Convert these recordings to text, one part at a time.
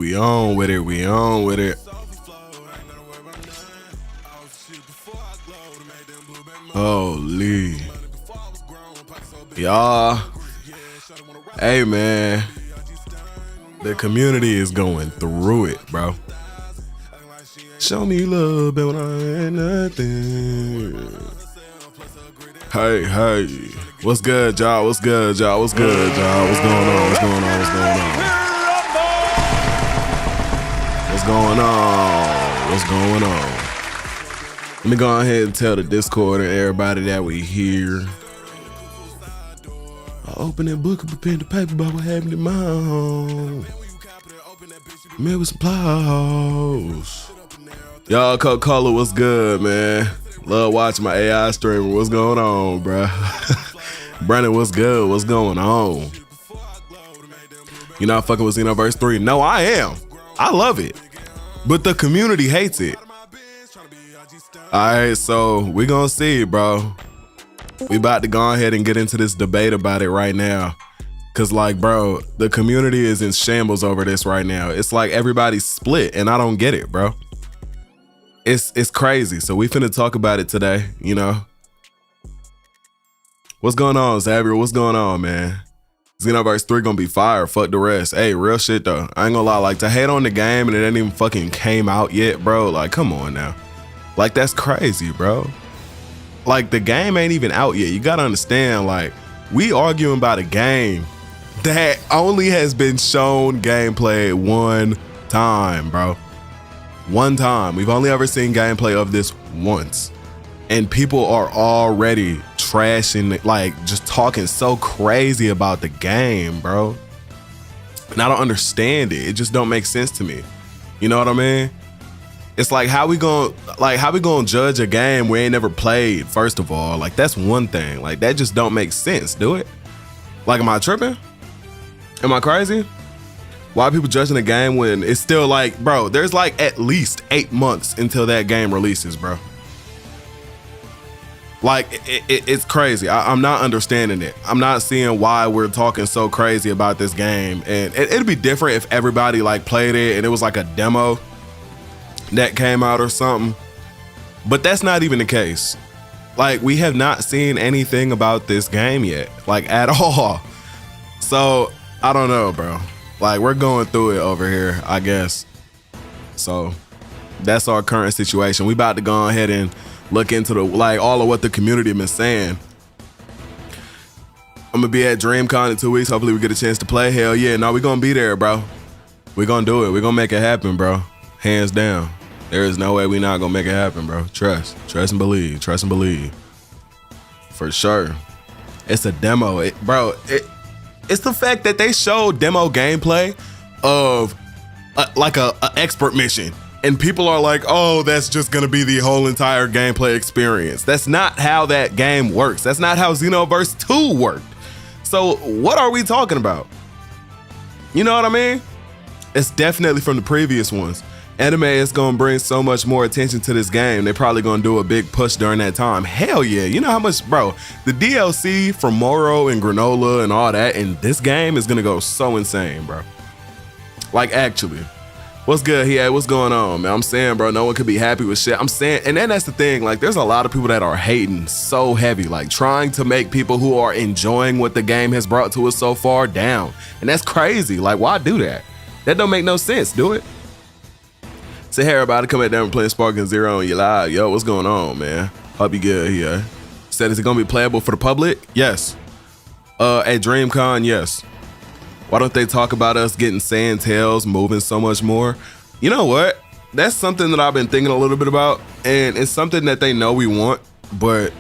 We on with it, we on with it. Holy. Y'all. Hey man. The community is going through it, bro. Show me love, but when I ain't nothing. Hey, hey. What's good, y'all? What's good, y'all? What's good, y'all? What's going on? What's going on? What's going on? What's going on? What's going on? Let me go ahead and tell the Discord and everybody that we here. I open that book and prepare the paper about what happened in my home. Man with some plows. Y'all, Coca-Cola, what's good, man? Love watching my AI streamer. What's going on, bro? Brandon, what's good? What's going on? You not fucking with Xenoverse 3? No, I am. I love it. But the community hates it. Alright, so we gonna see, bro. We about to go ahead and get into this debate about it right now. Cause like, bro, the community is in shambles over this right now. It's like everybody's split and I don't get it, bro. It's crazy. So we finna talk about it today, you know. What's going on, Xavier? What's going on, man? Xenoverse 3 gonna be fire. Fuck the rest. Hey, real shit though. I ain't gonna lie, like to hate on the game and it ain't even fucking came out yet, bro. Like, come on now. Like, that's crazy, bro. Like, the game ain't even out yet. You gotta understand, like, we arguing about a game that only has been shown gameplay one time, bro. One time. We've only ever seen gameplay of this once. And people are already trashing, like, just talking so crazy about the game, bro. And I don't understand it. It just don't make sense to me. You know what I mean? It's like, how we gonna judge a game we ain't never played, first of all? Like, that's one thing. Like, that just don't make sense, do it? Like, am I tripping? Am I crazy? Why are people judging a game when it's still like, bro, there's like at least 8 months until that game releases, bro. Like, it's crazy. I'm not understanding it. I'm not seeing why we're talking so crazy about this game. And it'd be different if everybody like played it and it was like a demo that came out or something. But that's not even the case. Like, we have not seen anything about this game yet, like at all. So I don't know, bro. Like, we're going through it over here, I guess. So that's our current situation. We about to go ahead and look into the, like, all of what the community been saying. I'm gonna be at DreamCon in 2 weeks. Hopefully we get a chance to play. Hell yeah. No, we gonna be there, bro. We gonna do it. We gonna make it happen, bro. Hands down. There is no way we not gonna make it happen, bro. Trust and believe. Trust and believe. For sure. It's a demo. It's the fact that they showed demo gameplay of like a expert mission. And people are like, oh, that's just gonna be the whole entire gameplay experience. That's not how that game works. That's not how Xenoverse 2 worked. So what are we talking about? You know what I mean? It's definitely from the previous ones. Anime is gonna bring so much more attention to this game. They're probably gonna do a big push during that time. Hell yeah, you know how much, bro, the DLC for Moro and Granola and all that in this game is gonna go so insane, bro. Like, actually. What's good, yeah, what's going on, man? I'm saying, bro, no one could be happy with shit. I'm saying, and then that's the thing, like, there's a lot of people that are hating so heavy, like trying to make people who are enjoying what the game has brought to us so far down. And that's crazy. Like, why do that? That don't make no sense, do it? Say hey everybody, come back down and play Sparking Zero on your live. Yo, what's going on, man? Hope you good here. Said, is it gonna be playable for the public? Yes. At DreamCon, yes. Why don't they talk about us getting Saiyan tails moving so much more? You know what? That's something that I've been thinking a little bit about, and it's something that they know we want, but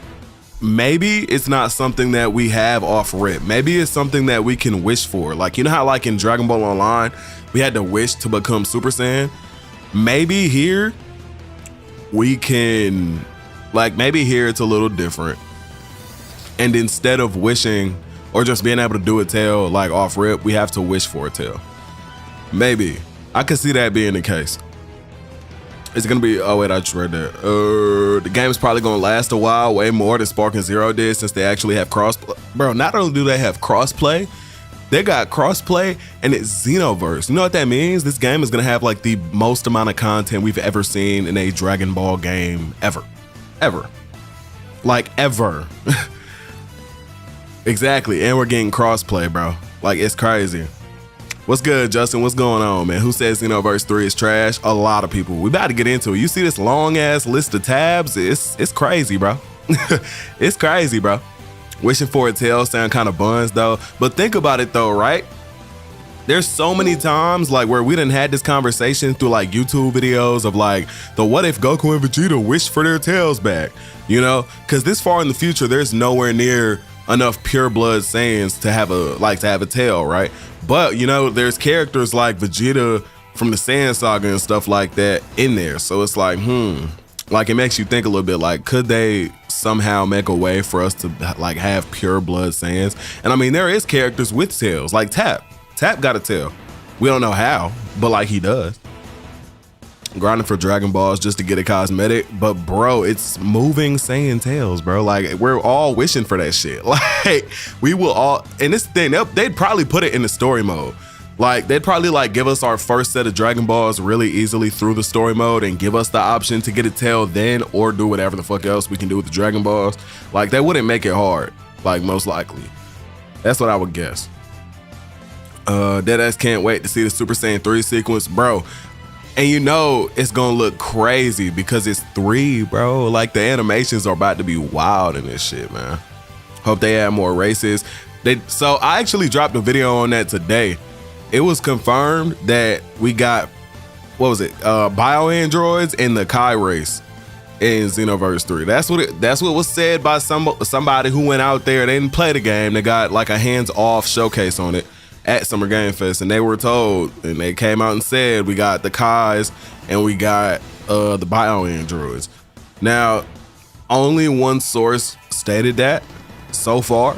maybe it's not something that we have off rip. Maybe it's something that we can wish for. Like, you know how like in Dragon Ball Online, we had to wish to become Super Saiyan? Maybe here we can, like, maybe here it's a little different. And instead of wishing or just being able to do a tail like off rip, we have to wish for a tail. Maybe. I could see that being the case. It's gonna be, oh wait, I just read that. The game is probably gonna last a while, way more than Sparking Zero did, since they actually have crossplay. Bro, not only do they have crossplay, They got crossplay and it's Xenoverse. You know what that means? This game is gonna have like the most amount of content we've ever seen in a Dragon Ball game ever. Like ever. Exactly, and we're getting crossplay, bro. Like, it's crazy. What's good, Justin? What's going on, man? Who says Xenoverse 3 is trash? A lot of people. We about to get into it. You see this long ass list of tabs? It's crazy, bro. It's crazy, bro. Wishing for a tail sound kind of buns though. But think about it though, right? There's so many times like where we done had this conversation through like YouTube videos of like the what if Goku and Vegeta wish for their tails back, you know? Because this far in the future, there's nowhere near enough pure blood Saiyans to have a tail, right? But you know, there's characters like Vegeta from the Saiyan saga and stuff like that in there. So it's like, like it makes you think a little bit like, could they somehow make a way for us to like have pure blood Saiyans? And I mean, there is characters with tails, like Tap got a tail. We don't know how, but like he does. Grinding for Dragon Balls just to get a cosmetic, but bro, it's moving Saiyan tails, bro. Like we're all wishing for that shit. Like we will all, and this thing, they'd probably put it in the story mode. Like they'd probably like give us our first set of Dragon Balls really easily through the story mode and give us the option to get a tail then, or do whatever the fuck else we can do with the Dragon Balls. Like that wouldn't make it hard, like most likely. That's what I would guess. Deadass can't wait to see the Super Saiyan 3 sequence, bro. And you know it's gonna look crazy because it's 3, bro. Like the animations are about to be wild in this shit, man. Hope they add more races. So I actually dropped a video on that today. It was confirmed that we got, what was it? Bio androids in the Kai race in Xenoverse 3. That's what was said by somebody who went out there. They didn't play the game. They got like a hands-off showcase on it at Summer Game Fest, and they were told, and they came out and said we got the Kais and we got the bio androids. Now, only one source stated that so far,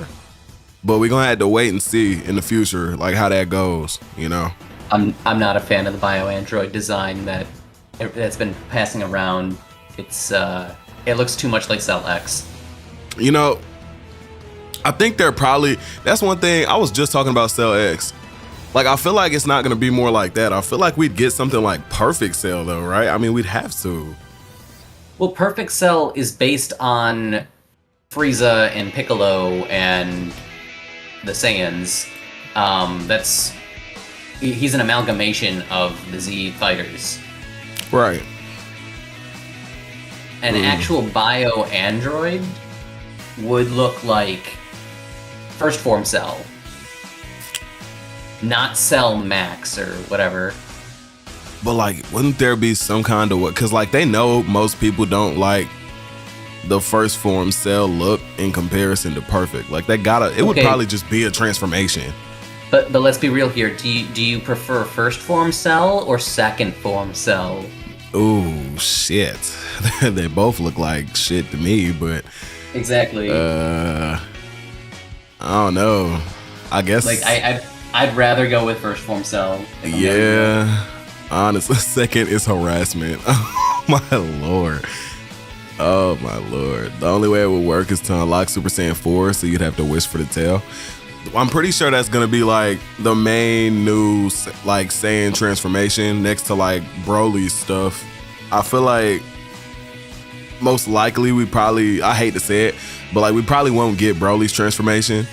but we're gonna have to wait and see in the future like how that goes, you know. I'm not a fan of the bio android design that's been passing around. It looks too much like Cell X. You know, I think that's one thing. I was just talking about Cell X. Like, I feel like it's not gonna be more like that. I feel like we'd get something like Perfect Cell though, right? I mean, we'd have to. Well, Perfect Cell is based on Frieza and Piccolo and the Saiyans. He's an amalgamation of the Z fighters. Right. An actual bio android would look like First Form Cell, not Cell Max or whatever. But like, wouldn't there be some kind of what? Because like they know most people don't like the First Form Cell look in comparison to Perfect. Like it would probably just be a transformation. But let's be real here. Do you prefer First Form Cell or Second Form Cell? Ooh, shit. They both look like shit to me, but exactly. I don't know. I guess like I'd rather go with First Form Cell. Yeah. Honestly, second is harassment. Oh my lord. Oh my lord. The only way it would work is to unlock Super Saiyan 4, so you'd have to wish for the tail. I'm pretty sure that's gonna be like the main new like Saiyan transformation next to like Broly's stuff. I feel like most likely I hate to say it, but like we probably won't get Broly's transformation,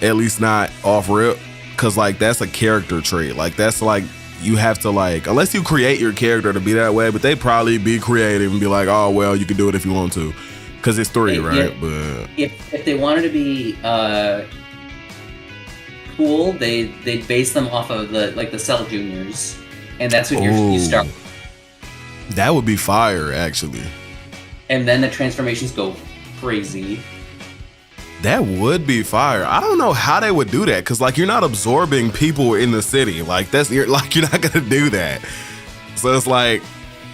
at least not off rip, cause like that's a character trait. Like that's like you have to like, unless you create your character to be that way, but they probably be creative and be like, oh well, you can do it if you want to, cause it's 3, right? Yeah, but if they wanted to be cool, they base them off of the Cell Juniors, and that's what you start. That would be fire, actually. And then the transformations go crazy. That would be fire. I don't know how they would do that, because like you're not absorbing people in the city. Like you're not gonna do that. So it's like,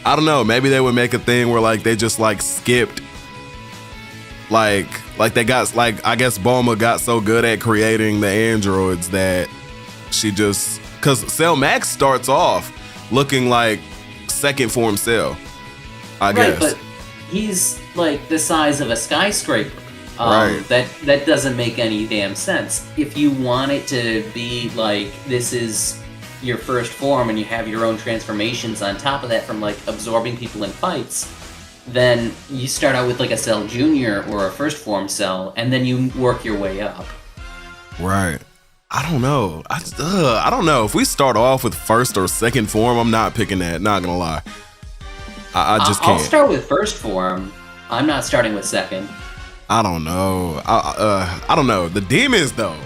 I don't know. Maybe they would make a thing where like they just like skipped. Like they got like, I guess Bulma got so good at creating the androids that she just, because Cell Max starts off looking like Second Form Cell, I guess. But he's like the size of a skyscraper. Right. That doesn't make any damn sense. If you want it to be like this is your first form and you have your own transformations on top of that from like absorbing people in fights, then you start out with like a Cell Junior or a first form Cell, and then you work your way up. Right. I don't know. I don't know. If we start off with first or second form, I'm not picking that. Not gonna lie. I just can't. I'll start with first form. I'm not starting with second. I don't know. I don't know. The demons though.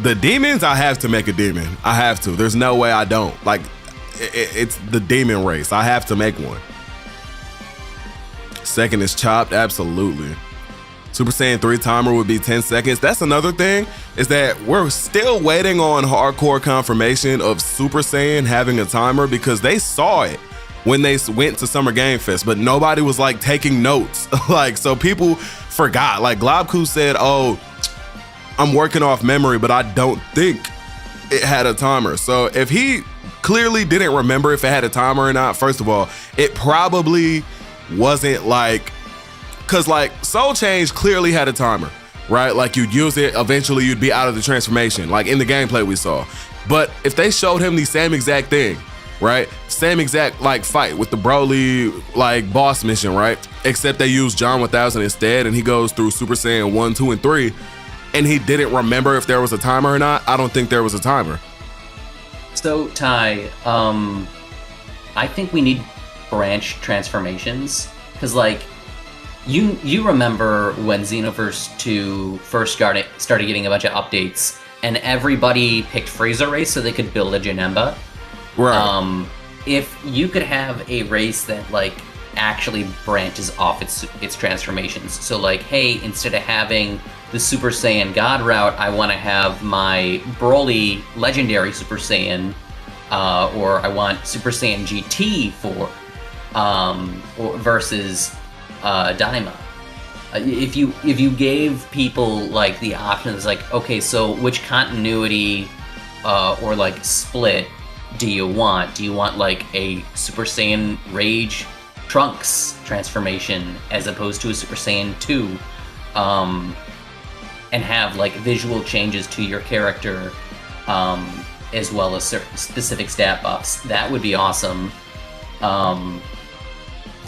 The demons, I have to make a demon. I have to. There's no way I don't. Like, it's the demon race. I have to make one. Second is chopped, absolutely. Super Saiyan 3 timer would be 10 seconds. That's another thing, is that we're still waiting on hardcore confirmation of Super Saiyan having a timer, because they saw it when they went to Summer Game Fest, but nobody was like taking notes. Like, so people forgot. Like Globku said, oh, I'm working off memory, but I don't think it had a timer. So if he clearly didn't remember if it had a timer or not, first of all, it probably wasn't like, cause like Soul Change clearly had a timer, right? Like you'd use it, eventually you'd be out of the transformation, like in the gameplay we saw. But if they showed him the same exact thing, right? Same exact like fight with the Broly like boss mission, right? Except they use John 1000 instead, and he goes through Super Saiyan 1, 2, and 3, and he didn't remember if there was a timer or not, I don't think there was a timer. So Ty, I think we need branch transformations, because like you remember when Xenoverse 2 first started getting a bunch of updates, and everybody picked Frieza race so they could build a Janemba. Right. If you could have a race that like actually branches off its transformations, so like, hey, instead of having the Super Saiyan God route, I want to have my Broly legendary Super Saiyan, or I want Super Saiyan GT for versus Daima. If you gave people like the options, like, okay, so which continuity or like split do you want? Do you want like a Super Saiyan Rage Trunks transformation as opposed to a Super Saiyan 2? And have like visual changes to your character, as well as certain specific stat buffs. That would be awesome. And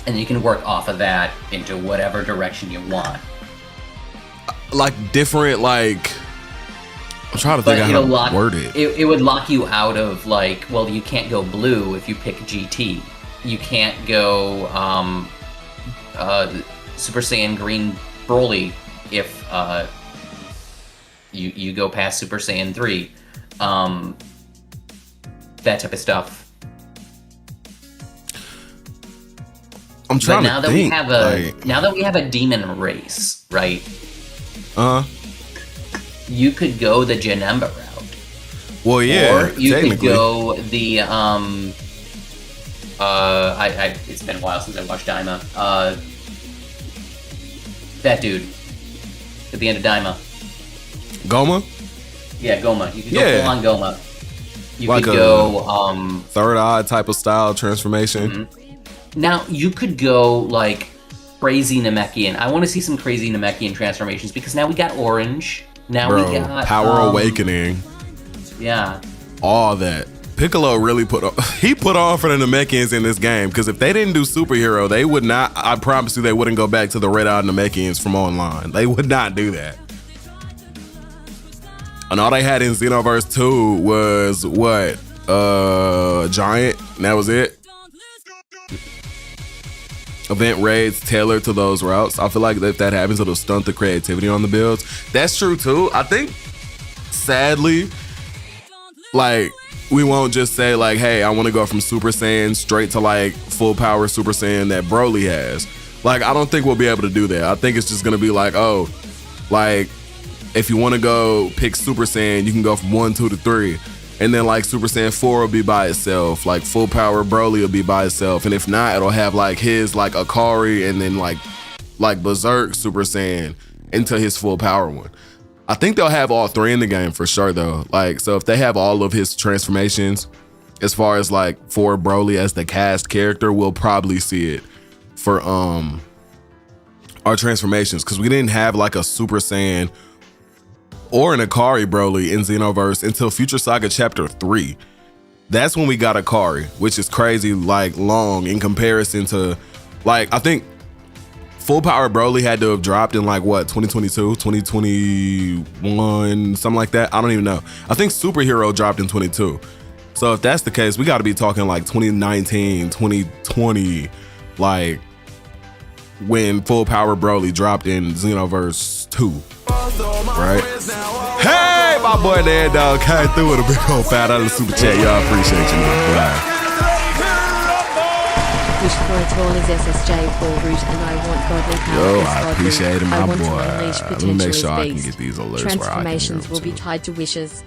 you can work off of that into whatever direction you want. Like different, like, I'm trying to think how to word it. It would lock you out of like, well, you can't go blue if you pick GT. You can't go Super Saiyan Green Broly if you go past Super Saiyan 3. That type of stuff. I'm trying to think. Now that we have a demon race, right? You could go the Janemba route. Well, yeah. Or you could go the it's been a while since I watched Daima. That dude at the end of Daima. Goma? Yeah, Goma. You could go full on Goma. You like could go third eye type of style transformation. Mm-hmm. Now you could go like crazy Namekian. I want to see some crazy Namekian transformations, because now we got Orange. Now we got Power Awakening. Yeah. All that. Piccolo really put on for the Namekians in this game, because if they didn't do superhero, they would not, I promise you, they wouldn't go back to the red-eyed Namekians from online. They would not do that. And all they had in Xenoverse 2 was what? Giant, and that was it. Event raids tailored to those routes. I feel like if that happens, it'll stunt the creativity on the builds. That's true too. I think, sadly, like, we won't just say like, hey, I want to go from Super Saiyan straight to like full power Super Saiyan that Broly has. Like, I don't think we'll be able to do that. I think it's just gonna be like, oh, like, if you want to go pick Super Saiyan, you can go from 1, 2 to 3. And then like Super Saiyan 4 will be by itself, like full power Broly will be by itself, and if not, it'll have like his like Akari and then like Berserk Super Saiyan into his full power one. I think they'll have all 3 in the game for sure though. Like, so if they have all of his transformations, as far as like for Broly as the cast character, we'll probably see it for our transformations, because we didn't have like a Super Saiyan or an Akari Broly in Xenoverse until Future Saga Chapter 3. That's when we got Akari, which is crazy, like long in comparison to, like, I think Full Power Broly had to have dropped in like what, 2022, 2021, something like that. I don't even know. I think Superhero dropped in 22. So if that's the case, we got to be talking like 2019, 2020, like when Full Power Broly dropped in Xenoverse 2, right? Hey, my boy there, dog, came through with a big old fat out of the super chat. Y'all appreciate you, man. Wish for a tall as SSJ for root, and I want godly power. Yo, I appreciate it, my boy. Let me make sure I can beast. get these alerts. Transformations will be tied to wishes.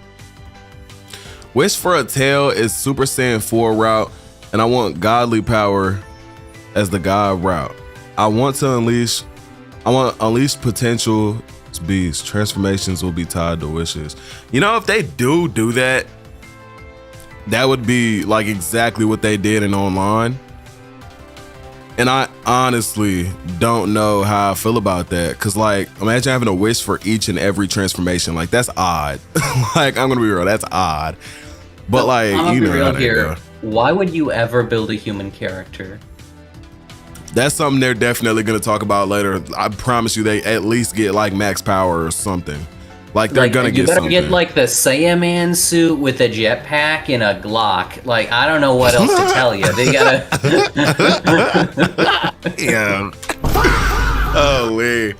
Wish for a tail is Super Saiyan 4 route, and I want godly power as the god route. I want unleash potential beast. Transformations will be tied to wishes. You know, if they do that, that would be like exactly what they did in online. And I honestly don't know how I feel about that. Cause like, imagine having a wish for each and every transformation. Like, that's odd. Like, I'm gonna be real, that's odd. But like, I'm you know real how that here. go. Why would you ever build a human character? That's something they're definitely gonna talk about later. I promise you, they at least get like max power or something. Like, they're gonna get something. You better get like the Saiyan suit with a jetpack and a Glock. Like, I don't know what else to tell you. They gotta. Yeah. Holy.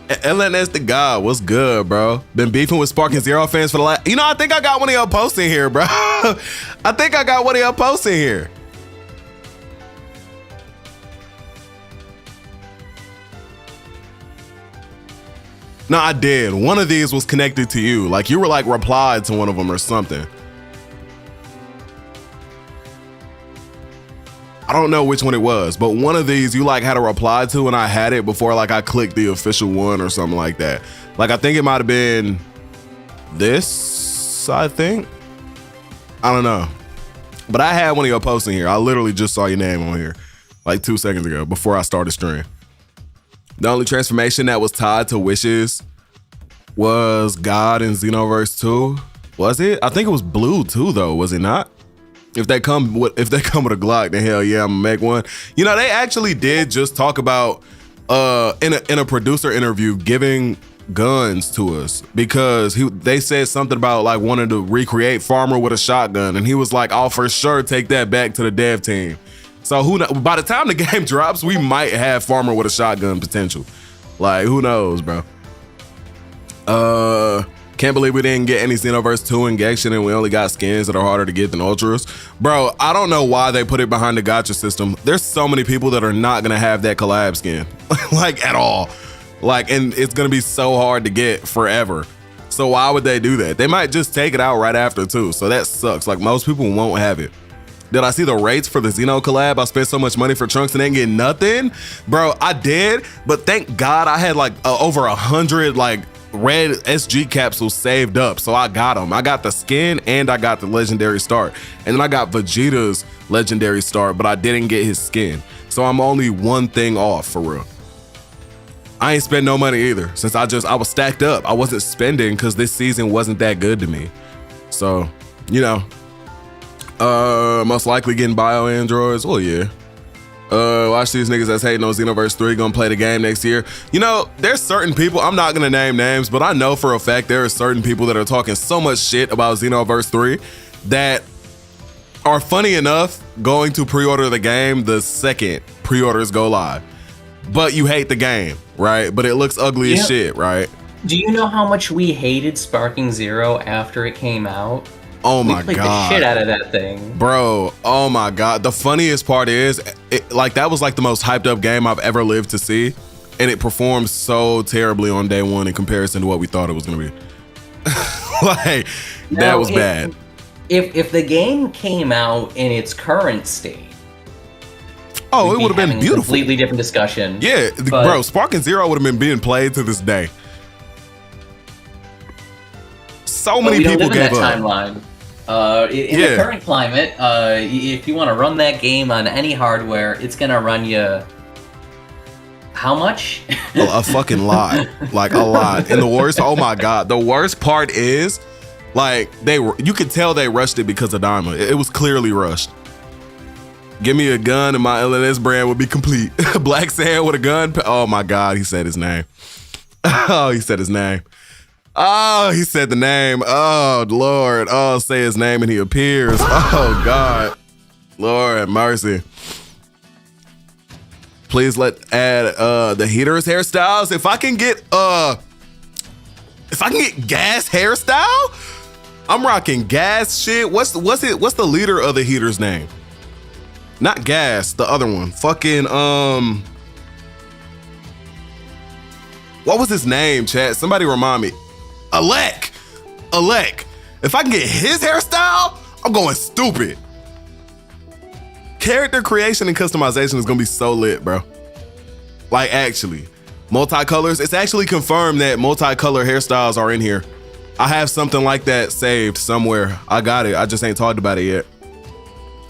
LNS the God, what's good, bro? Been beefing with Spark and Zero fans for the last. You know, I think I got one of y'all posts in here, bro. I think I got one of y'all posts in here. No, I did. One of these was connected to you. Like, you were like replied to one of them or something. I don't know which one it was, but one of these you like had a reply to, and I had it before like I clicked the official one or something like that. Like, I think it might have been this, I think. I don't know. But I had one of your posts in here. I literally just saw your name on here like 2 seconds ago before I started stream. The only transformation that was tied to wishes was God in Xenoverse 2. Was it? I think it was Blue too, though. Was it not? If they come with a Glock, then hell yeah, I'm gonna make one. You know, they actually did just talk about in a producer interview giving guns to us, because they said something about like wanting to recreate Farmer with a shotgun, and he was like, I'll for sure take that back to the dev team. So who knows? By the time the game drops, we might have Farmer with a shotgun potential. Like, who knows, bro? Can't believe we didn't get any Xenoverse 2 injection, and we only got skins that are harder to get than Ultras. Bro, I don't know why they put it behind the gacha system. There's so many people that are not gonna have that collab skin, like at all. Like, and it's gonna be so hard to get forever. So why would they do that? They might just take it out right after too. So that sucks. Like, most people won't have it. Did I see the rates for the Xeno collab? I spent so much money for Trunks and didn't get nothing. Bro, I did, but thank God I had like over 100 like red SG capsules saved up. So I got them. I got the skin and I got the legendary start. And then I got Vegeta's legendary start, but I didn't get his skin. So I'm only one thing off for real. I ain't spent no money either, since I was stacked up. I wasn't spending because this season wasn't that good to me. So, you know, most likely getting bio androids. Oh yeah. Watch these niggas that's hating on Xenoverse 3 gonna play the game next year. You know, there's certain people, I'm not gonna name names, but I know for a fact there are certain people that are talking so much shit about Xenoverse 3 that are, funny enough, going to pre-order the game the second pre-orders go live. But you hate the game, right? But it looks ugly as shit, right? Do you know how much we hated Sparking Zero after it came out? Oh my we played God. the shit out of that thing. Bro, oh my God. The funniest part is, like, that was like the most hyped up game I've ever lived to see. And it performed so terribly on day one in comparison to what we thought it was gonna be. Like, that was bad. If the game came out in its current state, oh, it would have been beautiful. A completely different discussion. Yeah, bro, Sparking Zero would have been being played to this day. So many people gave up. Timeline. In the current climate, if you want to run that game on any hardware, it's gonna run you. How much? A fucking lot. Like a lot. And the worst, oh my God. The worst part is, like, you could tell they rushed it because of Daima. It was clearly rushed. Give me a gun and my LNS brand would be complete. Black Sand with a gun. Oh my God, he said his name. Oh, he said his name. Oh, he said the name. Oh, Lord. Oh, say his name and he appears. Oh, God. Lord have mercy. Please add the heaters hairstyles. If I can get gas hairstyle, I'm rocking gas shit. What's the leader of the heaters name? Not gas, the other one. Fucking what was his name, chat? Somebody remind me. Alec. If I can get his hairstyle, I'm going stupid. Character creation and customization is gonna be so lit, bro. Like, actually, multicolors. It's actually confirmed that multicolor hairstyles are in here. I have something like that saved somewhere. I got it. I just ain't talked about it yet.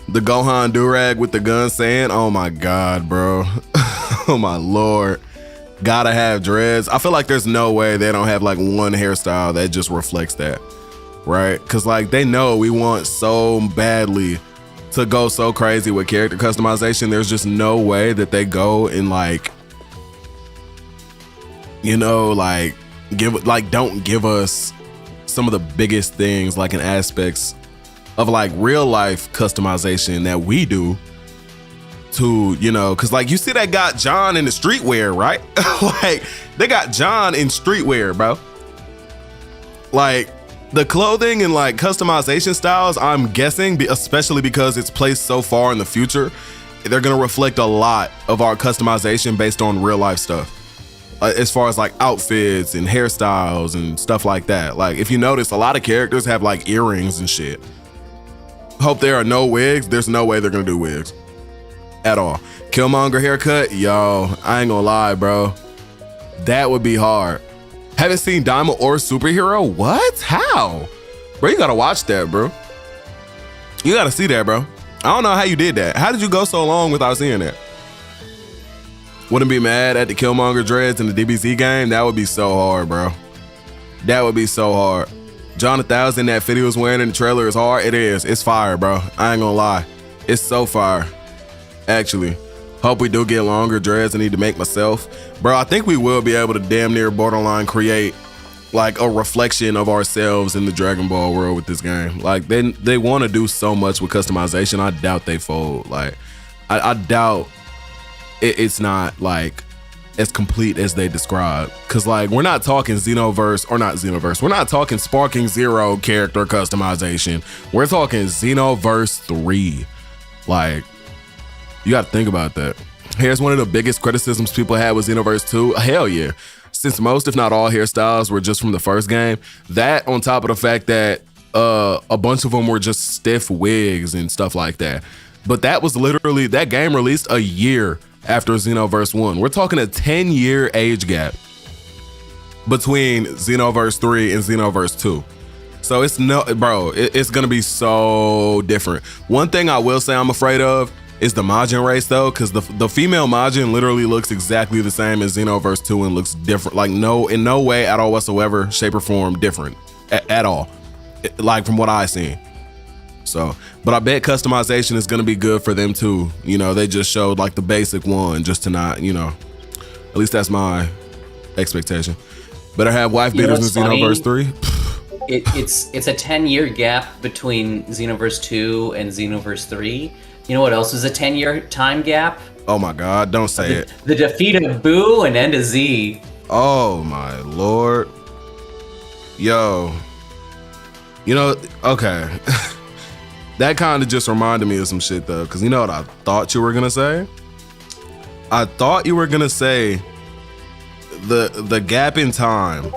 The Gohan durag with the gun saying, oh my God, bro. Oh my Lord. Gotta have dreads. I feel like there's no way they don't have like one hairstyle that just reflects that, right? Because like they know we want so badly to go so crazy with character customization. There's just no way that they go and like, you know, like don't give us some of the biggest things like in aspects of like real life customization that we do to, you know, because like you see that got John in the streetwear, right? Like they got John in streetwear, bro. Like the clothing and like customization styles, I'm guessing, especially because it's placed so far in the future, they're gonna reflect a lot of our customization based on real life stuff. As far as like outfits and hairstyles and stuff like that. Like if you notice, a lot of characters have like earrings and shit. Hope there are no wigs. There's no way they're gonna do wigs at all. Killmonger haircut, yo, I ain't gonna lie, bro. That would be hard. Haven't seen Daima or Superhero? What? How? Bro, you gotta watch that, bro. You gotta see that, bro. I don't know how you did that. How did you go so long without seeing that? Wouldn't be mad at the Killmonger dreads in the DBZ game? That would be so hard, bro. That would be so hard. John 1000, that video was wearing in the trailer is hard. It is. It's fire, bro. I ain't gonna lie. It's so fire. Actually. Hope we do get longer dreads I need to make myself. Bro, I think we will be able to damn near borderline create like a reflection of ourselves in the Dragon Ball world with this game. Like they want to do so much with customization. I doubt they fold. Like I doubt it's not like as complete as they describe. Cause like we're not talking Xenoverse or not Xenoverse. We're not talking Sparking Zero character customization. We're talking Xenoverse 3. Like you got to think about that. Here's one of the biggest criticisms people had with Xenoverse 2. Hell yeah. Since most, if not all, hairstyles were just from the first game, that on top of the fact that a bunch of them were just stiff wigs and stuff like that. But that was literally, that game released a year after Xenoverse 1. We're talking a 10-year age gap between Xenoverse 3 and Xenoverse 2. So it's it's gonna be so different. One thing I will say I'm afraid of is the Majin race though, because the female Majin literally looks exactly the same as Xenoverse 2 and looks different. Like in no way at all whatsoever, shape or form different at all. Like from what I've seen. So, but I bet customization is gonna be good for them too. You know, they just showed like the basic one just to not, you know, at least that's my expectation. Better have wife beaters in Xenoverse 3. It's a 10-year gap between Xenoverse 2 and Xenoverse 3. You know what else is a 10-year time gap? Oh my God, don't say it. The defeat of Boo and End of Z. Oh my Lord. Yo. You know, okay. That kind of just reminded me of some shit though, because you know what I thought you were gonna say? I thought you were gonna say the gap in time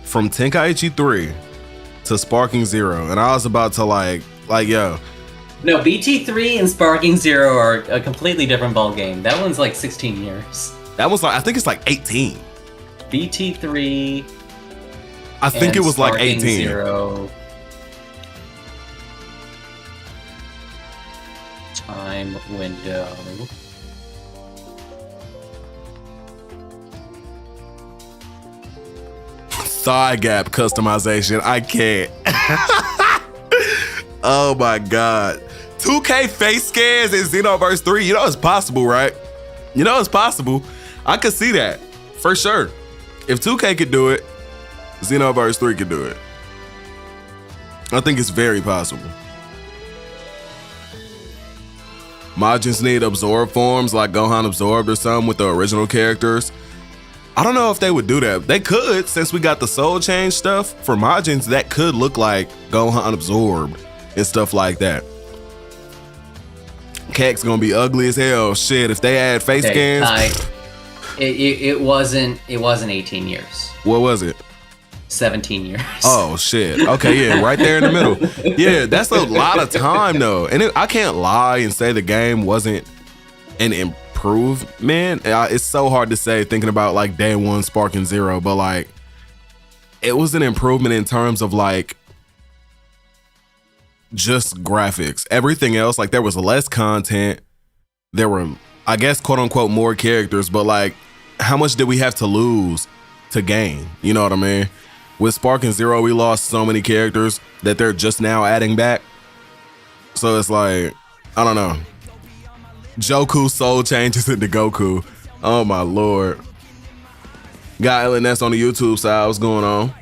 from Tenkaichi 3 to Sparking Zero, and I was about to like yo. No, BT3 and Sparking Zero are a completely different ball game. That one's like 16 years. That was like, I think it's like 18. BT3. I think it was like 18. Zero. Time window. thigh gap customization. I can't. Oh my God. 2K face scans in Xenoverse 3. You know it's possible, right? You know it's possible. I could see that for sure. If 2K could do it, Xenoverse 3 could do it. I think it's very possible. Majins need absorb forms like Gohan absorbed or something with the original characters. I don't know if they would do that. They could, since we got the soul change stuff for Majins, that could look like Gohan absorbed and stuff like that. Kek's gonna be ugly as hell. Shit, if they add face scans. It wasn't 18 years. What was it? 17 years. Oh shit. Okay, yeah, right there in the middle. Yeah, that's a lot of time though. And I can't lie and say the game wasn't an improvement. It's so hard to say thinking about like day one Sparking Zero, but like it was an improvement in terms of like just graphics. Everything else, like there was less content. There were, I guess, quote unquote, more characters, but like how much did we have to lose to gain? You know what I mean? With Sparking Zero, we lost so many characters that they're just now adding back. So it's like, I don't know. Joku soul changes into Goku. Oh my Lord. Got LNS on the YouTube side. What's going on?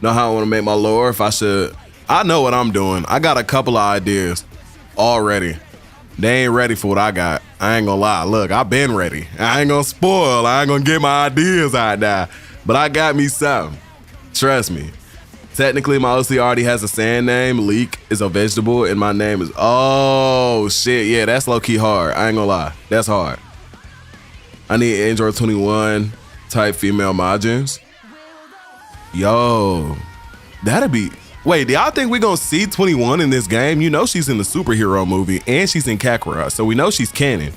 Know how I want to make my lore? If I should. I know what I'm doing. I got a couple of ideas already. They ain't ready for what I got. I ain't gonna lie. Look, I've been ready. I ain't gonna spoil. I ain't gonna get my ideas out there. But I got me something. Trust me. Technically, my OC already has a Saiyan name. Leek is a vegetable, and my name is... Oh, shit. Yeah, that's low-key hard. I ain't gonna lie. That's hard. I need Android 21 type female Majins. Yo. That'd be... Wait, do y'all think we're gonna see 21 in this game? You know she's in the superhero movie, and she's in Kakarot, so we know she's canon.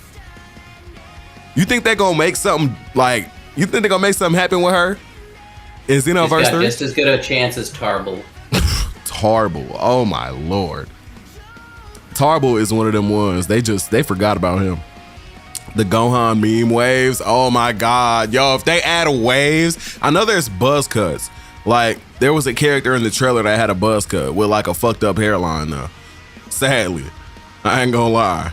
You think they're gonna make something, like... You think they're gonna make something happen with her? In Xenoverse 3? Just as good a chance as Tarble. Tarble. Oh my Lord. Tarble is one of them ones. They forgot about him. The Gohan meme waves. Oh my God. Yo, if they add waves, I know there's buzz cuts. Like, there was a character in the trailer that had a buzz cut with like a fucked up hairline though. Sadly. I ain't gonna lie.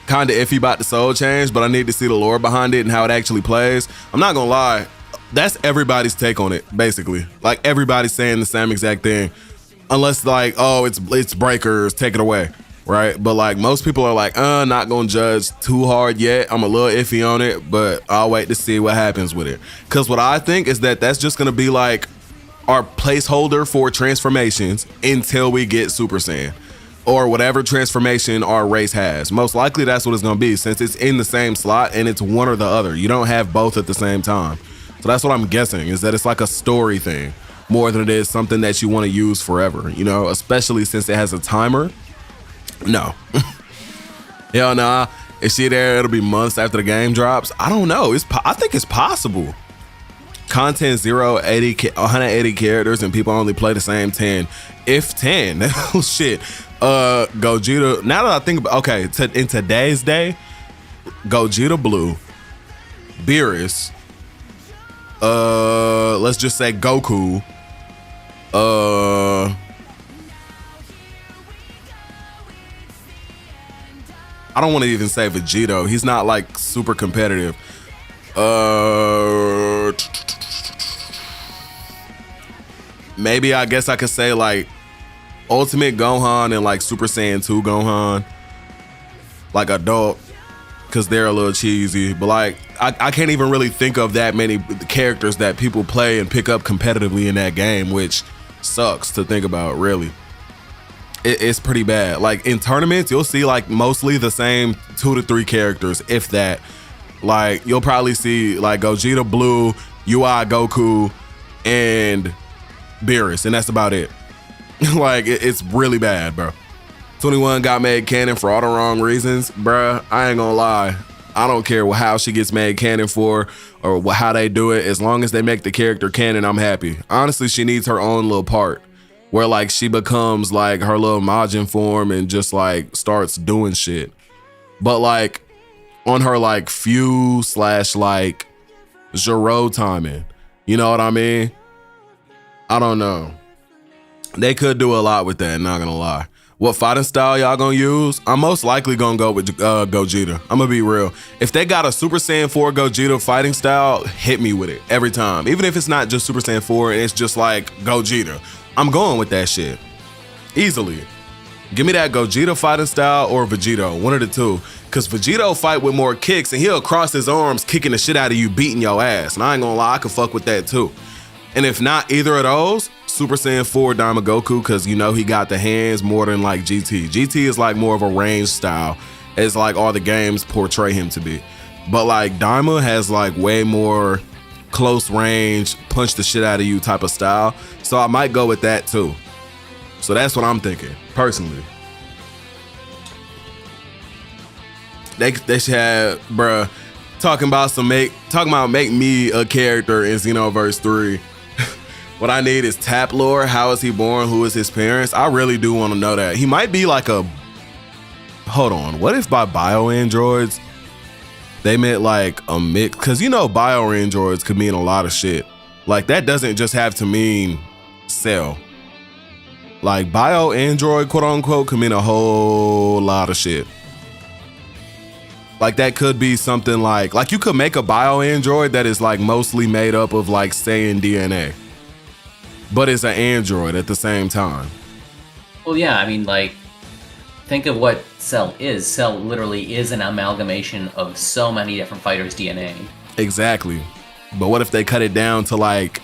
Kinda iffy about the soul change, but I need to see the lore behind it and how it actually plays. I'm not gonna lie. That's everybody's take on it, basically. Like, everybody's saying the same exact thing. Unless, like, oh, it's breakers, take it away, right? But, like, most people are like, not gonna judge too hard yet. I'm a little iffy on it, but I'll wait to see what happens with it. Because what I think is that that's just gonna be, like, our placeholder for transformations until we get Super Saiyan. Or whatever transformation our race has. Most likely that's what it's gonna be, since it's in the same slot and it's one or the other. You don't have both at the same time. So that's what I'm guessing, is that it's like a story thing more than it is something that you want to use forever, you know, especially since it has a timer. No. Hell nah. Is she there? It'll be months after the game drops. I don't know. I think it's possible. Content 0, 180 characters, and people only play the same 10. If 10. Oh, shit. Gogeta. Now that I think about, okay, in today's day, Gogeta Blue, Beerus, let's just say Goku, I don't want to even say Vegeta. He's not like super competitive. Maybe I guess I could say like Ultimate Gohan and like Super Saiyan 2 Gohan, like adult, because they're a little cheesy. But like I can't even really think of that many characters that people play and pick up competitively in that game, which sucks to think about, really. It's pretty bad. Like in tournaments, you'll see like mostly the same 2 to 3 characters, if that. Like you'll probably see like Gogeta Blue, UI Goku, and Beerus, and that's about it. Like it's really bad, bro. 21 got made canon for all the wrong reasons, bruh. I ain't gonna lie. I don't care how she gets made canon for or how they do it. As long as they make the character canon, I'm happy. Honestly, she needs her own little part where like she becomes like her little Majin form and just like starts doing shit. But like on her like few / like Zero timing, you know what I mean? I don't know. They could do a lot with that, not gonna lie. What fighting style y'all gonna use? I'm most likely gonna go with Gogeta. I'm gonna be real. If they got a Super Saiyan 4 Gogeta fighting style, hit me with it every time. Even if it's not just Super Saiyan 4 and it's just like Gogeta, I'm going with that shit. Easily. Give me that Gogeta fighting style or Vegeta, one of the two. Cause Vegeta fight with more kicks and he'll cross his arms kicking the shit out of you, beating your ass. And I ain't gonna lie, I could fuck with that too. And if not either of those, Super Saiyan 4 Daima Goku, cause you know he got the hands more than like GT. GT is like more of a range style, as like all the games portray him to be. But like Daima has like way more close range, punch the shit out of you type of style. So I might go with that too. So that's what I'm thinking, personally. They should have, bruh, talking about make me a character in Xenoverse 3. What I need is tap lore. How is he born? Who is his parents? I really do want to know that. He might be like a, hold on. What if by bio androids, they meant like a mix? Cause you know bio androids could mean a lot of shit. Like that doesn't just have to mean cell. Like bio android, quote unquote, could mean a whole lot of shit. Like that could be something like you could make a bio android that is like mostly made up of like Saiyan DNA, but it's an android at the same time. Well, yeah, I mean, like, think of what Cell is. Cell literally is an amalgamation of so many different fighters' DNA. Exactly. But what if they cut it down to like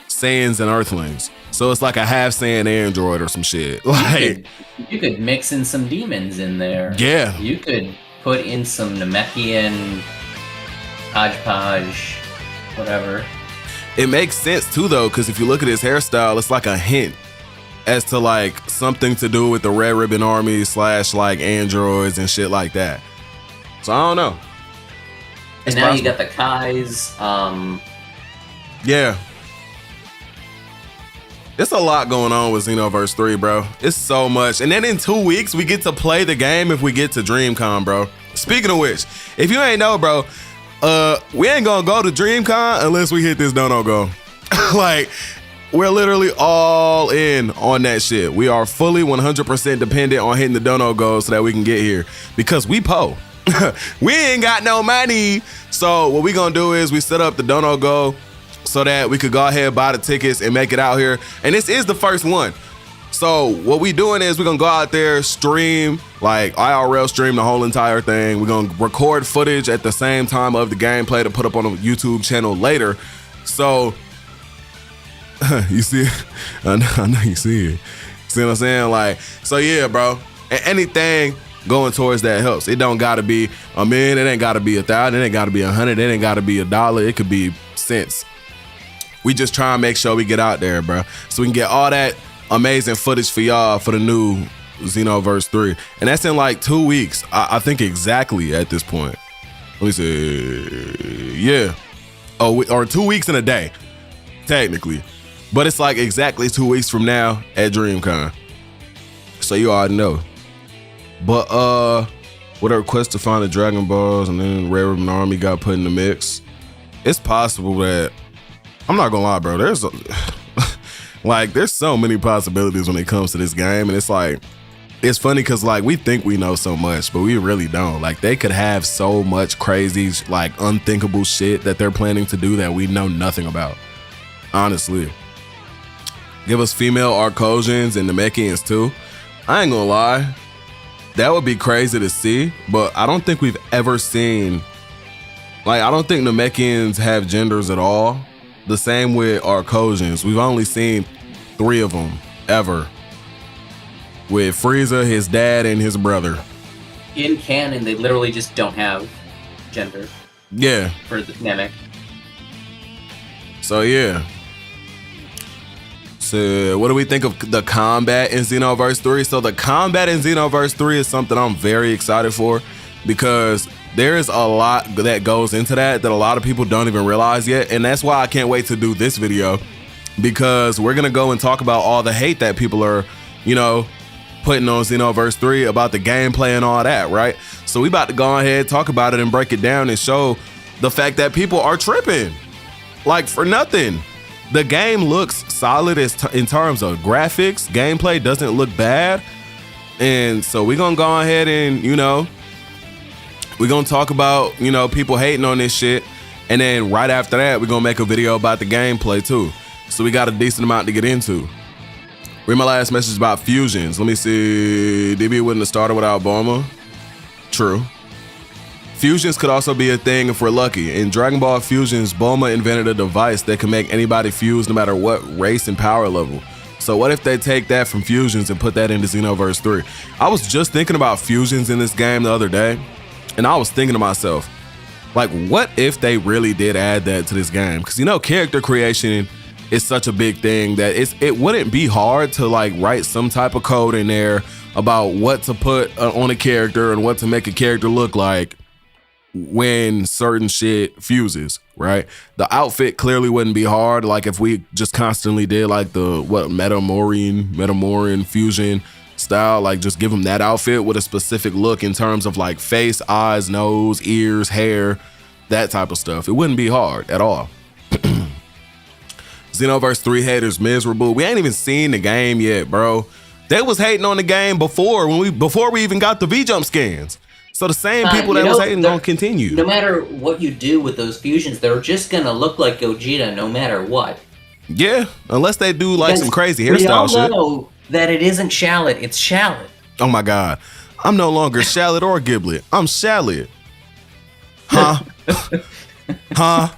Saiyans and Earthlings? So it's like a half Saiyan android or some shit. Like you could mix in some demons in there. Yeah. You could put in some Namekian, hodgepodge, whatever. It makes sense too though, because if you look at his hairstyle, it's like a hint as to like something to do with the Red Ribbon Army / like androids and shit like that. So I don't know. And now you got the Kais. Yeah. It's a lot going on with Xenoverse 3, bro. It's so much. And then in 2 weeks, we get to play the game if we get to DreamCon, bro. Speaking of which, if you ain't know, bro, we ain't gonna go to DreamCon unless we hit this dono go. Like, we're literally all in on that shit. We are fully 100% dependent on hitting the dono go so that we can get here. Because we po. We ain't got no money. So what we gonna do is we set up the dono go so that we could go ahead, buy the tickets, and make it out here. And this is the first one. So what we doing is we're gonna go out there, stream, like IRL stream the whole entire thing. We're gonna record footage at the same time of the gameplay to put up on the YouTube channel later. So, you see it? I know you see it. See what I'm saying? Like, so yeah, bro. And anything going towards that helps. It don't gotta be a million, it ain't gotta be 1,000, it ain't gotta be 100, it ain't gotta be $1, it could be cents. We just try and make sure we get out there, bro, so we can get all that amazing footage for y'all for the new Xenoverse 3. And that's in like 2 weeks, I think exactly at this point. Let me see. Yeah. Oh, or 2 weeks and a day, technically. But it's like exactly 2 weeks from now at DreamCon. So you already know. But with a request to find the Dragon Balls and then Red Ribbon Army got put in the mix, it's possible that, I'm not gonna lie, bro, there's like there's so many possibilities when it comes to this game. And it's like, it's funny because like we think we know so much, but we really don't. Like they could have so much crazy, like unthinkable shit that they're planning to do that we know nothing about. Honestly. Give us female Arcosians and Namekians too. I ain't gonna lie, that would be crazy to see, but I don't think we've ever seen, like I don't think Namekians have genders at all. The same with Arcosians. We've only seen 3 of them ever. With Frieza, his dad, and his brother. In canon, they literally just don't have gender. Yeah. For the Namek. So yeah. So what do we think of the combat in Xenoverse 3? So the combat in Xenoverse 3 is something I'm very excited for, because there is a lot that goes into that a lot of people don't even realize yet. And that's why I can't wait to do this video, because we're gonna go and talk about all the hate that people are, you know, putting on Xenoverse 3 about the gameplay and all that, right? So we about to go ahead, talk about it, and break it down and show the fact that people are tripping, like for nothing. The game looks solid in terms of graphics. Gameplay doesn't look bad. And so we're going to go ahead and, we're going to talk about, people hating on this shit. And then right after that, we're going to make a video about the gameplay too. So we got a decent amount to get into. Read my last message about fusions. Let me see. DB wouldn't have started without Bulma. True. Fusions could also be a thing if we're lucky. In Dragon Ball Fusions, Bulma invented a device that can make anybody fuse no matter what race and power level. So what if they take that from Fusions and put that into Xenoverse 3? I was just thinking about fusions in this game the other day, and I was thinking to myself, like, what if they really did add that to this game? Because, character creation is such a big thing that it wouldn't be hard to, like, write some type of code in there about what to put on a character and what to make a character look like when certain shit fuses, right? The outfit clearly wouldn't be hard. Like if we just constantly did like the Metamoran fusion style, like just give them that outfit with a specific look in terms of like face, eyes, nose, ears, hair, that type of stuff. It wouldn't be hard at all. Xenoverse 3 haters miserable. We ain't even seen the game yet, bro. They was hating on the game before we even got the V-Jump scans. So the same people that was hating gonna continue. No matter what you do with those fusions, they're just gonna look like Gogeta no matter what. Yeah, unless they do like some crazy hairstyle shit. We all know that it isn't Shallot, it's Shallot. Oh my God. I'm no longer Shallot or Giblet. I'm Shallot. Huh? Huh?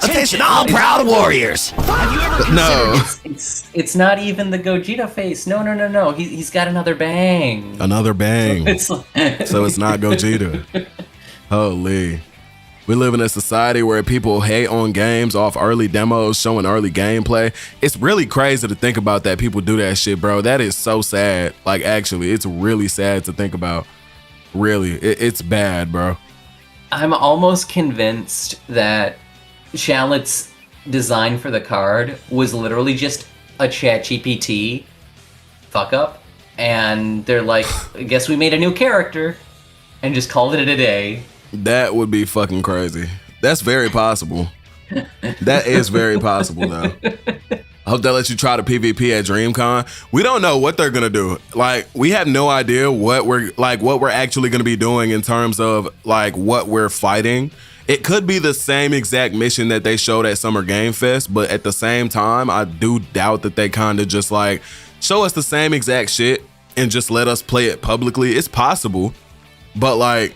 Attention all proud warriors! Have you ever considered it's not even the Gogeta face. No. He's got another bang. Another bang. So it's not Gogeta. Holy. We live in a society where people hate on games off early demos showing early gameplay. It's really crazy to think about that people do that shit, bro. That is so sad. Like, actually, it's really sad to think about. Really. It's bad, bro. I'm almost convinced that Shallot's design for the card was literally just a ChatGPT fuck up, and they're like, I guess we made a new character and just called it a day. That would be fucking crazy. That's very possible. That is very possible, though. I hope they let you try the PvP at DreamCon. We don't know what they're gonna do. Like, we have no idea what we're actually gonna be doing in terms of like what we're fighting. It could be the same exact mission that they showed at Summer Game Fest, but at the same time, I do doubt that they kind of just like show us the same exact shit and just let us play it publicly. It's possible, but like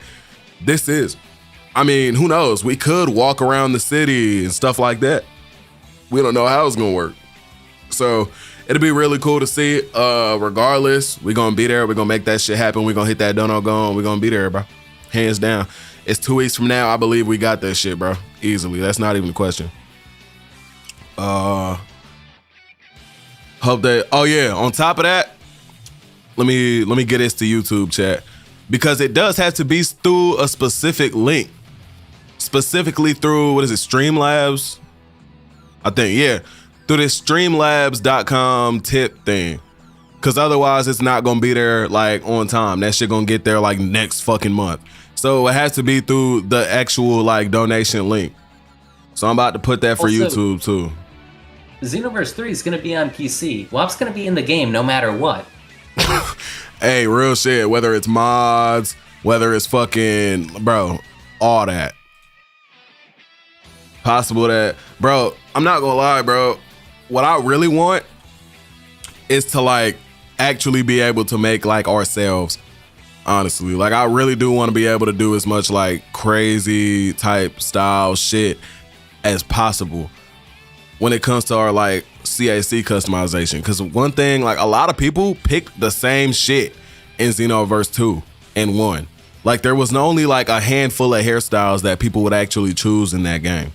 who knows? We could walk around the city and stuff like that. We don't know how it's gonna work. So it'll be really cool to see. Regardless, we're gonna be there. We're gonna make that shit happen. We're gonna hit that dono go, and we're gonna be there, bro. Hands down. It's 2 weeks from now. I believe we got that shit, bro. Easily. That's not even a question. Hope that. Oh yeah. On top of that, let me get this to YouTube chat, because it does have to be through a specific link, specifically through what is it, Streamlabs? I think through this Streamlabs.com tip thing, because otherwise it's not gonna be there like on time. That shit gonna get there like next fucking month. So it has to be through the actual like donation link. So I'm about to put that for also, YouTube too. Xenoverse 3 is going to be on PC. WAP's going to be in the game no matter what. Hey, real shit. Whether it's mods, whether it's fucking, bro, all that. Possible that, bro, I'm not going to lie, bro. What I really want is to like actually be able to make like ourselves. Honestly, like I really do want to be able to do as much like crazy type style shit as possible when it comes to our like CAC customization. Because one thing, like a lot of people picked the same shit in Xenoverse 2 and 1. Like there was only like a handful of hairstyles that people would actually choose in that game.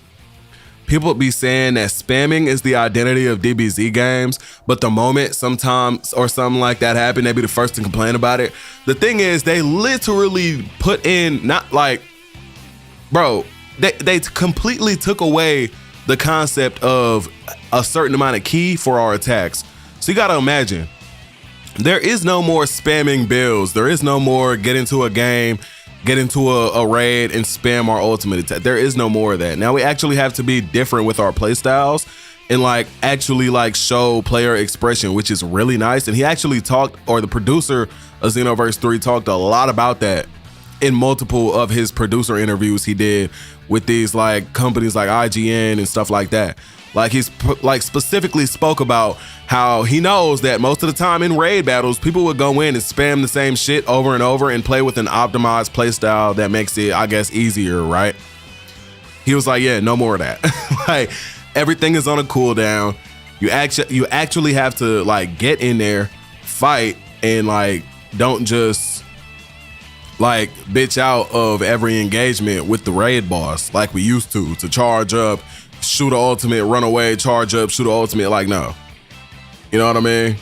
People be saying that spamming is the identity of DBZ games, but the moment sometimes or something like that happen, they be the first to complain about it. The thing is, they literally put in, not like, bro, they completely took away the concept of a certain amount of key for our attacks. So you gotta imagine, there is no more spamming builds. There is no more get into a game get into a raid and spam our ultimate attack. There is no more of that. Now we actually have to be different with our playstyles and like actually like show player expression, which is really nice. And he actually talked, or the producer of Xenoverse 3 talked a lot about that in multiple of his producer interviews he did with these like companies like IGN and stuff like that. Like he's like specifically spoke about how he knows that most of the time in raid battles, people would go in and spam the same shit over and over and play with an optimized playstyle that makes it, I guess, easier, right? He was like, yeah, no more of that. Like everything is on a cooldown. You actually have to like get in there, fight, and like don't just like bitch out of every engagement with the raid boss like we used to charge up, shoot an ultimate, run away, charge up, shoot an ultimate. Like, no. You know what I mean?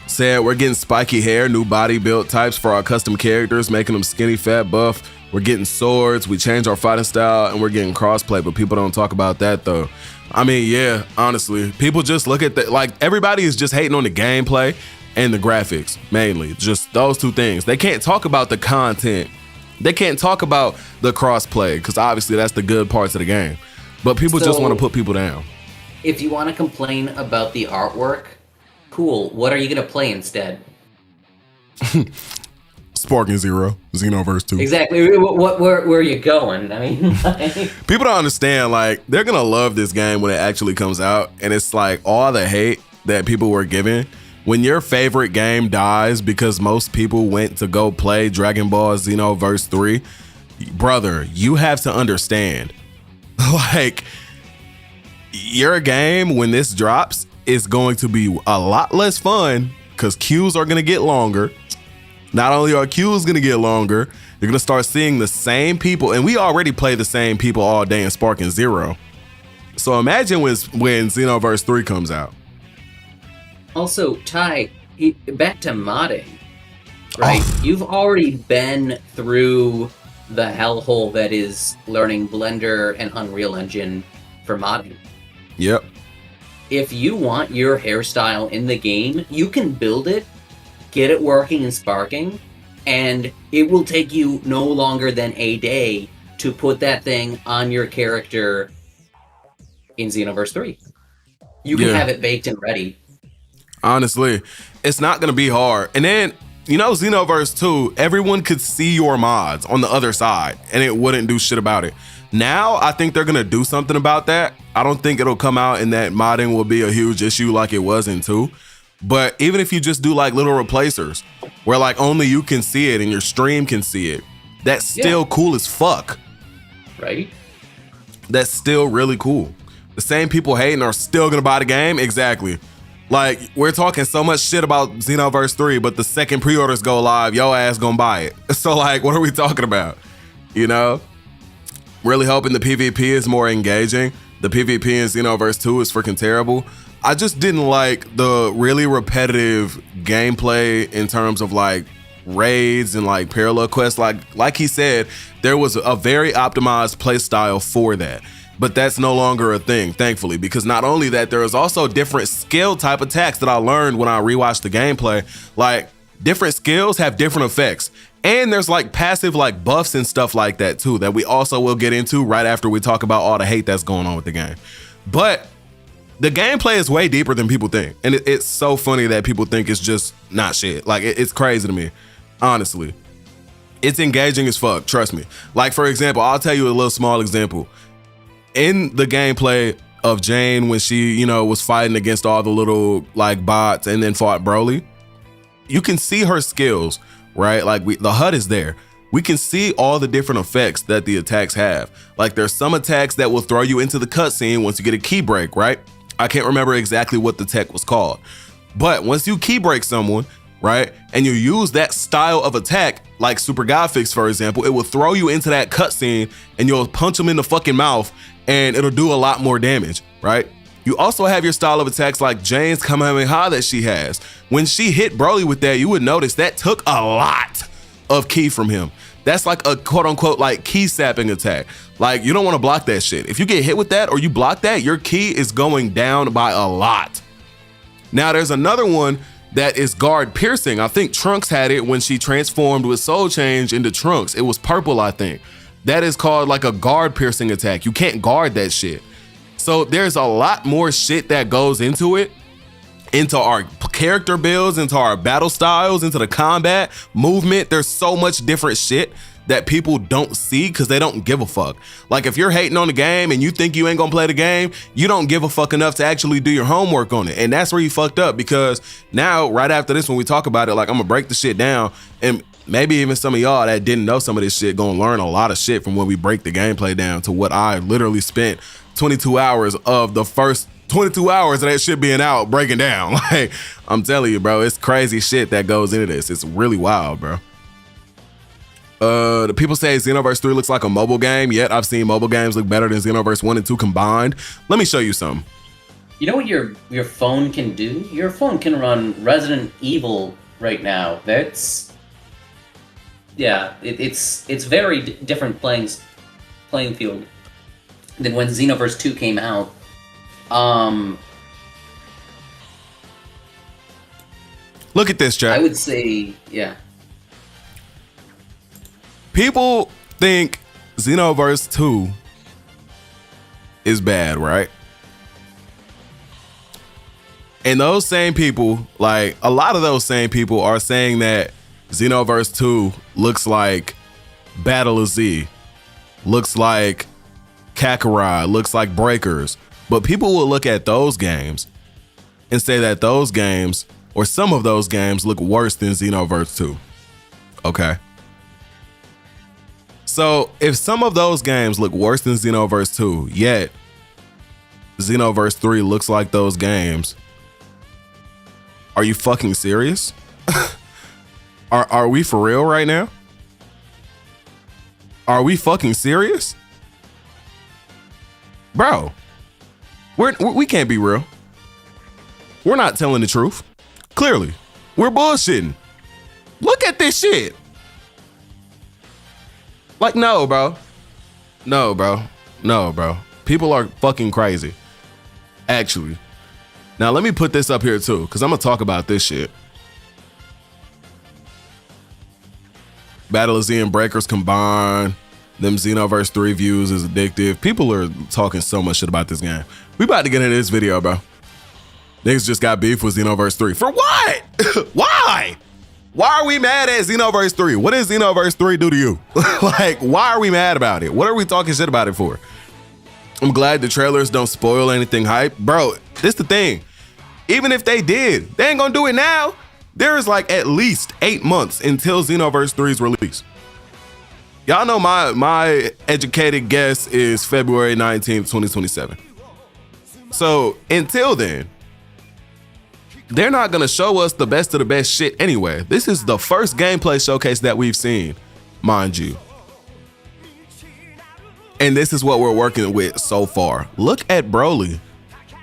Said we're getting spiky hair, new body build types for our custom characters, making them skinny, fat, buff. We're getting swords, we change our fighting style, and we're getting crossplay, but people don't talk about that though. I mean, yeah, honestly, people just look at the, like everybody is just hating on the gameplay and the graphics, mainly. Just those two things. They can't talk about the content. They can't talk about the crossplay, because obviously that's the good parts of the game. But people just want to put people down. If you want to complain about the artwork, cool. What are you going to play instead? Sparking Zero, Xenoverse 2. Exactly. Where are you going? I mean, like... people don't understand. Like, they're going to love this game when it actually comes out. And it's like all the hate that people were giving. When your favorite game dies because most people went to go play Dragon Ball Xenoverse 3, brother, you have to understand. Like, your game, when this drops, is going to be a lot less fun because queues are going to get longer. Not only are queues going to get longer, you're going to start seeing the same people. And we already play the same people all day in Sparking Zero. So imagine when Xenoverse 3 comes out. Also, Ty, back to modding, right? Oh. You've already been through the hellhole that is learning Blender and Unreal Engine for modding. Yep. If you want your hairstyle in the game, you can build it, get it working in Sparking, and it will take you no longer than a day to put that thing on your character in Xenoverse 3. You can have it baked and ready. Honestly, it's not going to be hard. And then, you know, Xenoverse 2, everyone could see your mods on the other side and it wouldn't do shit about it. Now, I think they're going to do something about that. I don't think it'll come out and that modding will be a huge issue like it was in 2. But even if you just do like little replacers where like only you can see it and your stream can see it, that's still cool as fuck. Right? That's still really cool. The same people hating are still going to buy the game. Exactly. Like, we're talking so much shit about Xenoverse 3, but the second pre-orders go live, yo ass gonna buy it. So, like, what are we talking about? You know? Really hoping the PvP is more engaging. The PvP in Xenoverse 2 is freaking terrible. I just didn't like the really repetitive gameplay in terms of, like, raids and, like, parallel quests. Like he said, there was a very optimized playstyle for that. But that's no longer a thing, thankfully, because not only that, there is also different skill type attacks that I learned when I rewatched the gameplay. Like, different skills have different effects. And there's like passive like buffs and stuff like that too, that we also will get into right after we talk about all the hate that's going on with the game. But the gameplay is way deeper than people think. And it's so funny that people think it's just not shit. Like, it's crazy to me, honestly. It's engaging as fuck, trust me. Like, for example, I'll tell you a little small example. In the gameplay of Jane, when she, you know, was fighting against all the little like bots and then fought Broly, you can see her skills, right? Like the HUD is there. We can see all the different effects that the attacks have. Like, there's some attacks that will throw you into the cutscene once you get a key break, right? I can't remember exactly what the tech was called. But once you key break someone, right, and you use that style of attack, like Super God Fix, for example, it will throw you into that cutscene and you'll punch them in the fucking mouth and it'll do a lot more damage, right? You also have your style of attacks like Jane's Kamehameha that she has. When she hit Broly with that, you would notice that took a lot of ki from him. That's like a quote unquote like ki sapping attack. Like, you don't want to block that shit. If you get hit with that or you block that, your ki is going down by a lot. Now there's another one that is guard piercing. I think Trunks had it when she transformed with Soul Change into Trunks. It was purple, I think. That is called like a guard piercing attack. You can't guard that shit. So there's a lot more shit that goes into it, into our character builds, into our battle styles, into the combat movement. There's so much different shit that people don't see because they don't give a fuck. Like if you're hating on the game and you think you ain't gonna play the game, you don't give a fuck enough to actually do your homework on it. And that's where you fucked up, because now right after this, when we talk about it, like I'm gonna break the shit down, and maybe even some of y'all that didn't know some of this shit gonna learn a lot of shit from when we break the gameplay down to what I literally spent 22 hours of the first 22 hours of that shit being out breaking down. Like, I'm telling you, bro, it's crazy shit that goes into this. It's really wild, bro. The people say Xenoverse 3 looks like a mobile game, yet I've seen mobile games look better than Xenoverse 1 and 2 combined. Let me show you something. You know what your phone can do? Your phone can run Resident Evil right now. That's... Yeah, it's very different playing field than when Xenoverse 2 came out. Look at this, chat. I would say, yeah. People think Xenoverse 2 is bad, right? And those same people, like a lot of those same people are saying that Xenoverse 2 looks like Battle of Z, looks like Kakarot, looks like Breakers. But people will look at those games and say that those games, or some of those games, look worse than Xenoverse 2. Okay. So if some of those games look worse than Xenoverse 2, yet Xenoverse 3 looks like those games, are you fucking serious? Are we for real right now? Are we fucking serious? Bro, we can't be real. We're not telling the truth. Clearly, we're bullshitting. Look at this shit. Like, no, bro. No, bro. No, bro. People are fucking crazy. Actually. Now, let me put this up here, too, because I'm going to talk about this shit. Battle of Z and Breakers combined. Them Xenoverse 3 views is addictive. People are talking so much shit about this game. We about to get into this video, bro. Niggas just got beef with Xenoverse 3. For what? Why? Why are we mad at Xenoverse 3? What did Xenoverse 3 do to you? Like, why are we mad about it? What are we talking shit about it for? I'm glad the trailers don't spoil anything hype. Bro, this the thing. Even if they did, they ain't gonna do it now. There is like at least 8 months until Xenoverse 3's release. Y'all know my educated guess is February 19th, 2027. So until then, they're not gonna show us the best of the best shit anyway. This is the first gameplay showcase that we've seen, mind you. And this is what we're working with so far. Look at Broly.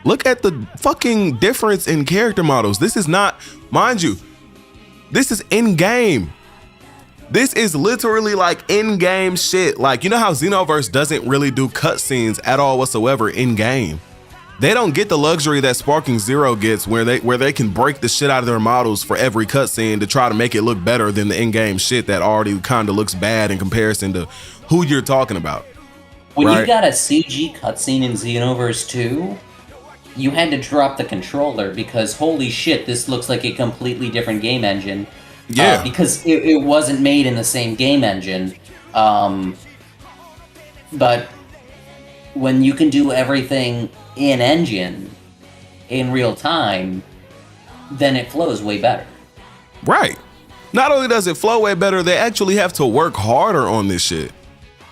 Look at the fucking difference in character models. This is not, mind you, this is in-game. This is literally like in-game shit. Like, you know how Xenoverse doesn't really do cutscenes at all whatsoever in-game? They don't get the luxury that Sparking Zero gets where they can break the shit out of their models for every cutscene to try to make it look better than the in-game shit that already kind of looks bad in comparison to who you're talking about. When you got a CG cutscene in Xenoverse 2, you had to drop the controller because holy shit, this looks like a completely different game engine. Yeah. Because it wasn't made in the same game engine. But when you can do everything in engine in real time, then it flows way better. Right. Not only does it flow way better, they actually have to work harder on this shit.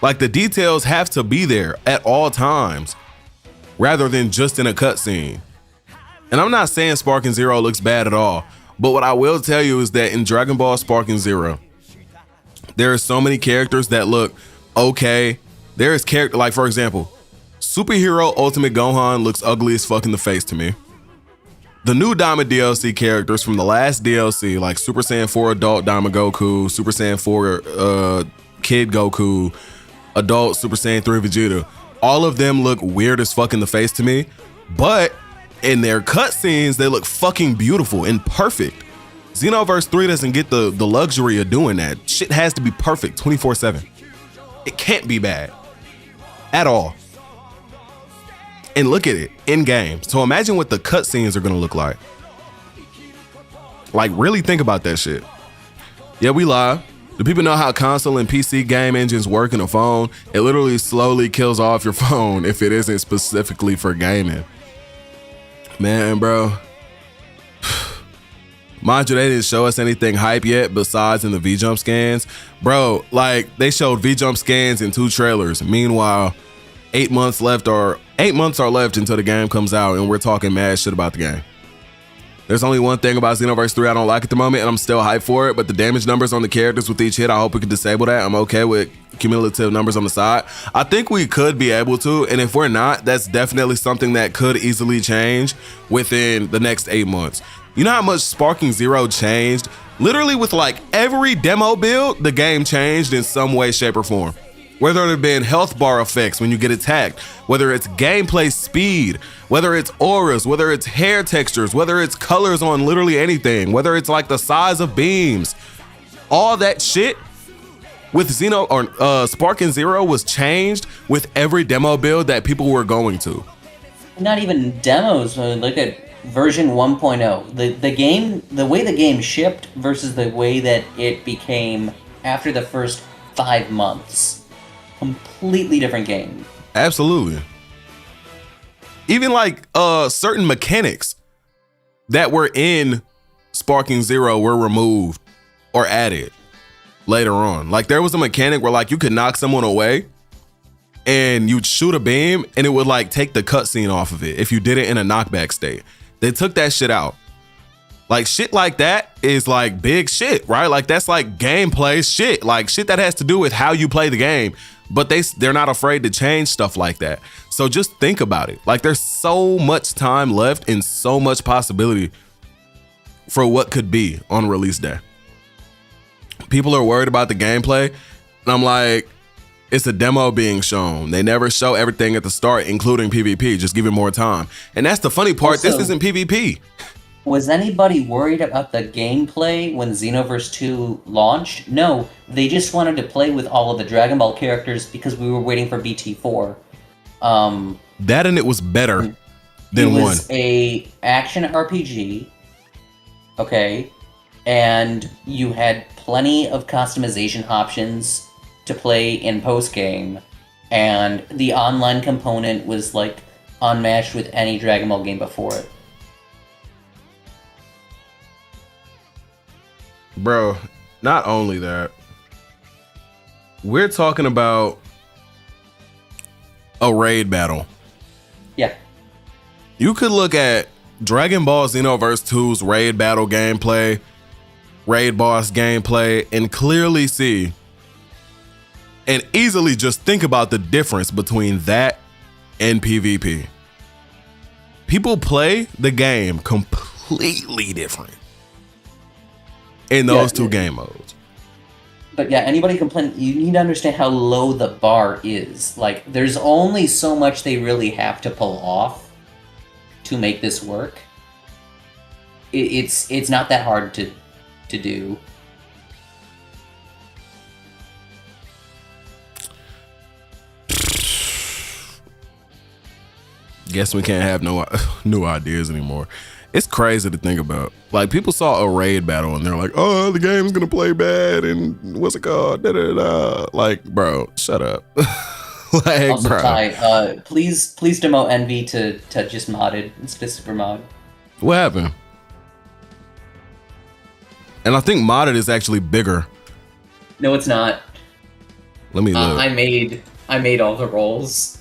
Like, the details have to be there at all times rather than just in a cutscene. And I'm not saying Sparking Zero looks bad at all, but what I will tell you is that in Dragon Ball Sparking Zero, there are so many characters that look okay. There is character, like for example, Superhero Ultimate Gohan looks ugly as fuck in the face to me. The new Daima DLC characters from the last DLC, like Super Saiyan 4 Adult Daima Goku, Super Saiyan 4 Kid Goku, Adult Super Saiyan 3 Vegeta, all of them look weird as fuck in the face to me, but in their cutscenes, they look fucking beautiful and perfect. Xenoverse 3 doesn't get the luxury of doing that. Shit has to be perfect 24/7. It can't be bad at all. And look at it in game. So imagine what the cutscenes are gonna look like. Like, really think about that shit. Yeah, we live. Do people know how console and PC game engines work in a phone? It literally slowly kills off your phone if it isn't specifically for gaming. Man, bro. Mind you, they didn't show us anything hype yet besides in the V-Jump scans. Bro, like, they showed V-Jump scans in 2 trailers. Meanwhile, 8 months are left until the game comes out, and we're talking mad shit about the game. There's only one thing about Xenoverse 3 I don't like at the moment, and I'm still hyped for it, but the damage numbers on the characters with each hit, I hope we can disable that. I'm okay with cumulative numbers on the side. I think we could be able to, and if we're not, that's definitely something that could easily change within the next 8 months. You know how much Sparking Zero changed? Literally with like every demo build, the game changed in some way, shape, or form. Whether it have been health bar effects when you get attacked, whether it's gameplay speed, whether it's auras, whether it's hair textures, whether it's colors on literally anything, whether it's like the size of beams, all that shit with Sparking Zero was changed with every demo build that people were going to. Not even demos. Look at version 1.0. The way the game shipped versus the way that it became after the first 5 months. Completely different game. Absolutely. Even like certain mechanics that were in Sparking Zero were removed or added later on. Like there was a mechanic where like you could knock someone away and you'd shoot a beam and it would like take the cutscene off of it if you did it in a knockback state. They took that shit out. Like shit like that is like big shit, right? Like that's like gameplay shit, like shit that has to do with how you play the game. But they're not afraid to change stuff like that. So just think about it. Like there's so much time left and so much possibility for what could be on release day. People are worried about the gameplay, and I'm like, it's a demo being shown. They never show everything at the start, including PvP. Just give it more time. And that's the funny part. Also, this isn't PvP. Was anybody worried about the gameplay when Xenoverse 2 launched? No, they just wanted to play with all of the Dragon Ball characters because we were waiting for BT4. That and it was better than it one. was a action RPG, okay, and you had plenty of customization options to play in post-game, and the online component was like unmatched with any Dragon Ball game before it. Bro, not only that, we're talking about a raid battle. Yeah. You could look at Dragon Ball Xenoverse 2's raid battle gameplay, raid boss gameplay, and clearly see and easily just think about the difference between that and PvP. People play the game completely different in those two game modes. But yeah, anybody complain, you need to understand how low the bar is. Like, there's only so much they really have to pull off to make this work. It's not that hard to do. Guess we can't have no new ideas anymore. It's crazy to think about. Like, people saw a raid battle and they're like, oh, the game's gonna play bad and what's it called? Da, da, da. Like, bro, shut up. Like, Also, bro. Ty, please demote Envy to just modded. It's just super mod. What happened? And I think modded is actually bigger. No, it's not. Let me look. I made all the rolls.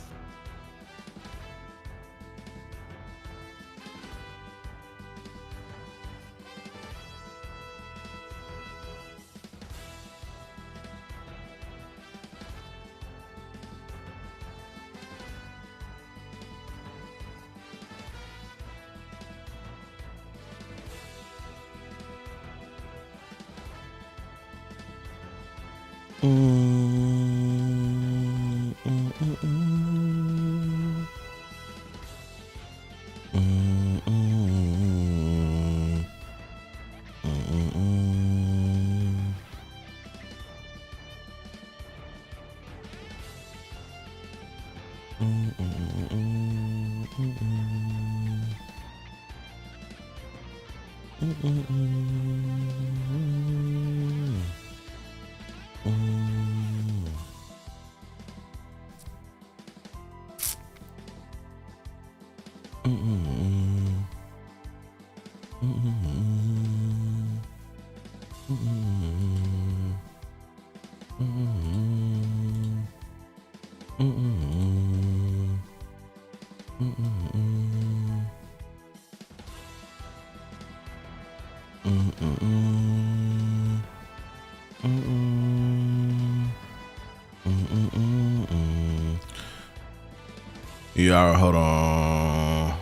Yeah, hold on.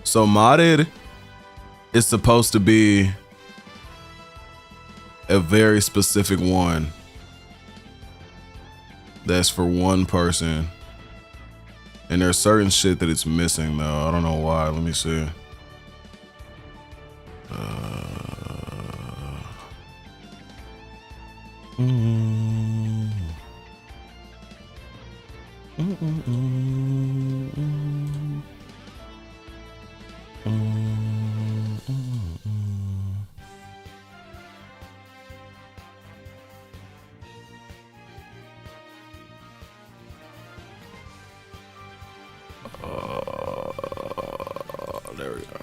So modded is supposed to be a very specific one that's for one person. And there's certain shit that it's missing though. I don't know why. Let me see. There we go.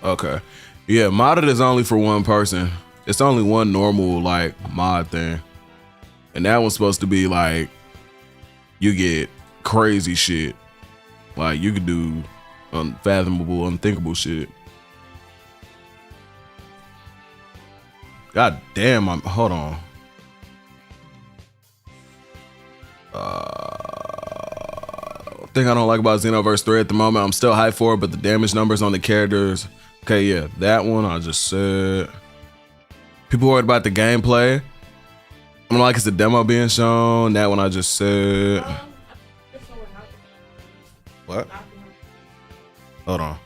Okay. Yeah, modded is only for one person. It's only one normal like mod thing. And that one's supposed to be like you get crazy shit. Like you could do unfathomable, unthinkable shit. God damn, hold on. Thing I don't like about Xenoverse 3 at the moment, I'm still hyped for it, but the damage numbers on the characters. Okay, yeah, that one I just said. People worried about the gameplay. I'm like, it's a demo being shown. That one I just said. What? Hold on.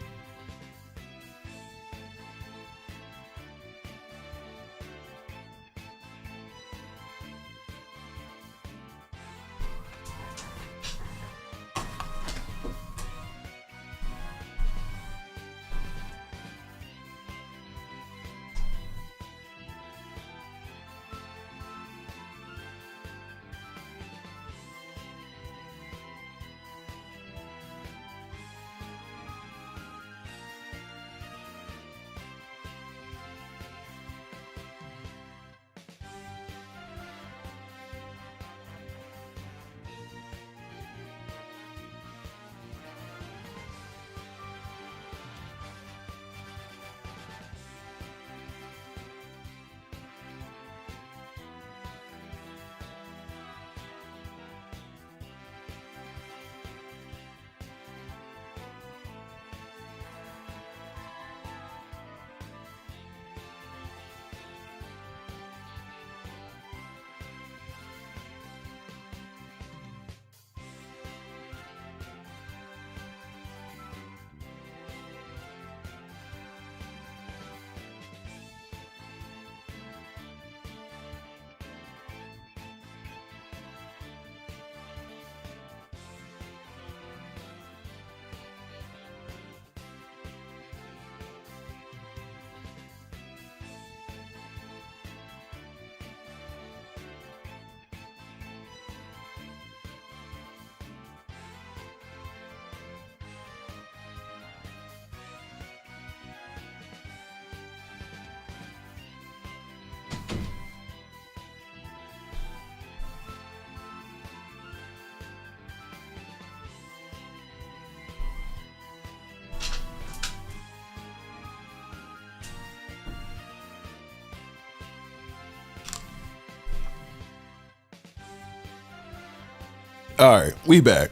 All right, we back.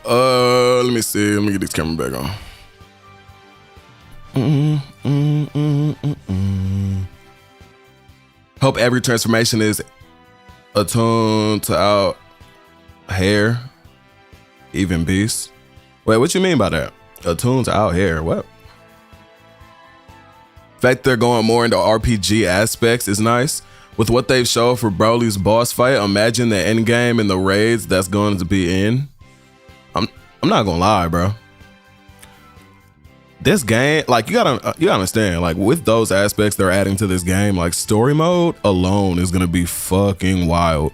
Let me see. Let me get this camera back on. Hope every transformation is attuned to our hair, even beasts. Wait, what you mean by that? Attuned to our hair? What? The fact they're going more into RPG aspects is nice. With what they've showed for Broly's boss fight, imagine the end game and the raids that's going to be in. I'm not gonna lie, bro. this game, like you gotta understand, like with those aspects they're adding to this game, like story mode alone is gonna be fucking wild.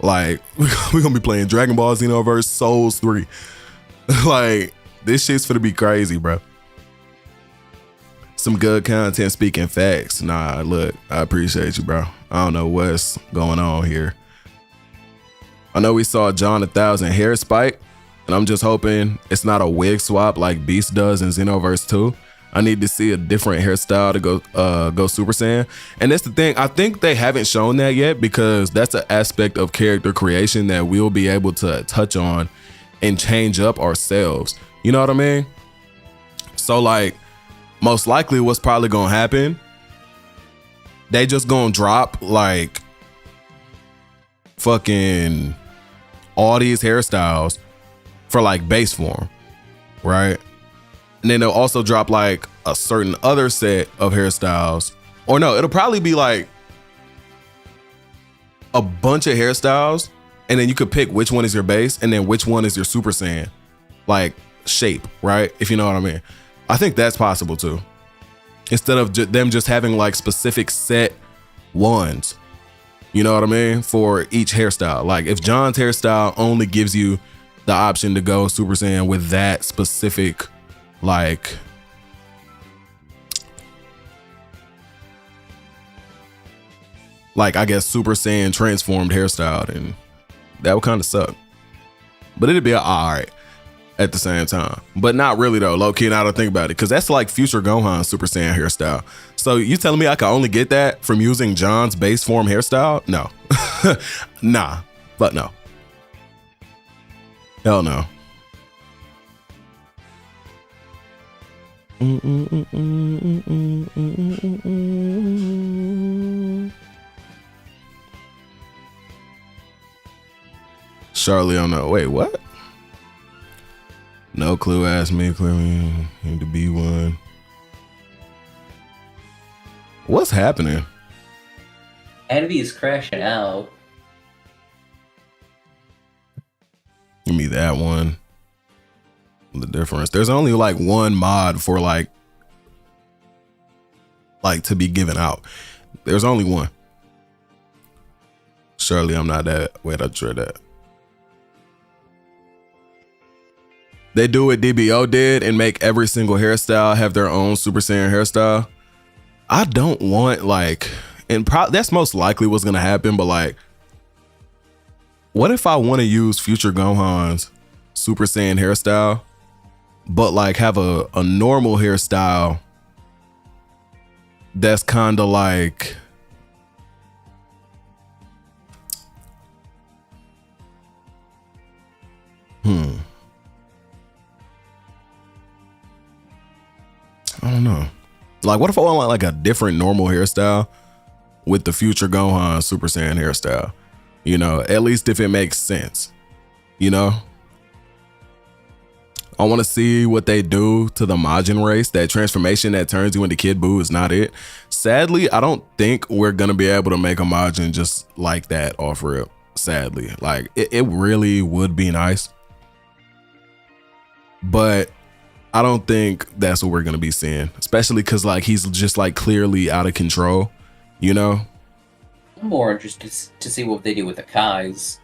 Like we're gonna be playing Dragon Ball Xenoverse Souls 3. Like this shit's gonna be crazy, bro. Some good content, speaking facts. Nah, look, I appreciate you, bro. I don't know what's going on here. I know we saw John 1000 hair spike, and I'm just hoping it's not a wig swap like Beast does in Xenoverse 2. I need to see a different hairstyle to go Super Saiyan. And that's the thing, I think they haven't shown that yet because that's an aspect of character creation that we'll be able to touch on and change up ourselves. You know what I mean? So like, most likely what's probably gonna happen, they just gonna drop like fucking all these hairstyles for like base form, right? And then they'll also drop like a certain other set of hairstyles. Or no, it'll probably be like a bunch of hairstyles, and then you could pick which one is your base and then which one is your Super Saiyan like shape, right? If you know what I mean. I think that's possible too. Instead of them just having like specific set ones, you know what I mean, for each hairstyle. Like if John's hairstyle only gives you the option to go Super Saiyan with that specific, like, I guess Super Saiyan transformed hairstyle, and that would kind of suck. But it'd be alright at the same time. But not really though, low key, now to think about it, because that's like future Gohan Super Saiyan hairstyle. So you telling me I can only get that from using John's base form hairstyle? No. Nah, but no. Hell no. Charlie on the wait, what? No clue, asked me clearly need to be one. What's happening? Envy is crashing out. Give me that one. The difference. There's only like one mod for like to be given out. There's only one. Surely I'm not that. Wait, I tried that. They do what DBO did and make every single hairstyle have their own Super Saiyan hairstyle. I don't want like, and that's most likely what's gonna happen, but like, what if I want to use future Gohan's Super Saiyan hairstyle, but like have a normal hairstyle that's kind of like, I don't know. Like, what if I want like a different normal hairstyle with the future Gohan Super Saiyan hairstyle? You know, at least if it makes sense, you know? I want to see what they do to the Majin race. That transformation that turns you into Kid Buu is not it. Sadly, I don't think we're going to be able to make a Majin just like that off rip. Sadly, like it really would be nice. But I don't think that's what we're going to be seeing, especially because like he's just like clearly out of control, you know? I'm more interested to see what they do with the Kais.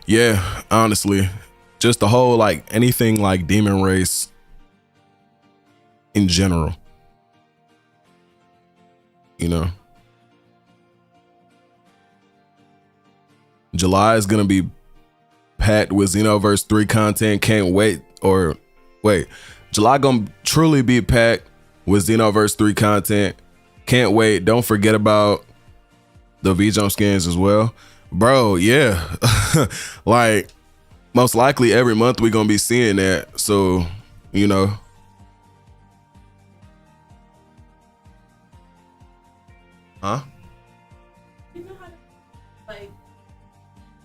Yeah, honestly, just the whole like anything like demon race in general, you know? July is going to be packed with Xenoverse 3 content. Can't wait. Or wait, July gonna truly be packed with Xenoverse 3 content. Can't wait. Don't forget about the VJump skins as well. Bro, yeah. Like, most likely every month we're gonna be seeing that. So, you know. Huh? You know how to,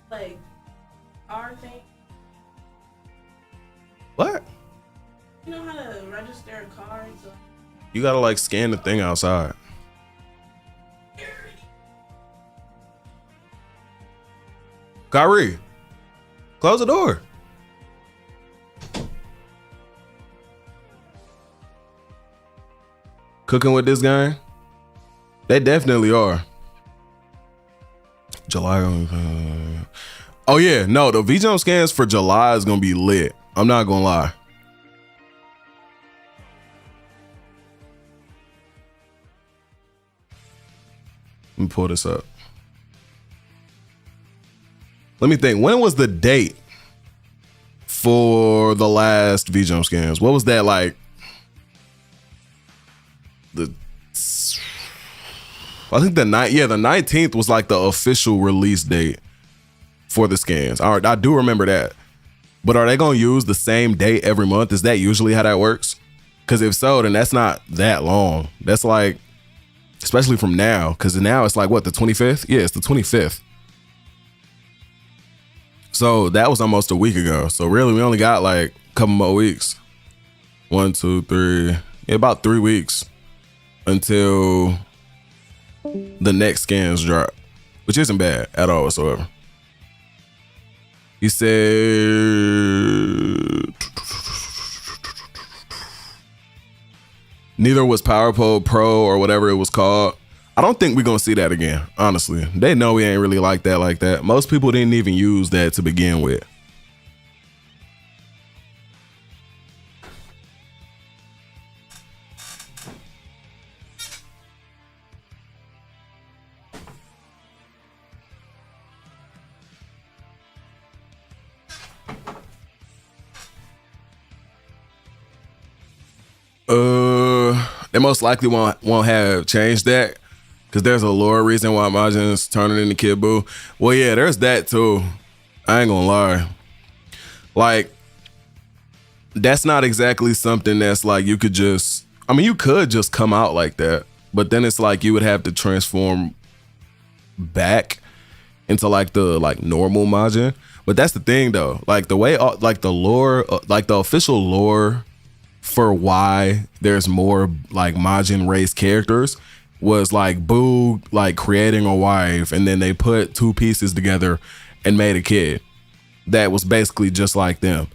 like our thing? What? You know how to register a car? So You gotta like scan the thing outside. Kyrie, close the door. cooking with this game. They definitely are. July. Oh yeah, no, the VJump scans for July is gonna be lit. I'm not gonna lie. Let me pull this up. Let me think. When was the date for the last VJump scans? What was that like? I think the 19th was like the official release date for the scans. All right, I do remember that. But are they gonna use the same date every month? Is that usually how that works? Because if so, then that's not that long. That's like, especially from now, because now it's like what, the 25th? Yeah, it's the 25th. So that was almost a week ago. So really, we only got like a couple more weeks. 1, 2, 3, yeah, about 3 weeks until the next scans drop, which isn't bad at all whatsoever. He said neither was PowerPole Pro or whatever it was called. I don't think we're gonna see that again, honestly. They know we ain't really like that. Most people didn't even use that to begin with. They most likely won't have changed that because there's a lore reason why Majin's turning into Kid Buu. Well, yeah, there's that too. I ain't gonna lie. Like, that's not exactly something that's like you could just, I mean, you could just come out like that, but then it's like you would have to transform back into like the normal Majin. But that's the thing though, like the way, like the lore, like the official lore for why there's more like Majin race characters was like Buu like creating a wife, and then they put two pieces together and made a kid that was basically just like them.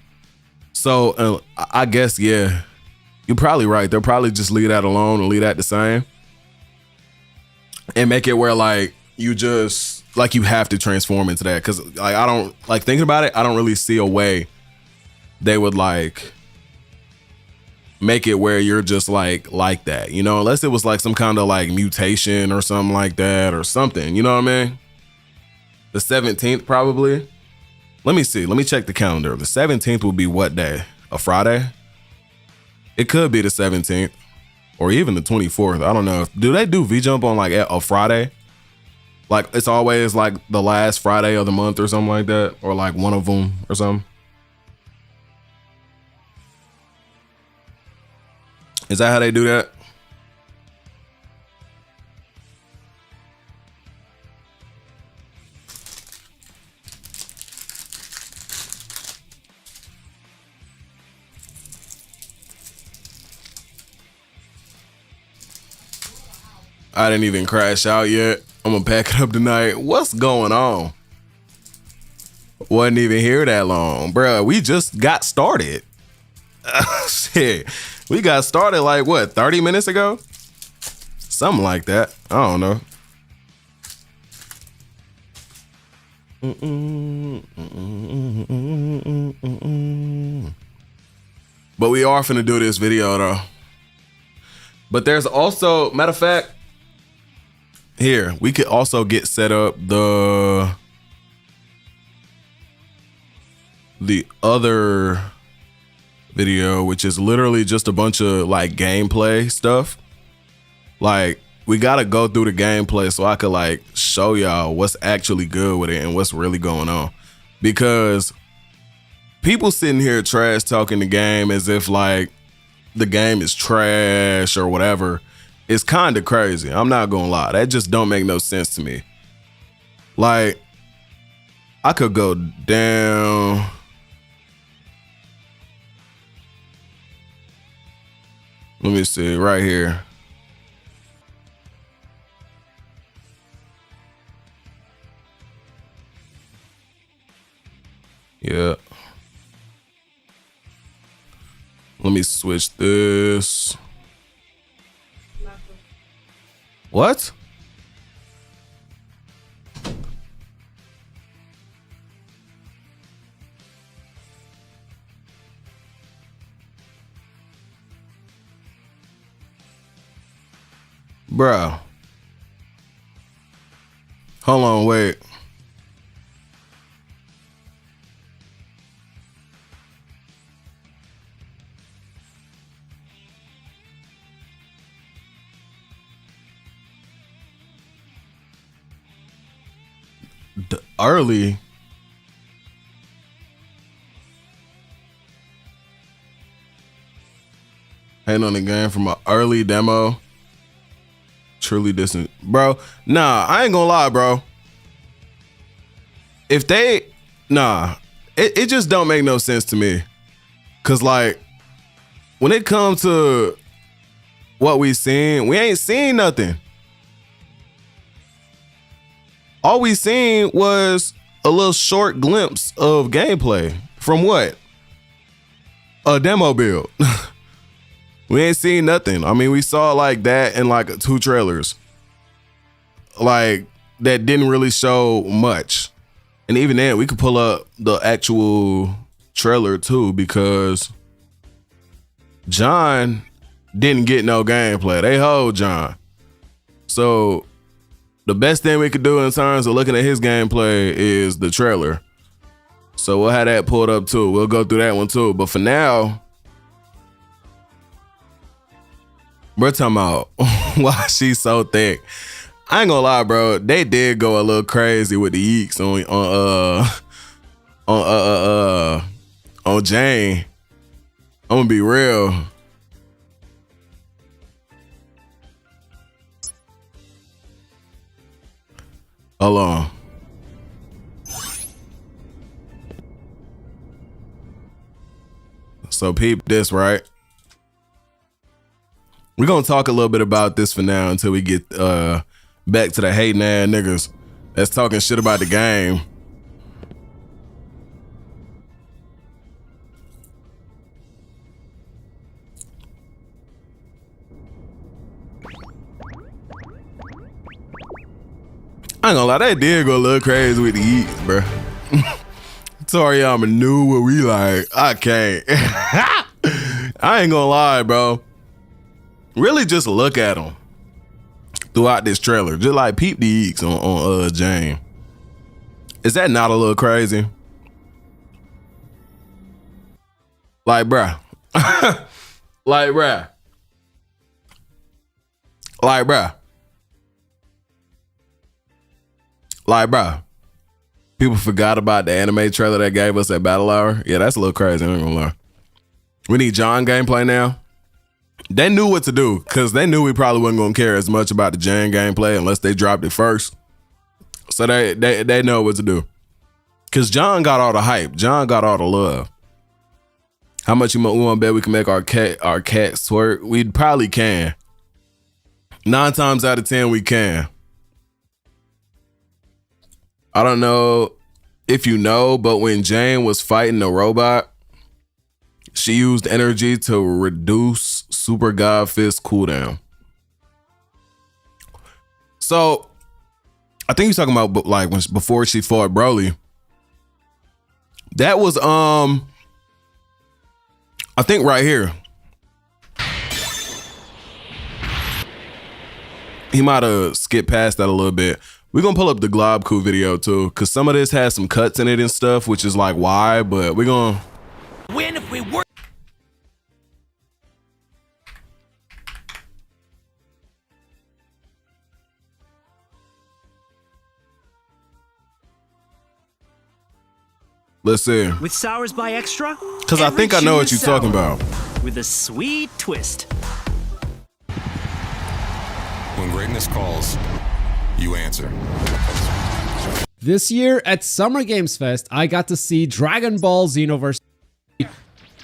So I guess, yeah, you're probably right. They'll probably just leave that alone and leave that the same and make it where like you just like you have to transform into that. Cause like I don't like thinking about it, I don't really see a way they would like make it where you're just like that, you know, unless it was like some kind of like mutation or something like that or something, you know what I mean? The 17th probably. Let me see. Let me check the calendar. The 17th will be what day? A Friday? It could be the 17th or even the 24th. I don't know. Do they do VJump on like a Friday? Like it's always like the last Friday of the month or something like that, or like one of them or something. Is that how they do that? I didn't even crash out yet. I'm gonna pack it up tonight. What's going on? Wasn't even here that long, bruh. We just got started. Shit. We got started like what, 30 minutes ago? Something like that. I don't know. But we are finna do this video though. But there's also, matter of fact, here, we could also get set up the other video, which is literally just a bunch of like gameplay stuff. Like we gotta go through the gameplay so I could like show y'all what's actually good with it and what's really going on, because people sitting here trash talking the game as if like the game is trash or whatever. It's kind of crazy. I'm not gonna lie, that just don't make no sense to me. Like I could go down. Let me see right here. Yeah. Let me switch this. Nah, What? Bro. Hold on, wait. Early. Ain't on the game from an early demo. Truly distant, bro. Nah, I ain't gonna lie, bro. If they, it just don't make no sense to me. Cause like, when it comes to what we seen, we ain't seen nothing. All we seen was a little short glimpse of gameplay from what? A demo build. We ain't seen nothing. I mean, we saw like that in like 2 trailers. Like that didn't really show much. And even then, we could pull up the actual trailer too, because John didn't get no gameplay. They hold John. So the best thing we could do in terms of looking at his gameplay is the trailer. So we'll have that pulled up too. We'll go through that one too. But for now, we're talking about why she's so thick. I ain't gonna lie, bro. They did go a little crazy with the yeeks on Jane. I'm gonna be real. Hold on. So peep this, right? We're gonna talk a little bit about this for now until we get back to the hating ass niggas that's talking shit about the game. I ain't gonna lie, that did go a little crazy with the yeets, bro. Toriyama knew what we like. I can't. I ain't gonna lie, bro. Really just look at them throughout this trailer. Just like peep the eeks on Jane. Is that not a little crazy? Like, bruh. Like, bruh. Like, bruh. Like, bruh. People forgot about the anime trailer that gave us at Battle Hour. Yeah, that's a little crazy. I ain't gonna lie. We need John gameplay now. They knew what to do because they knew we probably wasn't gonna care as much about the Jan gameplay unless they dropped it first. So they know what to do. Cause John got all the hype. John got all the love. How much we want to bet we can make our cat twerk? We probably can. 9 times out of 10 we can. I don't know if you know, but when Jane was fighting the robot, she used energy to reduce Super God Fist cooldown. So, I think you're talking about like before she fought Broly. That was I think right here. He might have skipped past that a little bit. We're gonna pull up the Goku video too, because some of this has some cuts in it and stuff, which is like why, but we're gonna Win if we work. let's see. With Sours by Extra? Because I think I know what you're talking about. With a sweet twist. When greatness calls, you answer. This year at Summer Games Fest, I got to see Dragon Ball Xenoverse,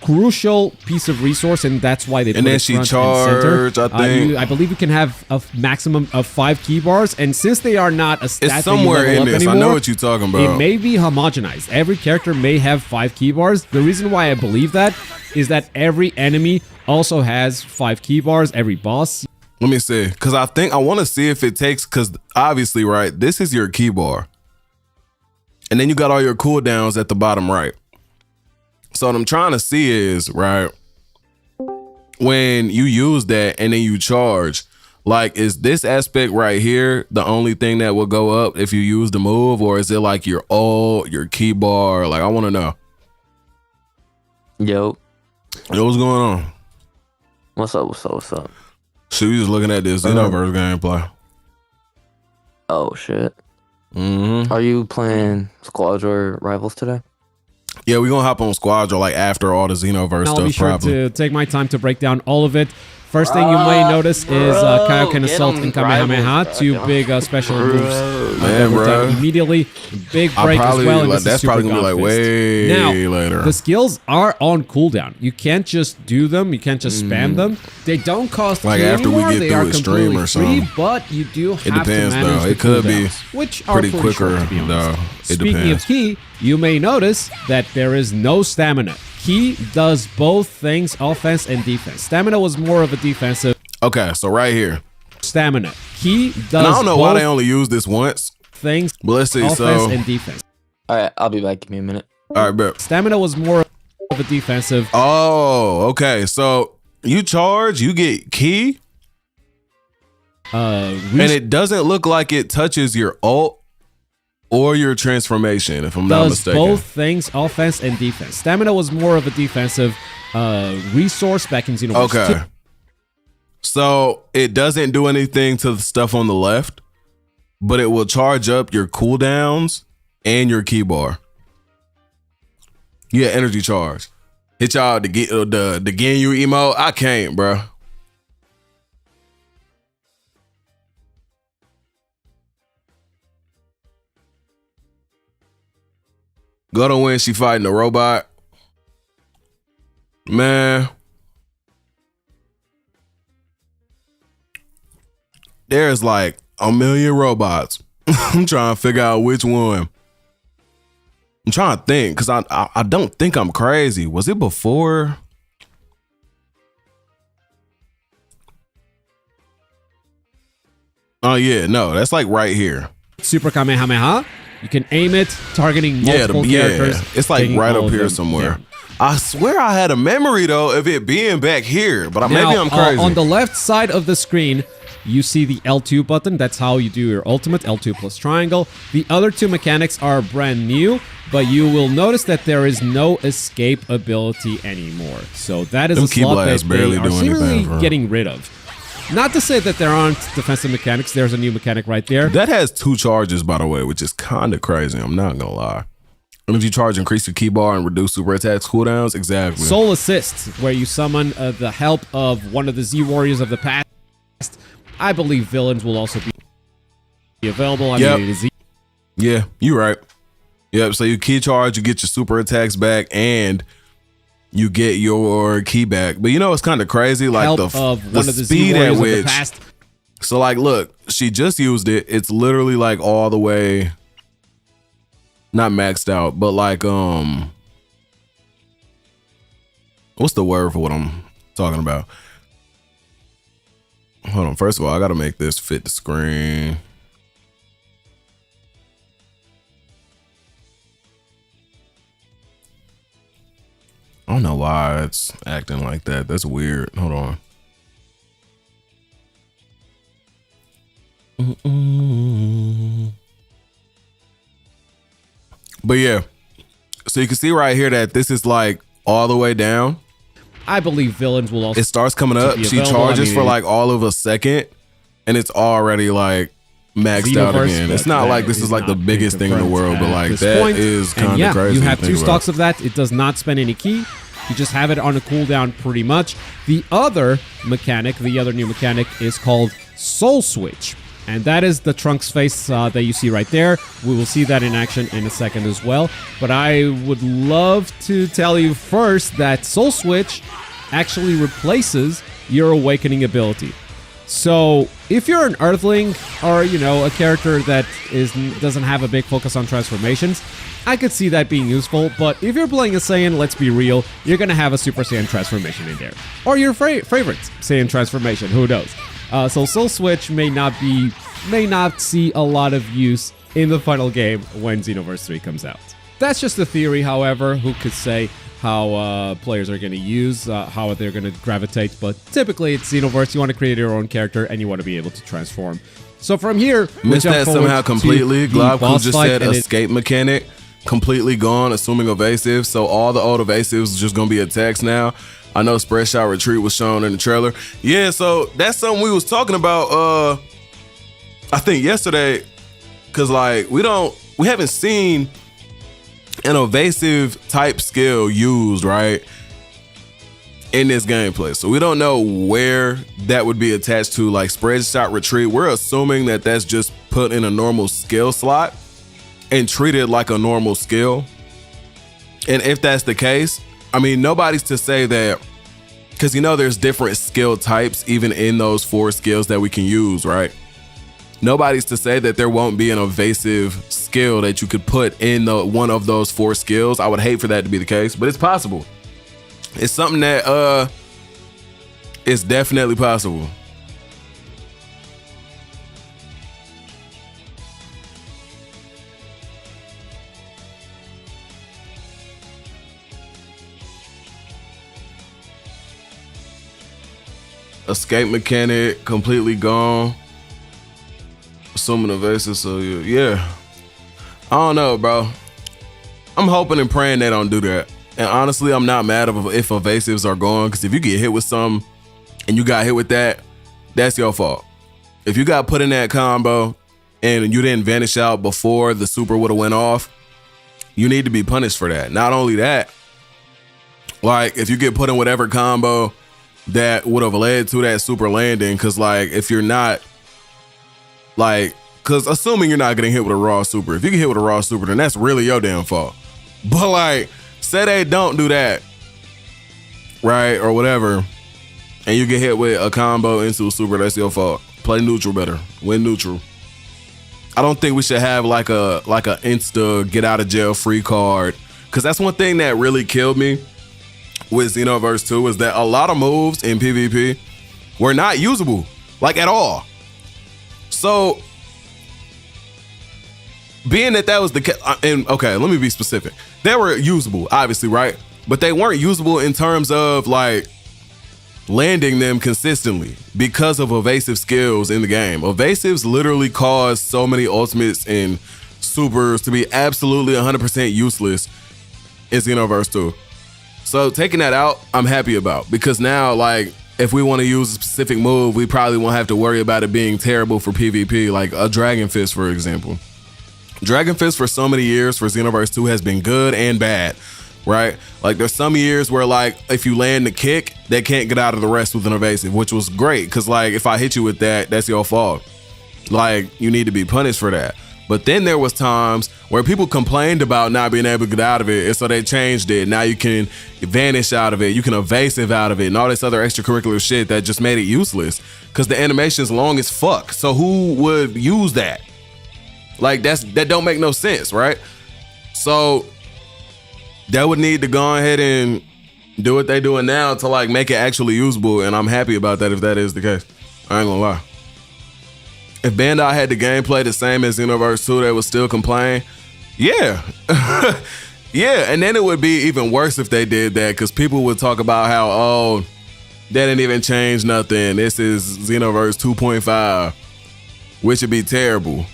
crucial piece of resource, and that's why they put it front and center. I think. I believe you can have a maximum of 5 key bars, and since they are not a stat It's somewhere that you in level up this. anymore, I know what you're talking about. it may be homogenized. Every character may have 5 key bars. The reason why I believe that is that every enemy also has 5 key bars. Every boss. Let me see, because I want to see if it takes, because obviously, right, this is your key bar. And then you got all your cooldowns at the bottom right. So what I'm trying to see is, right, when you use that and then you charge, like, is this aspect right here the only thing that will go up if you use the move? Or is it like your key bar? Like, I want to know. Yo, what's going on? what's up? So you just looking at this Xenoverse gameplay. Oh shit. Mm-hmm. Are you playing Squad or Rivals today? Yeah, we're gonna hop on Squadron like after all the Xenoverse stuff. I'll be sure probably. to take my time to break down all of it. First thing you may notice is Kaioken Assault and Kamehameha, two big special moves that were done immediately. Big break as well, and that's probably gonna be like way later. The skills are on cooldown. You can't just do them. You can't just spam them. They don't cost like after anymore. we get they through are a stream or something. free, but you do have It depends to manage though. the It could be cooldowns, which are pretty quicker short, to be honest. though. It Speaking depends. of Ki, you may notice that there is no stamina. Ki does both things, offense and defense. Stamina was more of a defensive. Okay, so right here. Stamina. Ki does And I don't know why both they only use this once. things, But let's see. offense So and defense. All right, I'll be back. Give me a minute. all right, bet. Stamina was more of a defensive. Oh, okay. So you charge, you get key, and it doesn't look like it touches your ult or your transformation, if I'm not does mistaken. both things, offense and defense. Stamina was more of a defensive resource back in Xenoverse 2. Okay. So it doesn't do anything to the stuff on the left, but it will charge up your cooldowns and your key bar. Yeah, energy charge. Hit y'all the Ginyu emote. I can't, bro. Go to when she fighting the robot. Man. There's like a million robots. I'm trying to figure out which one. I'm trying to think because I don't think I'm crazy. Was it before? Oh yeah, no, that's like right here. Super Kamehameha. You can aim it, targeting multiple characters. It's like taking right all up of here them somewhere. down. I swear I had a memory though of it being back here, but maybe I'm crazy. On the left side of the screen, you see the L2 button. That's how you do your ultimate, L2 plus triangle. The other two mechanics are brand new, but you will notice that there is no escape ability anymore. So that is Them a slot that barely they are do anything, seemingly bro. getting rid of. Not to say that there aren't defensive mechanics. There's a new mechanic right there. That has 2 charges, by the way, which is kind of crazy. I'm not gonna lie. And if you charge, increase your key bar and reduce super attacks cooldowns, exactly. Soul Assist, where you summon the help of one of the Z Warriors of the past. I believe villains will also be available. I mean, it is yeah, you're right. Yep. So you key charge, you get your super attacks back, and you get your key back. But you know it's kind of crazy, like help the of one of the speed Z at Warriors of the which. past. So like, look, she just used it. It's literally like all the way, not maxed out, but like what's the word for what I'm talking about? Hold on. First of all, I gotta make this fit the screen. I don't know why it's acting like that. That's weird. Hold on. But yeah, so you can see right here that this is like all the way down. I believe villains will also. It starts coming up. She available. charges for like all of a second, and it's already like maxed out Xenoverse, again. It's not that like this is like the biggest thing in the world, but like that is kind of crazy. You have to 2 think about. stocks of that. It does not spend any key. You just have it on a cooldown pretty much. The other mechanic, the other new mechanic, is called Soul Switch. And that is the Trunks face that you see right there. We will see that in action in a second as well. But I would love to tell you first that Soul Switch actually replaces your awakening ability. So if you're an Earthling or, you know, a character that doesn't have a big focus on transformations, I could see that being useful. But if you're playing a Saiyan, let's be real, you're going to have a Super Saiyan transformation in there. Or your favorite Saiyan transformation, who knows? So Soul Switch may not see a lot of use in the final game when Xenoverse 3 comes out. That's just a theory, however. Who could say how players are going to use, how they're going to gravitate, but typically it's Xenoverse. You want to create your own character and you want to be able to transform. So from here, we missed jump that forward somehow to completely. the Glob boss just fight, said and escape mechanic completely gone, assuming evasive. So all the old evasives just gonna be attacks now. I know spread shot retreat was shown in the trailer. Yeah, so that's something we was talking about. I think yesterday, cause like we haven't seen an evasive type skill used right in this gameplay, so we don't know where that would be attached to. Like spread shot retreat, we're assuming that that's just put in a normal skill slot and treated like a normal skill. And if that's the case, I mean, nobody's to say that, because you know there's different skill types even in those 4 skills that we can use, right? Nobody's to say that there won't be an evasive skill that you could put in one of those 4 skills. I would hate for that to be the case, but it's possible. It's something that is definitely possible. Escape mechanic completely gone. Assuming evasive, so yeah. I don't know, bro. I'm hoping and praying they don't do that. And honestly, I'm not mad if evasives are gone, because if you get hit with something and you got hit with that, that's your fault. If you got put in that combo and you didn't vanish out before the super would have went off, you need to be punished for that. Not only that, like if you get put in whatever combo that would have led to that super landing, because like if you're not, like, because assuming you're not getting hit with a raw super, if you get hit with a raw super, then that's really your damn fault. But like, say they don't do that, right, or whatever, and you get hit with a combo into a super, that's your fault. Play neutral better, win neutral. I don't think we should have like a insta get out of jail free card, because that's one thing that really killed me with Xenoverse 2 is that a lot of moves in PvP were not usable, like at all. So being that was the case, and okay, let me be specific. They were usable, obviously, right? But they weren't usable in terms of like landing them consistently because of evasive skills in the game. Evasives literally cause so many ultimates and supers to be absolutely 100% useless in Xenoverse 2. So taking that out, I'm happy about, because now like if we want to use a specific move, we probably won't have to worry about it being terrible for PvP, like a Dragon Fist, for example. Dragon Fist for so many years for Xenoverse 2 has been good and bad, right? Like there's some years where like if you land the kick, they can't get out of the rest with an evasive, which was great, because like if I hit you with that, that's your fault. Like you need to be punished for that. But then there was times where people complained about not being able to get out of it, and so they changed it. Now you can vanish out of it, you can evasive out of it, and all this other extracurricular shit that just made it useless, because the animation's long as fuck. So who would use that? Like that don't make no sense, right? So that would need to go ahead and do what they doing now to like make it actually usable, and I'm happy about that if that is the case. I ain't gonna lie. If Bandai had the gameplay the same as Xenoverse 2, they would still complain. Yeah. Yeah, and then it would be even worse if they did that, because people would talk about how, oh, they didn't even change nothing. This is Xenoverse 2.5, which would be terrible.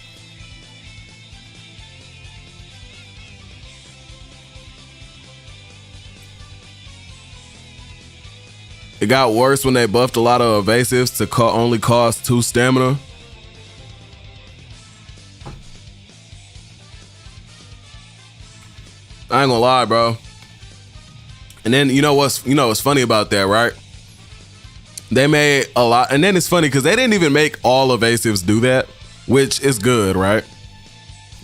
It got worse when they buffed a lot of evasives to only cost 2 stamina. I ain't gonna lie, bro. And then you know what's funny about that, right? They made a lot, and then it's funny because they didn't even make all evasives do that, which is good, right?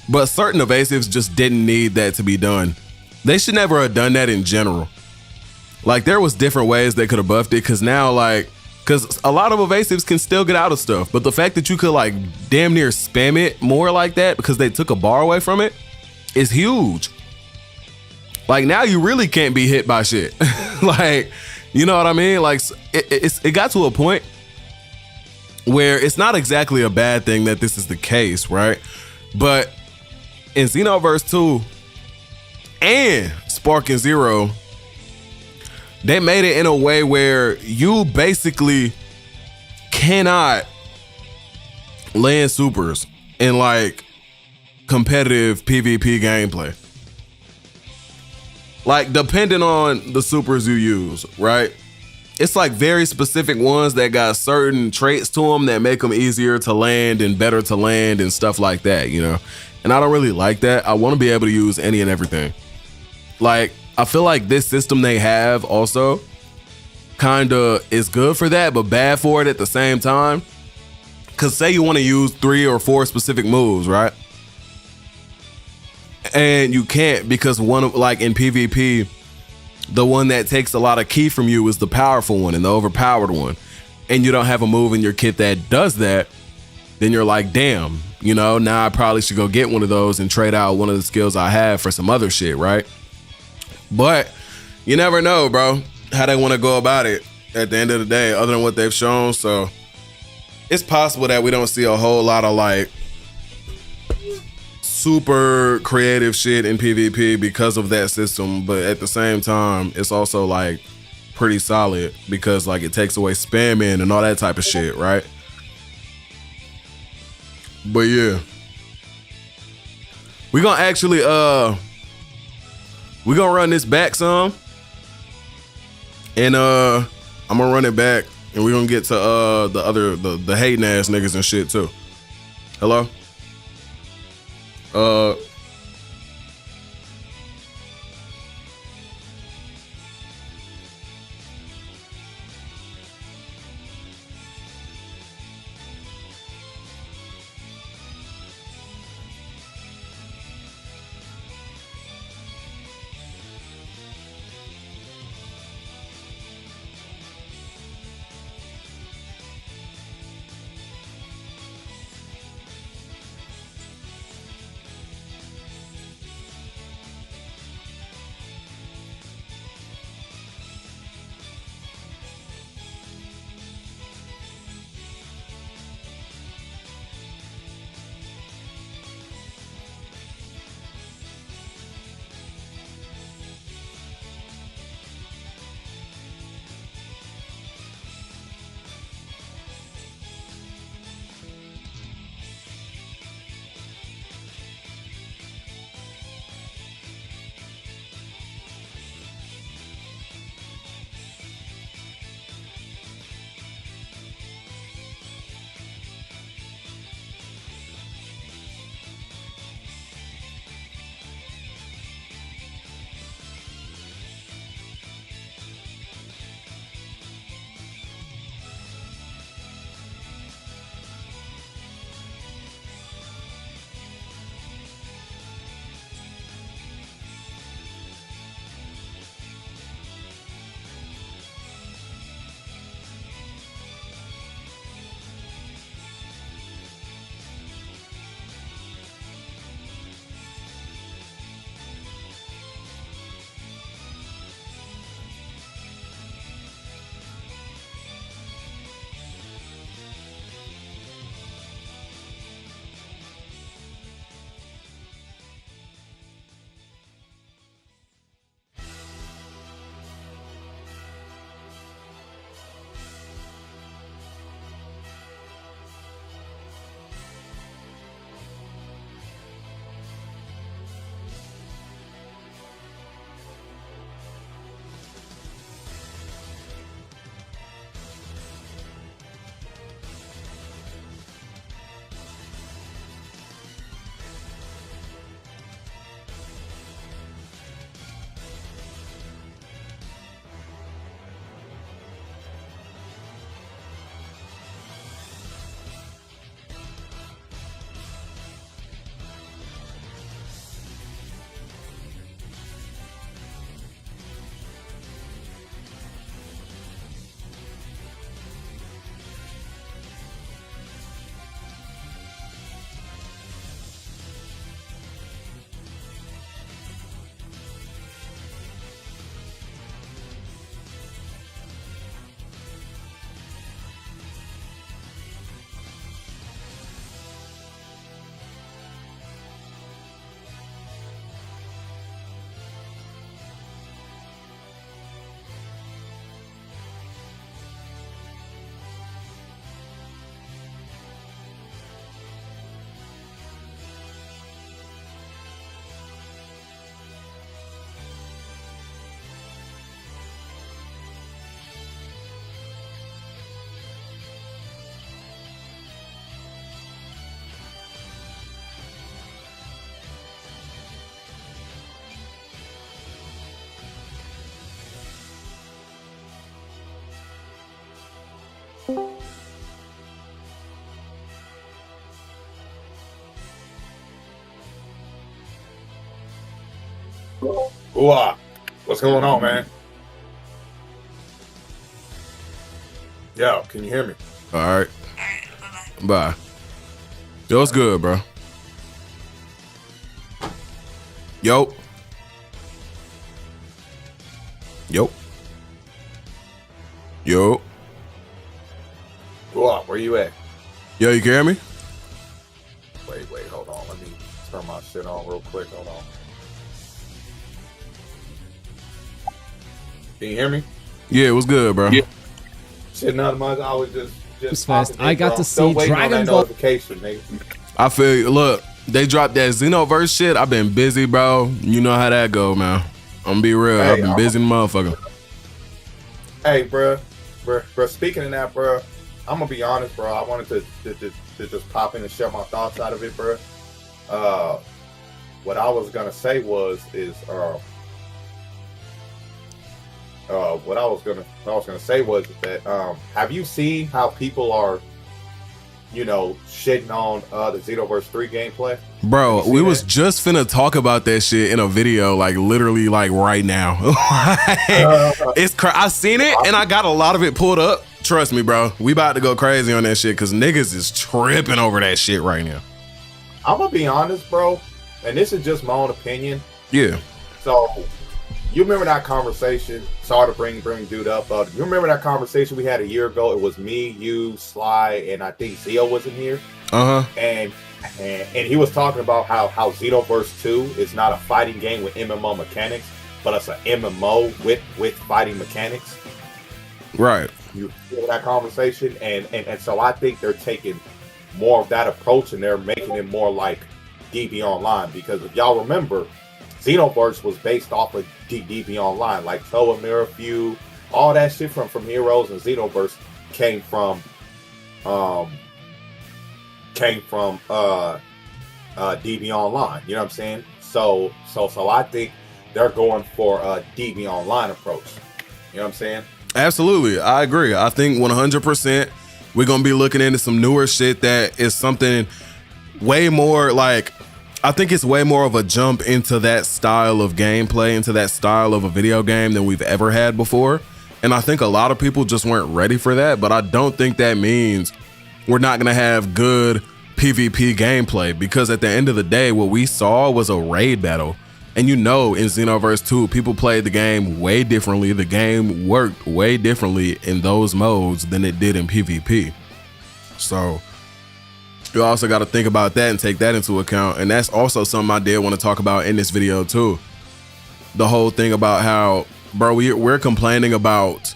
But certain evasives just didn't need that to be done. They should never have done that in general. Like there was different ways they could have buffed it, because now because a lot of evasives can still get out of stuff, but the fact that you could like damn near spam it more like that because they took a bar away from it is huge. Like now you really can't be hit by shit. Like, you know what I mean? Like it got to a point where it's not exactly a bad thing that this is the case, right? But in Xenoverse 2 and Spark and Zero, they made it in a way where you basically cannot land supers in like competitive PvP gameplay. Like, depending on the supers you use, right? It's like very specific ones that got certain traits to them that make them easier to land and better to land and stuff like that, you know? And I don't really like that. I want to be able to use any and everything. Like, I feel like this system they have also kind of is good for that, but bad for it at the same time. Because say you want to use 3 or 4 specific moves, right? And you can't because one of, like in PvP, the one that takes a lot of ki from you is the powerful one and the overpowered one. And you don't have a move in your kit that does that, then you're like, damn, you know, now I probably should go get one of those and trade out one of the skills I have for some other shit, right? But you never know, bro, how they want to go about it at the end of the day, other than what they've shown. So it's possible that we don't see a whole lot of like super creative shit in PvP because of that system, but at the same time, it's also like pretty solid because like it takes away spamming and all that type of shit, right? But yeah, we gonna actually we gonna run this back some, and I'm gonna run it back, and we're gonna get to the hating ass niggas and shit too. Hello? Ooh, what's going on, man? Yo, can you hear me? All right. Bye. Yo, what's good, bro? Yo. Yo. Yo. Ooh, where you at? Yo, you can hear me? Wait, hold on. Let me turn my shit on real quick. Hold on. Can you hear me? Yeah, what's good, bro? Yeah. Shit, not much. I was just fast. popping I in, got bro. to Still see waiting on Dragon that Ball. notification, nigga. I feel you. Look, they dropped that Xenoverse shit. I've been busy, bro. You know how that go, man. I'm gonna be real. Hey, I've been busy, motherfucker. Hey, bro. Speaking of that, bro, I'm gonna be honest, bro. I wanted to just pop in and share my thoughts out of it, bro. What I was gonna say was that have you seen how people are, shitting on the Xenoverse 3 gameplay? Bro, we was just finna talk about that shit in a video, like literally, like right now. It's I seen it and I got a lot of it pulled up. Trust me, bro. We about to go crazy on that shit because niggas is tripping over that shit right now. I'm gonna be honest, bro, and this is just my own opinion. Yeah. So, you remember that conversation? Sorry to bring dude up, but you remember that conversation we had a year ago? It was me, you, Sly, and I think Zio wasn't here. And he was talking about how Xenoverse 2 is not a fighting game with MMO mechanics, but it's an MMO with fighting mechanics. Right. You hear that conversation, and so I think they're taking more of that approach and they're making it more like DB Online, because if y'all remember, Xenoverse was based off of DB Online, like Toa Mirror Feud, all that shit from Heroes and Xenoverse came from DB Online. You know what I'm saying? So I think they're going for a DB Online approach. You know what I'm saying? Absolutely. I agree. I think 100% we're going to be looking into some newer shit that is something way more like, I think it's way more of a jump into that style of gameplay, into that style of a video game than we've ever had before. And I think a lot of people just weren't ready for that, but I don't think that means we're not going to have good PvP gameplay, because at the end of the day, what we saw was a raid battle. And in Xenoverse 2, people played the game way differently. The game worked way differently in those modes than it did in PvP. So you also got to think about that and take that into account. And that's also something I did want to talk about in this video too. The whole thing about how, bro, we're complaining about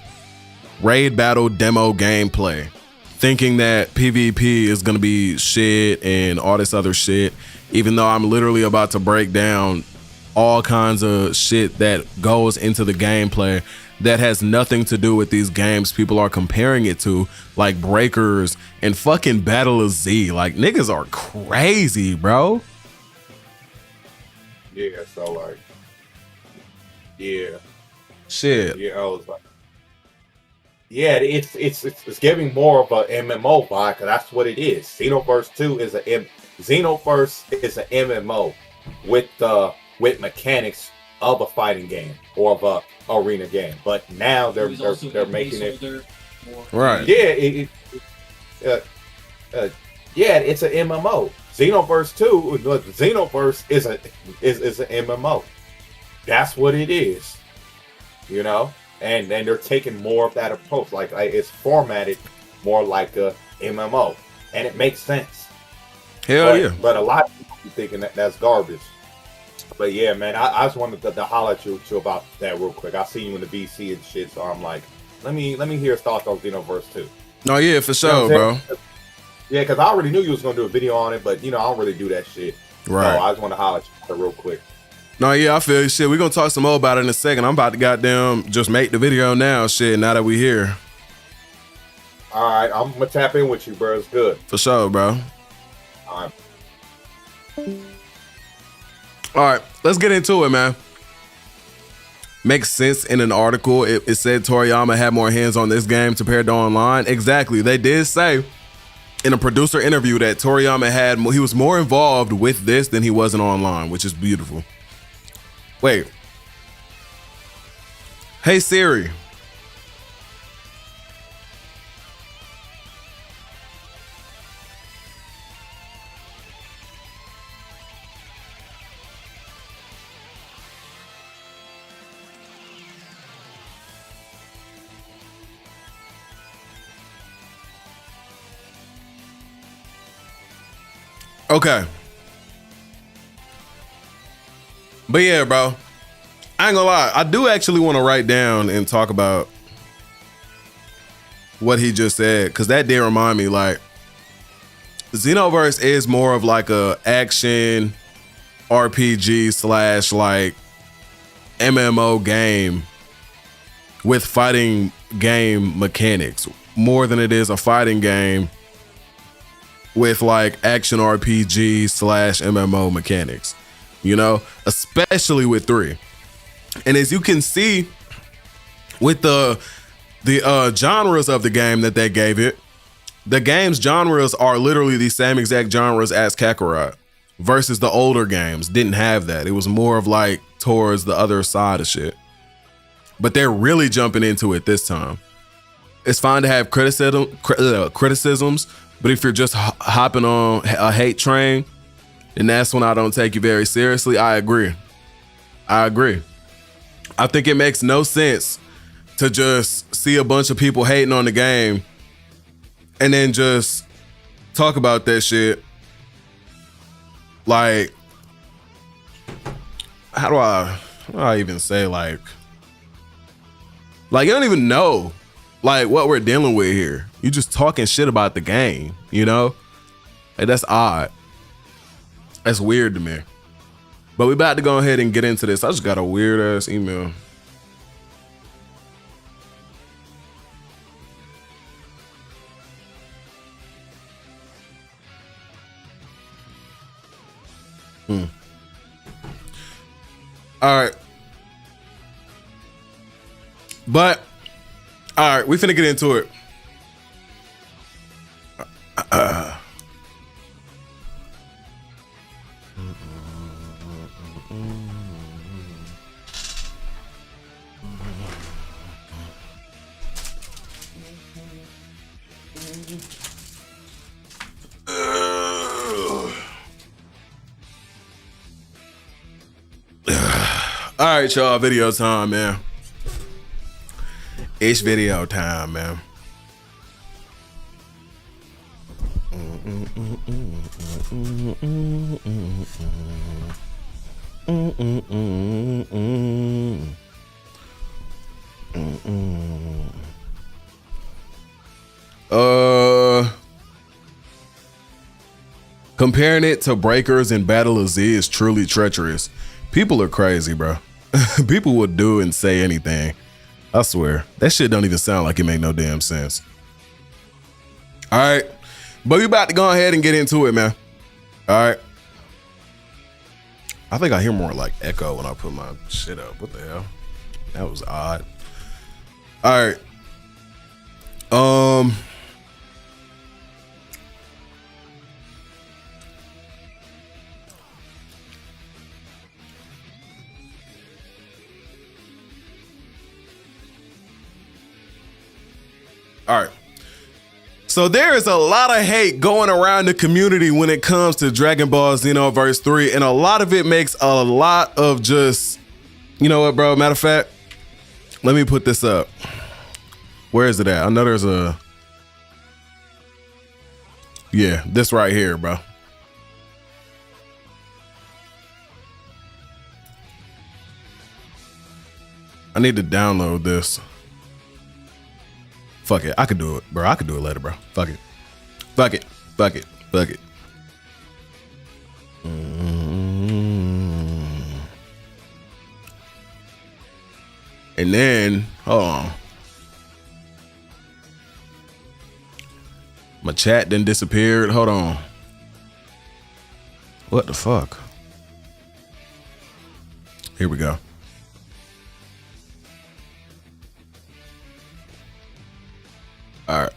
raid battle demo gameplay, thinking that PvP is going to be shit and all this other shit, even though I'm literally about to break down all kinds of shit that goes into the gameplay that has nothing to do with these games people are comparing it to, like Breakers and fucking Battle of Z. Like, niggas are crazy, bro. Yeah, so like, yeah. Shit. Yeah, I was like, yeah, it's giving more of a MMO vibe, because that's what it is. Xenoverse 2 is Xenoverse is an MMO with mechanics of a fighting game or of a arena game, but now they're making it right. Yeah, it's an MMO. Xenoverse 2, Xenoverse is an MMO. That's what it is, and they're taking more of that approach. Like it's formatted more like a MMO, and it makes sense. Yeah. But a lot of people be thinking that's garbage. But yeah, man, I just wanted to holler at you about that real quick. I see you in the BC and shit, so I'm like, let me hear your thoughts on Xenoverse 2. Oh yeah, for sure, bro. Yeah, because I already knew you was gonna do a video on it, but I don't really do that shit. Right. So I just want to holler at you real quick. No, yeah, I feel you. Shit, we're gonna talk some more about it in a second. I'm about to goddamn just make the video now, shit, now that we here. All right, I'm gonna tap in with you, bro. It's good. For sure, bro. All right, let's get into it, man. Makes sense in an article. It said Toriyama had more hands on this game compared to online. Exactly. They did say in a producer interview that Toriyama he was more involved with this than he was in online, which is beautiful. Wait. Hey Siri. Okay. But yeah, bro. I ain't gonna lie. I do actually want to write down and talk about what he just said, because that did remind me, like, Xenoverse is more of like a action RPG slash like MMO game with fighting game mechanics more than it is a fighting game with like action RPG slash MMO mechanics, you know, especially with 3. And as you can see with the genres of the game that they gave it, the game's genres are literally the same exact genres as Kakarot versus the older games didn't have that. It was more of like towards the other side of shit. But they're really jumping into it this time. It's fine to have criticisms, but if you're just hopping on a hate train, then that's when I don't take you very seriously. I agree. I think it makes no sense to just see a bunch of people hating on the game and then just talk about that shit. Like, how do I even say, like you don't even know like what we're dealing with here. You just talking shit about the game, you know? Like, that's odd. That's weird to me. But we about to go ahead and get into this. I just got a weird ass email. All right. But, all right, we finna get into it. All right, y'all, video time, man. It's video time, man. Comparing it to Breakers and Battle of Z is truly treacherous. People are crazy, bro. People will do and say anything. I swear. That shit don't even sound like it make no damn sense. All right. But we about to go ahead and get into it, man. All right. I think I hear more like echo when I put my shit up. What the hell? That was odd. All right. All right. So there is a lot of hate going around the community when it comes to Dragon Ball Xenoverse 3, and a lot of it makes a lot of just, you know what, bro? Matter of fact, let me put this up. Where is it at? I know there's a, yeah, this right here, bro. I need to download this. Fuck it. I could do it, bro. I could do it later, bro. Fuck it. Fuck it. Fuck it. Fuck it. And then, hold on. My chat then disappeared. Hold on. What the fuck? Here we go. All right.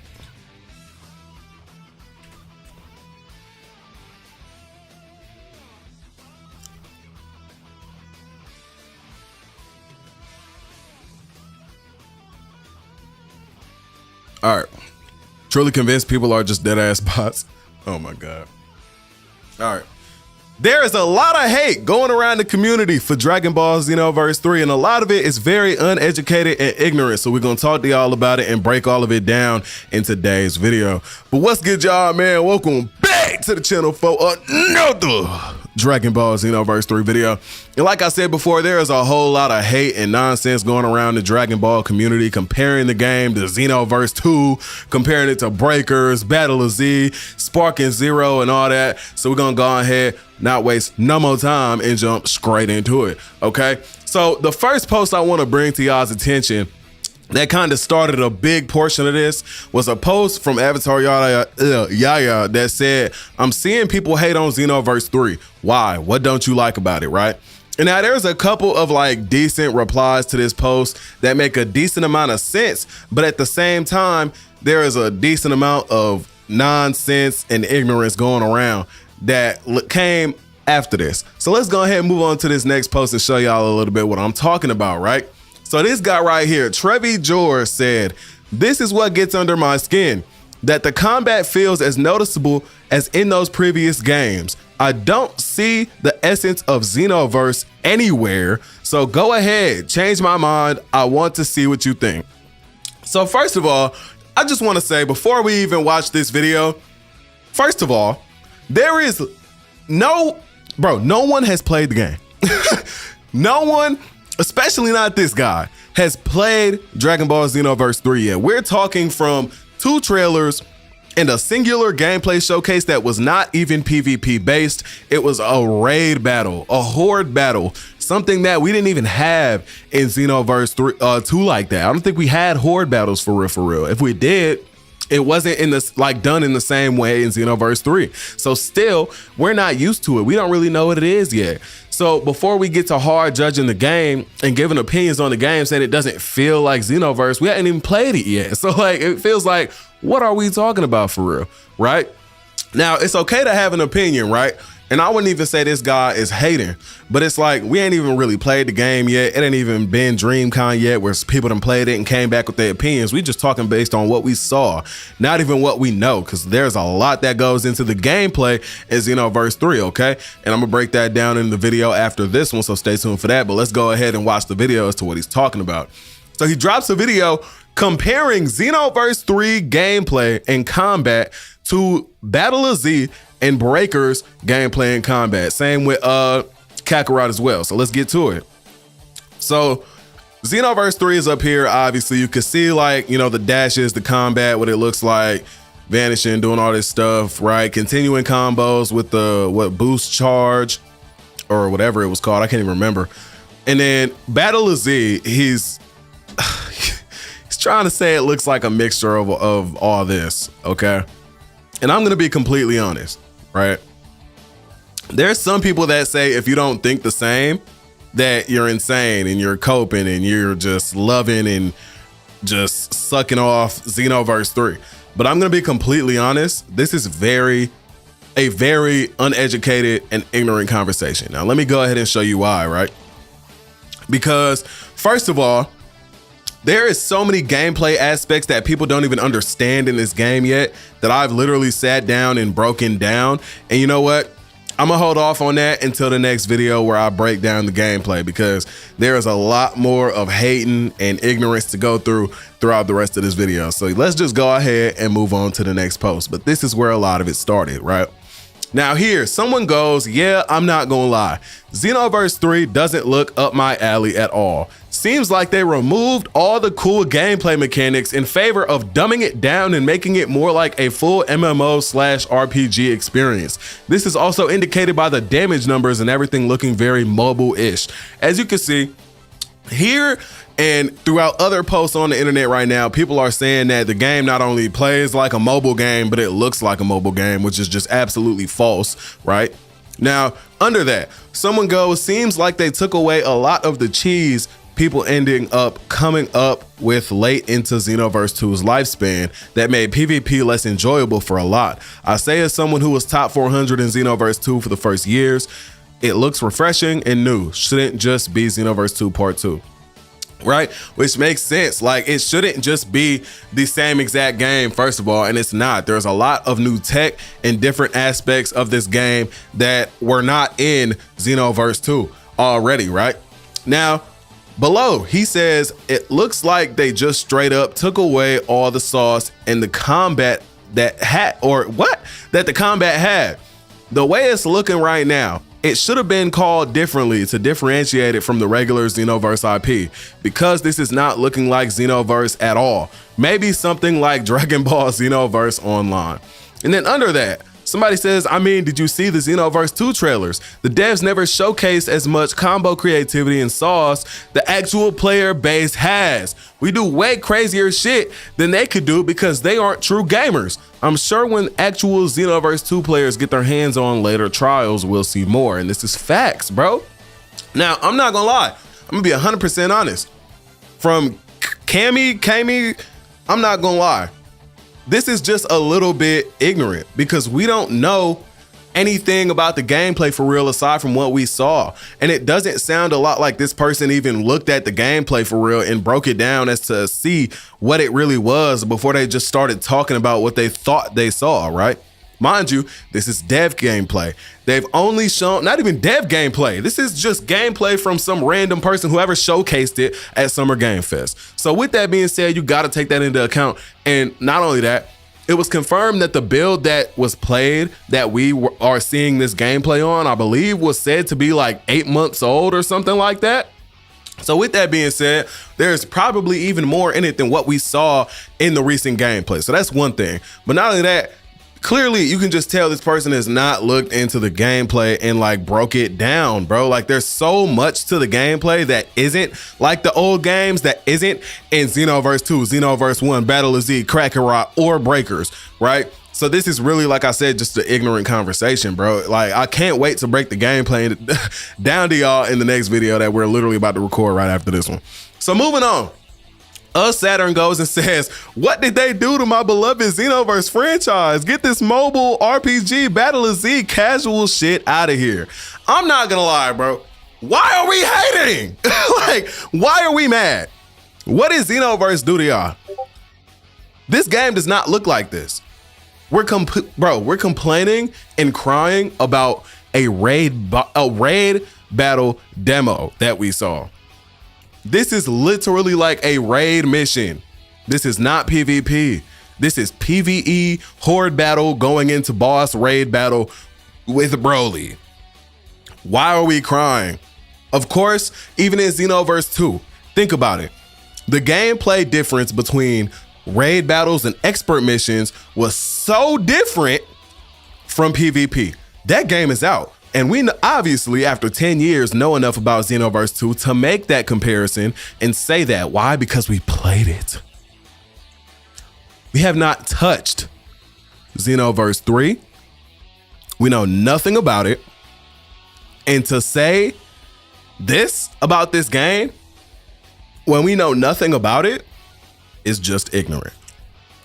All right. Truly convinced people are just dead ass bots. Oh my God. All right. There is a lot of hate going around the community for Dragon Ball Xenoverse 3, and a lot of it is very uneducated and ignorant. So we're going to talk to y'all about it and break all of it down in today's video. But what's good, y'all, man? Welcome back to the channel for another Dragon Ball Xenoverse 3 video. And like I said before, there is a whole lot of hate and nonsense going around the Dragon Ball community, comparing the game to Xenoverse 2, comparing it to Breakers, Battle of Z, Spark and Zero, and all that. So we're going to go ahead, not waste no more time, and jump straight into it, okay? So the first post I want to bring to y'all's attention that kind of started a big portion of this was a post from Avatar Yaya that said, I'm seeing people hate on Xenoverse 3. Why? What don't you like about it, right? And now there's a couple of like decent replies to this post that make a decent amount of sense, but at the same time, there is a decent amount of nonsense and ignorance going around that came after this. So let's go ahead and move on to this next post and show y'all a little bit what I'm talking about, right? So this guy right here, Trevi George, said, this is what gets under my skin, that the combat feels as noticeable as in those previous games. I don't see the essence of Xenoverse anywhere, so go ahead, change my mind. I want to see what you think. So first of all, I just want to say, before we even watch this video, first of all, there is no one has played the game. No one, especially not this guy, has played Dragon Ball Xenoverse 3 yet. We're talking from 2 trailers and a singular gameplay showcase that was not even PvP based. It was a raid battle, a horde battle, something that we didn't even have in Xenoverse 2 like that. I don't think we had horde battles for real. If we did, it wasn't in this like done in the same way in Xenoverse 3. So still, we're not used to it. We don't really know what it is yet. So before we get to hard judging the game and giving opinions on the game, saying it doesn't feel like Xenoverse, we hadn't even played it yet. So like, it feels like, what are we talking about for real, right? Now, it's okay to have an opinion, right? And I wouldn't even say this guy is hating, but it's like, we ain't even really played the game yet. It ain't even been DreamCon yet where people done played it and came back with their opinions. We just talking based on what we saw, not even what we know, because there's a lot that goes into the gameplay in Xenoverse 3, okay? And I'm gonna break that down in the video after this one, so stay tuned for that. But let's go ahead and watch the video as to what he's talking about. So he drops a video comparing Xenoverse 3 gameplay and combat to Battle of Z and Breakers gameplay and combat. Same with Kakarot as well. So let's get to it. So Xenoverse 3 is up here. Obviously, you can see like, you know, the dashes, the combat, what it looks like, vanishing, doing all this stuff, right? Continuing combos with the boost charge or whatever it was called. I can't even remember. And then Battle of Z, he's trying to say it looks like a mixture of all this, okay? And I'm gonna be completely honest, right? There's some people that say if you don't think the same, that you're insane and you're coping and you're just loving and just sucking off Xenoverse 3. But I'm gonna be completely honest, this is a very uneducated and ignorant conversation. Now let me go ahead and show you why, right? Because first of all, there is so many gameplay aspects that people don't even understand in this game yet that I've literally sat down and broken down. And you know what? I'm gonna hold off on that until the next video where I break down the gameplay, because there is a lot more of hating and ignorance to go throughout the rest of this video. So let's just go ahead and move on to the next post. But this is where a lot of it started, right? Now here, someone goes, yeah, I'm not gonna lie. Xenoverse 3 doesn't look up my alley at all. Seems like they removed all the cool gameplay mechanics in favor of dumbing it down and making it more like a full MMO/RPG experience. This is also indicated by the damage numbers and everything looking very mobile-ish. As you can see, here and throughout other posts on the internet right now, people are saying that the game not only plays like a mobile game, but it looks like a mobile game, which is just absolutely false, right? Now, under that, someone goes, seems like they took away a lot of the cheese people ending up coming up with late into Xenoverse 2's lifespan that made PvP less enjoyable for a lot. I say as someone who was top 400 in Xenoverse 2 for the first years, it looks refreshing and new. Shouldn't just be Xenoverse 2 Part 2. right? Which makes sense. Like, it shouldn't just be the same exact game, first of all, and it's not. There's a lot of new tech and different aspects of this game that were not in Xenoverse 2 already, right? Now, below, he says, it looks like they just straight up took away all the sauce and the combat that the combat had. The way it's looking right now, it should have been called differently to differentiate it from the regular Xenoverse IP, because this is not looking like Xenoverse at all. Maybe something like Dragon Ball Xenoverse Online. And then under that, somebody says, I mean, did you see the Xenoverse 2 trailers? The devs never showcased as much combo creativity and sauce the actual player base has. We do way crazier shit than they could do because they aren't true gamers. I'm sure when actual Xenoverse 2 players get their hands on later trials, we'll see more. And this is facts, bro. Now, I'm not gonna lie. I'm gonna be 100% honest. From Kami, I'm not gonna lie. This is just a little bit ignorant because we don't know anything about the gameplay for real aside from what we saw. And it doesn't sound a lot like this person even looked at the gameplay for real and broke it down as to see what it really was before they just started talking about what they thought they saw, right? Mind you, this is dev gameplay. They've only shown, not even dev gameplay. This is just gameplay from some random person who ever showcased it at Summer Game Fest. So with that being said, you got to take that into account. And not only that, it was confirmed that the build that was played that we are seeing this gameplay on, I believe was said to be like 8 months old or something like that. So with that being said, there's probably even more in it than what we saw in the recent gameplay. So that's one thing. But not only that, clearly you can just tell this person has not looked into the gameplay and like broke it down, bro. Like, there's so much to the gameplay that isn't like the old games, that isn't in Xenoverse 2, Xenoverse 1, Battle of Z, Kakarot, or Breakers, right? So this is really, like I said, just an ignorant conversation, bro. Like, I can't wait to break the gameplay down to y'all in the next video that we're literally about to record right after this one. So moving on. Saturn goes and says, what did they do to my beloved Xenoverse franchise? Get this mobile RPG Battle of Z casual shit out of here. I'm not gonna lie, bro. Why are we hating? Like, why are we mad? What did Xenoverse do to y'all? This game does not look like this. We're complaining and crying about a raid battle demo that we saw. This is literally like a raid mission. This is not PvP. This is PvE horde battle going into boss raid battle with Broly. Why are we crying? Of course, even in Xenoverse 2, think about it. The gameplay difference between raid battles and expert missions was so different from PvP. That game is out. And we obviously, after 10 years, know enough about Xenoverse 2 to make that comparison and say that. Why? Because we played it. We have not touched Xenoverse 3. We know nothing about it. And to say this about this game when we know nothing about it is just ignorant.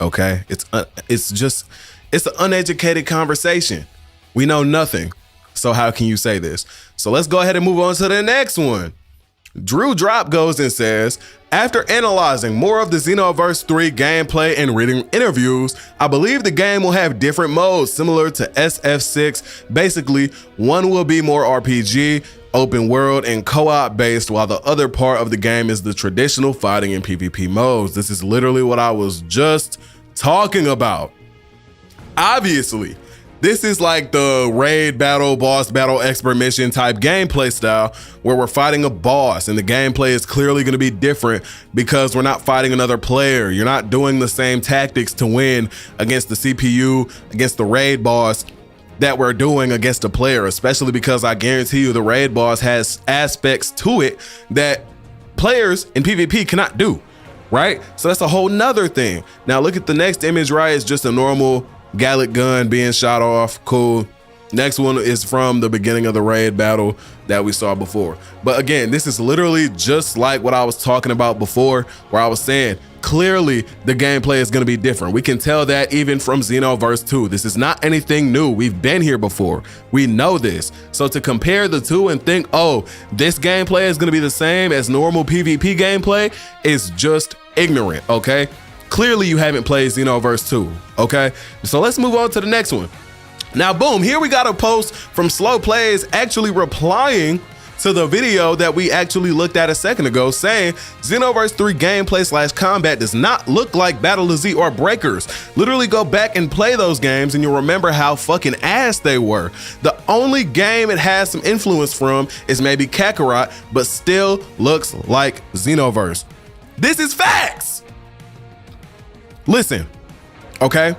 Okay? It's an uneducated conversation. We know nothing. So how can you say this? So let's go ahead and move on to the next one. Drew Drop goes and says, after analyzing more of the Xenoverse 3 gameplay and reading interviews, I believe the game will have different modes similar to SF6. Basically, one will be more RPG, open world, and co-op based, while the other part of the game is the traditional fighting and PvP modes. This is literally what I was just talking about. Obviously, this is like the raid battle, boss battle, expert mission type gameplay style where we're fighting a boss, and the gameplay is clearly going to be different because we're not fighting another player. You're not doing the same tactics to win against the CPU, against the raid boss that we're doing against a player, especially because I guarantee you the raid boss has aspects to it that players in PvP cannot do, right? So that's a whole nother thing. Now look at the next image, right? It's just a normal Gallic gun being shot off. Cool. Next one is from the beginning of the raid battle that we saw before. But again, this is literally just like what I was talking about before, where I was saying Clearly, the gameplay is going to be different. We can tell that even from Xenoverse 2. This is not anything new. We've been here before. We know this. So to compare the two and think, oh, this gameplay is going to be the same as normal PvP gameplay is just ignorant, okay? Clearly, you haven't played Xenoverse 2, okay? So let's move on to the next one. Now, boom, here we got a post from Slow Plays actually replying to the video that we actually looked at a second ago, saying Xenoverse 3 gameplay / combat does not look like Battle of Z or Breakers. Literally go back and play those games and you'll remember how fucking ass they were. The only game it has some influence from is maybe Kakarot, but still looks like Xenoverse. This is facts. Listen, okay?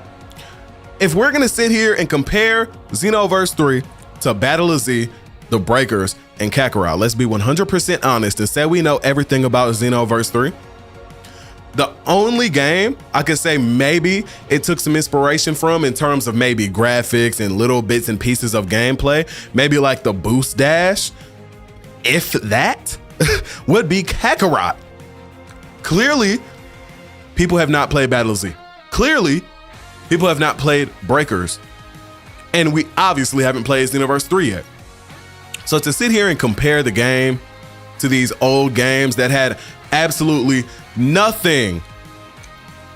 If we're gonna sit here and compare Xenoverse 3 to Battle of Z, the Breakers, and Kakarot, let's be 100% honest and say we know everything about Xenoverse 3. The only game I could say maybe it took some inspiration from in terms of maybe graphics and little bits and pieces of gameplay, maybe like the boost dash, if that, would be Kakarot. Clearly, people have not played Battle of Z. Clearly, people have not played Breakers. And we obviously haven't played Xenoverse 3 yet. So to sit here and compare the game to these old games that had absolutely nothing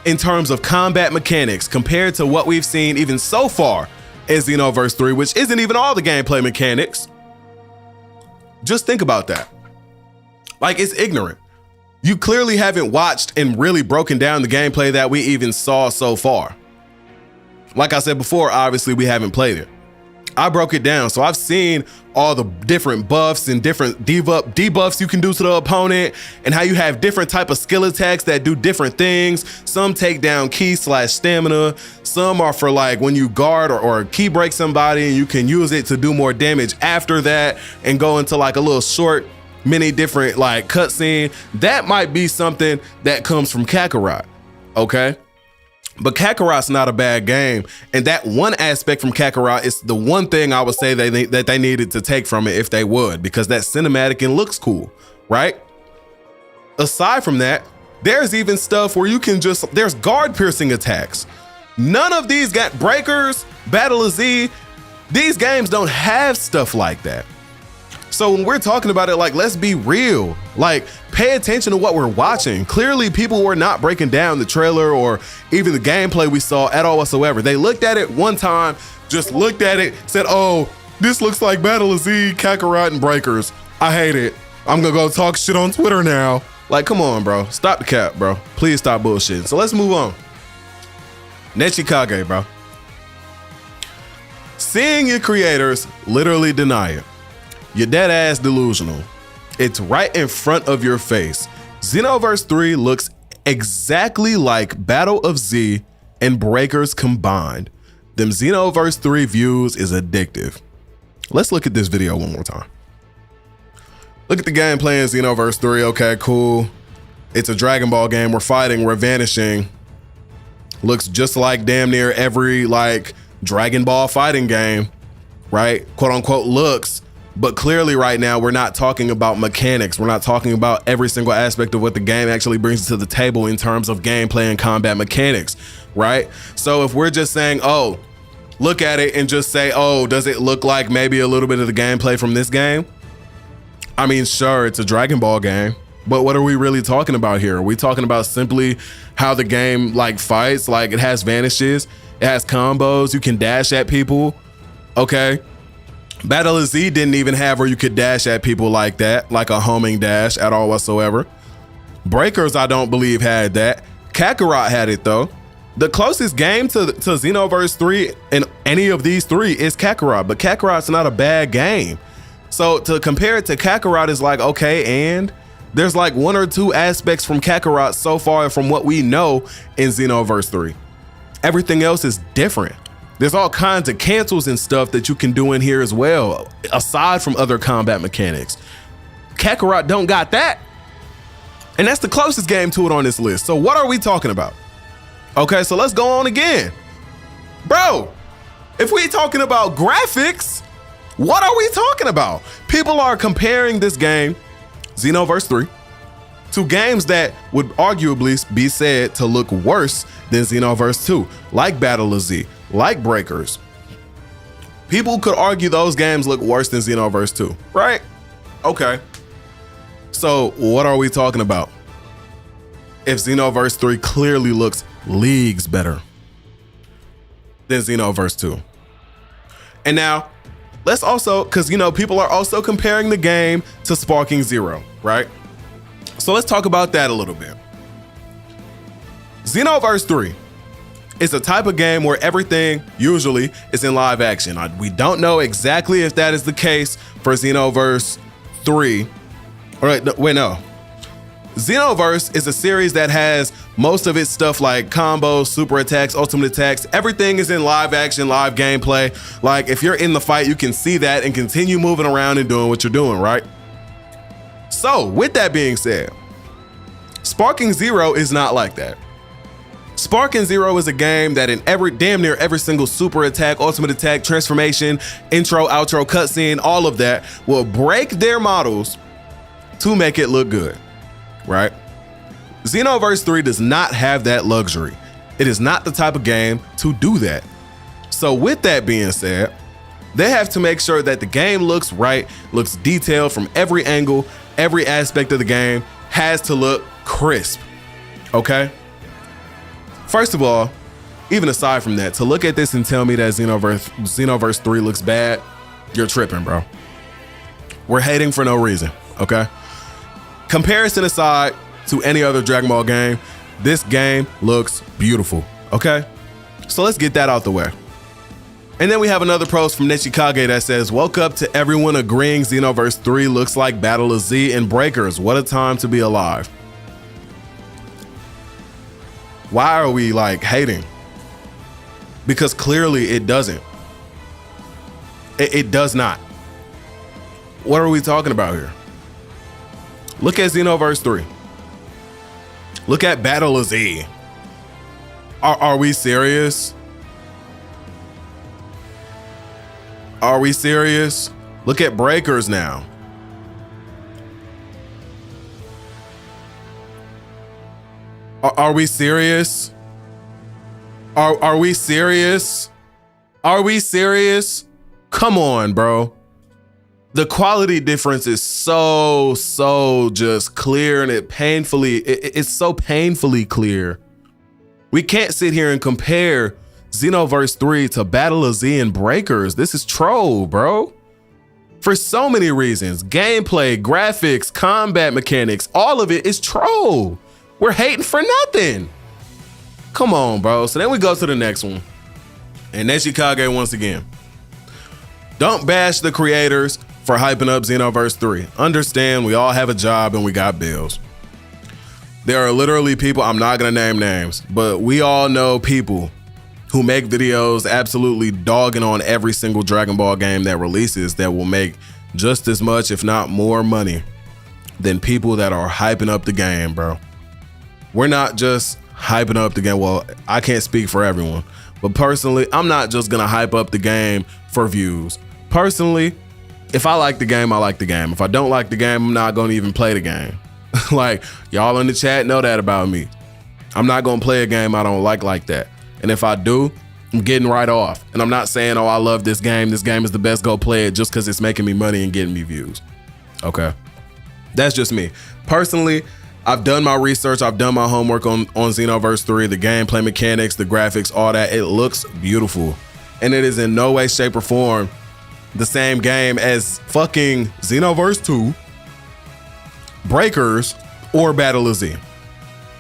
in terms of combat mechanics compared to what we've seen even so far in Xenoverse 3, which isn't even all the gameplay mechanics. Just think about that. Like, it's ignorant. You clearly haven't watched and really broken down the gameplay that we even saw so far. Like I said before, obviously we haven't played it. I broke it down. So I've seen all the different buffs and different debuffs you can do to the opponent and how you have different type of skill attacks that do different things. Some take down key / stamina. Some are for like when you guard or key break somebody and you can use it to do more damage after that and go into like a little short mini different like cutscene. That might be something that comes from Kakarot, okay? But Kakarot's not a bad game, and that one aspect from Kakarot is the one thing I would say that they needed to take from it if they would, because that cinematic and looks cool, right? Aside from that, there's even stuff where you can there's guard piercing attacks. None of these got Breakers, Battle of Z, these games don't have stuff like that. So when we're talking about it, like, let's be real, like, pay attention to what we're watching. Clearly, people were not breaking down the trailer or even the gameplay we saw at all whatsoever. They looked at it one time, just looked at it, said, oh, this looks like Battle of Z, Kakarot, and Breakers. I hate it. I'm gonna go talk shit on Twitter now. Like, come on, bro. Stop the cap, bro. Please stop bullshitting. So let's move on. Nechikage, bro. Seeing your creators literally deny it. You're dead ass delusional. It's right in front of your face. Xenoverse 3 looks exactly like Battle of Z and Breakers combined. Them Xenoverse 3 views is addictive. Let's look at this video one more time. Look at the gameplay in Xenoverse 3. Okay, cool. It's a Dragon Ball game. We're fighting, we're vanishing. Looks just like damn near every like Dragon Ball fighting game, right? Quote unquote looks. But clearly right now, we're not talking about mechanics. We're not talking about every single aspect of what the game actually brings to the table in terms of gameplay and combat mechanics, right? So if we're just saying, oh, look at it and just say, oh, does it look like maybe a little bit of the gameplay from this game? I mean, sure, it's a Dragon Ball game, but what are we really talking about here? Are we talking about simply how the game like fights? Like it has vanishes, it has combos, you can dash at people, okay? Battle of Z didn't even have where you could dash at people like that, like a homing dash at all whatsoever. Breakers, I don't believe had that. Kakarot had it though. The closest game to Xenoverse 3 in any of these three is Kakarot, but Kakarot's not a bad game. So to compare it to Kakarot is like, okay, and there's like one or two aspects from Kakarot so far from what we know in Xenoverse 3. Everything else is different. There's all kinds of cancels and stuff that you can do in here as well, aside from other combat mechanics. Kakarot don't got that. And that's the closest game to it on this list. So what are we talking about? Okay, so let's go on again. Bro, if we talking about graphics, what are we talking about? People are comparing this game, Xenoverse 3, to games that would arguably be said to look worse than Xenoverse 2, like Battle of Z, like Breakers. People could argue those games look worse than Xenoverse 2, right? Okay. So what are we talking about? If Xenoverse 3 clearly looks leagues better than Xenoverse 2. And now, let's also, because people are also comparing the game to Sparking Zero, right? So let's talk about that a little bit. Xenoverse 3 is a type of game where everything usually is in live action. We don't know exactly if that is the case for Xenoverse 3. All right, wait, no. Xenoverse is a series that has most of its stuff like combos, super attacks, ultimate attacks. Everything is in live action, live gameplay. Like if you're in the fight, you can see that and continue moving around and doing what you're doing, right? So with that being said, Sparking Zero is not like that. Sparking Zero is a game that in damn near every single super attack, ultimate attack, transformation, intro, outro, cutscene, all of that will break their models to make it look good, right? Xenoverse 3 does not have that luxury. It is not the type of game to do that. So with that being said, they have to make sure that the game looks right, looks detailed from every angle, every aspect of the game has to look crisp, okay? First of all, even aside from that, to look at this and tell me that Xenoverse 3 looks bad, you're tripping, bro. We're hating for no reason, okay? Comparison aside to any other Dragon Ball game, this game looks beautiful, okay? So let's get that out the way. And then we have another post from Nechikage that says, woke up to everyone agreeing Xenoverse 3 looks like Battle of Z and Breakers. What a time to be alive. Why are we like hating? Because clearly it doesn't. It does not. What are we talking about here? Look at Xenoverse 3. Look at Battle of Z. Are we serious? Are we serious? Look at Breakers now. Are we serious? Are we serious? Are we serious? Come on, bro. The quality difference is so just clear, and it's so painfully clear. We can't sit here and compare Xenoverse 3 to Battle of Z and Breakers. This is troll, bro. For so many reasons. Gameplay, graphics, combat mechanics, all of it is troll. We're hating for nothing. Come on, bro. So then we go to the next one. And Nechikage once again. Don't bash the creators for hyping up Xenoverse 3. Understand we all have a job and we got bills. There are literally people, I'm not gonna name names, but we all know people who make videos absolutely dogging on every single Dragon Ball game that releases that will make just as much, if not more money than people that are hyping up the game, bro. We're not just hyping up the game. Well, I can't speak for everyone, but personally, I'm not just gonna hype up the game for views. Personally, if I like the game, I like the game. If I don't like the game, I'm not gonna even play the game. Like, y'all in the chat know that about me. I'm not gonna play a game I don't like that. And if I do, I'm getting right off. And I'm not saying, oh, I love this game is the best, go play it, just because it's making me money and getting me views. Okay. That's just me. Personally, I've done my research. I've done my homework on Xenoverse 3, the gameplay mechanics, the graphics, all that. It looks beautiful. And it is in no way, shape, or form the same game as fucking Xenoverse 2, Breakers, or Battle of Z.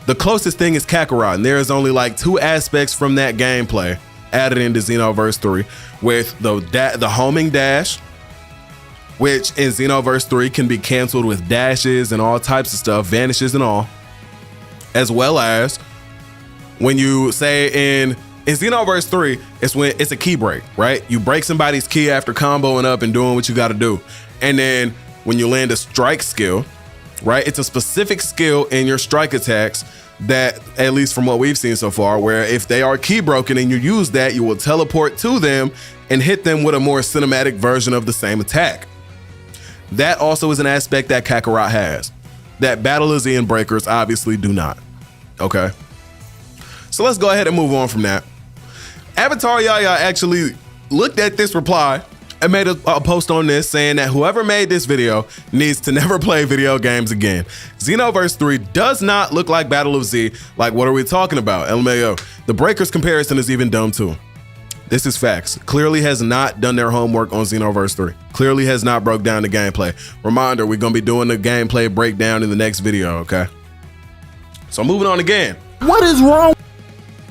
The closest thing is Kakarot, and there is only like 2 aspects from that gameplay added into Xenoverse 3, with the homing dash, which in Xenoverse 3 can be canceled with dashes and all types of stuff, vanishes and all, as well as when you say in Xenoverse 3, it's a key break, right? You break somebody's key after comboing up and doing what you got to do. And then when you land a strike skill, right? It's a specific skill in your strike attacks that, at least from what we've seen so far, where if they are key broken and you use that, you will teleport to them and hit them with a more cinematic version of the same attack. That also is an aspect that Kakarot has. that Battle of Z and Breakers obviously do not. Okay. So let's go ahead and move on from that. Avatar Yaya actually looked at this reply and made a post on this saying that whoever made this video needs to never play video games again. Xenoverse 3 does not look like Battle of Z. Like, what are we talking about? LMAO. The Breakers comparison is even dumb too. This is facts. Clearly has not done their homework on Xenoverse 3. Clearly has not broke down the gameplay. Reminder, we're gonna be doing the gameplay breakdown in the next video, okay? So moving on again. What is wrong?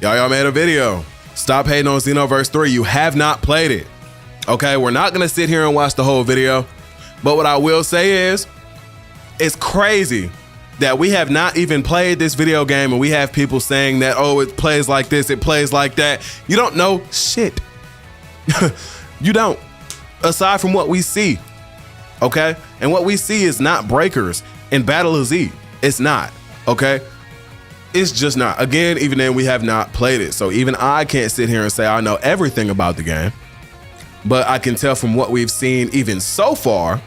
Y'all made a video. Stop hating on Xenoverse 3. You have not played it. Okay, we're not gonna sit here and watch the whole video. But what I will say is, it's crazy that we have not even played this video game and we have people saying that, oh, it plays like this, it plays like that. You don't know shit. You don't. Aside from what we see, okay? And what we see is not Breakers in Battle of Z. It's not, okay? It's just not. Again, even then, we have not played it. So even I can't sit here and say I know everything about the game. But I can tell from what we've seen even so far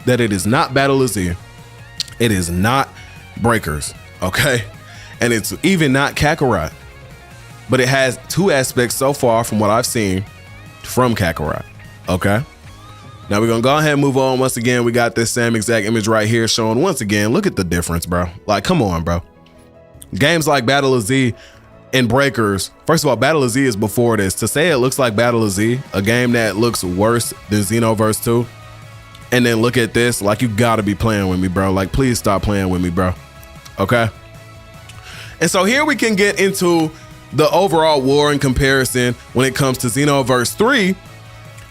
that it is not Battle of Z. It is not Breakers, okay? And it's even not Kakarot. But it has two aspects so far from what I've seen from Kakarot, okay? Now we're gonna go ahead and move on. Once again, we got this same exact image right here showing once again, look at the difference, bro. Like, come on, bro. Games like Battle of Z and Breakers, first of all, Battle of Z is before this. To say it looks like Battle of Z, a game that looks worse than Xenoverse 2, and then look at this, like, you gotta be playing with me, bro. Like, please stop playing with me, bro. Okay? And so here we can get into the overall war in comparison when it comes to Xenoverse 3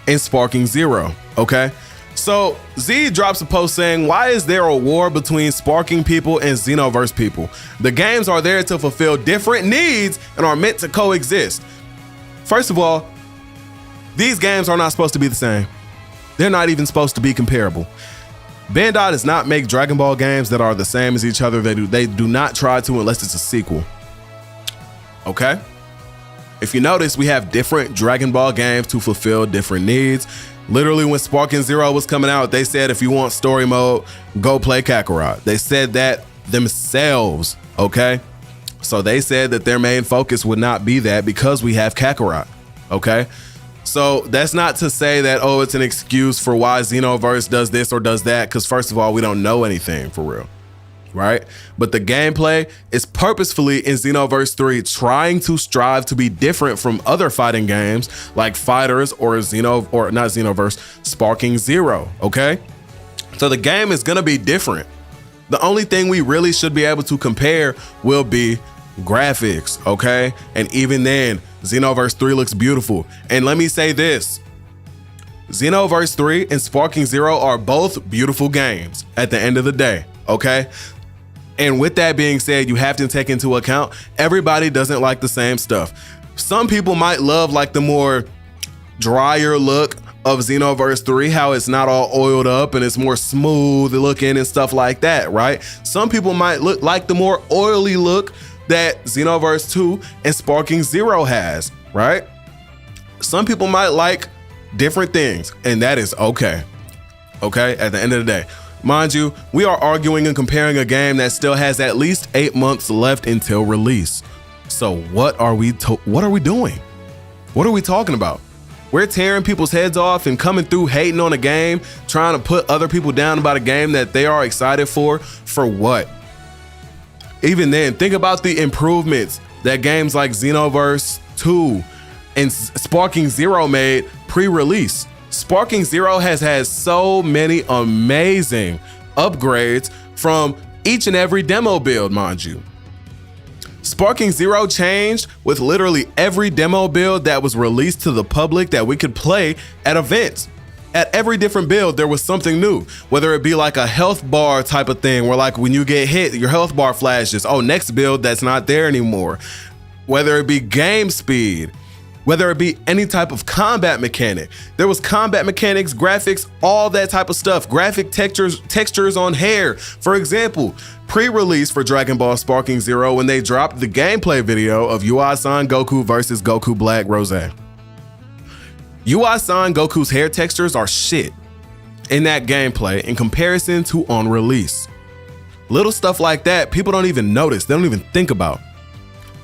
and Sparking Zero, okay? So Z drops a post saying, why is there a war between Sparking people and Xenoverse people? The games are there to fulfill different needs and are meant to coexist. First of all, these games are not supposed to be the same. They're not even supposed to be comparable. Bandai does not make Dragon Ball games that are the same as each other. They do not try to unless it's a sequel. Okay? If you notice, we have different Dragon Ball games to fulfill different needs. Literally, when Sparking Zero was coming out, they said if you want story mode, go play Kakarot. They said that themselves, okay? So they said that their main focus would not be that because we have Kakarot, okay? So that's not to say that, oh, it's an excuse for why Xenoverse does this or does that, because first of all, we don't know anything for real, right? But the gameplay is purposefully in Xenoverse 3 trying to strive to be different from other fighting games like Fighters or Sparking Zero, okay? So the game is gonna be different. The only thing we really should be able to compare will be graphics, okay? And even then, Xenoverse 3 looks beautiful. And let me say this, Xenoverse 3 and Sparking Zero are both beautiful games at the end of the day, okay? And with that being said, you have to take into account everybody doesn't like the same stuff. Some people might love like the more drier look of Xenoverse 3, how it's not all oiled up and it's more smooth looking and stuff like that, right? Some people might look like the more oily look that Xenoverse 2 and Sparking Zero has, right? Some people might like different things, and that is okay. Okay, at the end of the day. Mind you, we are arguing and comparing a game that still has at least 8 months left until release. So what are we doing? What are we talking about? We're tearing people's heads off and coming through hating on a game, trying to put other people down about a game that they are excited for what? Even then, think about the improvements that games like Xenoverse 2 and Sparking Zero made pre-release. Sparking Zero has had so many amazing upgrades from each and every demo build, mind you. Sparking Zero changed with literally every demo build that was released to the public that we could play at events. At every different build, there was something new, whether it be like a health bar type of thing where like when you get hit, your health bar flashes. Oh, next build, that's not there anymore. Whether it be game speed, whether it be any type of combat mechanic. There was combat mechanics, graphics, all that type of stuff. Graphic textures on hair. For example, pre-release for Dragon Ball Sparking Zero when they dropped the gameplay video of UI-san Goku versus Goku Black Rose. UI-san Goku's hair textures are shit in that gameplay in comparison to on release. Little stuff like that, people don't even notice. They don't even think about.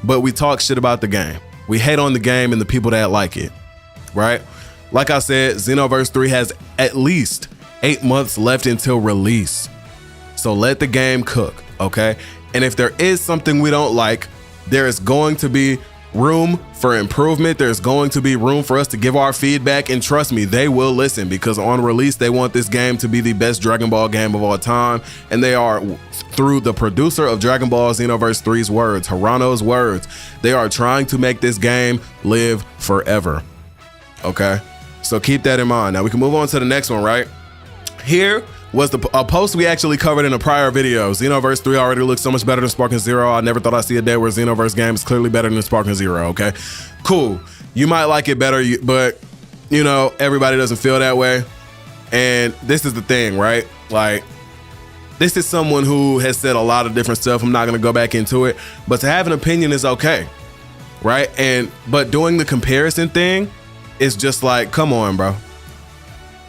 But we talk shit about the game. We hate on the game and the people that like it, right? Like I said, Xenoverse 3 has at least 8 months left until release. So let the game cook, okay? And if there is something we don't like, there is going to be room for improvement. There's going to be room for us to give our feedback, and trust me, they will listen, because on release they want this game to be the best Dragon Ball game of all time, and they are, through the producer of Dragon Ball Xenoverse 3's words, Hirano's words, they are trying to make this game live forever. Okay, so keep that in mind. Now we can move on to the next one, right? Here was a post we actually covered in a prior video. Xenoverse 3 already looks so much better than Sparking Zero. I never thought I'd see a day where Xenoverse game is clearly better than Sparking Zero, okay? Cool. You might like it better, but, you know, everybody doesn't feel that way. And this is the thing, right? Like, this is someone who has said a lot of different stuff. I'm not going to go back into it. But to have an opinion is okay, right? But doing the comparison thing is just like, come on, bro.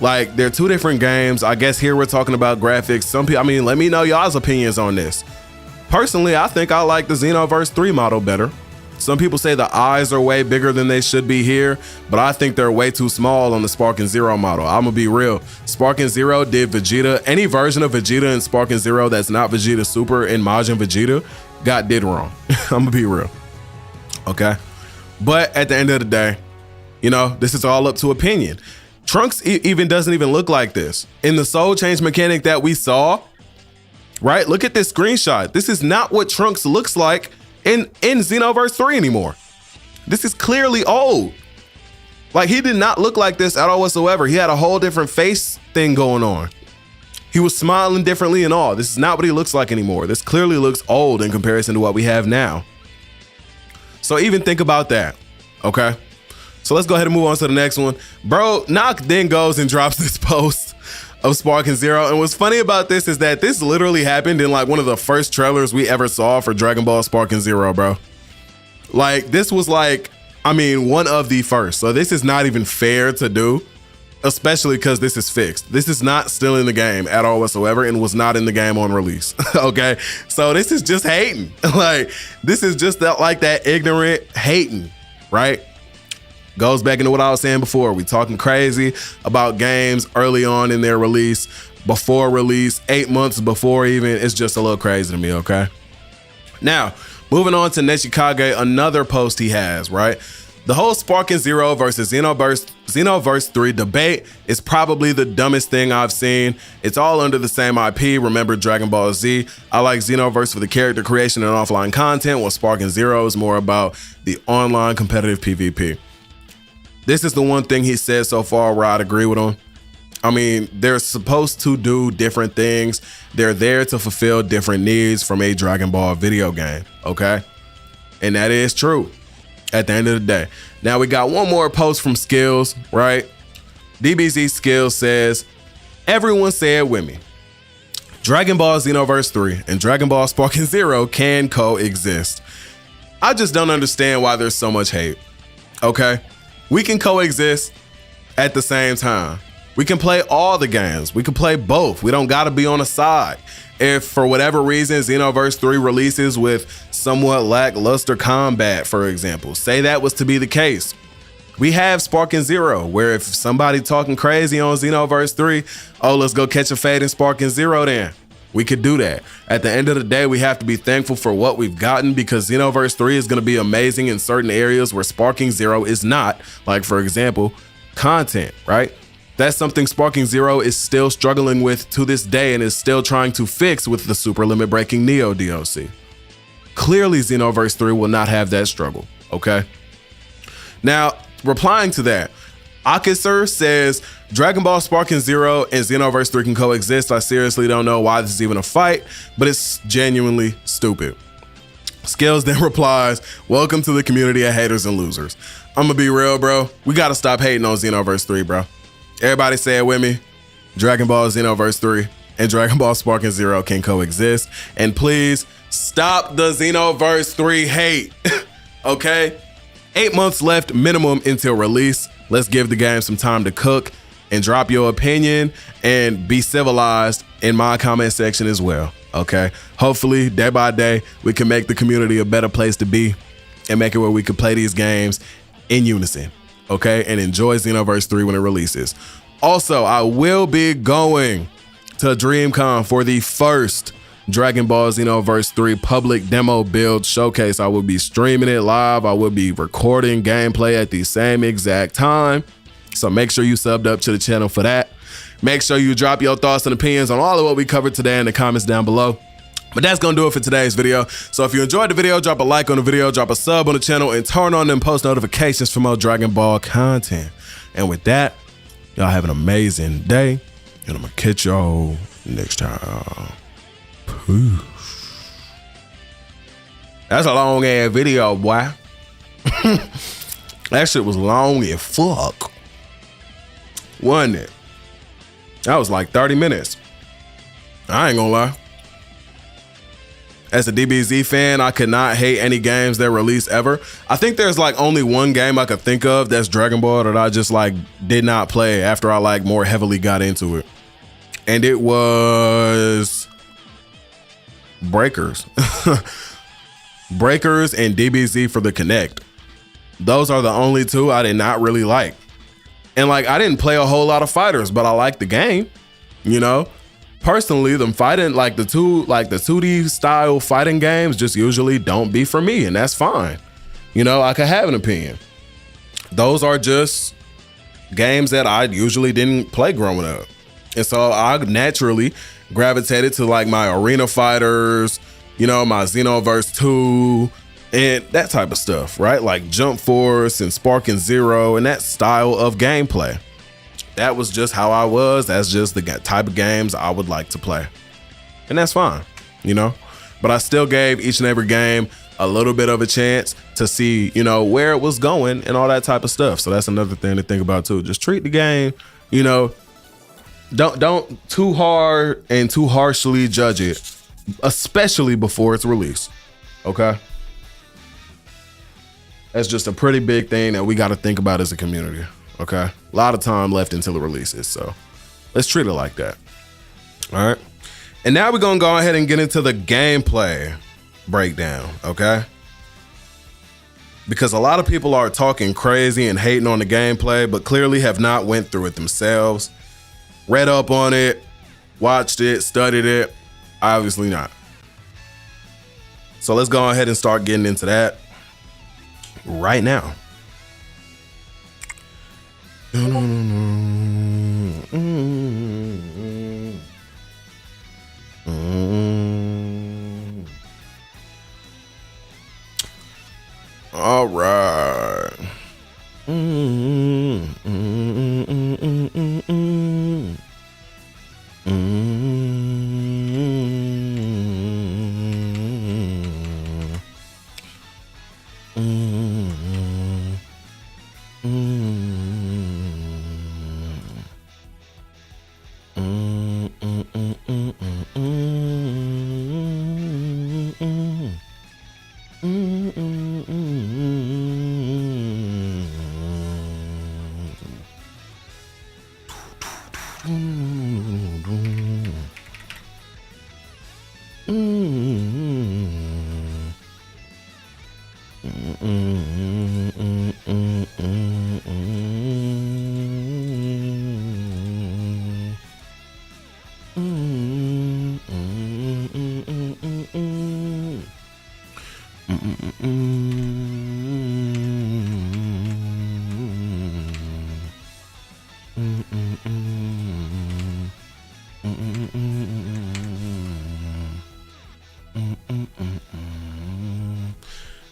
Like, they're two different games. I guess here we're talking about graphics. Some people, I mean, let me know y'all's opinions on this. Personally, I think I like the Xenoverse 3 model better. Some people say the eyes are way bigger than they should be here, but I think they're way too small on the Sparking Zero model. I'm gonna be real. Sparking Zero did Vegeta. Any version of Vegeta in Sparking Zero that's not Vegeta Super and Majin Vegeta did wrong. I'm gonna be real. Okay? But at the end of the day, you know, this is all up to opinion. Trunks even doesn't even look like this. In the soul change mechanic that we saw, right? Look at this screenshot. This is not what Trunks looks like in Xenoverse 3 anymore. This is clearly old. Like, he did not look like this at all whatsoever. He had a whole different face thing going on. He was smiling differently and all. This is not what he looks like anymore. This clearly looks old in comparison to what we have now. So even think about that, okay? So let's go ahead and move on to the next one. Bro, Nock then goes and drops this post of Sparking Zero. And what's funny about this is that this literally happened in like one of the first trailers we ever saw for Dragon Ball Sparking Zero, bro. Like, this was like, I mean, one of the first. So this is not even fair to do, especially because this is fixed. This is not still in the game at all whatsoever and was not in the game on release, okay? So this is just hating. Like, this is just like that ignorant hating, right? Goes back into what I was saying before. We talking crazy about games early on in their release, before release, 8 months before even. It's just a little crazy to me, okay? Now, moving on to Neshikage, another post he has, right? The whole Sparking Zero versus Xenoverse 3 debate is probably the dumbest thing I've seen. It's all under the same IP. Remember Dragon Ball Z? I like Xenoverse for the character creation and offline content, while Sparking Zero is more about the online competitive PvP. This is the one thing he said so far where I'd agree with him. I mean, they're supposed to do different things. They're there to fulfill different needs from a Dragon Ball video game, okay? And that is true at the end of the day. Now we got one more post from Skills, right? DBZ Skills says, everyone say it with me. Dragon Ball Xenoverse 3 and Dragon Ball Sparking Zero can coexist. I just don't understand why there's so much hate, okay? We can coexist at the same time. We can play all the games. We can play both. We don't gotta be on a side. If for whatever reason Xenoverse 3 releases with somewhat lackluster combat, for example, say that was to be the case, we have Sparking Zero, where if somebody talking crazy on Xenoverse 3, oh, let's go catch a fade in Sparking Zero then. We could do that. At the end of the day, we have to be thankful for what we've gotten, because Xenoverse 3 is going to be amazing in certain areas where Sparking Zero is not. Like, for example, content, right? That's something Sparking Zero is still struggling with to this day and is still trying to fix with the Super Limit Breaking Neo DLC. Clearly, Xenoverse 3 will not have that struggle, okay? Now, replying to that, Akira says, Dragon Ball Sparking Zero and Xenoverse 3 can coexist. I seriously don't know why this is even a fight, but it's genuinely stupid. Scales then replies, welcome to the community of haters and losers. I'm gonna be real, bro. We gotta stop hating on Xenoverse 3, bro. Everybody say it with me. Dragon Ball Xenoverse 3 and Dragon Ball Sparking Zero can coexist. And please stop the Xenoverse 3 hate, okay? 8 months left minimum until release. Let's give the game some time to cook and drop your opinion and be civilized in my comment section as well. Okay. Hopefully, day by day, we can make the community a better place to be and make it where we can play these games in unison. Okay. And enjoy Xenoverse 3 when it releases. Also, I will be going to DreamCon for the first Dragon Ball Xenoverse 3 public demo build showcase. I will be streaming it live. I will be recording gameplay at the same exact time. So make sure you subbed up to the channel for that. Make sure you drop your thoughts and opinions on all of what we covered today in the comments down below. But that's gonna do it for today's video. So if you enjoyed the video, drop a like on the video, drop a sub on the channel, and turn on them post notifications for more Dragon Ball content. And with that, y'all have an amazing day, and I'm gonna catch y'all next time. Peace. That's a long ass video, boy. That shit was long as fuck. Wasn't it? That was like 30 minutes. I ain't gonna lie. As a DBZ fan, I could not hate any games that release ever. I think there's like only one game I could think of that's Dragon Ball that I just like did not play after I like more heavily got into it. And it was Breakers. Breakers and DBZ for the Kinect. Those are the only two I did not really like. And like, I didn't play a whole lot of fighters, but I liked the game, you know? Personally, them fighting, like the 2D style fighting games just usually don't be for me, and that's fine. You know, I could have an opinion. Those are just games that I usually didn't play growing up. And so I naturally gravitated to like my arena fighters, you know, my Xenoverse 2, and that type of stuff, right? Like Jump Force and Sparking Zero and that style of gameplay. That was just how I was. That's just the type of games I would like to play. And that's fine, you know? But I still gave each and every game a little bit of a chance to see, you know, where it was going and all that type of stuff. So that's another thing to think about too. Just treat the game, you know, don't too hard and too harshly judge it, especially before it's released, okay? That's just a pretty big thing that we got to think about as a community. Okay, a lot of time left until it releases, so let's treat it like that. All right, and now we're gonna go ahead and get into the gameplay breakdown, okay? Because a lot of people are talking crazy and hating on the gameplay, but clearly have not went through it themselves, read up on it, watched it, studied it. Obviously not. So let's go ahead and start getting into that right now. All right.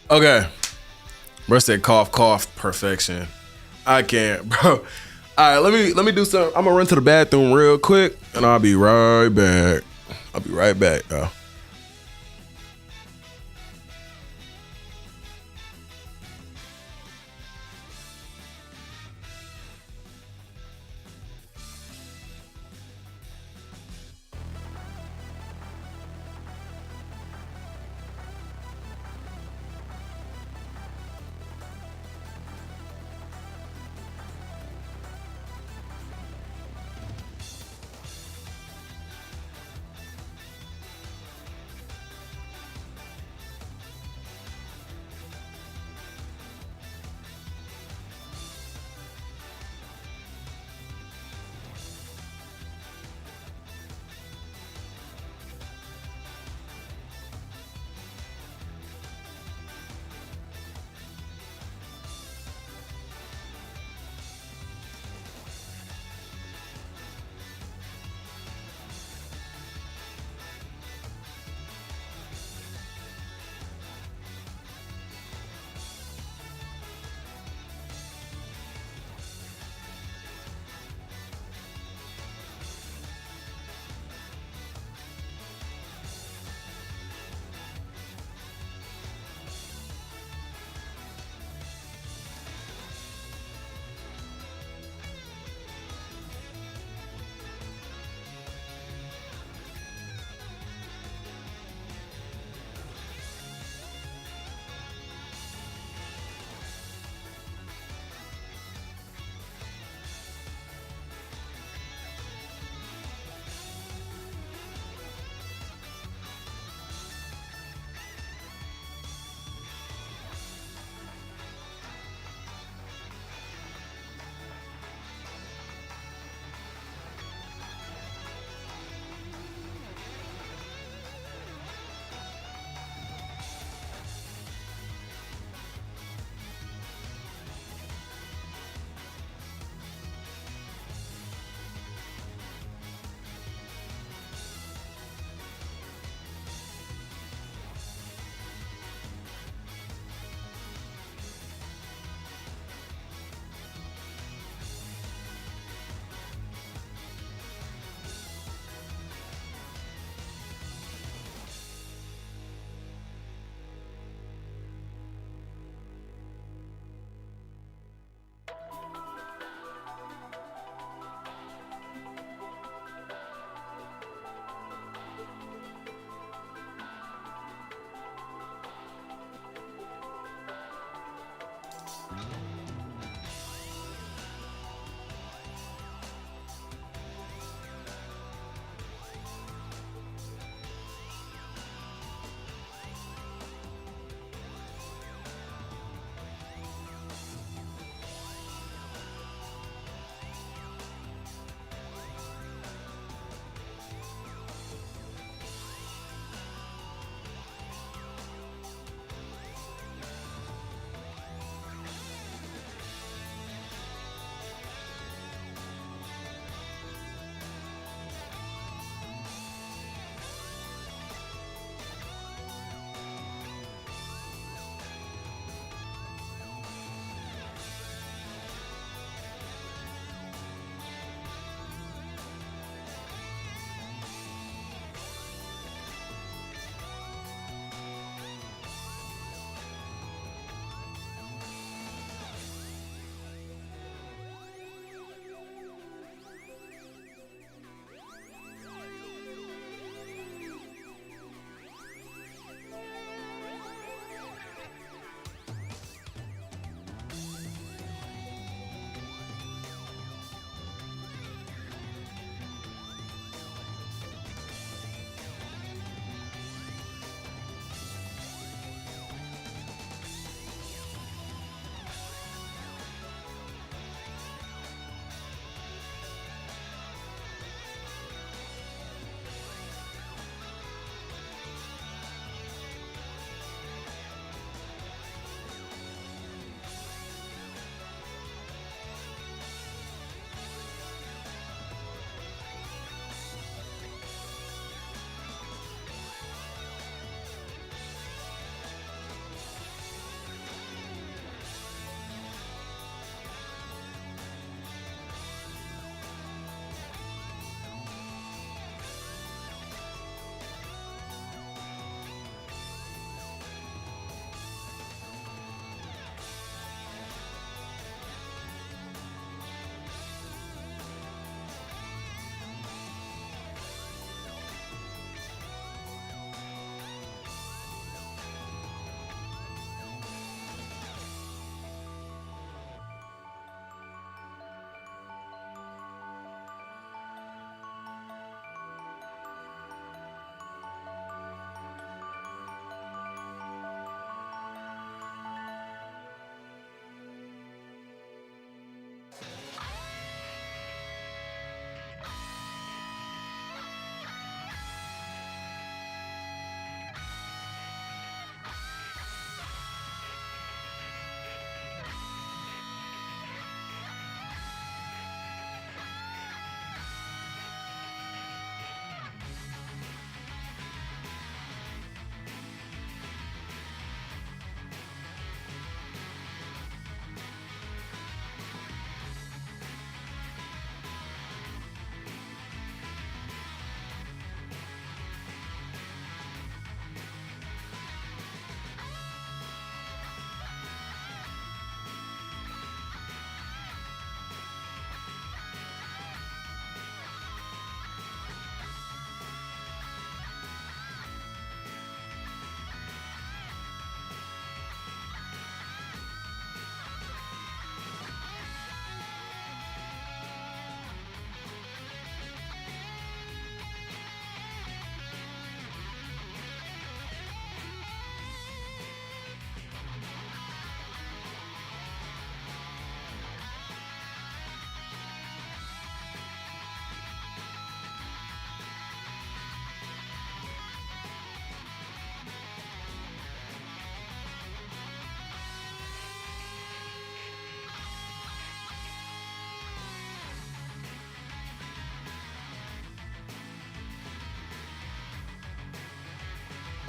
Okay. Bro said cough, cough, perfection. I can't, bro. All right, let me do something. I'm gonna run to the bathroom real quick and I'll be right back. I'll be right back, though.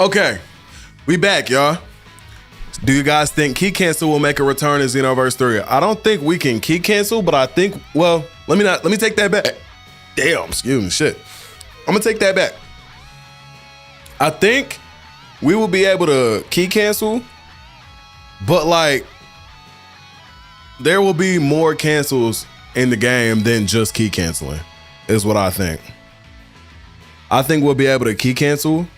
Okay, we back, y'all. Do you guys think key cancel will make a return in Xenoverse 3? I don't think we can key cancel, but I think, well, let me take that back. Damn, excuse me, shit. I'm gonna take that back. I think we will be able to key cancel, but like, there will be more cancels in the game than just key canceling, is what I think. I think we'll be able to key cancel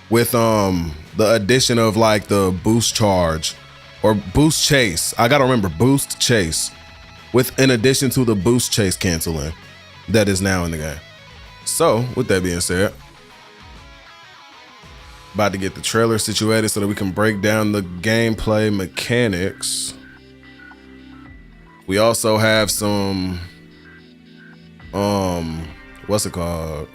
with the addition of like the boost charge or boost chase. I gotta remember boost chase with in addition to the boost chase canceling that is now in the game. So with that being said, about to get the trailer situated so that we can break down the gameplay mechanics. We also have some what's it called?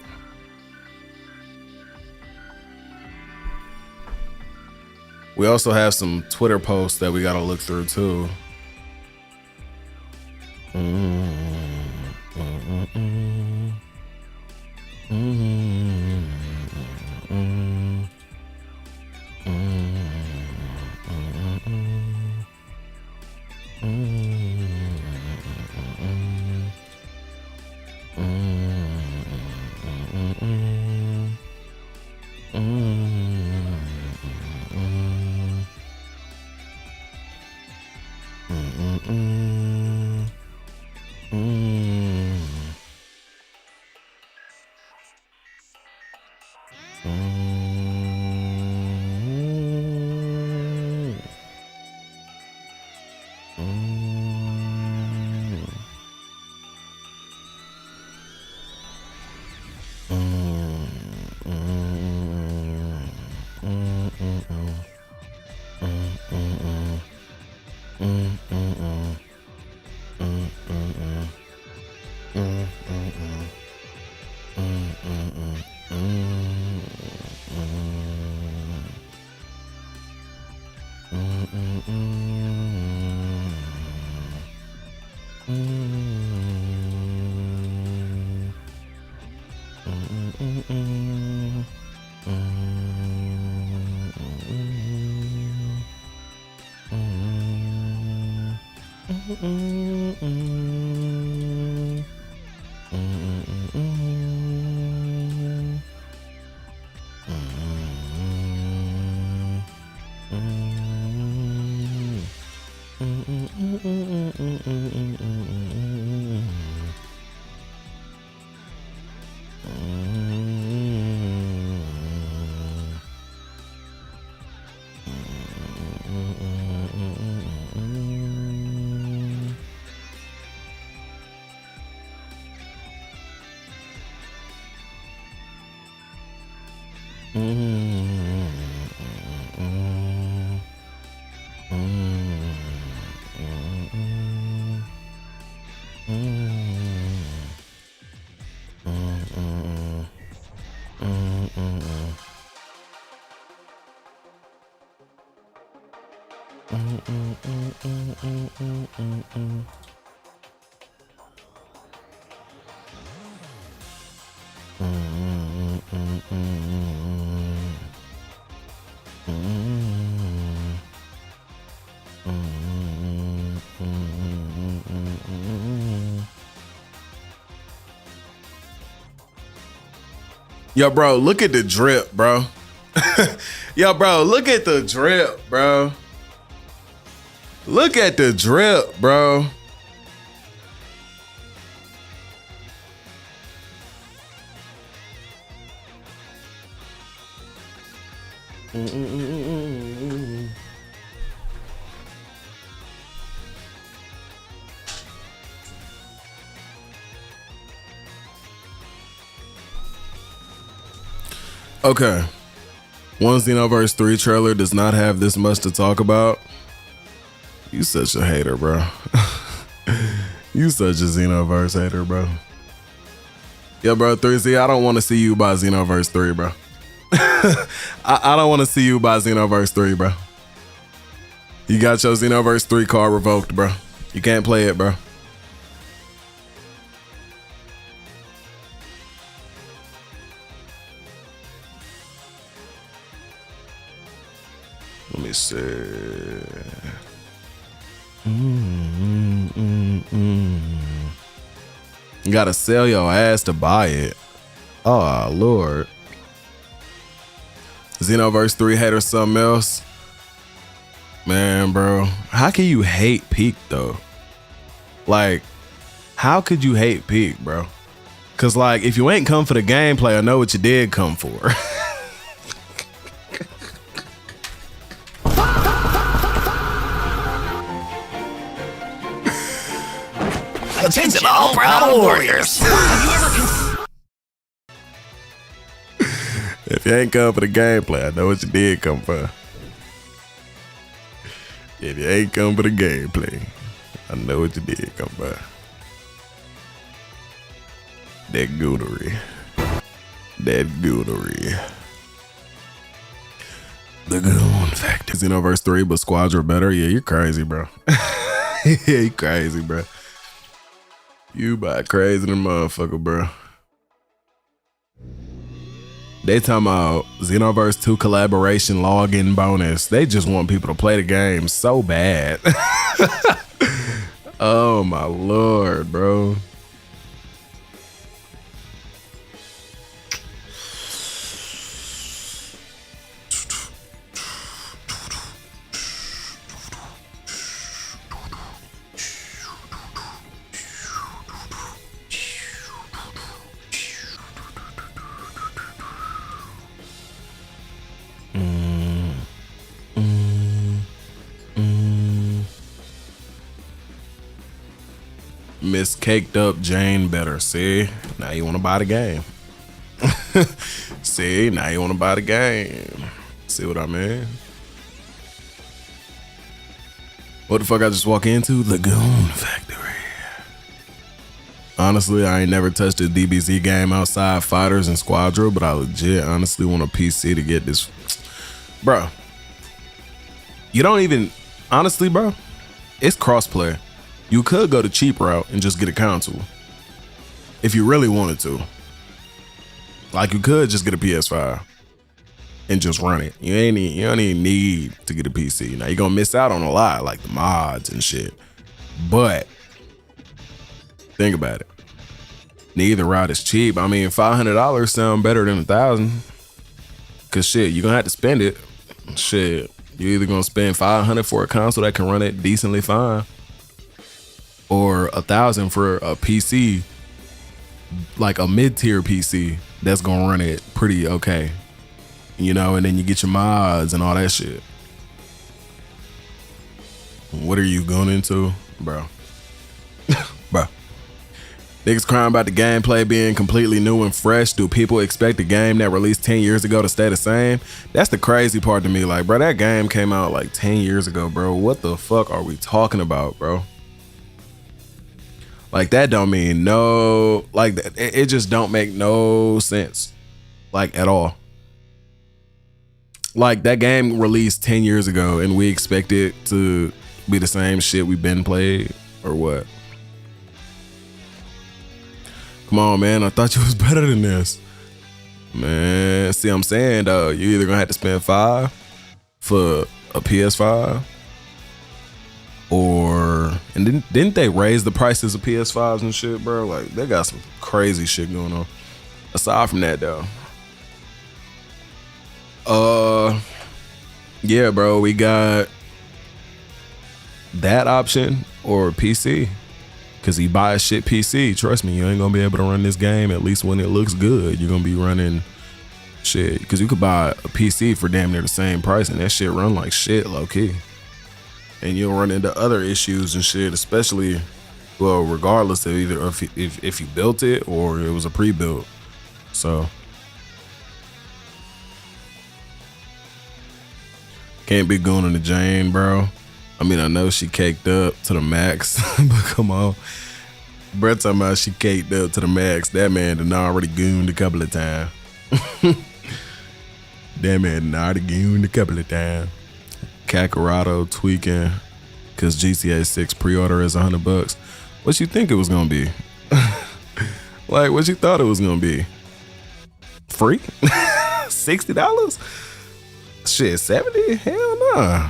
We also have some Twitter posts that we gotta look through too. Yo, bro, look at the drip, bro. Yo, bro, look at the drip, bro. Look at the drip, bro. Okay. One Xenoverse 3 trailer does not have this much to talk about. You such a hater, bro. You such a Xenoverse hater, bro. Yo, bro, 3Z, I don't want to see you buy Xenoverse 3, bro. I don't want to see you buy Xenoverse 3, bro. You got your Xenoverse 3 card revoked, bro. You can't play it, bro. me see. You gotta sell your ass to buy it. Oh, Lord. Xenoverse 3 haters something else. Man, bro. How can you hate Peak, though? Like, how could you hate Peak, bro? Because, like, if you ain't come for the gameplay, I know what you did come for. Attention all proud warriors. If you ain't come for the gameplay, I know what you did come for. If you ain't come for the gameplay, I know what you did come for. That goonery. That goonery. The goon factor. Xenoverse 3, but squads are better. Yeah, you're crazy, bro. Yeah, you crazy, bro. You about crazy than motherfucker, bro. They talking about Xenoverse 2 collaboration login bonus. They just want people to play the game so bad. Oh my Lord, bro. Miss Caked Up Jane better. See, now you want to buy the game. See, now you want to buy the game. See what I mean? What the fuck I just walk into? Lagoon Factory. Honestly, I ain't never touched a DBZ game outside Fighters and Squadra, but I legit honestly want a PC to get this. Bro, you don't even, honestly, bro, it's crossplay. You could go the cheap route and just get a console if you really wanted to. Like, you could just get a PS5 and just run it. You don't even need to get a PC. Now you're gonna miss out on a lot, like the mods and shit. But think about it. Neither route is cheap. I mean, $500 sound better than $1,000. Cause shit, you're gonna have to spend it. Shit, you're either gonna spend $500 for a console that can run it decently fine, or $1,000 for a PC, like a mid-tier PC that's gonna run it pretty okay, you know, and then you get your mods and all that shit. What are you going into, bro? Bro, niggas crying about the gameplay being completely new and fresh. Do people expect a game that released 10 years ago to stay the same? That's the crazy part to me. Like, bro, that game came out like 10 years ago, bro. What the fuck are we talking about, bro? Like, that don't mean no, like, it just don't make no sense, like, at all. Like, that game released 10 years ago and we expect it to be the same shit we've been played, or what? Come on, man, I thought you was better than this. Man, see what I'm saying, though? You either gonna have to spend $5 for a PS5, or, and didn't they raise the prices of PS5s and shit, bro? Like, they got some crazy shit going on. Aside from that, though, yeah, bro, we got that option or PC. Cause you buy a shit PC, trust me, you ain't gonna be able to run this game, at least when it looks good. You're gonna be running shit. Cause you could buy a PC for damn near the same price and that shit run like shit, low key. And you'll run into other issues and shit, especially, well, regardless of either if you built it or it was a pre-built. So can't be going to Jane, bro. I mean, I know she caked up to the max, but come on. Bro, talking about she caked up to the max. That man done already gooned a couple of times. That man done already gooned a couple of times. Kakarado tweaking because GTA 6 pre-order is $100. What you think it was gonna be? Like, what you thought it was gonna be? Free? $60? Shit, 70? Hell nah.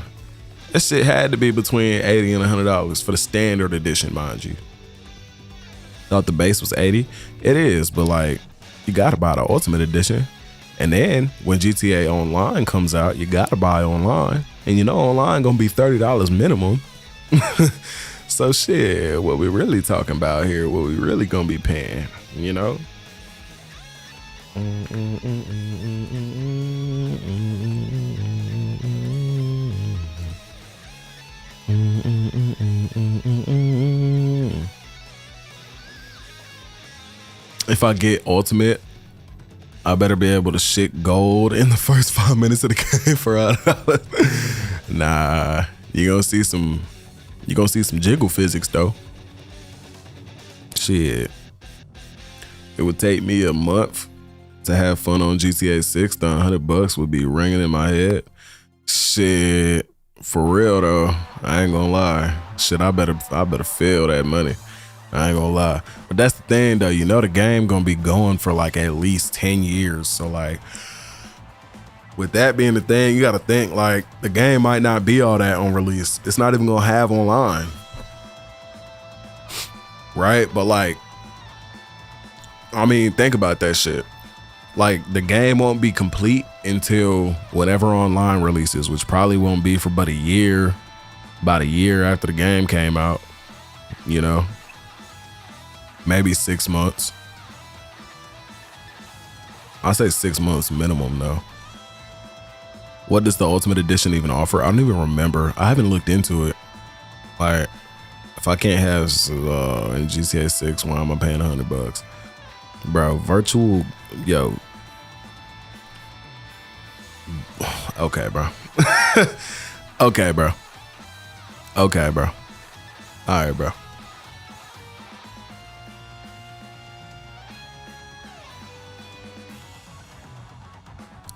That shit had to be between $80 and $100 for the standard edition, mind you. Thought the base was 80. It is, but like, you gotta buy the ultimate edition. And then when GTA Online comes out, you gotta buy online. And you know online gonna be $30 minimum. So shit, what we really talking about here, what we really gonna be paying, you know? If I get ultimate, I better be able to shit gold in the first 5 minutes of the game for $100. Nah, you gonna see some jiggle physics though. Shit, it would take me a month to have fun on GTA 6. The $100 would be ringing in my head. Shit, for real though, I ain't gonna lie. Shit, I better feel that money. I ain't gonna lie. But that's the thing though, you know the game gonna be going for like at least 10 years. So like, with that being the thing, you gotta think like the game might not be all that on release. It's not even gonna have online. Right? But like, I mean, think about that shit. Like the game won't be complete until whatever online releases, which probably won't be for about a year after the game came out, you know? Maybe 6 months. I say 6 months minimum though. What does the Ultimate Edition even offer? I don't even remember. I haven't looked into it. Like, if I can't have in GTA 6, why am I paying $100? Bro, virtual, yo. Okay, bro. Okay, bro. Okay, bro. All right, bro.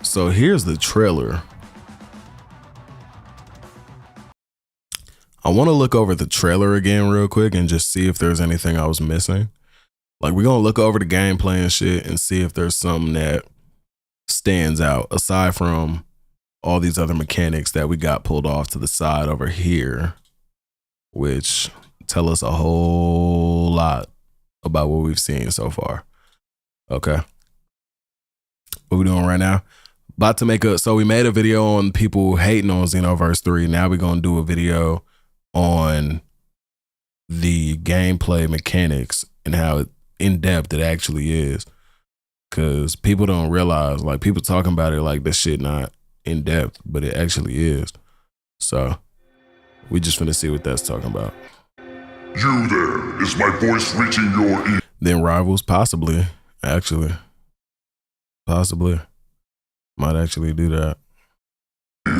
So here's the trailer. I want to look over the trailer again real quick and just see if there's anything I was missing. Like, we're going to look over the gameplay and shit and see if there's something that stands out aside from all these other mechanics that we got pulled off to the side over here, which tell us a whole lot about what we've seen so far. Okay. What we doing right now? About to make so we made a video on people hating on Xenoverse 3. Now we're going to do a video on the gameplay mechanics and how in-depth it actually is. Because people don't realize, like, people talking about it like this shit not in-depth, but it actually is. So we just finna see what that's talking about. You there, is my voice reaching your ear? Then Rivals, possibly, actually. Possibly. Might actually do that. You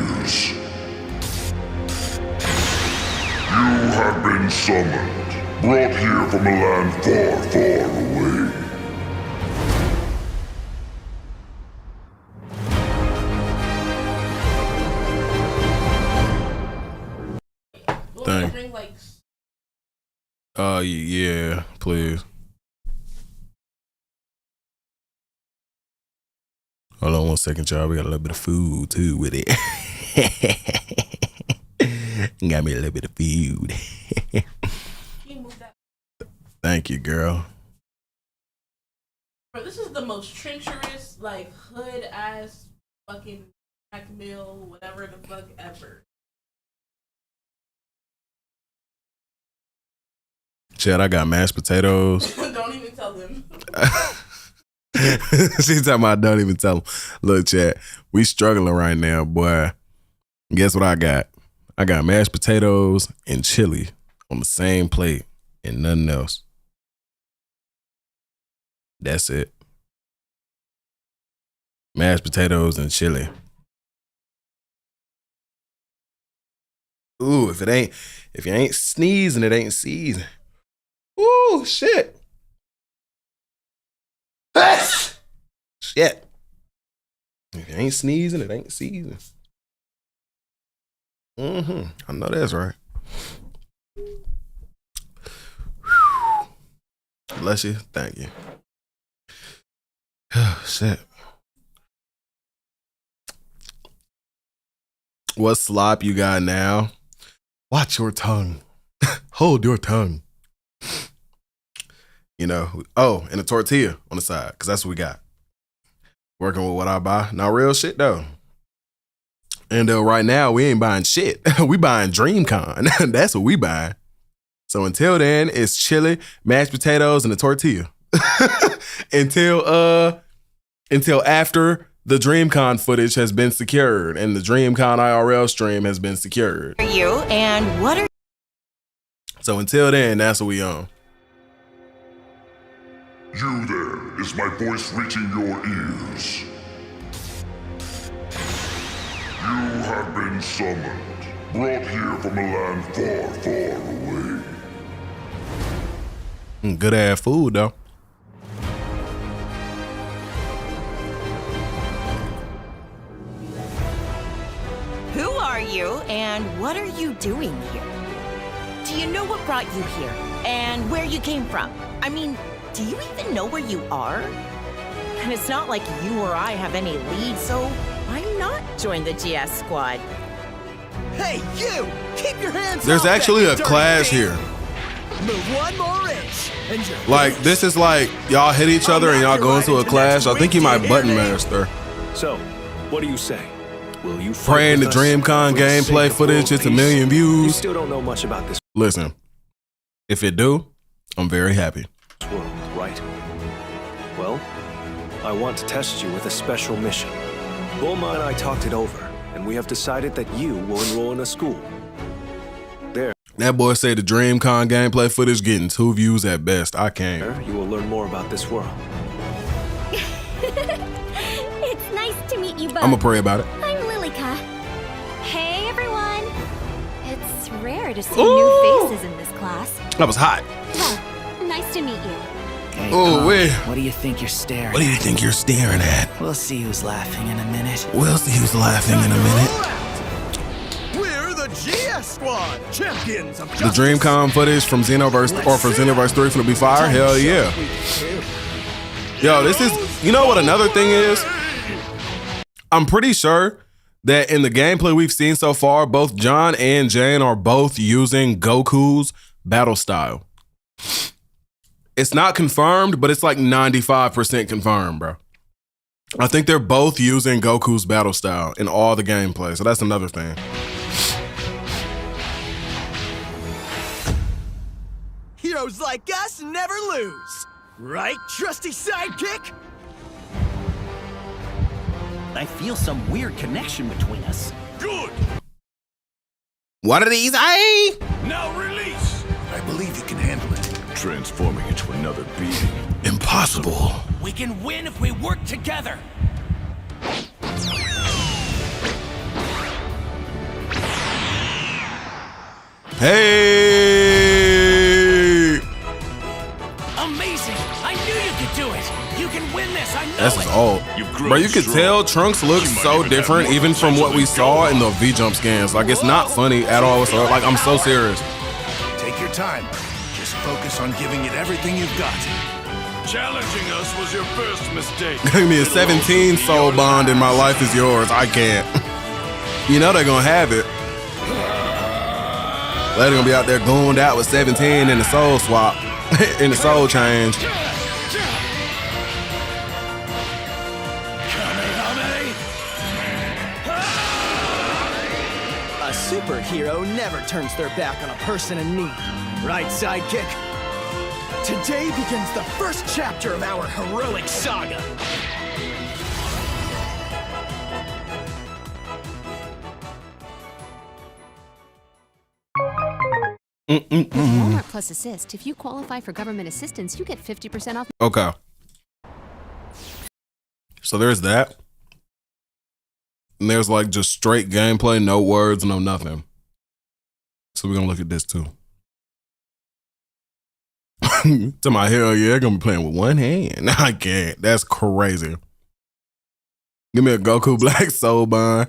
have been summoned, brought here from a land far, far away. Thank. Yeah, please. Hold on 1 second, y'all. We got a little bit of food too with it. Got me a little bit of food. Thank you, girl. Bro, this is the most treacherous, like, hood ass fucking crack mill, whatever the fuck ever. Chad, I got mashed potatoes. Don't even tell them. She's talking about don't even tell them. Look, Chad, we struggling right now, boy. Guess what I got? I got mashed potatoes and chili on the same plate and nothing else. That's it. Mashed potatoes and chili. Ooh, if you ain't sneezing, it ain't season. Ooh, shit. Shit. If you ain't sneezing, it ain't season. I know that's right. Bless you. Thank you. Oh, shit. What slop you got now? Watch your tongue. Hold your tongue. You know, oh, and a tortilla on the side, because that's what we got. Working with what I buy. Now, real shit, though. And right now, we ain't buying shit. We buying DreamCon. That's what we buying. So until then, it's chili, mashed potatoes, and a tortilla. until after the DreamCon footage has been secured and the DreamCon IRL stream has been secured. Are you and what are? So until then, that's what we on. You there, is my voice reaching your ears? You have been summoned, brought here from a land far, far away. Good ass food, though. Who are you and what are you doing here? Do you know what brought you here and where you came from? I mean, do you even know where you are? And it's not like you or I have any lead, so why not join the GS squad? Hey, you! Keep your hands There's off actually that a clash dirty here. Move one more inch, and you're Like, this is like y'all hit each other and y'all go into a clash. I think you might button master. So, what do you say? Will you Praying the DreamCon gameplay footage hits 1 million You views. still don't know much about this Listen, if it do, I'm very happy. world, right? Well, I want to test you with a special mission. Bulma and I talked it over, and we have decided that you will enroll in a school. There, That boy said the DreamCon gameplay footage getting 2 views at best. I can't. you will learn more about this world. It's nice to meet you both. I'ma pray about it. I'm Lilica. Hey, everyone. It's rare to see Ooh. new faces in this class. That was hot. Well, nice to meet you. Hey, Oh, wait. What do you think you're staring What do you think you're staring at? We'll see who's laughing in a minute. We'll see who's laughing in a minute. We're the GS Squad, champions of The DreamCon footage from Xenoverse or from Xenoverse 3 finna be fire? Hell yeah. Yo, this is, you know what another thing is? I'm pretty sure that in the gameplay we've seen so far, both John and Jane are both using Goku's battle style. It's not confirmed, but it's like 95% confirmed, bro. I think they're both using Goku's battle style in all the gameplay, so that's another thing. Heroes like us never lose. Right, trusty sidekick? I feel some weird connection between us. Good. What are these? Aye? Now release. I believe you can handle it. Transforming into another being. Impossible. We can win if we work together. Hey! Amazing! I knew you could do it. You can win this. I know That's it. all. Bro, you could tell Trunks looks so different even from what we saw in the V-Jump scans. Like, it's not funny at all. So, like, I'm so serious. Take your time. Just focus on giving it everything you've got. Challenging us was your first mistake. Give me a 17 soul bond and my life is yours. I can't. You know they're gonna have it. They're gonna be out there gooned out with 17 in the soul swap, in the soul change. A superhero never turns their back on a person in need. Right, sidekick? Today begins the first chapter of our heroic saga. With Walmart Plus Assist, if you qualify for government assistance, you get 50% off. Okay. So there's that. And there's like just straight gameplay, no words, no nothing. So we're gonna look at this too. To my hell yeah, gonna be playing with one hand. I can't. That's crazy. Give me a Goku Black Soul Bond.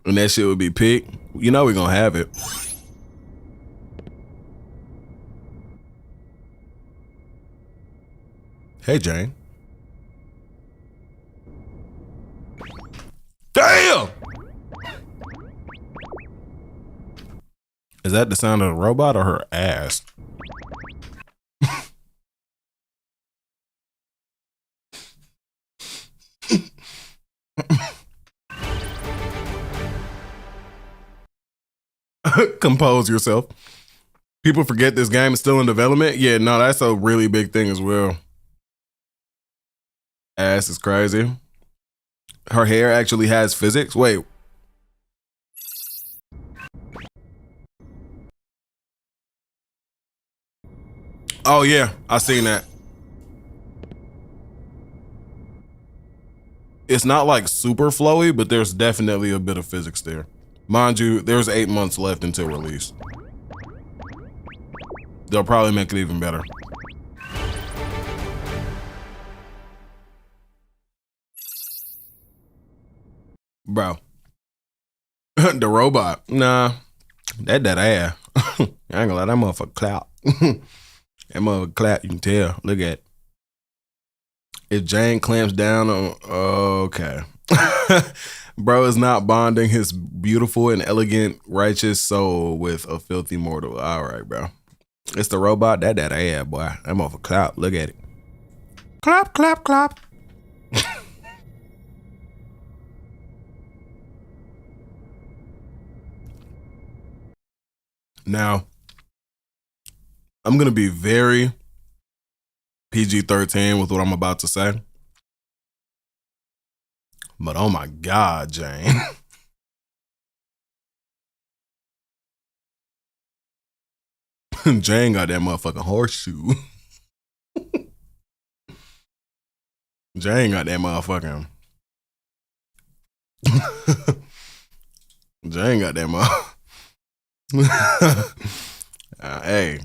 And that shit would be picked. You know we're gonna have it. Hey, Jane. Damn! that the sound of the robot or her ass? Compose yourself. People forget this game is still in development. Yeah, no, that's a really big thing as well. Ass is crazy. Her hair actually has physics. Wait. Oh yeah, I seen that. It's not like super flowy, but there's definitely a bit of physics there. Mind you, there's 8 months left until release. They'll probably make it even better. Bro. The robot. Nah. That ass. I ain't gonna lie, that motherfucker clap. That motherfucker clap, you can tell. Look at it. If Jane clamps down on... Okay. Bro is not bonding his beautiful and elegant, righteous soul with a filthy mortal. All right, bro. It's the robot. That ass, boy. That motherfucker clap. Look at it. Clap, clap, clap. Now, I'm going to be very PG-13 with what I'm about to say. But oh my God, Jane. Jane got that motherfucking horseshoe. Jane got that motherfucking... Jane got that motherfucking... Hey,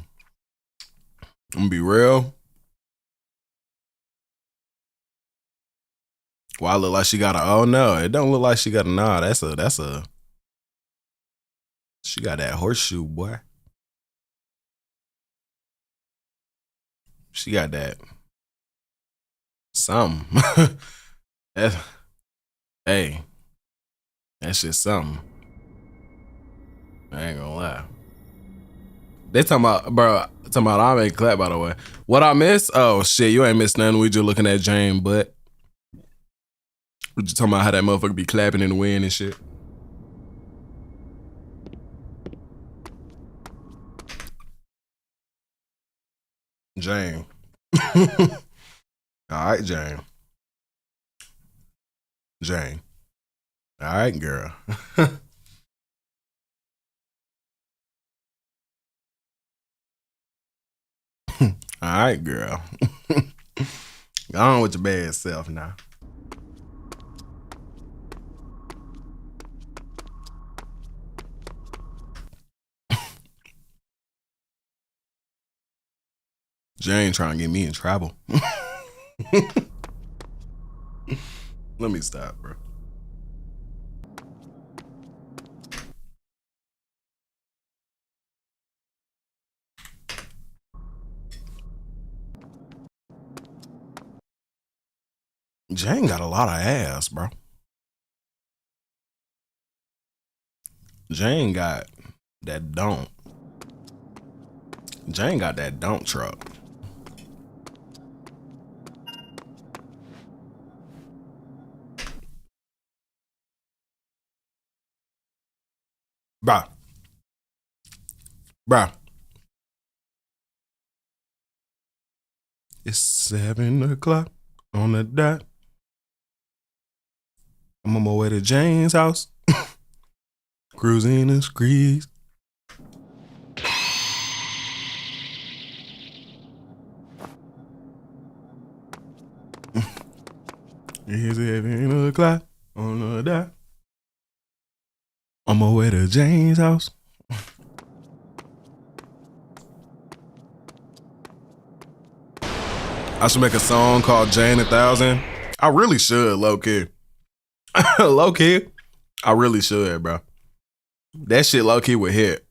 I'm gonna be real. Why look like she got a? Oh no, it don't look like she got a. Nah, that's a. She got that horseshoe, boy. She got that. Something. Hey, that shit something. I ain't gonna lie. They talking about I make clap, by the way. What I miss? Oh shit, you ain't missed nothing. We just looking at Jane butt. We just talking about how that motherfucker be clapping in the wind and shit. Jane. Alright, Jane. Jane. Alright, girl. All right, girl. Go on with your bad self now. Jane trying to get me in trouble. Let me stop, bro. Jane got a lot of ass, bro. Jane got that don't. Jane got that don't truck. Bruh. Bruh. It's 7 o'clock on the dot. I'm on my way to Jane's house. Cruising the streets. It's 7 o'clock on the dot. On my way to Jane's house. I should make a song called Jane 1000. I really should, low key. Low key, I really should, bro. That shit low key would hit.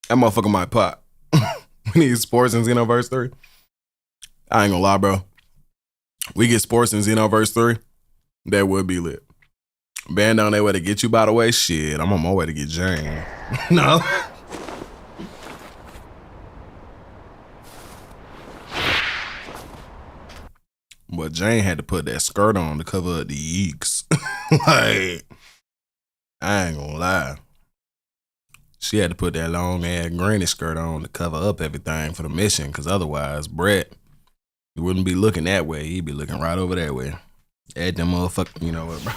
That motherfucker might pop. We need sports in Xenoverse 3. I ain't gonna lie, bro. We get sports in Xenoverse 3, that would be lit. Band on their way to get you, by the way. Shit, I'm on my way to get Jane. No. But Jane had to put that skirt on to cover up the yeeks. Like, I ain't gonna lie. She had to put that long ass granny skirt on to cover up everything for the mission, because otherwise, Brett, he wouldn't be looking that way. He'd be looking right over that way. At them motherfucker, you know what, bro?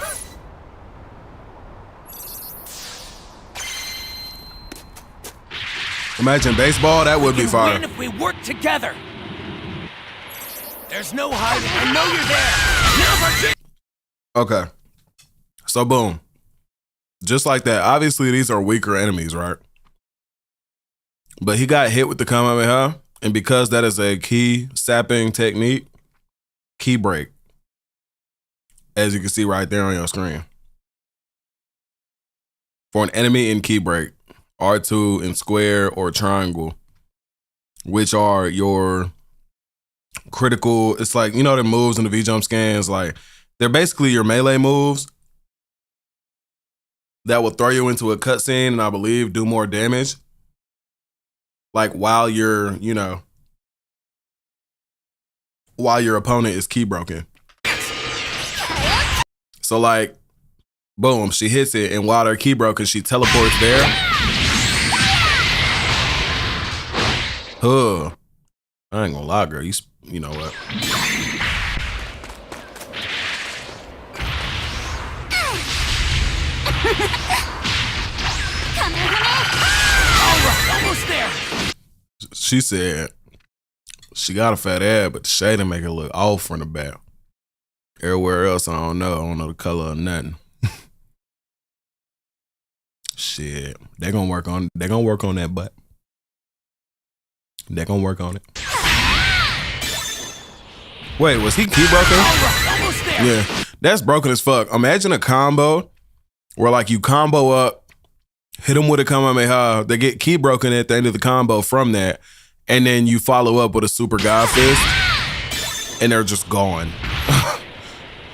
Imagine baseball, that would be fire. Win if we work together. There's no hiding. I know you're there. Okay. So boom. Just like that. Obviously, these are weaker enemies, right? But he got hit with the Kamehameha, and because that is a key sapping technique, key break. As you can see right there on your screen. For an enemy in key break, R2 in square or triangle, which are your critical, it's like, you know, the moves in the V-jump scans, like, they're basically your melee moves that will throw you into a cutscene and I believe do more damage. Like while you're, you know, while your opponent is key broken. So like, boom, she hits it, and while they're key broken, she teleports there. Huh. I ain't gonna lie, girl. You know what? Almost there. She said she got a fat ass, but the shading make it look off from the back. Everywhere else, I don't know the color or nothing. Shit, they gonna work on that butt. They gonna work on it. Wait, was he key broken? Yeah, that's broken as fuck. Imagine a combo where like you combo up, hit him with a Kamehameha, they get key broken at the end of the combo from that, and then you follow up with a super God fist, and they're just gone.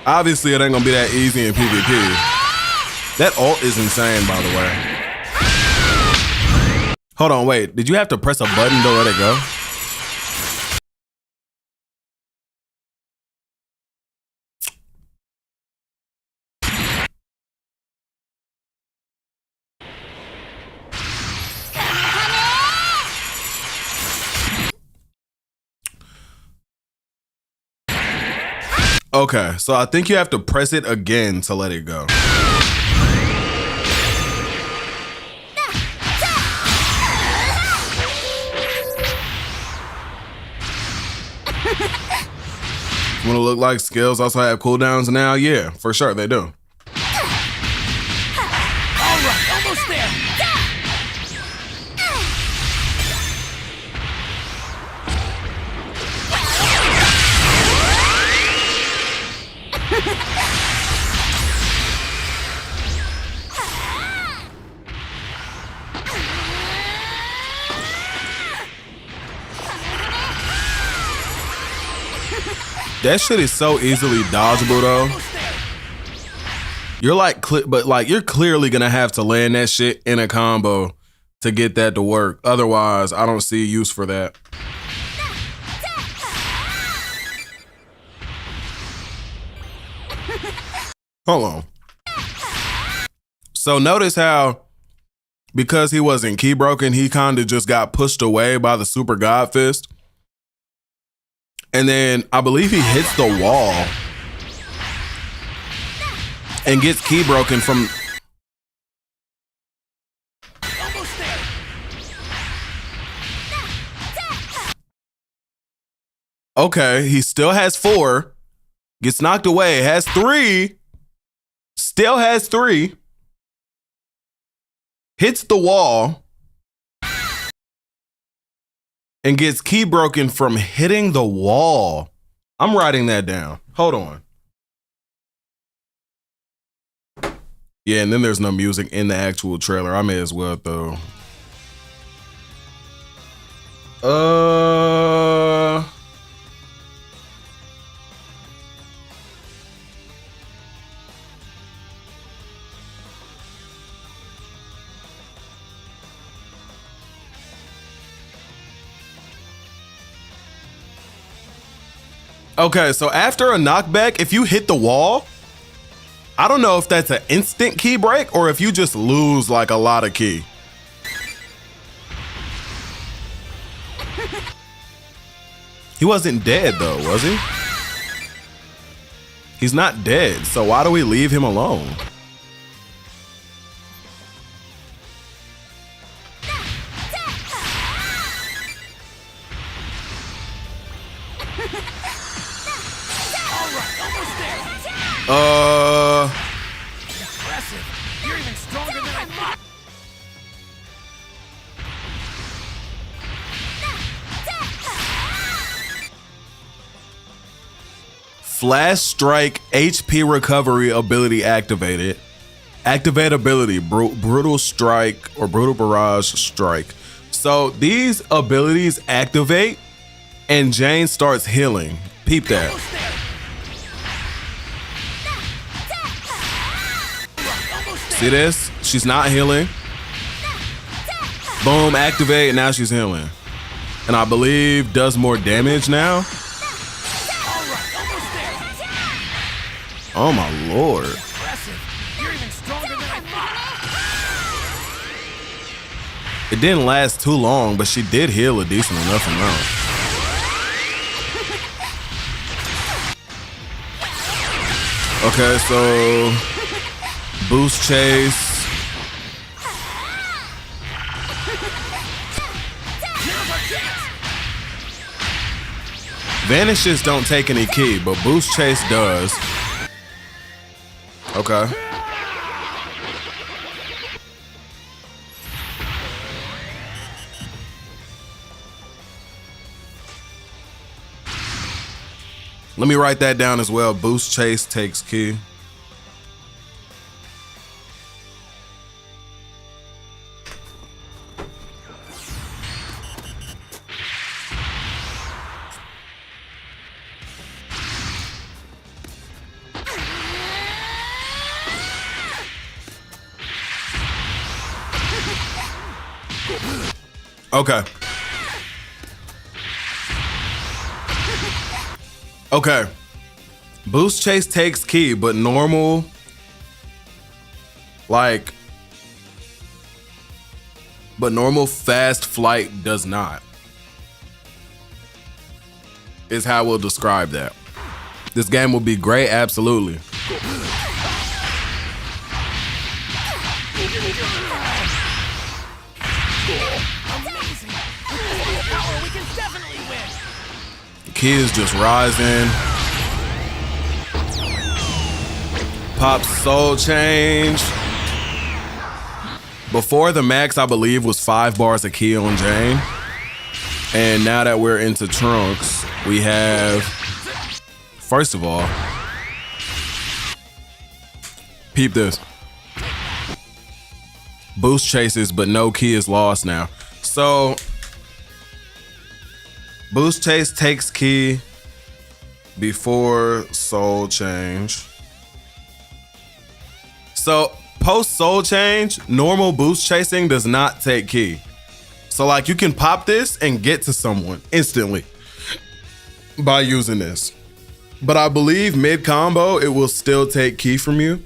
Obviously, it ain't gonna be that easy in PvP. That ult is insane, by the way. Hold on, wait. Did you have to press a button to let it go? Okay, so I think you have to press it again to let it go. Want to look like skills also have cooldowns now? Yeah, for sure they do. Alright, almost there. That shit is so easily dodgeable though. You're like, but like you're clearly gonna have to land that shit in a combo to get that to work. Otherwise, I don't see use for that. Hold on. So notice how, because he wasn't key broken, he kind of just got pushed away by the super God fist. And then I believe he hits the wall and gets key broken from. Okay, he still has 4, gets knocked away, has 3, still has 3, hits the wall, and gets key broken from hitting the wall. I'm writing that down. Hold on. Yeah, and then there's no music in the actual trailer. I may as well though. Okay, so after a knockback, if you hit the wall, I don't know if that's an instant key break or if you just lose like a lot of key. He wasn't dead though, was he? He's not dead, so why do we leave him alone? Impressive. You're even stronger than I thought. Flash Strike HP recovery ability activated. Activate ability, Brutal Strike or Brutal Barrage Strike. So these abilities activate and Jane starts healing. Peep that. See this? She's not healing. Boom, activate, and now she's healing. And I believe does more damage now. Oh my lord. You're even stronger than I thought. It didn't last too long, but she did heal a decent enough amount. Okay, so boost chase. Vanishes don't take any key, but boost chase does. Okay. Let me write that down as well. Boost chase takes key. Okay. Okay. Boost chase takes key, but normal, normal fast flight does not. Is how we'll describe that. This game will be great, absolutely. Key is just rising. Pop soul change. Before the max, I believe, was 5 bars of key on Jane. And now that we're into Trunks, we have, first of all, peep this. Boost chases, but no key is lost now. So, boost chase takes key before soul change. So post soul change, normal boost chasing does not take key. So like you can pop this and get to someone instantly by using this. But I believe mid combo, it will still take key from you.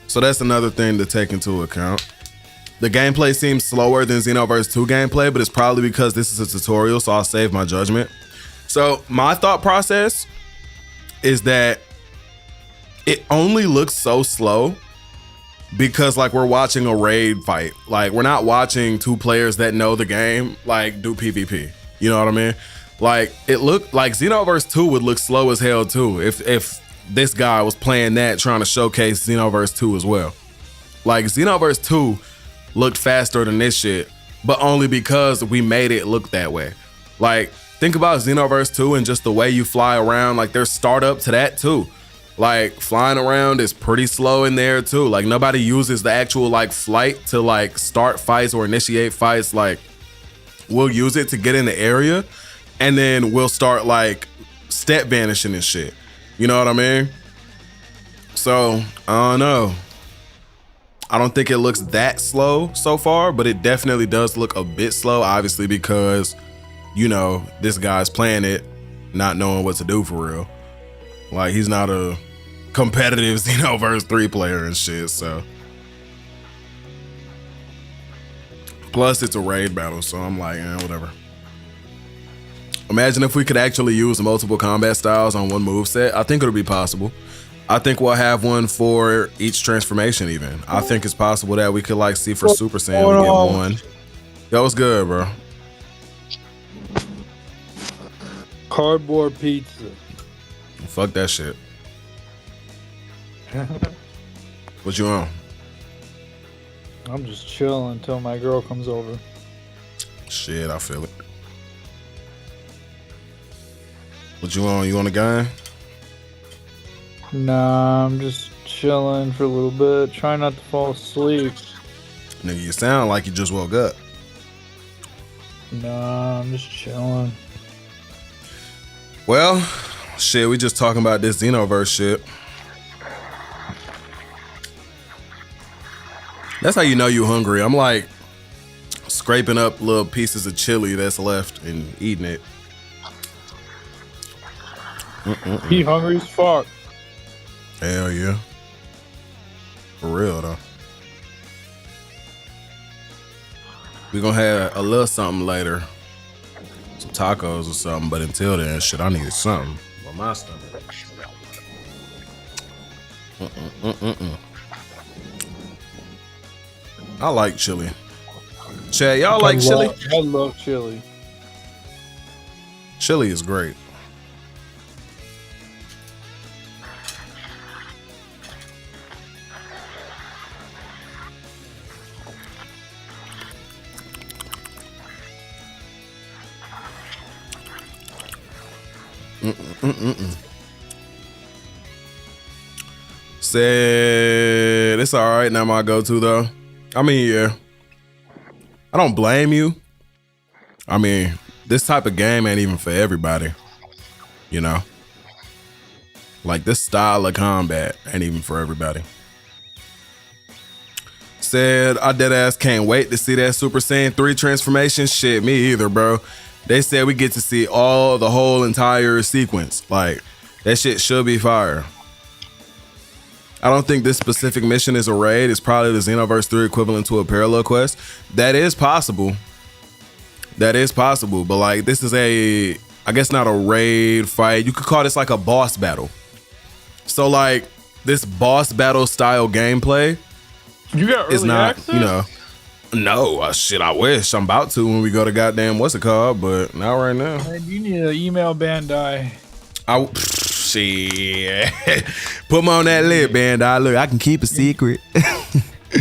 So that's another thing to take into account. The gameplay seems slower than Xenoverse 2 gameplay, but it's probably because this is a tutorial, so I'll save my judgment. So my thought process is that it only looks so slow because like we're watching a raid fight. Like we're not watching two players that know the game like do PvP. You know what I mean? Like it looked like Xenoverse 2 would look slow as hell too if this guy was playing that trying to showcase Xenoverse 2 as well. Like Xenoverse 2 looked faster than this shit, but only because we made it look that way. Like, think about Xenoverse 2 and just the way you fly around. Like, there's startup to that too. Like, flying around is pretty slow in there too. Like, nobody uses the actual like flight to like start fights or initiate fights. Like, we'll use it to get in the area, and then we'll start like step vanishing and shit. You know what I mean? So, I don't know. I don't think it looks that slow so far, but it definitely does look a bit slow, obviously, because, you know, this guy's playing it not knowing what to do for real. Like, he's not a competitive Xenoverse 3 player and shit, so. Plus, it's a raid battle, so I'm like, whatever. Imagine if we could actually use multiple combat styles on one moveset. I think it'll be possible. I think we'll have one for each transformation even. I think it's possible that we could like see for Super Saiyan we get one. That was good, bro. Cardboard pizza. Fuck that shit. What you on? I'm just chilling until my girl comes over. Shit, I feel it. What you on? You on a gun? Nah, I'm just chilling for a little bit, trying not to fall asleep. Nigga, you sound like you just woke up. Nah, I'm just chilling. Well, shit, we just talking about this Xenoverse shit. That's how you know you hungry. I'm like scraping up little pieces of chili that's left and eating it. He hungry as fuck. Hell yeah. For real though. We gonna have a little something later. Some tacos or something, but until then, shit, I needed something for my stomach. I like chili. Chad, y'all like chili? I love chili. Chili is great. Said it's all right. Not my go-to though. I mean, yeah. I don't blame you. I mean, this type of game ain't even for everybody. You know, like this style of combat ain't even for everybody. Said I deadass can't wait to see that Super Saiyan 3 transformation. Shit, me either, bro. They said we get to see the whole entire sequence. Like, that shit should be fire. I don't think this specific mission is a raid. It's probably the Xenoverse 3 equivalent to a parallel quest. That is possible. That is possible. But like, this is I guess not a raid fight. You could call this like a boss battle. So like, this boss battle style gameplay is not, access? You know. No, shit, I wish. I'm about to when we go to goddamn what's it called, but not right now. Man, you need to email Bandai. Shit. Put me on that list, Bandai. Look, I can keep a secret.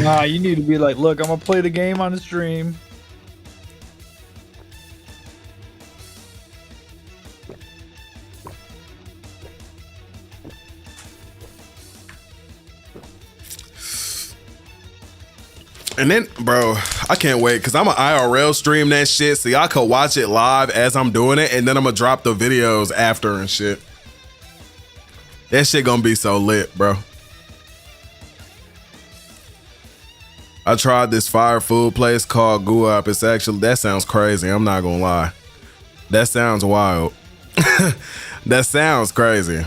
Nah, you need to be like, look, I'm gonna play the game on the stream. And then, bro, I can't wait because I'm an IRL stream that shit so y'all can watch it live as I'm doing it, and then I'm gonna drop the videos after and shit. That shit gonna be so lit, bro. I tried this fire food place called TGUWAPP. It's actually, that sounds crazy. I'm not gonna lie. That sounds wild. That sounds crazy.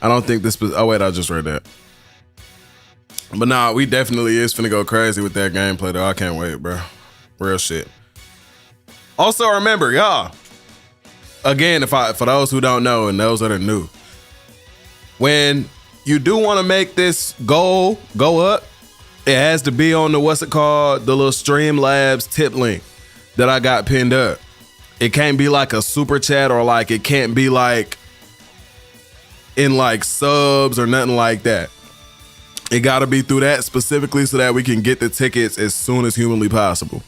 I don't think this, oh wait, I just read that. But nah, we definitely is finna go crazy with that gameplay though. I can't wait, bro. Real shit. Also remember, y'all, again, for those who don't know and those that are new, when you do want to make this goal go up, it has to be on the, what's it called, the little Streamlabs tip link that I got pinned up. It can't be like a super chat, or like it can't be like in like subs or nothing like that. It gotta be through that specifically so that we can get the tickets as soon as humanly possible.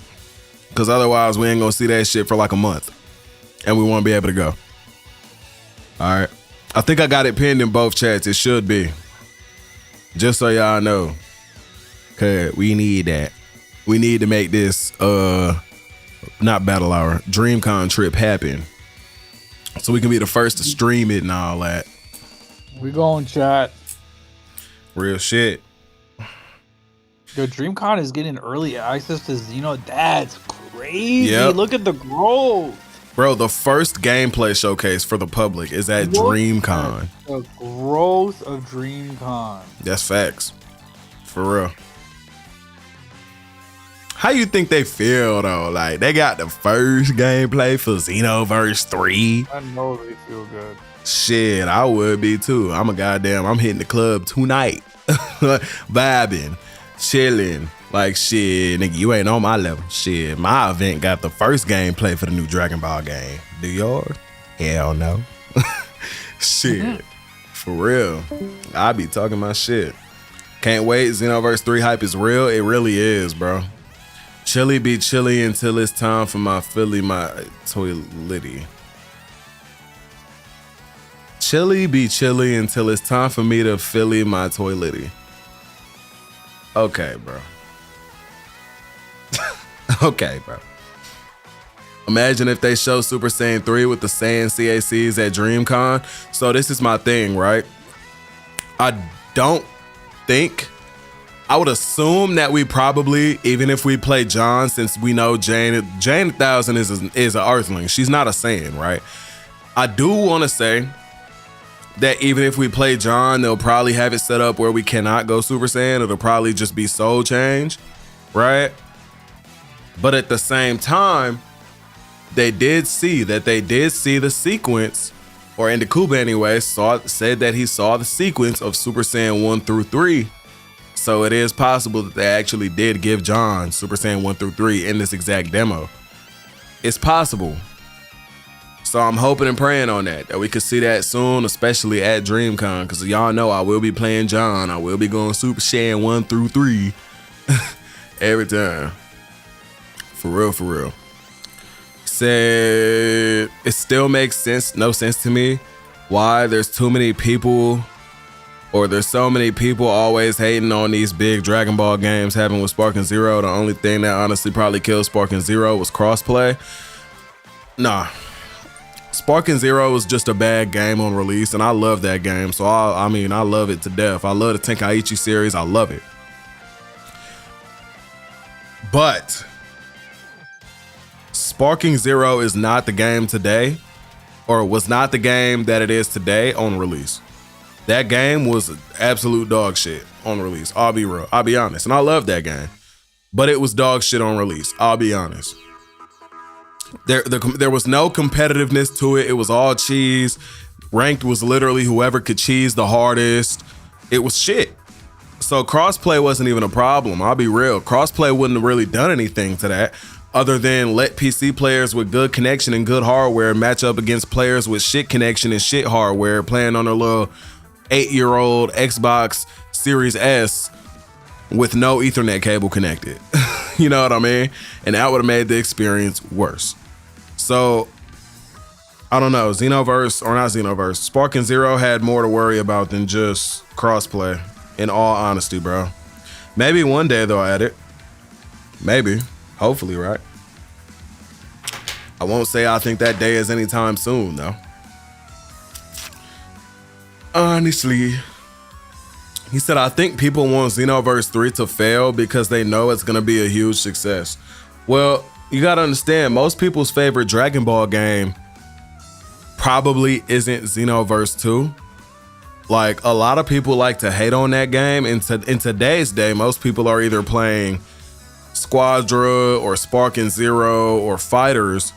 Cause otherwise we ain't gonna see that shit for like a month. And we won't be able to go. All right. I think I got it pinned in both chats. It should be. Just so y'all know. Cause we need that. We need to make this not battle hour, DreamCon trip happen. So we can be the first to stream it and all that. We going chat. Real shit. Yo, DreamCon is getting early access to Xeno. That's crazy. Yep. Look at the growth. Bro, the first gameplay showcase for the public is at DreamCon. The growth of DreamCon. That's facts. For real. How you think they feel though? Like they got the first gameplay for Xenoverse 3. I know they feel good. Shit, I would be too. I'm hitting the club tonight. Vibing, chilling. Like shit, nigga, you ain't on my level. Shit, my event got the first gameplay for the new Dragon Ball game. Do yours? Hell no. Shit. For real. I be talking my shit. Can't wait. Xenoverse 3 hype is real. It really is, bro. Chilly be chilly until it's time for my Philly, my toilety. Chilly be chilly until it's time for me to Philly my toilety. Okay, bro. Okay, bro. Imagine if they show Super Saiyan 3 with the Saiyan CACs at DreamCon. So this is my thing, right? I would assume that we probably, even if we play John, since we know Jane 1000 is an Earthling. She's not a Saiyan, right? I do want to say that even if we play John, they'll probably have it set up where we cannot go Super Saiyan. It'll probably just be soul change, right? But at the same time, they did see the sequence, or Indikuba anyway, said that he saw the sequence of Super Saiyan 1 through 3. So it is possible that they actually did give John Super Saiyan 1 through 3 in this exact demo. It's possible. So I'm hoping and praying on that we could see that soon, especially at DreamCon, because y'all know I will be playing John. I will be going Super Saiyan 1 through 3 every time. For real, for real. Said it still makes no sense to me why there's so many people always hating on these big Dragon Ball games having with Sparking Zero. The only thing that honestly probably killed Sparking Zero was crossplay. Nah. Sparking Zero was just a bad game on release, and I love that game. So I love it to death. I love the Tenkaichi series. I love it. But Sparking Zero is not the game today, or was not the game that it is today on release. That game was absolute dog shit on release. I'll be real. I'll be honest. And I love that game. But it was dog shit on release. I'll be honest. There was no competitiveness to it. It was all cheese. Ranked was literally whoever could cheese the hardest. It was shit. So crossplay wasn't even a problem. I'll be real. Crossplay wouldn't have really done anything to that other than let PC players with good connection and good hardware match up against players with shit connection and shit hardware playing on their little 8-year-old Xbox Series S with no Ethernet cable connected. You know what I mean? And that would have made the experience worse. So, I don't know. Sparking Zero had more to worry about than just crossplay, in all honesty, bro. Maybe one day they'll add it. Maybe. Hopefully, right? I won't say I think that day is anytime soon, though. Honestly, he said, I think people want Xenoverse 3 to fail because they know it's going to be a huge success. Well, you got to understand, most people's favorite Dragon Ball game probably isn't Xenoverse 2. Like, a lot of people like to hate on that game. In today's day, most people are either playing Squadra or Sparking Zero or Fighters,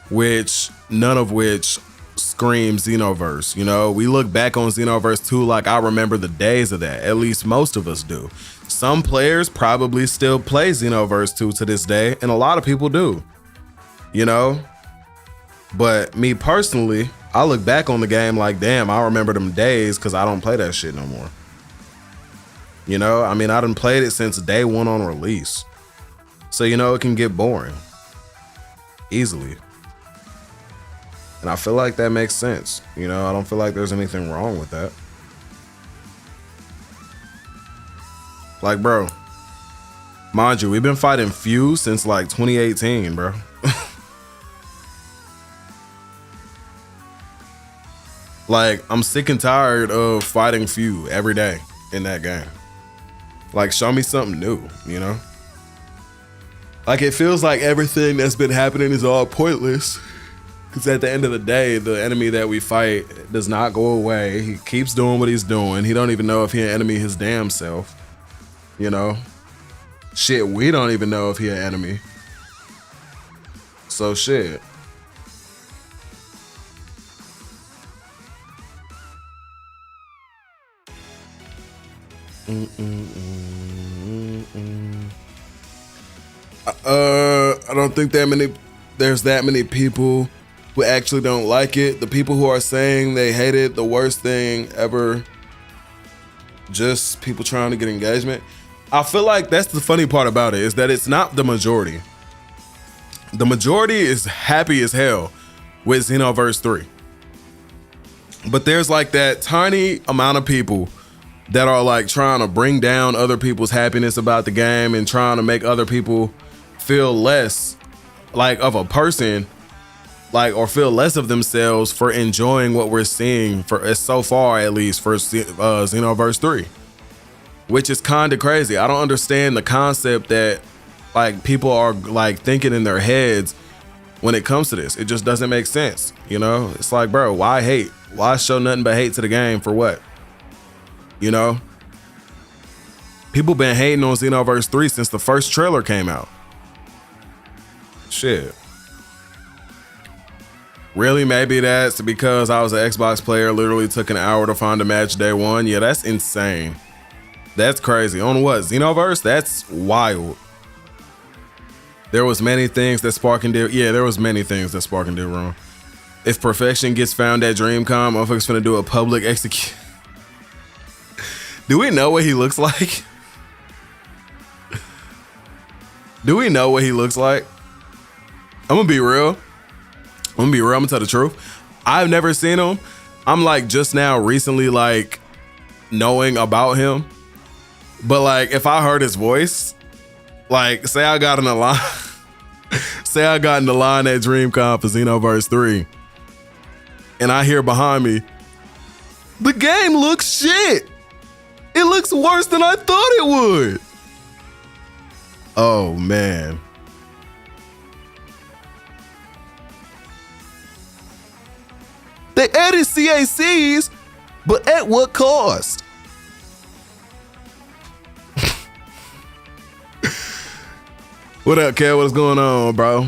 none of which scream Xenoverse. You know, we look back on Xenoverse 2 like I remember the days of that. At least most of us do. Some players probably still play Xenoverse 2 to this day, and a lot of people do. You know? But me personally, I look back on the game like, damn, I remember them days because I don't play that shit no more. You know? I mean, I done played it since day one on release. So, you know, it can get boring. Easily. And I feel like that makes sense. You know, I don't feel like there's anything wrong with that. Like, bro, mind you, we've been fighting Fuse since like 2018, bro. Like, I'm sick and tired of fighting Fuse every day in that game. Like, show me something new, you know? Like, it feels like everything that's been happening is all pointless. Because at the end of the day, the enemy that we fight does not go away. He keeps doing what he's doing. He don't even know if he an enemy his damn self. You know? Shit, we don't even know if he an enemy. So shit. I don't think there's that many people who actually don't like it. The people who are saying they hate it, the worst thing ever, just people trying to get engagement. I feel like that's the funny part about it, is that it's not the majority. The majority is happy as hell with Xenoverse 3. But there's like that tiny amount of people that are like trying to bring down other people's happiness about the game and trying to make other people feel less like of a person, like, or feel less of themselves for enjoying what we're seeing for so far, at least for Xenoverse 3, which is kind of crazy. I don't understand the concept that like people are like thinking in their heads when it comes to this. It just doesn't make sense. You know, it's like, bro, why hate? Why show nothing but hate to the game for what? You know, people been hating on Xenoverse 3 since the first trailer came out. Shit. Really? Maybe that's because I was an Xbox player, literally took an hour to find a match day one. Yeah, that's insane. That's crazy. On what? Xenoverse? That's wild. There was many things that Sparkin did. Yeah, there was many things that Sparkin did wrong. If perfection gets found at DreamCon, motherfuckers finna do a public execute. Do we know what he looks like? Do we know what he looks like? I'm gonna be real. I'm gonna tell the truth. I've never seen him. I'm like just now recently like knowing about him. But like if I heard his voice, like say I got in the line, say I got in the line at DreamCon for Xenoverse 3, and I hear behind me, the game looks shit. It looks worse than I thought it would. Oh man. They added CACs, but at what cost? What up, Kev? What's going on, bro?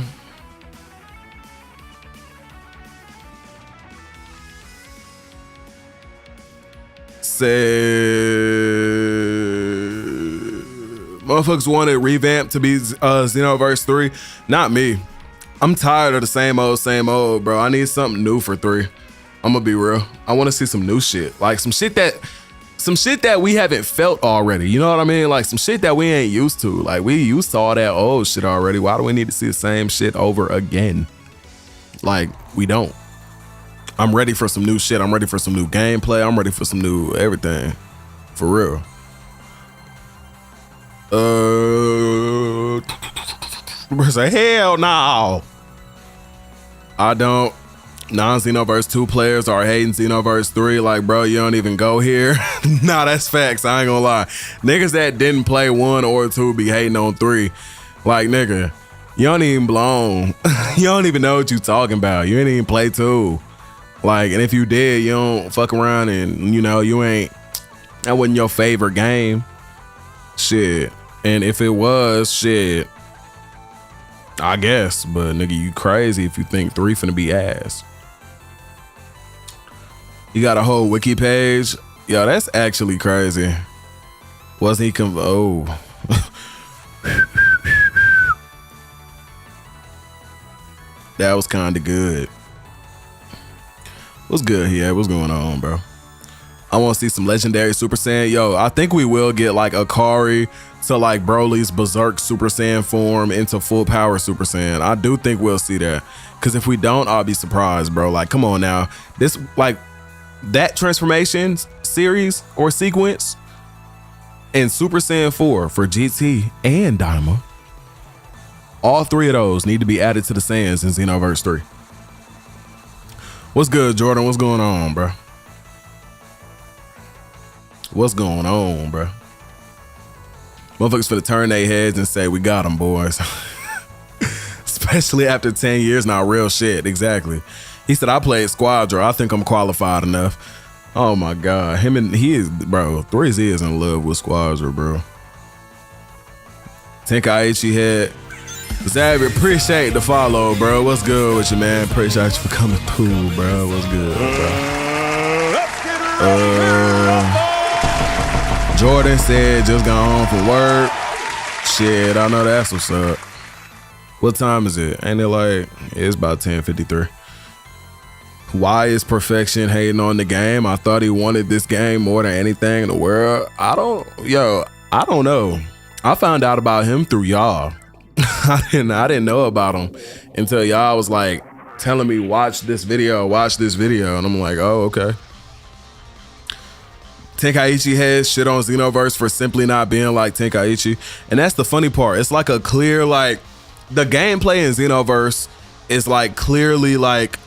Motherfuckers wanted revamped to be Xenoverse 3. Not me. I'm tired of the same old, bro. I need something new for 3. I'm gonna be real. I want to see some new shit. Like some shit that we haven't felt already. You know what I mean? Like some shit that we ain't used to. Like we used to all that old shit already. Why do we need to see the same shit over again? Like we don't. I'm ready for some new shit. I'm ready for some new gameplay. I'm ready for some new everything. For real. Say hell no. I don't. Non-Xenoverse 2 players are hating Xenoverse 3. Like, bro, you don't even go here. Nah, that's facts. I ain't gonna lie. Niggas that didn't play 1 or 2 be hating on 3. Like, nigga, you don't even belong. You don't even know what you talking about. You ain't even play 2. Like, and if you did, you don't fuck around and, you know, you ain't, that wasn't your favorite game. Shit. And if it was, shit, I guess. But, nigga, you crazy if you think 3 finna be ass. You got a whole wiki page? Yo, that's actually crazy. Wasn't he oh. That was kind of good. What's good here? What's going on, bro? I want to see some legendary Super Saiyan. Yo, I think we will get like Akari to like Broly's Berserk Super Saiyan form into full power Super Saiyan. I do think we'll see that. Because if we don't, I'll be surprised, bro. Like, come on now. This, like, that transformation series or sequence and Super Saiyan 4 for GT and Daima, all 3 of those need to be added to the Saiyans in Xenoverse 3. What's good, Jordan? What's going on, bro? What's going on, bro? Motherfuckers finna turn their heads and say, we got them, boys. especially after 10 years now. Real shit, exactly. He said, I played Squadra. I think I'm qualified enough. Oh my God. He is, bro, 3Z is in love with Squadra, bro. Tenkaichi head. Xavier, appreciate the follow, bro. What's good with you, man? Appreciate you for coming through, bro. What's good, bro? Jordan said just got home from work. Shit, I know that's what's up. What time is it? Ain't it like, it's about 10:53. Why is Perfection hating on the game? I thought he wanted this game more than anything in the world. I don't know. I found out about him through y'all. I didn't know about him until y'all was like telling me watch this video, and I'm like, oh, okay. Tenkaichi has shit on Xenoverse for simply not being like Tenkaichi, and that's the funny part. It's like a clear, like, the gameplay in Xenoverse is like clearly like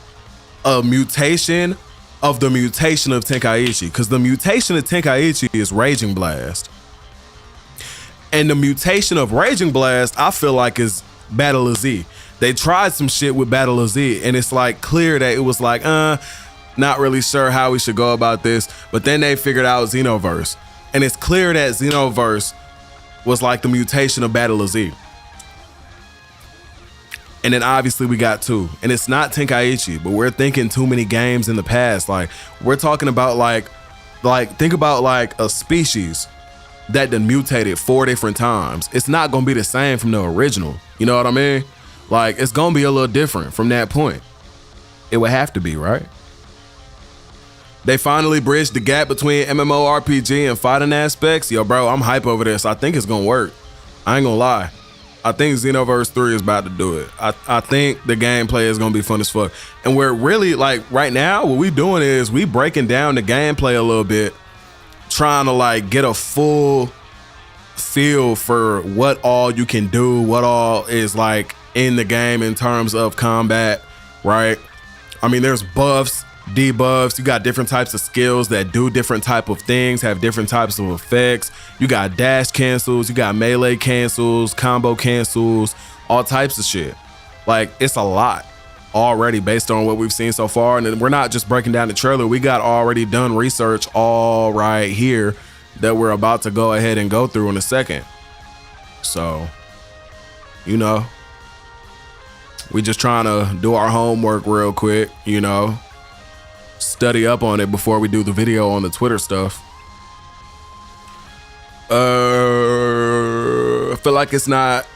a mutation of the mutation of Tenkaichi, because the mutation of Tenkaichi is Raging Blast. And the mutation of Raging Blast, I feel like, is Battle of Z. They tried some shit with Battle of Z, and it's like clear that it was like, not really sure how we should go about this. But then they figured out Xenoverse. And it's clear that Xenoverse was like the mutation of Battle of Z. And then obviously we got 2. And it's not Tenkaichi, but we're thinking too many games in the past. Like, we're talking about like think about like a species that done mutated 4 different times. It's not gonna be the same from the original. You know what I mean? Like, it's gonna be a little different from that point. It would have to be, right? They finally bridged the gap between MMORPG and fighting aspects. Yo, bro, I'm hype over this. I think it's gonna work. I ain't gonna lie. I think Xenoverse 3 is about to do it. I think the gameplay is gonna be fun as fuck. And we're really, like, right now, what we doing is we breaking down the gameplay a little bit, trying to like get a full feel for what all you can do, what all is like in the game in terms of combat, right? I mean, there's buffs, debuffs, you got different types of skills that do different type of things, have different types of effects. You got dash cancels, you got melee cancels, combo cancels, all types of shit. Like, it's a lot already based on what we've seen so far. And we're not just breaking down the trailer, we got already done research all right here that we're about to go ahead and go through in a second. So, you know, we just trying to do our homework real quick, you know, study up on it before we do the video on the Twitter stuff. I feel like it's not,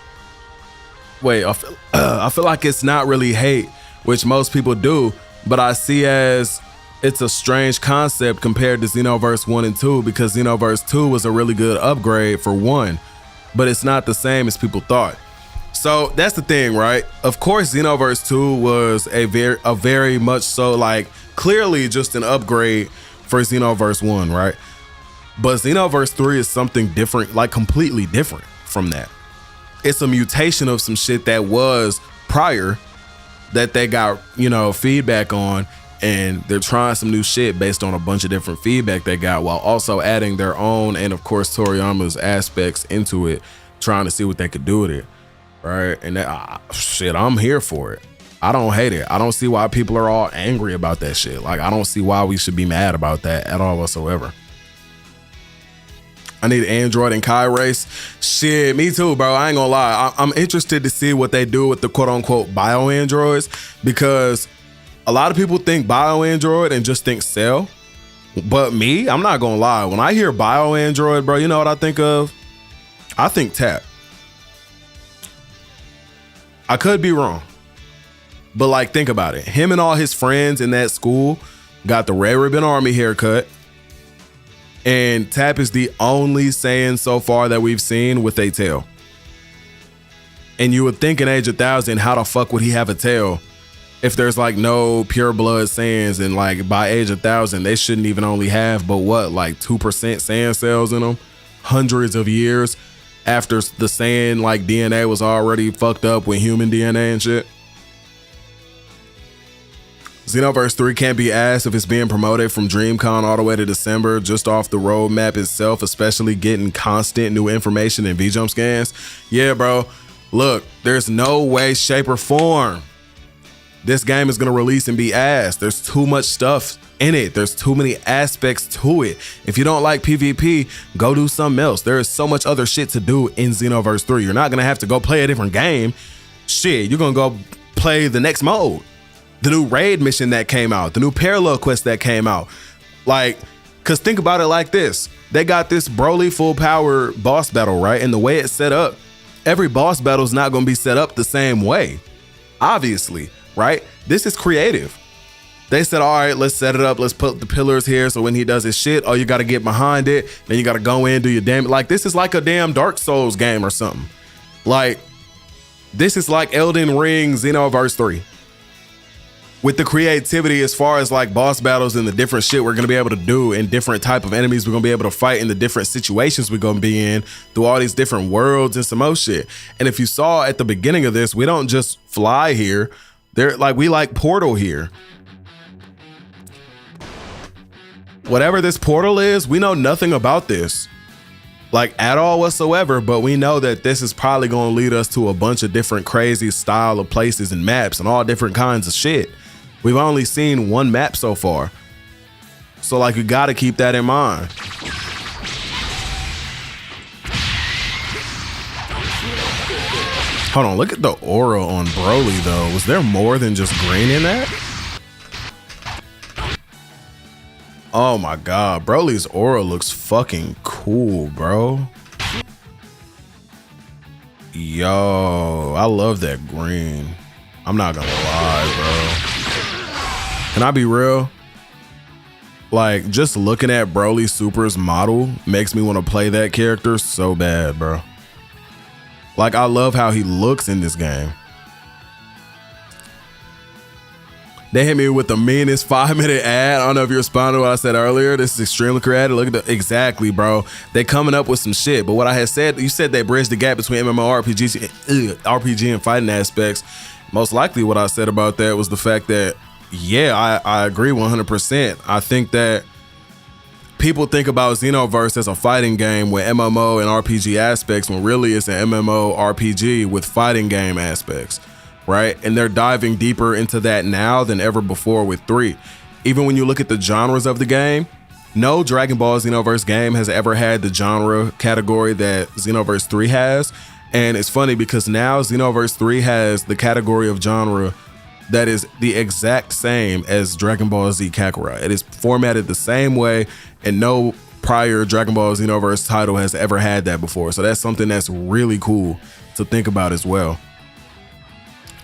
I feel like it's not really hate, which most people do, but I see as it's a strange concept compared to Xenoverse 1 and 2, because Xenoverse 2 was a really good upgrade for 1, but it's not the same as people thought. So that's the thing, right? Of course, Xenoverse 2 was a very much so, like, clearly just an upgrade for Xenoverse 1, right? But Xenoverse 3 is something different, like completely different from that. It's a mutation of some shit that was prior that they got, you know, feedback on, and they're trying some new shit based on a bunch of different feedback they got, while also adding their own and of course Toriyama's aspects into it, trying to see what they could do with it, right? And that shit, I'm here for it. I don't hate it. I don't see why people are all angry about that shit. Like, I don't see why we should be mad about that at all whatsoever. I need Android and Kai Race. Shit, me too, bro. I ain't gonna lie. I'm interested to see what they do with the quote unquote bio androids, because a lot of people think bio android and just think Cell. But me, I'm not gonna lie. When I hear bio android, bro, you know what I think of? I think Tap. I could be wrong, but like, think about it. Him and all his friends in that school got the Red Ribbon Army haircut. And Tap is the only Saiyan so far that we've seen with a tail. And you would think in Age of 1000, how the fuck would he have a tail if there's like no pure blood Saiyans? And like by Age of 1000, they shouldn't even only have but what, like 2% Saiyan cells in them, hundreds of years after the Saiyan like DNA was already fucked up with human DNA and shit. Xenoverse 3 can't be asked if it's being promoted from DreamCon all the way to December, just off the roadmap itself, especially getting constant new information and V-Jump scans. Yeah, bro. Look, there's no way, shape, or form this game is gonna release and be ass. There's too much stuff in it. There's too many aspects to it. If you don't like PvP, go do something else. There is so much other shit to do in Xenoverse 3. You're not gonna have to go play a different game. Shit, you're gonna go play the next mode. The new raid mission that came out, the new parallel quest that came out. Like, cause think about it like this. They got this Broly full power boss battle, right? And the way it's set up, every boss battle is not gonna be set up the same way, obviously, right? This is creative. They said, all right, let's set it up. Let's put the pillars here. So when he does his shit, oh, you got to get behind it. Then you got to go in, do your damage. Like, this is like a damn Dark Souls game or something. Like, this is like Elden Ring Xenoverse 3. With the creativity as far as like boss battles and the different shit we're going to be able to do and different type of enemies we're going to be able to fight in the different situations we're going to be in through all these different worlds and some more shit. And if you saw at the beginning of this, we don't just fly here. We like portal here. Whatever this portal is, we know nothing about this, like at all whatsoever, but we know that this is probably going to lead us to a bunch of different crazy style of places and maps and all different kinds of shit. We've only seen one map so far. So like, you got to keep that in mind. Hold on, look at the aura on Broly though. Was there more than just green in that? Oh my God, Broly's aura looks fucking cool, bro. Yo, I love that green. I'm not gonna lie, bro. Can I be real? Like, just looking at Broly Super's model makes me want to play that character so bad, bro. Like, I love how he looks in this game. They hit me with the meanest 5-minute ad. I don't know if you responded to what I said earlier. This is extremely creative. Look at the, exactly, bro. They coming up with some shit. But what I had said, you said they bridged the gap between MMORPG, RPG and fighting aspects. Most likely what I said about that was the fact that, yeah, I agree 100%. I think that people think about Xenoverse as a fighting game with MMO and RPG aspects when really it's an MMO RPG with fighting game aspects, right? And they're diving deeper into that now than ever before with 3. Even when you look at the genres of the game, no Dragon Ball Xenoverse game has ever had the genre category that Xenoverse 3 has. And it's funny because now Xenoverse 3 has the category of genre that is the exact same as Dragon Ball Z Kakarot. It is formatted the same way, and no prior Dragon Ball Xenoverse title has ever had that before. So that's something that's really cool to think about as well.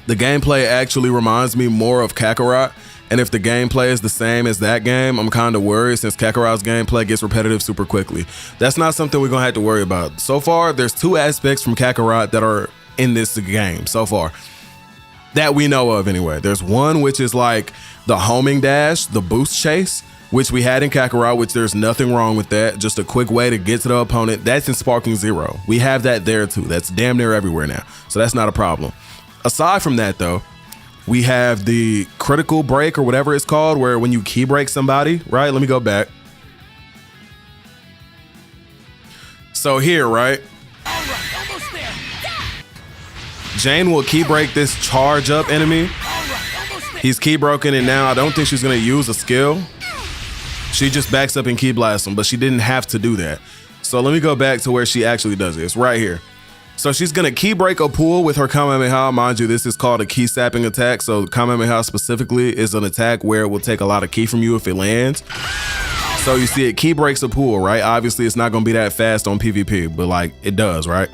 The gameplay actually reminds me more of Kakarot, and if the gameplay is the same as that game, I'm kind of worried since Kakarot's gameplay gets repetitive super quickly. That's not something we're gonna have to worry about. So far, there's 2 aspects from Kakarot that are in this game so far, that we know of anyway. There's one which is like the homing dash, the boost chase, which we had in Kakarot, which there's nothing wrong with that. Just a quick way to get to the opponent. That's in Sparking Zero. We have that there too. That's damn near everywhere now. So that's not a problem. Aside from that though, we have the critical break or whatever it's called, where when you key break somebody, right? Let me go back. So here, right? Jane will key break this charge up enemy. He's key broken, and now I don't think she's gonna use a skill. She just backs up and key blasts him, but she didn't have to do that. So let me go back to where she actually does it. It's right here. So she's gonna key break a pool with her Kamehameha. Mind you, this is called a key sapping attack. So Kamehameha specifically is an attack where it will take a lot of key from you if it lands. So you see it key breaks a pool, right? Obviously it's not gonna be that fast on PvP, but like it does, right?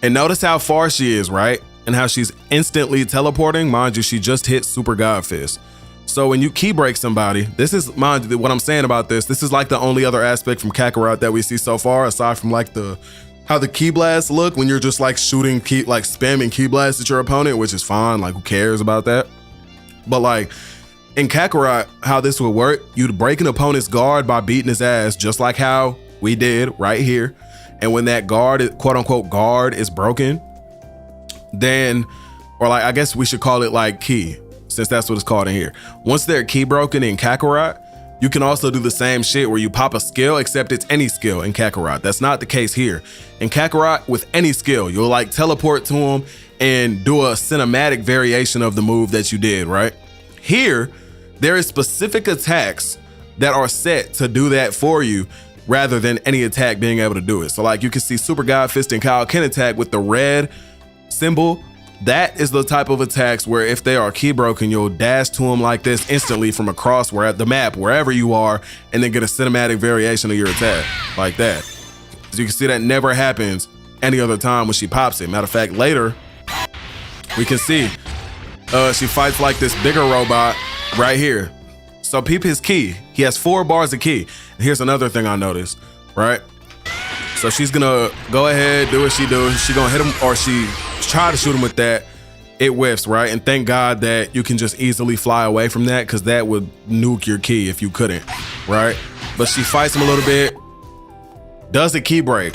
And notice how far she is, right? And how she's instantly teleporting. Mind you, she just hit Super God Fist. So when you key break somebody, this is, mind you, what I'm saying about this is like the only other aspect from Kakarot that we see so far, aside from like how the key blasts look when you're just like shooting like spamming key blasts at your opponent, which is fine. Like, who cares about that? But like in Kakarot, how this would work, you'd break an opponent's guard by beating his ass, just like how we did right here. And when that guard, quote unquote guard, is broken, then, or like, I guess we should call it like key, since that's what it's called in here. Once they're key broken in Kakarot, you can also do the same shit where you pop a skill, except it's any skill in Kakarot. That's not the case here. In Kakarot, with any skill, you'll like teleport to him and do a cinematic variation of the move that you did, right? Here, there is specific attacks that are set to do that for you rather than any attack being able to do it. So like you can see Super God Fist and Kaioken attack with the red symbol. That is the type of attacks where if they are key broken, you'll dash to them like this instantly from across where at the map, wherever you are, and then get a cinematic variation of your attack like that. As you can see, that never happens any other time when she pops it. Matter of fact, later we can see she fights like this bigger robot right here. So peep his key. He has 4 bars of key. And here's another thing I noticed, right? So she's gonna go ahead, do what she do. She gonna hit him, or she try to shoot him with that. It whiffs, right? And thank God that you can just easily fly away from that, because that would nuke your key if you couldn't, right? But she fights him a little bit, does the key break,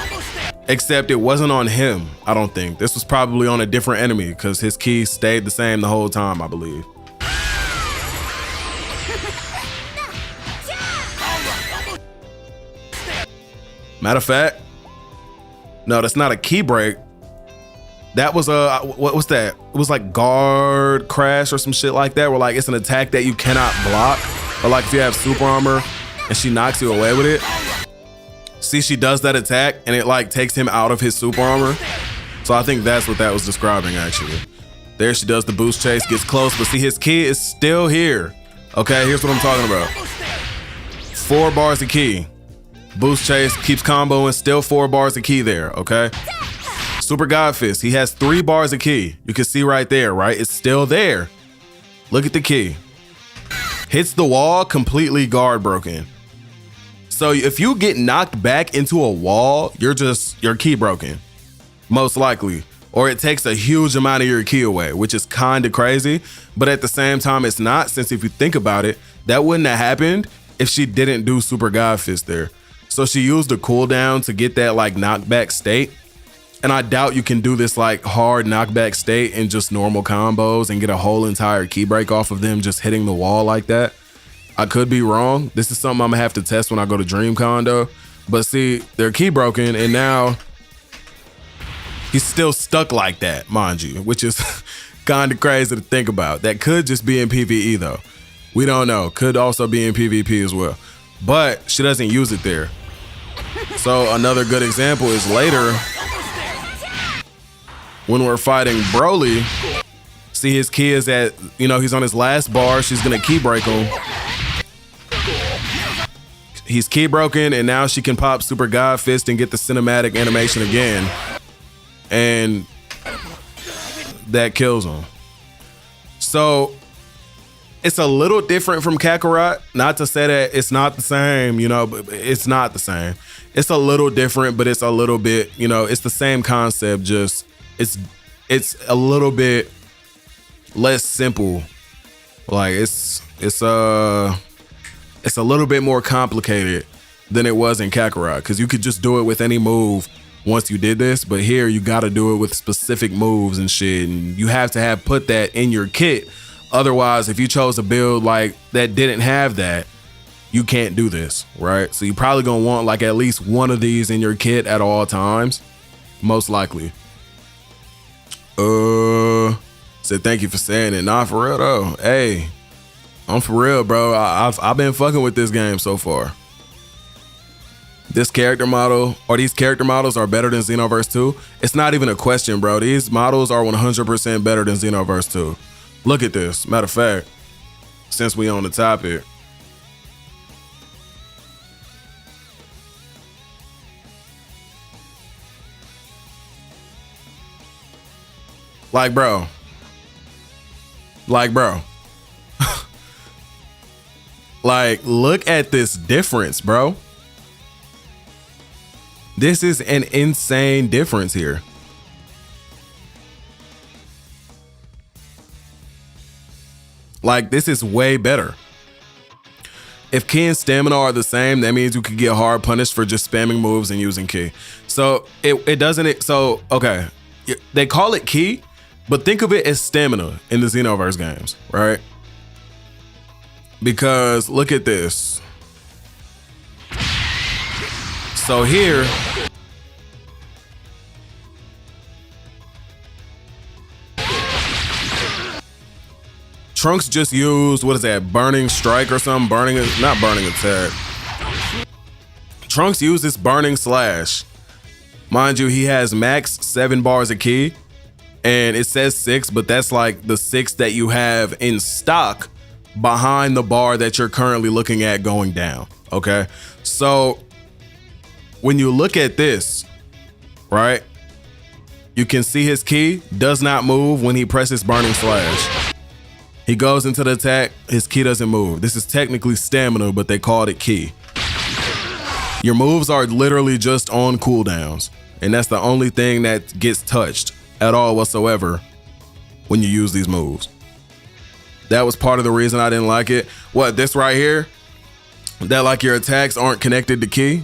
except it wasn't on him, I don't think. This was probably on a different enemy, because his key stayed the same the whole time, I believe. Matter of fact, no, that's not a key break. That was what was that? It was like guard crash or some shit like that, where like it's an attack that you cannot block. Or like if you have super armor and she knocks you away with it. See, she does that attack and it like takes him out of his super armor. So I think that's what that was describing actually. There she does the boost chase, gets close, but see his key is still here. Okay, here's what I'm talking about. 4 bars of key. Boost chase, keeps comboing, still 4 bars of key there, okay? Super God Fist, he has 3 bars of key. You can see right there, right? It's still there. Look at the key. Hits the wall, completely guard broken. So if you get knocked back into a wall, your key broken, most likely. Or it takes a huge amount of your key away, which is kind of crazy. But at the same time, it's not, since if you think about it, that wouldn't have happened if she didn't do Super God Fist there. So she used a cooldown to get that like knockback state. And I doubt you can do this like hard knockback state in just normal combos and get a whole entire key break off of them just hitting the wall like that. I could be wrong. This is something I'm gonna have to test when I go to DreamCon though. But see, they're key broken and now he's still stuck like that, mind you, which is kind of crazy to think about. That could just be in PvE though. We don't know. Could also be in PvP as well. But she doesn't use it there. So another good example is later when we're fighting Broly. See, his key is at, he's on his last bar. She's gonna key break him. He's key broken and now she can pop Super God Fist and get the cinematic animation again. And that kills him. So it's a little different from Kakarot. Not to say that it's not the same, but it's not the same. It's a little different, but it's a little bit, it's the same concept, just it's a little bit less simple. Like it's a little bit more complicated than it was in Kakarot, because you could just do it with any move once you did this, but here you got to do it with specific moves and shit, and you have to have put that in your kit. Otherwise, if you chose a build like that didn't have that, you can't do this, right? So you probably gonna want like at least one of these in your kit at all times, most likely. Said thank you for saying it. Nah, for real though. Hey, I'm for real, bro. I've been fucking with this game so far. This character model, or these character models are better than Xenoverse 2. It's not even a question, bro. These models are 100% better than Xenoverse 2. Look at this. Matter of fact, since we on the topic, like bro, like look at this difference, bro. This is an insane difference here. Like, this is way better. If ki and stamina are the same, that means you could get hard punished for just spamming moves and using ki. So it doesn't, so okay, they call it ki, but think of it as stamina in the Xenoverse games, right? Because look at this. So here, Trunks just used, what is that, Burning Strike or something? Not Burning Attack. Trunks used this Burning Slash. Mind you, he has max 7 bars of ki, and it says 6, but that's like the 6 that you have in stock behind the bar that you're currently looking at going down, okay? So when you look at this, right, you can see his ki does not move when he presses Burning Slash. He goes into the attack, his ki doesn't move. This is technically stamina, but they called it ki. Your moves are literally just on cooldowns, and that's the only thing that gets touched at all whatsoever when you use these moves. That was part of the reason I didn't like it. What, this right here? That like your attacks aren't connected to ki?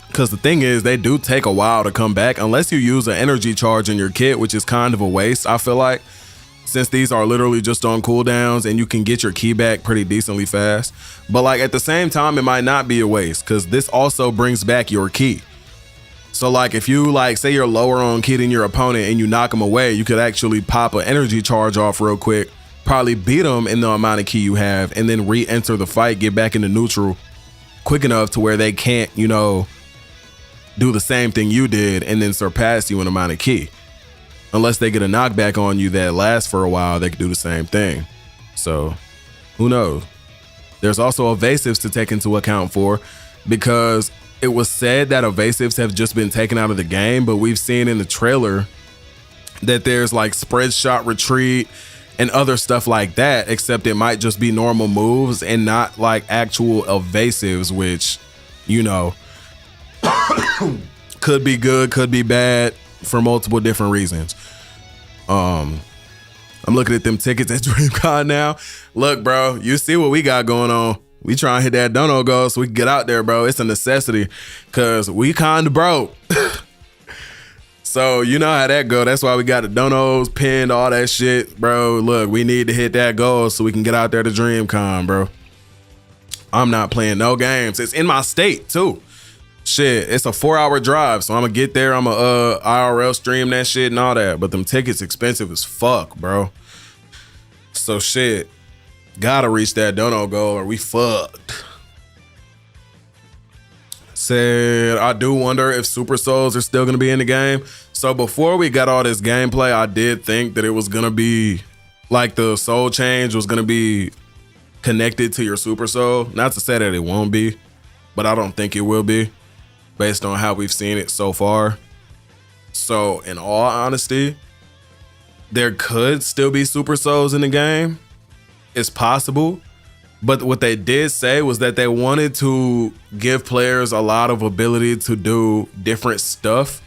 Because the thing is, they do take a while to come back unless you use an energy charge in your kit, which is kind of a waste, I feel like, since these are literally just on cooldowns and you can get your ki back pretty decently fast. But like at the same time, it might not be a waste because this also brings back your ki. So like if you like say you're lower on ki than your opponent and you knock them away, you could actually pop an energy charge off real quick, probably beat them in the amount of ki you have, and then re-enter the fight, get back into neutral quick enough to where they can't, you know, do the same thing you did and then surpass you in amount of ki. Unless they get a knockback on you that lasts for a while, they could do the same thing. So who knows? There's also evasives to take into account for, because it was said that evasives have just been taken out of the game, but we've seen in the trailer that there's like spread shot retreat and other stuff like that, except it might just be normal moves and not like actual evasives, which, you know, could be good, could be bad for multiple different reasons. I'm looking at them tickets at DreamCon now. Look, bro, you see what we got going on. We trying to hit that dono goal so we can get out there, bro. It's a necessity because we kind of broke. So you know how that go. That's why we got the donos pinned, all that shit, bro. Look, we need to hit that goal so we can get out there to DreamCon, bro. I'm not playing no games. It's in my state too. Shit, it's a 4-hour drive, so I'm gonna get there. I'm gonna IRL stream that shit and all that. But them tickets expensive as fuck, bro. So shit, gotta reach that dono goal or we fucked. Said, I do wonder if Super Souls are still gonna be in the game. So before we got all this gameplay, I did think that it was gonna be like the soul change was gonna be connected to your Super Soul. Not to say that it won't be, but I don't think it will be, based on how we've seen it so far. So in all honesty, there could still be Super Souls in the game. It's possible. But what they did say was that they wanted to give players a lot of ability to do different stuff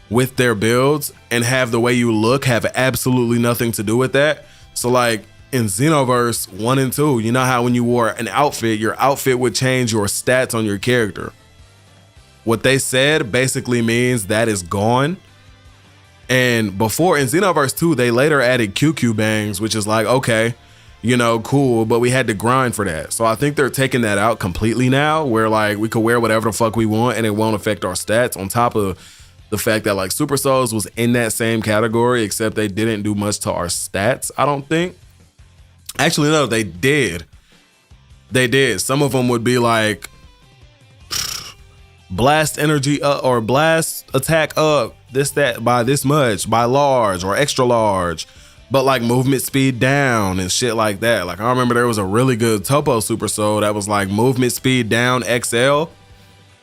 with their builds, and have the way you look have absolutely nothing to do with that. So like in Xenoverse 1 and 2, you know how when you wore an outfit, your outfit would change your stats on your character. What they said basically means that is gone. And before in Xenoverse 2, they later added QQ bangs, which is like, okay, you know, cool, but we had to grind for that. So I think they're taking that out completely now, where like we could wear whatever the fuck we want and it won't affect our stats, on top of the fact that like Super Souls was in that same category, except they didn't do much to our stats, I don't think. Actually, no, they did. They did. Some of them would be like blast energy up or blast attack up, this, that, by this much, by large or extra large, but like movement speed down and shit like that. Like I remember there was a really good Topo Super Soul that was like movement speed down XL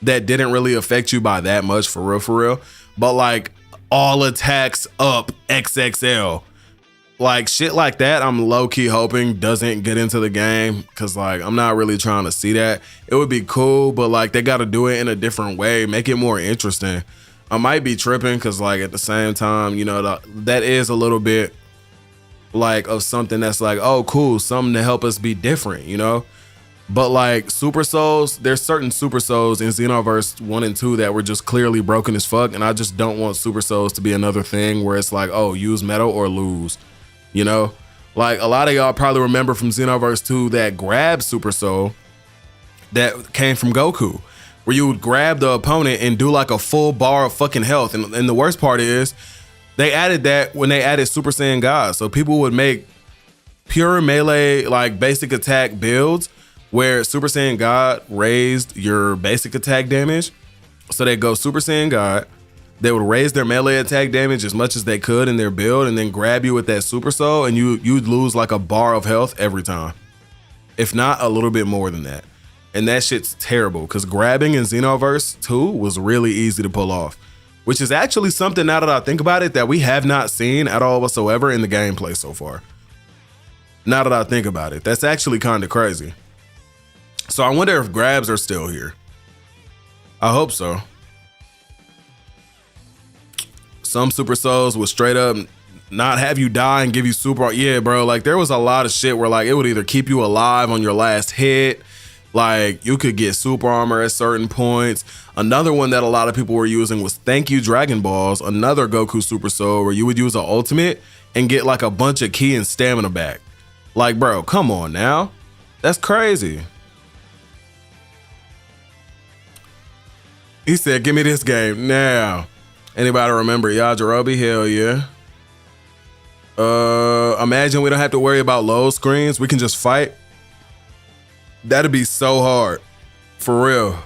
that didn't really affect you by that much, for real, but like all attacks up XXL. Like shit like that, I'm low-key hoping doesn't get into the game, because like I'm not really trying to see that. It would be cool, but like they got to do it in a different way, make it more interesting. I might be tripping because like at the same time, you know, that is a little bit like of something that's like, oh cool, something to help us be different, you know. But like Super Souls, there's certain Super Souls in Xenoverse 1 and 2 that were just clearly broken as fuck, and I just don't want Super Souls to be another thing where it's like, oh, use metal or lose, you know? Like, a lot of y'all probably remember from Xenoverse 2 that grab Super Soul that came from Goku, where you would grab the opponent and do like a full bar of fucking health. And the worst part is, they added that when they added Super Saiyan God. So people would make pure melee, like basic attack builds where Super Saiyan God raised your basic attack damage. So they go Super Saiyan God. They would raise their melee attack damage as much as they could in their build and then grab you with that Super Soul, and you'd lose like a bar of health every time. If not a little bit more than that. And that shit's terrible because grabbing in Xenoverse 2 was really easy to pull off, which is actually something, now that I think about it, that we have not seen at all whatsoever in the gameplay so far. Now that I think about it, that's actually kind of crazy. So I wonder if grabs are still here. I hope so. Some Super Souls would straight up not have you die and give you super. Yeah, bro. Like, there was a lot of shit where like it would either keep you alive on your last hit. Like, you could get super armor at certain points. Another one that a lot of people were using was Thank You Dragon Balls, another Goku Super Soul where you would use an ultimate and get like a bunch of ki and stamina back. Like, bro, come on now. That's crazy. He said, give me this game now. Anybody remember Yajirobe? Hell yeah. Imagine we don't have to worry about load screens. We can just fight. That'd be so hard. For real.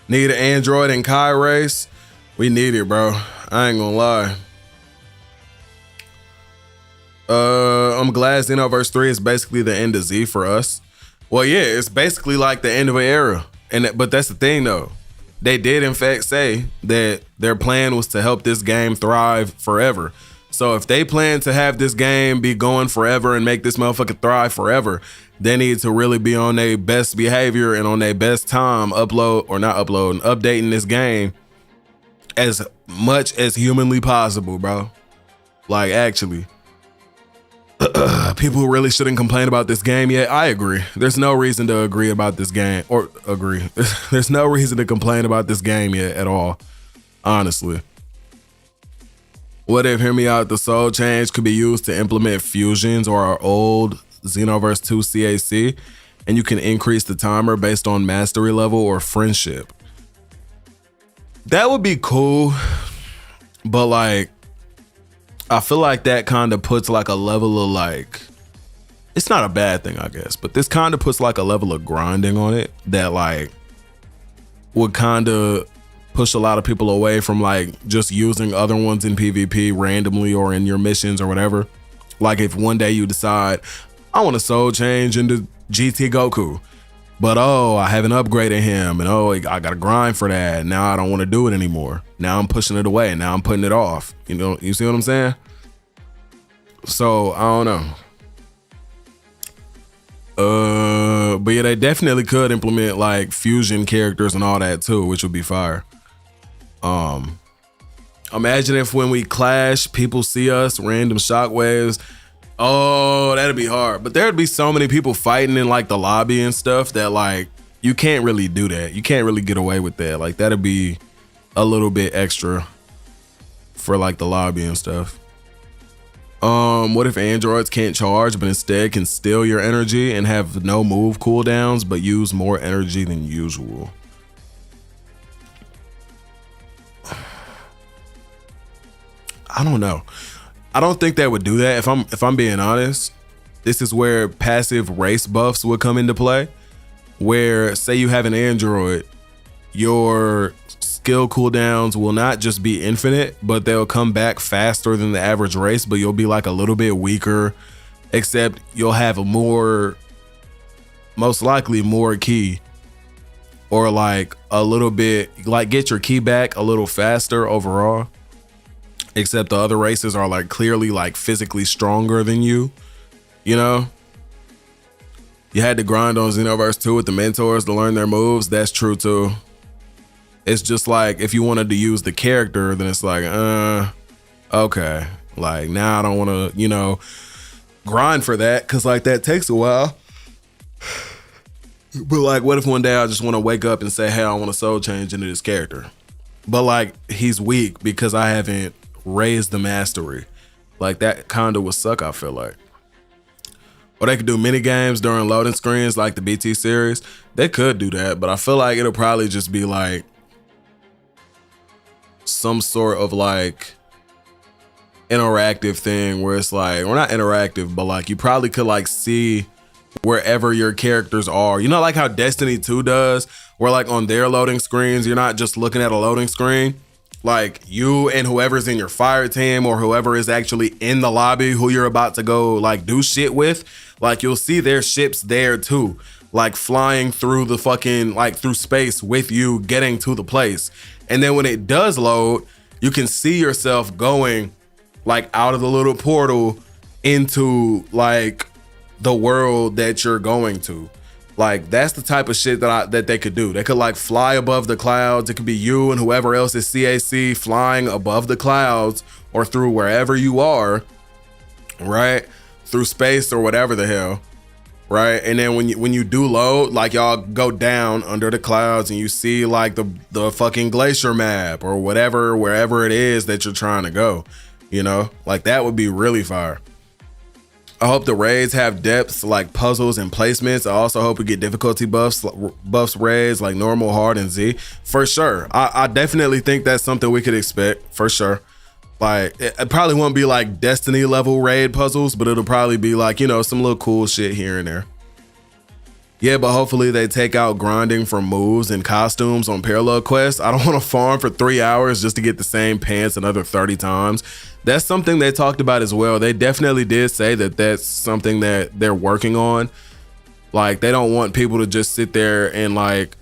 Need an Android and Kai race? We need it, bro. I ain't gonna lie. I'm glad Xenoverse 3 is basically the end of Z for us. Well, yeah, it's basically like the end of an era. But that's the thing, though. They did, in fact, say that their plan was to help this game thrive forever. So if they plan to have this game be going forever and make this motherfucker thrive forever, they need to really be on their best behavior and on their best time updating this game as much as humanly possible, bro. Like, actually. People really shouldn't complain about this game yet. I agree. There's no reason to agree about this game There's no reason to complain about this game yet at all. Honestly. What if, hear me out, the soul change could be used to implement fusions or our old Xenoverse 2 CAC, and you can increase the timer based on mastery level or friendship. That would be cool, but like, I feel like that kind of puts like a level of like, it's not a bad thing, I guess, but this kind of puts like a level of grinding on it that like would kind of push a lot of people away from like just using other ones in PvP randomly or in your missions or whatever. Like, if one day you decide, I want to soul change into GT Goku, but oh, I haven't upgraded him, and oh, I gotta grind for that. Now I don't want to do it anymore. Now I'm pushing it away. Now I'm putting it off. You know, you see what I'm saying? So I don't know. But yeah, they definitely could implement like fusion characters and all that too, which would be fire. Imagine if when we clash, people see us, random shockwaves. Oh, that'd be hard. But there'd be so many people fighting in like the lobby and stuff that like, you can't really do that. You can't really get away with that. Like, that'd be a little bit extra for like the lobby and stuff. What if androids can't charge but instead can steal your energy and have no move cooldowns but use more energy than usual? I don't know. I don't think they would do that. If I'm being honest, this is where passive race buffs would come into play. Where, say you have an android, your skill cooldowns will not just be infinite, but they'll come back faster than the average race, but you'll be like a little bit weaker, except you'll have a more, most likely more ki, or like a little bit, like get your ki back a little faster overall. Except the other races are like clearly like physically stronger than you, you know? You had to grind on Xenoverse 2 with the mentors to learn their moves. That's true too. It's just like if you wanted to use the character, then it's like, okay. Like, now I don't want to, you know, grind for that, because like that takes a while. But like, what if one day I just want to wake up and say, hey, I want to soul change into this character? But like, he's weak because I haven't raised the mastery. Like that kind of would suck, I feel like. Or they could do mini games during loading screens like the BT series. They could do that, but I feel like it'll probably just be like some sort of like interactive thing where it's like, well, not interactive, but like you probably could like see wherever your characters are. You know, like how Destiny 2 does, where like on their loading screens, you're not just looking at a loading screen. Like you and whoever's in your fire team or whoever is actually in the lobby who you're about to go like do shit with, like you'll see their ships there too, like flying through the fucking, like through space with you getting to the place. And then when it does load, you can see yourself going like out of the little portal into like the world that you're going to. Like that's the type of shit that they could do. They could like fly above the clouds. It could be you and whoever else is CAC flying above the clouds or through wherever you are, right? Through space or whatever the hell, right? And then when you do load, like y'all go down under the clouds and you see like the fucking glacier map or whatever, wherever it is that you're trying to go, you know? Like that would be really fire. I hope the raids have depths like puzzles and placements. I also hope we get difficulty buffs raids like normal, hard, and Z. For sure. I definitely think that's something we could expect, for sure. Like, it probably won't be like Destiny level raid puzzles, but it'll probably be like, you know, some little cool shit here and there. Yeah, but hopefully they take out grinding for moves and costumes on parallel quests. I don't want to farm for 3 hours just to get the same pants another 30 times. That's something they talked about as well. They definitely did say that that's something that they're working on. Like, they don't want people to just sit there and like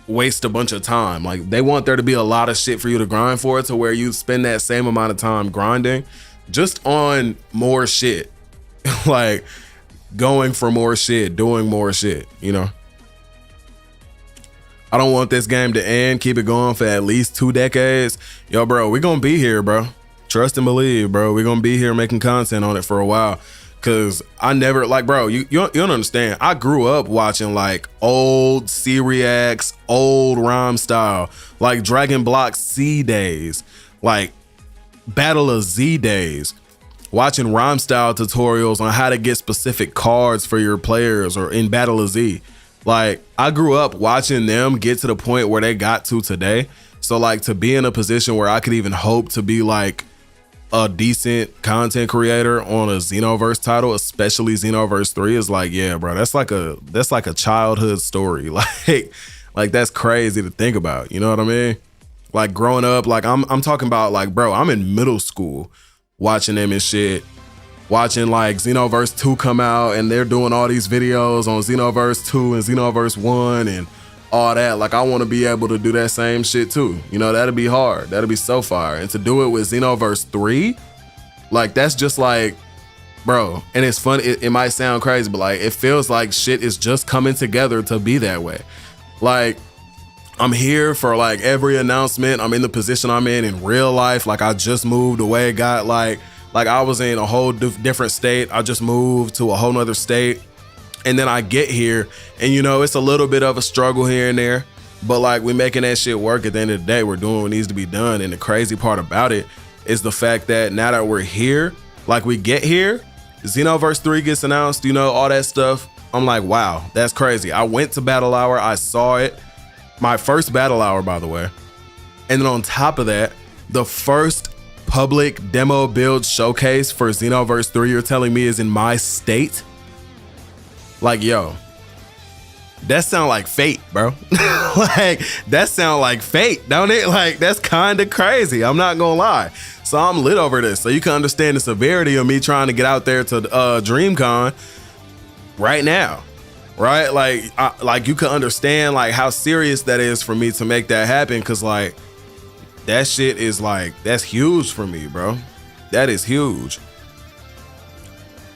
waste a bunch of time. Like, they want there to be a lot of shit for you to grind for, to where you spend that same amount of time grinding just on more shit. Like, going for more shit, doing more shit, you know? I don't want this game to end. Keep it going for at least 2 decades. Yo, bro, we gonna be here, bro. Trust and believe, bro. We're gonna be here making content on it for a while. Cause I never, like, bro, you don't understand. I grew up watching like old C-Reacts, old rhyme style, like Dragon Block C days, like Battle of Z days, watching rhyme style tutorials on how to get specific cards for your players or in Battle of Z. Like, I grew up watching them get to the point where they got to today. So like, to be in a position where I could even hope to be like a decent content creator on a Xenoverse title, especially Xenoverse 3, is like, yeah, bro, that's like a childhood story. Like that's crazy to think about. You know what I mean? Like growing up, like I'm talking about like, bro, I'm in middle school watching them and shit, watching like Xenoverse 2 come out and they're doing all these videos on Xenoverse 2 and Xenoverse 1 and all that. Like, I want to be able to do that same shit too. You know, that'd be hard. That'd be so fire. And to do it with Xenoverse 3, like, that's just like, bro, and it's fun. It might sound crazy, but like, it feels like shit is just coming together to be that way. Like, I'm here for like every announcement. I'm in the position I'm in real life. Like, I just moved away, got like I was in a whole different state. I just moved to a whole nother state. And then I get here and, you know, it's a little bit of a struggle here and there, but like, we're making that shit work. At the end of the day, we're doing what needs to be done. And the crazy part about it is the fact that now that we're here, like we get here, Xenoverse 3 gets announced, you know, all that stuff. I'm like, wow, that's crazy. I went to Battle Hour. I saw it. My first Battle Hour, by the way. And then on top of that, the first public demo build showcase for Xenoverse 3, you're telling me, is in my state? Like, yo, that sound like fate, bro. Like, that sound like fate, don't it? Like, that's kind of crazy. I'm not gonna lie. So I'm lit over this. So you can understand the severity of me trying to get out there to DreamCon right now, right? Like you can understand like how serious that is for me to make that happen. Cause like, that shit is like, that's huge for me, bro. That is huge.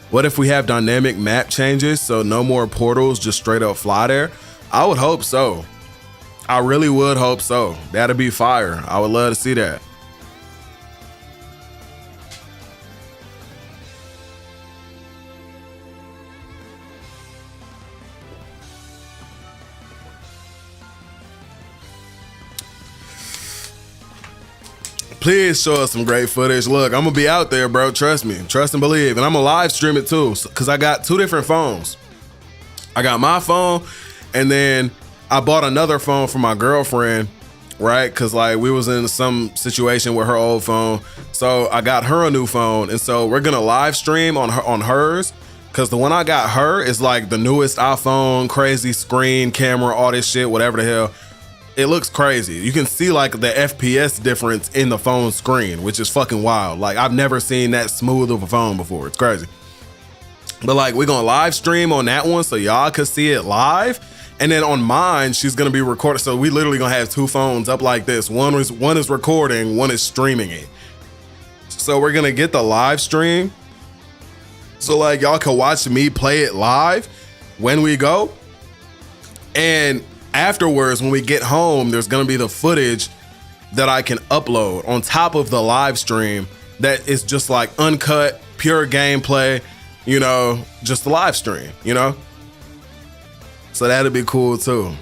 What if we have dynamic map changes, so no more portals, just straight up fly there? I would hope so. I really would hope so. That'd be fire. I would love to see that. Please show us some great footage. Look, I'm gonna be out there, bro. Trust me. Trust and believe. And I'm gonna live stream it too, because I got 2 different phones. I got my phone, and then I bought another phone for my girlfriend, right? Because like we was in some situation with her old phone, so I got her a new phone, and so we're gonna live stream on hers, because the one I got her is like the newest iPhone, crazy screen, camera, all this shit, whatever the hell. It looks crazy. You can see like the FPS difference in the phone screen, which is fucking wild. Like I've never seen that smooth of a phone before. It's crazy. But like we're gonna live stream on that one so y'all could see it live. And then on mine, she's gonna be recording. So we literally gonna have 2 phones up like this. One is recording, one is streaming it. So we're gonna get the live stream. So like y'all can watch me play it live when we go. And afterwards, when we get home, there's gonna be the footage that I can upload on top of the live stream that is just like uncut, pure gameplay, you know, just the live stream, you know? So that'd be cool too.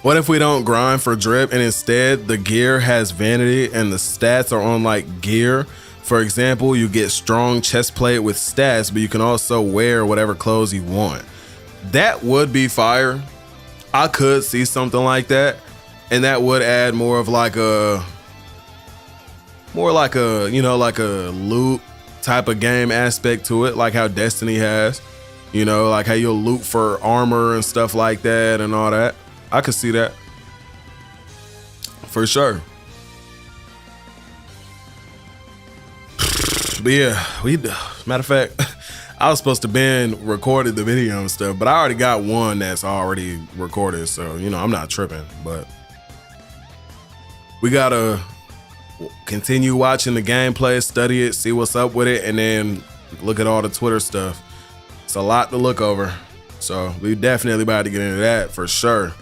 What if we don't grind for drip and instead the gear has vanity and the stats are on like gear? For example, you get strong chest plate with stats, but you can also wear whatever clothes you want. That would be fire. I could see something like that, and that would add more of like a you know, like a loot type of game aspect to it, like how Destiny has, you know, like how you'll loot for armor and stuff like that and all that. I could see that for sure. But yeah, matter of fact, I was supposed to been recorded the video and stuff, but I already got one that's already recorded, so you know I'm not tripping. But we gotta continue watching the gameplay, study it, see what's up with it, and then look at all the Twitter stuff. It's a lot to look over, so we definitely about to get into that for sure.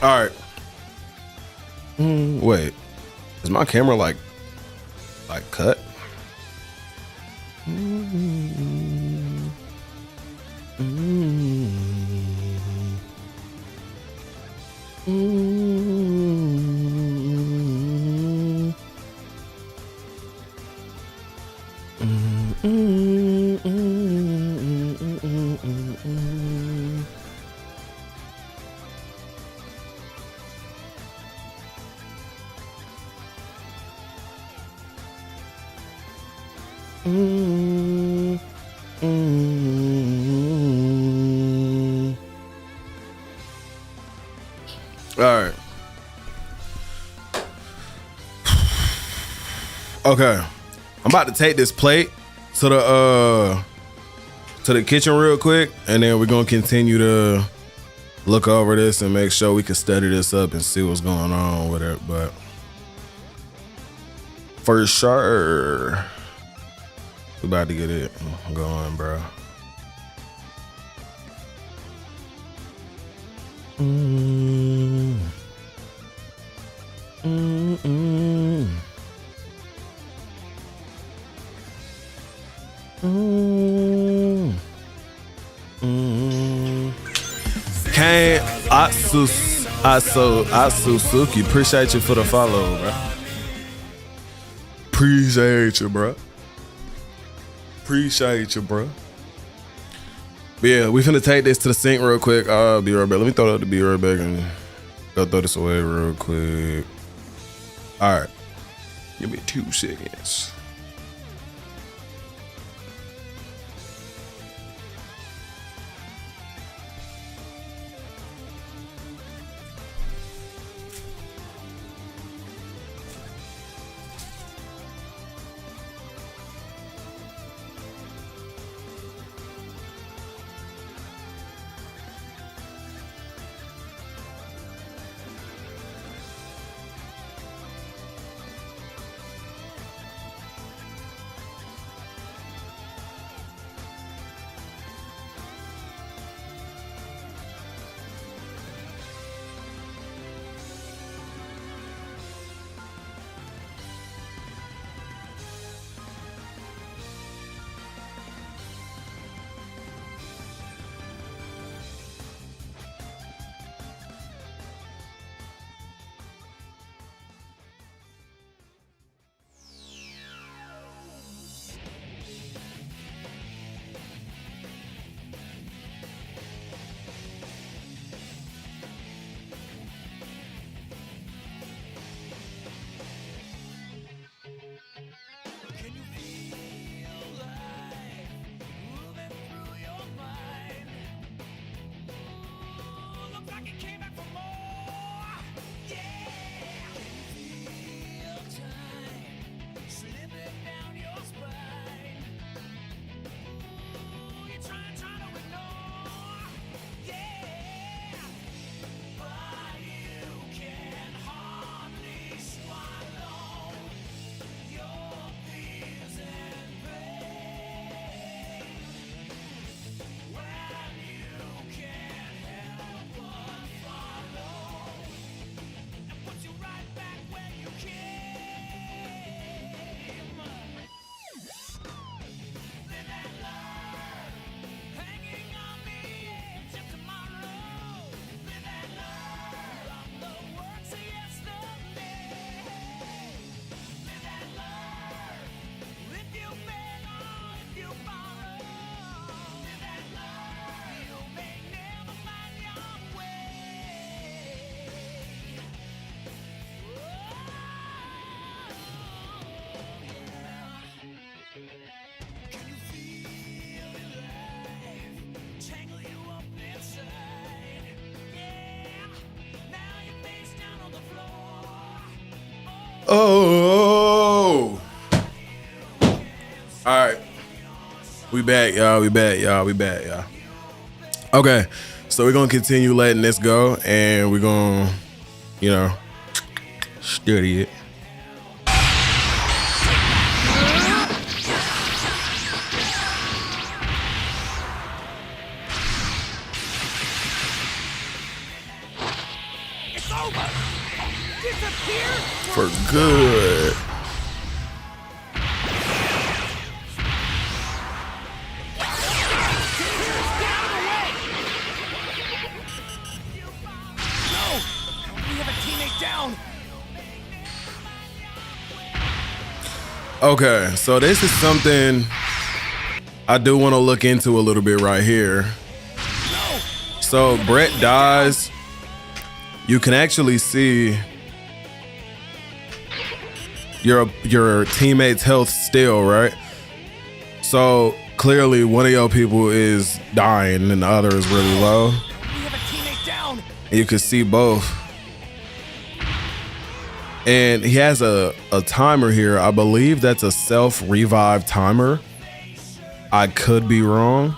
All right. Wait, is my camera like cut? All right. Okay. I'm about to take this plate to the kitchen real quick, and then we're gonna continue to look over this and make sure we can study this up and see what's going on with it. But for sure, we about to get it going, bro. Kane Atsusuki, appreciate you for the follow, bro. Appreciate you, bro. Appreciate you, bro. But yeah, we finna take this to the sink real quick. I'll be right back. Let me throw out the B-roll back and go throw this away real quick. All right, give me 2 seconds. Oh. All right. We back, y'all. We back, y'all. Okay. So we're going to continue letting this go, and we're going to, study it. It's over. Disappear For good. Okay, so this is something I do want to look into a little bit right here. So Brett dies. You can actually see your teammate's health still, right? So clearly one of your people is dying and the other is really low. And you can see both. And he has a timer here. I believe that's a self-revive timer. I could be wrong.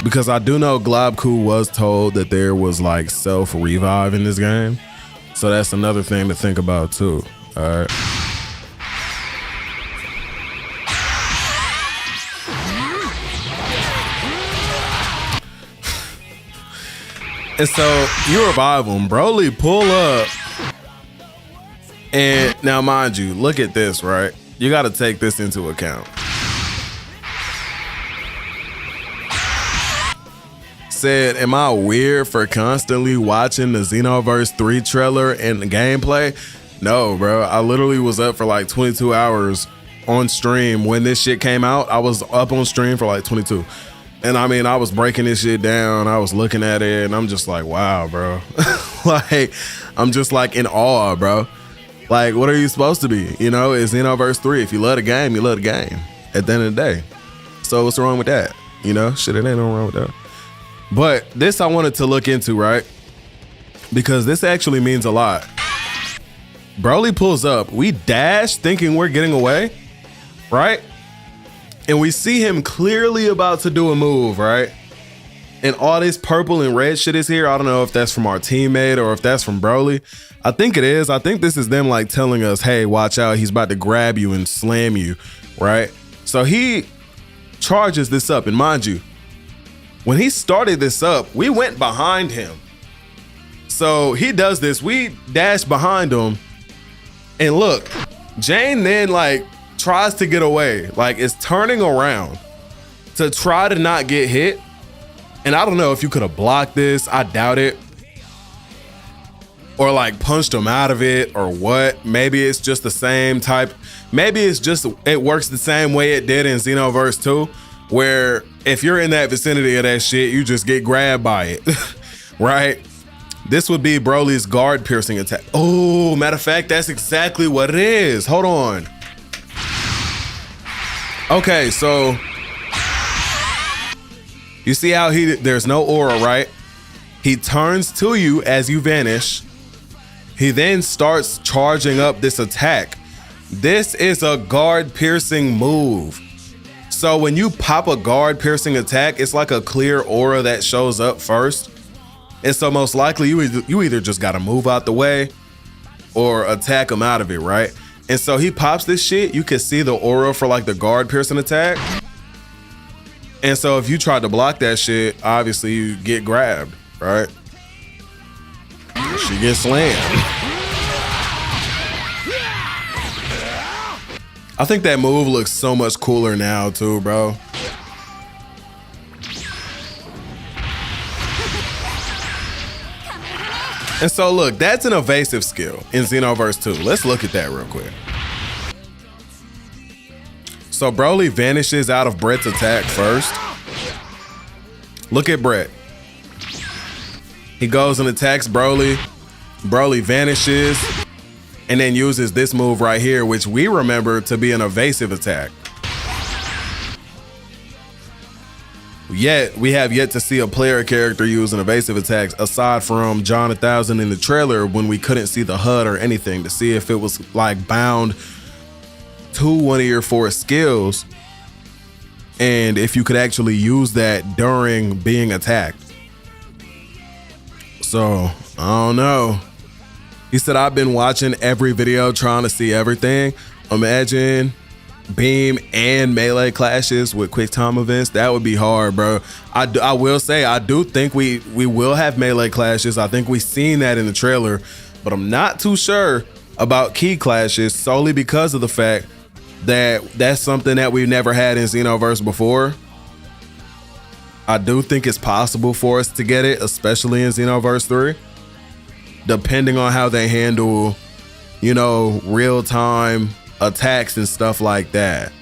Because I do know Goku was told that there was like self-revive in this game. So that's another thing to think about too. All right. And so you revive him. Broly pull up. And now, mind you, look at this, right? You got to take this into account. Said, am I weird for constantly watching the Xenoverse 3 trailer and the gameplay? No, bro. I literally was up for like 22 hours on stream when this shit came out. I was up on stream for like 22. And I mean, I was breaking this shit down. I was looking at it and I'm just like, wow, bro. Like, I'm just like in awe, bro. Like, what are you supposed to be? You know, it's Xenoverse 3. If you love the game, you love the game at the end of the day. So what's wrong with that? You know, shit, it ain't no wrong with that. But this I wanted to look into, right? Because this actually means a lot. Broly pulls up. We dash thinking we're getting away, right? And we see him clearly about to do a move, right? And all this purple and red shit is here. I don't know if that's from our teammate or if that's from Broly. I think it is. I think this is them like telling us, hey, watch out. He's about to grab you and slam you, right? So he charges this up. And mind you, when he started this up, we went behind him. So he does this. We dash behind him. And look, Jane then like tries to get away. Like is turning around to try to not get hit. And I don't know if you could have blocked this. I doubt it. Or like punched him out of it or what. Maybe it's just the same type. Maybe it's just, it works the same way it did in Xenoverse 2, where if you're in that vicinity of that shit, you just get grabbed by it, right? This would be Broly's guard piercing attack. Oh, matter of fact, that's exactly what it is. Hold on. Okay, so you see how there's no aura, right? He turns to you as you vanish. He then starts charging up this attack. This is a guard piercing move. So when you pop a guard piercing attack, it's like a clear aura that shows up first. And so most likely you either just gotta move out the way or attack him out of it, right? And so he pops this shit, you can see the aura for like the guard piercing attack. And so if you try to block that shit, obviously you get grabbed, right? She gets slammed. I think that move looks so much cooler now too, bro. And so look, that's an evasive skill in Xenoverse 2. Let's look at that real quick. So Broly vanishes out of Brett's attack first. Look at Brett. He goes and attacks Broly. Broly vanishes and then uses this move right here, which we remember to be an evasive attack. Yet, we have yet to see a player character using evasive attacks aside from John 1000 in the trailer when we couldn't see the HUD or anything to see if it was like bound to one of your 4 skills and if you could actually use that during being attacked. So, I don't know. He said, I've been watching every video trying to see everything. Imagine beam and melee clashes with quick time events. That would be hard, bro. I will say, I do think we will have melee clashes. I think we've seen that in the trailer, but I'm not too sure about key clashes solely because of the fact that that's something that we've never had in Xenoverse before. I do think it's possible for us to get it, especially in Xenoverse 3, depending on how they handle, you know, real-time attacks and stuff like that,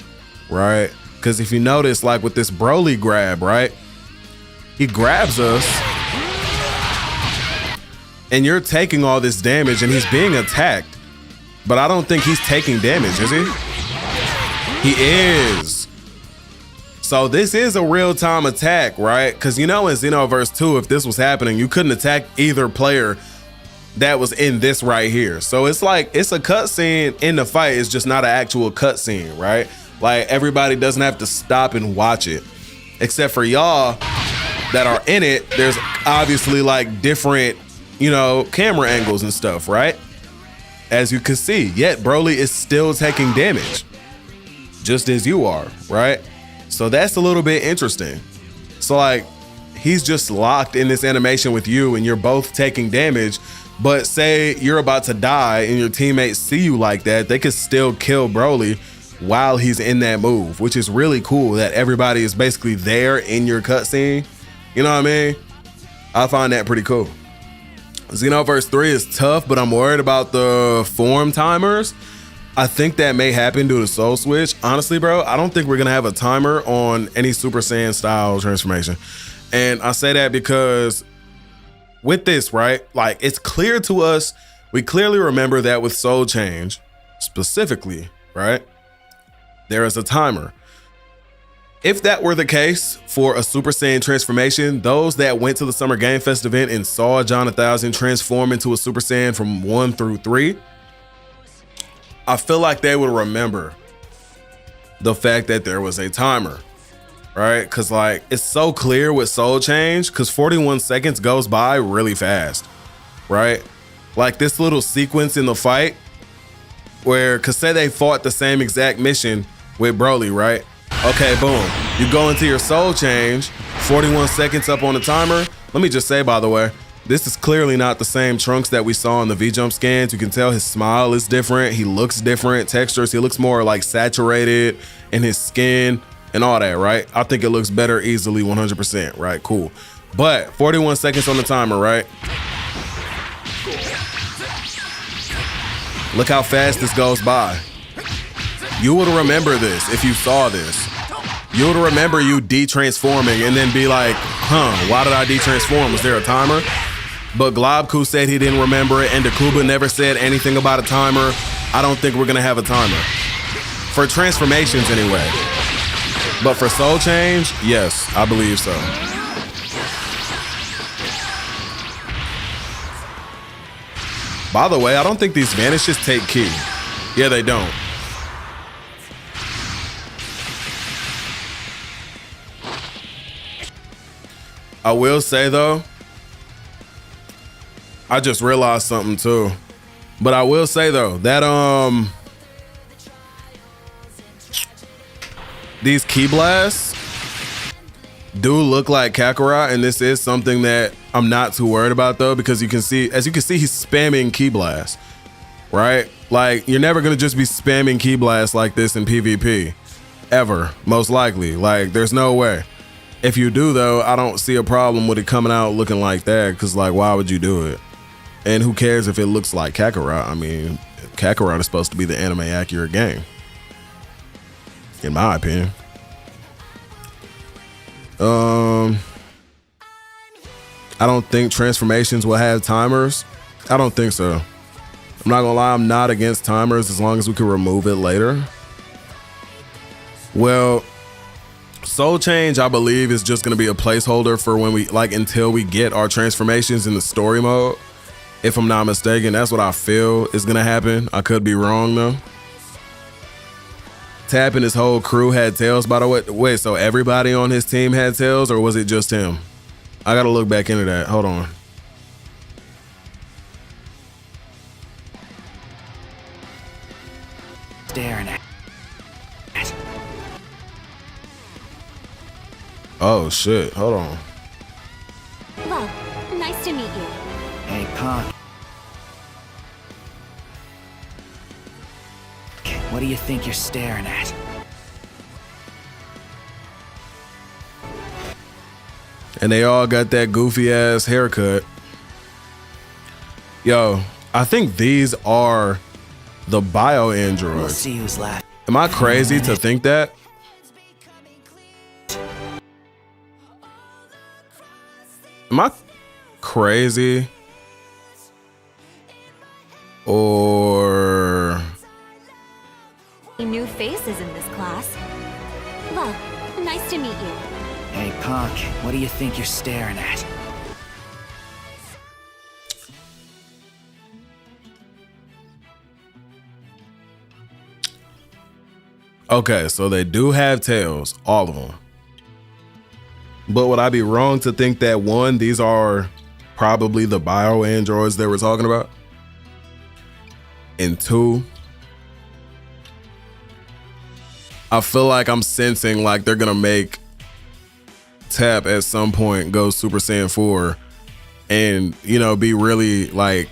right? Because if you notice, like with this Broly grab, right, he grabs us and you're taking all this damage and he's being attacked, but I don't think he's taking damage, is he? He is. So this is a real-time attack, right? Because you know in Xenoverse 2, if this was happening, you couldn't attack either player that was in this right here. So it's like, it's a cutscene in the fight. It's just not an actual cutscene, right? Like everybody doesn't have to stop and watch it. Except for y'all that are in it, there's obviously like different, you know, camera angles and stuff, right? As you can see, yet Broly is still taking damage, just as you are, right? So that's a little bit interesting. So like, he's just locked in this animation with you and you're both taking damage. But say you're about to die and your teammates see you like that, they could still kill Broly while he's in that move, which is really cool that everybody is basically there in your cutscene. You know what I mean? I find that pretty cool. Xenoverse 3 is tough, but I'm worried about the form timers. I think that may happen due to Soul Switch. Honestly, bro, I don't think we're gonna have a timer on any Super Saiyan style transformation. And I say that because with this, right, like it's clear to us, we clearly remember that with Soul Change specifically, right, there is a timer. If that were the case for a Super Saiyan transformation, those that went to the Summer Game Fest event and saw John 1000 transform into a Super Saiyan from 1 through 3, I feel like they would remember the fact that there was a timer. Right? Because like it's so clear with Soul Change, because 41 seconds goes by really fast, right? Like this little sequence in the fight where, because say they fought the same exact mission with Broly, right? Okay, boom. You go into your Soul Change, 41 seconds up on the timer. Let me just say, by the way, this is clearly not the same Trunks that we saw in the V-Jump scans. You can tell his smile is different. He looks different. Textures, he looks more like saturated in his skin and all that, right? I think it looks better easily, 100%, right? Cool. But 41 seconds on the timer, right? Look how fast this goes by. You would remember this if you saw this. You would remember you de-transforming and then be like, why did I de-transform? Was there a timer? But Globku said he didn't remember it, and Dakuba never said anything about a timer. I don't think we're gonna have a timer. For transformations anyway. But for Soul Change, yes, I believe so. By the way, I don't think these vanishes take key. Yeah, they don't. I will say though, I just realized something too. But I will say though, that these key blasts do look like Kakarot, and this is something that I'm not too worried about though, because you can see, as you can see, he's spamming key blasts, right? Like you're never gonna just be spamming key blasts like this in PvP, ever, most likely. Like there's no way. If you do though, I don't see a problem with it coming out looking like that, because like why would you do it? And who cares if it looks like Kakarot? I mean, Kakarot is supposed to be the anime accurate game, in my opinion. I don't think transformations will have timers. I don't think so. I'm not gonna lie, I'm not against timers as long as we can remove it later. Well, Soul Change, I believe, is just gonna be a placeholder for when we like until we get our transformations in the story mode. If I'm not mistaken, that's what I feel is gonna happen. I could be wrong though. Tap and his whole crew had tails, by the way. Wait, so everybody on his team had tails, or was it just him? I gotta look back into that. Hold on. Staring at. Oh shit, hold on. Well, nice to meet you. Hey, punk. What do you think you're staring at? And they all got that goofy ass haircut. Yo, I think these are the bio androids. We'll see who's laughing. Am I crazy to think that? Am I crazy? Or New faces in this class. Well, nice to meet you. Hey, punk. What do you think you're staring at? okay, so they do have tails, all of them. But would I be wrong to think that one, these are probably the bio androids they were talking about? And two, I feel like I'm sensing like they're gonna make Tap at some point go Super Saiyan 4 and, you know, be really like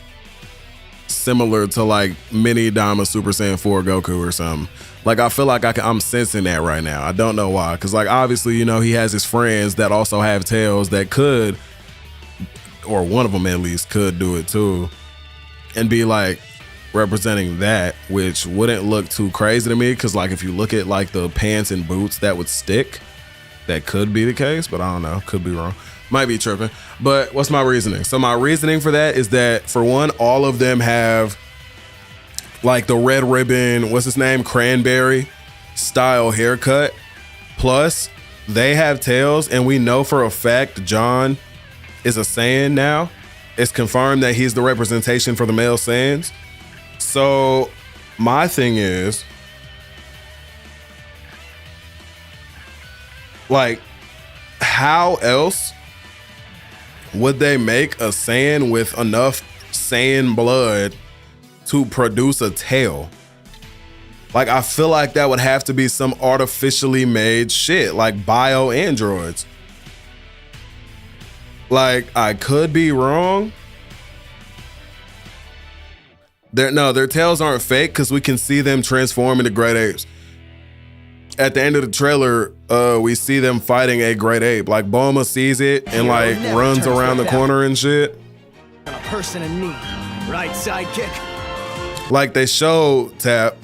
similar to like mini Dama Super Saiyan 4 Goku or something. Like, I feel like I'm sensing that right now. I don't know why. Because, like, obviously, you know, he has his friends that also have tails that could, or one of them at least, could do it too. And be, like, representing that, which wouldn't look too crazy to me. Because, like, if you look at, like, the pants and boots that would stick, that could be the case. But I don't know. Could be wrong. Might be tripping. But what's my reasoning? So, my reasoning for that is that, for one, all of them have like the red ribbon, what's his name? Cranberry style haircut. Plus, they have tails, and we know for a fact John is a Saiyan now. It's confirmed that he's the representation for the male Saiyans. So, my thing is, like, how else would they make a Saiyan with enough Saiyan blood to produce a tail? Like, I feel like that would have to be some artificially made shit, like bio androids. Like, I could be wrong. Their tails aren't fake because we can see them transform into great apes. At the end of the trailer, we see them fighting a great ape. Like, Bulma sees it and like runs around the corner and shit. A person in need, right, sidekick? Like, they show Tap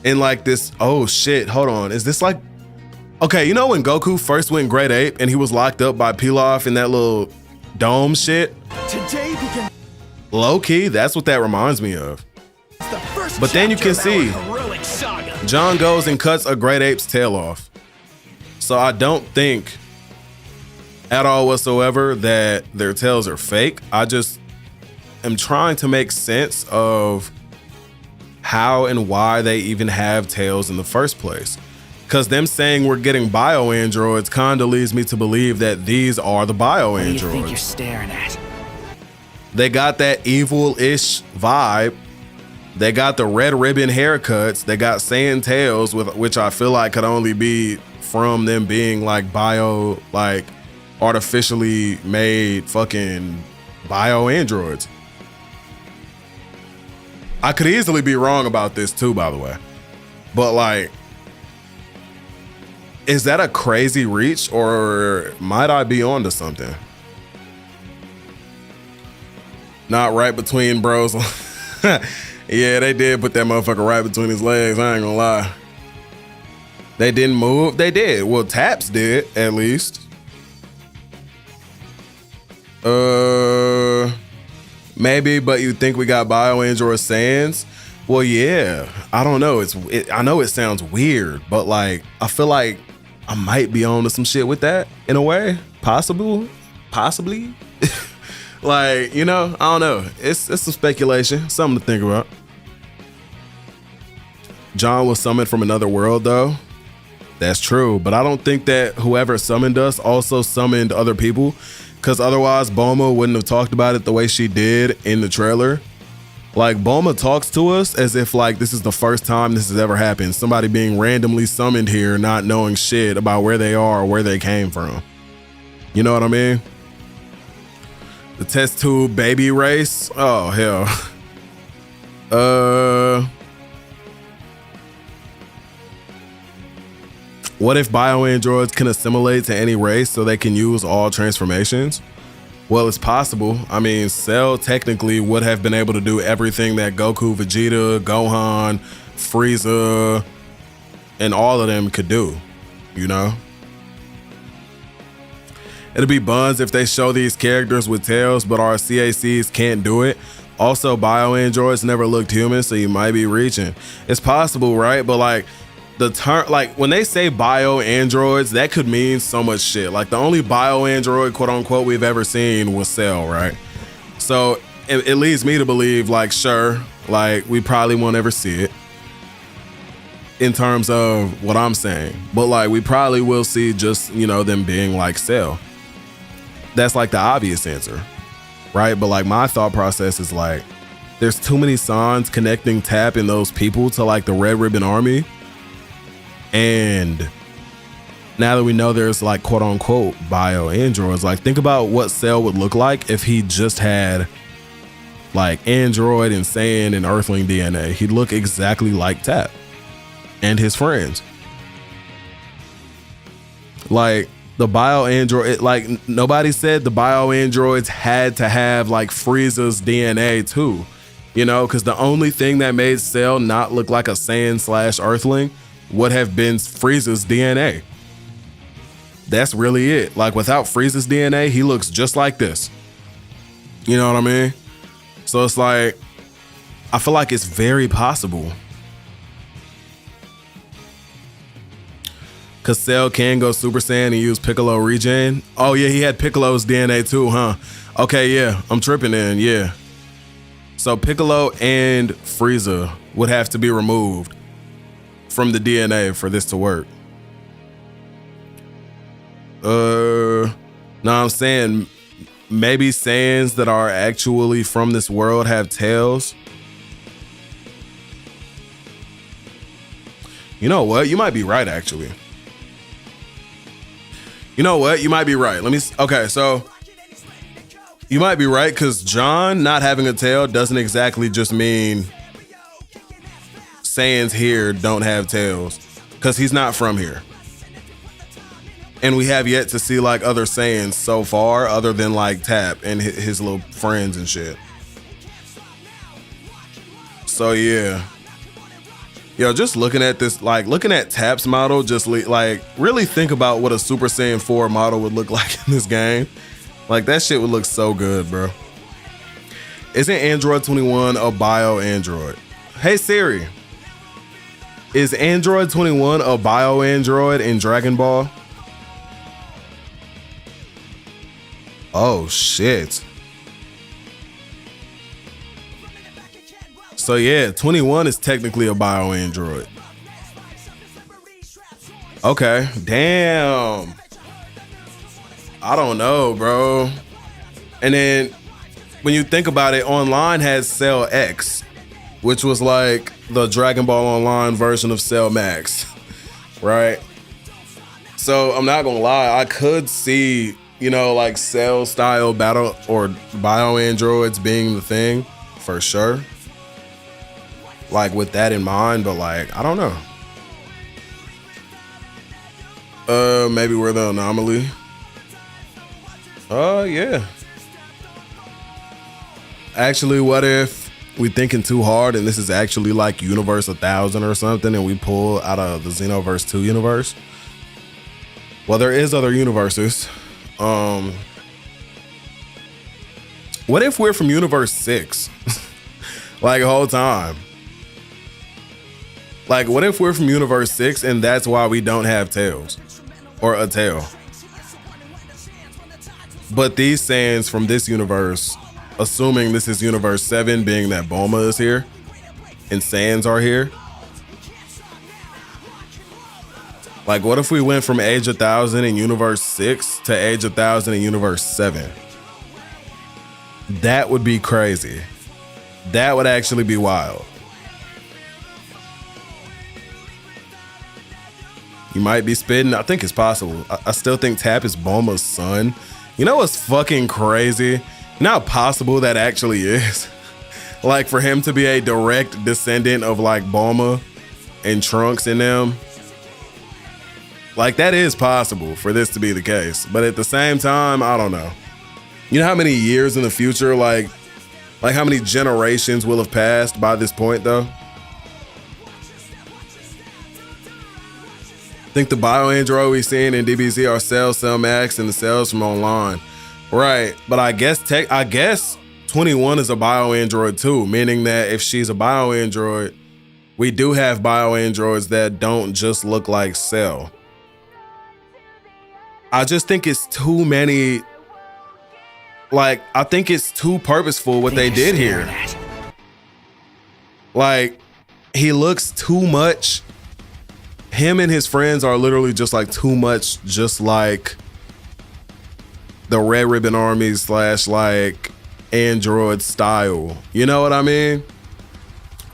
in like this, oh shit, hold on. Is this like, okay, you know when Goku first went Great Ape and he was locked up by Pilaf in that little dome shit? Today begins Low key, that's what that reminds me of. the first But then you chapter can of see our heroic saga. John goes and cuts a Great Ape's tail off. So I don't think at all whatsoever that their tails are fake. I just am trying to make sense of how and why they even have tails in the first place. Because them saying we're getting bio androids kind of leads me to believe that these are the bio What do you androids. think you're staring at? They got that evil-ish vibe. They got the red ribbon haircuts. They got Saiyan tails, which I feel like could only be from them being like bio, like artificially made fucking bio androids. I could easily be wrong about this too, by the way. But like, is that a crazy reach, or might I be onto something? Not right between bros. Yeah, they did put that motherfucker right between his legs. I ain't gonna lie. They didn't move. They did. Well, Taps did, at least. Maybe, but you think we got bio android Saiyans? Well, yeah. I don't know. I know it sounds weird, but like, I feel like I might be on to some shit with that in a way. Possibly. Like, you know, I don't know. It's some speculation, something to think about. John was summoned from another world, though. That's true, but I don't think that whoever summoned us also summoned other people, because otherwise Bulma wouldn't have talked about it the way she did in the trailer. Like, Bulma talks to us as if like this is the first time this has ever happened. Somebody being randomly summoned here, not knowing shit about where they are or where they came from. You know what I mean? The test tube baby race. Oh hell. What if bioandroids can assimilate to any race so they can use all transformations? Well, it's possible. I mean, Cell technically would have been able to do everything that Goku, Vegeta, Gohan, Frieza, and all of them could do, you know? It'll be buns if they show these characters with tails, but our CACs can't do it. Also, bioandroids never looked human, so you might be reaching. It's possible, right? But like, the term, like when they say bioandroids, that could mean so much shit. Like the only bioandroid, quote unquote, we've ever seen was Cell, right? So it leads me to believe, like, sure, like we probably won't ever see it in terms of what I'm saying, but like we probably will see just, you know, them being like Cell. That's like the obvious answer, right? But like my thought process is like, there's too many signs connecting Tap and those people to like the Red Ribbon Army. And now that we know there's like quote unquote bio androids, like think about what Cell would look like if he just had like android and Saiyan and Earthling DNA. He'd look exactly like Tap and his friends. Like the bio android, like nobody said the bio androids had to have like Frieza's DNA too, you know, because the only thing that made Cell not look like a Saiyan / Earthling would have been Frieza's DNA. That's really it. Like without Frieza's DNA, he looks just like this. You know what I mean? So it's like, I feel like it's very possible. Cause Cell can go Super Saiyan and use Piccolo regen. Oh yeah, he had Piccolo's DNA too, huh? Okay, yeah, I'm tripping in, yeah. So Piccolo and Frieza would have to be removed from the DNA for this to work. No, I'm saying maybe Saiyans that are actually from this world have tails. You know what? You might be right, actually. You know what? You might be right. Okay, so you might be right, because John not having a tail doesn't exactly just mean Saiyans here don't have tails, because he's not from here. And we have yet to see like other Saiyans so far, other than like Tap and his little friends and shit. So yeah. Yo, just looking at this, like looking at Tap's model, just like really think about what a Super Saiyan 4 model would look like in this game. Like that shit would look so good, bro. Isn't Android 21 a bio android? Hey Siri. Is Android 21 a bio android in Dragon Ball? Oh shit. So yeah, 21 is technically a bio android. Okay, damn. I don't know, bro. And then when you think about it, Online has Cell X, which was like the Dragon Ball Online version of Cell Max, right? So I'm not gonna lie, I could see, you know, like Cell style battle or bio androids being the thing for sure. Like with that in mind, but like, I don't know. Maybe we're the anomaly. Yeah. Actually, what if we thinking too hard and this is actually like Universe 1000 or something, and we pull out of the Xenoverse 2 universe? Well, there is other universes. What if we're from Universe 6? Like the whole time? Like, what if we're from Universe 6 and that's why we don't have tails? or a tail. But these Saiyans from this universe, assuming this is universe 7, being that Bulma is here and Saiyans are here. Like, what if we went from Age 1000 in universe 6 to Age 1000 in universe 7? That would be crazy. That would actually be wild. You might be spitting. I think it's possible. I still think Tap is Bulma's son. You know what's fucking crazy? You know how possible that actually is? Like, for him to be a direct descendant of like Bulma and Trunks and them. Like, that is possible for this to be the case. But at the same time, I don't know. You know how many years in the future, like how many generations will have passed by this point though? I think the bio-android we've seen in DBZ are Cell Max, and the cells from online. Right, but I guess 21 is a bio-android too, meaning that if she's a bio-android, we do have bio-androids that don't just look like Cell. I just think it's too many. Like, I think it's too purposeful what they did here. Like, he looks too much. Him and his friends are literally just like too much, just like the Red Ribbon Army / like android style. You know what I mean?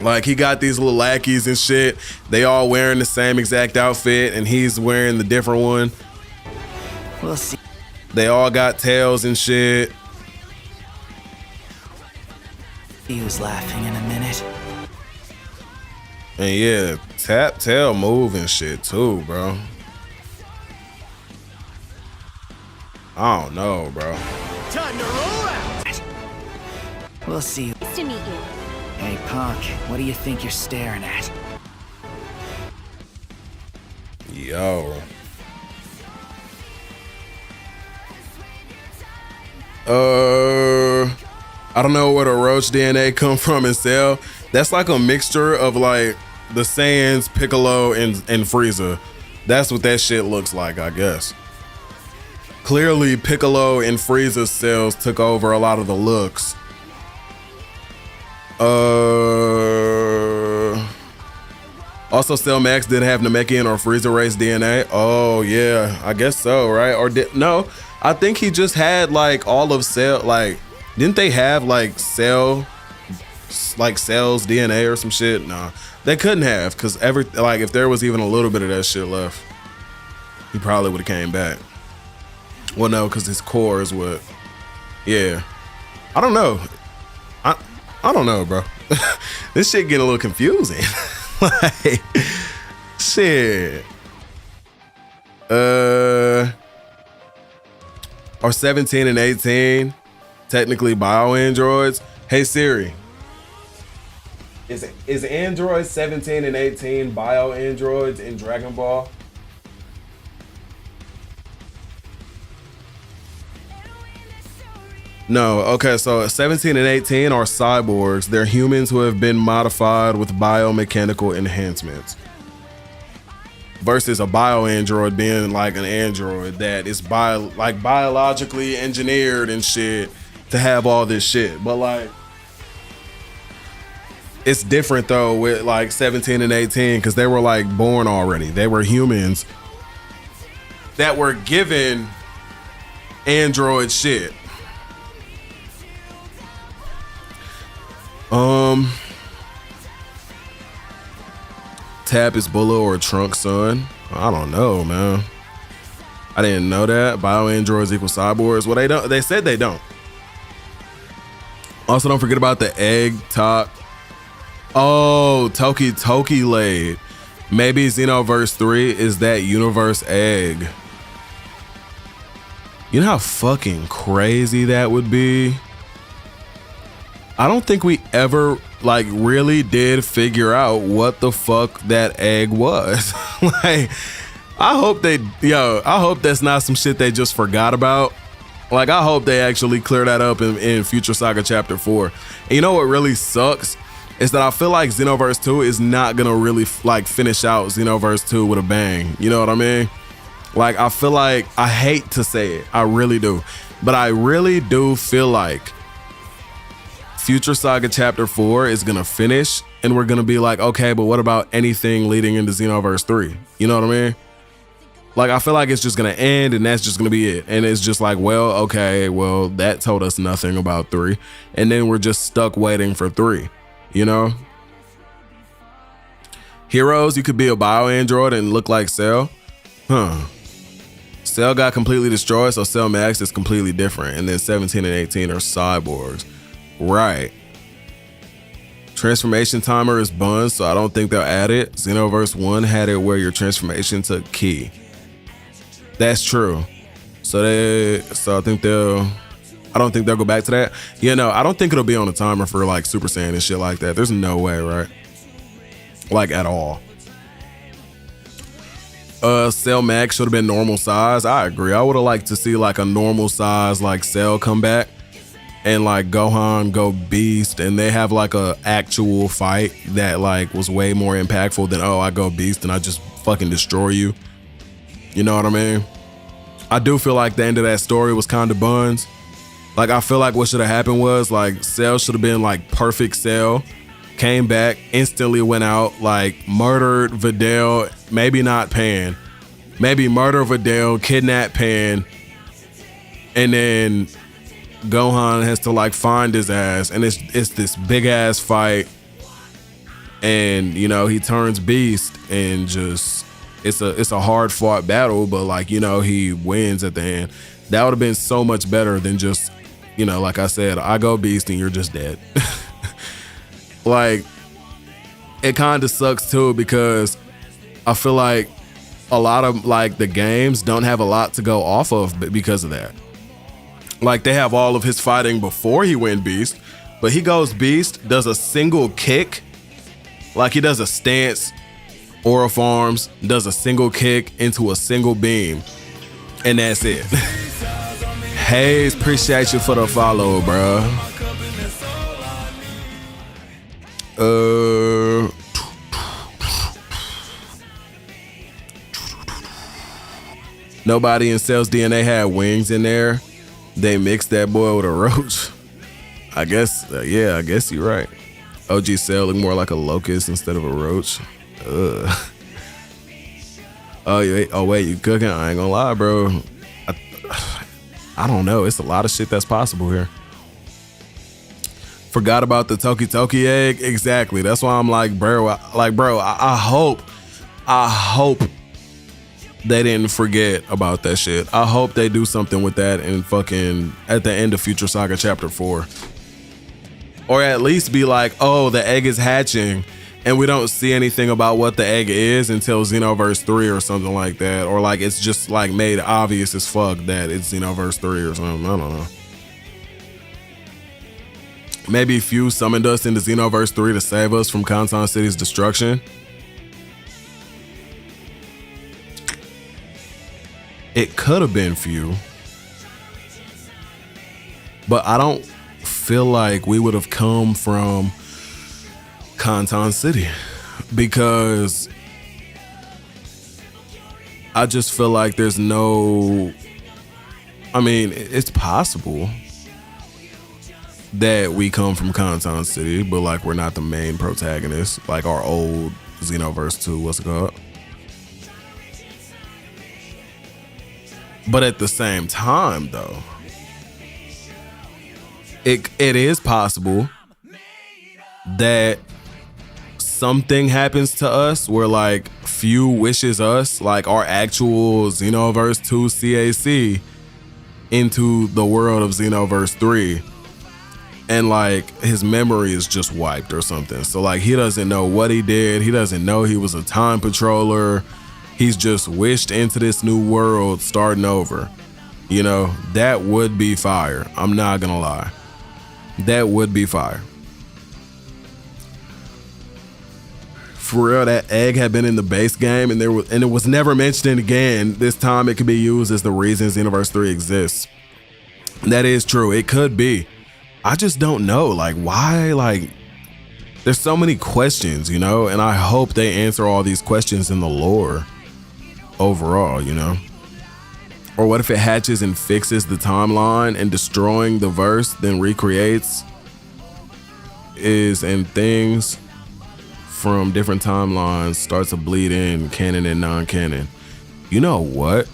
Like, he got these little lackeys and shit. They all wearing the same exact outfit, and he's wearing the different one. We'll see. They all got tails and shit. He was laughing in a minute. And yeah, Tap, tail, move and shit too, bro. I don't know, bro. Time to roll out. We'll see. Nice to meet you. Hey, punk, what do you think you're staring at? Yo. I don't know where the roach DNA come from in Cell. That's like a mixture of like the Saiyans, Piccolo, and Frieza. That's what that shit looks like, I guess. Clearly, Piccolo and Frieza's cells took over a lot of the looks. Also, Cell Max didn't have Namekian or Frieza race DNA. Oh yeah, I guess so, right? Or no? I think he just had like all of Cell. Like, didn't they have like Cell's DNA or some shit? Nah, they couldn't have, because if there was even a little bit of that shit left, he probably would have came back. Well, no, because his core is what. Yeah, I don't know. I don't know, bro. This shit getting a little confusing. Like, shit. Are 17 and 18 technically bio-androids? Hey Siri, is Android 17 and 18 bio-androids in Dragon Ball? No, okay, so 17 and 18 are cyborgs. They're humans who have been modified with biomechanical enhancements. Versus a bio-android being like an android that is biologically engineered and shit to have all this shit. But like, it's different though with like 17 and 18, because they were like born already. They were humans that were given android shit. Tap is Bulla or Trunks' son? I don't know, man. I didn't know that. Bio-androids equal cyborgs. Well, they don't. They said they don't. Also, don't forget about the egg top. Oh, Toki laid. Maybe Xenoverse 3 is that universe egg. You know how fucking crazy that would be? I don't think we ever like really did figure out what the fuck that egg was. Like, I hope that's not some shit they just forgot about. Like, I hope they actually clear that up in Future Saga Chapter 4. And you know what really sucks? Is that I feel like Xenoverse 2 is not gonna really like finish out Xenoverse 2 with a bang. You know what I mean? Like, I feel like, I hate to say it, I really do, but I really do feel like Future Saga Chapter 4 is gonna finish and we're gonna be like, okay, but what about anything leading into Xenoverse 3? You know what I mean? Like, I feel like it's just gonna end and that's just gonna be it. And it's just like, well, okay, well, that told us nothing about 3. And then we're just stuck waiting for 3, you know? Heroes, you could be a bio android and look like Cell. Huh. Cell got completely destroyed, so Cell Max is completely different. And then 17 and 18 are cyborgs. Right. Transformation timer is buns, so I don't think they'll add it. Xenoverse 1 had it where your transformation took key. That's true. So I think I don't think they'll go back to that. You know, I don't think it'll be on a timer for like Super Saiyan and shit like that. There's no way, right? Like at all. Cell Max should have been normal size. I agree. I would have liked to see like a normal size like Cell come back and like Gohan go beast and they have like a actual fight that like was way more impactful than, oh, I go beast and I just fucking destroy you. You know what I mean? I do feel like the end of that story was kind of buns. Like, I feel like what should have happened was like Cell should have been like perfect Cell, came back, instantly went out, like murdered Videl, maybe not Pan, maybe murder Videl, kidnap Pan, and then Gohan has to like find his ass, and it's this big ass fight, and you know he turns beast, and just it's a hard fought battle, but like, you know, he wins at the end. That would have been so much better than just, you know, like I said, I go beast and you're just dead. Like, it kind of sucks too, because I feel like a lot of like the games don't have a lot to go off of because of that. Like, they have all of his fighting before he went beast, but he goes beast, does a single kick, like he does a stance, aura farms, does a single kick into a single beam, and that's it. Hayes, appreciate you for the follow, bro. Nobody in Cell's DNA had wings in there. They mixed that boy with a roach. I guess, yeah, I guess you're right. OG Cell look more like a locust instead of a roach. Oh wait, you cooking? I ain't gonna lie, bro. I don't know. It's a lot of shit that's possible here. Forgot about the Toki Toki egg. Exactly. That's why I'm like, bro. I hope they didn't forget about that shit. I hope they do something with that and fucking at the end of Future Saga Chapter 4. Or at least be like, oh, the egg is hatching and we don't see anything about what the egg is until Xenoverse 3 or something like that. Or like it's just like made obvious as fuck that it's Xenoverse 3 or something. I don't know. Maybe Few summoned us into Xenoverse 3 to save us from Kantan City's destruction. It could have been Few. But I don't feel like we would have come from Kantan City, because I just feel like there's no, I mean, it's possible that we come from Kantan City, but like we're not the main protagonist, like our old Xenoverse 2, what's it called? But at the same time though, it is possible that something happens to us where like Few wishes us, like our actual Xenoverse 2 CAC, into the world of Xenoverse 3, and like his memory is just wiped or something. So like he doesn't know what he did. He doesn't know he was a time patroller. He's just wished into this new world starting over. You know, that would be fire. I'm not gonna lie. That would be fire. For real, that egg had been in the base game and it was never mentioned again. This time it could be used as the reason Xenoverse 3 exists. That is true. It could be. I just don't know. Like, why? Like, there's so many questions, you know, and I hope they answer all these questions in the lore overall, you know. Or what if it hatches and fixes the timeline and destroying the verse, then recreates and things from different timelines starts to bleed in, canon and non-canon. You know what?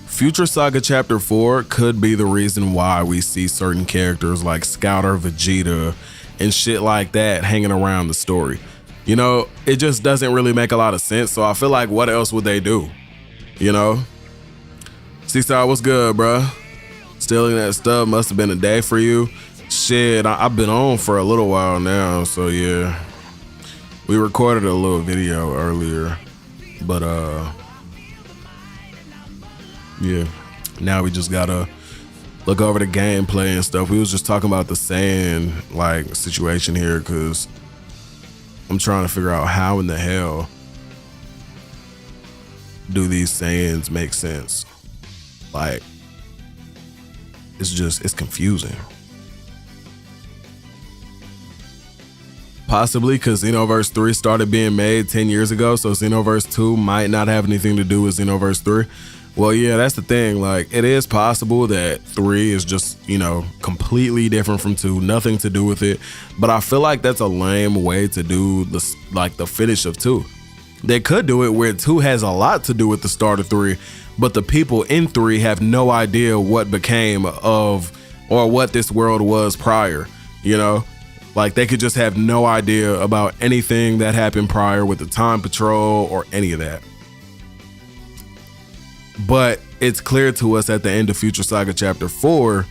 Future Saga Chapter 4 could be the reason why we see certain characters like Scouter, Vegeta, and shit like that hanging around the story. You know, it just doesn't really make a lot of sense, so I feel like what else would they do? You know? C-Star, what's good, bruh? Stealing that stuff must have been a day for you. Shit, I've been on for a little while now, so yeah. We recorded a little video earlier, but yeah. Now we just gotta look over the gameplay and stuff. We was just talking about the Saiyan like situation here, cause I'm trying to figure out how in the hell do these Saiyans make sense? Like, it's confusing. Possibly because Xenoverse 3 started being made 10 years ago, so Xenoverse 2 might not have anything to do with Xenoverse 3. Well, yeah, that's the thing. Like, it is possible that 3 is just, you know, completely different from 2, nothing to do with it. But I feel like that's a lame way to do the finish of 2. They could do it where 2 has a lot to do with the start of 3, but the people in 3 have no idea what became of or what this world was prior, you know? Like, they could just have no idea about anything that happened prior with the Time Patrol or any of that. But it's clear to us at the end of Future Saga Chapter 4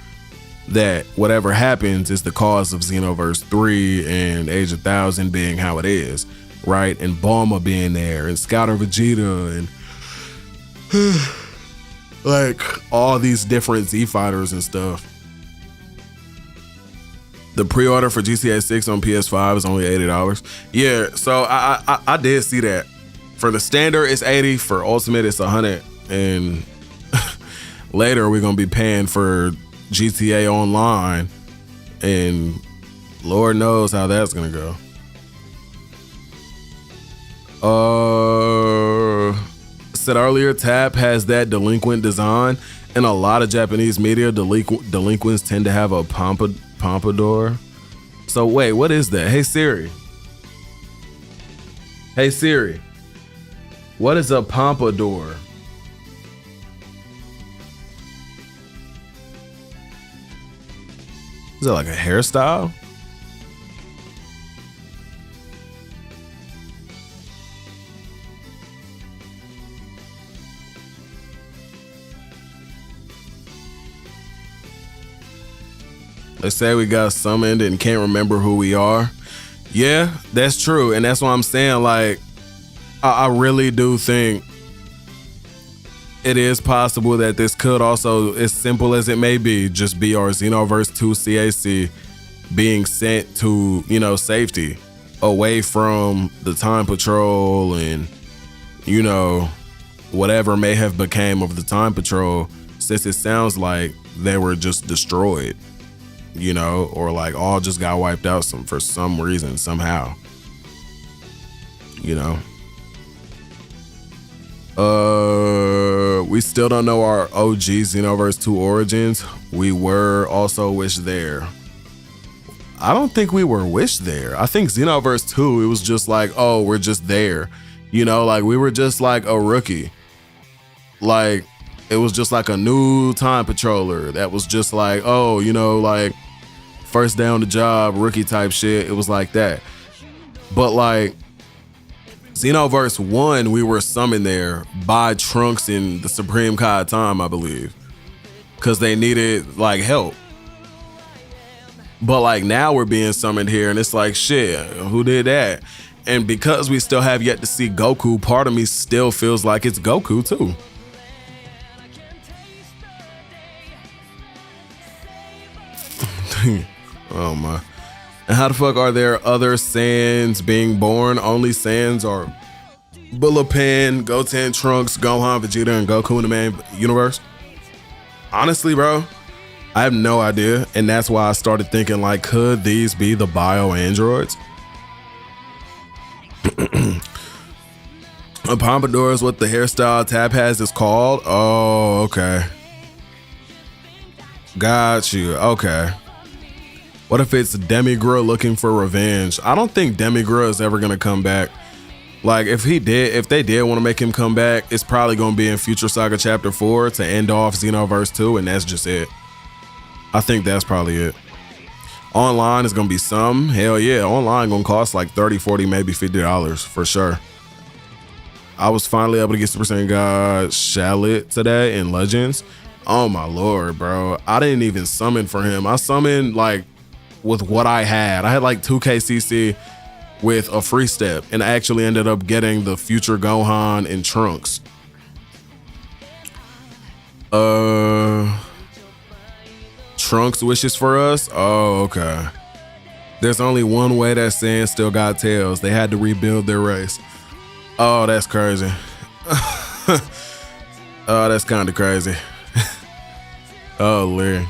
that whatever happens is the cause of Xenoverse 3 and Age of 1000 being how it is, right? And Bulma being there and Scouter Vegeta and like all these different Z fighters and stuff. The pre-order for GTA 6 on PS5 is only $80. Yeah, so I did see that. For the standard, it's $80. For Ultimate, it's $100. And later, we're gonna be paying for GTA Online, and Lord knows how that's gonna go. Said earlier, Tap has that delinquent design. In a lot of Japanese media, delinquents tend to have a pompadour. So wait, what is that? Hey Siri. Hey Siri. What is a pompadour? Is that like a hairstyle? Let's say we got summoned and can't remember who we are. Yeah, that's true. And that's why I'm saying, like, I really do think it is possible that this could also, as simple as it may be, just be our Xenoverse 2 CAC being sent to, you know, safety away from the Time Patrol and, you know, whatever may have became of the Time Patrol, since it sounds like they were just destroyed, you know, or like all just got wiped out for some reason, somehow, you know. We still don't know our OG Xenoverse 2 origins. We were also wished there. I don't think we were wished there. I think Xenoverse 2, it was just like, oh, we're just there. You know, like we were just like a rookie. Like it was just like a new time patroller that was just like, oh, you know, like first day on the job, rookie type shit. It was like that. But like Xenoverse 1, we were summoned there by Trunks and the Supreme Kai Time, I believe, because they needed like help. But like now we're being summoned here and it's like, shit, who did that? And because we still have yet to see Goku, part of me still feels like it's Goku too. Oh my. And how the fuck are there other Saiyans being born? Only Saiyans are Bullapan, Goten, Trunks, Gohan, Vegeta, and Goku in the main universe? Honestly, bro, I have no idea. And that's why I started thinking, like, could these be the bio androids? A pompadour is what the hairstyle Tap has is called. Oh, okay. Got you. Okay. What if it's Demigura looking for revenge? I don't think Demigura is ever gonna come back. Like if they did want to make him come back, it's probably gonna be in Future Saga Chapter 4 to end off Xenoverse 2, and that's just it. I think that's probably it. Online is gonna be some. Hell yeah, online gonna cost like $30, $40, maybe $50 for sure. I was finally able to get Super Saiyan God Shallot today in Legends. Oh my lord, bro. I didn't even summon for him. I summoned like with what I had. I had like 2KCC with a free step and I actually ended up getting the future Gohan and Trunks. Trunks wishes for us? Oh, okay. There's only one way that Saiyan still got tails. They had to rebuild their race. Oh, that's crazy. Oh, that's kind of crazy. Oh, Larry.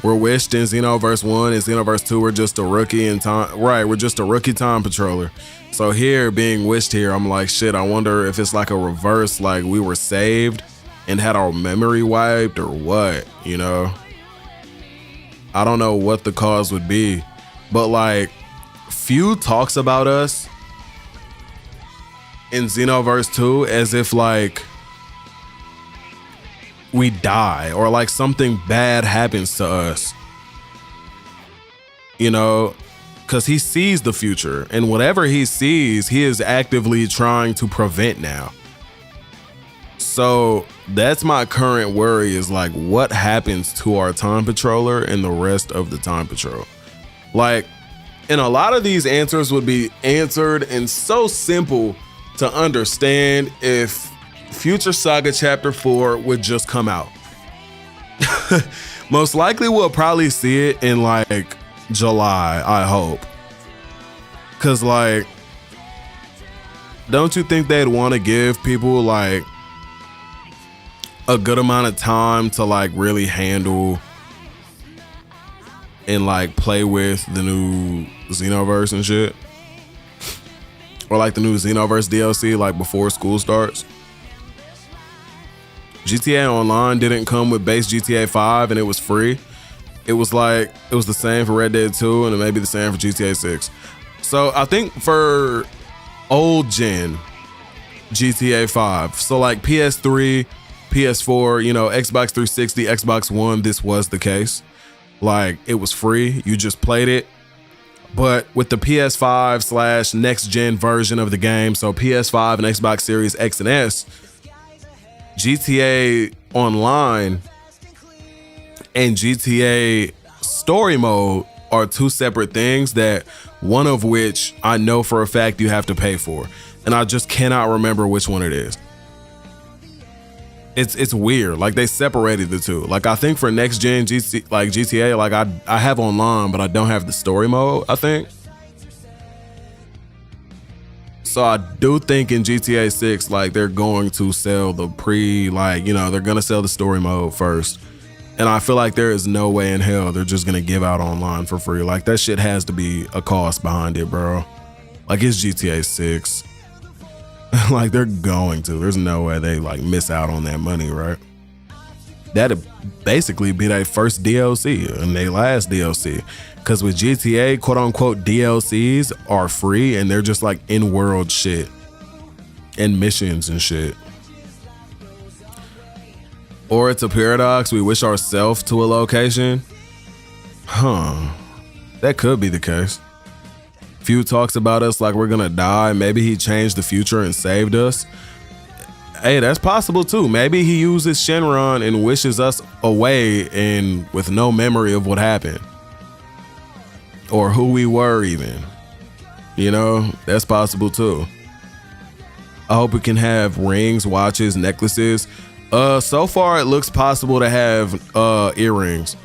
We're wished in Xenoverse 1 and Xenoverse 2. We're just a rookie in time. Right, we're just a rookie time patroller. So here, being wished here, I'm like, shit, I wonder if it's like a reverse, like we were saved and had our memory wiped or what, you know? I don't know what the cause would be, but like, few talks about us in Xenoverse 2 as if like we die or like something bad happens to us, you know, because he sees the future and whatever he sees, he is actively trying to prevent now. So that's my current worry is like what happens to our time patroller and the rest of the time patrol. Like, and a lot of these answers would be answered and so simple to understand if Future Saga Chapter 4 would just come out. Most likely we'll probably see it in like July, I hope. Cause like, don't you think they'd want to give people like a good amount of time to like really handle and like play with the new Xenoverse and shit? Or like the new Xenoverse DLC like before school starts? GTA Online didn't come with base GTA 5 and it was free. It was like, it was the same for Red Dead 2 and it may be the same for GTA 6. So I think for old gen GTA 5, so like PS3, PS4, you know, Xbox 360, Xbox One, this was the case. Like it was free, you just played it. But with the PS5 / next gen version of the game, so PS5 and Xbox Series X and S, GTA Online and GTA Story Mode are two separate things, that one of which I know for a fact you have to pay for. And I just cannot remember which one it is. It's weird. Like they separated the two. Like I think for next gen GTA, like I have online, but I don't have the story mode, I think. So I do think in GTA 6, like they're going to sell the like, you know, they're gonna sell the story mode first. And I feel like there is no way in hell they're just gonna give out online for free. Like that shit has to be a cost behind it, bro. Like it's GTA 6. Like they're going to. There's no way they like miss out on that money, right? That'd basically be their first DLC and their last DLC. Because with GTA, quote unquote, DLCs are free and they're just like in-world shit and missions and shit. Or it's a paradox. We wish ourselves to a location. Huh. That could be the case. Few talks about us like we're gonna die. Maybe he changed the future and saved us. Hey, that's possible too. Maybe he uses Shenron and wishes us away and with no memory of what happened. Or who we were even. You know, that's possible too. I hope we can have rings, watches, necklaces. So far it looks possible to have earrings.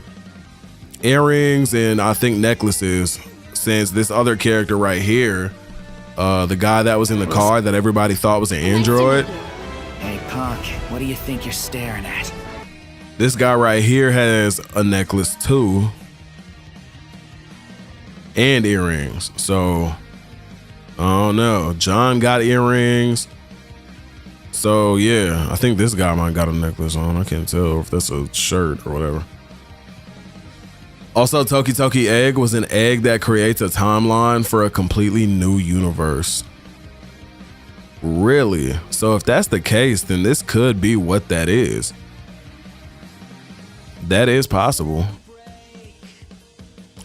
Earrings and I think necklaces. Since this other character right here, the guy that was in the car that everybody thought was an android. Hey punk, what do you think you're staring at? This guy right here has a necklace too. And earrings. So I don't know. John got earrings. So yeah, I think this guy might got a necklace on. I can't tell if that's a shirt or whatever. Also, Toki Toki Egg was an egg that creates a timeline for a completely new universe. Really? So if that's the case, then this could be what that is. That is possible.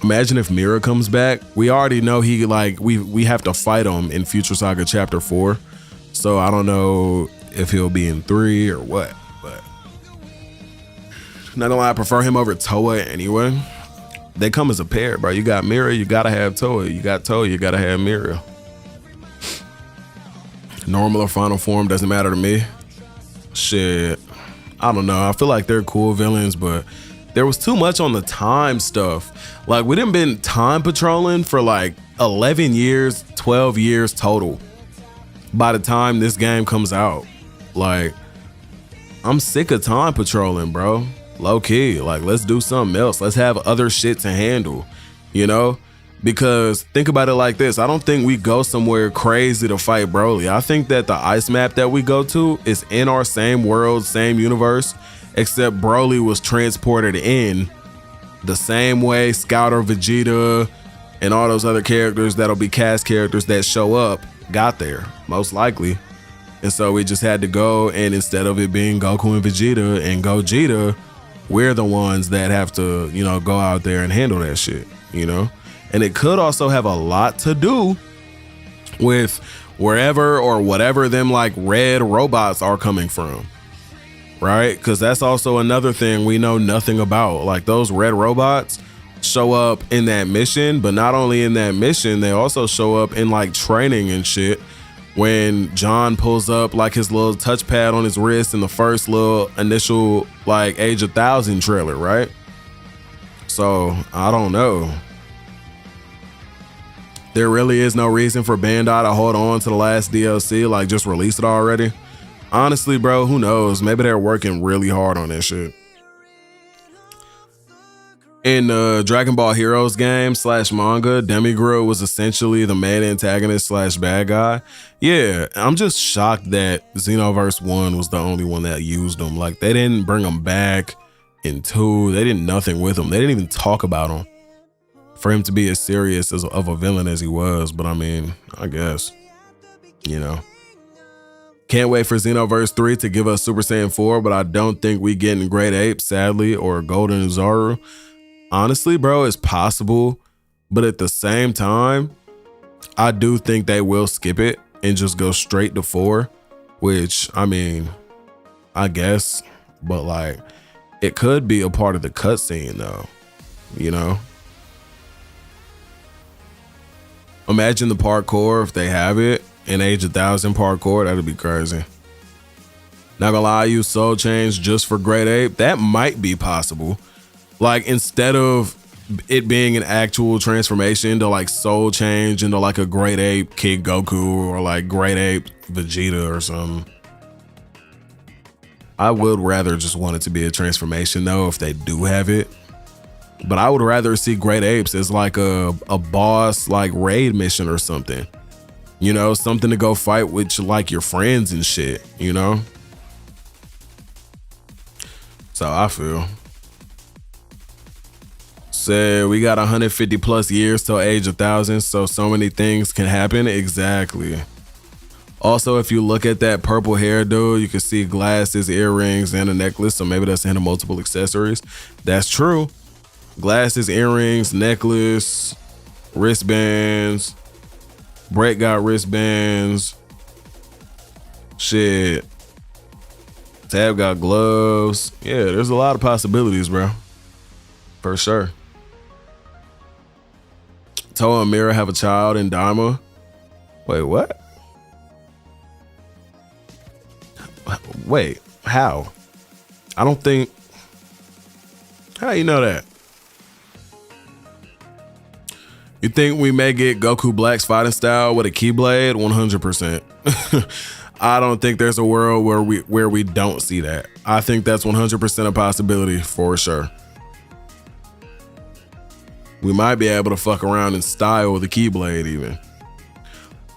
Imagine if Mira comes back. We already know he like we have to fight him in Future Saga Chapter 4. So I don't know if he'll be in 3 or what, but not gonna lie, I prefer him over Toa anyway. They come as a pair, bro. You got Mira, you gotta have Toa. You got Toa, you gotta have Mira. Normal or final form doesn't matter to me. Shit, I don't know. I feel like they're cool villains, but there was too much on the time stuff. Like, we done been time patrolling for like 11 years, 12 years total by the time this game comes out. Like, I'm sick of time patrolling, bro. Low key, like, let's do something else. Let's have other shit to handle, you know? Because think about it like this. I don't think we go somewhere crazy to fight Broly. I think that the ice map that we go to is in our same world, same universe, except Broly was transported in the same way Scouter, Vegeta, and all those other characters that'll be cast characters that show up got there, most likely. And so we just had to go, and instead of it being Goku and Vegeta and Gogeta, we're the ones that have to, you know, go out there and handle that shit, you know? And it could also have a lot to do with wherever or whatever them like red robots are coming from, right? Because that's also another thing we know nothing about. Like, those red robots show up in that mission, but not only in that mission, they also show up in like training and shit. When John pulls up like his little touchpad on his wrist in the first little initial like Age of 1000 trailer, right? So I don't know. There really is no reason for Bandai to hold on to the last DLC, like just release it already. Honestly, bro, who knows? Maybe they're working really hard on this shit. In the Dragon Ball Heroes game / manga, Demigod was essentially the main antagonist / bad guy. Yeah, I'm just shocked that Xenoverse 1 was the only one that used him. Like, they didn't bring him back in 2. They did nothing with him. They didn't even talk about him for him to be as serious of a villain as he was. But I mean, I guess, you know. Can't wait for Xenoverse 3 to give us Super Saiyan 4, but I don't think we getting Great Ape, sadly, or Golden Zaru. Honestly, bro, it's possible, but at the same time, I do think they will skip it and just go straight to 4, which, I mean, I guess, but like, it could be a part of the cutscene though, you know? Imagine the parkour if they have it in Age of 1000 parkour, that'd be crazy. Not gonna lie, I use Soul Change just for Great Ape. That might be possible. Like, instead of it being an actual transformation to like Soul Change into like a Great Ape Kid Goku or like Great Ape Vegeta or something. I would rather just want it to be a transformation though if they do have it. But I would rather see Great Apes as like a boss like raid mission or something. You know, something to go fight with like your friends and shit, you know? So I feel. Said we got 150 plus years till Age of 1000, so many things can happen. Exactly. Also, if you look at that purple hair dude, you can see glasses, earrings, and a necklace, so maybe that's a hint of multiple accessories. That's true. Glasses, earrings, necklace, wristbands. Brett got wristbands. Shit. Tab got gloves. Yeah, there's a lot of possibilities, bro. For sure. Toa and Mira have a child in Daima. Wait, what? Wait, how? I don't think. How you know that? You think we may get Goku Black's fighting style with a Keyblade? 100%. I don't think there's a world where we don't see that. I think that's 100% a possibility for sure. We might be able to fuck around in style with a Keyblade even.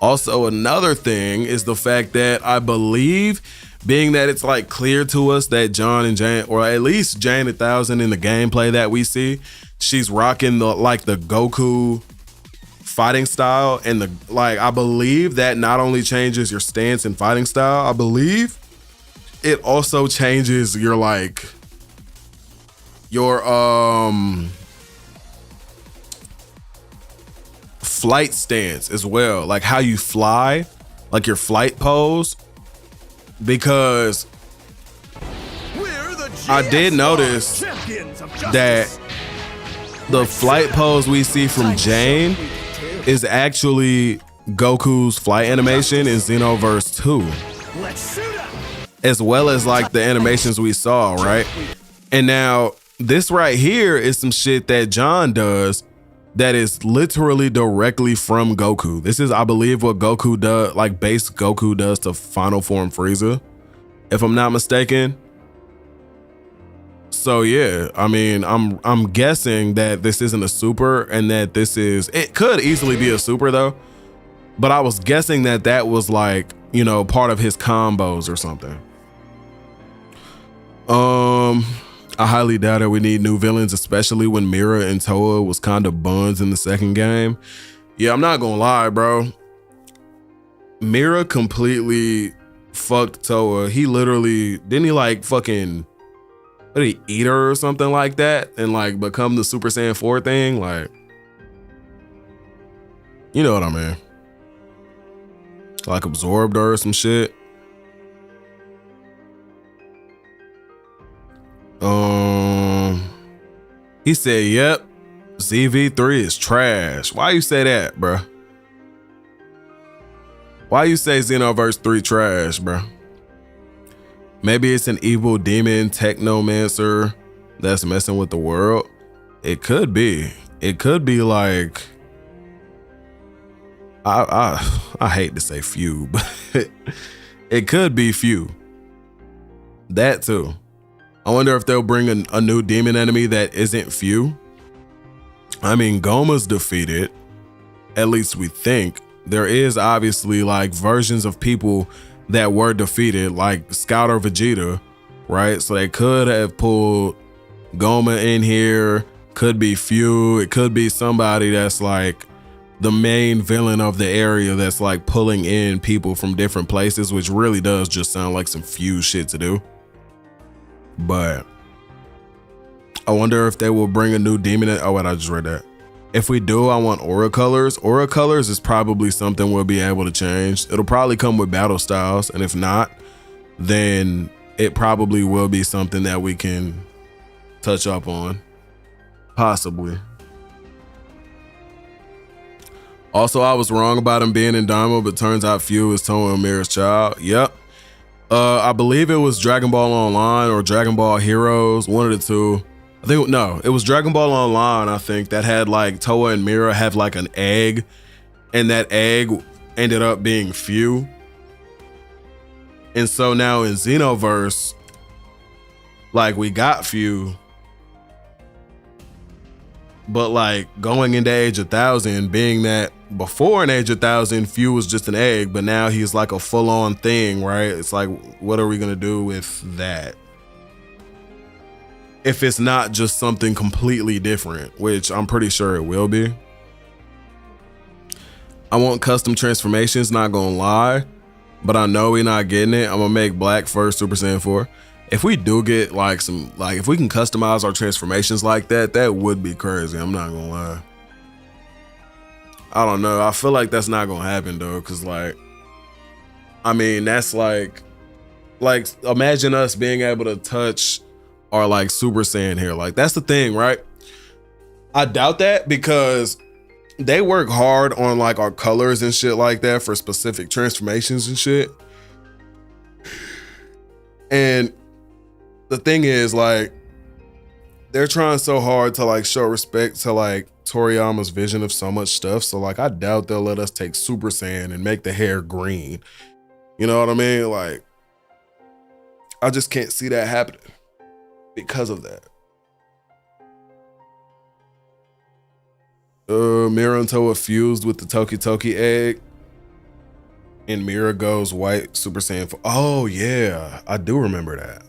Also, another thing is the fact that I believe, being that it's like clear to us that John and Jane, or at least Jane 1000 in the gameplay that we see, she's rocking the Goku fighting style, and I believe that not only changes your stance and fighting style, I believe it also changes your flight stance as well, like how you fly, like your flight pose, because I did notice that the flight pose we see from Jane is actually Goku's flight animation in Xenoverse 2, as well as like the animations we saw, right? And now this right here is some shit that John does that is literally directly from Goku. This is, I believe, what Goku does, like base Goku does to Final Form Frieza, if I'm not mistaken. So yeah, I mean, I'm guessing that this isn't a super, and that it could easily be a super though, but I was guessing that was like, you know, part of his combos or something. I highly doubt that we need new villains, especially when Mira and Toa was kind of buns in the second game. Yeah, I'm not gonna lie, bro. Mira completely fucked Toa. He literally, didn't he like fucking, what did he eat her or something like that and like become the Super Saiyan 4 thing? Like, you know what I mean? Like absorbed her or some shit. He said, yep, ZV3 is trash. Why you say that, bro? Why you say Xenoverse 3 trash, bro? Maybe it's an evil demon technomancer that's messing with the world. It could be. It could be like, I hate to say few, but it could be few. That too. I wonder if they'll bring a new demon enemy that isn't few. I mean, Goma's defeated, at least we think. There is obviously like versions of people that were defeated, like Scout or Vegeta, right? So they could have pulled Goma in here, could be few, it could be somebody that's like the main villain of the area that's like pulling in people from different places, which really does just sound like some few shit to do. But I wonder if they will bring a new demon in. Oh wait, I just read that. If we do, I want aura colors. Aura colors is probably something we'll be able to change. It'll probably come with battle styles, and if not, then it probably will be something that we can touch up on, possibly. Also, I was wrong about him being in Daima, but turns out Few is Toa and Mira's child. Yep. I believe it was Dragon Ball Online or Dragon Ball Heroes, one of the two. I think, no, it was Dragon Ball Online, I think, that had like Toa and Mira have like an egg, and that egg ended up being Few. And so now in Xenoverse, like we got Few, but like going into Age 1000, being that before in Age 1000, Few was just an egg, but now he's like a full-on thing, right? It's like, what are we gonna do with that? If it's not just something completely different, which I'm pretty sure it will be. I want custom transformations, not gonna lie, but I know we're not getting it. I'm gonna make Black first Super Saiyan 4. If we do get like some, like if we can customize our transformations like that, that would be crazy. I'm not gonna lie. I don't know. I feel like that's not gonna happen though, cause like, I mean, that's like imagine us being able to touch our like Super Saiyan hair. Like that's the thing, right? I doubt that because they work hard on like our colors and shit like that for specific transformations and shit. And the thing is, like, they're trying so hard to like show respect to like Toriyama's vision of so much stuff. So like, I doubt they'll let us take Super Saiyan and make the hair green. You know what I mean? Like, I just can't see that happening because of that. Mira and Toa fused with the Toki Toki egg. And Mira goes white Super Saiyan 4. Oh yeah, I do remember that.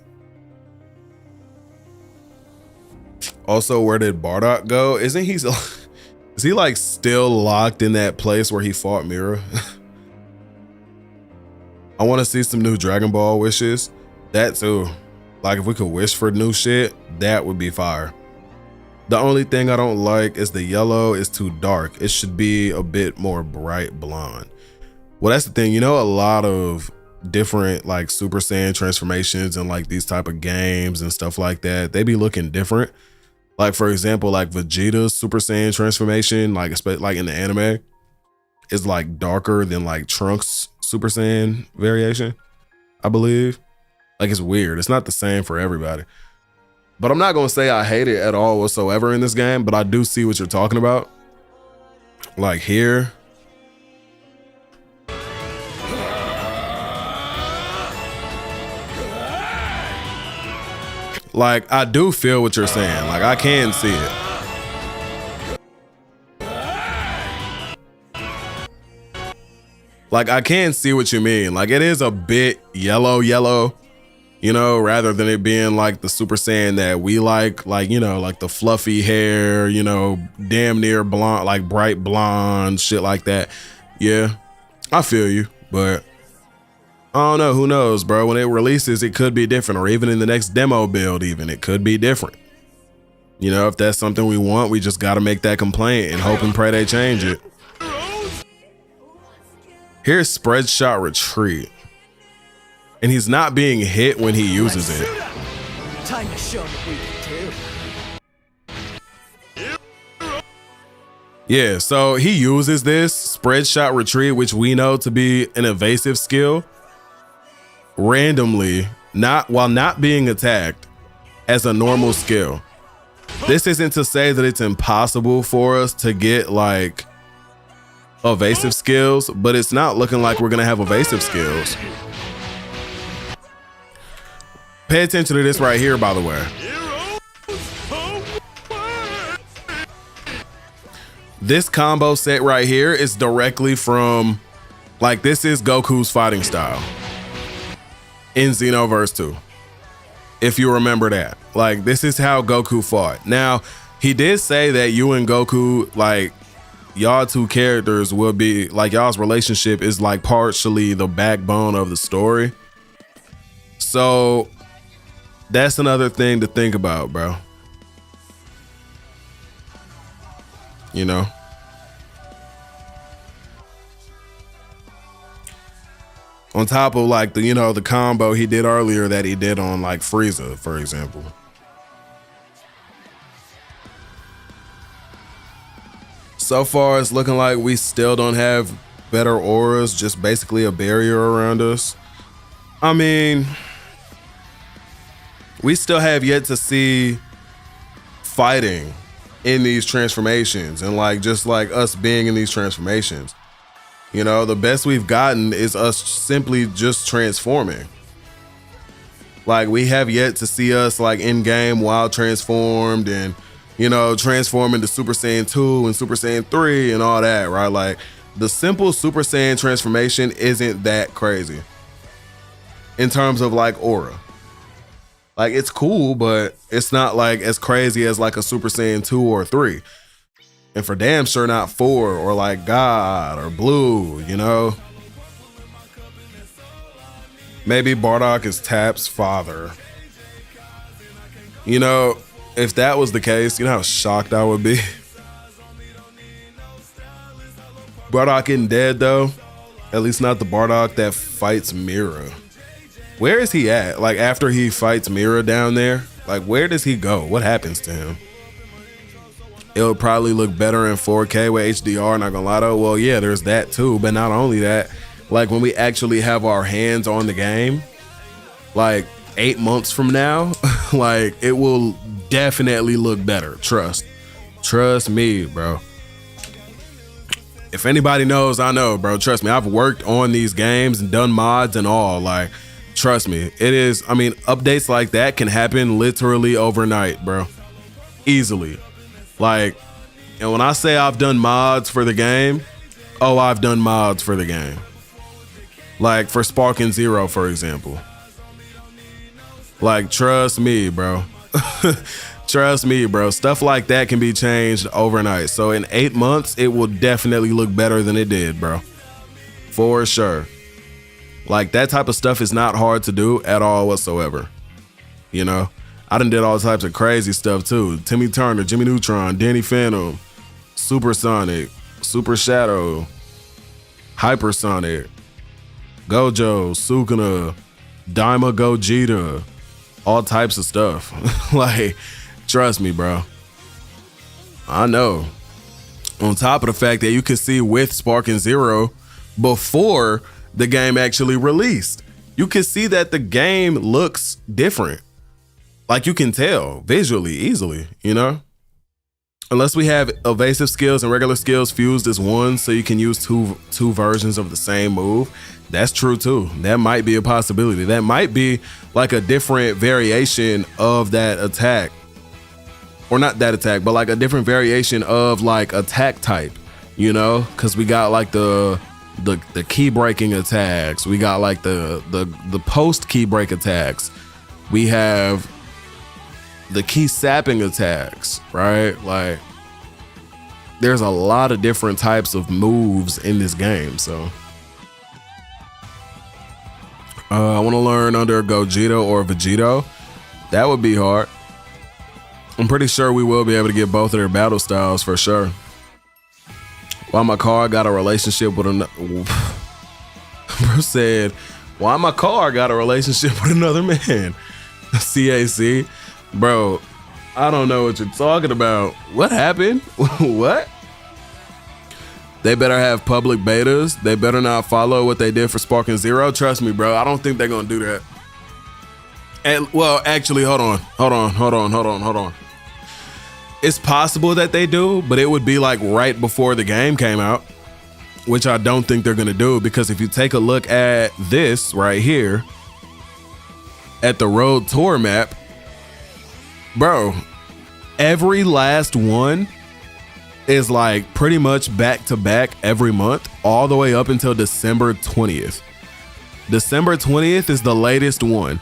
Also, where did Bardock go? Isn't he? Is he like still locked in that place where he fought Mira? I want to see some new Dragon Ball wishes. That too. Like if we could wish for new shit, that would be fire. The only thing I don't like is the yellow is too dark. It should be a bit more bright blonde. Well, that's the thing. You know, a lot of different like Super Saiyan transformations and like these type of games and stuff like that, they be looking different. Like for example, like Vegeta's Super Saiyan transformation, like in the anime, is like darker than like Trunks Super Saiyan variation, I believe. Like it's weird. It's not the same for everybody. But I'm not gonna say I hate it at all whatsoever in this game, but I do see what you're talking about. Like here. Like, I do feel what you're saying. Like, I can see it. Like, I can see what you mean. Like, it is a bit yellow, you know, rather than it being like the Super Saiyan that we like, you know, like the fluffy hair, you know, damn near blonde, like bright blonde, shit like that. Yeah, I feel you, but I don't know. Who knows, bro? When it releases, it could be different, or even in the next demo build, even it could be different. You know, if that's something we want, we just got to make that complaint and hope and pray they change it. Here's spread shot retreat, and he's not being hit when he uses it. Time to show what we can do. Yeah, so he uses this spread shot retreat, which we know to be an evasive skill, randomly, while not being attacked, as a normal skill. This isn't to say that it's impossible for us to get like evasive skills, but it's not looking like we're gonna have evasive skills. Pay attention to this right here, by the way. This combo set right here is directly from, like, this is Goku's fighting style in Xenoverse 2. If you remember that, like, this is how Goku fought. Now, he did say that you and Goku, like, y'all two characters will be, like, y'all's relationship is like partially the backbone of the story. So that's another thing to think about, bro. You know? On top of like the, you know, the combo he did earlier that he did on like Frieza, for example. So far, it's looking like we still don't have better auras, just basically a barrier around us. I mean, we still have yet to see fighting in these transformations and like just like us being in these transformations. You know, the best we've gotten is us simply just transforming. Like, we have yet to see us like in game while transformed and, you know, transform into Super Saiyan 2 and Super Saiyan 3 and all that, right? Like, the simple Super Saiyan transformation isn't that crazy in terms of like aura. Like, it's cool, but it's not like as crazy as like a Super Saiyan 2 or 3. And for damn sure not 4 or like God or Blue, you know? Maybe Bardock is Tap's father. You know, if that was the case, you know how shocked I would be? Bardock isn't dead though. At least not the Bardock that fights Mira. Where is he at? Like after he fights Mira down there? Like where does he go? What happens to him? It'll probably look better in 4K with HDR, not gonna lie though. Well, yeah, there's that too. But not only that, like when we actually have our hands on the game, like 8 months from now, like it will definitely look better. Trust me, bro. If anybody knows, I know, bro. Trust me, I've worked on these games and done mods and all. Like, trust me, it is. I mean, updates like that can happen literally overnight, bro. Easily. Like, and when I say I've done mods for the game, oh, I've done mods for the game. Like for Sparking Zero, for example. Like, trust me, bro. Trust me, bro. Stuff like that can be changed overnight. So in 8 months, it will definitely look better than it did, bro. For sure. Like, that type of stuff is not hard to do at all whatsoever. You know? I done did all types of crazy stuff too. Timmy Turner, Jimmy Neutron, Danny Phantom, Supersonic, Super Shadow, Hypersonic, Gojo, Sukuna, Daima Gogeta, all types of stuff. Like, trust me, bro. I know. On top of the fact that you can see with Sparking Zero before the game actually released, you can see that the game looks different. Like, you can tell visually, easily, you know? Unless we have evasive skills and regular skills fused as one, so you can use two versions of the same move. That's true too. That might be a possibility. That might be like a different variation of that attack. Or not that attack, but like a different variation of like attack type, you know? Cause we got like the key breaking attacks. We got like the post key break attacks. We have the key sapping attacks, right? Like, there's a lot of different types of moves in this game, so. I want to learn under Gogeta or Vegeta. That would be hard. I'm pretty sure we will be able to get both of their battle styles for sure. Why my car got a relationship with another... Bro said, why my car got a relationship with another man? CAC? Bro, I don't know what you're talking about. What happened? What? They better have public betas. They better not follow what they did for Sparking Zero. Trust me, bro. I don't think they're gonna do that. And well, actually, hold on. It's possible that they do, but it would be like right before the game came out, which I don't think they're gonna do, because if you take a look at this right here, at the Road Tour map, bro, every last one is like pretty much back to back every month, all the way up until December 20th. December 20th is the latest one,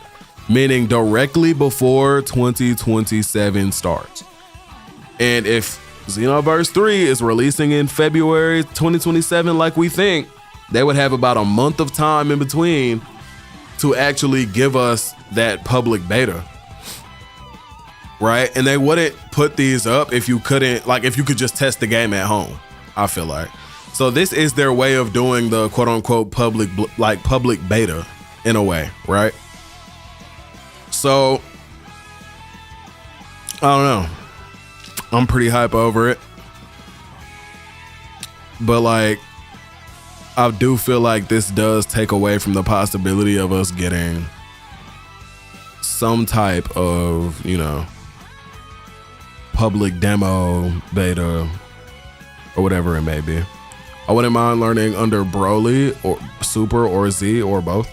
meaning directly before 2027 starts. And if Xenoverse 3 is releasing in February 2027 like we think, they would have about a month of time in between to actually give us that public beta. Right? And they wouldn't put these up if you couldn't, like, if you could just test the game at home, I feel like. So this is their way of doing the quote unquote public beta in a way, right? So, I don't know. I'm pretty hype over it. But like, I do feel like this does take away from the possibility of us getting some type of, you know, public demo, beta, or whatever it may be. I wouldn't mind learning under Broly or Super or Z or both.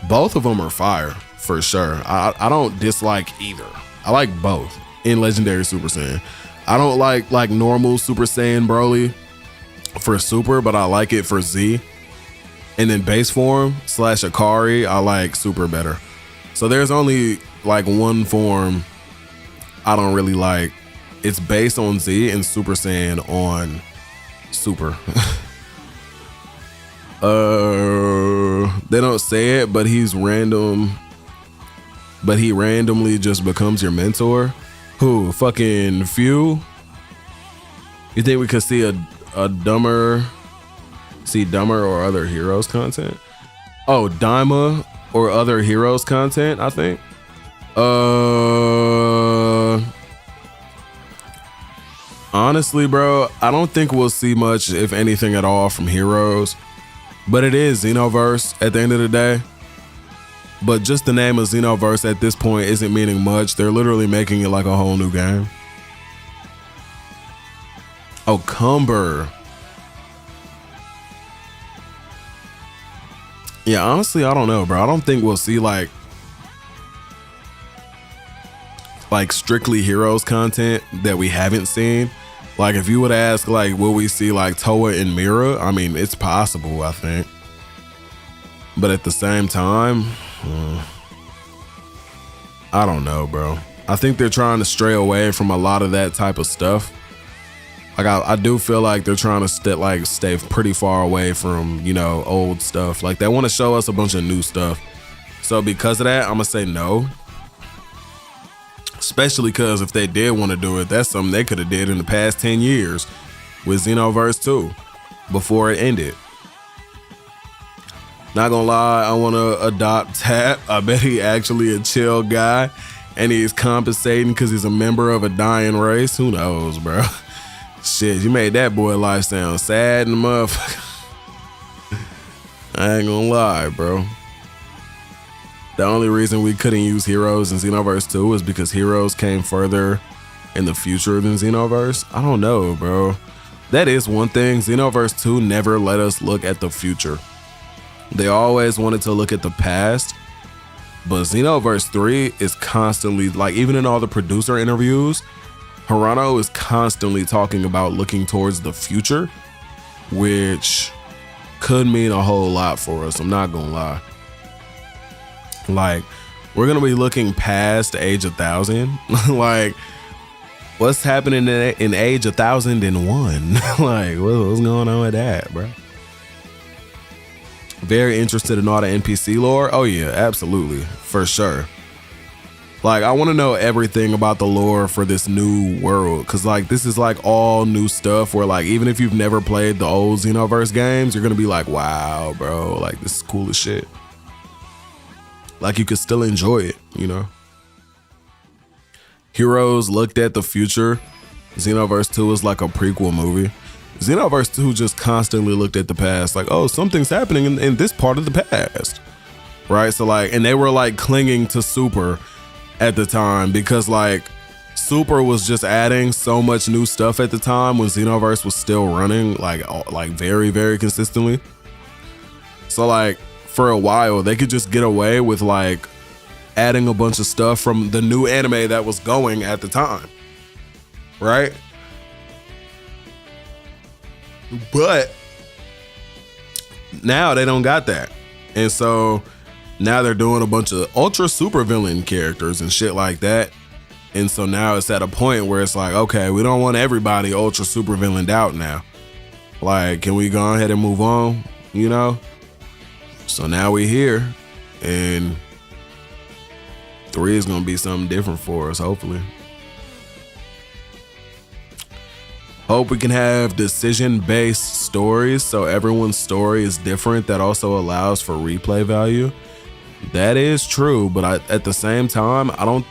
Both of them are fire for sure. I don't dislike either. I like both in Legendary Super Saiyan. I don't like normal Super Saiyan Broly for Super, but I like it for Z. And then base form / Akari, I like Super better. So there's only like one form I don't really like. It's based on Z and Super Saiyan on Super. They don't say it, but he's random. But he randomly just becomes your mentor. Who? Fucking Few? You think we could see a dumber or other heroes content? Oh, Daima or other heroes content, I think. Honestly, bro, I don't think we'll see much, if anything at all, from heroes. But it is Xenoverse at the end of the day. But just the name of Xenoverse at this point isn't meaning much. They're literally making it like a whole new game. Oh, Cumber. Yeah, honestly, I don't know, bro. I don't think we'll see like strictly heroes content that we haven't seen. Like, if you would ask, like, will we see like Toa and Mira? I mean, it's possible, I think. But at the same time, I don't know, bro. I think they're trying to stray away from a lot of that type of stuff. Like I do feel like they're trying to stay pretty far away from, you know, old stuff. Like they want to show us a bunch of new stuff. So because of that, I'm gonna say no. Especially because if they did want to do it, that's something they could have did in the past 10 years with Xenoverse 2 before it ended. Not gonna lie, I want to adopt Tap. I bet he actually a chill guy and he's compensating because he's a member of a dying race. Who knows, bro? Shit, you made that boy life sound sad and motherfucker. I ain't gonna lie, bro. The only reason we couldn't use Heroes in Xenoverse 2 was because Heroes came further in the future than Xenoverse. I don't know, bro. That is one thing. Xenoverse 2 never let us look at the future. They always wanted to look at the past. But Xenoverse 3 is constantly, like, even in all the producer interviews, Hirano is constantly talking about looking towards the future, which could mean a whole lot for us. I'm not gonna lie. Like, we're gonna be looking past age 1000. Like, what's happening in age 1001? Like, what's going on with that, bro? Very interested in all the NPC lore. Oh yeah, absolutely, for sure. Like, I want to know everything about the lore for this new world, because like this is like all new stuff where like even if you've never played the old Xenoverse games, you're gonna be like, wow, bro, like this is cool as shit. Like you could still enjoy it, you know. Heroes looked at the future. Xenoverse 2 is like a prequel movie. Xenoverse 2 just constantly looked at the past, like, oh, something's happening in this part of the past, right? So like, and they were like clinging to Super at the time because like Super was just adding so much new stuff at the time when Xenoverse was still running like very, very consistently. So like for a while they could just get away with like adding a bunch of stuff from the new anime that was going at the time, right? But now they don't got that. And so now they're doing a bunch of ultra super villain characters and shit like that. And so now it's at a point where it's like, okay, we don't want everybody ultra super villained out now. Like, can we go ahead and move on? You know? So now we're here and 3 is gonna be something different for us, hopefully. Hope we can have decision-based stories so everyone's story is different. That also allows for replay value. That is true, but at the same time, I don't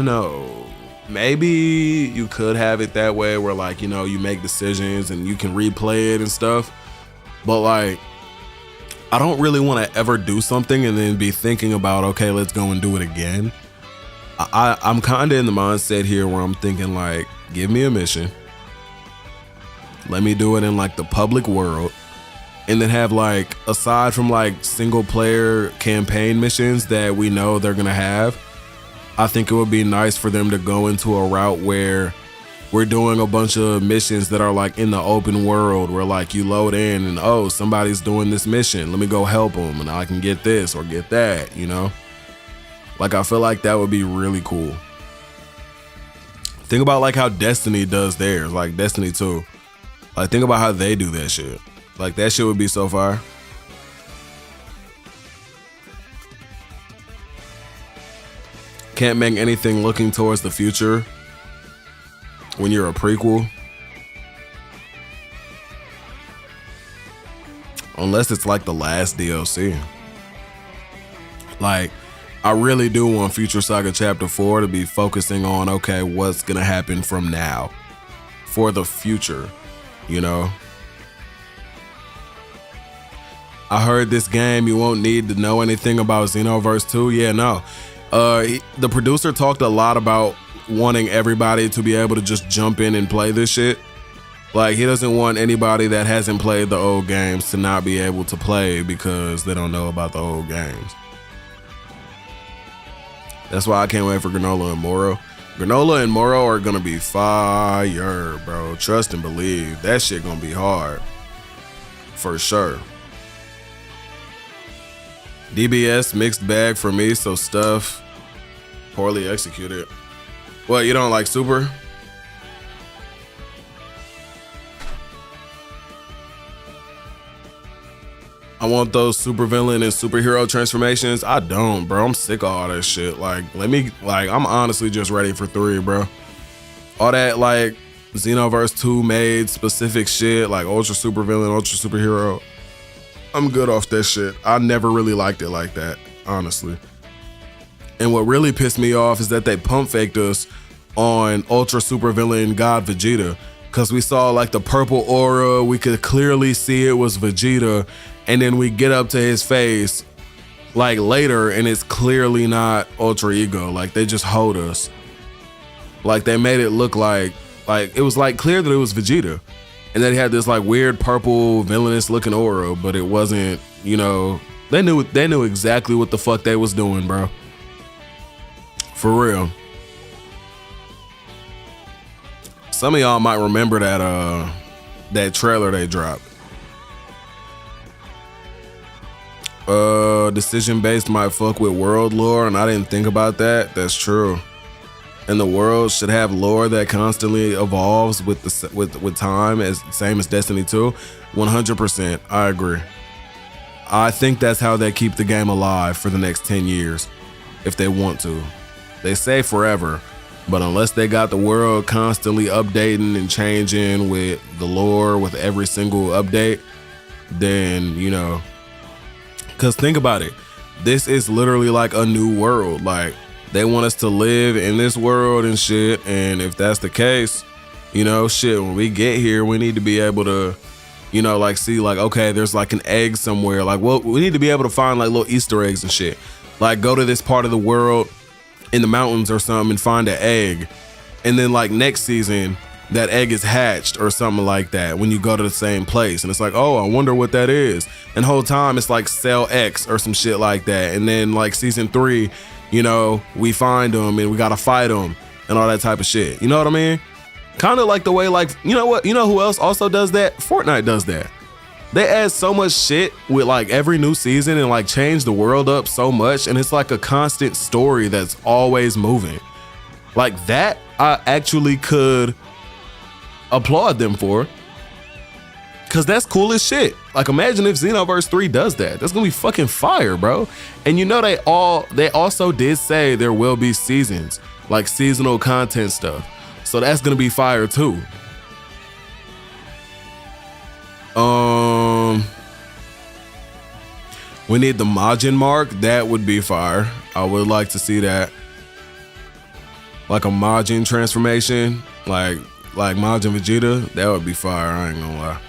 know. Maybe you could have it that way where like, you know, you make decisions and you can replay it and stuff. But like, I don't really want to ever do something and then be thinking about, okay, let's go and do it again. I'm kind of in the mindset here where I'm thinking like, give me a mission. Let me do it in like the public world. And then have like, aside from like single player campaign missions that we know they're going to have, I think it would be nice for them to go into a route where we're doing a bunch of missions that are like in the open world where like you load in and, oh, somebody's doing this mission. Let me go help them and I can get this or get that, you know? Like, I feel like that would be really cool. Think about like how Destiny does theirs, like Destiny 2. Like, think about how they do that shit. Like, that shit would be so fire. Can't make anything looking towards the future when you're a prequel. Unless it's like the last DLC. Like, I really do want Future Saga Chapter 4 to be focusing on, okay, what's gonna happen from now for the future, you know? I heard this game, you won't need to know anything about Xenoverse 2. Yeah, no. The producer talked a lot about wanting everybody to be able to just jump in and play this shit. Like, he doesn't want anybody that hasn't played the old games to not be able to play because they don't know about the old games. That's why I can't wait for Granola and Moro. Granola and Moro are gonna be fire, bro. Trust and believe. That shit gonna be hard. For sure. DBS mixed bag for me, so stuff poorly executed. What, you don't like Super? I want those supervillain and superhero transformations. I don't, bro. I'm sick of all that shit. Like, I'm honestly just ready for 3, bro. All that, like, Xenoverse 2 made specific shit, like ultra supervillain, ultra superhero. I'm good off that shit. I never really liked it like that, honestly. And what really pissed me off is that they pump faked us on ultra supervillain God Vegeta. Because we saw like the purple aura, we could clearly see it was Vegeta. And then we get up to his face like later and it's clearly not Ultra Ego. Like they just hold us. Like they made it look like it was like clear that it was Vegeta. And then he had this like weird purple villainous looking aura, but it wasn't, you know, they knew exactly what the fuck they was doing, bro. For real. Some of y'all might remember that trailer they dropped. Decision based might fuck with world lore, and I didn't think about that. That's true. And the world should have lore that constantly evolves with time, as same as Destiny 2. 100%, I agree. I think that's how they keep the game alive for the next 10 years, if they want to. They say forever, but unless they got the world constantly updating and changing with the lore with every single update, then, you know. Because think about it, this is literally like a new world. Like they want us to live in this world and shit. And if that's the case, you know, shit, when we get here, we need to be able to, you know, like see like, okay, there's like an egg somewhere. Like, well, we need to be able to find like little Easter eggs and shit. Like go to this part of the world in the mountains or something and find an egg. And then like next season, that egg is hatched or something like that when you go to the same place. And it's like, oh, I wonder what that is. And the whole time it's like cell X or some shit like that. And then like season 3, you know, we find them and we gotta fight them and all that type of shit. You know what I mean? Kind of like the way, like, you know what? You know who else also does that? Fortnite does that. They add so much shit with like every new season and like change the world up so much. And it's like a constant story that's always moving. Like that, I actually could applaud them for, because that's cool as shit. Like imagine if Xenoverse 3 does that. That's gonna be fucking fire, bro. And you know they also did say there will be seasons, like seasonal content stuff, so that's gonna be fire too. We need the Majin mark. That would be fire. I would like to see that, like a Majin transformation, like Majin Vegeta. That would be fire, I ain't gonna lie.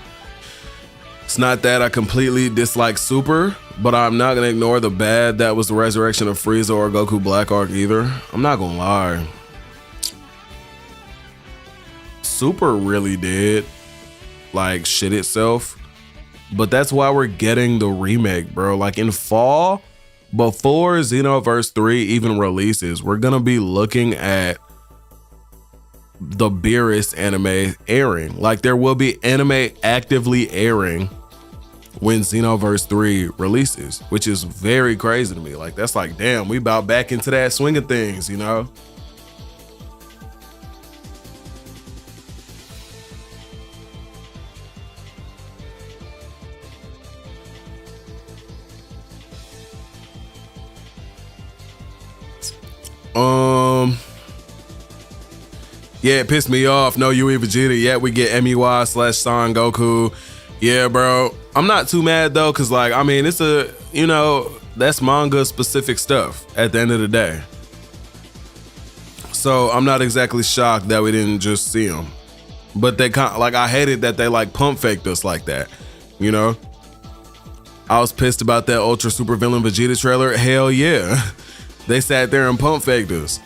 It's not that I completely dislike Super, but I'm not gonna ignore the bad that was the resurrection of Frieza or Goku Black Arc either. I'm not gonna lie. Super really did like shit itself, but that's why we're getting the remake, bro. Like in fall, before Xenoverse 3 even releases, we're gonna be looking at the Beerus anime airing. Like there will be anime actively airing when Xenoverse 3 releases, which is very crazy to me. Like that's like, damn, we about back into that swing of things, you know? Yeah, it pissed me off. No UE Vegeta yet. We get MEY/Son Goku. Yeah, bro. I'm not too mad though, cause like, I mean, it's a, you know, that's manga specific stuff at the end of the day. So I'm not exactly shocked that we didn't just see him. But they like, I hated that they like pump faked us like that, you know? I was pissed about that Ultra Super Villain Vegeta trailer. Hell yeah. They sat there and pump faked us.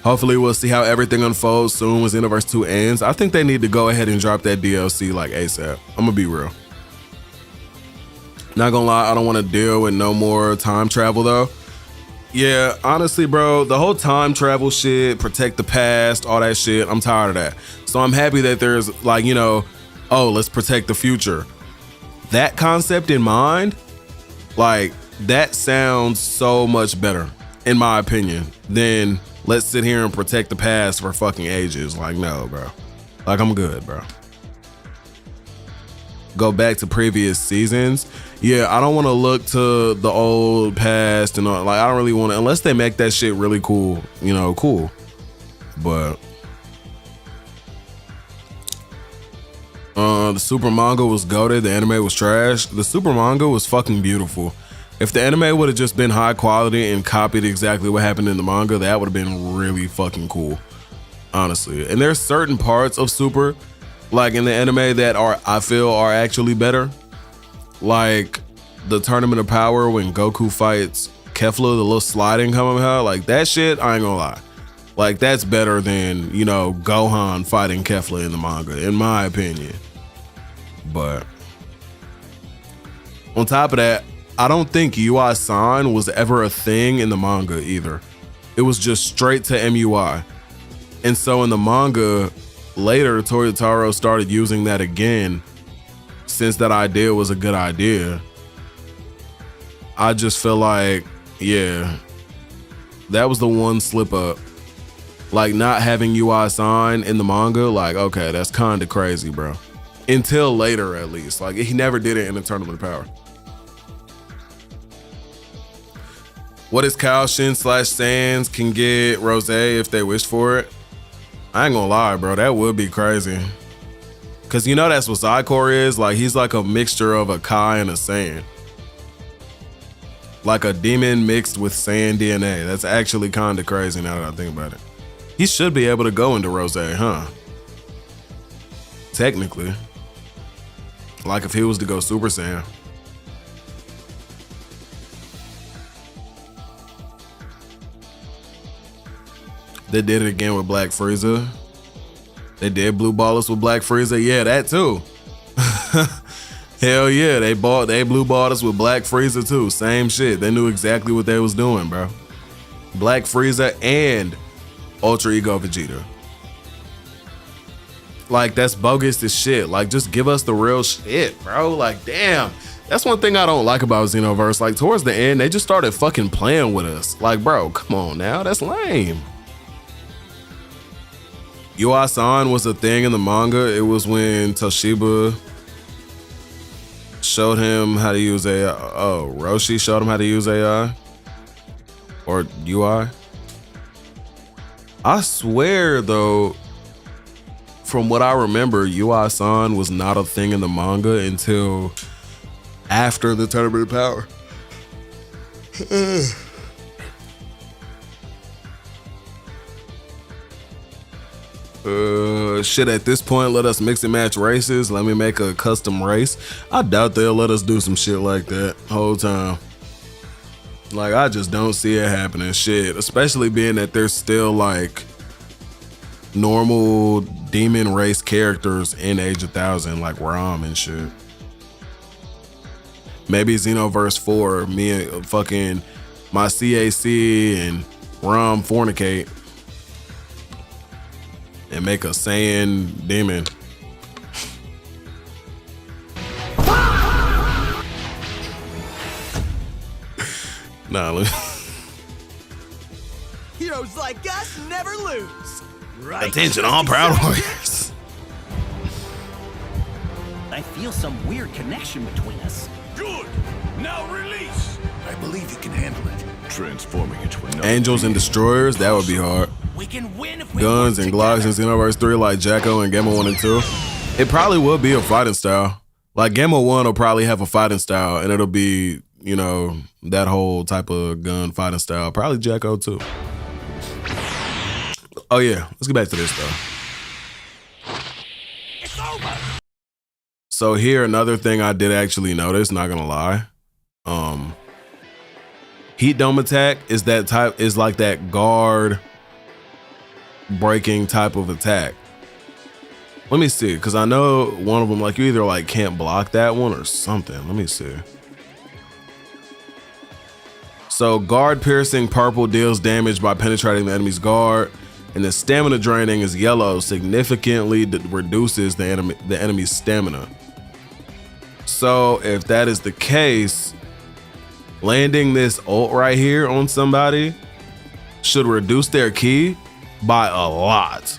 Hopefully we'll see how everything unfolds soon when Xenoverse 2 ends. I think they need to go ahead and drop that DLC like ASAP. I'm gonna be real. Not gonna lie, I don't wanna deal with no more time travel though. Yeah, honestly, bro, the whole time travel shit, protect the past, all that shit, I'm tired of that. So I'm happy that there's like, you know, oh, let's protect the future. That concept in mind, like, that sounds so much better, in my opinion, than let's sit here and protect the past for fucking ages. Like, no, bro. Like, I'm good, bro. Go back to previous seasons. Yeah, I don't want to look to the old past and all. Like, I don't really want to, unless they make that shit really cool, you know, cool. But the super manga was goated. The anime was trash. The super manga was fucking beautiful. If the anime would have just been high quality and copied exactly what happened in the manga, that would have been really fucking cool, honestly. And there's certain parts of Super, like in the anime, that I feel are actually better. Like the Tournament of Power when Goku fights Kefla, the little sliding coming out, like that shit, I ain't gonna lie. Like that's better than, you know, Gohan fighting Kefla in the manga, in my opinion. But on top of that, I don't think UI-san was ever a thing in the manga either. It was just straight to MUI. And so in the manga, later Toyotaro started using that again, since that idea was a good idea. I just feel like, yeah, that was the one slip up. Like not having UI-san in the manga, like, okay, that's kind of crazy, bro. Until later, at least. Like he never did it in the Tournament of Power. What is Kaioshin / Saiyans can get Rose if they wish for it? I ain't gonna lie, bro. That would be crazy. Cause you know that's what Saikor is. Like he's like a mixture of a Kai and a Saiyan. Like a demon mixed with Saiyan DNA. That's actually kind of crazy now that I think about it. He should be able to go into Rose, huh? Technically. Like if he was to go Super Saiyan. They did it again with Black Frieza. They did Blue Ballers with Black Frieza. Yeah, that too. Hell yeah, they Blue Ballers with Black Frieza too. Same shit. They knew exactly what they was doing, bro. Black Frieza and Ultra Ego Vegeta. Like that's bogus as shit. Like just give us the real shit, bro. Like damn. That's one thing I don't like about Xenoverse. Like towards the end, they just started fucking playing with us. Like bro, come on now. That's lame. UI-san was a thing in the manga. It was when Toshiba showed him how to use AI. Oh, Roshi showed him how to use AI or UI. I swear though, from what I remember, UI-san was not a thing in the manga until after the Tournament of Power. Shit, at this point, let us mix and match races. Let me make a custom race. I doubt they'll let us do some shit like that whole time. Like, I just don't see it happening. Shit, especially being that there's still like normal demon race characters in Age of 1000, like Rom and shit. Maybe Xenoverse 4, me and fucking my CAC and Rom fornicate and make a Saiyan demon. Nah, look. Heroes like us never lose. Right? Attention, all Proud Warriors. I feel some weird connection between us. Good. Now release. I believe you can handle it. Transforming into another. Angels and Destroyers, that would be hard. We can win if we Guns and Glocks in Xenoverse 3 like Jacko and Gamma 1 and 2. It probably will be a fighting style. Like Gamma 1 will probably have a fighting style and it'll be, you know, that whole type of gun fighting style. Probably Jacko too. Oh yeah, let's get back to this though. It's over. So here, another thing I did actually notice, not gonna lie. Heat Dome attack is like that guard breaking type of attack. Let me see, because I know one of them, like you either like can't block that one or something. Let me see. So guard piercing purple deals damage by penetrating the enemy's guard, and the stamina draining is yellow, significantly reduces the enemy's stamina. So if that is the case, landing this ult right here on somebody should reduce their ki by a lot.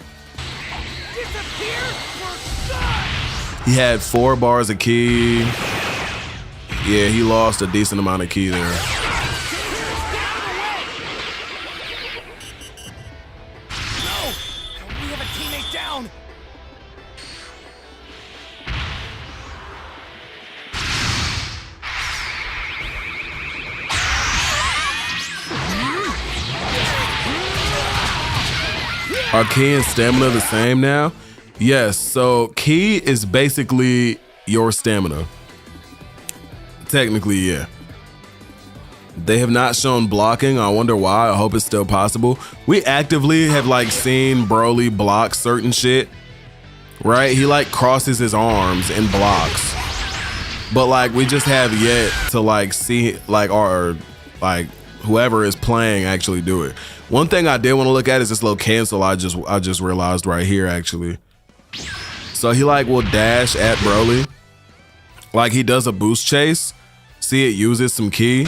He had 4 bars of ki. Yeah, he lost a decent amount of ki there. No! We have a teammate down! Are ki and stamina the same now? Yes, so ki is basically your stamina. Technically, yeah. They have not shown blocking. I wonder why. I hope it's still possible. We actively have like seen Broly block certain shit, right? He like crosses his arms and blocks. But like we just have yet to like see like our like whoever is playing actually do it. One thing I did want to look at is this little cancel I just realized right here actually. So he like will dash at Broly. Like he does a boost chase. See, it uses some ki.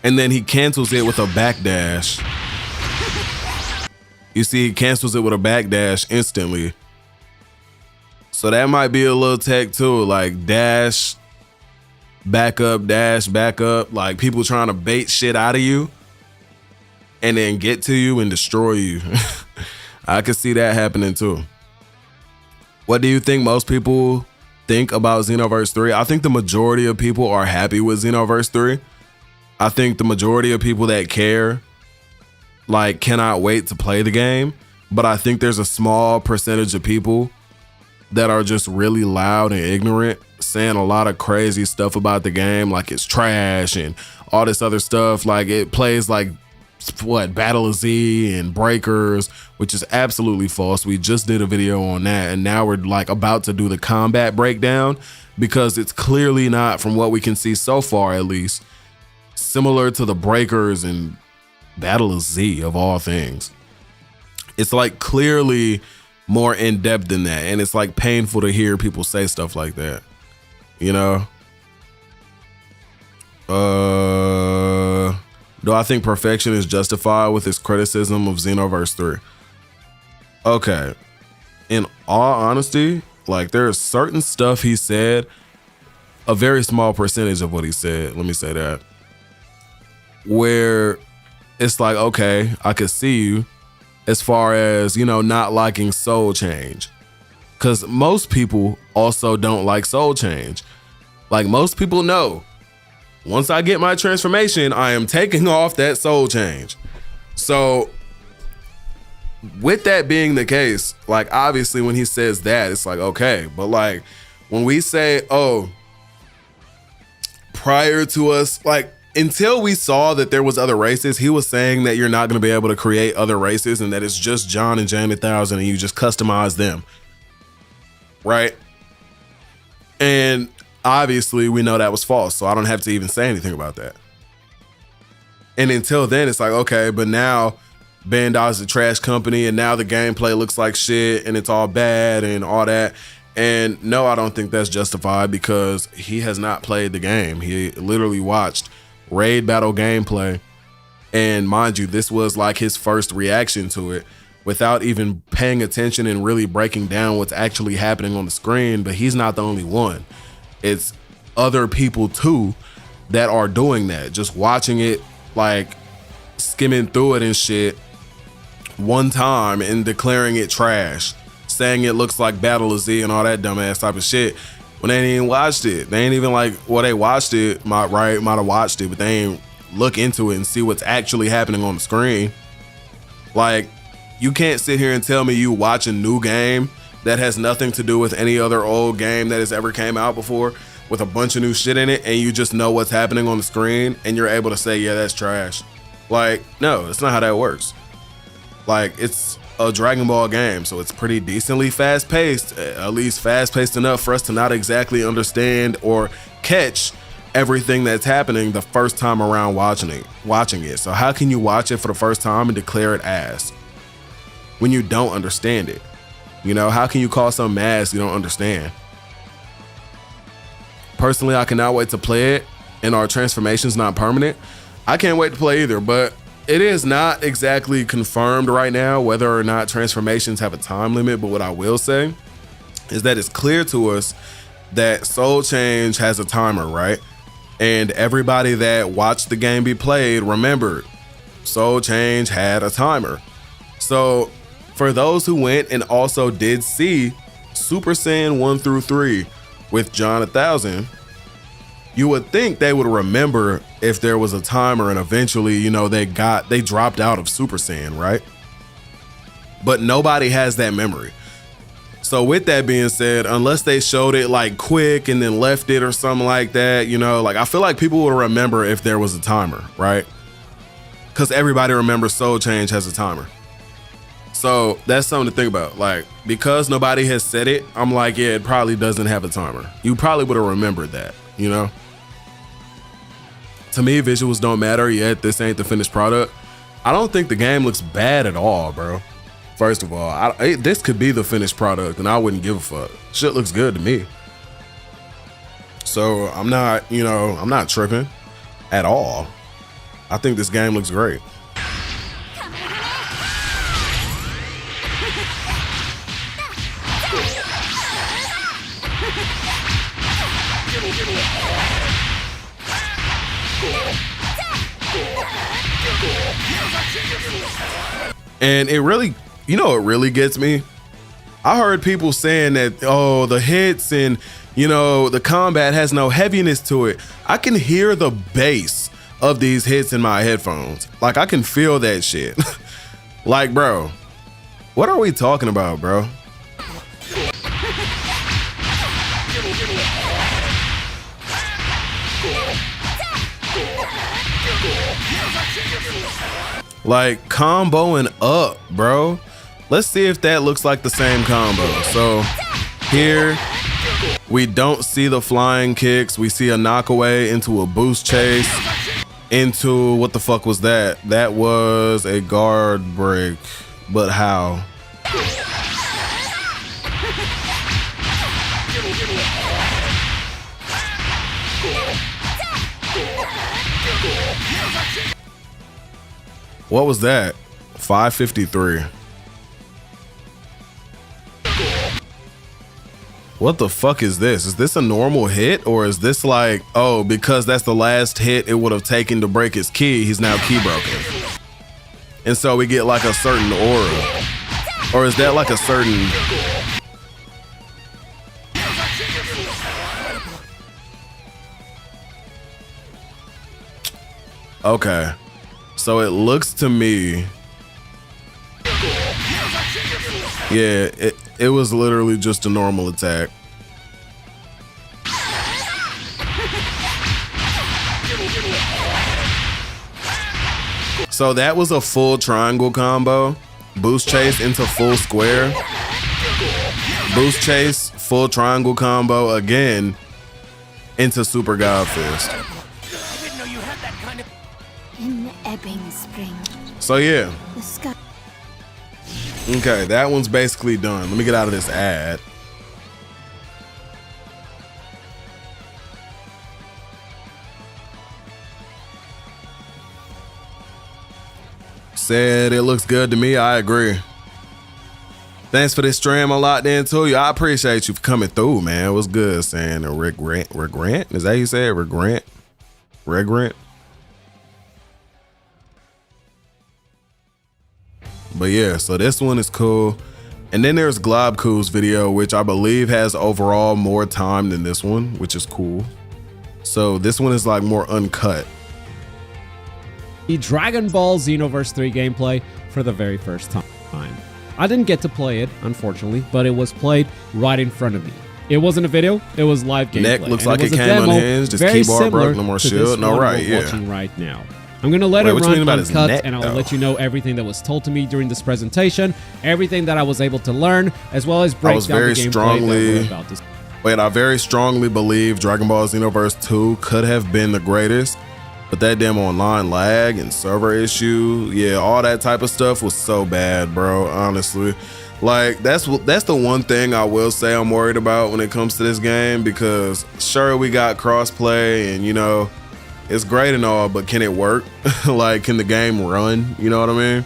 And then he cancels it with a backdash. You see, he cancels it with a backdash instantly. So that might be a little tech too, like dash, back up, like people trying to bait shit out of you and then get to you and destroy you. I could see that happening too. What do you think most people think about Xenoverse 3? I think the majority of people are happy with Xenoverse 3. I think the majority of people that care like cannot wait to play the game, but I think there's a small percentage of people that are just really loud and ignorant, saying a lot of crazy stuff about the game, like it's trash and all this other stuff. Like it plays like what, Battle of Z and Breakers, which is absolutely false. We just did a video on that, and now we're like about to do the combat breakdown because it's clearly not, from what we can see so far at least, similar to the Breakers and Battle of Z of all things. It's like clearly more in depth than that, and it's like painful to hear people say stuff like that, you know? Do I think perfection is justified with his criticism of Xenoverse 3? Okay, in all honesty, like there's certain stuff he said, a very small percentage of what he said, let me say that, where it's like, okay, I could see you as far as, you know, not liking Soul Change. Because most people also don't like Soul Change. Like most people know, once I get my transformation, I am taking off that Soul Change. So with that being the case, like obviously when he says that, it's like, okay, but like when we say, oh, prior to us, like until we saw that there was other races, he was saying that you're not going to be able to create other races and that it's just John and Jane 1000 and you just customize them, right? And obviously we know that was false, so I don't have to even say anything about that. And until then, it's like, okay, but now Bandai's a trash company and now the gameplay looks like shit and it's all bad and all that. And no, I don't think that's justified because he has not played the game. He literally watched raid battle gameplay, and mind you, this was like his first reaction to it without even paying attention and really breaking down what's actually happening on the screen. But he's not the only one. It's other people too that are doing that, just watching it, like skimming through it and shit one time and declaring it trash, saying it looks like Battle of Z and all that dumbass type of shit when they ain't even watched it. They ain't even like, well, they watched it, might have watched it, but they ain't look into it and see what's actually happening on the screen. Like, you can't sit here and tell me you watch a new game that has nothing to do with any other old game that has ever came out before with a bunch of new shit in it, and you just know what's happening on the screen and you're able to say, yeah, that's trash. Like, no, that's not how that works. Like, it's a Dragon Ball game, so it's pretty decently fast-paced, at least fast-paced enough for us to not exactly understand or catch everything that's happening the first time around watching it. So how can you watch it for the first time and declare it ass when you don't understand it? You know, how can you call something ass you don't understand? Personally, I cannot wait to play it. and our transformation's not permanent, I can't wait to play either. But it is not exactly confirmed right now whether or not transformations have a time limit. But what I will say is that it's clear to us that Soul Change has a timer, right? And everybody that watched the game be played remembered Soul Change had a timer. So for those who went and also did see Super Saiyan 1 through 3 with John 1000, you would think they would remember if there was a timer and eventually, you know, they dropped out of Super Saiyan, right? But nobody has that memory. So with that being said, unless they showed it like quick and then left it or something like that, you know, like I feel like people would remember if there was a timer, right? Because everybody remembers Soul Change has a timer. So that's something to think about. Like, because nobody has said it, I'm like, yeah, it probably doesn't have a timer. You probably would have remembered that, you know? To me, visuals don't matter yet. This ain't the finished product. I don't think the game looks bad at all, bro. First of all, this could be the finished product and I wouldn't give a fuck. Shit looks good to me. So I'm not, you know, I'm not tripping at all. I think this game looks great. And it really, you know, it really gets me. I heard people saying that, oh, the hits and, you know, the combat has no heaviness to it. I can hear the bass of these hits in my headphones. Like, I can feel that shit. Like, bro, what are we talking about, bro? Like, comboing up, bro. Let's see if that looks like the same combo. So here we don't see the flying kicks. We see a knockaway into a boost chase into, what the fuck was that? That was a guard break, but how? What was that? 553. What the fuck is this? Is this a normal hit or is this like, oh, because that's the last hit it would have taken to break his ki, he's now ki broken. And so we get like a certain aura. Or is that like a certain... Okay. So it looks to me, yeah, it was literally just a normal attack. So that was a full triangle combo. Boost chase into full square. Boost chase, full triangle combo again into Super God Fist. In the ebbing spring. So yeah. The sky. Okay, that one's basically done. Let me get out of this ad. Said it looks good to me. I agree. Thanks for this stream. I'm locked in to you. I appreciate you for coming through, man. It was good saying a regret. Is that how you say it? Regret? But yeah, so this one is cool. And then there's Globku's video, which I believe has overall more time than this one, which is cool. So this one is like more uncut. The Dragon Ball Xenoverse 3 gameplay for the very first time. I didn't get to play it, unfortunately, but it was played right in front of me. It wasn't a video, it was live gameplay. Neck looks like it came unhinged, just keyboard broke, no more shield. No, right, yeah. Watching right now. I'm going to let it run uncut, and I'll let you know everything that was told to me during this presentation, everything that I was able to learn, as well as break down the gameplay that we're about to see. Wait, I very strongly believe Dragon Ball Xenoverse 2 could have been the greatest, but that damn online lag and server issue, yeah, all that type of stuff was so bad, bro, honestly. Like, that's the one thing I will say I'm worried about when it comes to this game, because sure, we got crossplay and, you know, it's great and all, but can it work? Like, can the game run? You know what I mean?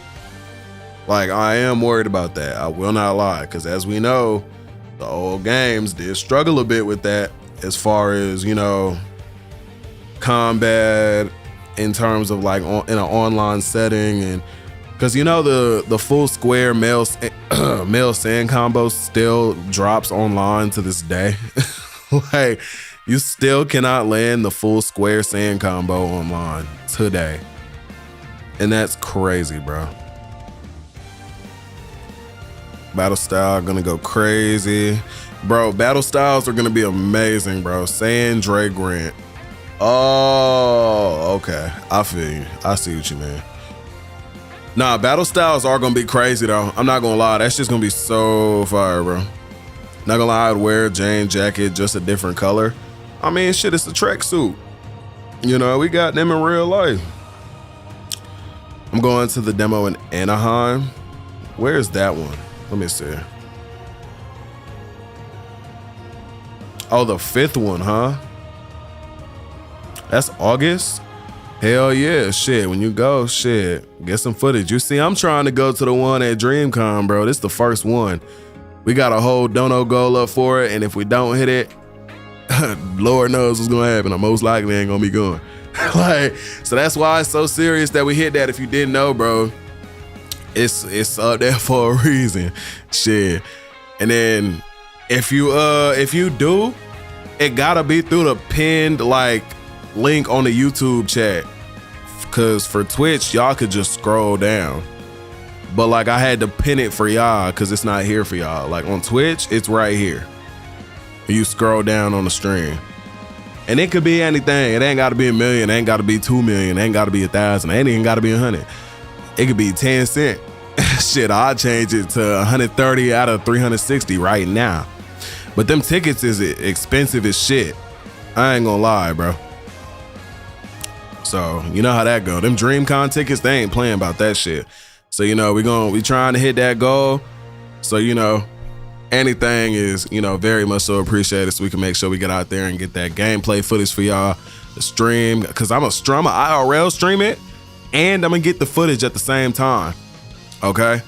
Like, I am worried about that. I will not lie, because as we know, the old games did struggle a bit with that as far as, you know, combat in terms of like in an online setting. And because, you know, the full square male Saiyan combo still drops online to this day. Like, you still cannot land the full square Saiyan combo online today. And that's crazy, bro. Battle style gonna go crazy. Bro, battle styles are gonna be amazing, bro. Saiyan Dre Grant. Oh, okay. I feel you. I see what you mean. Nah, battle styles are gonna be crazy though. I'm not gonna lie. That's just gonna be so fire, bro. Not gonna lie, I'd wear a Jane jacket, just a different color. I mean, shit, it's a tracksuit. You know, we got them in real life. I'm going to the demo in Anaheim. Where's that one? Let me see. Oh, the 5th one, huh? That's August? Hell yeah, shit. When you go, shit, get some footage. You see, I'm trying to go to the one at DreamCon, bro. This is the first one. We got a whole dono goal up for it, and if we don't hit it, Lord knows what's gonna happen. I most likely ain't gonna be going. Like, so that's why it's so serious that we hit that. If you didn't know, bro, it's up there for a reason. Shit. And then if you do, it gotta be through the pinned like link on the YouTube chat. Cause for Twitch, y'all could just scroll down. But like, I had to pin it for y'all because it's not here for y'all. Like on Twitch, it's right here. You scroll down on the stream. And it could be anything. It ain't gotta be 1 million, it ain't gotta be 2 million, it ain't gotta be 1,000, it ain't even gotta be 100. It could be 10 cents. Shit, I'll change it to 130 out of 360 right now. But them tickets is expensive as shit. I ain't gonna lie, bro. So, you know how that go. Them DreamCon tickets, they ain't playing about that shit. So, you know, we trying to hit that goal. So, you know, anything is, you know, very much so appreciated so we can make sure we get out there and get that gameplay footage for y'all. The stream, because I'm a IRL stream it, and I'm gonna get the footage at the same time. Okay?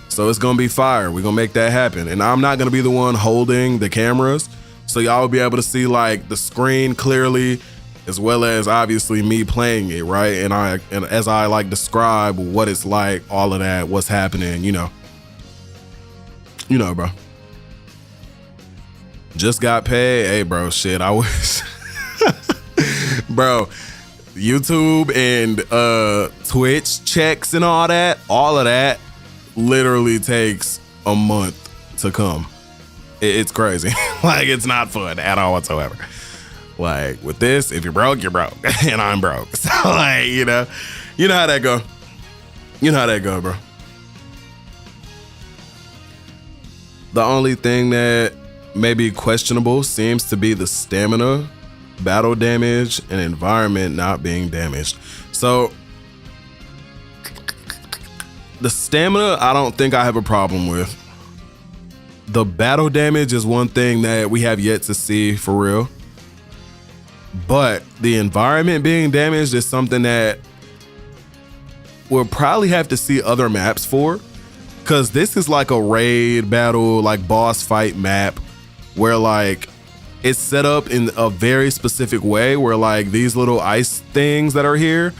So it's gonna be fire. We're gonna make that happen. And I'm not gonna be the one holding the cameras. So y'all will be able to see like the screen clearly, as well as obviously me playing it, right? And as I like describe what it's like, all of that, what's happening, you know. You know, bro. Just got paid. Hey, bro, shit, I wish. Bro, YouTube and Twitch checks and all of that literally takes a month to come. It's crazy. Like, it's not fun at all whatsoever. Like, with this, if you're broke, you're broke. And I'm broke. So, like, you know how that go. You know how that go, bro. The only thing that may be questionable seems to be the stamina, battle damage, and environment not being damaged. So, the stamina, I don't think I have a problem with. The battle damage is one thing that we have yet to see for real. But the environment being damaged is something that we'll probably have to see other maps for. Because this is like a raid battle, like boss fight map where like it's set up in a very specific way where like these little ice things that are here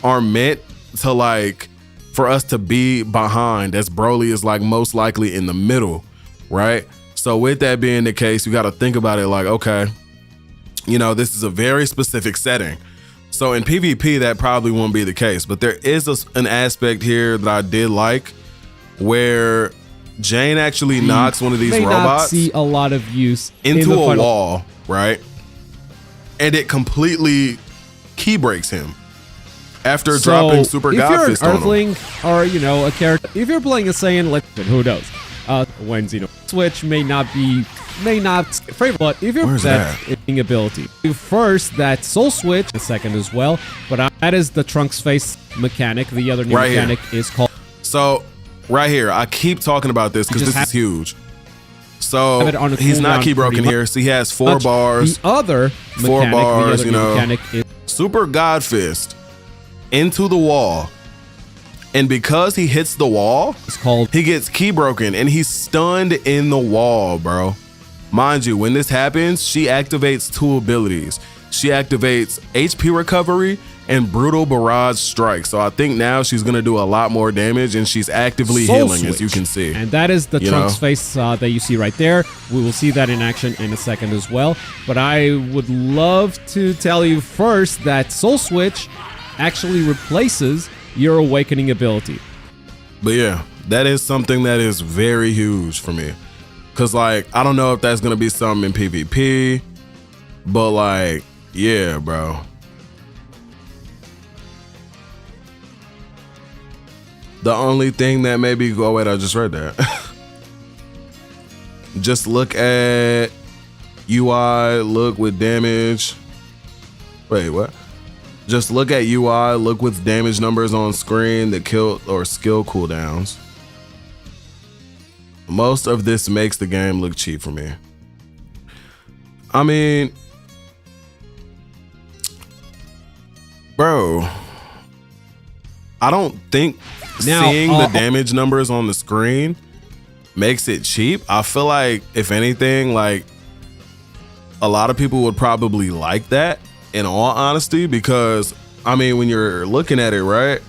are meant to like for us to be behind, as Broly is like most likely in the middle, right? So with that being the case, you got to think about it like, okay, you know, this is a very specific setting. So in PvP, that probably won't be the case, but there is an aspect here that I did like where Jane actually knocks one of these robots. Not see a lot of use into a wall, right? And it completely key breaks him after dropping Super God Fist on him. If you're an Earthling or, you know, a character, if you're playing a Saiyan, who knows? When Xenoverse Switch may not favorite, but if you're that ability, first that Soul Switch, the second as well, but that is the Trunks face mechanic. The other new mechanic is called. So right here, I keep talking about this because this is huge. So have it on a he's not cooldown key broken pretty here. So he has 4 much. bars. The other four mechanic, bars, the other you new know. mechanic is Super God Fist into the wall. And because he hits the wall, it's called he gets key broken and he's stunned in the wall, bro. Mind you, when this happens, she activates 2 abilities. She activates HP recovery and brutal barrage strike. So I think now she's gonna do a lot more damage and she's actively Soul healing, Switch. as you can see. And that is the You Trunks know? face that you see right there. We will see that in action in a second as well. But I would love to tell you first that Soul Switch actually replaces your awakening ability. But yeah, that is something that is very huge for me. Cause like, I don't know if that's gonna be something in PvP, but like, yeah, bro. The only thing that maybe go, wait, I just read that. Just look at UI, look with damage. Wait, what? Just look at UI, look with damage numbers on screen, the kill or skill cooldowns. Most of this makes the game look cheap for me. I mean, bro, I don't think seeing the damage numbers on the screen makes it cheap. I feel like, if anything, like a lot of people would probably like that, in all honesty, because I mean, when you're looking at it, right,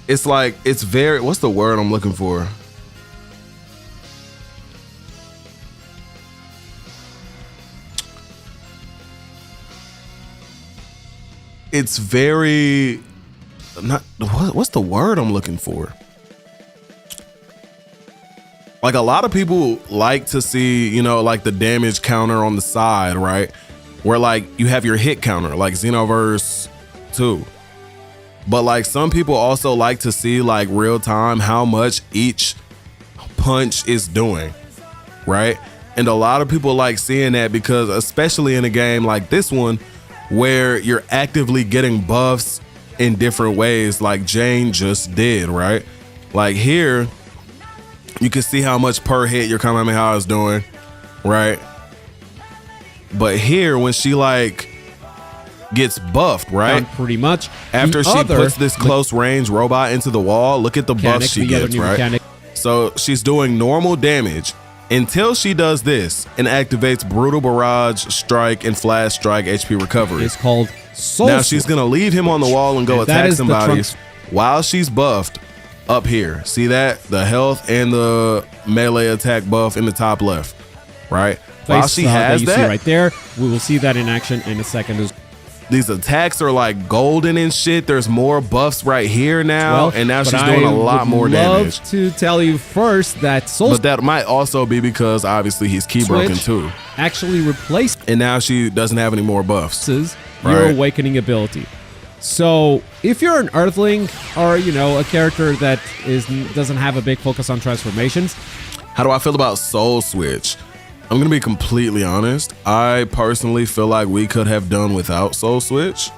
it's like, it's very, what's the word I'm looking for? It's very, not, what's the word I'm looking for? Like, a lot of people like to see, you know, like the damage counter on the side, right? Where like you have your hit counter, like Xenoverse 2. But like some people also like to see like real time how much each punch is doing, right? And a lot of people like seeing that because, especially in a game like this one, where you're actively getting buffs in different ways, like Jane just did, right? Like here, you can see how much per hit your Kamehameha is doing, right? But here, when she like gets buffed, right? Pretty much. After she puts this close range robot into the wall, look at the buffs she gets, right? So she's doing normal damage until she does this and activates brutal barrage, strike, and flash strike HP recovery. It's called Soul Now she's gonna leave him on the wall and go And that attack is the somebody Trunks- while she's buffed up here. See that? The health and the melee attack buff in the top left, right? While face, she has you that, see right there. We will see that in action in a second as these attacks are like golden and shit. There's more buffs right here now, and now but she's doing a I lot would more damage. love to tell you first that Soul But that might also be because obviously he's key broken Switch too. actually replaces And now she doesn't have any more buffs. your Right. awakening ability. So if you're an Earthling or, you know, a character that doesn't have a big focus on transformations, How do I feel about Soul Switch? I'm gonna be completely honest. I personally feel like we could have done without Soul Switch,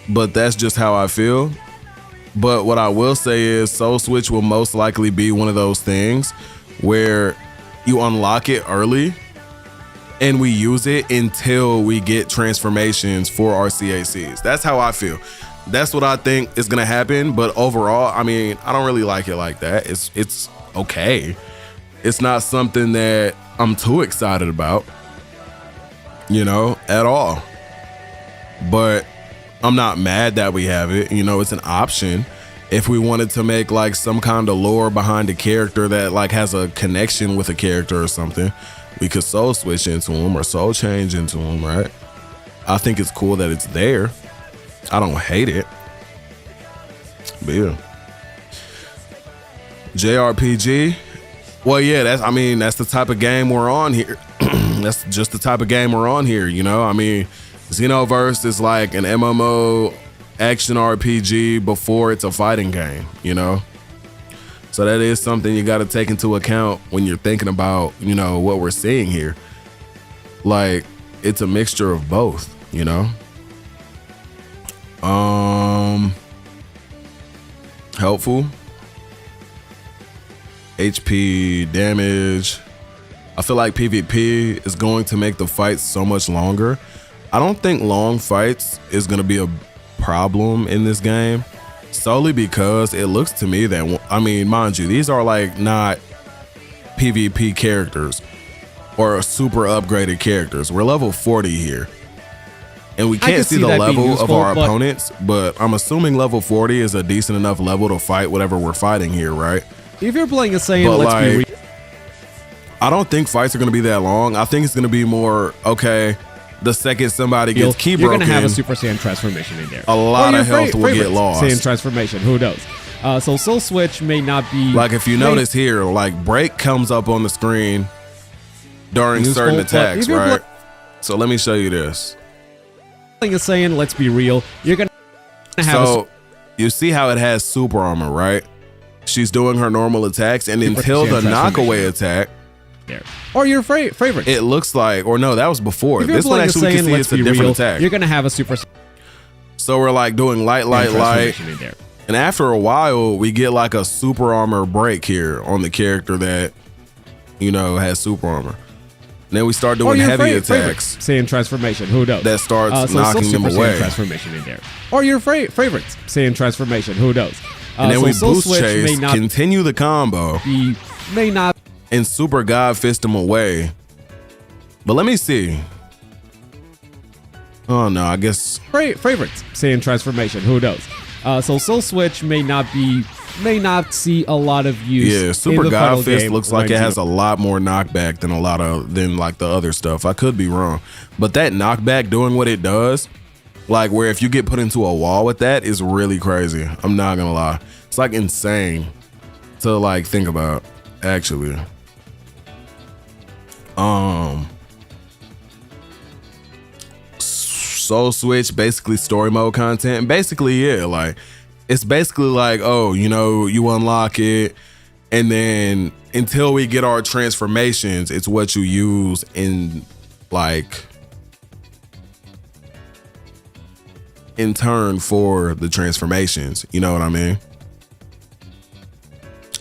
but that's just how I feel. But what I will say is Soul Switch will most likely be one of those things where you unlock it early and we use it until we get transformations for our CACs. That's how I feel. That's what I think is gonna happen. But overall, I mean, I don't really like it like that. It's okay. It's not something that I'm too excited about, you know, at all. But I'm not mad that we have it. You know, it's an option. If we wanted to make like some kind of lore behind a character that like has a connection with a character or something, we could soul switch into him or soul change into him, right? I think it's cool that it's there. I don't hate it. But yeah. JRPG. Well, yeah, that's the type of game we're on here. That's just the type of game we're on here, you know? I mean, Xenoverse is like an MMO action RPG before it's a fighting game, you know? So that is something you got to take into account when you're thinking about, you know, what we're seeing here. Like, it's a mixture of both, you know? Helpful. HP damage. I feel like PvP is going to make the fights so much longer. I don't think long fights is going to be a problem in this game, solely because it looks to me that, I mean, mind you, these are like not PvP characters or super upgraded characters. We're level 40 here. And we can't see the level of our opponents, but I'm assuming level 40 is a decent enough level to fight whatever we're fighting here, right? If you're playing a Saiyan, let's be real. I don't think fights are going to be that long. I think it's going to be more, okay, the second somebody gets key broken, you're going to have a Super Saiyan transformation in there. A lot of health will get lost. Saiyan transformation, who knows? So Soul Switch may not be... Like if you notice here, like break comes up on the screen during certain attacks, right? So let me show you this. Playing a Saiyan, let's be real, you're going to have So you see how it has super armor, right? She's doing her normal attacks, and until the knockaway attack, there. Or your favorite. It looks like, or no, that was before. This one actually we can see it's a different attack. You're gonna have a super. So we're like doing light, and after a while, we get like a super armor break here on the character that, you know, has super armor. And then we start doing heavy attacks. Saiyan transformation, who knows? That starts knocking them away. Transformation in there. Or your favorite Saiyan transformation, who knows? And then we boost chase, continue the combo. He may not. And super God fist him away. But let me see. Oh no, I guess favorites Saiyan transformation, who knows? So Soul Switch may not see a lot of use. Yeah, super God fist looks like it has a lot more knockback than like the other stuff. I could be wrong, but that knockback doing what it does, like where if you get put into a wall with that, is really crazy. I'm not gonna lie, it's like insane to like think about actually. Soul Switch, basically story mode content. And basically, yeah, like it's basically like, oh, you know, you unlock it, and then until we get our transformations, it's what you use in like in turn for the transformations. You know what I mean?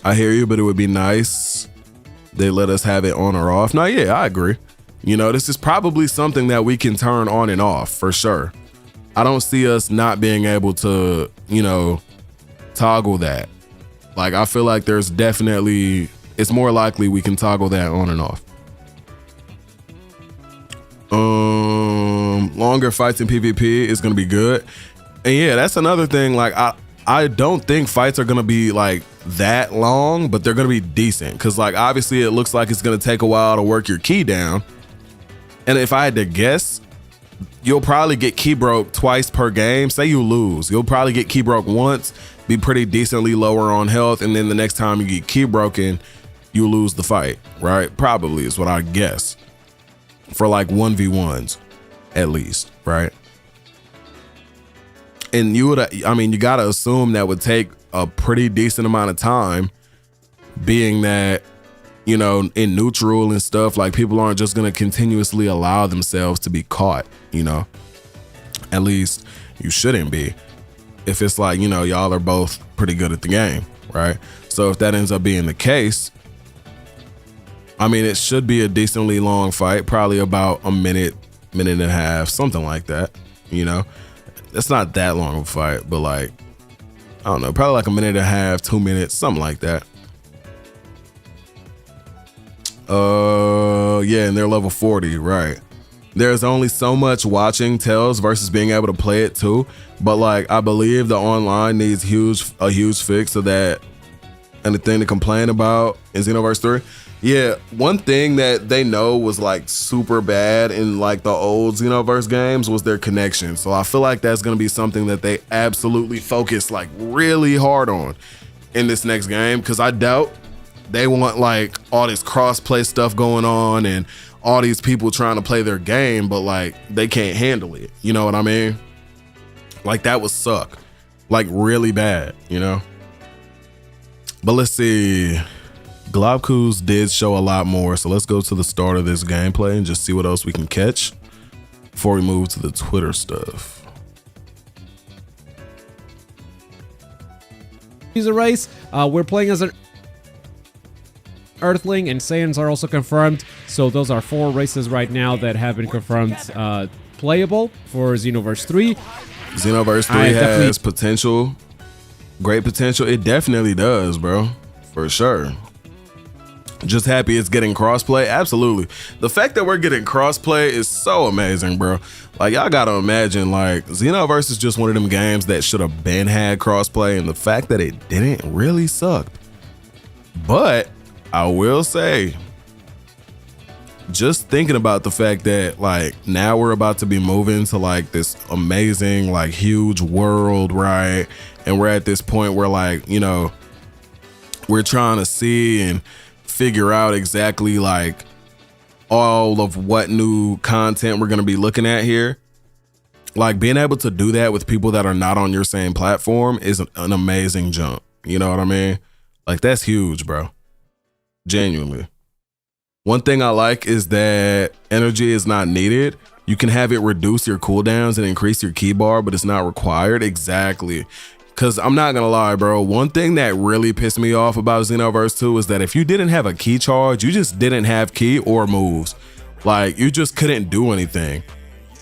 I hear you, but it would be nice they let us have it on or off. No, yeah, I agree. You know, this is probably something that we can turn on and off for sure. I don't see us not being able to, you know, toggle that. Like, I feel like there's definitely, it's more likely we can toggle that on and off. Longer fights in PvP is going to be good. And yeah, that's another thing. Like, I don't think fights are going to be like that long, but they're going to be decent. Cause like, obviously it looks like it's going to take a while to work your key down. And if I had to guess, you'll probably get key broke twice per game. Say you lose, you'll probably get key broke once, be pretty decently lower on health. And then the next time you get key broken, you lose the fight, right? Probably is what I guess for like 1v1s at least, right? And you would, I mean, you got to assume that would take a pretty decent amount of time, being that, you know, in neutral and stuff, like people aren't just going to continuously allow themselves to be caught, you know, at least you shouldn't be. If it's like, you know, y'all are both pretty good at the game, right? So if that ends up being the case, I mean, it should be a decently long fight, probably about a minute and a half, something like that, you know. It's not that long of a fight, but like, I don't know, probably like a minute and a half, 2 minutes, something like that. Yeah, and they're level 40, right? There's only so much watching tells versus being able to play it too. But like, I believe the online needs a huge fix of that. And the thing to complain about in Xenoverse 3. Yeah, one thing that they know was like super bad in like the old Xenoverse games was their connection. So I feel like that's gonna be something that they absolutely focus like really hard on in this next game, because I doubt they want like all this cross-play stuff going on and all these people trying to play their game, but like they can't handle it. You know what I mean? Like that would suck, like really bad, you know? But let's see. Globkus did show a lot more, so let's go to the start of this gameplay and just see what else we can catch before we move to the Twitter stuff. User race, we're playing as an Earthling and Saiyans are also confirmed. So those are 4 races right now that have been confirmed playable for Xenoverse 3. Xenoverse 3 has potential, great potential. It definitely does, bro, for sure. Just happy it's getting crossplay. Absolutely. The fact that we're getting crossplay is so amazing, bro. Like, y'all gotta imagine, like, Xenoverse is just one of them games that should have been had crossplay, and the fact that it didn't really sucked. But I will say, just thinking about the fact that, like, now we're about to be moving to, like, this amazing, like, huge world, right? And we're at this point where, like, you know, we're trying to see and figure out exactly, like, all of what new content we're going to be looking at here. Like, being able to do that with people that are not on your same platform is an amazing jump. You know what I mean? Like, that's huge, bro. Genuinely. One thing I like is that energy is not needed. You can have it reduce your cooldowns and increase your key bar, but it's not required. Exactly. Because I'm not going to lie, bro. One thing that really pissed me off about Xenoverse 2 is that if you didn't have a key charge, you just didn't have key or moves. Like, you just couldn't do anything.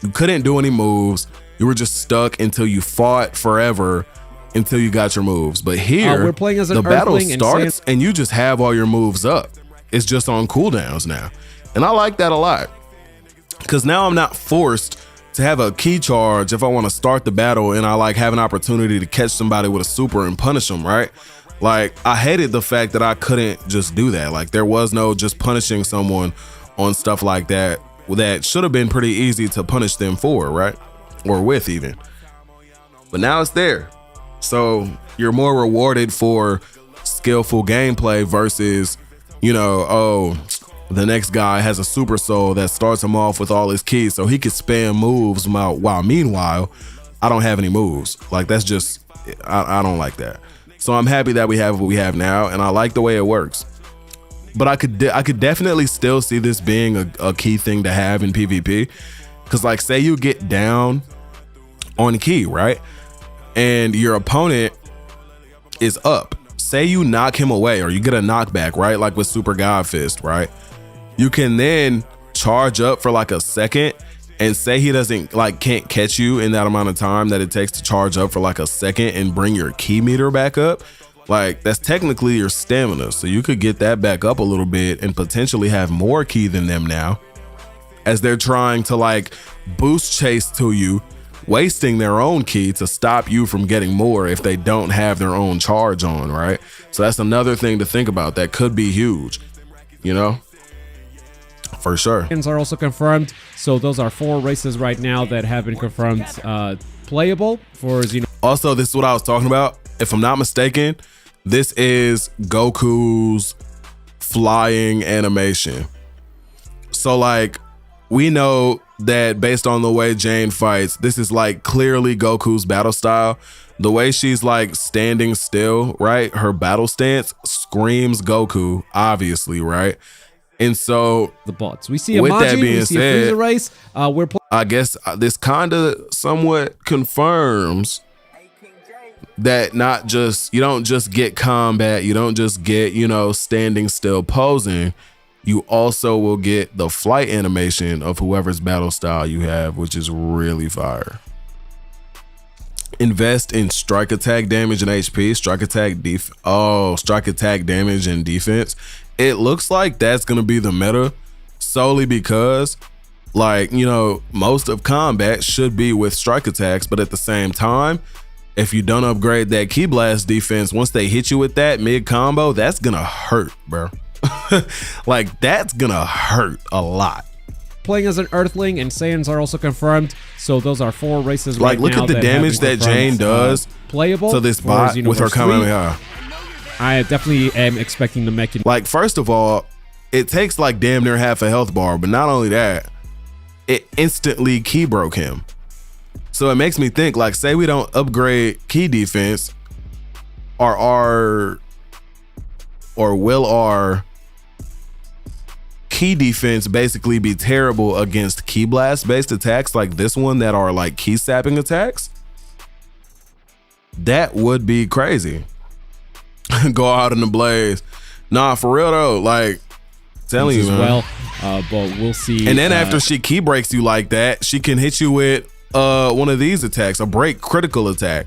You couldn't do any moves. You were just stuck until you fought forever until you got your moves. But here, we're playing as an the battle Earthling starts and you just have all your moves up. It's just on cooldowns now. And I like that a lot. Because now I'm not forced to have a key charge if I want to start the battle and I like have an opportunity to catch somebody with a super and punish them, right? Like, I hated the fact that I couldn't just do that. Like, there was no just punishing someone on stuff like that that should have been pretty easy to punish them for, right? Or with even. But now it's there. So you're more rewarded for skillful gameplay versus, you know, oh, the next guy has a super soul that starts him off with all his keys so he could spam moves while meanwhile I don't have any moves. Like, that's just, I don't like that. So I'm happy that we have what we have now, and I like the way it works. But I could definitely still see this being a key thing to have in PvP. Because, like, say you get down on key, right? And your opponent is up. Say you knock him away or you get a knockback, right? Like with Super God Fist, right? You can then charge up for like a second and say he doesn't, like, can't catch you in that amount of time that it takes to charge up for like a second and bring your key meter back up. Like, that's technically your stamina. So you could get that back up a little bit and potentially have more key than them now as they're trying to like boost chase to you, wasting their own key to stop you from getting more if they don't have their own charge on, right? So that's another thing to think about. That could be huge, you know? For sure. Are also confirmed. So those are 4 races right now that have been confirmed playable for Xenoverse. Also, this is what I was talking about. If I'm not mistaken, this is Goku's flying animation. So, like, we know that based on the way Jane fights, this is like clearly Goku's battle style. The way she's like standing still, right? Her battle stance screams Goku, obviously, right? And so the bots. We see a Maji, we see a Frieza race. I guess this kind of somewhat confirms that not just, you don't just get combat, you don't just get, you know, standing still posing. You also will get the flight animation of whoever's battle style you have, which is really fire. Invest in strike attack damage and HP, strike attack damage and defense. It looks like that's gonna be the meta solely because, like, you know, most of combat should be with strike attacks, but at the same time, if you don't upgrade that Ki Blast defense, once they hit you with that mid combo, that's gonna hurt, bro. Like, that's gonna hurt a lot. Playing as an Earthling and Saiyans are also confirmed. So those are 4 races right now. Like, look at the damage that Jane does playable to this bot with her Kamehameha. I definitely am expecting the mech. Like, first of all, it takes like damn near half a health bar, but not only that, it instantly key broke him. So it makes me think, like, say we don't upgrade key defense, will our key defense basically be terrible against Ki Blast based attacks like this one that are like key sapping attacks? That would be crazy. Go out in the blaze. Nah, for real though. Like, telling you, as man. well. But we'll see. And then after she key breaks you like that, she can hit you with one of these attacks, a break critical attack,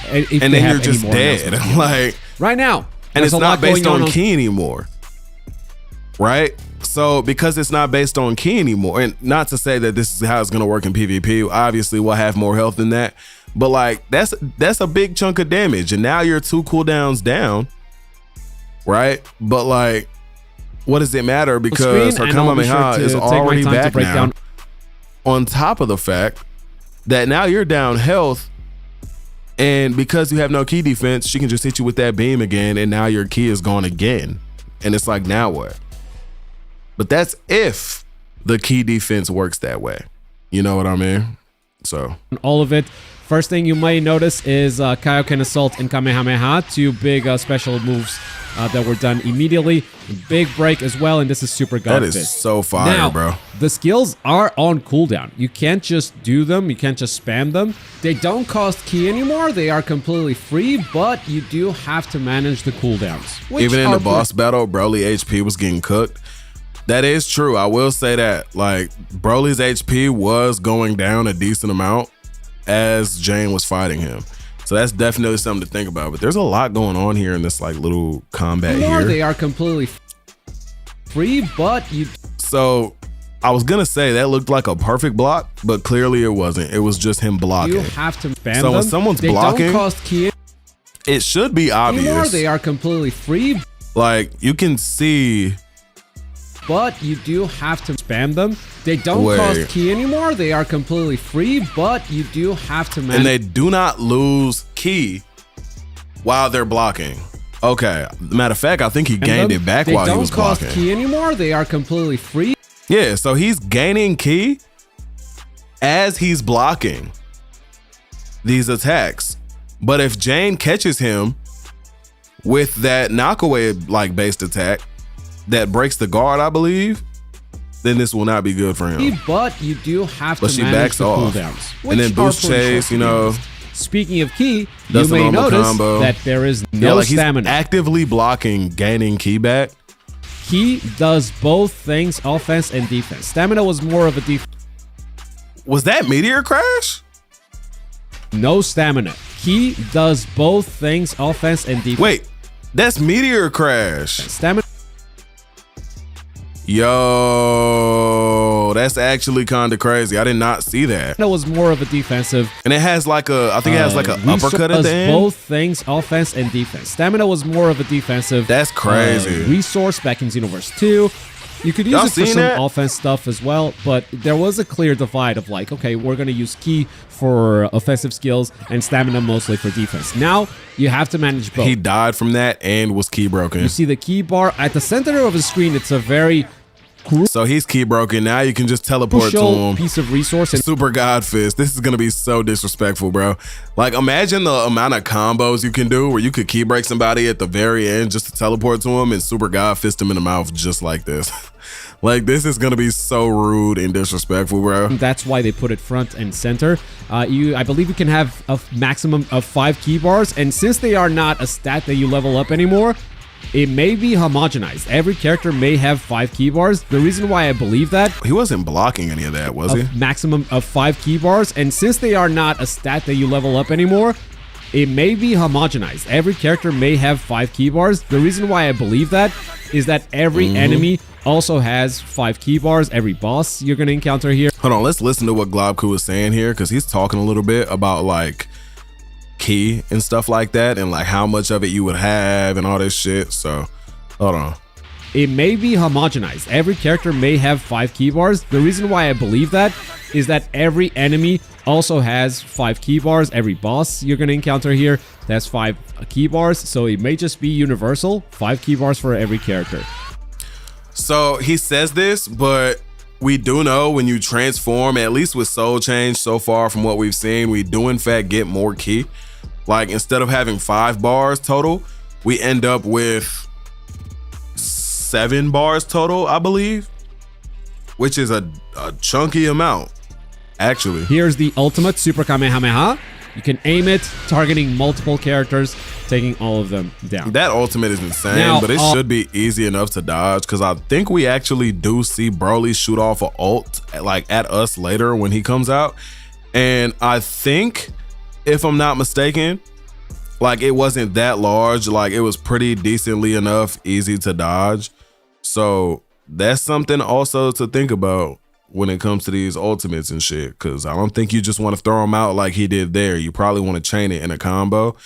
and then you're just dead. Like right now, and it's not based on key anymore, right? So because it's not based on key anymore, and not to say that this is how it's gonna work in PvP. Obviously, we'll have more health than that, but like that's a big chunk of damage, and now you're 2 cooldowns down, right? But like, what does it matter? Because her Kamehameha is already back now. On top of the fact that now you're down health, and because you have no key defense, she can just hit you with that beam again, and now your key is gone again. And it's like, now what? But that's if the key defense works that way. You know what I mean? So all of it. First thing you might notice is Kaioken Assault and Kamehameha, 2 big special moves that were done immediately. Big break as well, and this is super god That is fist. so fire, now, bro. The skills are on cooldown. You can't just do them. You can't just spam them. They don't cost key anymore. They are completely free, but you do have to manage the cooldowns. Even in the boss battle, Broly HP was getting cooked. That is true. I will say that. Like, Broly's HP was going down a decent amount as Jane was fighting him. So that's definitely something to think about. But there's a lot going on here in this like little combat here. They are completely free, but you... So I was gonna say that looked like a perfect block, but clearly it wasn't. It was just him blocking. You have to spam so when them. someone's They blocking, don't cost key it should be obvious. They are completely free. Like, you can see... But you do have to spam them. They don't cost key anymore. They are completely free, but you do have to manage. And they do not lose key while they're blocking. Okay. Matter of fact, I think he gained it back while he was blocking. They don't cost key anymore. They are completely free. Yeah, so he's gaining key as he's blocking these attacks. But if Jane catches him with that knockaway like based attack that breaks the guard, I believe, then this will not be good for him. But you do have to she manage backs the off. cooldowns. And then boost chase, you know. Speaking of key, Does you the may normal notice combo. that there is no like stamina. He's actively blocking, gaining key back. Key does both things, offense and defense. Stamina was more of a defense. Was that Meteor Crash? No stamina. Key does both things, offense and defense. Wait, that's Meteor Crash. Stamina. Yo, that's actually kind of crazy. I did not see that. That was more of a defensive. And it has like a, I think it has like an uppercut at the end. Both things, offense and defense. Stamina was more of a defensive. That's crazy. Resource back in Xenoverse 2. You could use it for some offense stuff as well, but there was a clear divide of like, okay, we're going to use key for offensive skills and stamina mostly for defense. Now you have to manage both. He died from that and was key broken. You see the key bar at the center of the screen. It's a very so he's key broken. Now you can just teleport to him. Piece of resource and super god fist. This is gonna be so disrespectful, bro. Like, imagine the amount of combos you can do where you could key break somebody at the very end just to teleport to him and super god fist him in the mouth just like this. Like, this is gonna be so rude and disrespectful, bro. That's why they put it front and center. I believe you can have a maximum of 5 key bars, and since they are not a stat that you level up anymore, it may be homogenized. Every character may have 5 key bars. The reason why I believe that... He wasn't blocking any of that, was he? Maximum of 5 key bars, and since they are not a stat that you level up anymore, it may be homogenized. Every character may have 5 key bars. The reason why I believe that is that every enemy also has 5 key bars. Every boss you're going to encounter here. Hold on, let's listen to what Globku is saying here, because he's talking a little bit about like key and stuff like that, and like how much of it you would have and all this shit. So hold on. It may be homogenized. Every character may have 5 key bars. The reason why I believe that is that every enemy also has 5 key bars. Every boss you're going to encounter here has 5 key bars. So it may just be universal. 5 key bars for every character. So he says this, but we do know when you transform, at least with Soul Change so far from what we've seen, we do in fact get more key. Like, instead of having 5 bars total, we end up with 7 bars total, I believe, which is a chunky amount, actually. Here's the ultimate Super Kamehameha. You can aim it, targeting multiple characters. taking all of them down. That ultimate is insane, Now, but it should be easy enough to dodge because I think we actually do see Broly shoot off an ult like at us later when he comes out. And I think, if I'm not mistaken, like it wasn't that large, like it was pretty decently enough easy to dodge. So that's something also to think about when it comes to these ultimates and shit, because I don't think you just want to throw them out like he did there. You probably want to chain it in a combo.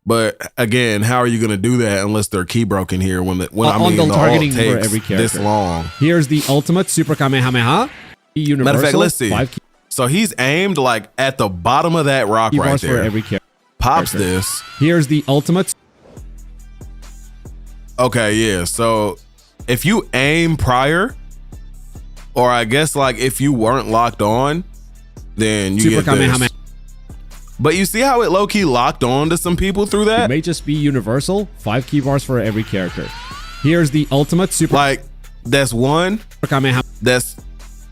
But again, how are you going to do that unless they're key broken here when I mean the targeting ult for takes every character this long? Here's the ultimate Super Kamehameha. Universal, matter of fact, let's see. 5 So he's aimed like at the bottom of that rock right bars there. for every character. Pops this. Here's the ultimate. Okay, yeah. So if you aim prior, or I guess like if you weren't locked on, then you Super get this. Kamehameha. But you see how it low-key locked on to some people through that? It may just be universal. 5 key bars for every character. Here's the ultimate super. Like that's one. Kamehameha. That's,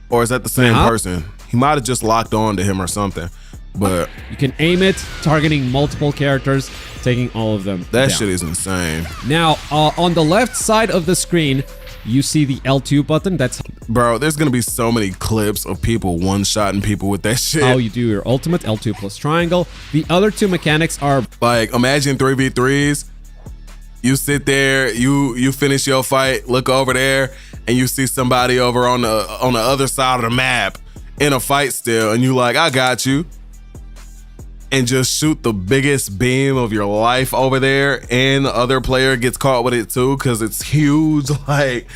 or is that the same person? He might have just locked on to him or something. But you can aim it, targeting multiple characters, taking all of them that down. shit is insane. Now, on the left side of the screen, you see the L2 button. That's bro. There's gonna be so many clips of people one-shotting people with that shit. how you do your ultimate. L2 plus triangle. The other two mechanics are like, imagine 3v3s. You sit there, you finish your fight, look over there, and you see somebody over on the other side of the map in a fight still, and you like, I got you. And just shoot the biggest beam of your life over there, and the other player gets caught with it too because it's huge. Like,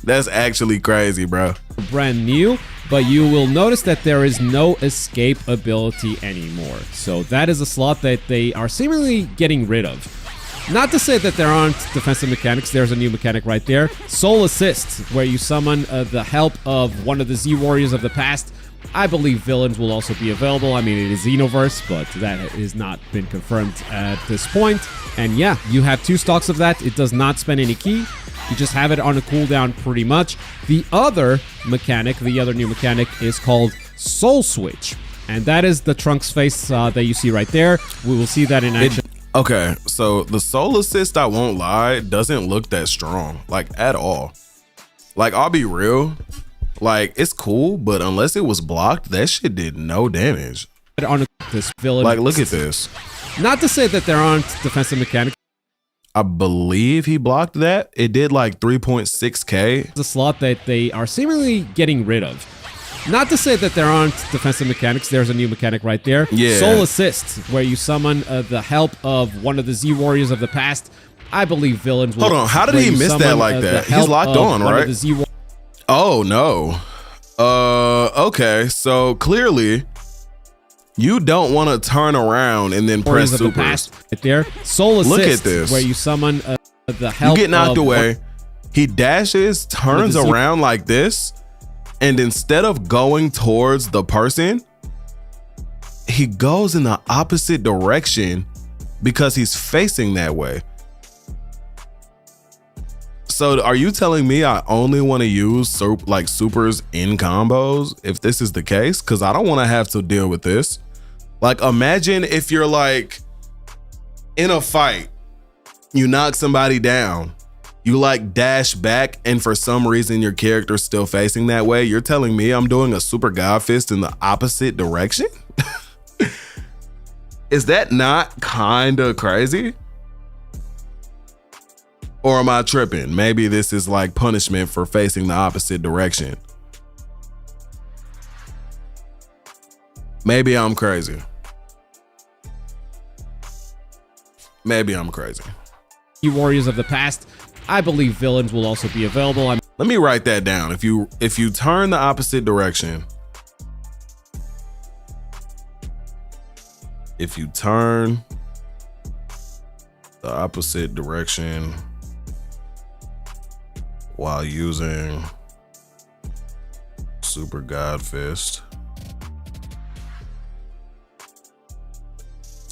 that's actually crazy, bro. Brand new, but you will notice that there is no escape ability anymore. So that is a slot that they are seemingly getting rid of. Not to say that there aren't defensive mechanics. There's a new mechanic right there. Soul Assist, where you summon the help of one of the Z Warriors of the past. I believe villains will also be available. I mean, it is Xenoverse, but that has not been confirmed at this point. And yeah, you have 2 stocks of that. It does not spend any key. You just have it on a cooldown pretty much. The other mechanic, the other new mechanic, is called Soul Switch. And that is the Trunks face that you see right there. We will see that in action. Okay, so the Soul Assist, I won't lie, doesn't look that strong, like at all. Like, I'll be real. Like, it's cool, but unless it was blocked, that shit did no damage. On this villain. Like, look at this. Not to say that there aren't defensive mechanics. I believe he blocked that. It did like 3.6k. It's a slot that they are seemingly getting rid of. Not to say that there aren't defensive mechanics. There's a new mechanic right there. Yeah. Soul Assist, where you summon the help of one of the Z Warriors of the past. I believe villains will... Hold on, how did he miss that like that? He's locked on, right? Oh, no. Okay, so clearly you don't want to turn around and then press supers. Right there. Soul Assist, look at this. where you summon the help. You get knocked of away. He dashes, turns around like this, and instead of going towards the person, he goes in the opposite direction because he's facing that way. So are you telling me I only want to use like supers in combos if this is the case? Because I don't want to have to deal with this. Like, imagine if you're like in a fight, you knock somebody down, you like dash back, and for some reason your character's still facing that way. You're telling me I'm doing a super God Fist in the opposite direction? Is that not kind of crazy? Or am I tripping? Maybe this is like punishment for facing the opposite direction. Maybe I'm crazy. Maybe I'm crazy. You Warriors of the past. I believe villains will also be available. Let me write that down. If you turn the opposite direction, if you turn the opposite direction while using Super God Fist,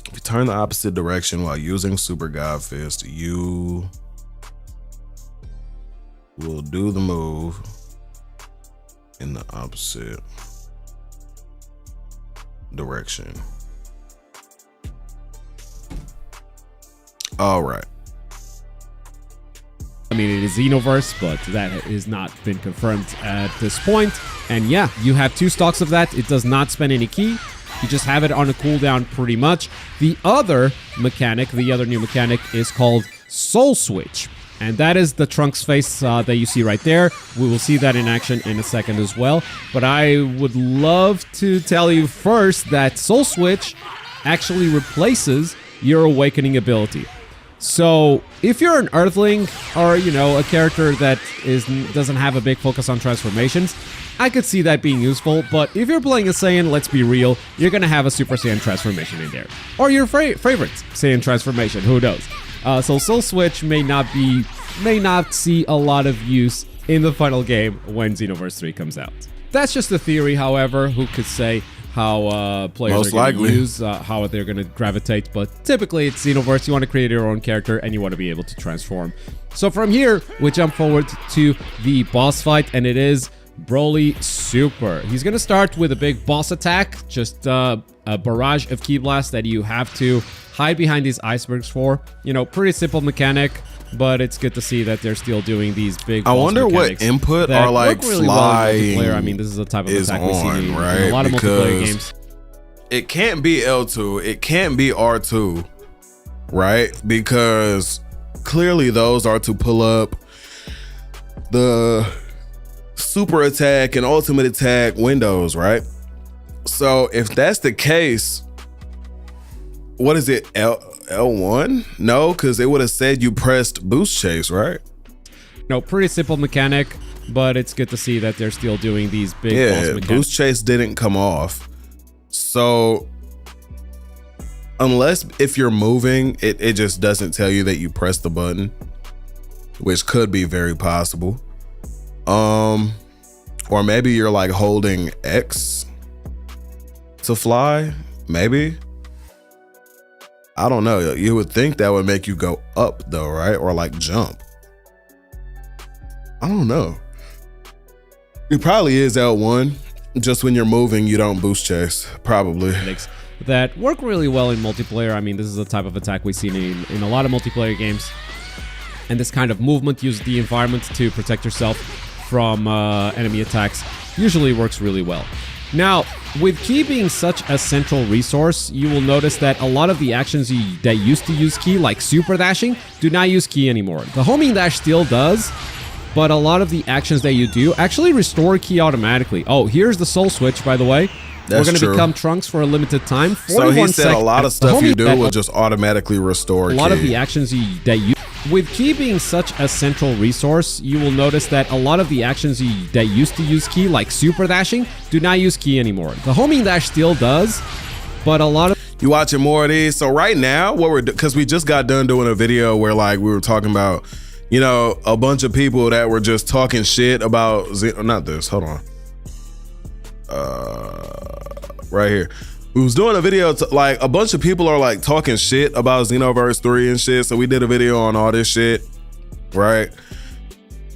if you turn the opposite direction while using Super God Fist, you will do the move in the opposite direction. All right. I mean, it is Xenoverse, but that has not been confirmed at this point. And yeah, you have 2 stocks of that. It does not spend any ki. You just have it on a cooldown pretty much. The other mechanic, the other new mechanic, is called Soul Switch. And that is the Trunks face that you see right there. We will see that in action in a second as well. But I would love to tell you first that Soul Switch actually replaces your awakening ability. So if you're an Earthling or, you know, a character that doesn't have a big focus on transformations, I could see that being useful. But if you're playing a Saiyan, let's be real, you're going to have a Super Saiyan transformation in there. Or your favorite Saiyan transformation, who knows? So Soul Switch may not see a lot of use in the final game when Xenoverse 3 comes out. That's just a theory, however. Who could say how players are going to use, how they're going to gravitate, but typically it's Xenoverse. You want to create your own character and you want to be able to transform. So from here, we jump forward to the boss fight, and it is Broly Super. He's going to start with a big boss attack, just a barrage of ki blasts that you have to hide behind these icebergs for. You know, pretty simple mechanic, but it's good to see that they're still doing these big. I wonder what input are like really flying. Well I mean, this is a type of attack we see in a lot of multiplayer games. It can't be L2. It can't be R2, right? Because clearly those are to pull up the super attack and ultimate attack windows, right? So if that's the case, what is it? L1? No, because it would have said you pressed boost chase, right? No, pretty simple mechanic, but it's good to see that they're still doing these big boss mechanics. Boost chase didn't come off. So unless if you're moving, it just doesn't tell you that you press the button, which could be very possible. Or maybe you're like holding X to fly, maybe. I don't know. You would think that would make you go up though, right? Or like jump. I don't know. It probably is L1. Just when you're moving, you don't boost chase, probably. That work really well in multiplayer. I mean, this is the type of attack we've seen in a lot of multiplayer games. And this kind of movement uses the environment to protect yourself from enemy attacks. Usually works really well. Now, with ki being such a central resource, you will notice that a lot of the actions that used to use ki, like super dashing, do not use ki anymore. The homing dash still does, but a lot of the actions that you do actually restore ki automatically. Oh, here's the soul switch, by the way. We're going to become Trunks for a limited time. So he said a lot of stuff you do will just automatically restore ki. A lot of the actions that you... With ki being such a central resource, you will notice that a lot of the actions that used to use ki, like super dashing, do not use ki anymore. The homing dash still does, but a lot of... You watching more of these? So right now, what we're... Because we just got done doing a video where like we were talking about, you know, a bunch of people that were just talking shit about... Not this, hold on. Right here. We was doing a video like a bunch of people are like talking shit about Xenoverse 3 and shit. So we did a video on all this shit, right?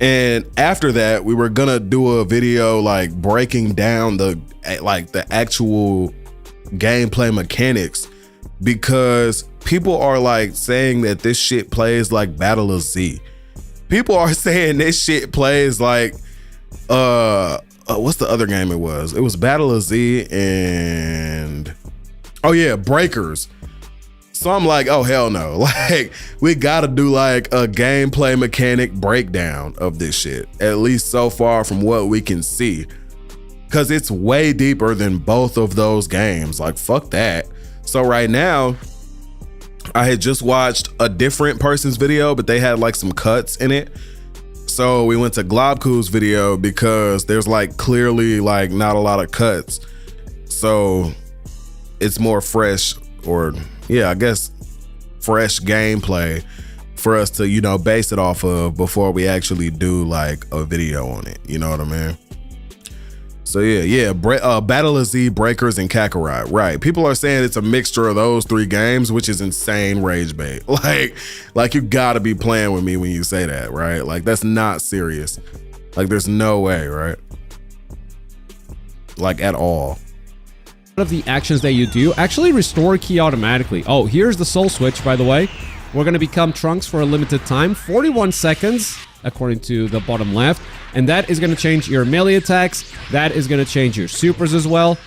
And after that, we were gonna do a video like breaking down the actual gameplay mechanics, because people are like saying that this shit plays like Battle of Z. People are saying this shit plays like what's the other game it was? It was Battle of Z and oh yeah, Breakers. So I'm like, oh hell no. Like we gotta do like a gameplay mechanic breakdown of this shit, at least so far from what we can see. Cause it's way deeper than both of those games. Like fuck that. So right now, I had just watched a different person's video, but they had like some cuts in it. So we went to Globku's video because there's like clearly like not a lot of cuts. So it's more fresh, or yeah, I guess fresh gameplay for us to, you know, base it off of before we actually do like a video on it. You know what I mean? So yeah, Battle of Z, Breakers, and Kakarot. Right. People are saying it's a mixture of those 3 games, which is insane rage bait. Like you gotta be playing with me when you say that, right? Like that's not serious. Like there's no way, right? Like at all. Of the actions that you do actually restore ki automatically. Oh, here's the soul switch, by the way. we're going to become Trunks for a limited time, 41 seconds, according to the bottom left. And that is going to change your melee attacks. That is going to change your supers as well.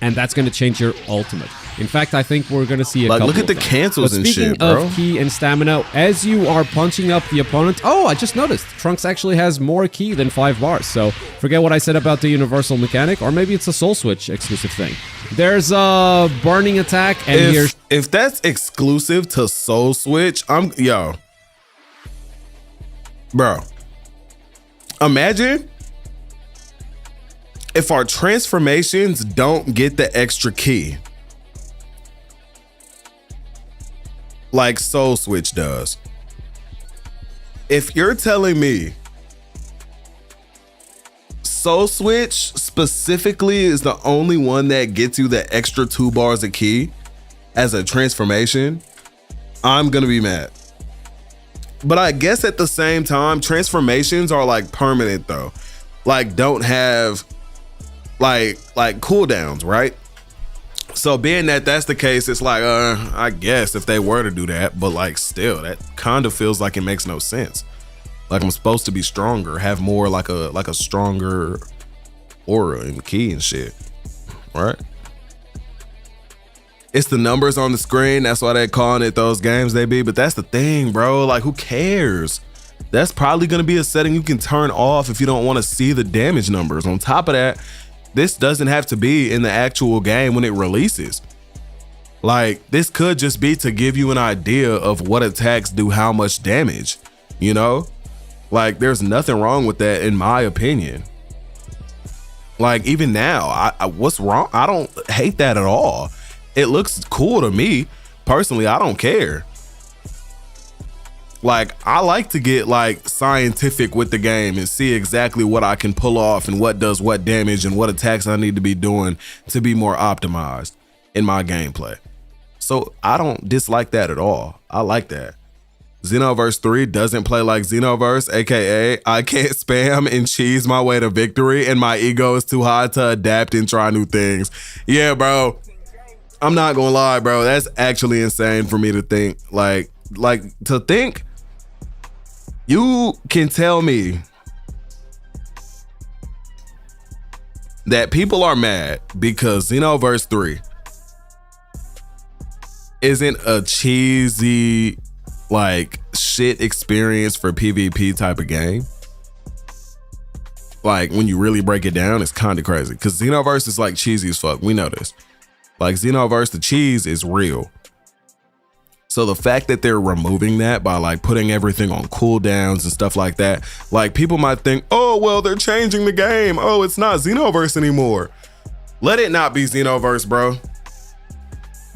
And that's going to change your ultimate. In fact, I think we're going to see a couple look at of the them. cancels But and shit, speaking bro. of ki and stamina, as you are punching up the opponent... Oh, I just noticed. Trunks actually has more ki than 5 bars. So forget what I said about the universal mechanic. Or maybe it's a Soul Switch exclusive thing. There's a burning attack. And if that's exclusive to Soul Switch, bro, imagine if our transformations don't get the extra key like Soul Switch does. If you're telling me Soul Switch specifically is the only one that gets you the extra 2 bars of key as a transformation, I'm gonna be mad. But I guess at the same time, transformations are like permanent though. Like don't have like cooldowns, right? So being that that's the case, it's like I guess if they were to do that, but like still that kind of feels like it makes no sense. Like I'm supposed to be stronger, have more like a stronger aura and key and shit, right? It's the numbers on the screen, that's why they're calling it those games they be. But that's the thing, bro, like who cares? That's probably gonna be a setting you can turn off if you don't want to see the damage numbers. On top of that, this doesn't have to be in the actual game when it releases. Like this could just be to give you an idea of what attacks do how much damage, you know? Like there's nothing wrong with that in my opinion. Like even now, I what's wrong? I don't hate that at all. It looks cool to me. Personally, I don't care. Like I like to get like scientific with the game and see exactly what I can pull off and what does what damage and what attacks I need to be doing to be more optimized in my gameplay. So I don't dislike that at all. I like that. Xenoverse 3 doesn't play like Xenoverse, aka I can't spam and cheese my way to victory and my ego is too high to adapt and try new things. Yeah, bro. I'm not gonna lie, bro. That's actually insane for me to think. Like to think you can tell me that people are mad because Xenoverse 3 isn't a cheesy like shit experience for PvP type of game. Like when you really break it down, it's kind of crazy because Xenoverse is like cheesy as fuck. We know this. Like Xenoverse, the cheese is real. So the fact that they're removing that by like putting everything on cooldowns and stuff like that, like people might think, oh, well, they're changing the game. Oh, it's not Xenoverse anymore. Let it not be Xenoverse, bro.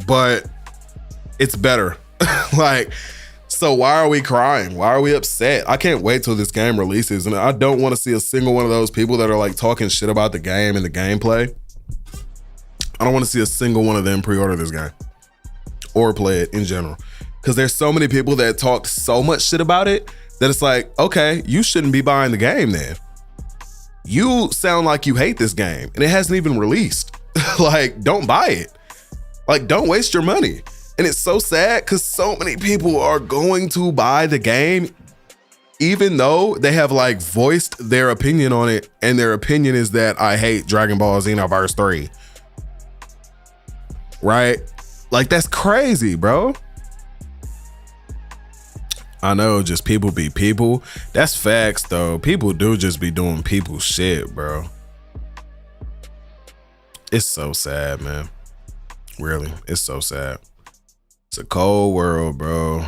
But it's better. Like, so why are we crying? Why are we upset? I can't wait till this game releases. And I don't want to see a single one of those people that are like talking shit about the game and the gameplay. I don't want to see a single one of them pre-order this game or play it in general. Because there's so many people that talk so much shit about it that it's like, okay, you shouldn't be buying the game then. You sound like you hate this game and it hasn't even released. Like, don't buy it. Like, don't waste your money. And it's so sad because so many people are going to buy the game even though they have like voiced their opinion on it, and their opinion is that I hate Dragon Ball Xenoverse 3. Right? Like, that's crazy, bro. I know, just people be people. That's facts, though. People do just be doing people shit, bro. It's so sad, man. Really, it's so sad. It's a cold world, bro.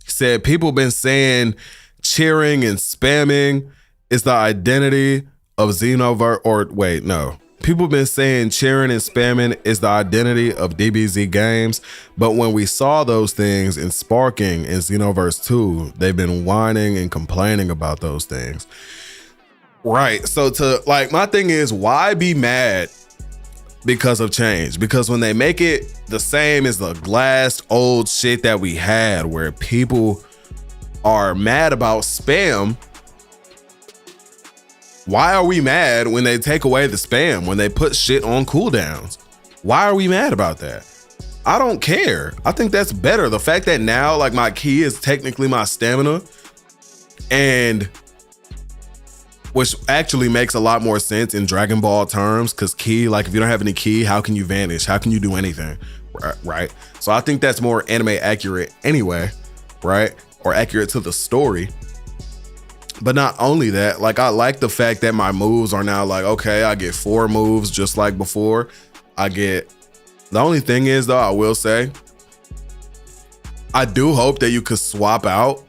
He said people been saying cheering and spamming is the identity of Xenoverse, or wait, no. People been saying cheering and spamming is the identity of DBZ games, but when we saw those things in Sparking in Xenoverse 2, they've been whining and complaining about those things. Right, so to, like, my thing is, why be mad because of change? Because when they make it the same as the last old shit that we had, where people are mad about spam, why are we mad when they take away the spam, when they put shit on cooldowns? Why are we mad about that? I don't care. I think that's better. The fact that now like my ki is technically my stamina, and which actually makes a lot more sense in Dragon Ball terms, because ki, like if you don't have any ki, how can you vanish? How can you do anything? Right? So I think that's more anime accurate anyway, right? Or accurate to the story. But not only that, like I like the fact that my moves are now like, okay, I get 4 moves just like before. The only thing is though, I will say, I do hope that you could swap out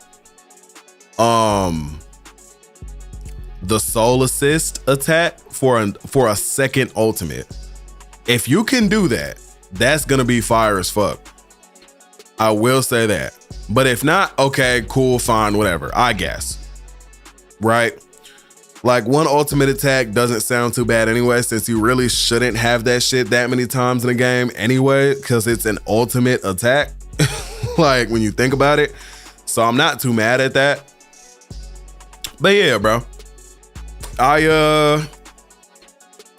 the soul assist attack for a second ultimate. If you can do that, that's gonna be fire as fuck. I will say that. But if not, okay, cool, fine, whatever, I guess. Right? Like one ultimate attack doesn't sound too bad anyway, since you really shouldn't have that shit that many times in a game anyway, because it's an ultimate attack. Like when you think about it. So I'm not too mad at that. But yeah, bro. I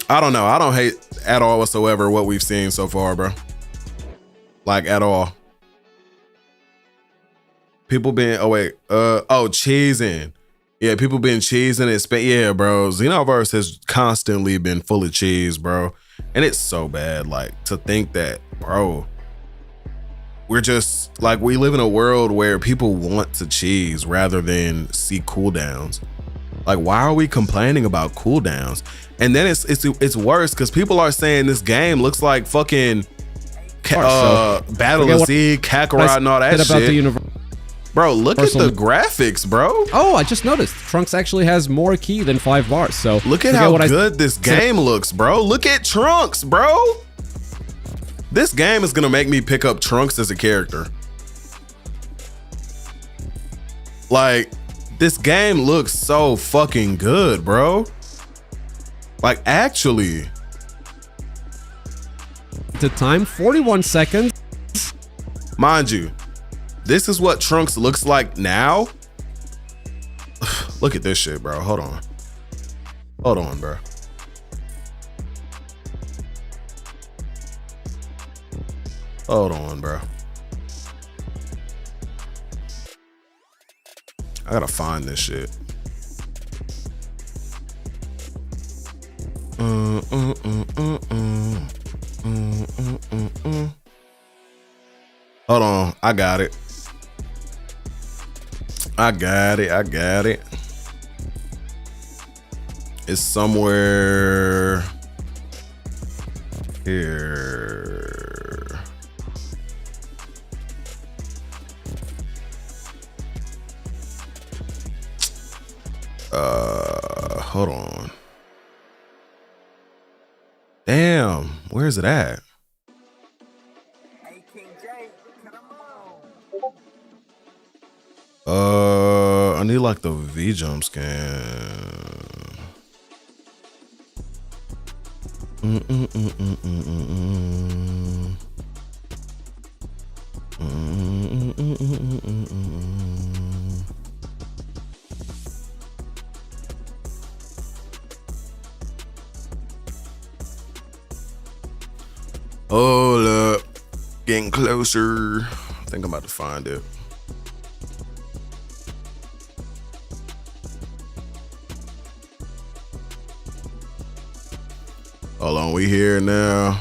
don't know. I don't hate at all whatsoever what we've seen so far, bro. Like at all. People been cheesing. Yeah, people been cheesing it. Yeah, bro. Xenoverse has constantly been full of cheese, bro. And it's so bad, like, to think that, bro, we're just, like, we live in a world where people want to cheese rather than see cooldowns. Like, why are we complaining about cooldowns? And then it's worse because people are saying this game looks like fucking Battle of Z, Kakarot, and all that shit. Bro, look at the graphics, bro. Oh, I just noticed. Trunks actually has more ki than 5 bars. So look at how good this game looks, bro. Look at Trunks, bro. This game is gonna make me pick up Trunks as a character. Like, this game looks so fucking good, bro. Like, actually. The time, 41 seconds. Mind you, this is what Trunks looks like now. Look at this shit, bro. Hold on. Hold on, bro. Hold on, bro. I gotta find this shit. Hold on, I got it. I got it. It's somewhere here. Hold on. Damn, where's it at? I need like the V-jump scan. Hold up, getting closer. I think I'm about to find it. Hold on, we here now.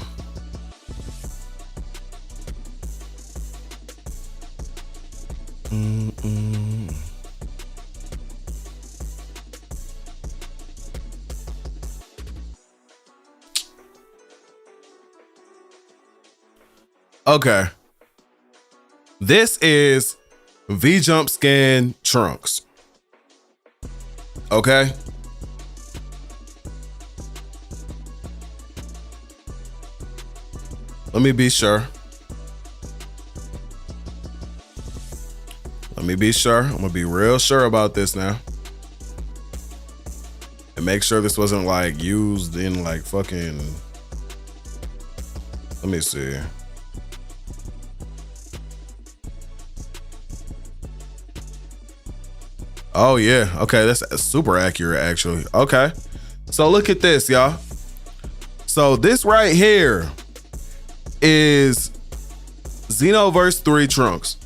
Okay. This is V-jump scan Trunks. Okay. Let me be sure. I'm gonna be real sure about this now. And make sure this wasn't like used in like fucking. Let me see. Oh yeah, okay, that's super accurate actually. Okay, so look at this, y'all. So this right here is Xenoverse 3 Trunks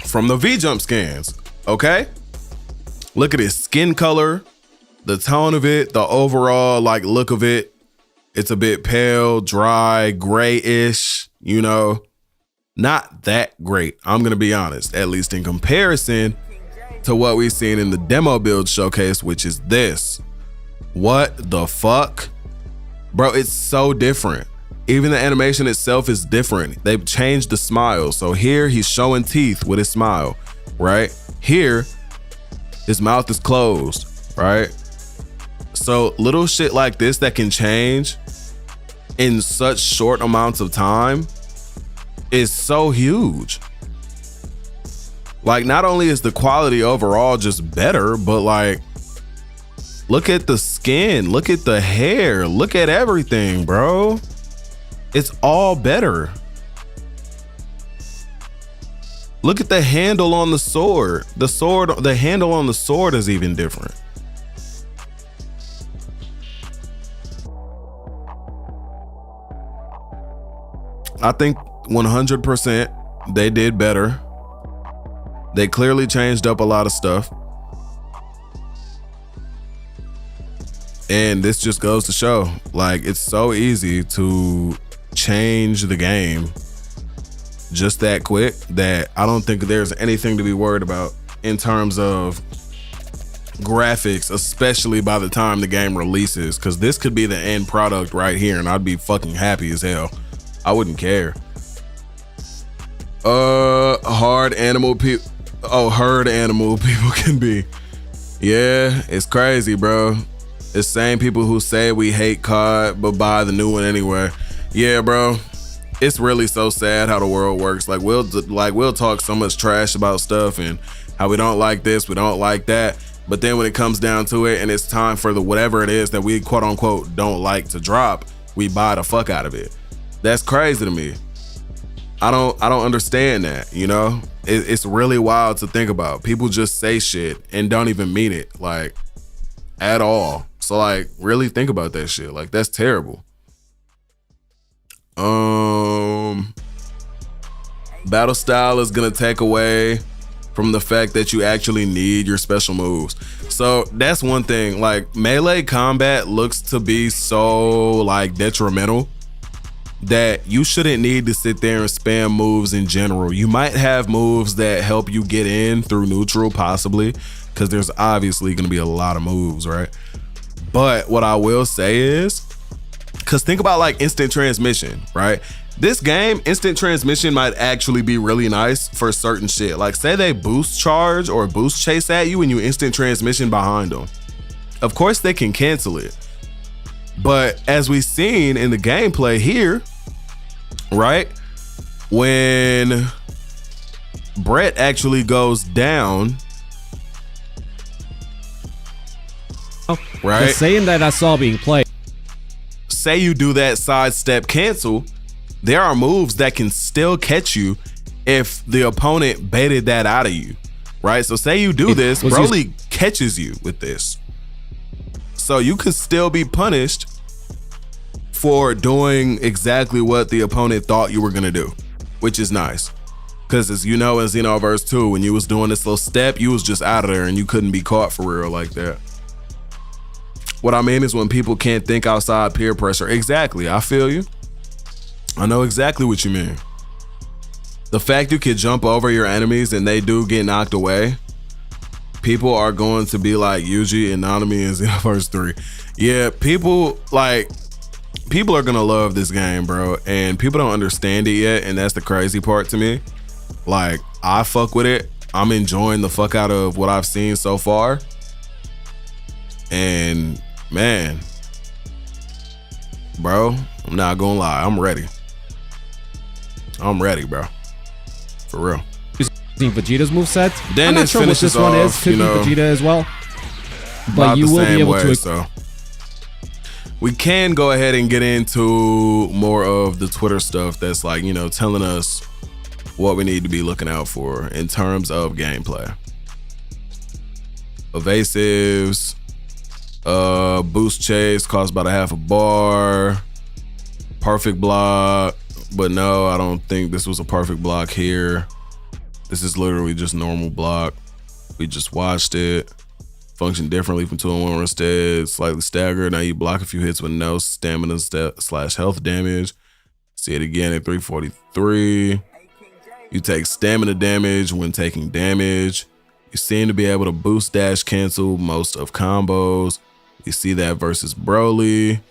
from the V-Jump scans, okay? Look at his skin color, the tone of it, the overall like look of it. It's a bit pale, dry, grayish, you know, not that great. I'm going to be honest, at least in comparison to what we've seen in the demo build showcase, which is this. What the fuck? Bro, it's so different. Even the animation itself is different. They've changed the smile. So here he's showing teeth with his smile, right? Here, his mouth is closed, right? So little shit like this that can change in such short amounts of time is so huge. Like, not only is the quality overall just better, but like, look at the skin, look at the hair, look at everything, bro. It's all better. Look at the handle on the sword. The handle on the sword is even different. I think 100% they did better. They clearly changed up a lot of stuff. And this just goes to show, like, it's so easy to change the game just that quick that I don't think there's anything to be worried about in terms of graphics, especially by the time the game releases, because this could be the end product right here and I'd be fucking happy as hell. I wouldn't care. Herd animal people can be. Yeah, it's crazy, bro. It's same people who say we hate COD but buy the new one anyway. Yeah, bro. It's really so sad how the world works. Like we'll talk so much trash about stuff and how we don't like this, we don't like that. But then when it comes down to it and it's time for the whatever it is that we quote unquote don't like to drop, we buy the fuck out of it. That's crazy to me. I don't understand that, you know? It's really wild to think about. People just say shit and don't even mean it, like, at all. So like, really think about that shit. Like, that's terrible. Battle style is gonna take away from the fact that you actually need your special moves. So that's one thing. Like, melee combat looks to be so like detrimental that you shouldn't need to sit there and spam moves in general. You might have moves that help you get in through neutral, possibly, because there's obviously gonna be a lot of moves, right? But what I will say is, because think about like instant transmission, right? This game, instant transmission might actually be really nice for certain shit. Like, say they boost charge or boost chase at you and you instant transmission behind them. Of course they can cancel it. But as we've seen in the gameplay here, right? When Brett actually goes down, right? The Saiyan that I saw being played. Say you do that sidestep cancel, there are moves that can still catch you if the opponent baited that out of you, right? So say you do this, Broly catches you with this. So you could still be punished for doing exactly what the opponent thought you were gonna do, which is nice. Because as you know, in Xenoverse 2, when you was doing this little step, you was just out of there and you couldn't be caught for real like that. What I mean is when people can't think outside peer pressure. Exactly, I feel you. I know exactly what you mean. The fact you can jump over your enemies and they do get knocked away, people are going to be like Yuji and Nanami in Xenoverse 3. Yeah, people are gonna love this game, bro, and people don't understand it yet, and that's the crazy part to me. Like, I fuck with it. I'm enjoying the fuck out of what I've seen so far. And man, bro, I'm not gonna lie, I'm ready. I'm ready, bro. For real. Using Vegeta's moveset. Then I'm not sure what this one is. Could be Vegeta as well. But you will be able to. So we can go ahead and get into more of the Twitter stuff that's like, you know, telling us what we need to be looking out for in terms of gameplay. Evasives, boost chase costs about a half a bar, perfect block, But no, I don't think this was a perfect block here. This is literally just normal block. We just watched it. Function differently from 2-in-1 instead. Slightly staggered. Now you block a few hits with no stamina / health damage. See it again at 343. You take stamina damage when taking damage. You seem to be able to boost dash cancel most of combos. We see that versus Broly.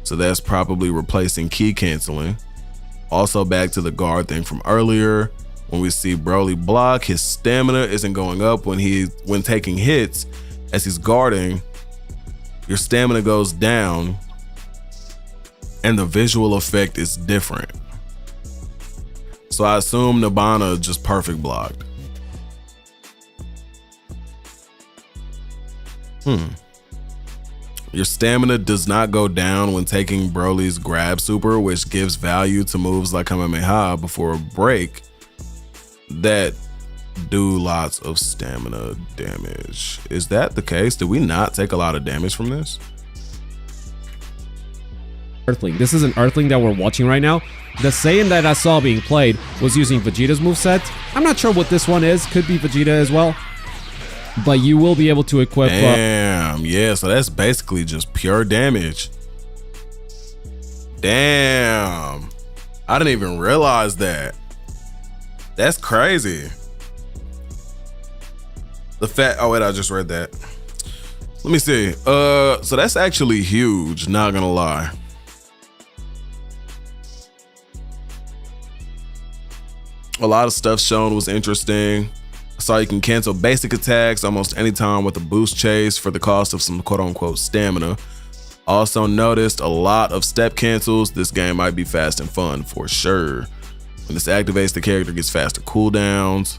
So that's probably replacing key canceling. Also back to the guard thing from earlier. When we see Broly block, his stamina isn't going up when taking hits. As he's guarding, your stamina goes down and the visual effect is different. So I assume Nibbana just perfect blocked. Your stamina does not go down when taking Broly's grab super, which gives value to moves like Kamehameha before a break that do lots of stamina damage. Is that the case? Did we not take a lot of damage from this? Earthling. This is an Earthling that we're watching right now. The Saiyan that I saw being played was using Vegeta's moveset. I'm not sure what this one is. Could be Vegeta as well. But you will be able to equip... Damn, yeah, so that's basically just pure damage. Damn. I didn't even realize that. That's crazy. The fact... Oh, wait, I just read that. Let me see. So that's actually huge, not gonna lie. A lot of stuff shown was interesting. I saw you can cancel basic attacks almost anytime with a boost chase for the cost of some quote-unquote stamina. Also noticed a lot of step cancels. This game might be fast and fun for sure. When this activates, the character gets faster cooldowns.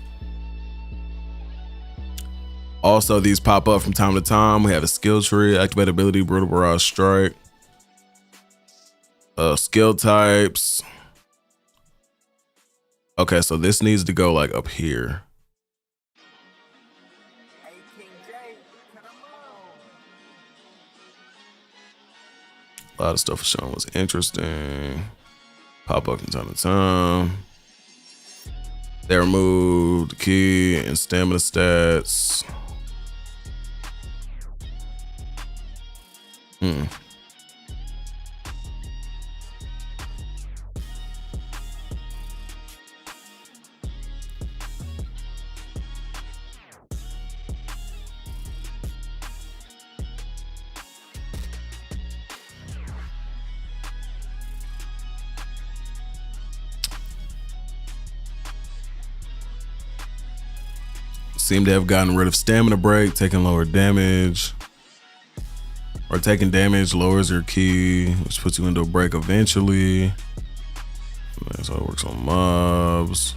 Also, these pop up from time to time. We have a skill tree, activate ability, brutal barrage strike. Skill types. Okay, so this needs to go like up here. A lot of stuff shown was interesting. Pop up from time to time. They removed key and stamina stats. Seem to have gotten rid of stamina break, taking lower damage. Or taking damage lowers your key, which puts you into a break eventually. That's how it works on mobs.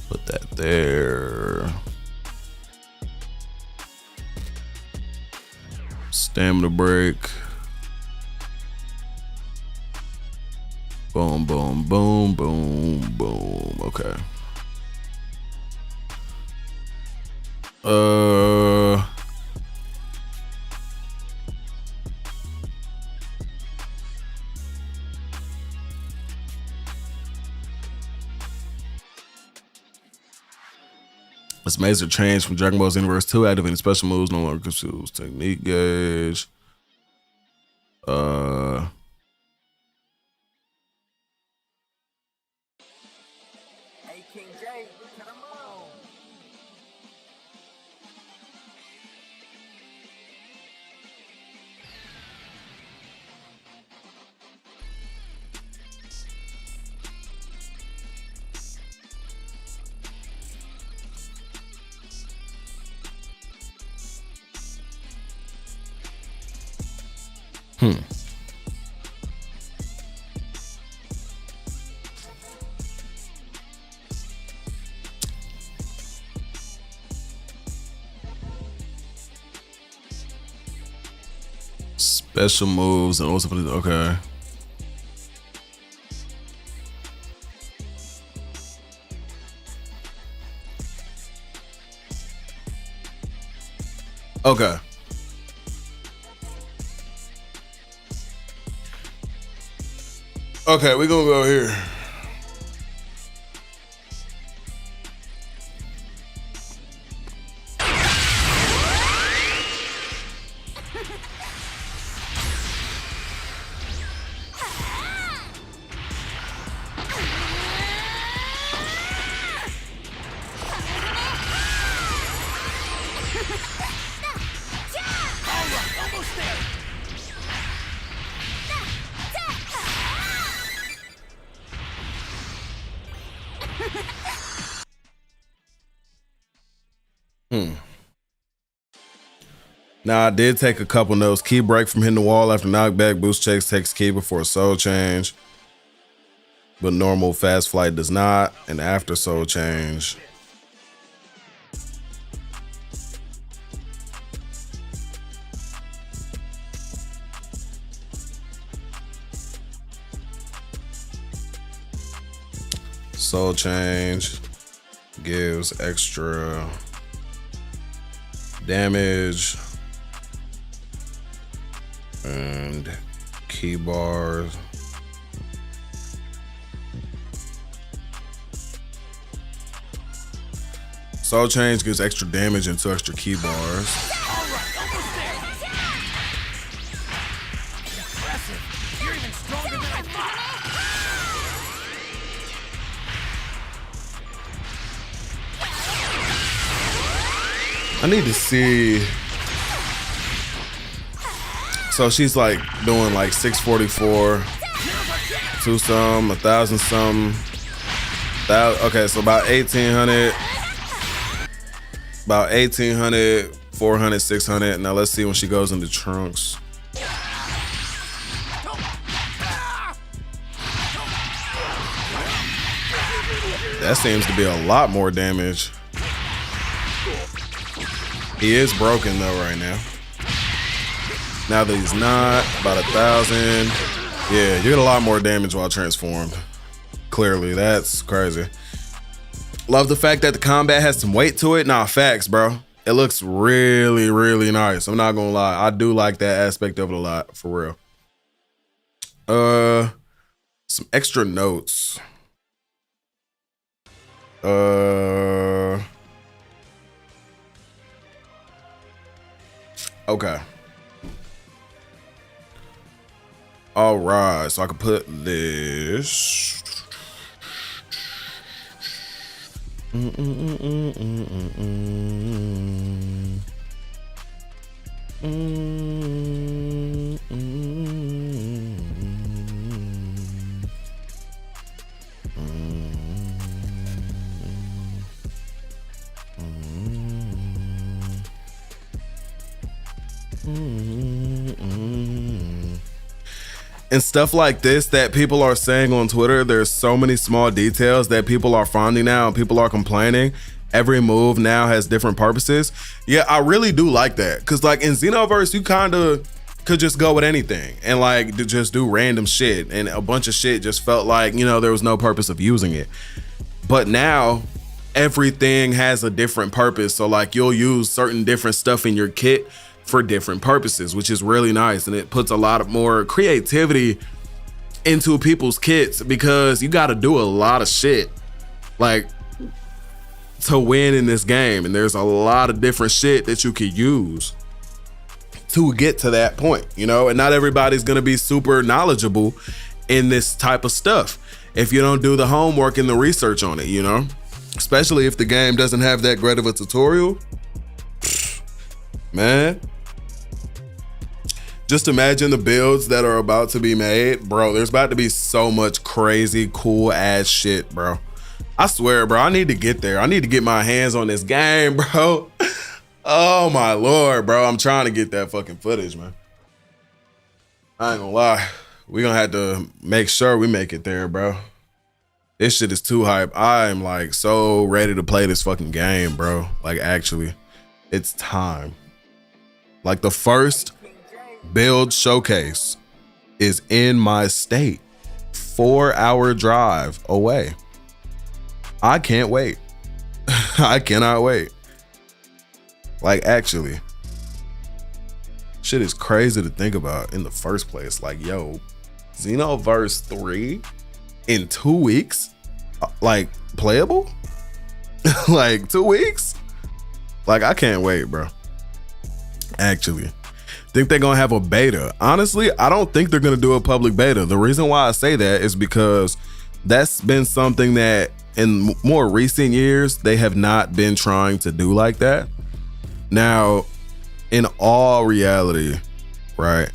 Put that there. Stamina break. Boom, boom, boom, boom, boom. Okay. This major change from Dragon Ball Xenoverse 2, activating special moves no longer consumes technique gauge. Special moves and also okay. Okay. Okay, we're gonna go here. Now I did take a couple notes. Key break from hitting the wall after knockback. Boost checks takes key before soul change. But normal fast flight does not. And after soul change. Soul change gives extra damage and key bars. Soul change gives extra damage and 2 extra key bars. You're even stronger than I thought. I need to see. So she's like doing like 644, 2 some, 1,000 some. Okay, so about 1,800. About 1,800, 400, 600. Now let's see when she goes into trunks. That seems to be a lot more damage. He is broken though right now. Now that he's not, about 1,000. Yeah, you get a lot more damage while transformed. Clearly, that's crazy. Love the fact that the combat has some weight to it. Nah, facts, bro. It looks really, really nice. I'm not gonna lie. I do like that aspect of it a lot, for real. Some extra notes. Okay. All right, so I can put this. And stuff like this that people are saying on Twitter, there's so many small details that people are finding now and people are complaining. Every move now has different purposes. Yeah, I really do like that. Cause like in Xenoverse, you kind of could just go with anything and like just do random shit. And a bunch of shit just felt like, you know, there was no purpose of using it. But now everything has a different purpose. So like you'll use certain different stuff in your kit for different purposes, which is really nice. And it puts a lot of more creativity into people's kits because you got to do a lot of shit like to win in this game. And there's a lot of different shit that you could use to get to that point, you know, and not everybody's going to be super knowledgeable in this type of stuff if you don't do the homework and the research on it, you know, especially if the game doesn't have that great of a tutorial. Man, just imagine the builds that are about to be made, bro. There's about to be so much crazy, cool ass shit, bro. I swear, bro, I need to get there. I need to get my hands on this game, bro. Oh my Lord, bro. I'm trying to get that fucking footage, man. I ain't gonna lie. We're gonna have to make sure we make it there, bro. This shit is too hype. I am like so ready to play this fucking game, bro. Like actually, it's time. Like the first build showcase is in my state, 4-hour drive away. I can't wait. I cannot wait. Like, actually, shit is crazy to think about in the first place. Like, yo, Xenoverse 3 in 2 weeks? Like, playable? Like, 2 weeks? Like, I can't wait, bro. Actually, think they're gonna have a beta. Honestly, I don't think they're gonna do a public beta. The reason why I say that is because that's been something that in more recent years they have not been trying to do like that. Now, in all reality, right,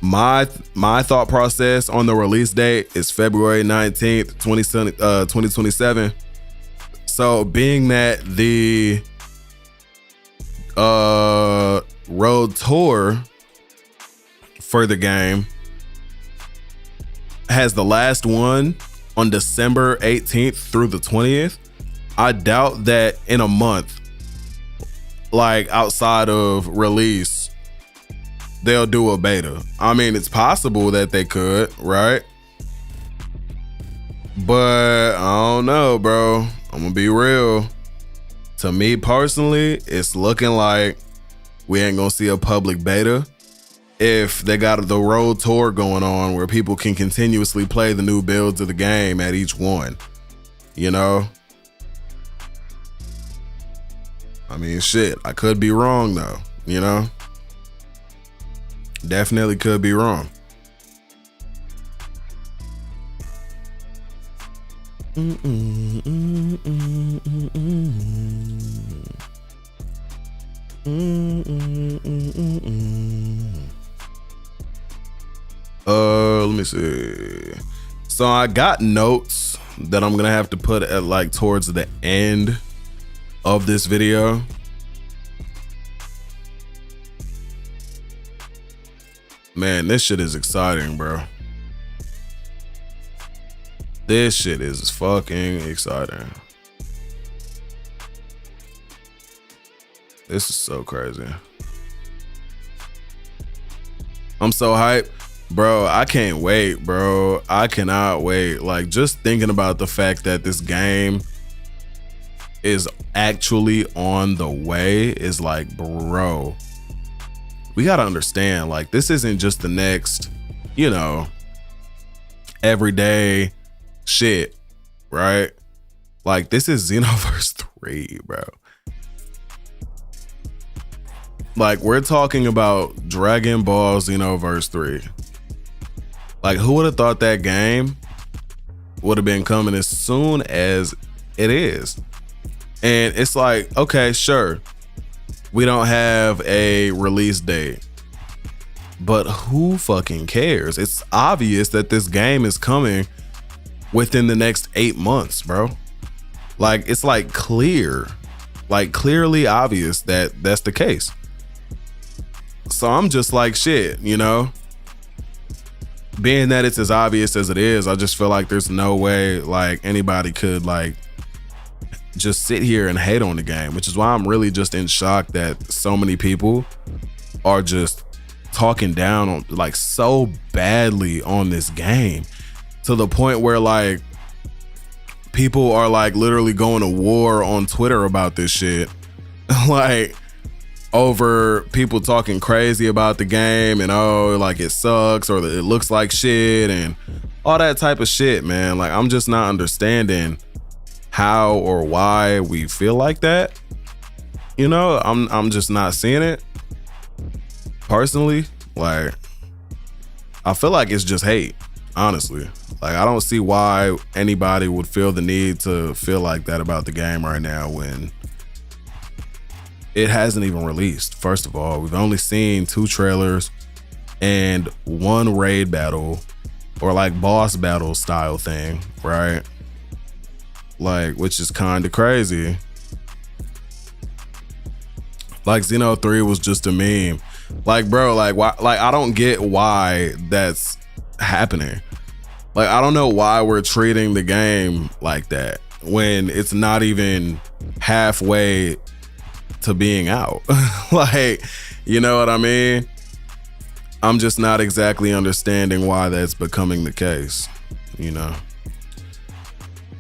my thought process on the release date is February 19th, 2027. So being that the road tour for the game has the last one on December 18th through the 20th, I doubt that in a month, like outside of release, they'll do a beta. I mean, it's possible that they could, right? But I don't know, bro. I'm gonna be real. To me personally, it's looking like we ain't gonna see a public beta if they got the road tour going on where people can continuously play the new builds of the game at each one, you know? I mean, shit, I could be wrong though, you know? Definitely could be wrong. Let me see. So I got notes that I'm gonna have to put at like towards the end of this video. Man, this shit is exciting, bro. This shit is fucking exciting. This is so crazy. I'm so hyped. Bro, I can't wait, bro. I cannot wait. Like, just thinking about the fact that this game is actually on the way is like, bro, we gotta understand, like, this isn't just the next, you know, everyday shit, right? Like, this is Xenoverse 3, bro. Like, we're talking about Dragon Ball Xenoverse 3. Like, who would have thought that game would have been coming as soon as it is? And it's like, okay, sure, we don't have a release date, but who fucking cares? It's obvious that this game is coming within the next 8 months, bro. Like, it's like clearly obvious that that's the case. So I'm just like, shit, you know? Being that it's as obvious as it is, I just feel like there's no way like anybody could like just sit here and hate on the game, which is why I'm really just in shock that so many people are just talking down on like so badly on this game, to the point where like people are like literally going to war on Twitter about this shit. Like, over people talking crazy about the game and, oh, like it sucks or it looks like shit and all that type of shit, man. Like, I'm just not understanding how or why we feel like that. You know, I'm just not seeing it personally. Like, I feel like it's just hate, honestly. Like, I don't see why anybody would feel the need to feel like that about the game right now when it hasn't even released. First of all, we've only seen 2 trailers and 1 raid battle or like boss battle style thing, right? Like, which is kind of crazy. Like, Xeno 3 was just a meme. Like, bro, like, why? Like, I don't get why that's happening. Like, I don't know why we're treating the game like that when it's not even halfway to being out. Like, you know what I mean? I'm just not exactly understanding why that's becoming the case, you know.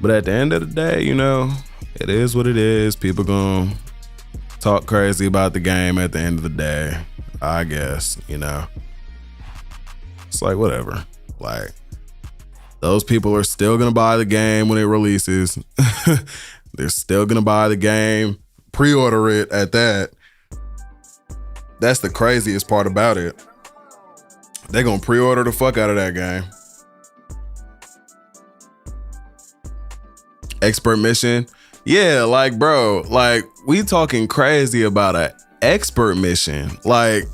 But at the end of the day, you know, it is what it is. People gonna talk crazy about the game at the end of the day, I guess, you know. It's like, whatever. Like, those people are still gonna buy the game when it releases. They're still gonna buy the game, pre-order it at that. That's the craziest part about it. They're gonna pre-order the fuck out of that game. Expert mission. Yeah, like, bro, like, we talking crazy about an expert mission. Like,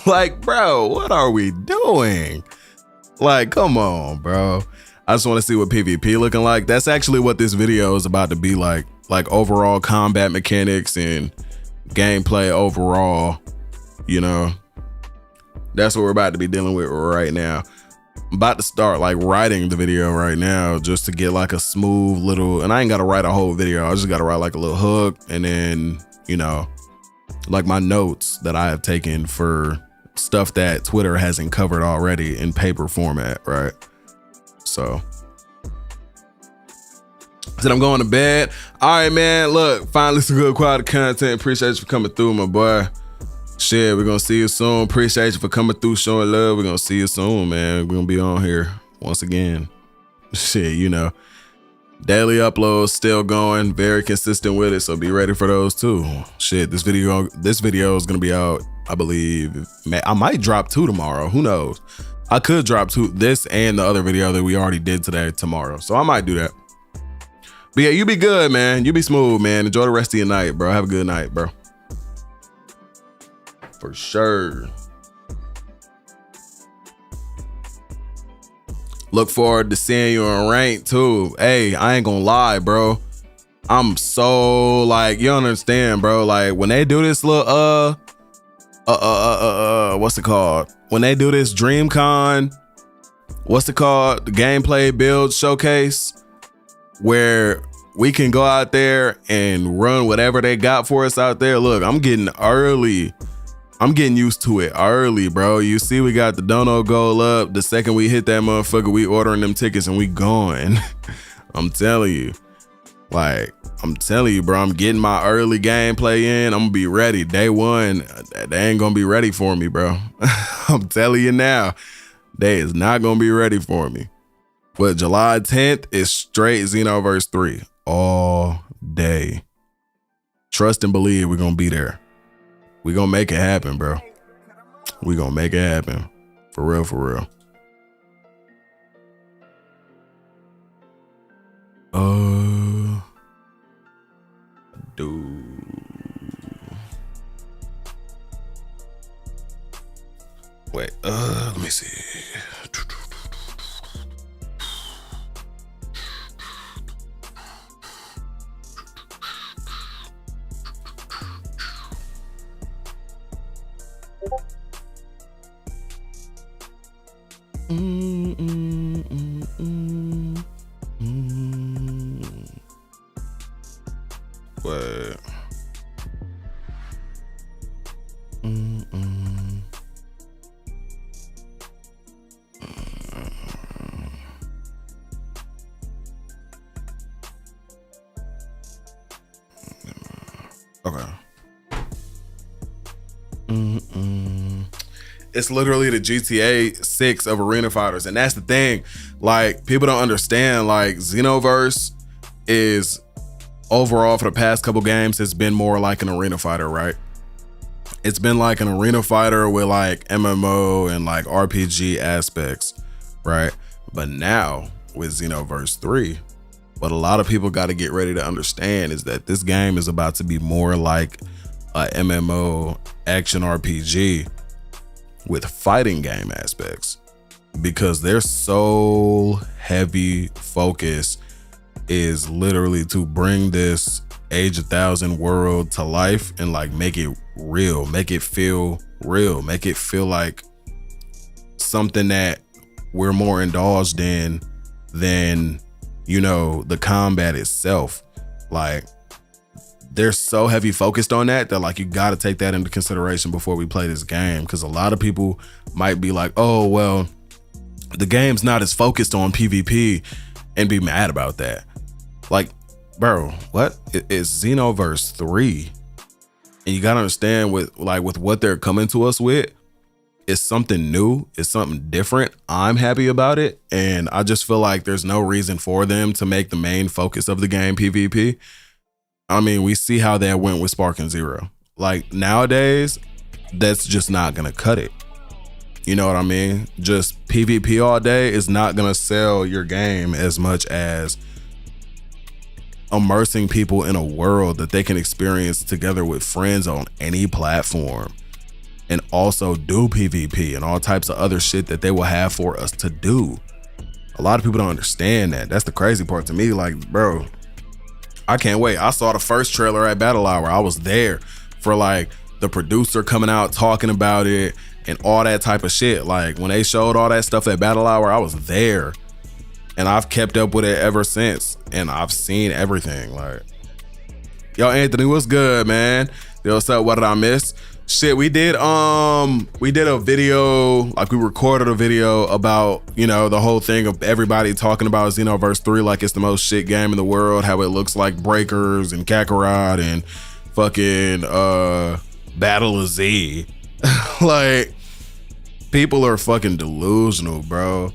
like, bro, what are we doing? Like, come on, bro. I just want to see what PvP looking like. That's actually what this video is about to be like overall combat mechanics and gameplay overall, you know. That's what we're about to be dealing with right now. I'm about to start like writing the video right now just to get like a smooth little, and I ain't got to write a whole video. I just got to write like a little hook and then, you know, like my notes that I have taken for stuff that Twitter hasn't covered already in paper format, right? So I said I'm going to bed. All right, man. Look, finally some good quality content. Appreciate you for coming through, my boy. Shit, we're gonna see you soon. Appreciate you for coming through, showing love. We're gonna see you soon, man. We're gonna be on here once again. Shit, you know, daily uploads still going, very consistent with it, so be ready for those too. Shit, this video is gonna be out, I believe. I might drop 2 tomorrow. Who knows? I could drop 2, this and the other video that we already did today, tomorrow. So I might do that. But yeah, you be good, man. You be smooth, man. Enjoy the rest of your night, bro. Have a good night, bro. For sure. Look forward to seeing you in rank too. Hey, I ain't gonna lie, bro. I'm so like, you don't understand, bro. Like when they do this little what's it called? When they do this DreamCon, what's it called? The gameplay build showcase, where we can go out there and run whatever they got for us out there. Look, I'm getting used to it early, bro. You see, we got the dono goal up. The second we hit that motherfucker, we ordering them tickets and we going. I'm telling you. Like, I'm telling you, bro. I'm getting my early gameplay in. I'm gonna be ready. Day one, they ain't gonna be ready for me, bro. I'm telling you now. They is not gonna be ready for me. But July 10th is straight Xenoverse 3 all day. Trust and believe we're gonna be there. We gonna make it happen, bro. We gonna make it happen. For real, for real. Wait, let me see. What? Okay. It's literally the GTA 6 of arena fighters, and that's the thing. Like, people don't understand. Like, Xenoverse is overall for the past couple games, it's been more like an arena fighter, right? It's been like an arena fighter with like MMO and like RPG aspects, right? But now with Xenoverse 3, what a lot of people got to get ready to understand is that this game is about to be more like a MMO action RPG with fighting game aspects, because their sole heavy focus is literally to bring this Age of 1000 world to life and like make it real, make it feel real, make it feel like something that we're more indulged in than, you know, the combat itself. Like, they're so heavy focused on that like you got to take that into consideration before we play this game, because a lot of people might be like, oh well, the game's not as focused on PvP, and be mad about that. Like, bro, what? It's Xenoverse 3, and you gotta understand with what they're coming to us with, it's something new, it's something different. I'm happy about it, and I just feel like there's no reason for them to make the main focus of the game PvP. I mean, we see how that went with Spark and Zero. Like, nowadays, that's just not gonna cut it. You know what I mean? Just PvP all day is not gonna sell your game as much as immersing people in a world that they can experience together with friends on any platform, and also do PvP and all types of other shit that they will have for us to do. A lot of people don't understand that. That's the crazy part to me. Like, bro, I can't wait. I saw the first trailer at Battle Hour. I was there for like the producer coming out talking about it and all that type of shit. Like, when they showed all that stuff at Battle Hour, I was there, and I've kept up with it ever since, and I've seen everything. Like, yo, Anthony, what's good, man? Yo, what's up? What did I miss? Shit, we did a video, like we recorded a video about, you know, the whole thing of everybody talking about Xenoverse 3 like it's the most shit game in the world, how it looks like Breakers and Kakarot and fucking Battle of Z. Like, people are fucking delusional, bro.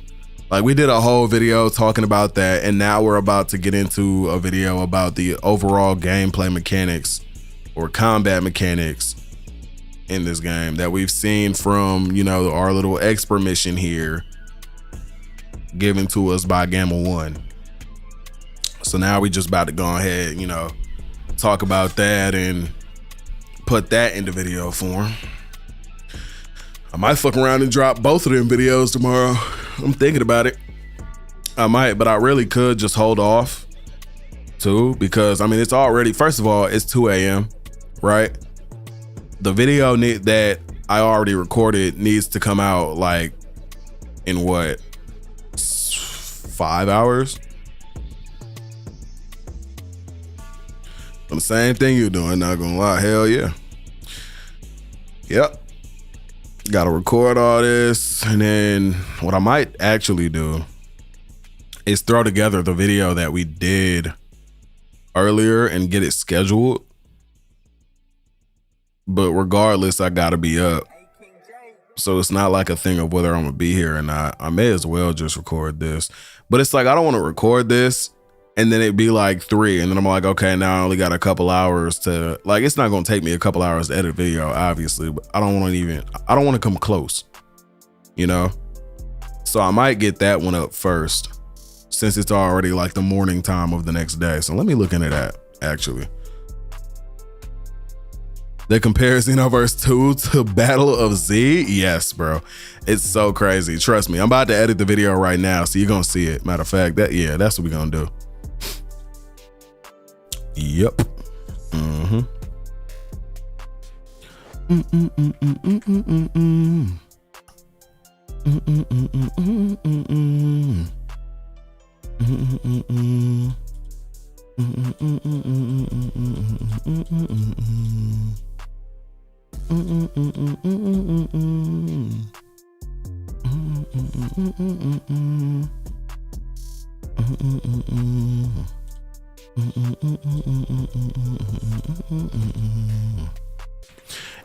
Like, we did a whole video talking about that, and now we're about to get into a video about the overall gameplay mechanics or combat mechanics in this game that we've seen from, you know, our little expert mission here given to us by Gamma 1. So now we just about to go ahead, you know, talk about that and put that into video form. I might fuck around and drop both of them videos tomorrow. I'm thinking about it. I might, but I really could just hold off too, because I mean, it's already, first of all, it's 2 a.m., right? The video that I already recorded needs to come out like in what, 5 hours? The same thing you're doing, not gonna lie. Hell yeah. Yep. Gotta record all this, and then what I might actually do is throw together the video that we did earlier and get it scheduled. But regardless, I gotta be up. So it's not like a thing of whether I'm gonna be here or not. I may as well just record this. But it's like, I don't want to record this and then it'd be like 3, and then I'm like, okay, now I only got a couple hours to, like, it's not gonna take me a couple hours to edit a video, obviously, but I don't want to come close, you know? So I might get that one up first, since it's already like the morning time of the next day. So let me look into that, actually. The comparison of Xenoverse 2 to Battle of Z? Yes, bro. It's so crazy. Trust me. I'm about to edit the video right now, so you're gonna see it. Matter of fact, that's what we're gonna do. Yep. Mm-hmm.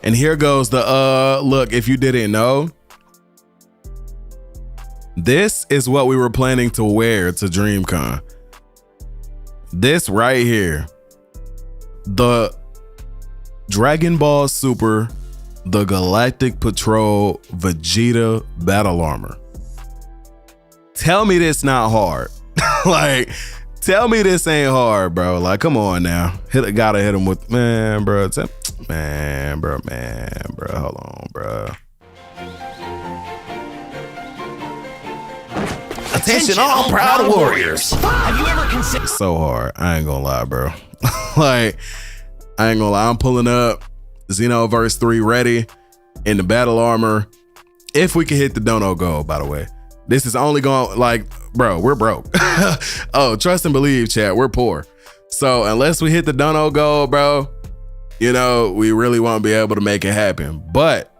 And here goes the look, if you didn't know, this is what we were planning to wear to DreamCon. This right here, the Dragon Ball Super, the Galactic Patrol Vegeta battle armor. Tell me this not hard. Like, tell me this ain't hard, bro. Like, come on now. Gotta hit him with, man, bro. Man, bro. Hold on, bro. Attention all proud warriors. Have you ever considered? So hard. I ain't gonna lie, bro. Like, I ain't gonna lie. I'm pulling up Xenoverse 3 ready in the battle armor. If we can hit the dono goal, by the way. This is only going, like, bro, we're broke. Oh, trust and believe, chat. We're poor. So unless we hit the Dono goal, bro, you know, we really won't be able to make it happen. But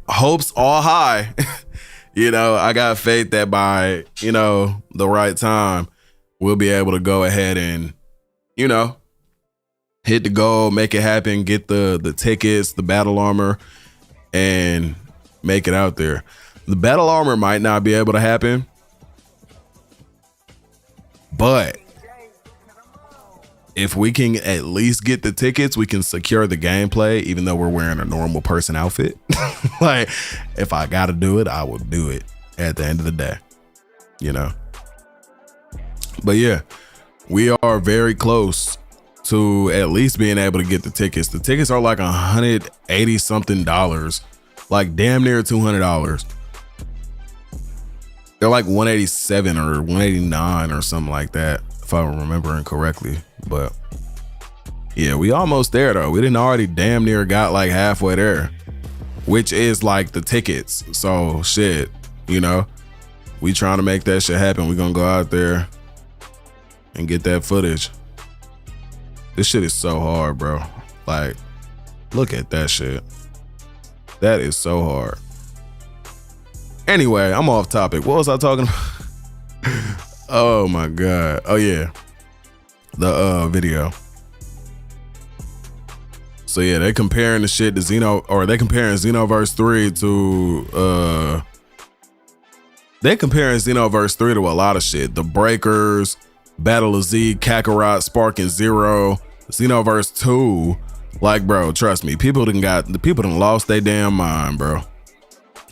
hopes all high. You know, I got faith that by, you know, the right time, we'll be able to go ahead and, you know, hit the goal, make it happen, get the tickets, the battle armor, and make it out there. The battle armor might not be able to happen, but if we can at least get the tickets, we can secure the gameplay, even though we're wearing a normal person outfit. Like, if I gotta do it, I will do it at the end of the day, you know? But yeah, we are very close to at least being able to get the tickets. The tickets are like $180 something, like damn near $200. They're like 187 or 189 or something like that, if I'm remembering correctly. But yeah, we almost there though. We didn't already damn near got like halfway there, which is like the tickets. So shit, you know, we trying to make that shit happen. We gonna go out there and get that footage. This shit is so hard, bro. Like, look at that shit. That is so hard. Anyway, I'm off topic. What was I talking about? Oh my God. Oh yeah. The video. So yeah, they comparing the shit to they comparing Xenoverse 3 to they comparing Xenoverse 3 to a lot of shit. The Breakers, Battle of Z, Kakarot, Spark and Zero, Xenoverse 2. Like, bro, trust me, people done lost their damn mind, bro.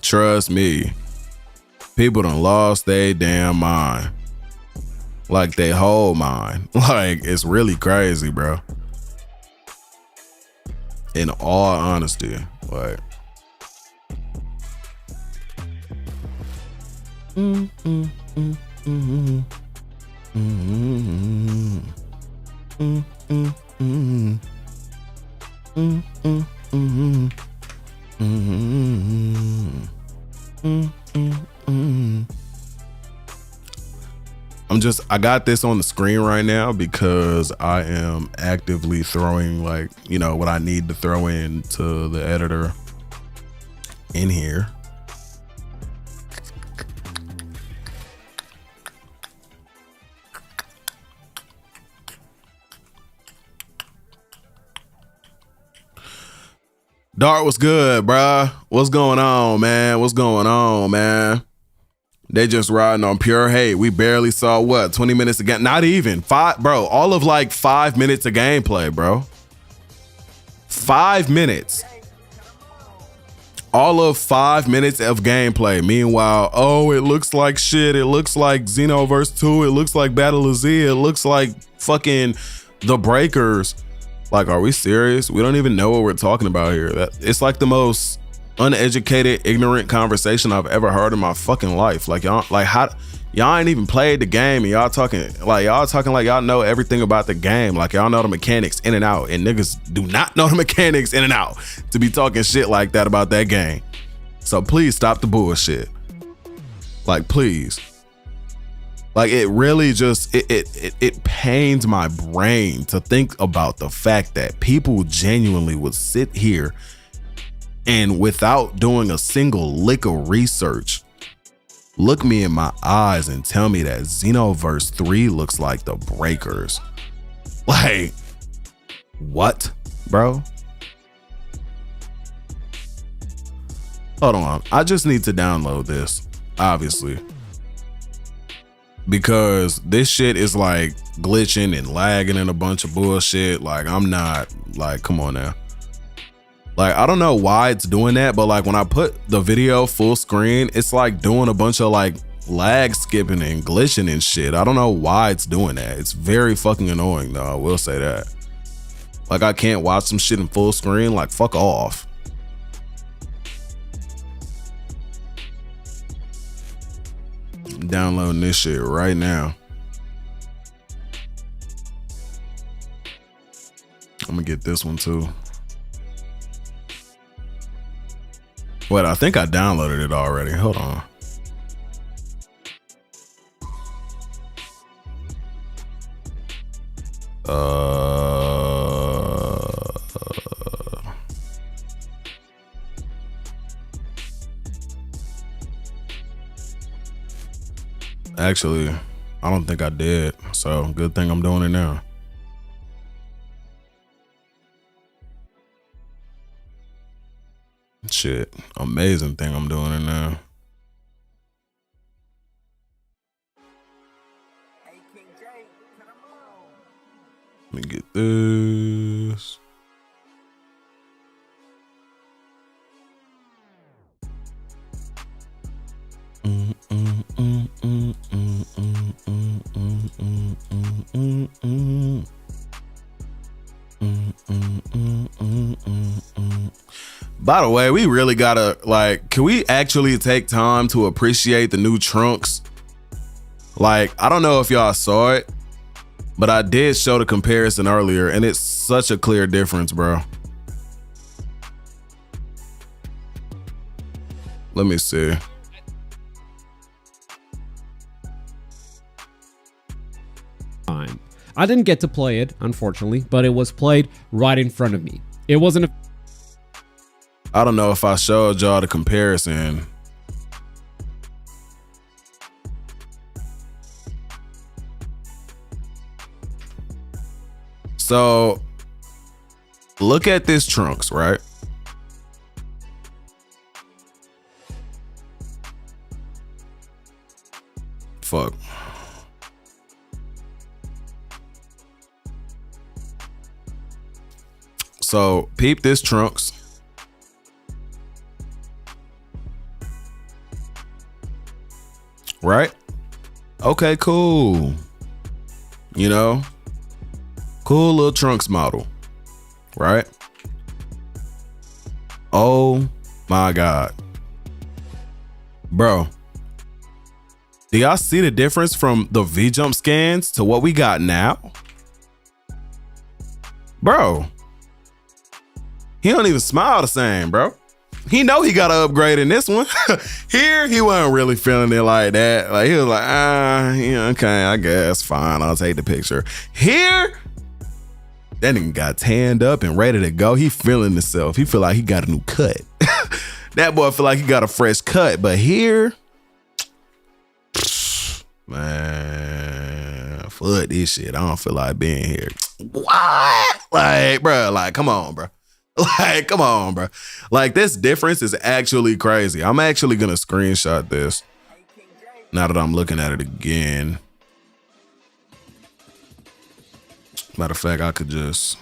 Trust me. People done lost their damn mind. Like, they whole mind. Like, it's really crazy, bro. In all honesty, like. I got this on the screen right now because I am actively throwing, like, you know, what I need to throw into the editor in here. Dart, what's good, bruh? What's going on, man? What's going on, man? They just riding on pure hate. We barely saw, what, 20 minutes again? Not even. 5, bro. All of like 5 minutes of gameplay, bro. 5 minutes. All of 5 minutes of gameplay. Meanwhile, oh, it looks like shit. It looks like Xenoverse 2. It looks like Battle of Z. It looks like fucking The Breakers. Like, are we serious? We don't even know what we're talking about here. It's like the most uneducated, ignorant conversation I've ever heard in my fucking life. Like, y'all ain't even played the game, and y'all talking like y'all know everything about the game. Like, y'all know the mechanics in and out, and niggas do not know the mechanics in and out to be talking shit like that about that game. So please stop the bullshit. Like, please. Like, it really just, it pains my brain to think about the fact that people genuinely would sit here and without doing a single lick of research, look me in my eyes and tell me that Xenoverse 3 looks like The Breakers. Like, what, bro? Hold on, I just need to download this, obviously. Because this shit is like glitching and lagging and a bunch of bullshit. Like, I'm not, like, come on now. Like, I don't know why it's doing that, but like when I put the video full screen, it's like doing a bunch of like lag skipping and glitching and shit. I don't know why it's doing that. It's very fucking annoying though, I will say that. Like, I can't watch some shit in full screen, like, fuck off. I'm downloading this shit right now. I'm gonna get this one too. Wait, I think I downloaded it already. Hold on. Actually, I don't think I did. So good thing I'm doing it now. Shit, amazing thing I'm doing it now. Let me get this. By the way, we really gotta, like, can we actually take time to appreciate the new Trunks? Like, I don't know if y'all saw it, but I did show the comparison earlier, and it's such a clear difference, bro. Let me see. I didn't get to play it, unfortunately, but it was played right in front of me. It wasn't a... I don't know if I showed y'all the comparison. So, look at this Trunks, right? Fuck. So, peep this Trunks. Right? Okay, cool. You know? Cool little Trunks model. Right? Oh my God. Bro. Do y'all see the difference from the V-Jump scans to what we got now? Bro. He don't even smile the same, bro. He know he got to upgrade in this one. Here, he wasn't really feeling it like that. Like, he was like, yeah, okay, I guess, fine, I'll take the picture. Here, that nigga got tanned up and ready to go. He feeling himself. He feel like he got a new cut. That boy feel like he got a fresh cut. But here, man, fuck this shit. I don't feel like being here. What? Like, bro, like, come on, bro. Like, come on, bro. Like, this difference is actually crazy. I'm actually gonna screenshot this now that I'm looking at it again. Matter of fact, I could just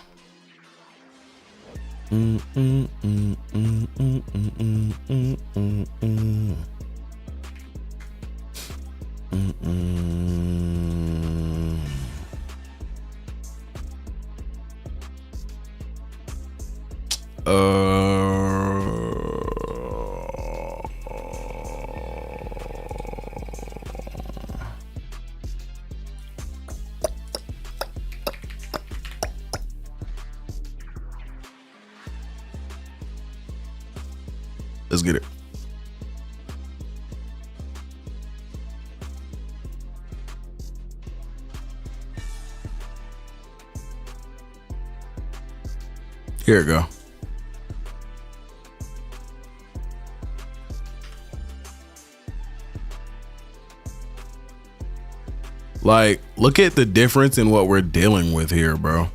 let's get it. Here we go. Like, look at the difference in what we're dealing with here, bro.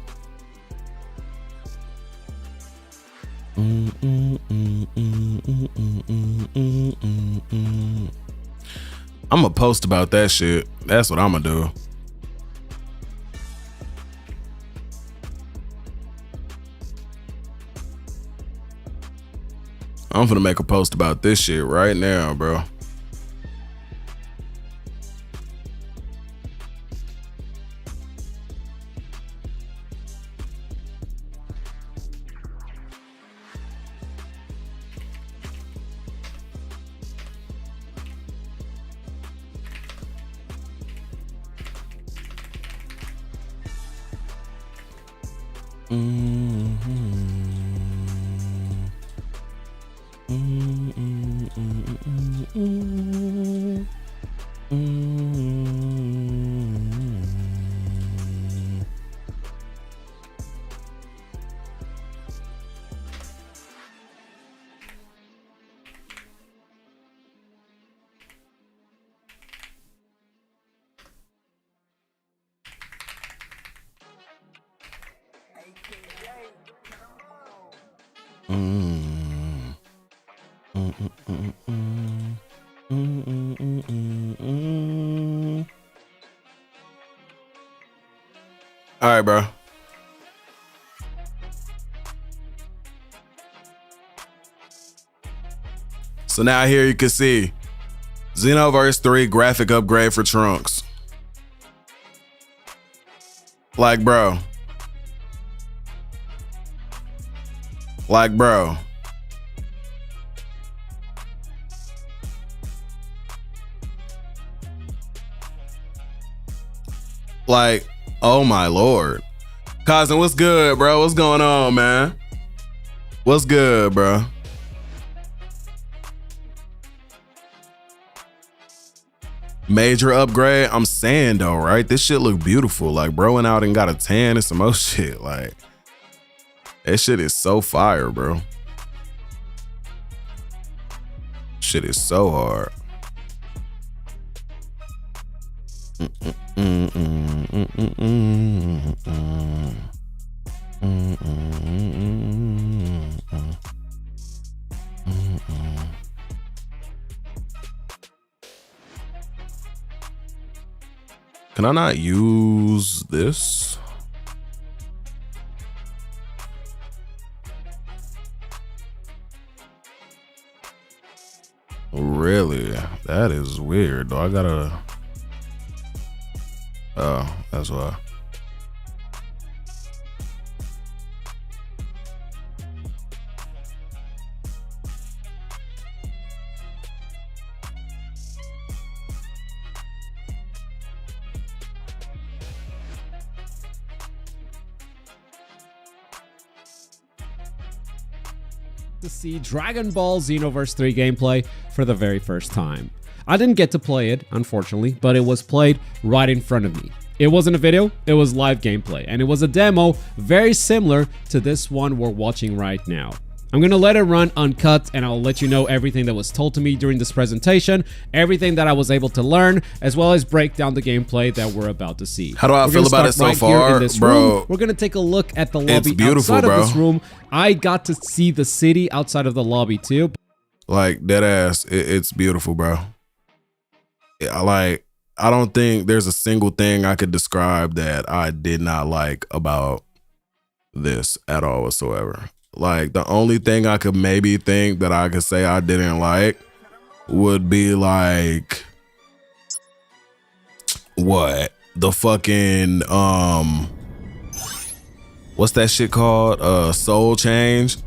I'm gonna post about that shit. That's what I'm gonna do. I'm gonna make a post about this shit right now, bro. All right, bro. So now here you can see Xenoverse 3 graphic upgrade for Trunks. Like, bro. Like, bro. Like, oh my lord. Cousin, what's good, bro? What's going on, man? What's good, bro? Major upgrade. I'm saying though, right? This shit look beautiful. Like, bro went out and got a tan and some more shit. Like, that shit is so fire, bro. Shit is so hard. Can I not use this? Really? That is weird, though. I gotta... Oh, that's why. To see Dragon Ball Xenoverse 3 gameplay for the very first time. I didn't get to play it, unfortunately, but it was played right in front of me. It wasn't a video, it was live gameplay, and it was a demo very similar to this one we're watching right now. I'm gonna let it run uncut, and I'll let you know everything that was told to me during this presentation, everything that I was able to learn, as well as break down the gameplay that we're about to see. How do I feel about it so far, bro? We're gonna take a look at the lobby it's beautiful, outside bro. of this room. I got to see the city outside of the lobby too. Like, dead ass, it's beautiful, bro. I don't think there's a single thing I could describe that I did not like about this at all whatsoever. Like, the only thing I could maybe think that I could say I didn't like would be like, what? The fucking, what's that shit called? Soul change.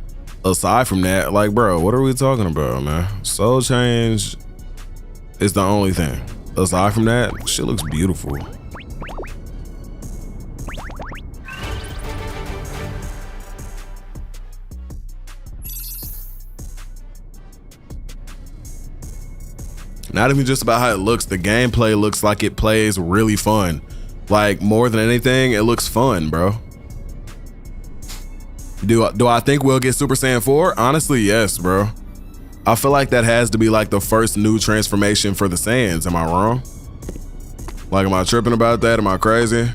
Aside from that, like, bro, what are we talking about, man? Soul change is the only thing. Aside from that, shit looks beautiful. Not even just about how it looks, the gameplay looks like it plays really fun. Like, more than anything, it looks fun, bro. Do I think we'll get Super Saiyan 4? Honestly, yes, bro. I feel like that has to be like the first new transformation for the Saiyans. Am I wrong? Like, am I tripping about that? Am I crazy?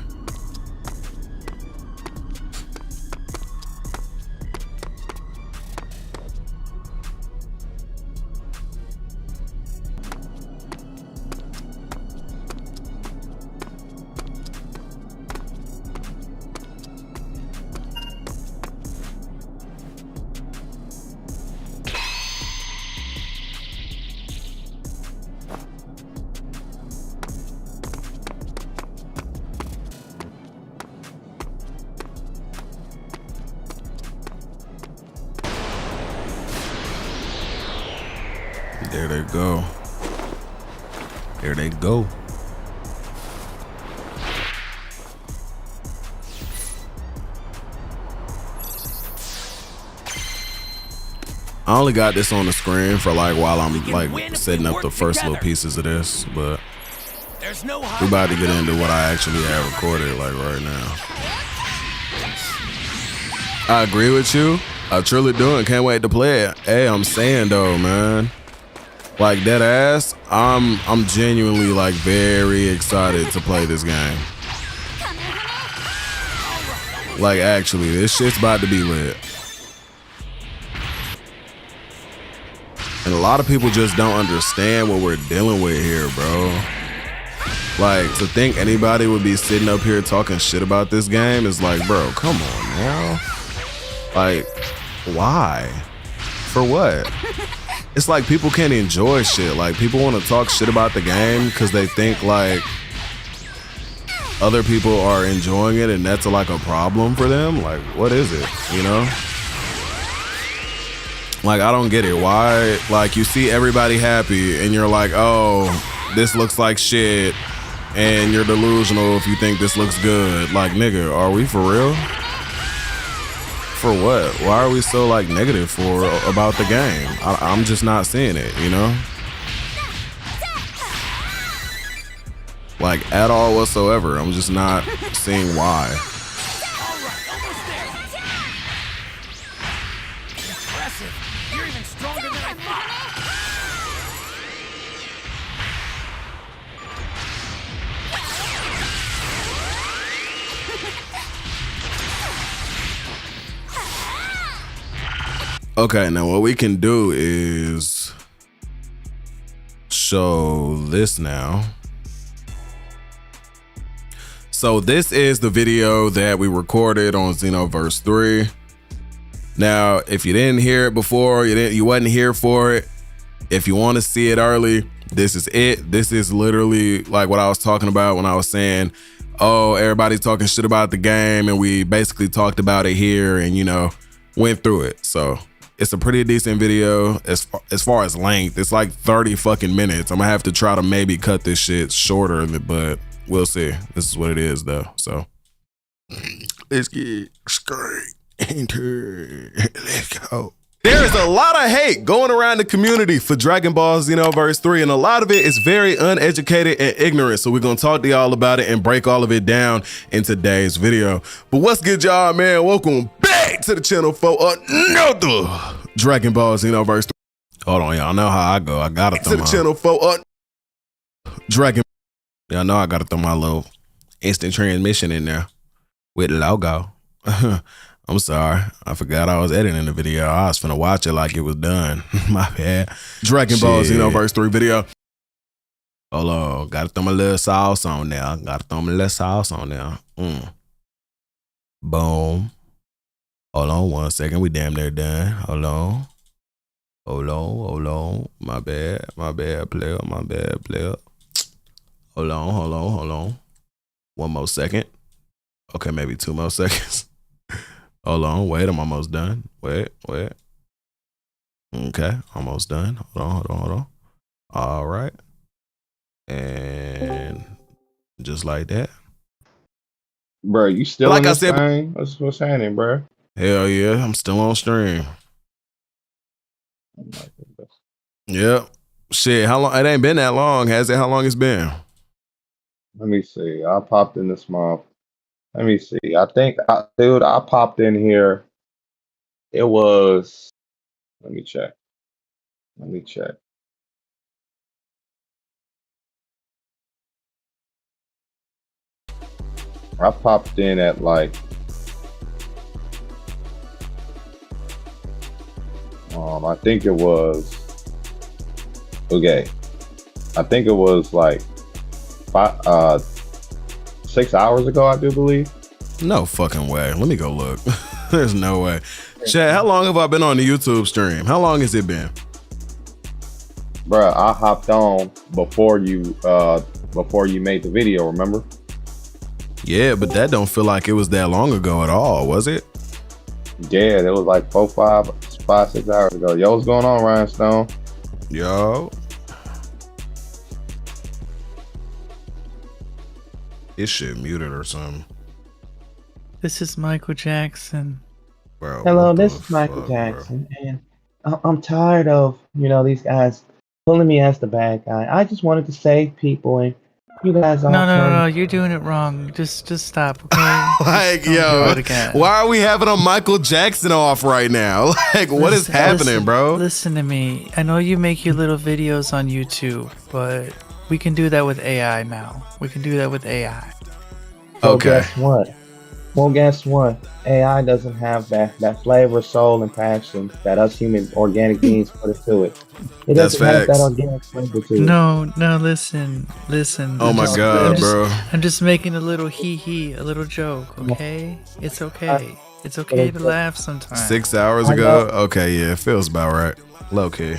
There they go. There they go. I only got this on the screen for like while I'm like setting up the first little pieces of this, but we about to get into what I actually have recorded like right now. I agree with you. I truly do and can't wait to play it. Hey, I'm saying though, man. Like, dead ass, I'm genuinely like very excited to play this game. Like, actually, this shit's about to be lit. And a lot of people just don't understand what we're dealing with here, bro. Like, to think anybody would be sitting up here talking shit about this game is like, bro, come on now. Like, why? For what? It's like people can't enjoy shit. Like, people want to talk shit about the game because they think like other people are enjoying it and that's like a problem for them. Like, what is it, you know? Like, I don't get it. Why? Like, you see everybody happy and you're like, oh, this looks like shit, and you're delusional if you think this looks good. Like, nigga, are we for real? For what? Why are we so like negative about the game? I'm just not seeing it, you know? Like, at all whatsoever. I'm just not seeing why. Okay, now what we can do is show this now. So this is the video that we recorded on Xenoverse 3. Now, if you didn't hear it before, you wasn't here for it. If you want to see it early, this is it. This is literally like what I was talking about when I was saying, oh, everybody's talking shit about the game, and we basically talked about it here and, you know, went through it. So it's a pretty decent video as far as length. It's like 30 fucking minutes. I'm gonna have to try to maybe cut this shit shorter, but we'll see. This is what it is though. So let's get straight into it. Let's go. There is a lot of hate going around the community for Dragon Ball Xenoverse 3, and a lot of it is very uneducated and ignorant. So we're gonna talk to y'all about it and break all of it down in today's video. But what's good, y'all, man? Welcome back to the channel for another Dragon Ball Xenoverse 3. Hold on, y'all know how I go. I gotta throw my channel for Dragon. Y'all know I gotta throw my little instant transmission in there with the logo. I'm sorry, I forgot I was editing the video. I was finna watch it like it was done. My bad. Dragon Ball Xenoverse 3 video. Hold on, gotta throw my little sauce on there. Boom. Hold on 1 second, we damn near done. Hold on. My bad, player. Hold on. 1 more second. Okay, maybe 2 more seconds. Hold on, wait, I'm almost done. Wait. Okay, almost done. Hold on. All right. And just like that. Bro, you still like in this thing? What's happening, bro? Hell yeah, I'm still on stream. Oh my goodness. Yep. Shit, how long? It ain't been that long, has it? How long it's been? Let me see. I popped in this month. Let me see. I think, dude, I popped in here. It was. Let me check. I popped in at like. I think it was. Okay. I think it was like 6 hours ago, I do believe. No fucking way. Let me go look. There's no way. Chad, how long have I been on the YouTube stream? How long has it been? Bruh, I hopped on before you made the video, remember? Yeah, but that don't feel like it was that long ago at all, was it? Yeah, it was like 6 hours ago. Yo, what's going on, Ryan Stone? Yo. This shit muted or something. This is Michael Jackson. Bro, hello, this is Michael Jackson, and I'm tired of, these guys pulling me as the bad guy. I just wanted to save people, and you guys all No, you're doing it wrong. Just stop, okay? Like, yo, why are we having a Michael Jackson off right now? Like, what is happening, bro? Listen to me. I know you make your little videos on YouTube, but we can do that with AI now. We can do that with AI. So guess what? Well, guess what? AI doesn't have that flavor, soul, and passion that us human organic beings put into it. It That's doesn't have that facts. organic flavor to it. No, listen. Oh my God, bro. I'm just making a little hee, a little joke, okay? It's okay. It's okay to laugh sometimes. 6 hours ago? Okay, yeah, it feels about right. Low key.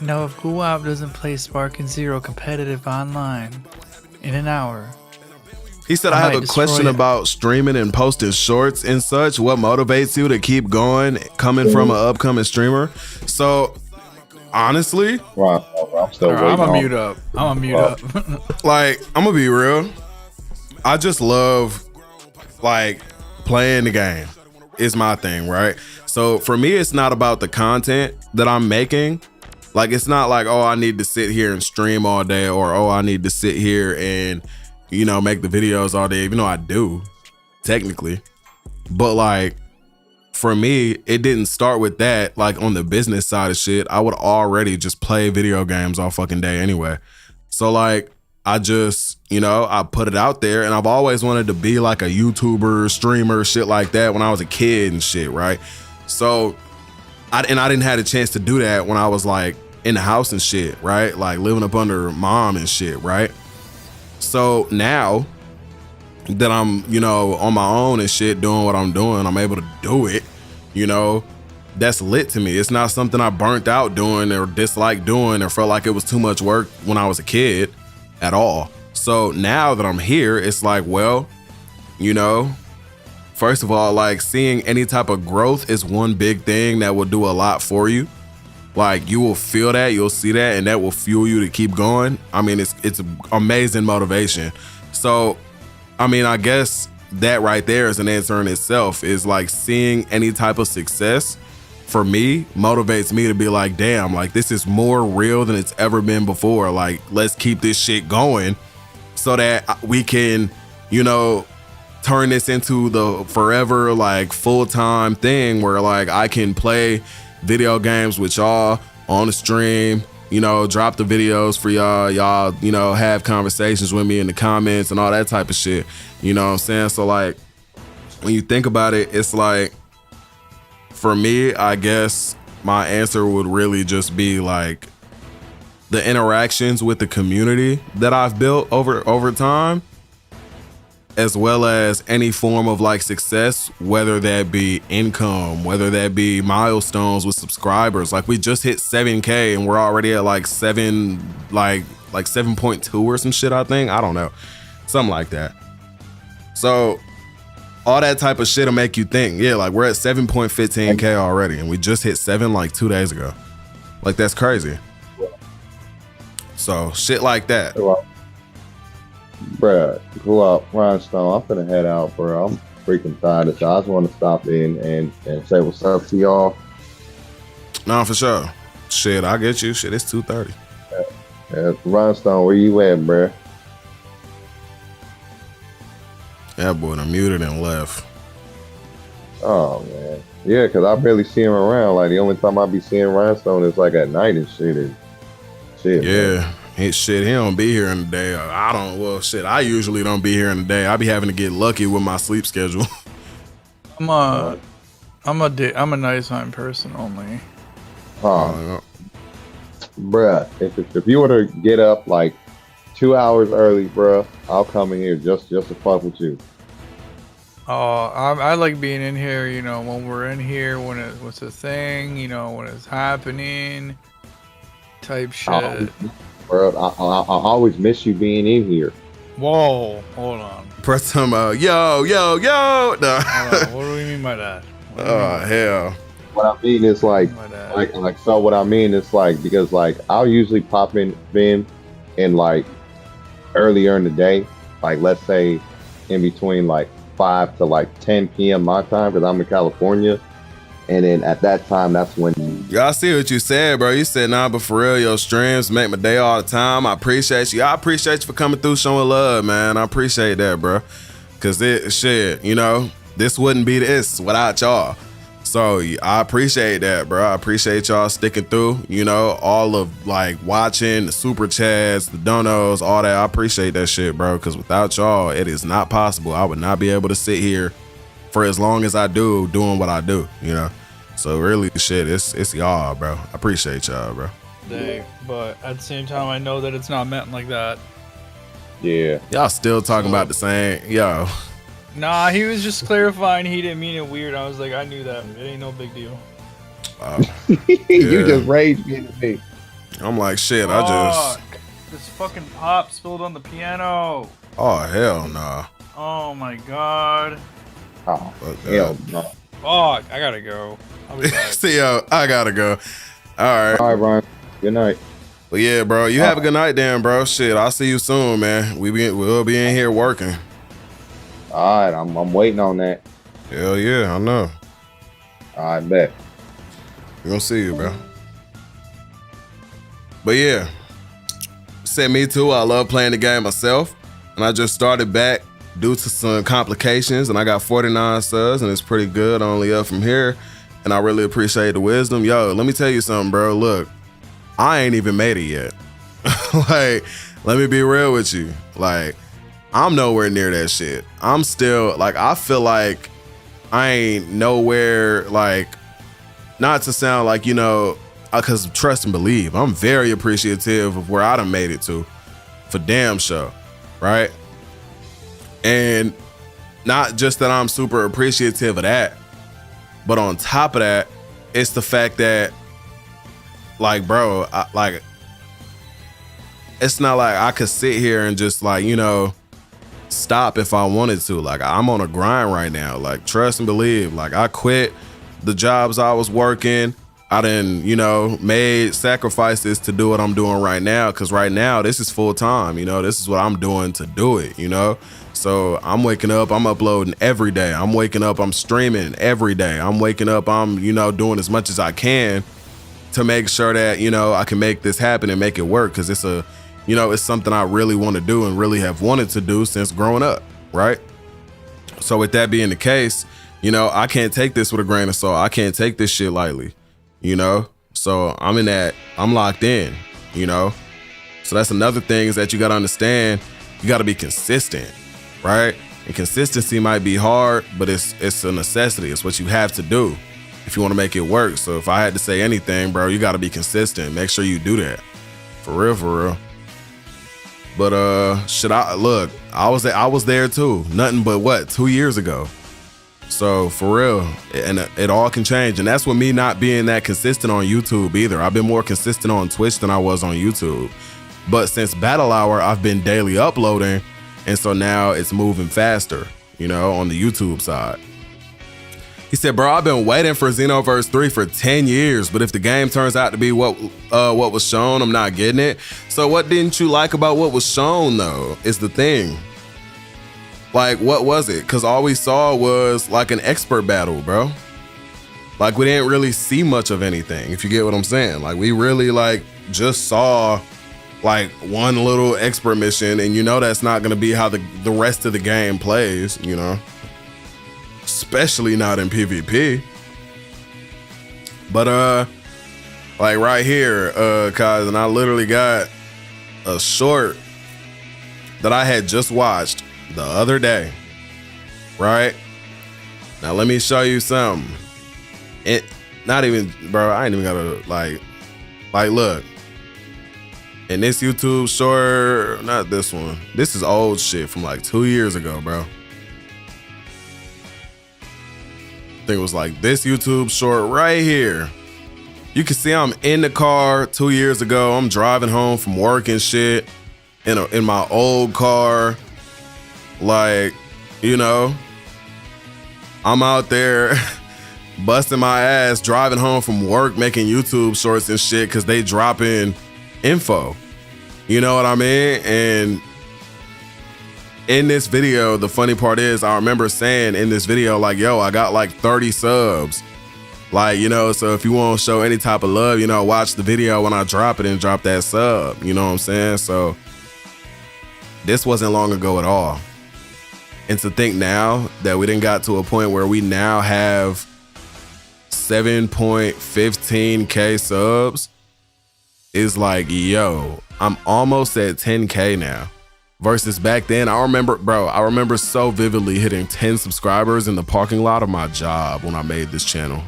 No, if GUWAPP doesn't play Spark and Zero competitive online in an hour. He said, I have a question about streaming and posting shorts and such. What motivates you to keep going coming from an upcoming streamer? So, honestly, I'm still waiting. I'm gonna mute up. Like, I'm gonna be real. I just love, like, playing the game is my thing, right? So for me, it's not about the content that I'm making. Like, it's not like, oh, I need to sit here and stream all day, or oh, I need to sit here and, you know, make the videos all day, even though I do, technically. But like, for me, it didn't start with that. Like, on the business side of shit, I would already just play video games all fucking day anyway. So like, I just, you know, I put it out there, and I've always wanted to be like a YouTuber, streamer, shit like that when I was a kid and shit, right? So, I didn't have a chance to do that when I was like in the house and shit, right? Like living up under mom and shit, right? So now that I'm, you know, on my own and shit, doing what I'm doing, I'm able to do it, you know, that's lit to me. It's not something I burnt out doing or disliked doing or felt like it was too much work when I was a kid at all. So now that I'm here, it's like, well, you know, first of all, like, seeing any type of growth is one big thing that will do a lot for you. Like, you will feel that, you'll see that, and that will fuel you to keep going. I mean, it's amazing motivation. So, I mean, I guess that right there is an answer in itself, is like seeing any type of success for me motivates me to be like, damn, like, this is more real than it's ever been before. Like, let's keep this shit going so that we can, you know, turn this into the forever, like, full-time thing where, like, I can play video games with y'all on the stream, you know, drop the videos for y'all, you know, have conversations with me in the comments and all that type of shit. You know what I'm saying? So, like, when you think about it, it's like, for me, I guess my answer would really just be like the interactions with the community that I've built over time, as well as any form of like success, whether that be income, whether that be milestones with subscribers. Like, we just hit 7K and we're already at like 7.2 or some shit, I think. I don't know. Something like that. So all that type of shit will make you think, yeah, like, we're at 7.15K already and we just hit 7 like 2 days ago. Like, that's crazy. So shit like that. Bruh, pull up Rhinestone. I'm finna head out, bro. I'm freaking tired. So I just want to stop in and say what's up to y'all. No, for sure. Shit, I get you. Shit, it's 2:30. Yeah, Rhinestone, where you at, bruh? That boy done muted and left. Oh, man. Yeah, because I barely see him around. Like, the only time I be seeing Rhinestone is like at night and shit. Yeah. Man. He don't be here in the day. I usually don't be here in the day. I be having to get lucky with my sleep schedule. I'm a nighttime person only. Oh, bruh, if you were to get up like 2 hours early, bruh, I'll come in here just to fuck with you. Oh, I like being in here, you know, when we're in here, when it's a thing, you know, when it's happening, type shit. Bro, I always miss you being in here. Whoa, hold on. Press him out. Yo. No. What do we mean by that? Oh, hell. What I mean is like what I mean is like, because like I'll usually pop in like earlier in the day, like let's say in between like 5 to like 10 p.m. my time, because I'm in California. And then at that time, that's when I see what you said, bro. You said, nah, but for real, your streams make my day all the time. I appreciate you. I appreciate you for coming through, showing love, man. I appreciate that, bro. Cause shit, you know, this wouldn't be this without y'all. So I appreciate that, bro. I appreciate y'all sticking through, you know, all of like watching, the super chats, the donos, all that. I appreciate that shit, bro, because without y'all, it is not possible. I would not be able to sit here for as long as I do doing what I do, you know. So really, shit, it's y'all, bro. I appreciate y'all, bro. Dave, but at the same time, I know that it's not meant like that. Yeah. Y'all still talking about the same, yo. Nah, he was just clarifying he didn't mean it weird. I was like, I knew that. It ain't no big deal. You just rage getting me. I'm like, shit, This fucking pop spilled on the piano. Oh, hell nah. Oh my god. Oh, hell no. Fuck, I gotta go. I'll be back. See, yo, I gotta go. All right. All right, Brian. Good night. Well, yeah, bro. You have a good night, then, bro. Shit, I'll see you soon, man. We'll be in here working. All right, I'm waiting on that. Hell yeah, I know. I bet. We're gonna see you, bro. But yeah, said me too. I love playing the game myself, and I just started back due to some complications, and I got 49 subs, and it's pretty good. Only up from here, and I really appreciate the wisdom. Yo, let me tell you something, bro. Look, I ain't even made it yet. Like, let me be real with you. Like, I'm nowhere near that shit. I'm still, like, I feel like I ain't nowhere, like, not to sound like, you know, because trust and believe, I'm very appreciative of where I done made it to, for damn sure, right? And not just that I'm super appreciative of that, but on top of that, it's the fact that, like, bro, it's not like I could sit here and just, like, you know, stop if I wanted to. Like, I'm on a grind right now. Like, trust and believe. Like, I quit the jobs I was working. I done, you know, made sacrifices to do what I'm doing right now, because right now this is full time. You know, this is what I'm doing to do it, you know. So I'm waking up, I'm uploading every day. I'm waking up, I'm streaming every day. I'm waking up, I'm, you know, doing as much as I can to make sure that, you know, I can make this happen and make it work, because it's a, you know, it's something I really want to do and really have wanted to do since growing up, right? So with that being the case, you know, I can't take this with a grain of salt. I can't take this shit lightly, you know? So I'm locked in, you know? So that's another thing, is that you got to understand, you got to be consistent, right? And consistency might be hard, but it's a necessity. It's what you have to do if you want to make it work. So if I had to say anything, bro, you got to be consistent. Make sure you do that. For real, for real. But I was there too. Nothing but what, 2 years ago. So for real, and it all can change. And that's with me not being that consistent on YouTube either. I've been more consistent on Twitch than I was on YouTube. But since Battle Hour, I've been daily uploading. And so now it's moving faster, you know, on the YouTube side. He said, bro, I've been waiting for Xenoverse 3 for 10 years, but if the game turns out to be what was shown, I'm not getting it. So what didn't you like about what was shown, though, is the thing. Like, what was it? Because all we saw was like an expert battle, bro. Like, we didn't really see much of anything, if you get what I'm saying. Like, we really, like, just saw like one little expert mission, and you know that's not going to be how the rest of the game plays, you know? Especially not in PvP. But like right here, guys, and I literally got a short that I had just watched the other day, right? Now let me show you something. It not even, bro, I ain't even gotta like look. In this YouTube short, not this one. This is old shit from like 2 years ago, bro. I think it was like this YouTube short right here. You can see I'm in the car 2 years ago. I'm driving home from work and shit in my old car. Like, you know, I'm out there busting my ass, driving home from work, making YouTube shorts and shit because they dropping info. You know what I mean? And in this video, the funny part is I remember saying in this video, like, yo, I got like 30 subs. Like, you know, so if you want to show any type of love, you know, watch the video when I drop it and drop that sub. You know what I'm saying? So this wasn't long ago at all. And to think now that we done got to a point where we now have 7.15K subs is like, yo, I'm almost at 10K now. Versus back then, I remember so vividly hitting 10 subscribers in the parking lot of my job when I made this channel.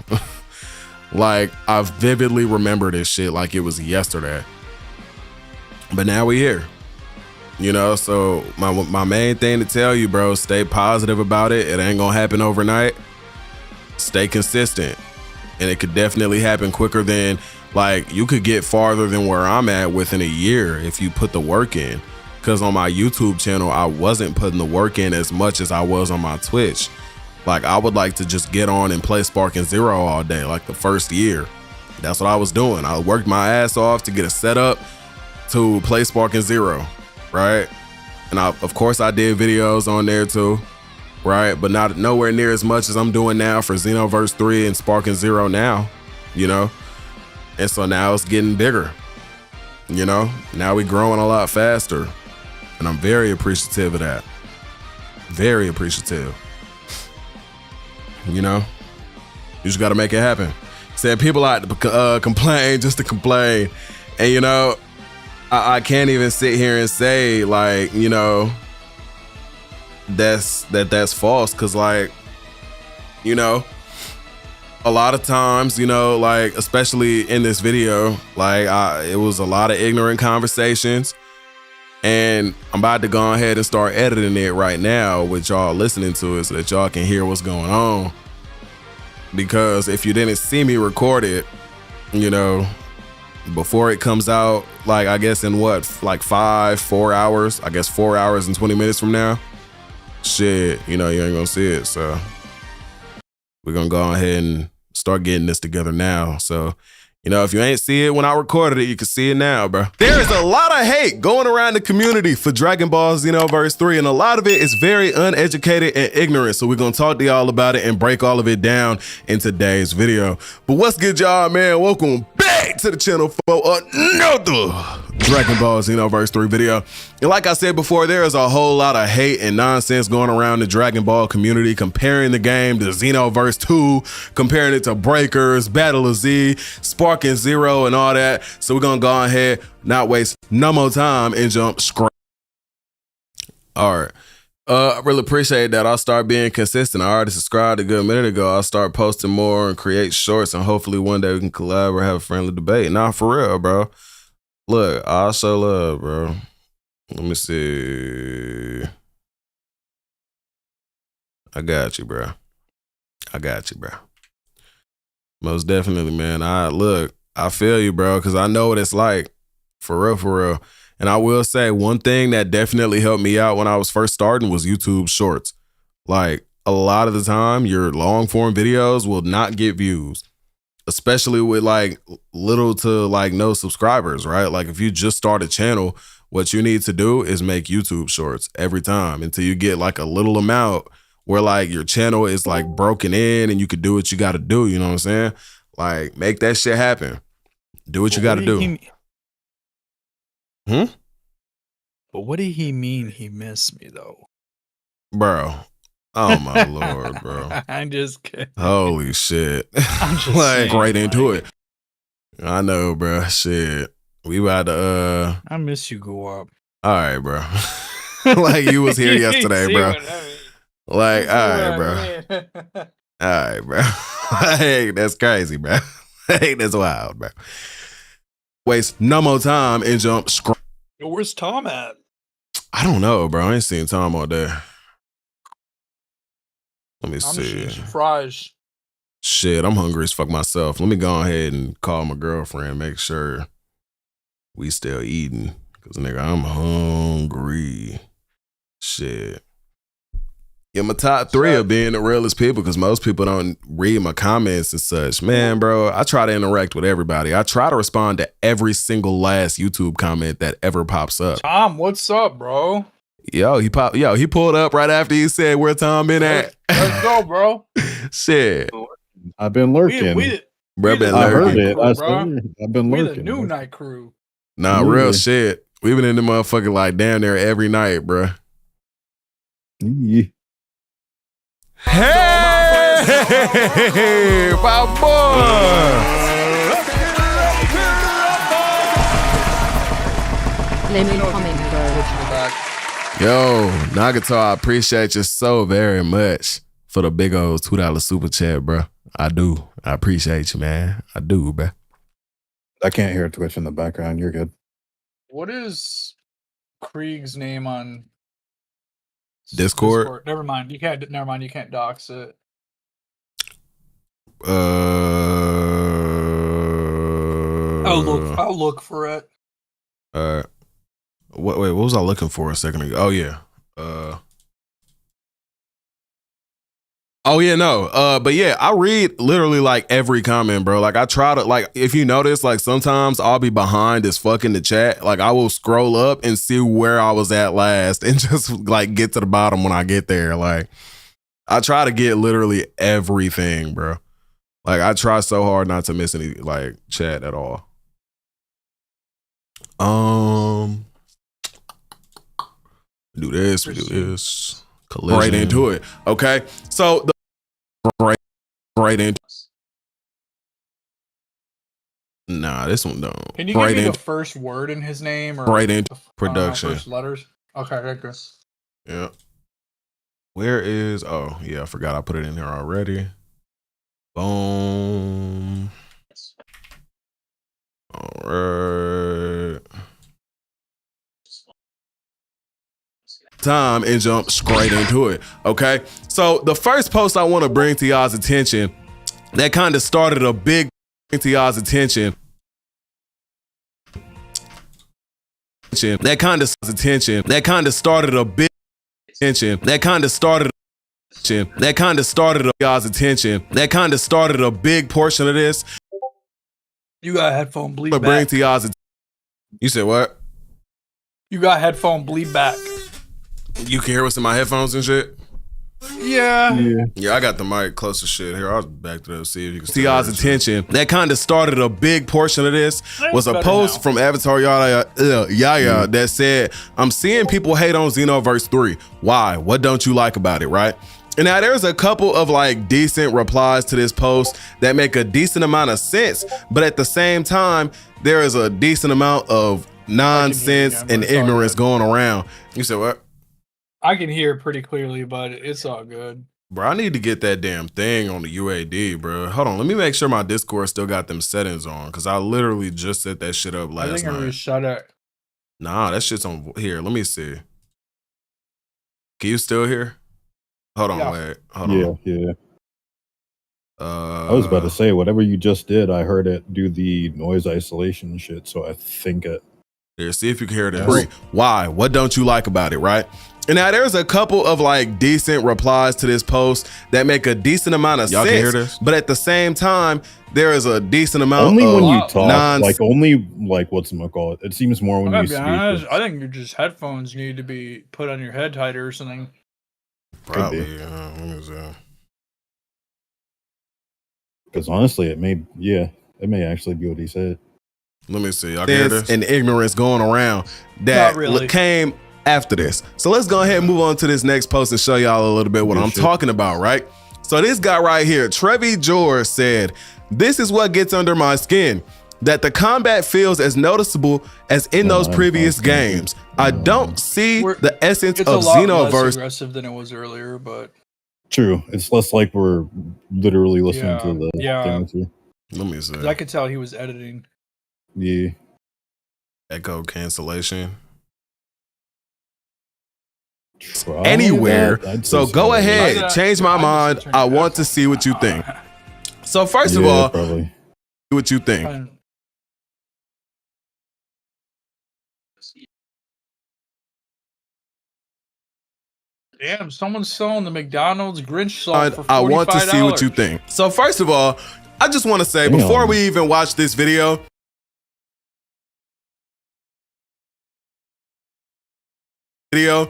Like, I vividly remember this shit like it was yesterday. But now we here. You know, so my main thing to tell you, bro, stay positive about it. It ain't gonna happen overnight. Stay consistent. And it could definitely happen quicker than, like, you could get farther than where I'm at within a year if you put the work in. Because on my YouTube channel, I wasn't putting the work in as much as I was on my Twitch. Like, I would like to just get on and play Sparking Zero all day, like the first year. That's what I was doing. I worked my ass off to get a setup to play Sparking Zero, right? And of course I did videos on there too, right? But not nowhere near as much as I'm doing now for Xenoverse 3 and Sparking Zero now, you know? And so now it's getting bigger, you know? Now we growing a lot faster. And I'm very appreciative of that. Very appreciative. You know, you just got to make it happen. Said people like to complain just to complain. And, you know, I can't even sit here and say, like, you know, that's false. Because, like, you know, a lot of times, you know, like, especially in this video, like, it was a lot of ignorant conversations. And I'm about to go ahead and start editing it right now with y'all listening to it so that y'all can hear what's going on. Because if you didn't see me record it, you know, before it comes out, like, I guess in what, like 4 hours, I guess 4 hours and 20 minutes from now, shit, you know, you ain't gonna see it. So we're gonna go ahead and start getting this together now. So, you know, if you ain't see it when I recorded it, you can see it now, bro. There is a lot of hate going around the community for Dragon Ball Xenoverse 3, and a lot of it is very uneducated and ignorant. So we're gonna talk to y'all about it and break all of it down in today's video. But what's good, y'all, man? Welcome back to the channel for another Dragon Ball Xenoverse 3 video. And like I said before, there is a whole lot of hate and nonsense going around the Dragon Ball community, comparing the game to Xenoverse 2, comparing it to Breakers, Battle of Z, Sparking Zero, and all that. So we're gonna go ahead, not waste no more time, and jump straight. All right. I really appreciate that. I'll start being consistent. I already subscribed a good minute ago. I'll start posting more and create shorts, and hopefully one day we can collab or have a friendly debate. Nah, for real, bro. Look, I'll show love, bro. Let me see. I got you, bro. I got you, bro. Most definitely, man. I feel you, bro, because I know what it's like. For real, for real. And I will say one thing that definitely helped me out when I was first starting was YouTube Shorts. Like, a lot of the time, your long form videos will not get views, especially with like little to like no subscribers, right? Like, if you just start a channel, what you need to do is make YouTube Shorts every time until you get like a little amount where like your channel is like broken in and you could do what you got to do. You know what I'm saying? Like, make that shit happen. Do what you got to do. But what did he mean he missed me, though? Bro. Oh, my Lord, bro. I'm just kidding. Holy shit. I'm just like, saying, right into it. I know, bro. Shit. We about to, I miss you, GUWAPP. All right, bro. Like, you was here yesterday, bro. Like, all right, bro. All right, bro. Hey, that's crazy, bro. Hey, that's wild, bro. Waste no more time and jump straight. Where's Tom at? I don't know, bro. I ain't seen Tom all day. Let me see. Some fries. Shit, I'm hungry as fuck myself. Let me go ahead and call my girlfriend, make sure we still eating. Cause nigga, I'm hungry. Shit. Yeah, my top 3 of being the realest people, because most people don't read my comments and such. Man, bro, I try to interact with everybody. I try to respond to every single last YouTube comment that ever pops up. Tom, what's up, bro? Yo, he pulled up right after he said where Tom been at. Let's go, bro. Shit. I've been lurking. Bro, been I heard lurking. it. I've been lurking. We the new night crew. Nah, real shit. We been in the motherfucker like down there every night, bro. Yeah. Hey! Hey, my boy. Yo, Nagato, I appreciate you so very much for the big old $2 super chat, bro. I do. I appreciate you, man. I do, bro. I can't hear Twitch in the background. You're good. What is Krieg's name on Discord? Never mind. You can't. Never mind. You can't dox it. I'll look for it. Wait, what was I looking for a second ago? Oh yeah. But yeah, I read literally like every comment, bro. Like I try to, like, if you notice, like sometimes I'll be behind as fuck in the chat. Like I will scroll up and see where I was at last and just like get to the bottom when I get there. Like I try to get literally everything, bro. Like I try so hard not to miss any like chat at all. Do this, we do this. Collision. Right into it. Okay. So the right into. Nah, this one don't. Can you give me the first word in his name or right into production? First letters. Okay, good. Yeah. Where is? Oh yeah, I forgot I put it in here already. Boom. All right. Time and jump straight into it. Okay. So the first post I want to bring to y'all's attention that kind of started a big that kind of started a big portion of this. You got headphone bleed back. Bring to y'all's You said what? You got headphone bleed back. You can hear what's in my headphones and shit? Yeah, I got the mic close to shit here. I'll back to see if you can see y'all's attention. That kind of started a big portion of this. Was a post from Avatar Yaya that said, I'm seeing people hate on Xenoverse 3. Why? What don't you like about it, right? And now there's a couple of like decent replies to this post that make a decent amount of sense, but at the same time, there is a decent amount of nonsense and ignorance going around. You said what? I can hear it pretty clearly, but it's all good. Bro, I need to get that damn thing on the UAD, bro. Hold on, let me make sure my Discord still got them settings on, because I literally just set that shit up last night. I think I reset it. Nah, that shit's on here. Let me see. Can you still hear? Hold on, wait. Hold on. Yeah. I was about to say, whatever you just did, I heard it do the noise isolation shit, so I think it. Here, see if you can hear this. Why? What don't you like about it, right? And now there's a couple of like decent replies to this post that make a decent amount of sense. Can hear this? But at the same time, there is a decent amount only of when you talk, like only like whatchamacallit. It seems more when you speak. Honest, I think your just headphones need to be put on your head tighter or something. Probably. Because honestly, it may actually be what he said. Let me see. Y'all hear this? And ignorance going around that came after this. So let's go ahead and move on to this next post and show y'all a little bit what I'm talking about, right? So this guy right here, Trevi George, said, this is what gets under my skin, that the combat feels as noticeable as in those previous games. I don't see the essence of Xenoverse. Less aggressive than it was earlier, but true. It's less like we're literally listening to the things here. Let me see. I could tell he was editing. Yeah. Echo cancellation. Anywhere. So go ahead, change my mind. I want to see what you think. So first of all, what you think. Damn, someone's selling the McDonald's Grinch salt for $45. I want to see what you think. So first of all, I just want to say, before we even watch this video,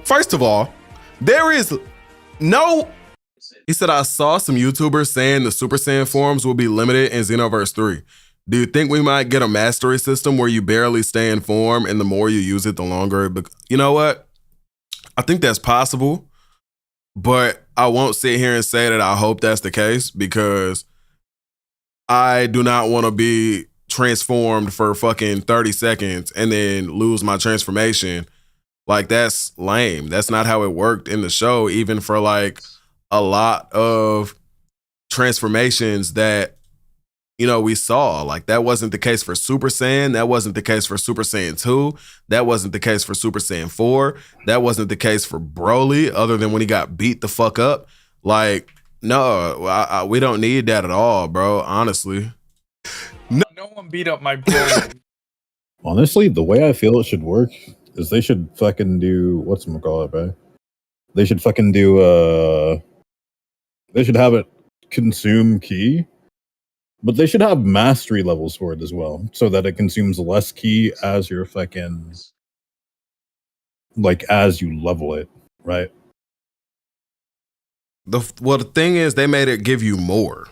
first of all, there is no. He said, I saw some YouTubers saying the Super Saiyan forms will be limited in Xenoverse 3. Do you think we might get a mastery system where you barely stay in form and the more you use it, the longer it You know what? I think that's possible, but I won't sit here and say that I hope that's the case because I do not want to be transformed for fucking 30 seconds and then lose my transformation. Like, that's lame. That's not how it worked in the show, even for like a lot of transformations that, you know, we saw. Like, that wasn't the case for Super Saiyan. That wasn't the case for Super Saiyan 2. That wasn't the case for Super Saiyan 4. That wasn't the case for Broly, other than when he got beat the fuck up. Like, no, we don't need that at all, bro, honestly. No one beat up my Broly. Honestly, the way I feel it should work is they should fucking do, whatchamacallit, bro? They should fucking do, they should have it consume ki, but they should have mastery levels for it as well, so that it consumes less ki as you're fucking, like, as you level it, right? The thing is, they made it give you more.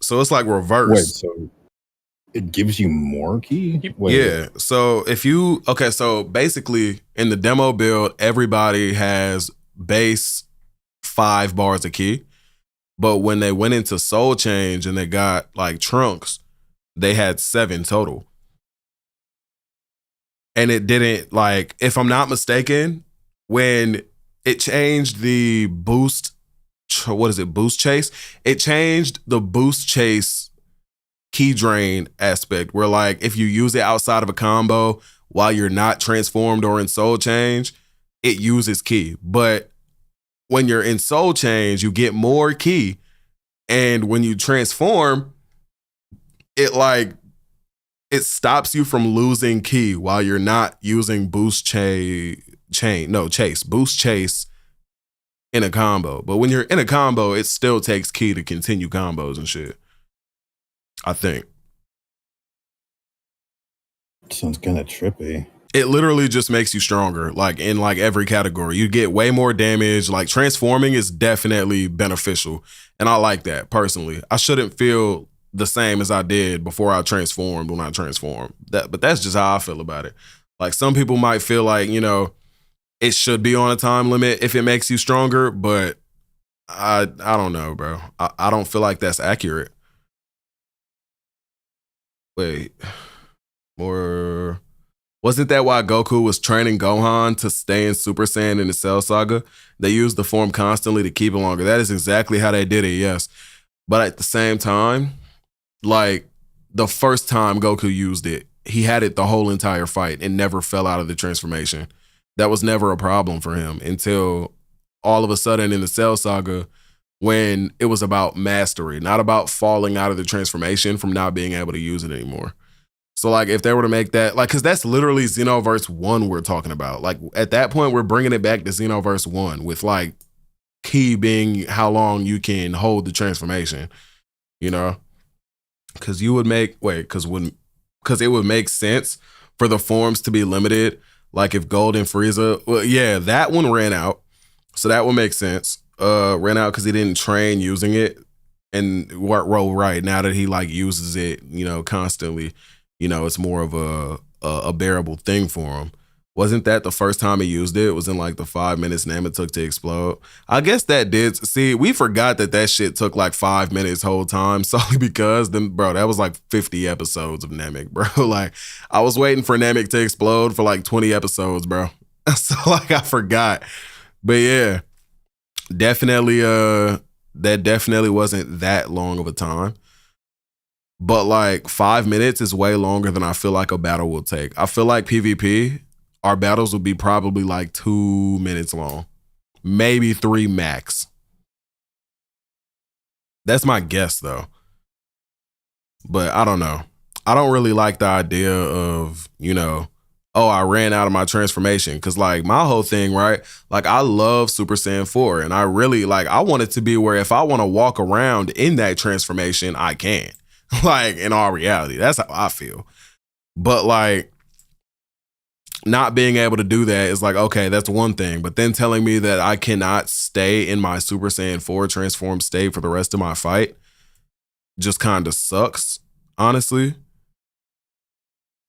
So it's like reverse. Wait, so it gives you more ki? Yeah. So so basically in the demo build, everybody has base 5 bars of ki. But when they went into Soul Change and they got like Trunks, they had 7 total. And it didn't, like, if I'm not mistaken, when it changed the boost, boost chase? It changed the boost chase key drain aspect where, like, if you use it outside of a combo while you're not transformed or in Soul Change, it uses ki. But when you're in Soul Change, you get more ki. And when you transform, it stops you from losing ki while you're not using boost chase in a combo. But when you're in a combo, it still takes ki to continue combos and shit, I think. Sounds kind of trippy. It literally just makes you stronger, like in like every category. You get way more damage. Like, transforming is definitely beneficial. And I like that personally. I shouldn't feel the same as I did before I transformed when I transformed. But that's just how I feel about it. Like, some people might feel like, you know, it should be on a time limit if it makes you stronger, but I don't know, bro. I don't feel like that's accurate. Wait, more. Wasn't that why Goku was training Gohan to stay in Super Saiyan in the Cell Saga? They used the form constantly to keep it longer. That is exactly how they did it, yes. But at the same time, like, the first time Goku used it, he had it the whole entire fight and never fell out of the transformation. That was never a problem for him until all of a sudden in the Cell Saga, when it was about mastery, not about falling out of the transformation from not being able to use it anymore. So, like, if they were to make that, like, because that's literally Xenoverse 1 we're talking about. Like, at that point, we're bringing it back to Xenoverse 1 with, like, key being how long you can hold the transformation, you know? Because it would make sense for the forms to be limited. Like, if Gold and Frieza, well, yeah, that one ran out. So that would make sense. Ran out because he didn't train using it. And, well, right, now that he, like, uses it, you know, constantly, you know, it's more of a bearable thing for him. Wasn't that the first time he used it? It was in like the 5 minutes Namek took to explode. I guess that did. See, we forgot that shit took like 5 minutes whole time solely because then, bro, that was like 50 episodes of Namek, bro. Like, I was waiting for Namek to explode for like 20 episodes, bro. So, like, I forgot. But yeah, definitely, that definitely wasn't that long of a time. But like 5 minutes is way longer than I feel like a battle will take. I feel like PvP, our battles will be probably like 2 minutes long, maybe 3 max. That's my guess though. But I don't know. I don't really like the idea of, you know, oh, I ran out of my transformation. Cause like my whole thing, right? Like, I love Super Saiyan 4 and I really like, I want it to be where if I want to walk around in that transformation, I can. Like, in all reality, that's how I feel. But like, not being able to do that is like, okay, that's one thing. But then telling me that I cannot stay in my Super Saiyan 4 transformed state for the rest of my fight just kind of sucks, honestly.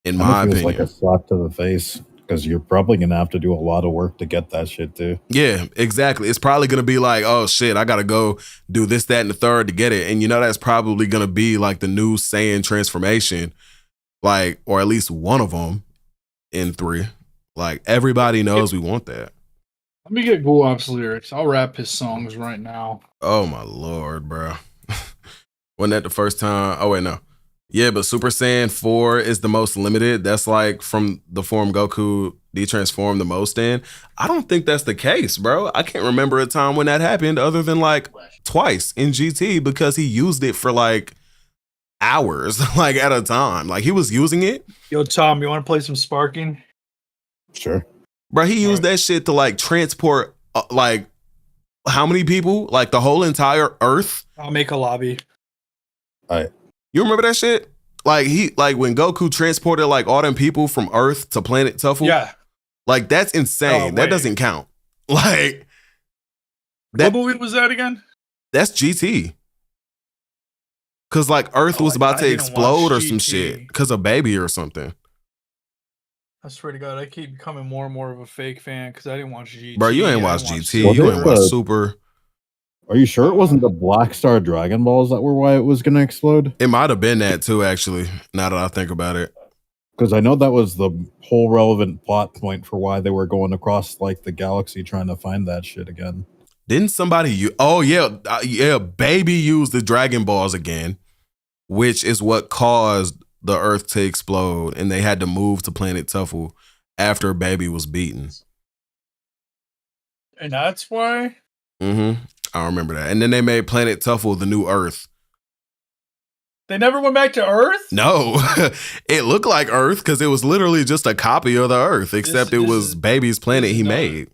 In my opinion. Like a slap to the face. Because you're probably gonna have to do a lot of work to get that shit too. Yeah, exactly. It's probably gonna be like, oh shit, I gotta go do this, that, and the third to get it. And you know that's probably gonna be like the new Saiyan transformation, like, or at least one of them in 3. Like everybody knows we want that. Let me get GUWAPP's lyrics. I'll rap his songs right now. Oh my lord, bro. Wasn't that the first time? Oh wait, no. Yeah, but Super Saiyan 4 is the most limited. That's like from the form Goku detransformed the most in. I don't think that's the case, bro. I can't remember a time when that happened other than like twice in GT because he used it for like hours, like at a time. Like he was using it. Yo, Tom, you want to play some Sparking? Sure. Bro, he used that shit to like transport like how many people? Like the whole entire Earth? I'll make a lobby. All right. You remember that shit? Like when Goku transported like all them people from Earth to planet Tufel? Yeah. Like that's insane. That doesn't count. Like what movie was that again? That's GT. Cause like Earth was about to explode or some shit. Cause of Baby or something. I swear to God, I keep becoming more and more of a fake fan because I didn't watch GT. Bro, you ain't watch GT. You ain't watch Super. Are you sure it wasn't the Black Star Dragon Balls that were why it was going to explode? It might have been that too, actually, now that I think about it. Because I know that was the whole relevant plot point for why they were going across like the galaxy trying to find that shit again. Didn't somebody Baby used the Dragon Balls again, which is what caused the Earth to explode, and they had to move to planet Tufel after Baby was beaten. And that's why? Mm-hmm. I remember that. And then they made planet Tufel the new Earth. They never went back to Earth? No. It looked like Earth because it was literally just a copy of the Earth, except it was Baby's planet he made.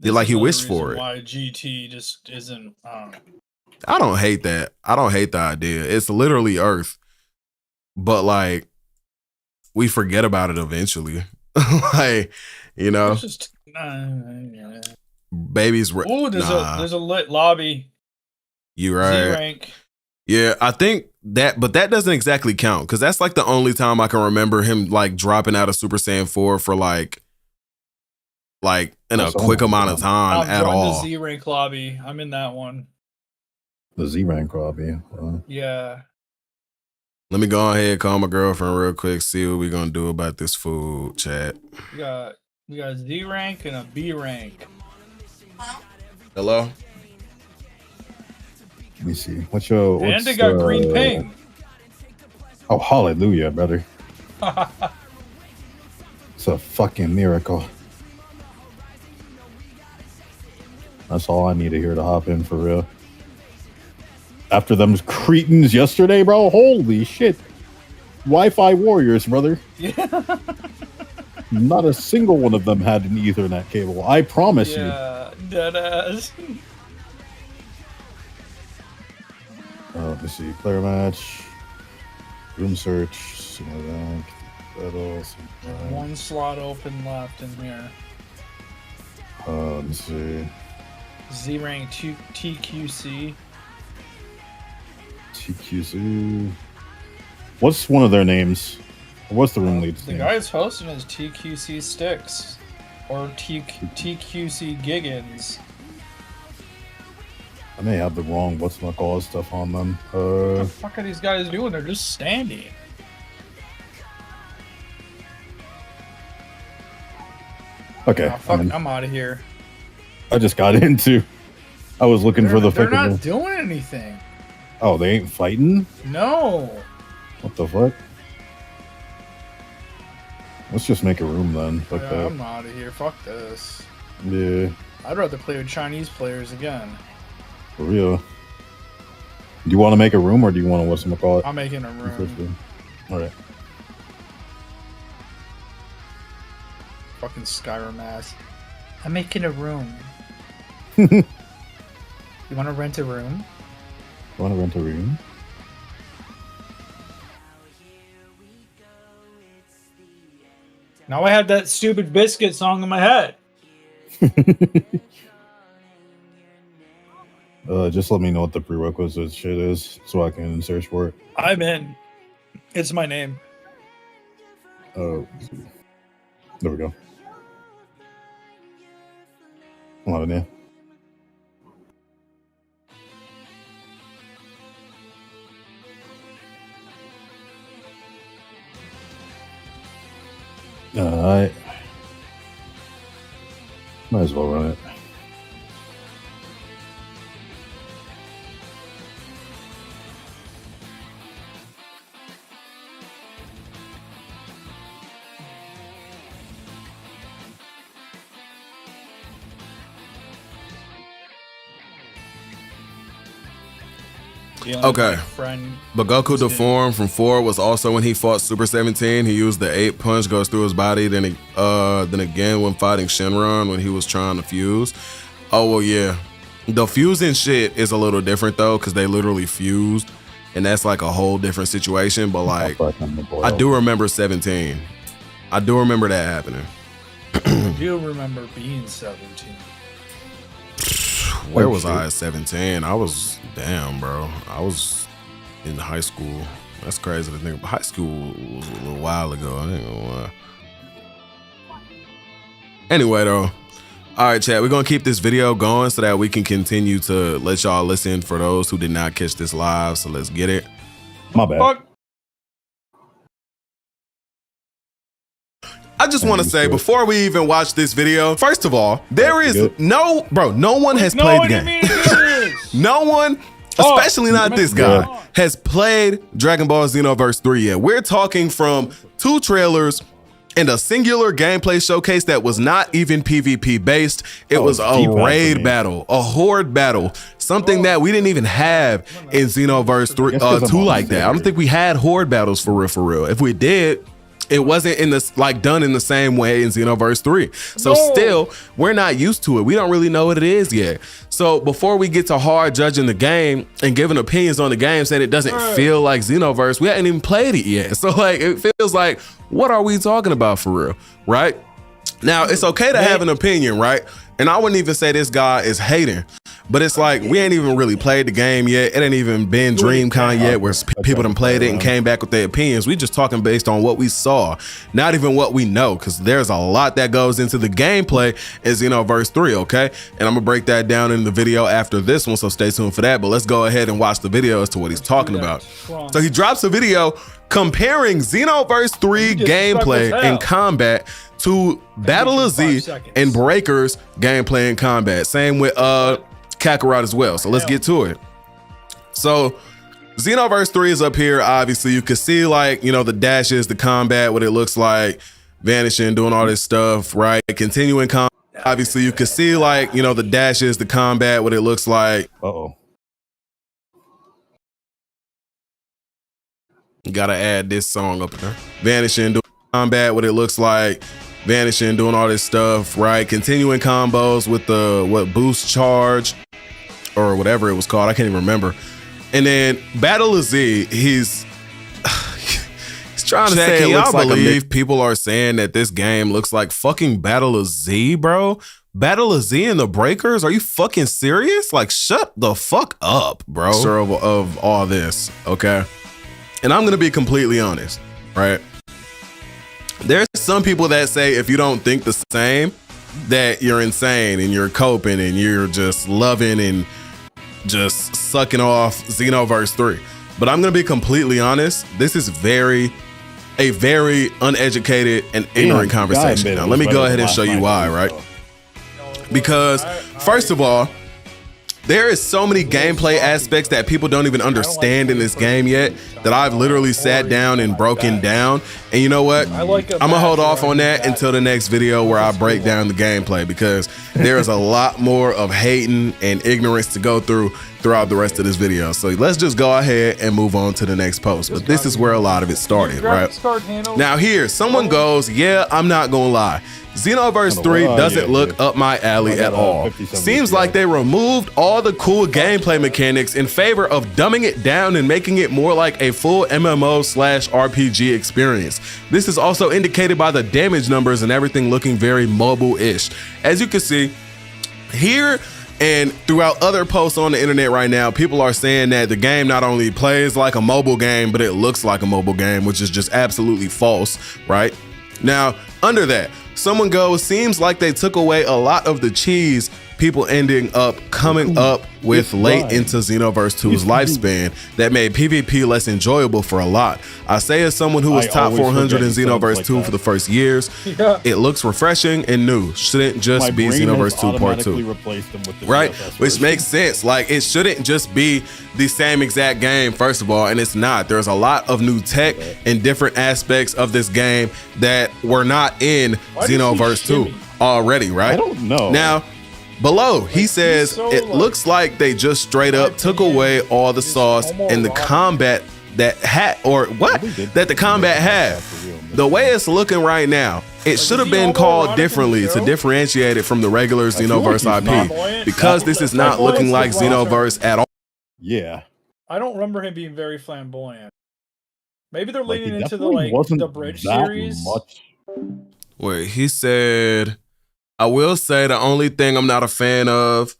Like he wished for it. Why GT just isn't... I don't hate that. I don't hate the idea. It's literally Earth. But like, we forget about it eventually. Like, you know? It's just... Baby's... Oh, there's a lit lobby. You right. Z-rank. Yeah, I think that, but that doesn't exactly count because that's like the only time I can remember him like dropping out of Super Saiyan 4 for like in a quick amount of time at all. The Z-rank lobby. I'm in that one. The Z-rank lobby. Yeah. Let me go ahead and call my girlfriend real quick, see what we're gonna do about this food, chat. We got Z-rank and a B-rank. Hello? Let me see. What's your... And they got green ping. Oh, hallelujah, brother. It's a fucking miracle. That's all I need to hear to hop in for real. After them cretins yesterday, bro. Holy shit. Wi-Fi warriors, brother. Yeah. Not a single one of them had an Ethernet cable. I promise you. Yeah, deadass. Let me see. Player match. Room search. Rank. Battles. One slot open left in here. Let me see. Z-rank TQC. TQC. What's one of their names? What's the room lead's The name? guy that's hosting is TQC Sticks. Or TQC Giggins. I may have the wrong whatchamacallit stuff on them. What the fuck are these guys doing? They're just standing. Okay. Oh, fuck, I'm out of here. I just got into. I was looking for the. They're not doing anything. Oh, they ain't fighting? No. What the fuck? Let's just make a room then. Fuck Yeah, that. I'm out of here. Fuck this. Yeah, I'd rather play with Chinese players again. for real. Do you want to make a room or do you want to whatchamacallit? I'm making a room. Alright. Fucking Skyrim ass. I'm making a room. You want to rent a room? You want to rent a room? Now I have that stupid Biscuit song in my head. Just let me know what the prerequisite shit is so I can search for it. I'm in. It's my name. Oh, there we go. Well, yeah. Alright. Might as well run it. Okay, but Goku deformed from 4 was also when he fought Super 17. He used the 8 punch, goes through his body. Then again when fighting Shenron when he was trying to fuse. Oh well, yeah, the fusing shit is a little different though because they literally fused, and that's like a whole different situation. But like, I do remember 17. I do remember that happening. I do remember being 17. Where was I at 17? I was, damn, bro. I was in high school. That's crazy to think about. High school was a little while ago. I ain't gonna lie. Anyway, though. All right, chat. We're going to keep this video going so that we can continue to let y'all listen for those who did not catch this live. So let's get it. My bad. I just want to say before we even watch this video, first of all, there is no one has played the game. No one, especially not this guy, has played Dragon Ball Xenoverse 3 yet. We're talking from 2 trailers and a singular gameplay showcase that was not even PvP based. It was a raid battle, a horde battle, something that we didn't even have in Xenoverse 2 like that. I don't think we had horde battles for real. If we did, it wasn't in this done in the same way in Xenoverse 3. So still, we're not used to it. We don't really know what it is yet. So before we get to hard judging the game and giving opinions on the game, saying it doesn't feel like Xenoverse, we hadn't even played it yet. So like, it feels like, what are we talking about for real, right? Now, it's okay to have an opinion, right? And I wouldn't even say this guy is hating, but it's like, we ain't even really played the game yet. It ain't even been DreamCon yet where people done played it and came back with their opinions. We just talking based on what we saw, not even what we know, because there's a lot that goes into the gameplay in Xenoverse 3, okay? And I'm gonna break that down in the video after this one, so stay tuned for that. But let's go ahead and watch the video as to what he's talking about. So he drops a video comparing Xenoverse 3 gameplay and combat to Battle of Z and Breaker's gameplay and combat. Same with Kakarot as well. So let's get to it. So Xenoverse 3 is up here. Obviously, you can see the dashes, the combat, what it looks like, vanishing, doing all this stuff, right? Continuing combat. Obviously, you can see the dashes, the combat, what it looks like. You gotta add this song up there. Vanishing, doing combat, what it looks like. Vanishing, doing all this stuff, right? Continuing combos with the boost charge or whatever it was called. I can't even remember. And then Battle of Z, he's trying to say it looks like believe people are saying that this game looks like fucking Battle of Z, bro. Battle of Z and the Breakers? Are you fucking serious? Like, shut the fuck up, bro. Of all this, okay? And I'm gonna be completely honest, right? There's some people that say if you don't think the same, that you're insane and you're coping and you're just loving and just sucking off Xenoverse 3. But I'm gonna be completely honest, this is a very uneducated and ignorant conversation. Now let me go ahead and show you why, right? Because first of all, there is so many gameplay aspects that people don't even understand in this game yet that I've literally sat down and broken down. And you know what? I'm gonna hold off on that until the next video where I break down the gameplay, because there is a lot more of hating and ignorance to go throughout the rest of this video. So let's just go ahead and move on to the next post. But this is where a lot of it started, right? Now here, someone goes, yeah, I'm not gonna lie. Xenoverse 3 doesn't look up my alley at all. Seems like they removed all the cool gameplay mechanics in favor of dumbing it down and making it more like a full MMO/RPG experience. This is also indicated by the damage numbers and everything looking very mobile-ish. As you can see here and throughout other posts on the internet right now, people are saying that the game not only plays like a mobile game, but it looks like a mobile game, which is just absolutely false, right? Now, under that, Someone goes, seems like they took away a lot of the cheese, people ending up coming up with late into Xenoverse 2's lifespan that made PvP less enjoyable for a lot. I say as someone who was top 400 in Xenoverse 2 for the first years, it looks refreshing and new. Shouldn't just be Xenoverse 2 Part 2. Right? Which makes sense. Like, it shouldn't just be the same exact game, first of all, and it's not. There's a lot of new tech and different aspects of this game that were not in Xenoverse 2 already, right? I don't know. Now, below, he says, it looks like they just straight up took away all the sauce and the combat that had, or what? That the combat had. The way it's looking right now, it should have been called differently to differentiate it from the regular Xenoverse IP, because this is not looking like Xenoverse at all. Yeah. I don't remember him being very flamboyant. Maybe they're Like, leaning he into the definitely wasn't the Bridge that series. much. Wait, he said, I will say the only thing I'm not a fan of,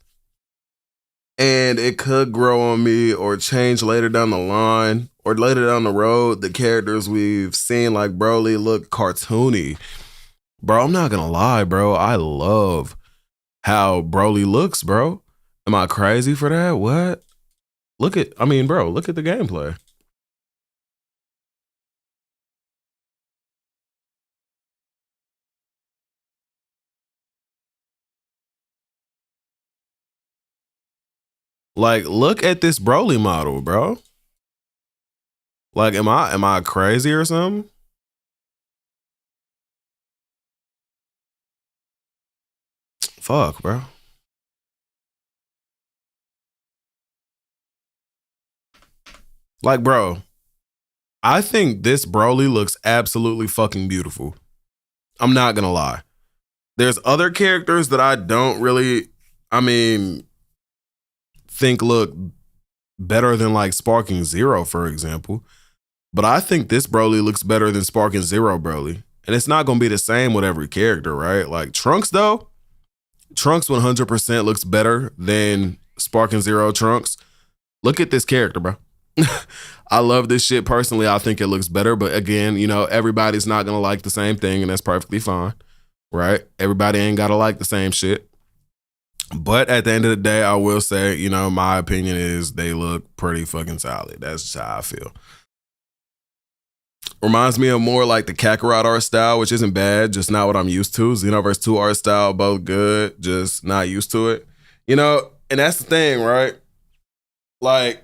and it could grow on me or change later down the line or later down the road, the characters we've seen like Broly look cartoony. Bro, I'm not gonna lie, bro. I love how Broly looks, bro. Am I crazy for that? What? Look at the gameplay. Like, look at this Broly model, bro. Like, am I crazy or something? Fuck, bro. Like, bro, I think this Broly looks absolutely fucking beautiful. I'm not gonna lie. There's other characters that I don't really, think look better than like Sparking Zero, for example. But I think this Broly looks better than Sparking Zero Broly. And it's not gonna be the same with every character, right? Like Trunks though, Trunks 100% looks better than Sparking Zero Trunks. Look at this character, bro. I love this shit personally. I think it looks better, but again, everybody's not gonna like the same thing, and that's perfectly fine, right? Everybody ain't gotta like the same shit. But at the end of the day, I will say, my opinion is they look pretty fucking solid. That's just how I feel. Reminds me of more like the Kakarot art style, which isn't bad, just not what I'm used to. Xenoverse 2 art style, both good, just not used to it. And that's the thing, right? Like,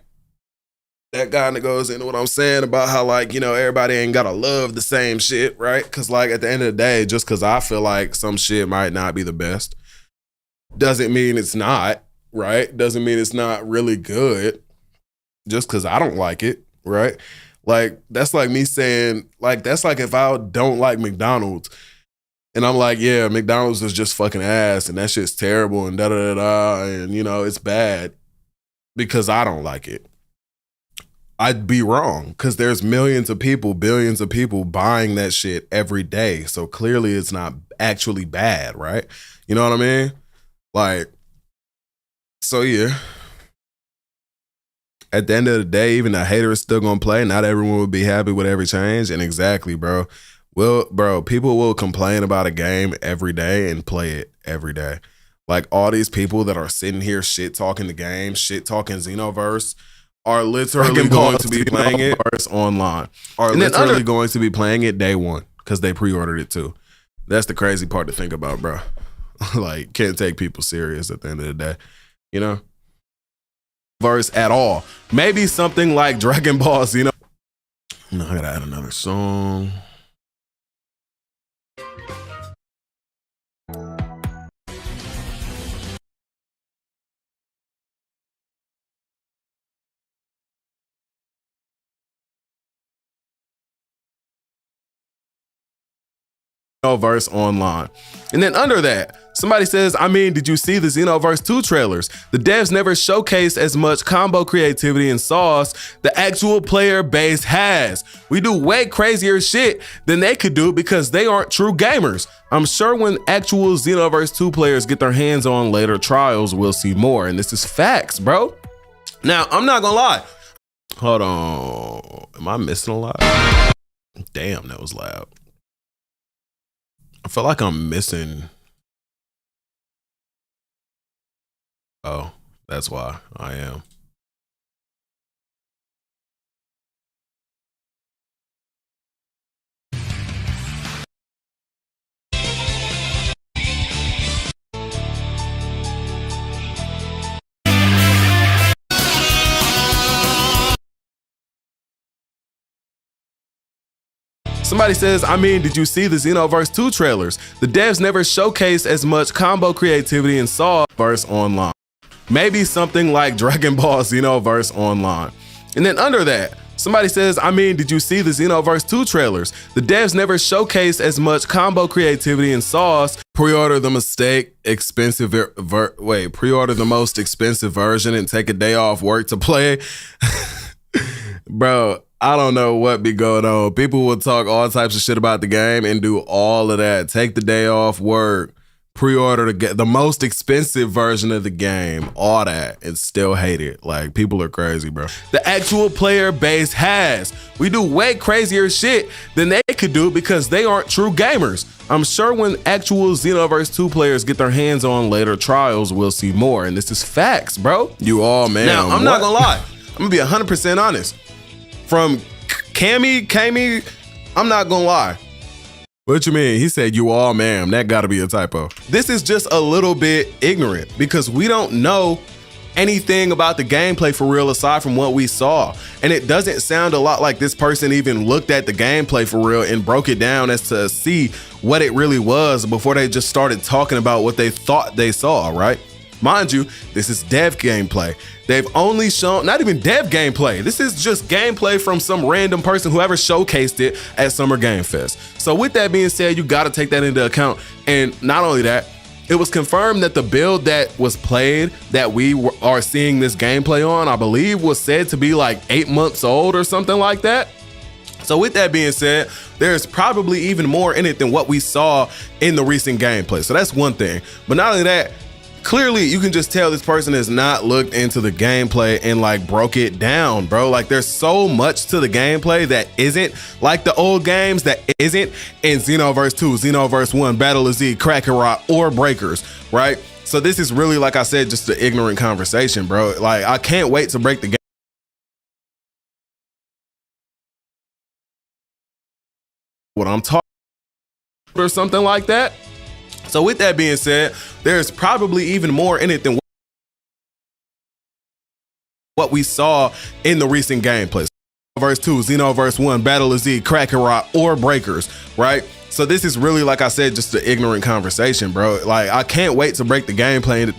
that kind of goes into what I'm saying about how, like, everybody ain't gotta love the same shit, right? Because, like, at the end of the day, just because I feel like some shit might not be the best, doesn't mean it's not, right? Doesn't mean it's not really good just because I don't like it, right? Like, that's like me saying, like, that's like if I don't like McDonald's and I'm like, yeah, McDonald's is just fucking ass and that shit's terrible and da-da-da-da and, it's bad because I don't like it. I'd be wrong because there's millions of people, billions of people buying that shit every day. So clearly it's not actually bad, right? You know what I mean? Like, so yeah. At the end of the day, even the hater is still gonna play. Not everyone will be happy with every change. And exactly, bro. Well, bro, people will complain about a game every day and play it every day. Like all these people that are sitting here shit talking the game, shit talking Xenoverse, are literally going to be playing it online. Are literally going to be playing it day one because they pre-ordered it too. That's the crazy part to think about, bro. Like, can't take people serious at the end of the day, Verse at all. Maybe something like Dragon Ball Z. No, I gotta add another song. Xenoverse online. And then under that, somebody says, did you see the Xenoverse 2 trailers? The devs never showcased as much combo creativity and sauce the actual player base has. We do way crazier shit than they could do because they aren't true gamers. I'm sure when actual Xenoverse 2 players get their hands on later trials, we'll see more. And this is facts, bro. Now, I'm not gonna lie. Hold on. Am I missing a lot? Damn, that was loud. I feel like I'm missing. Oh, that's why I am. Somebody says, I mean, did you see the Xenoverse 2 trailers? The devs never showcased as much combo creativity in Xenoverse Online. Maybe something like Dragon Ball Xenoverse Online. And then under that, somebody says, I mean, did you see the Xenoverse 2 trailers? The devs never showcased as much combo creativity in Sauce. Pre-order the pre-order the most expensive version and take a day off work to play. Bro, I don't know what be going on. People will talk all types of shit about the game and do all of that. Take the day off work, pre-order the most expensive version of the game, all that, and still hate it. Like, people are crazy, bro. The actual player base we do way crazier shit than they could do because they aren't true gamers. I'm sure when actual Xenoverse 2 players get their hands on later trials, we'll see more. And this is facts, bro. You all, man. Now, I'm not gonna lie. I'm gonna be 100% honest. From Kami, I'm not gonna lie. What you mean? He said, you all, ma'am. That gotta be a typo. This is just a little bit ignorant because we don't know anything about the gameplay for real aside from what we saw. And it doesn't sound a lot like this person even looked at the gameplay for real and broke it down as to see what it really was before they just started talking about what they thought they saw, right? Mind you, this is dev gameplay. They've only shown, not even dev gameplay. This is just gameplay from some random person who ever showcased it at Summer Game Fest. So with that being said, you gotta take that into account. And not only that, it was confirmed that the build that was played that we are seeing this gameplay on, I believe was said to be like 8 months old or something like that. So with that being said, there's probably even more in it than what we saw in the recent gameplay. So that's one thing. But not only that, clearly you can just tell this person has not looked into the gameplay and like broke it down, bro. Like there's so much to the gameplay that isn't like the old games, that isn't in Xenoverse 2, Xenoverse 1, Battle of Z, Kakarot, or Breakers, right? So this is really, like I said, just an ignorant conversation, bro. Like I can't wait to break the game. What I'm talking or something like that. So with that being said, there's probably even more in it than what we saw in the recent gameplay. Xenoverse 2, Xenoverse 1, Battle of Z, Kakarot, or Breakers, right? So this is really, like I said, just an ignorant conversation, bro. Like I can't wait to break the gameplay.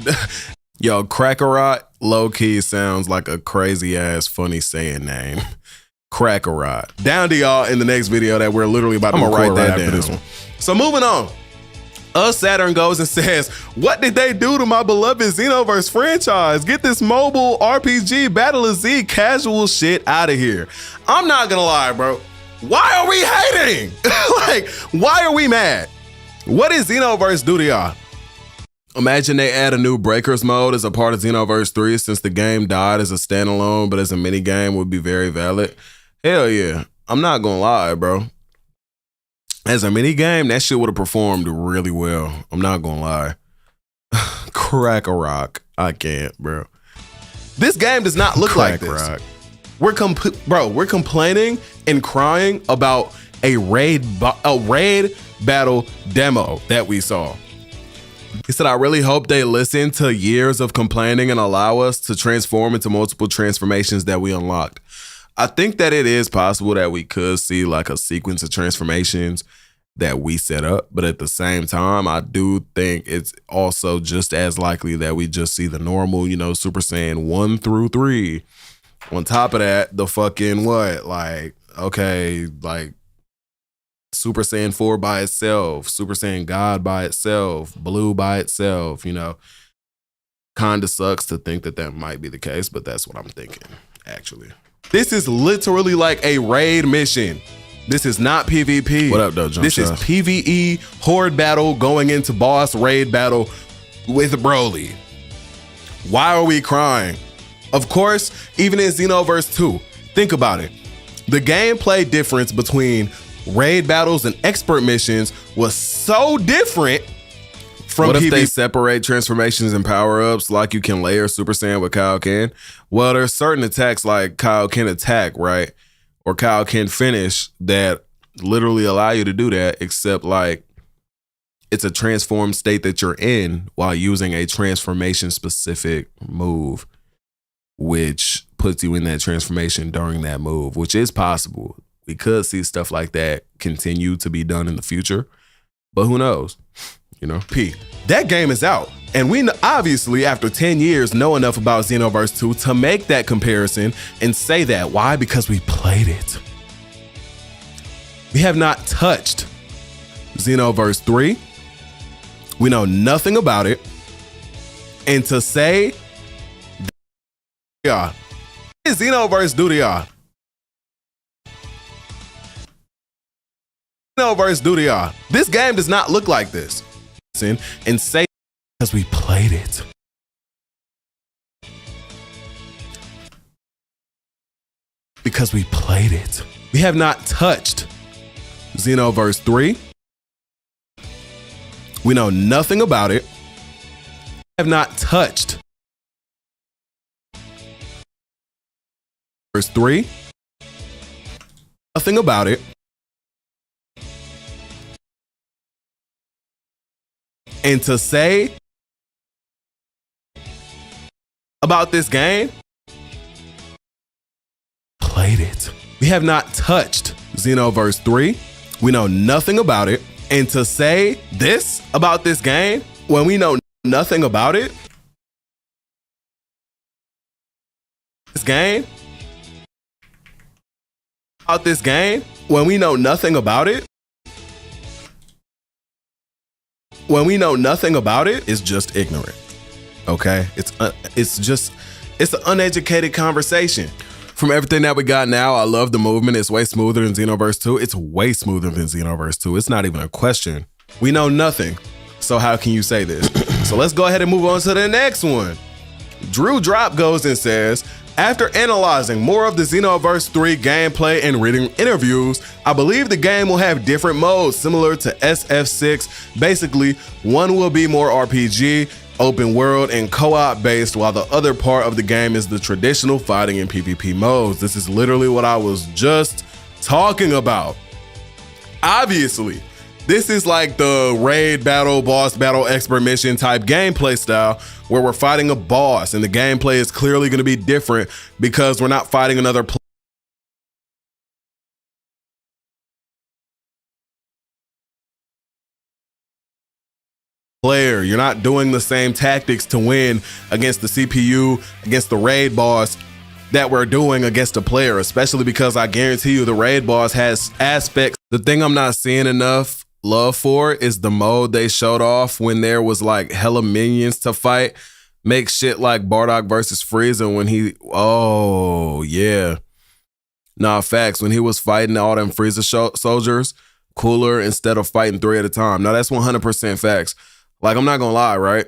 Yo, Kakarot low-key sounds like a crazy ass funny Saiyan name. Kakarot. Down to y'all in the next video that we're literally about to write that down. This one. So moving on. Saturn goes and says, what did they do to my beloved Xenoverse franchise? Get this mobile RPG Battle of Z casual shit out of here. I'm not gonna lie, bro. Why are we hating? Like, why are we mad? What did Xenoverse do to y'all? Imagine they add a new Breakers mode as a part of Xenoverse 3 since the game died as a standalone, but as a mini game would be very valid. Hell yeah. I'm not gonna lie, bro. As a mini game, that shit would have performed really well. I'm not gonna lie. Crack a rock. I can't, bro. This game does not look like this. We're complaining and crying about a raid battle demo that we saw. He said, I really hope they listen to years of complaining and allow us to transform into multiple transformations that we unlocked. I think that it is possible that we could see like a sequence of transformations that we set up. But at the same time, I do think it's also just as likely that we just see the normal, you know, Super Saiyan 1 through 3. On top of that, the fucking what? Like, okay, like Super Saiyan 4 by itself, Super Saiyan God by itself, Blue by itself, you know. Kind of sucks to think that that might be the case, but that's what I'm thinking, actually. This is literally like a raid mission. This is not PvP. What up, though, John? This is PvE horde battle going into boss raid battle with Broly. Why are we crying? Of course, even in Xenoverse 2, think about it. The gameplay difference between raid battles and expert missions was so different from what if they separate transformations and power-ups like you can layer Super Saiyan with Kaioken? Well, there's certain attacks like Kaioken attack, right? Or Kaioken finish that literally allow you to do that, except like it's a transformed state that you're in while using a transformation specific move, which puts you in that transformation during that move, which is possible. We could see stuff like that continue to be done in the future, but who knows? You know, that game is out. And we obviously, after 10 years, know enough about Xenoverse 2 to make that comparison and say that. Why? Because we played it. We have not touched Xenoverse 3. We know nothing about it. And to say, what does Xenoverse do to y'all? Xenoverse do to y'all? This game does not look like this. And say, because we played it. Because we played it. We have not touched Xenoverse 3. We know nothing about it. We have not touched Xenoverse 3. Nothing about it. And to say about this game, played it. We have not touched Xenoverse 3. We know nothing about it. And to say this about this game when we know nothing about it, this game, about this game, when we know nothing about it, when we know nothing about it, it's just ignorant. Okay? It's an uneducated conversation. From everything that we got now, I love the movement. It's way smoother than Xenoverse 2. It's way smoother than Xenoverse 2. It's not even a question. We know nothing. So how can you say this? So let's go ahead and move on to the next one. Drew Drop goes and says, after analyzing more of the Xenoverse 3 gameplay and reading interviews, I believe the game will have different modes similar to SF6. Basically, one will be more RPG, open world, and co-op based, while the other part of the game is the traditional fighting and PvP modes. This is literally what I was just talking about. Obviously, this is like the raid battle, boss battle, expert mission type gameplay style where we're fighting a boss, and the gameplay is clearly going to be different because we're not fighting another player. You're not doing the same tactics to win against the CPU, against the raid boss that we're doing against a player, especially because I guarantee you the raid boss has aspects. The thing I'm not seeing enough love for is the mode they showed off when there was like hella minions to fight. Make shit like Bardock versus Frieza when he, oh yeah. Nah, facts. When he was fighting all them Frieza soldiers, cooler instead of fighting 3 at a time. Now that's 100% facts. Like, I'm not gonna lie, right?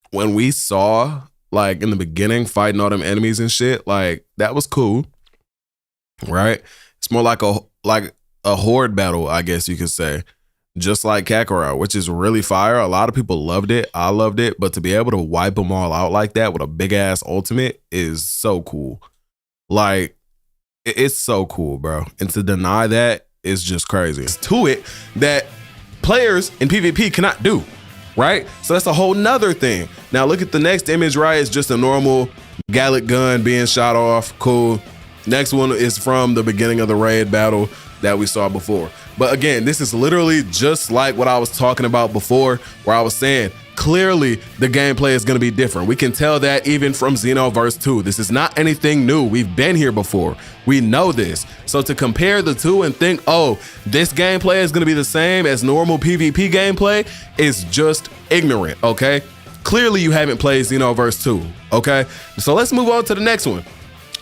When we saw, like, in the beginning, fighting all them enemies and shit, like, that was cool, right? It's more like a horde battle, I guess you could say. Just like Kakarot, which is really fire. A lot of people loved it. I loved it. But to be able to wipe them all out like that with a big-ass ultimate is so cool. Like, it's so cool, bro. And to deny that is just crazy. It's to it that players in PvP cannot do. Right? So that's a whole nother thing. Now look at the next image, right? It's just a normal Gallic gun being shot off. Cool. Next one is from the beginning of the raid battle that we saw before. But again, this is literally just like what I was talking about before, where I was saying, clearly the gameplay is going to be different. We can tell that even from Xenoverse 2. This is not anything new. We've been here before. We know this. So to compare the two and think, oh, this gameplay is going to be the same as normal PvP gameplay is just ignorant, okay? Clearly you haven't played Xenoverse 2, okay? So let's move on to the next one.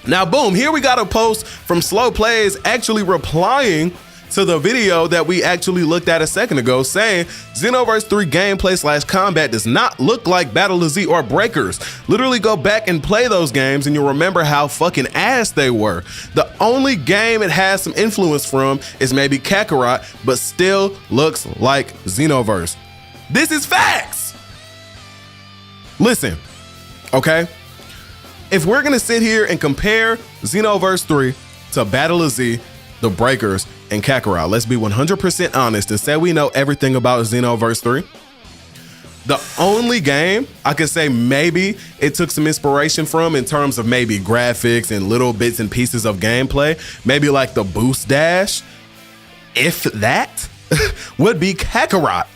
Now, boom, here we got a post from Slow Plays actually replying to the video that we actually looked at a second ago saying Xenoverse 3 gameplay / combat does not look like Battle of Z or Breakers. Literally go back and play those games and you'll remember how fucking ass they were. The only game it has some influence from is maybe Kakarot, but still looks like Xenoverse. This is facts. Listen, okay? If we're gonna sit here and compare Xenoverse 3 to Battle of Z, the Breakers, and Kakarot, let's be 100% honest and say we know everything about Xenoverse 3. The only game I could say maybe it took some inspiration from in terms of maybe graphics and little bits and pieces of gameplay, maybe like the boost dash, if that, would be Kakarot.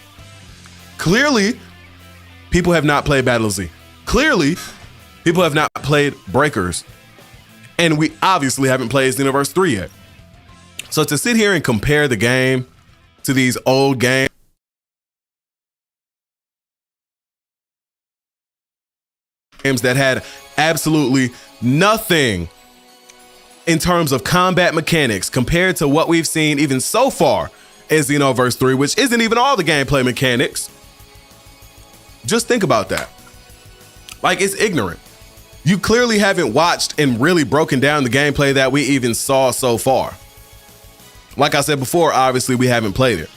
Clearly, people have not played Battle of Z. Clearly, people have not played Breakers. And we obviously haven't played Xenoverse 3 yet. So to sit here and compare the game to these old games that had absolutely nothing in terms of combat mechanics compared to what we've seen even so far in Xenoverse 3, which isn't even all the gameplay mechanics. Just think about that. Like, it's ignorant. You clearly haven't watched and really broken down the gameplay that we even saw so far. Like I said before, obviously we haven't played it.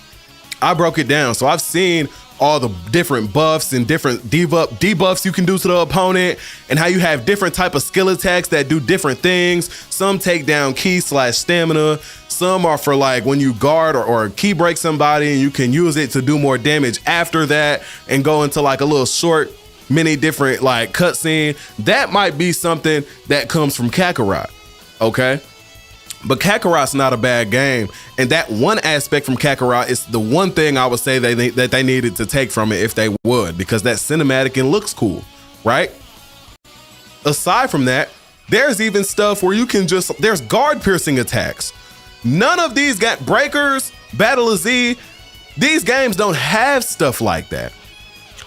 I broke it down, so I've seen all the different buffs and different debuffs you can do to the opponent, and how you have different type of skill attacks that do different things. Some take down ki / stamina. Some are for like when you guard or key break somebody and you can use it to do more damage after that and go into like a little short many different like cutscene. That might be something that comes from Kakarot, okay? But Kakarot's not a bad game, and that one aspect from Kakarot is the one thing I would say that they needed to take from it if they would, because that cinematic and looks cool, right? Aside from that, there's even stuff where you can there's guard piercing attacks. None of these got Breakers, Battle of Z, these games don't have stuff like that.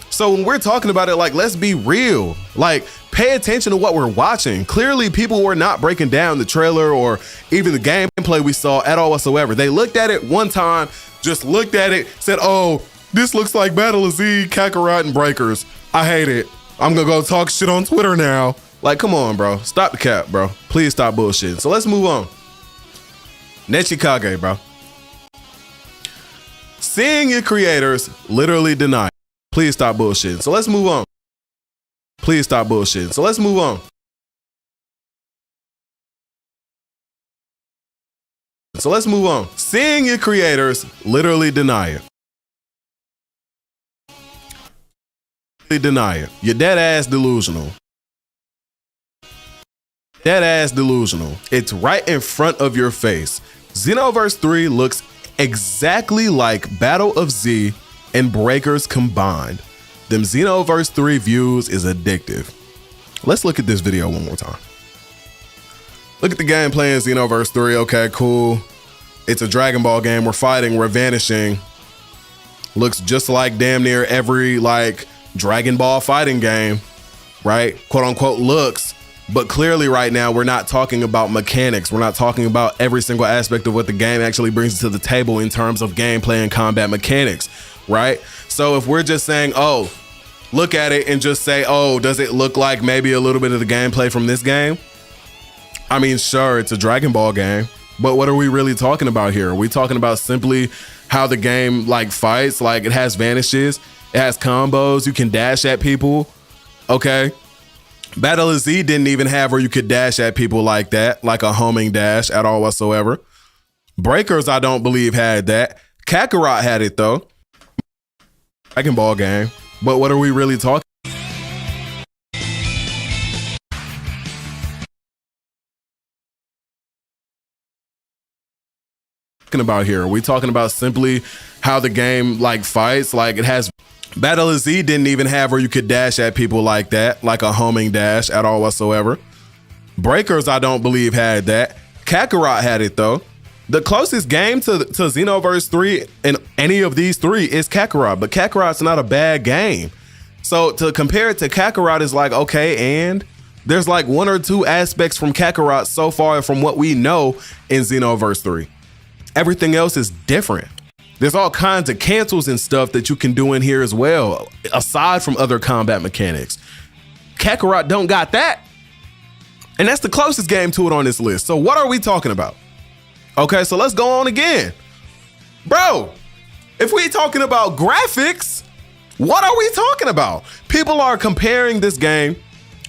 So when we're talking about it, like, let's be real, like, pay attention to what we're watching. Clearly, people were not breaking down the trailer or even the gameplay we saw at all whatsoever. They looked at it one time, just looked at it, said, oh, this looks like Battle of Z, Kakarot, and Breakers. I hate it. I'm gonna go talk shit on Twitter now. Like, come on, bro. Stop the cap, bro. Please stop bullshitting. So let's move on. Nechikage, bro. Seeing your creators literally deny. Please stop bullshitting. So let's move on. Please stop bullshitting. So let's move on. So let's move on. Seeing your creators literally deny it. Deny it. You're dead ass delusional. Dead ass delusional. It's right in front of your face. Xenoverse 3 looks exactly like Battle of Z and Breakers combined. Them Xenoverse 3 views is addictive. Let's look at this video one more time. Look at the gameplay in Xenoverse 3. Okay, cool. It's a Dragon Ball game. We're fighting, we're vanishing. Looks just like damn near every like Dragon Ball fighting game, right? Quote unquote looks. But clearly right now, we're not talking about mechanics. We're not talking about every single aspect of what the game actually brings to the table in terms of gameplay and combat mechanics, right? So if we're just saying, oh, look at it and just say, oh, does it look like maybe a little bit of the gameplay from this game? I mean, sure, it's a Dragon Ball game, but what are we really talking about here? Are we talking about simply how the game like fights? Like it has vanishes, it has combos, you can dash at people, okay? Battle of Z didn't even have where you could dash at people like that, like a homing dash at all whatsoever. Breakers, I don't believe had that. Kakarot had it though. Dragon Ball game. But what are we really talking about here? Are we talking about simply how the game like fights? Like it has Battle of Z didn't even have where you could dash at people like that, like a homing dash at all whatsoever. Breakers, I don't believe had that. Kakarot had it though. The closest game to Xenoverse 3 in any of these three is Kakarot, but Kakarot's not a bad game. So to compare it to Kakarot is like, okay, and there's like one or two aspects from Kakarot so far from what we know in Xenoverse 3. everything else is different. There's all kinds of cancels and stuff that you can do in here as well, aside from other combat mechanics. Kakarot don't got that. And that's the closest game to it on this list. So what are we talking about? Okay, so let's go on again. Bro, if we talking about graphics, what are we talking about? People are comparing this game,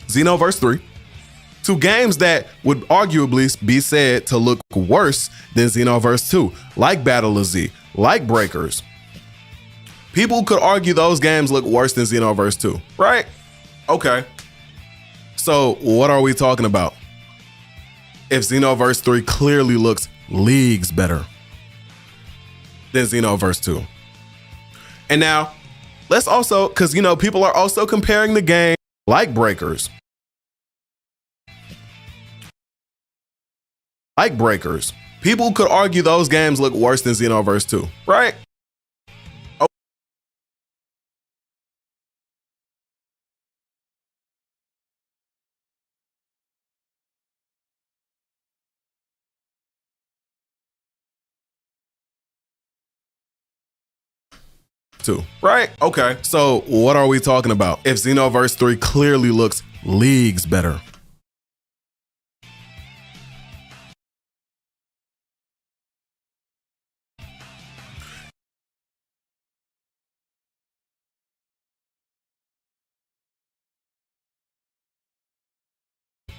Xenoverse 3, to games that would arguably be said to look worse than Xenoverse 2, like Battle of Z, like Breakers. People could argue those games look worse than Xenoverse 2, right? Okay. So what are we talking about? If Xenoverse 3 clearly looks leagues better than Xenoverse 2. And now, let's also, because, you know, people are also comparing the game like Breakers. Like Breakers. People could argue those games look worse than Xenoverse 2, right? Too, right? Okay, so what are we talking about? If Xenoverse 3 clearly looks leagues better.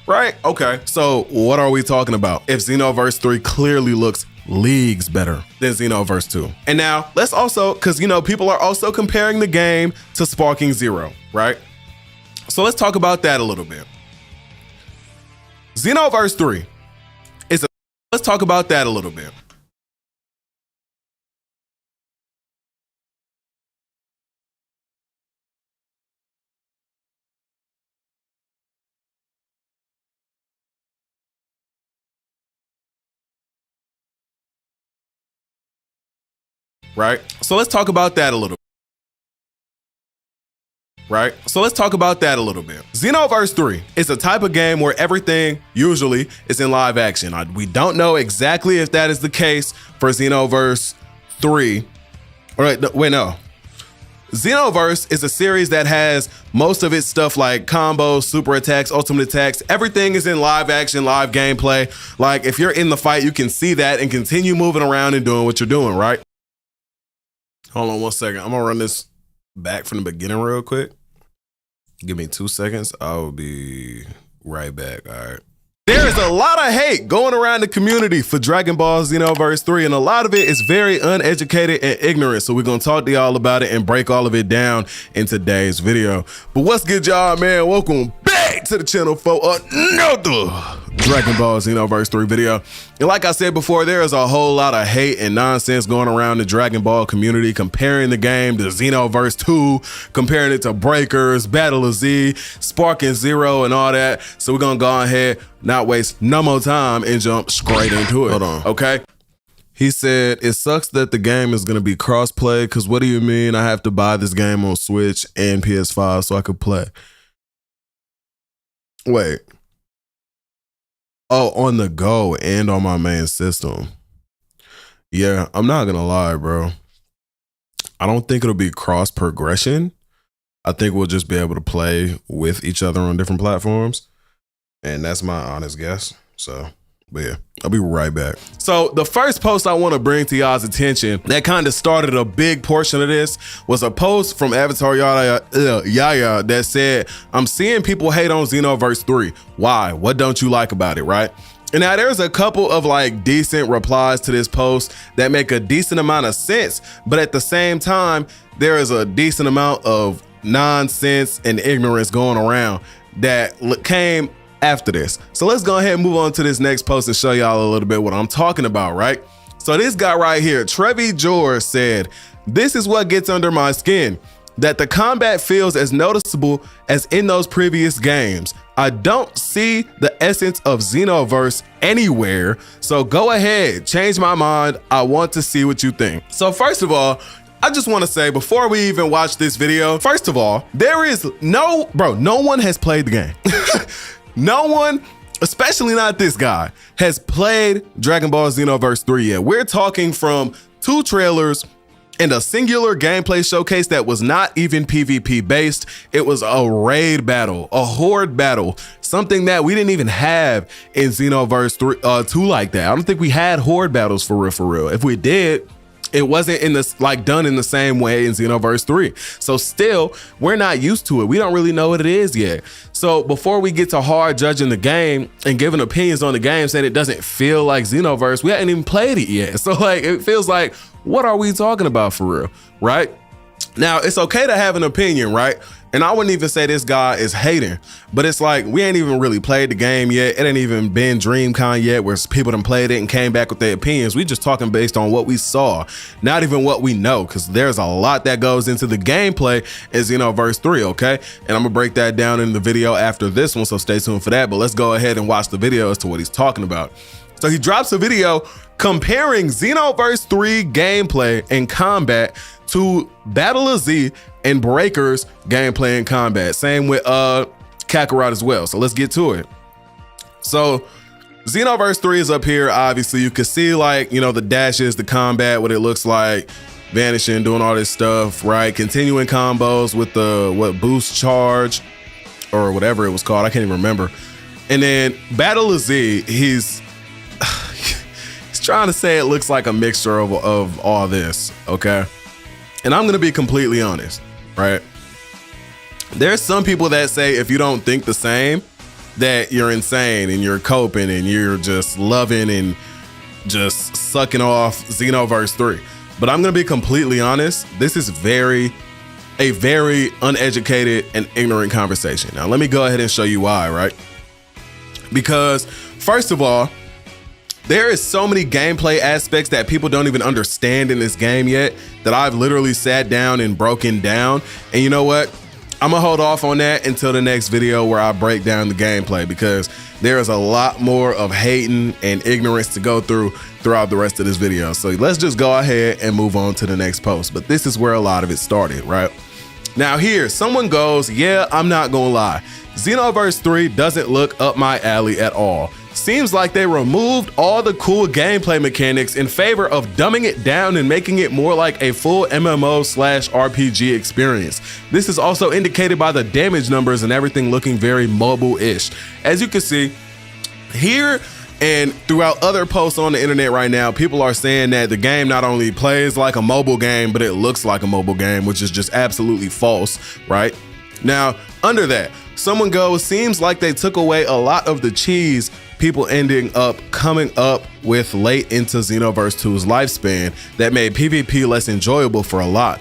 Right? Okay, so what are we talking about? If Xenoverse 3 clearly looks leagues better than Xenoverse 2. And now let's also, because, you know, people are also comparing the game to Sparking Zero, right? So let's talk about that a little bit. Xenoverse 3 is let's talk about that a little bit. Right? So let's talk about that a little bit. Right? So let's talk about that a little bit. Xenoverse 3 is a type of game where everything usually is in live action. We don't know exactly if that is the case for Xenoverse 3. All right, wait, no. Xenoverse is a series that has most of its stuff like combos, super attacks, ultimate attacks. Everything is in live action, live gameplay. Like if you're in the fight, you can see that and continue moving around and doing what you're doing, right? Hold on 1 second. I'm gonna run this back from the beginning real quick. Give me 2 seconds. I'll be right back. All right. There is a lot of hate going around the community for Dragon Ball Xenoverse 3, and a lot of it is very uneducated and ignorant. So we're gonna talk to y'all about it and break all of it down in today's video. But what's good, y'all, man? Welcome back to the channel for another Dragon Ball Xenoverse 3 video. And like I said before, there is a whole lot of hate and nonsense going around the Dragon Ball community, comparing the game to Xenoverse 2, comparing it to Breakers, Battle of Z, Sparking Zero, and all that. So we're gonna go ahead, not waste no more time, and jump straight into it. Hold on, okay? He said, it sucks that the game is gonna be cross-play, because what do you mean I have to buy this game on Switch and PS5 so I could play? Wait. Oh, on the go and on my main system. Yeah, I'm not gonna lie, bro. I don't think it'll be cross progression. I think we'll just be able to play with each other on different platforms. And that's my honest guess. So, but yeah, I'll be right back. So the first post I want to bring to y'all's attention that kind of started a big portion of this was a post from Avatar Yaya that said, I'm seeing people hate on Xenoverse 3. Why? What don't you like about it, right? And now there's a couple of like decent replies to this post that make a decent amount of sense, but at the same time, there is a decent amount of nonsense and ignorance going around that came after this. So let's go ahead and move on to this next post and show y'all a little bit what I'm talking about, right? So this guy right here, Trevi George, said, this is what gets under my skin, that the combat feels as noticeable as in those previous games. I don't see the essence of Xenoverse anywhere, so go ahead, change my mind. I want to see what you think. So first of all, I just want to say, before we even watch this video, first of all, there is no one has played the game. No one especially not this guy, has played Dragon Ball Xenoverse 3 yet. We're talking from 2 trailers and a singular gameplay showcase that was not even PvP based. It was a raid battle, a horde battle, something that we didn't even have in Xenoverse 2 like that. I don't think we had horde battles for real. If we did, it wasn't in this like done in the same way in Xenoverse 3. So still, we're not used to it. We don't really know what it is yet. So before we get to hard judging the game and giving opinions on the game, saying it doesn't feel like Xenoverse, we haven't even played it yet. So like, it feels like, what are we talking about for real, right? Now, it's okay to have an opinion, right? And I wouldn't even say this guy is hating, but it's like, we ain't even really played the game yet. It ain't even been DreamCon yet where people done played it and came back with their opinions. We just talking based on what we saw, not even what we know, because there's a lot that goes into the gameplay in Xenoverse 3, okay? And I'm gonna break that down in the video after this one, so stay tuned for that. But let's go ahead and watch the video as to what he's talking about. So he drops a video comparing Xenoverse 3 gameplay and combat to Battle of Z and Breaker's gameplay and combat. Same with Kakarot as well. So let's get to it. So Xenoverse 3 is up here. Obviously, you can see like, you know, the dashes, the combat, what it looks like, vanishing, doing all this stuff, right? Continuing combos with the boost charge or whatever it was called. I can't even remember. And then Battle of Z, he's trying to say it looks like a mixture of all this, okay? And I'm gonna be completely honest, right? There's some people that say if you don't think the same, that you're insane and you're coping and you're just loving and just sucking off Xenoverse 3. But I'm gonna be completely honest, this is a very uneducated and ignorant conversation. Now let me go ahead and show you why, right? Because first of all, there is so many gameplay aspects that people don't even understand in this game yet that I've literally sat down and broken down. And you know what? I'm gonna hold off on that until the next video where I break down the gameplay, because there is a lot more of hating and ignorance to go throughout the rest of this video. So let's just go ahead and move on to the next post. But this is where a lot of it started, right? Now here, someone goes, yeah, I'm not gonna lie. Xenoverse 3 doesn't look up my alley at all. Seems like they removed all the cool gameplay mechanics in favor of dumbing it down and making it more like a full MMO/RPG experience. This is also indicated by the damage numbers and everything looking very mobile-ish. As you can see here and throughout other posts on the internet right now, people are saying that the game not only plays like a mobile game, but it looks like a mobile game, which is just absolutely false, right? Now, under that, someone goes, seems like they took away a lot of the cheese people ending up coming up with late into Xenoverse 2's lifespan that made PvP less enjoyable for a lot.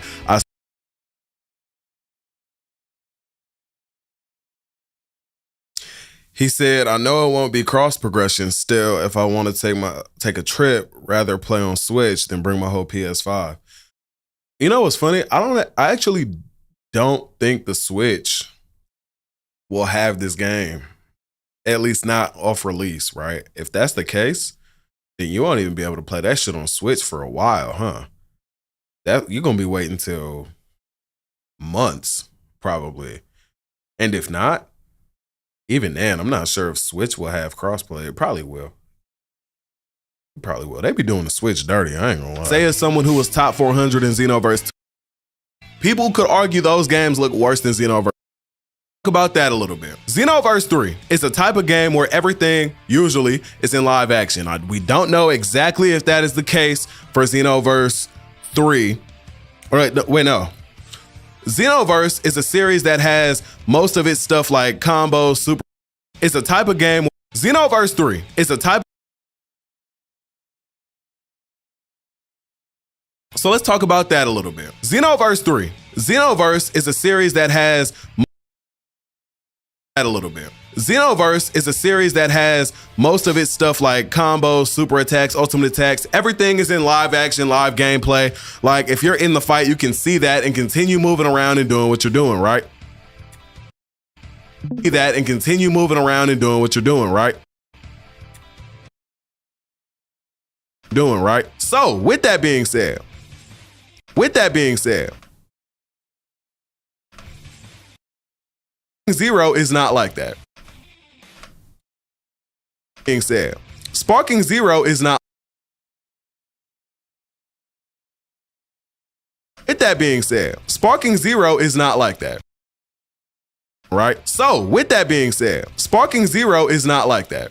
He said, I know it won't be cross progression still. If I want to take a trip, rather play on Switch than bring my whole PS5. You know what's funny? I actually don't think the Switch will have this game. At least not off release, right? If that's the case, then you won't even be able to play that shit on Switch for a while, huh? That you're gonna be waiting till months, probably. And if not, even then, I'm not sure if Switch will have crossplay. It probably will. It probably will. They be doing the Switch dirty, I ain't gonna lie. Say as someone who was top 400 in Xenoverse 2, people could argue those games look worse than Xenoverse. About that a little bit. Xenoverse 3 is a type of game where everything usually is in live action. We don't know exactly if that is the case for Xenoverse 3. All right, wait, no. Xenoverse is a series that has most of its stuff like combos, super. It's a type of game. Xenoverse 3 is a type. So let's talk about that a little bit. Xenoverse 3. Xenoverse is a series that has a little bit. Xenoverse is a series that has most of its stuff like combos, super attacks, ultimate attacks. Everything is in live action, live gameplay. Like if you're in the fight, you can see that and continue moving around and doing what you're doing, right? See that and continue moving around and doing what you're doing, right? So with that being said, Zero is not like that. Being said, Sparking Zero is not. With that being said, Sparking Zero is not like that. Right? So, with that being said, Sparking Zero is not like that.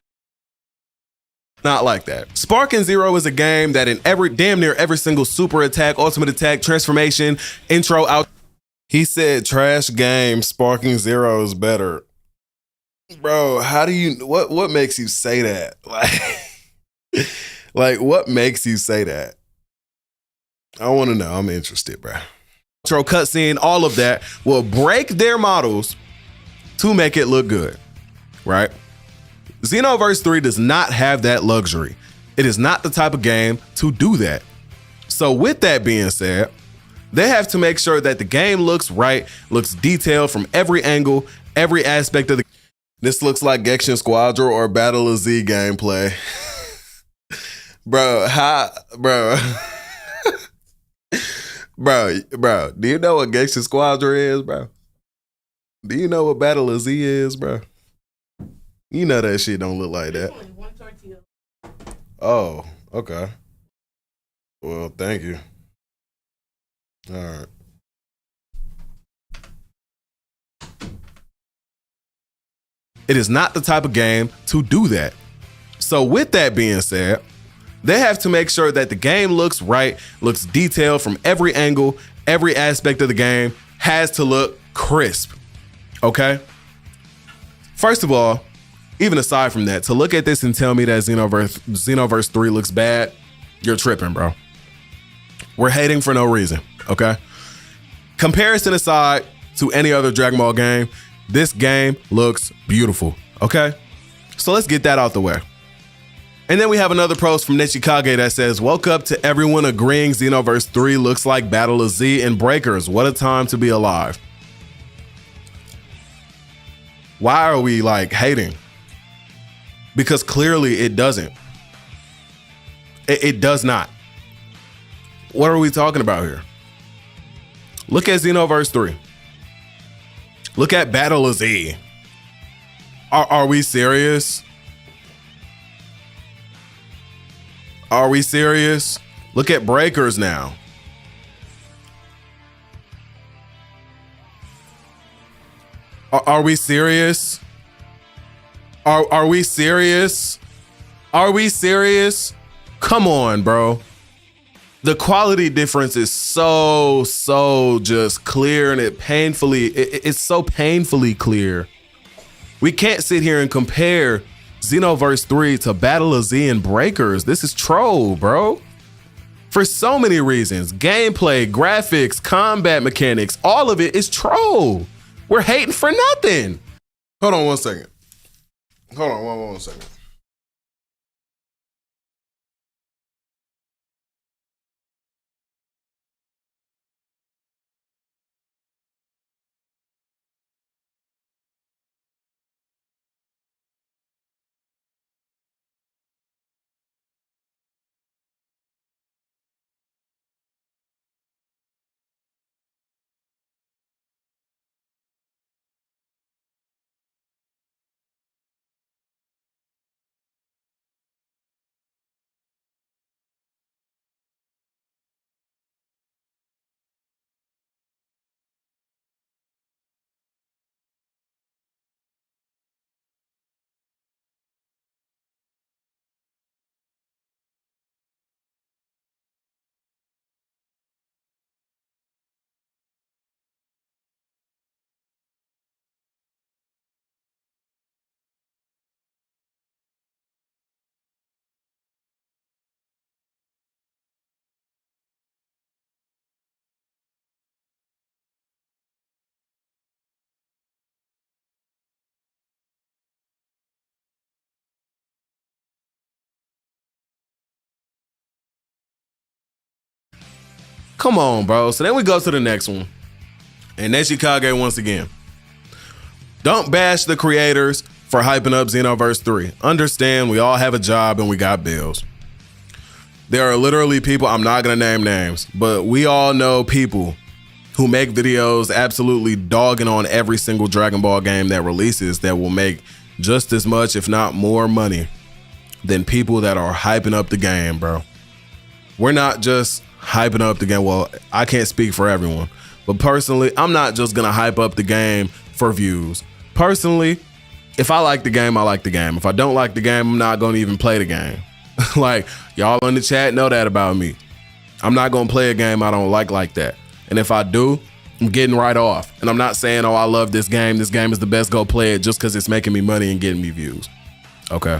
Not like that. Sparking Zero is a game that in damn near every single super attack, ultimate attack, transformation, intro, out. He said trash game, Sparking Zero is better. Bro, how do you, what makes you say that? Like, what makes you say that? I want to know. I'm interested, bro. Intro, cutscene, all of that will break their models to make it look good, right? Xenoverse 3 does not have that luxury. It is not the type of game to do that. So with that being said, they have to make sure that the game looks right, looks detailed from every angle, every aspect of the. This looks like Genshin Squadron or Battle of Z gameplay. Bro, bro, do you know what Genshin Squadron is, bro? Do you know what Battle of Z is, bro? You know that shit don't look like that. Oh, okay. Well, thank you. All right. It is not the type of game to do that. So with that being said, they have to make sure that the game looks right, looks detailed from every angle, every aspect of the game, has to look crisp. Okay? First of all, even aside from that, to look at this and tell me that Xenoverse 3 looks bad, you're tripping, bro. We're hating for no reason, okay? Comparison aside to any other Dragon Ball game, this game looks beautiful, okay? So let's get that out the way. And then we have another post from Nechikage that says, woke up to everyone agreeing Xenoverse 3 looks like Battle of Z and Breakers. What a time to be alive. Why are we like hating? Because clearly it doesn't. It does not. What are we talking about here? Look at Xenoverse 3. Look at Battle of Z. Are we serious? Are we serious? Look at Breakers now. Are we serious? Are we serious? Are we serious? Come on, bro. The quality difference is so just clear, and it's so painfully clear. We can't sit here and compare Xenoverse 3 to Battle of Z and Breakers. This is troll, bro. For so many reasons. Gameplay, graphics, combat mechanics, all of it is troll. We're hating for nothing. Hold on one second. Hold on one second. Come on, bro. So then we go to the next one. And Nechikage once again. Don't bash the creators for hyping up Xenoverse 3. Understand we all have a job and we got bills. There are literally people, I'm not going to name names, but we all know people who make videos absolutely dogging on every single Dragon Ball game that releases that will make just as much, if not more money than people that are hyping up the game, bro. We're not just hyping up the game. Well, I can't speak for everyone, but personally, I'm not just gonna hype up the game for views. Personally, if I like the game, I like the game. If I don't like the game, I'm not gonna even play the game. Like, y'all in the chat know that about me. I'm not gonna play a game I don't like that. And if I do, I'm getting right off. And I'm not saying, oh, I love this game. This game is the best. Go play it just because it's making me money and getting me views. Okay.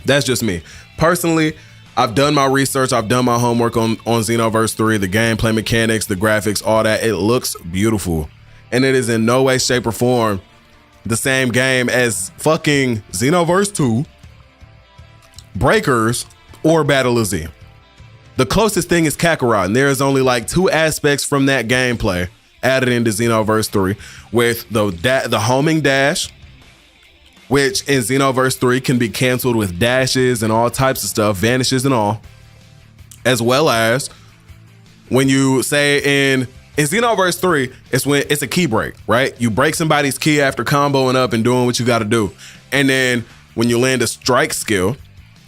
That's just me. Personally, I've done my research. I've done my homework on Xenoverse 3, the gameplay mechanics, the graphics, all that. It looks beautiful. And it is in no way, shape, or form the same game as fucking Xenoverse 2, Breakers, or Battle of Z. The closest thing is Kakarot, and there is only like 2 aspects from that gameplay added into Xenoverse 3, with the homing dash, which in Xenoverse 3 can be canceled with dashes and all types of stuff, vanishes and all, as well as when you say in Xenoverse 3, it's a key break, right? You break somebody's key after comboing up and doing what you got to do. And then when you land a strike skill,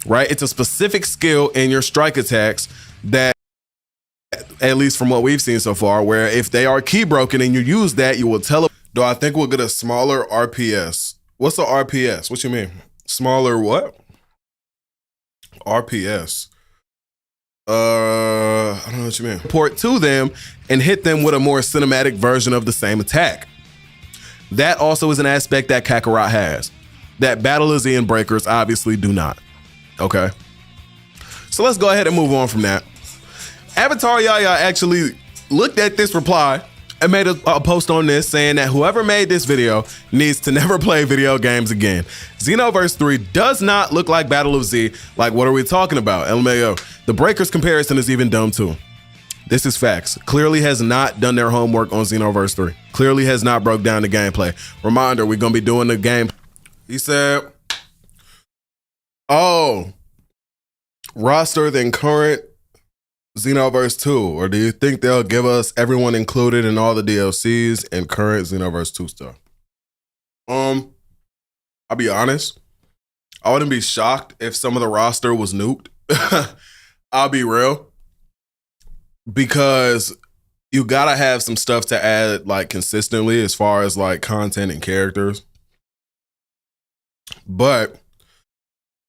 right? It's a specific skill in your strike attacks that, at least from what we've seen so far, where if they are key broken and you use that, you will tell. Do I think we'll get a smaller RPS? What's the RPS? What you mean? Smaller what? RPS. I don't know what you mean. Port to them and hit them with a more cinematic version of the same attack. That also is an aspect that Kakarot has, that Battle of Z and Breakers obviously do not. Okay. So let's go ahead and move on from that. Avatar Yaya actually looked at this reply and made a post on this saying that whoever made this video needs to never play video games again. Xenoverse 3 does not look like Battle of Z. Like, what are we talking about? LMAO. The Breakers comparison is even dumb too. This is facts. Clearly has not done their homework on Xenoverse 3. Clearly has not broke down the gameplay. Reminder, we're going to be doing the game. He said, oh, roster than current Xenoverse 2, or do you think they'll give us everyone included in all the DLCs and current Xenoverse 2 stuff? I'll be honest, I wouldn't be shocked if some of the roster was nuked. I'll be real, because you gotta have some stuff to add like consistently as far as like content and characters. But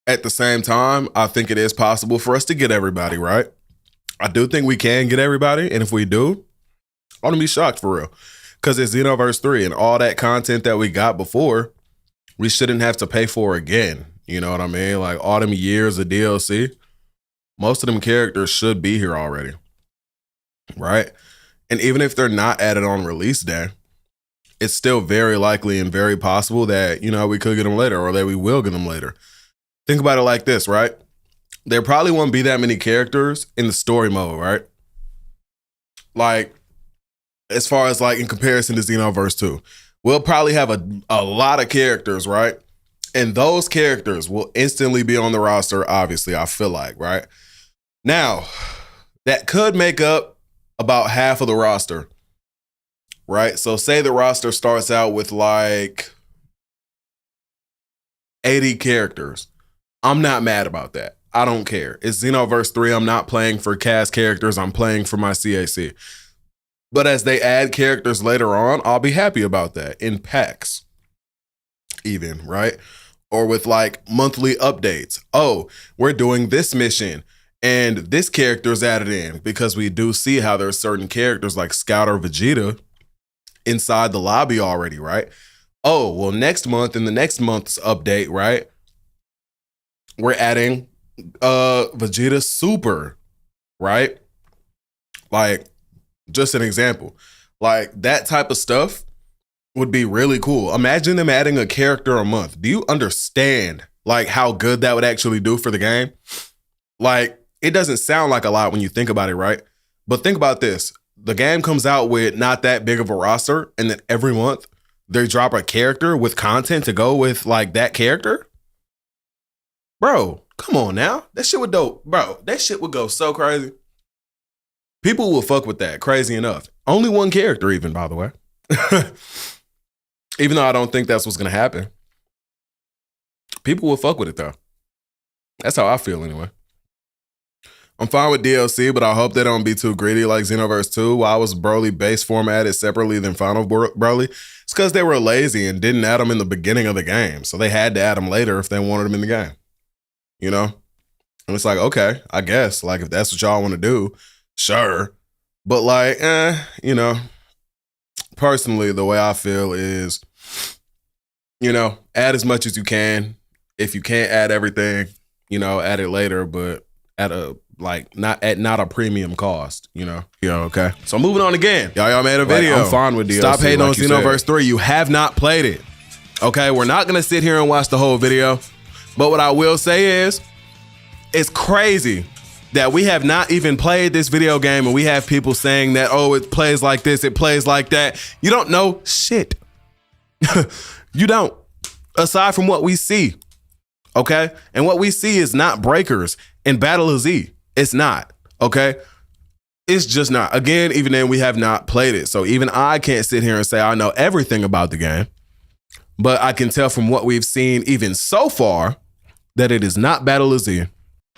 at the same time, I think it is possible for us to get everybody, right? I do think we can get everybody, and if we do, I wouldn't be shocked for real. Because it's Xenoverse 3 and all that content that we got before, we shouldn't have to pay for again. You know what I mean? Like all them years of DLC, most of them characters should be here already, right? And even if they're not added on release day, it's still very likely and very possible that, you know, we could get them later, or that we will get them later. Think about it like this, right? There probably won't be that many characters in the story mode, right? Like, as far as like in comparison to Xenoverse 2, we'll probably have a lot of characters, right? And those characters will instantly be on the roster, obviously, I feel like, right? Now, that could make up about half of the roster, right? So say the roster starts out with like 80 characters. I'm not mad about that. I don't care. It's Xenoverse 3. I'm not playing for cast characters. I'm playing for my CAC. But as they add characters later on, I'll be happy about that. In packs, even, right? Or with like monthly updates. Oh, we're doing this mission and this character is added in, because we do see how there's certain characters like Scout or Vegeta inside the lobby already, right? Oh, well, next month, in the next month's update, right, we're adding Vegeta Super, right? Like, just an example. Like, that type of stuff would be really cool. Imagine them adding a character a month. Do you understand like how good that would actually do for the game? Like, it doesn't sound like a lot when you think about it, right? But think about this. The game comes out with not that big of a roster, and then every month they drop a character with content to go with like that character. Bro, come on now. That shit would dope. Bro, that shit would go so crazy. People will fuck with that, crazy enough. Only one character even, by the way. Even though I don't think that's what's going to happen. People will fuck with it though. That's how I feel anyway. I'm fine with DLC, but I hope they don't be too greedy like Xenoverse 2. Why was Broly base formatted separately than Final Broly? It's because they were lazy and didn't add them in the beginning of the game. So they had to add them later if they wanted them in the game. You know? And it's like, okay, I guess. Like, if that's what y'all want to do, sure. But like, you know, personally, the way I feel is, you know, add as much as you can. If you can't add everything, you know, add it later, but at a not a premium cost, you know. Yeah, okay. So moving on again. Y'all made a video. I'm fine with DLC. Stop hating on Xenoverse 3. You have not played it. Okay, we're not gonna sit here and watch the whole video. But what I will say is, it's crazy that we have not even played this video game and we have people saying that, oh, it plays like this, it plays like that. You don't know shit. You don't. Aside from what we see. Okay? And what we see is not breakers in Battle of Z. It's not. Okay? It's just not. Again, even then, we have not played it. So even I can't sit here and say I know everything about the game. But I can tell from what we've seen even so far that it is not Battle of Z.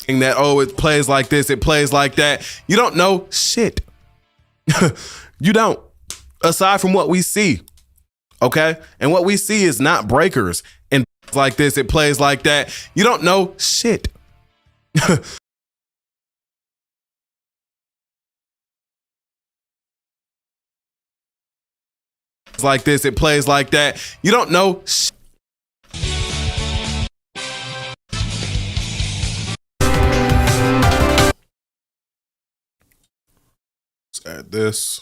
And that, oh, it plays like this, it plays like that. You don't know shit. You don't. Aside from what we see. Okay? And what we see is not breakers and like this, it plays like that. You don't know shit. Like this, it plays like that. You don't know shit. Let's add this.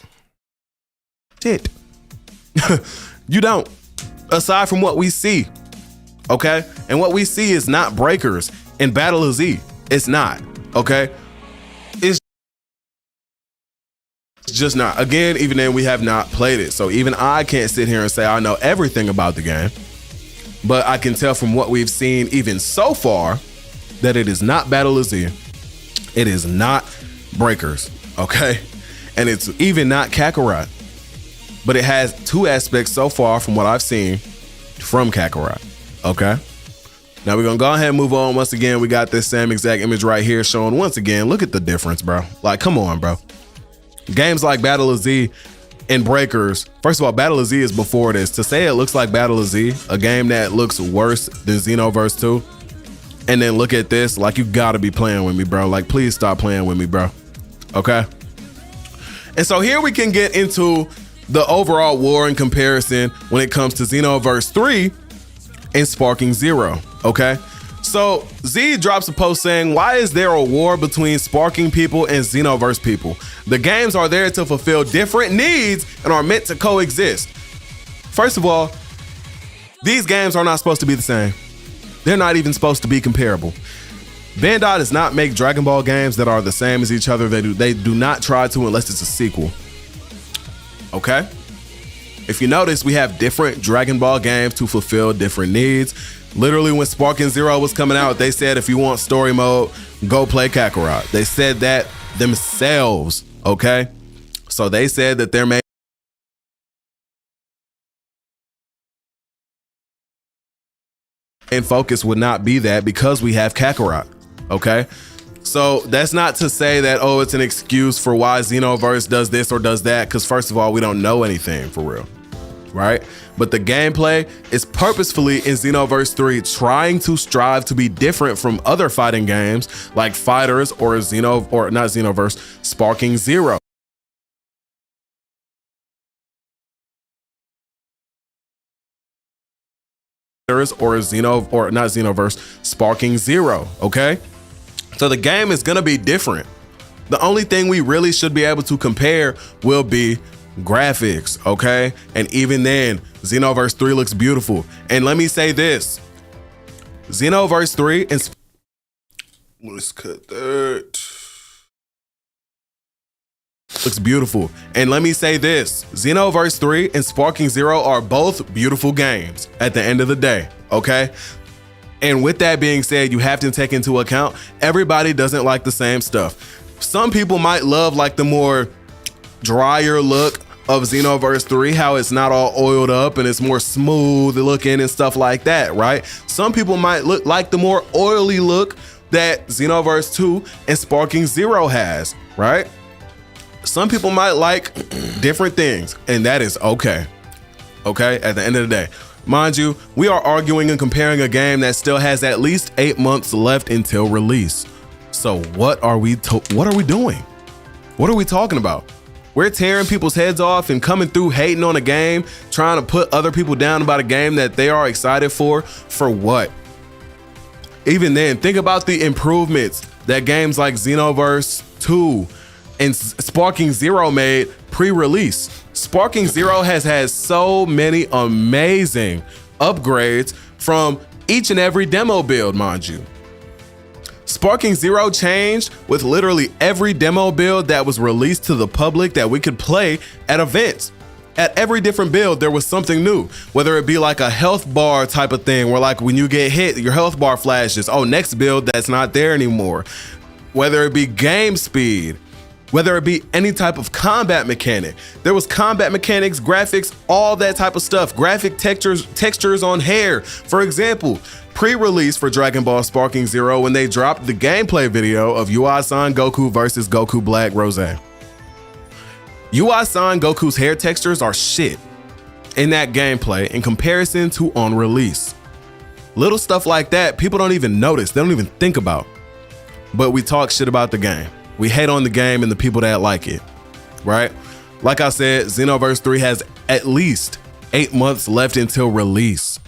Shit. You don't. Aside from what we see. Okay? And what we see is not breakers in Battle of Z. It's not. Okay? It's just not. Again, even then, we have not played it. So even I can't sit here and say I know everything about the game. But I can tell from what we've seen even so far that it is not Battle of Z. It is not breakers. Okay? And it's even not Kakarot. But it has two aspects so far from what I've seen from Kakarot. Okay? Now we're going to go ahead and move on. Once again, we got this same exact image right here showing once again. Look at the difference, bro. Like, come on, bro. Games like Battle of Z and Breakers. First of all, Battle of Z is before this. To say it looks like Battle of Z, a game that looks worse than Xenoverse 2, and then look at this, like, you got to be playing with me, bro. Like, please stop playing with me, bro. Okay? And so here we can get into the overall war in comparison when it comes to Xenoverse 3 and Sparking Zero, okay? So Z drops a post saying, why is there a war between Sparking people and Xenoverse people? The games are there to fulfill different needs and are meant to coexist. First of all, these games are not supposed to be the same. They're not even supposed to be comparable. Bandai does not make Dragon Ball games that are the same as each other. They do not try to unless it's a sequel. Okay? If you notice, we have different Dragon Ball games to fulfill different needs. Literally, when Sparking Zero was coming out, they said if you want story mode, go play Kakarot. They said that themselves, okay? So they said that their main focus would not be that because we have Kakarot, okay? So that's not to say that, oh, it's an excuse for why Xenoverse does this or does that, because first of all, we don't know anything for real, right? But the gameplay is purposefully in Xenoverse 3 trying to strive to be different from other fighting games like Fighters or not Xenoverse, Sparking Zero. Or not Xenoverse, Sparking Zero, okay? So the game is gonna be different. The only thing we really should be able to compare will be graphics, okay? And even then, Xenoverse 3 looks beautiful. And let me say this, Xenoverse 3 and let's cut that. Looks beautiful. And let me say this, Xenoverse 3 and Sparking Zero are both beautiful games at the end of the day, okay? And with that being said, you have to take into account everybody doesn't like the same stuff. Some people might love like the more drier look of Xenoverse 3, how it's not all oiled up and it's more smooth looking and stuff like that, right? Some people might like the more oily look that Xenoverse 2 and Sparking Zero has, right? Some people might like different things, and that is okay. Okay, at the end of the day. Mind you, we are arguing and comparing a game that still has at least 8 months left until release. So what are we doing? What are we talking about? We're tearing people's heads off and coming through hating on a game, trying to put other people down about a game that they are excited for what? Even then, think about the improvements that games like Xenoverse 2 and Sparking Zero made pre-release. Sparking Zero has had so many amazing upgrades from each and every demo build, mind you. Sparking Zero changed with literally every demo build that was released to the public that we could play at events. At every different build, there was something new, whether it be like a health bar type of thing where like when you get hit, your health bar flashes. Oh, next build that's not there anymore. Whether it be game speed, whether it be any type of combat mechanic. There was combat mechanics, graphics, all that type of stuff. Graphic textures on hair. For example, pre-release for Dragon Ball Sparking Zero when they dropped the gameplay video of UI-san Goku versus Goku Black Rose. UI-san Goku's hair textures are shit in that gameplay in comparison to on release. Little stuff like that, people don't even notice. They don't even think about. But we talk shit about the game. We hate on the game and the people that like it, right? Like I said, Xenoverse 3 has at least 8 months left until release.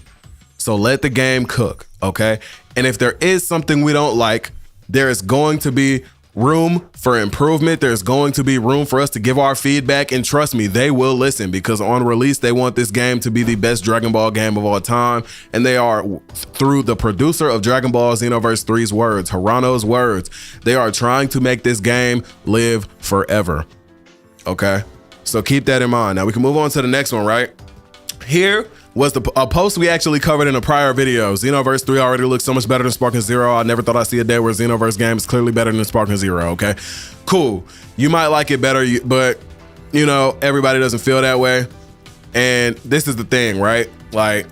So let the game cook, okay? And if there is something we don't like, there is going to be room for improvement. There's going to be room for us to give our feedback, and trust me, they will listen, because on release, they want this game to be the best Dragon Ball game of all time. And they are, through the producer of Dragon Ball Xenoverse 3's words, Hirano's words, they are trying to make this game live forever. Okay, so keep that in mind. Now we can move on to the next one, right? Here was a post we actually covered in a prior video. Xenoverse 3 already looks so much better than Sparking Zero. I never thought I'd see a day where Xenoverse game is clearly better than Sparking Zero, okay? Cool. You might like it better, but, you know, everybody doesn't feel that way. And this is the thing, right? Like,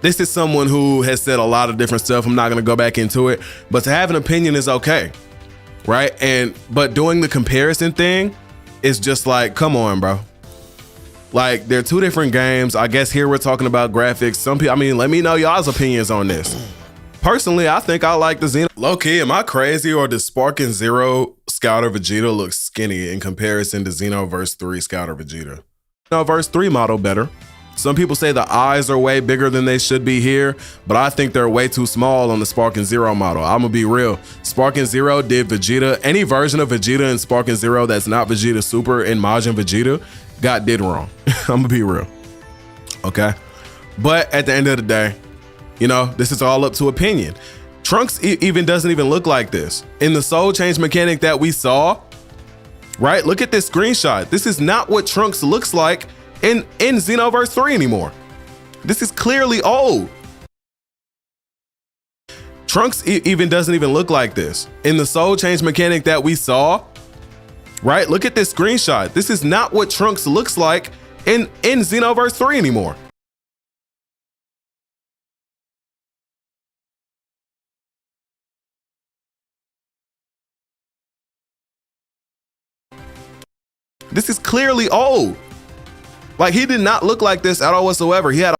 this is someone who has said a lot of different stuff. I'm not going to go back into it. But to have an opinion is okay, right? But doing the comparison thing is just like, come on, bro. Like, they're two different games. I guess here we're talking about graphics. Some people, I mean, let me know y'all's opinions on this. Personally, I think I like the Xeno. Low-key, am I crazy, or does Sparking Zero Scouter Vegeta look skinny in comparison to Xenoverse 3 Scouter Vegeta? Xenoverse 3 model better. Some people say the eyes are way bigger than they should be here, but I think they're way too small on the Sparking Zero model. I'm gonna be real. Sparking Zero did Vegeta, any version of Vegeta in Sparking Zero that's not Vegeta Super and Majin Vegeta, did wrong. I'm gonna be real. Okay. But at the end of the day, you know, this is all up to opinion. Trunks even doesn't even look like this. In the soul change mechanic that we saw, right? Look at this screenshot. This is not what Trunks looks like in Xenoverse 3 anymore. This is clearly old. Trunks even doesn't even look like this. In the soul change mechanic that we saw, right? Look at this screenshot. This is not what Trunks looks like in Xenoverse 3 anymore. This is clearly old. Like, he did not look like this at all whatsoever. He had a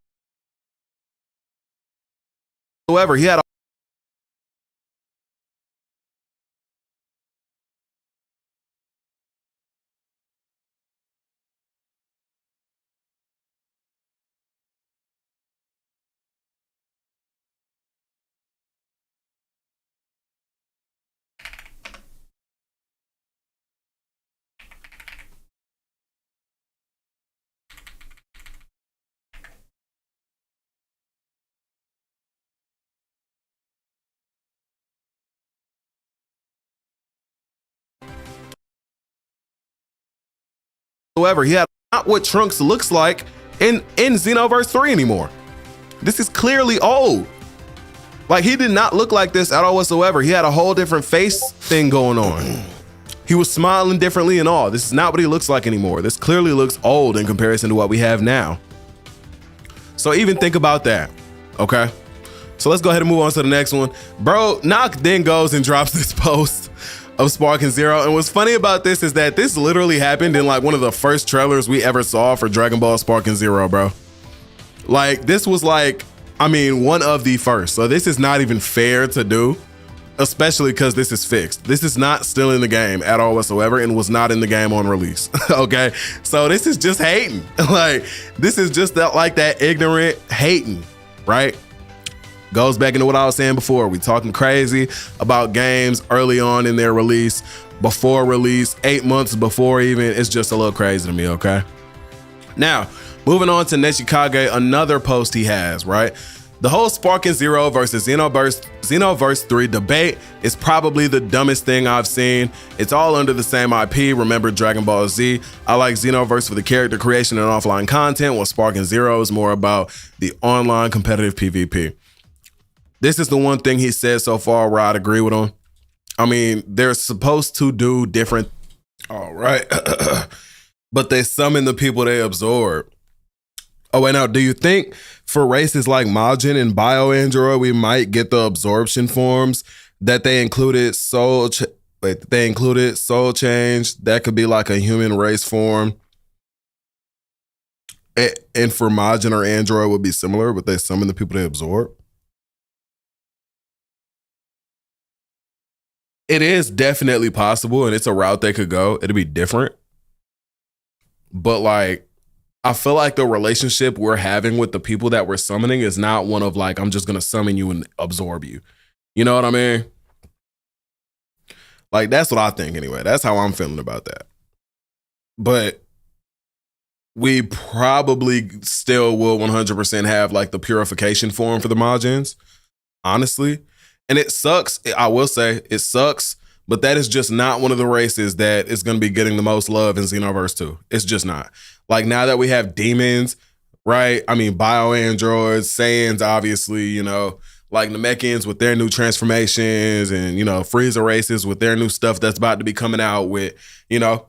he had not what Trunks looks like in Xenoverse 3 anymore. This is clearly old. Like, he did not look like this at all whatsoever. He had a whole different face thing going on. He was smiling differently and all. This is not what he looks like anymore. This clearly looks old in comparison to what we have now. So even think about that, okay? So let's go ahead and move on to the next one. Bro, Nock then goes and drops this post of Sparking Zero. And what's funny about this is that this literally happened in like one of the first trailers we ever saw for Dragon Ball Sparking Zero, bro. Like this was like, I mean, one of the first. So this is not even fair to do, especially because this is fixed. This is not still in the game at all whatsoever and was not in the game on release. Okay, so this is just hating. Like this is just that, like that ignorant hating, right? Goes back into what I was saying before. We talking crazy about games early on in their release, before release, 8 months before even. It's just a little crazy to me, okay? Now, moving on to Neshikage, another post he has, right? The whole Sparking Zero versus Xenoverse 3 debate is probably the dumbest thing I've seen. It's all under the same IP. Remember Dragon Ball Z? I like Xenoverse for the character creation and offline content, while Sparking Zero is more about the online competitive PvP. This is the one thing he said so far where I'd agree with him. I mean, they're supposed to do different, all right, but they summon the people they absorb. Oh, wait, now, do you think for races like Majin and BioAndroid, we might get the absorption forms that they included soul change? That could be like a human race form. And for Majin or Android would be similar, but they summon the people they absorb. It is definitely possible, and it's a route they could go. It'd be different. But like, I feel like the relationship we're having with the people that we're summoning is not one of like, I'm just going to summon you and absorb you. You know what I mean? Like, that's what I think anyway. That's how I'm feeling about that. But we probably still will 100% have like the purification form for the Majins, honestly. And it sucks. I will say it sucks, but that is just not one of the races that is going to be getting the most love in Xenoverse 2. It's just not. Like now that we have demons, right? I mean, BioAndroids, Saiyans, obviously, you know, like Namekians with their new transformations and, you know, Frieza races with their new stuff that's about to be coming out with, you know,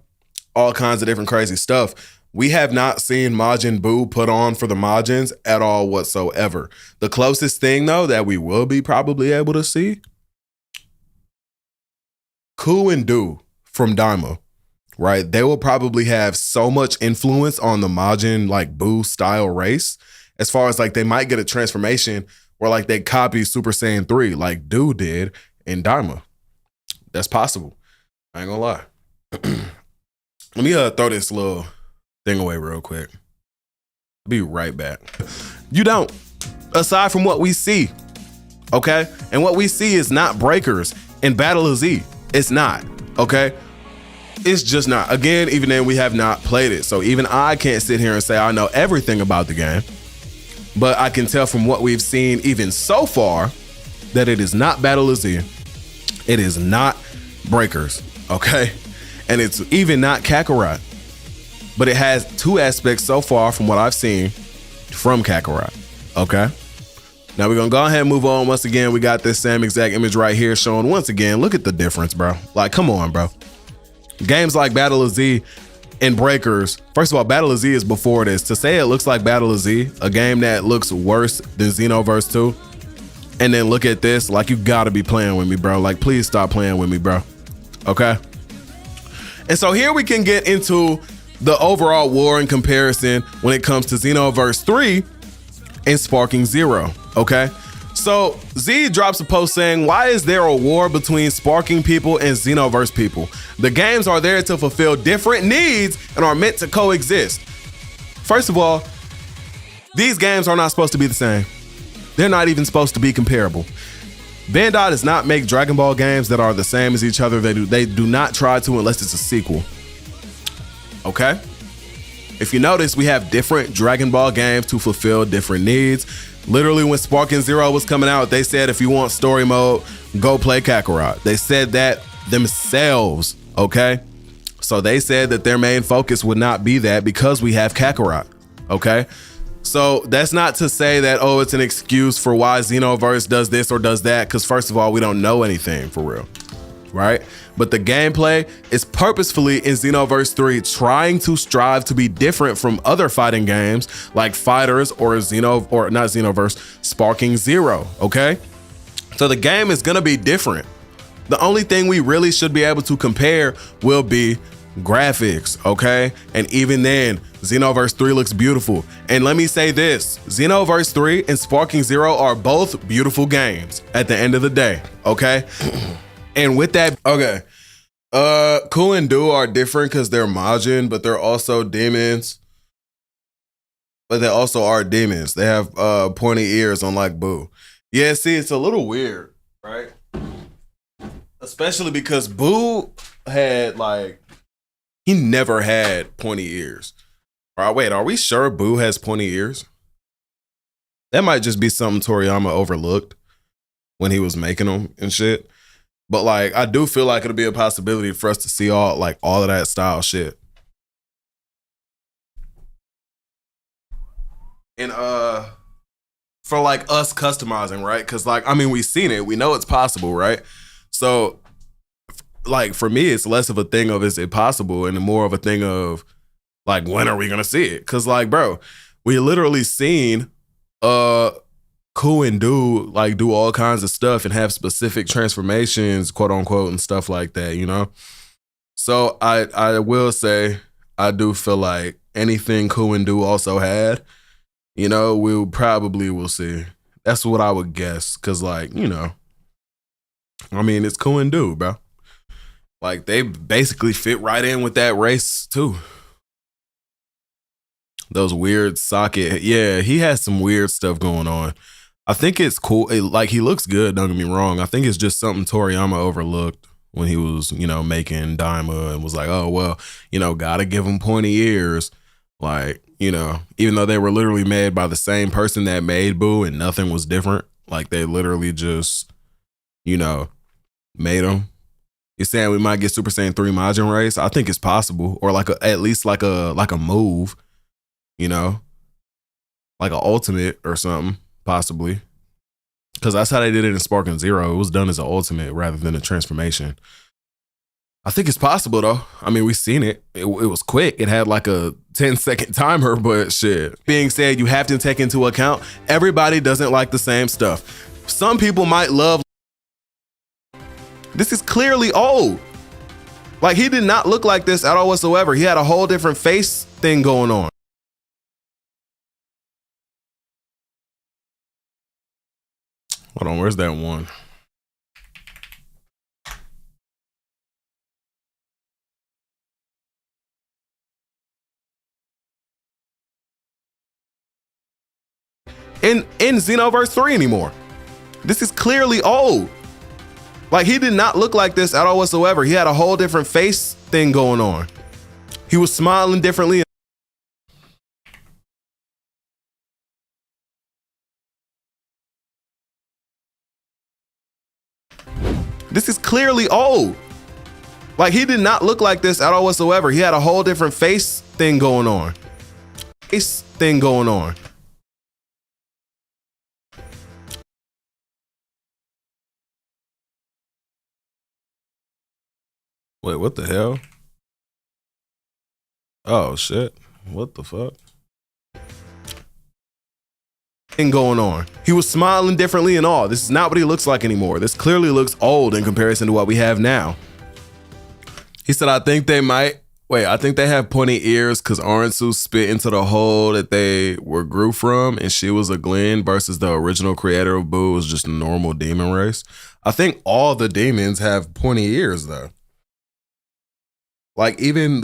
all kinds of different crazy stuff. We have not seen Majin Buu put on for the Majins at all whatsoever. The closest thing, though, that we will be probably able to see, Ku and Du from Daima, right? They will probably have so much influence on the Majin, like, Buu style race, as far as, like, they might get a transformation where, like, they copy Super Saiyan 3, like Du did in Daima. That's possible. I ain't gonna lie. Let me throw this little thing away real quick. I'll be right back. You don't. Aside from what we see, okay? And what we see is not breakers in Battle of Z. It's not, okay? It's just not. Again, even then we have not played it. So even I can't sit here and say I know everything about the game. But I can tell from what we've seen even so far that it is not Battle of Z. It is not breakers, okay? And it's even not Kakarot. But it has two aspects so far from what I've seen from Kakarot, okay? Now we're gonna go ahead and move on. Once again, we got this same exact image right here showing once again, look at the difference, bro. Like, come on, bro. Games like Battle of Z and Breakers, first of all, Battle of Z is before this. To say it looks like Battle of Z, a game that looks worse than Xenoverse 2, and then look at this, like you gotta be playing with me, bro. Like, please stop playing with me, bro, okay? And so here we can get into the overall war in comparison when it comes to Xenoverse 3 and Sparking Zero, okay? So Z drops a post saying, why is there a war between Sparking people and Xenoverse people? The games are there to fulfill different needs and are meant to coexist. First of all, these games are not supposed to be the same. They're not even supposed to be comparable. Bandai does not make Dragon Ball games that are the same as each other. They do not try to unless it's a sequel. Okay? If you notice, we have different Dragon Ball games to fulfill different needs. Literally, when Sparking Zero was coming out, they said if you want story mode, go play Kakarot. They said that themselves, okay? So they said that their main focus would not be that because we have Kakarot, okay? So that's not to say that, oh, it's an excuse for why Xenoverse does this or does that, because first of all, we don't know anything for real, right? But the gameplay is purposefully in Xenoverse 3 trying to strive to be different from other fighting games like Fighters or not Xenoverse, Sparking Zero, okay? So the game is gonna be different. The only thing we really should be able to compare will be graphics, okay? And even then, Xenoverse 3 looks beautiful. And let me say this, Xenoverse 3 and Sparking Zero are both beautiful games at the end of the day, okay? And with that, okay, Ku and Du are different because they're Majin, but they're also demons. But they also are demons. They have pointy ears unlike Boo. Yeah, see, it's a little weird, right? Especially because Boo had he never had pointy ears. All right, wait, are we sure Boo has pointy ears? That might just be something Toriyama overlooked when he was making them and shit. But I do feel like it'll be a possibility for us to see all of that style shit. And for us customizing, right? Because we've seen it, we know it's possible, right? So for me, it's less of a thing of is it possible and more of a thing of when are we gonna see it? Because bro, we literally seen Ku and Du do all kinds of stuff and have specific transformations, quote unquote, and stuff like that, you know? So I will say I do feel like anything Ku and Du also had, you know, we'll probably will see. That's what I would guess. Cause you know, it's Ku and Du, bro. They basically fit right in with that race too. Those weird socket. Yeah, he has some weird stuff going on. I think it's cool. He looks good, don't get me wrong. I think it's just something Toriyama overlooked when he was, you know, making Daima and was like, oh, well, you know, gotta give him pointy ears. You know, even though they were literally made by the same person that made Boo and nothing was different. They literally just, you know, made them. You're saying we might get Super Saiyan 3 Majin race? I think it's possible. Or at least a move, you know? An ultimate or something, possibly. Because that's how they did it in Sparking Zero. It was done as an ultimate rather than a transformation. I think it's possible though. We've seen it. It was quick. It had a 10-second timer, but shit. Being said, you have to take into account everybody doesn't like the same stuff. Some people might love. This is clearly old. He did not look like this at all whatsoever. He had a whole different face thing going on. Hold on, where's that one? In Xenoverse 3 anymore. This is clearly old. He did not look like this at all whatsoever. He had a whole different face thing going on. He was smiling differently. This is clearly old. He did not look like this at all whatsoever. He had a whole different face thing going on. Face thing going on. Wait, what the hell? Oh shit. What the fuck? Thing going on. He was smiling differently and all. This is not what he looks like anymore. This clearly looks old in comparison to what we have now. He said, I think they have pointy ears because Aransu spit into the hole that they grew from and she was a Glen versus the original creator of Boo was just a normal demon race. I think all the demons have pointy ears though. Even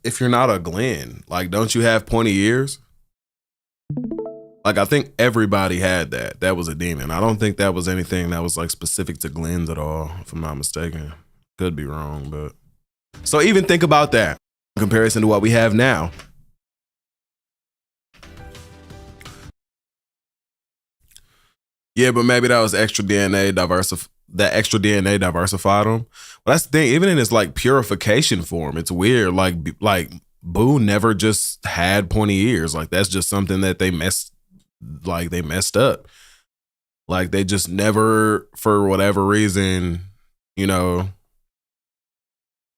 if you're not a Glen, don't you have pointy ears? I think everybody had that. That was a demon. I don't think that was anything that was specific to Glens at all, if I'm not mistaken. Could be wrong, but. So even think about that in comparison to what we have now. Yeah, but maybe that was extra DNA that extra DNA diversified them. But that's the thing, even in its purification form, it's weird. Boo never just had pointy ears. That's just something that they messed up. They just never, for whatever reason, you know,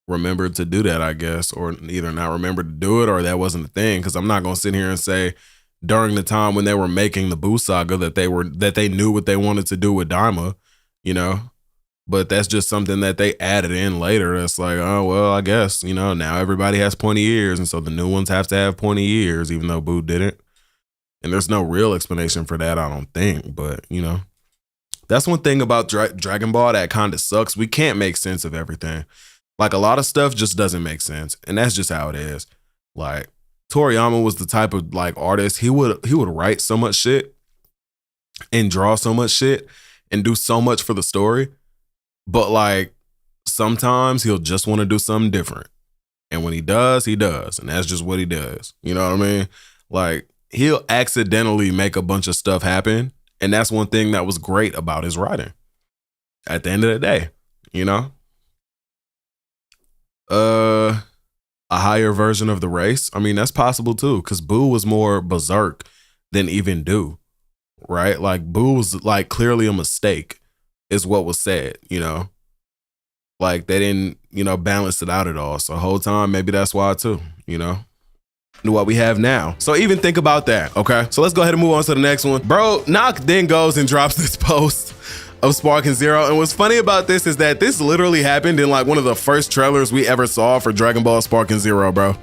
remembered to do that, I guess, or either not remembered to do it or that wasn't a thing. Because I'm not gonna sit here and say during the time when they were making the Buu saga that they knew what they wanted to do with Daima, you know. But that's just something that they added in later. That's like, oh well, I guess, you know, now everybody has pointy ears, and so the new ones have to have pointy ears, even though Buu didn't. And there's no real explanation for that, I don't think. But you know, that's one thing about Dragon Ball that kind of sucks. We can't make sense of everything. Like a lot of stuff just doesn't make sense, and that's just how it is. Like Toriyama was the type of like artist, he would write so much shit and draw so much shit and do so much for the story, but like sometimes he'll just want to do something different, and when he does, and that's just what he does. You know what I mean? Like he'll accidentally make a bunch of stuff happen, and that's one thing that was great about his writing. At the end of the day, you know. A higher version of the race. I mean, that's possible too, because Buu was more berserk than even Do, right? Like Buu was like clearly a mistake, is what was said, you know. Like they didn't, you know, balance it out at all. So the whole time, maybe that's why too, you know. What we have now. So even think about that, okay? So let's go ahead and move on to the next one. Bro, Nock then goes and drops this post of Sparking Zero. And what's funny about this is that this literally happened in like one of the first trailers we ever saw for Dragon Ball Sparking Zero, bro.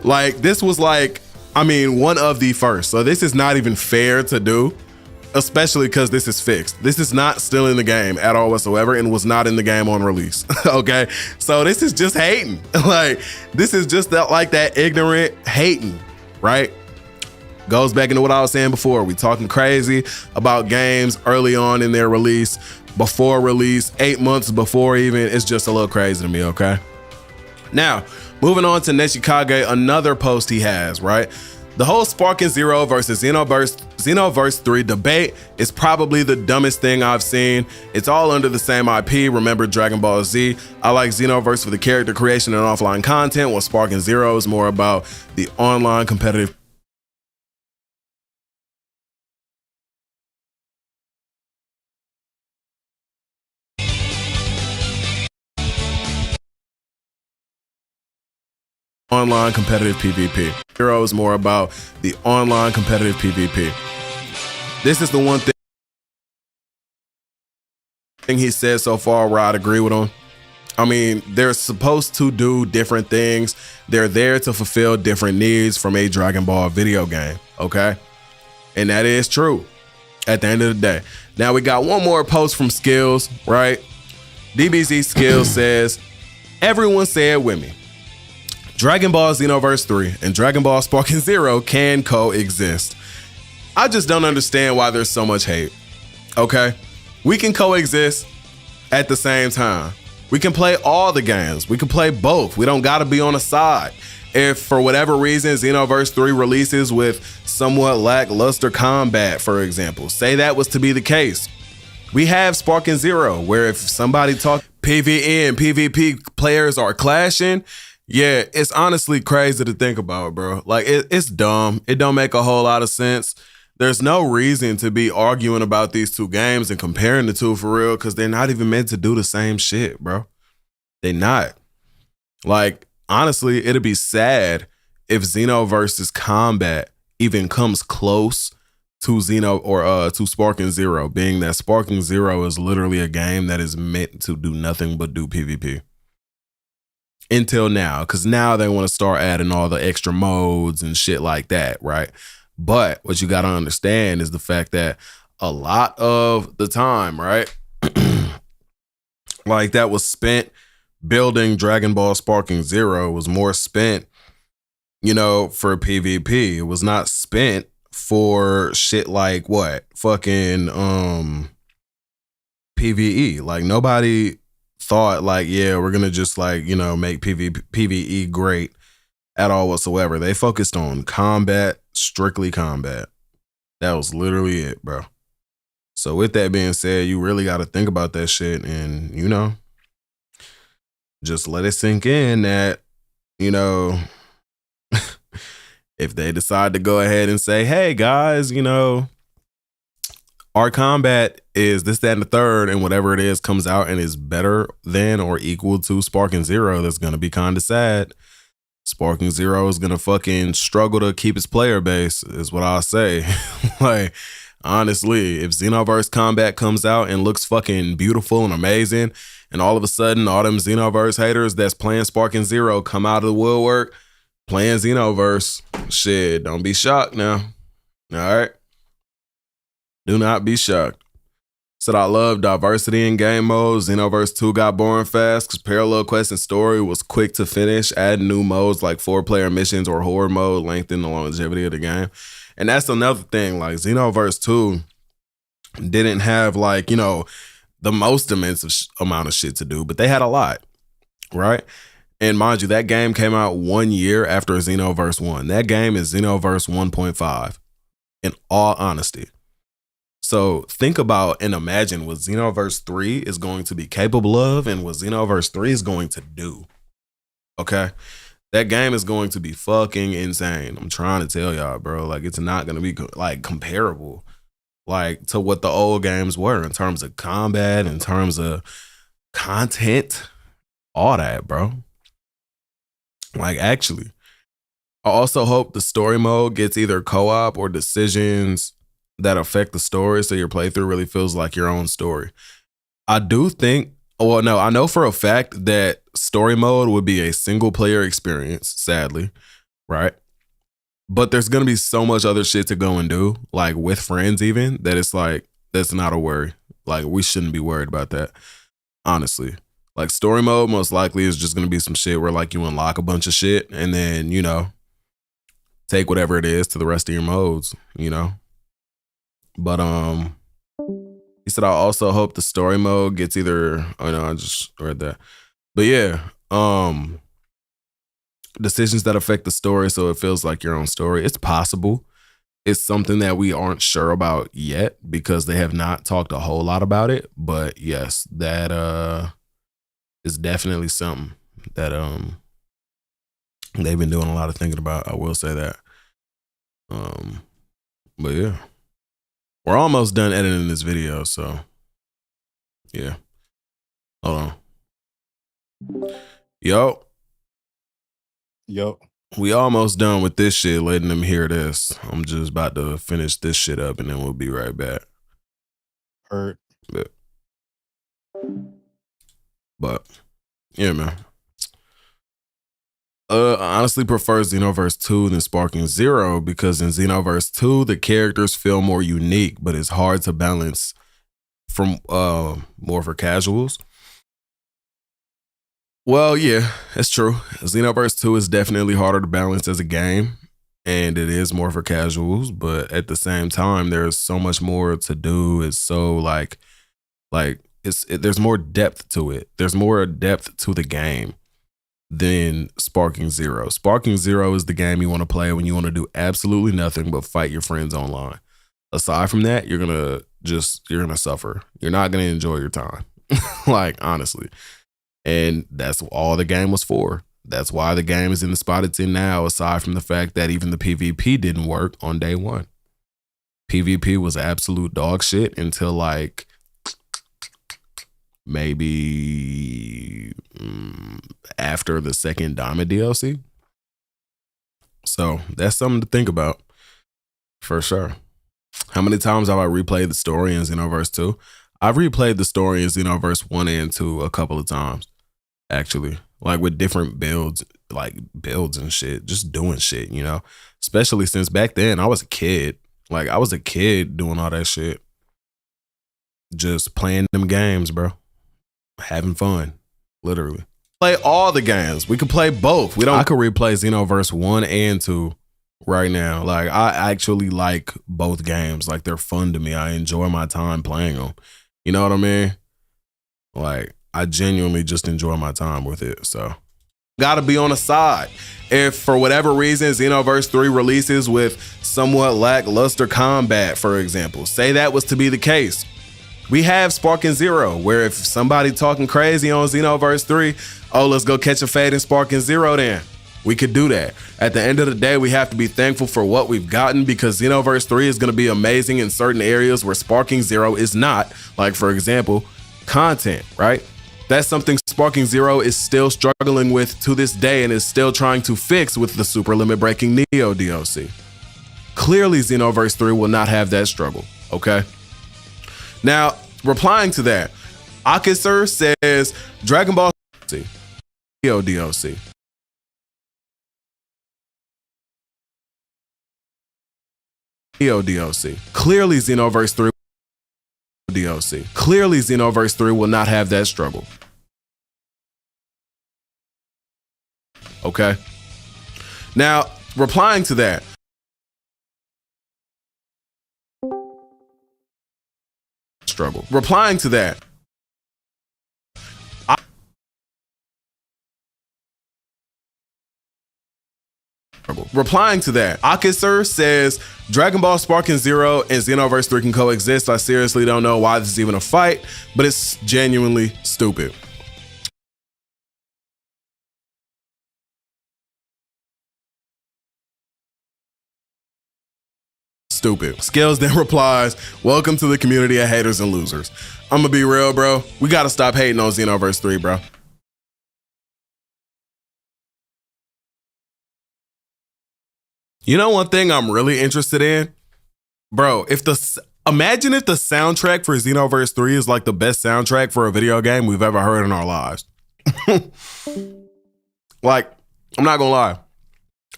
Like this was like, I mean, one of the first. So this is not even fair to do, especially because this is fixed. This is not still in the game at all whatsoever and was not in the game on release, okay? So this is just hating. Like, this is just that, like that ignorant hating, right? Goes back into what I was saying before. We talking crazy about games early on in their release, before release, 8 months before even. It's just a little crazy to me, okay? Now, moving on to Neshikage, another post he has, right? The whole Sparking Zero versus Xenoverse 3 debate is probably the dumbest thing I've seen. It's all under the same IP. Remember Dragon Ball Z? I like Xenoverse for the character creation and offline content, while Sparking Zero is more about the online competitive online competitive PvP. Zero is more about the online competitive PvP. This is the one thing he said so far where I'd agree with him. I mean, they're supposed to do different things. They're there to fulfill different needs from a Dragon Ball video game, okay? And that is true at the end of the day. Now we got one more post from Skills, right? DBZ Skills says, everyone say it with me. Dragon Ball Xenoverse 3 and Dragon Ball Sparking Zero can coexist. I just don't understand why there's so much hate, okay? We can coexist at the same time. We can play all the games. We can play both. We don't gotta be on a side. If for whatever reason Xenoverse 3 releases with somewhat lackluster combat, for example, say that was to be the case, we have Sparking Zero, where if somebody talk PvE and PvP players are clashing, yeah, it's honestly crazy to think about, bro. Like, it's dumb. It don't make a whole lot of sense. There's no reason to be arguing about these two games and comparing the two for real, because they're not even meant to do the same shit, bro. They not. Like, honestly, it'd be sad if Xenoverse's combat even comes close to to Sparking Zero, being that Sparking Zero is literally a game that is meant to do nothing but do PvP. Until now, because now they want to start adding all the extra modes and shit like that, right? But what you got to understand is the fact that a lot of the time, right, like that was spent building Dragon Ball Sparking Zero was more spent, you know, for PvP. It was not spent for shit like what? Fucking PvE. Like nobody thought like, yeah, we're gonna just like, you know, make PvE great at all whatsoever. They focused on combat, strictly combat. That was literally it, bro. So with that being said, you really got to think about that shit and, you know, just let it sink in that, you know, if they decide to go ahead and say, hey guys, you know, our combat is this, that, and the third, and whatever it is comes out and is better than or equal to Sparking Zero, that's gonna be kind of sad. Sparking Zero is gonna fucking struggle to keep its player base, is what I'll say. Like, honestly, if Xenoverse combat comes out and looks fucking beautiful and amazing, and all of a sudden all them Xenoverse haters that's playing Sparking Zero come out of the woodwork playing Xenoverse, shit, don't be shocked now. All right? Do not be shocked. Said I love diversity in game modes. Xenoverse 2 got boring fast because Parallel Quest and Story was quick to finish. Add new modes like 4-player missions or Horde mode lengthen the longevity of the game. And that's another thing. Like, Xenoverse 2 didn't have, like, you know, the most immense amount of shit to do, but they had a lot, right? And mind you, that game came out 1 year after Xenoverse 1. That game is Xenoverse 1.5, in all honesty. So think about and imagine what Xenoverse 3 is going to be capable of and what Xenoverse 3 is going to do. Okay? That game is going to be fucking insane. I'm trying to tell y'all, bro. Like, it's not going to be, like, comparable, like, to what the old games were in terms of combat, in terms of content, all that, bro. Like, actually. I also hope the story mode gets either co-op or decisions that affect the story so your playthrough really feels like your own story. I do think, well, no, I know for a fact that story mode would be a single player experience, sadly, right? But there's going to be so much other shit to go and do, like with friends even, that it's like, that's not a worry. Like, we shouldn't be worried about that, honestly. Like, story mode most likely is just going to be some shit where, like, you unlock a bunch of shit and then, you know, take whatever it is to the rest of your modes, you know? But he said I also hope the story mode gets either, oh no, I just read that. But yeah, decisions that affect the story so it feels like your own story. It's possible. It's something that we aren't sure about yet because they have not talked a whole lot about it. But yes, that is definitely something that they've been doing a lot of thinking about. I will say that. But yeah. We're almost done editing this video, so yeah. Hold on. Yo. We almost done with this shit, letting them hear this. I'm just about to finish this shit up and then we'll be right back. Hurt. But yeah, man. I honestly prefer Xenoverse 2 than Sparking Zero because in Xenoverse 2, the characters feel more unique, but it's hard to balance from more for casuals. Well, yeah, that's true. Xenoverse 2 is definitely harder to balance as a game, and it is more for casuals, but at the same time, there's so much more to do. It's so there's more depth to it. There's more depth to the game than Sparking Zero. Sparking Zero is the game you want to play when you want to do absolutely nothing but fight your friends online. Aside from that, you're gonna suffer. You're not gonna enjoy your time. Like, honestly. And that's all the game was for. That's why the game is in the spot it's in now, aside from the fact that even the PvP didn't work on day one. PvP was absolute dog shit until like maybe after the second Diamond DLC. So that's something to think about for sure. How many times have I replayed the story in Xenoverse 2? I've replayed the story in Xenoverse 1 and 2 a couple of times, actually. Like with different builds and shit, just doing shit, you know? Especially since back then I was a kid. Like, I was a kid doing all that shit. Just playing them games, bro. Having fun, literally. Play all the games. We could play both. I could replay Xenoverse 1 and 2 right now. Like, I actually like both games. Like, they're fun to me. I enjoy my time playing them. You know what I mean? Like, I genuinely just enjoy my time with it. So, gotta be on the side. If for whatever reason Xenoverse 3 releases with somewhat lackluster combat, for example, say that was to be the case. We have Sparking Zero, where if somebody talking crazy on Xenoverse 3, oh, let's go catch a fade in Sparking Zero then. We could do that. At the end of the day, we have to be thankful for what we've gotten, because Xenoverse 3 is going to be amazing in certain areas where Sparking Zero is not. Like, for example, content, right? That's something Sparking Zero is still struggling with to this day and is still trying to fix with the Super Limit Breaking Neo DLC. Clearly, Xenoverse 3 will not have that struggle, okay? Now, replying to that, Akira says Dragon Ball Neo DLC. Neo DLC. Clearly, Xenoverse 3 DLC. Clearly, Xenoverse 3 will not have that struggle. Okay? Now, replying to that, struggle. Replying to that, Replying to that, Akira says Dragon Ball Sparking Zero and Xenoverse 3 can coexist. I seriously don't know why this is even a fight, but it's genuinely stupid. Stupid. Scales then replies, welcome to the community of haters and losers. I'm gonna be real, bro. We gotta stop hating on Xenoverse 3, bro. You know one thing I'm really interested in? Bro, imagine if the soundtrack for Xenoverse 3 is like the best soundtrack for a video game we've ever heard in our lives. Like, I'm not gonna lie.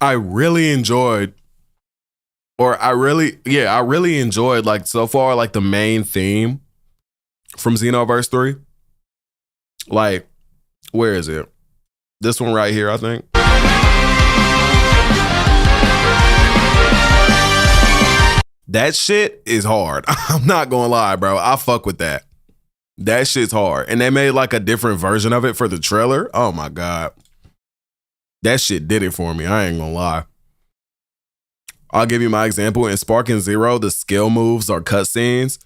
I really enjoyed like so far like the main theme from Xenoverse 3. Like, where is it? This one right here, I think. That shit is hard. I'm not gonna lie, bro. I fuck with that. That shit's hard. And they made like a different version of it for the trailer. Oh my God. That shit did it for me. I ain't gonna lie. I'll give you my example. In Sparking Zero, the skill moves are cutscenes.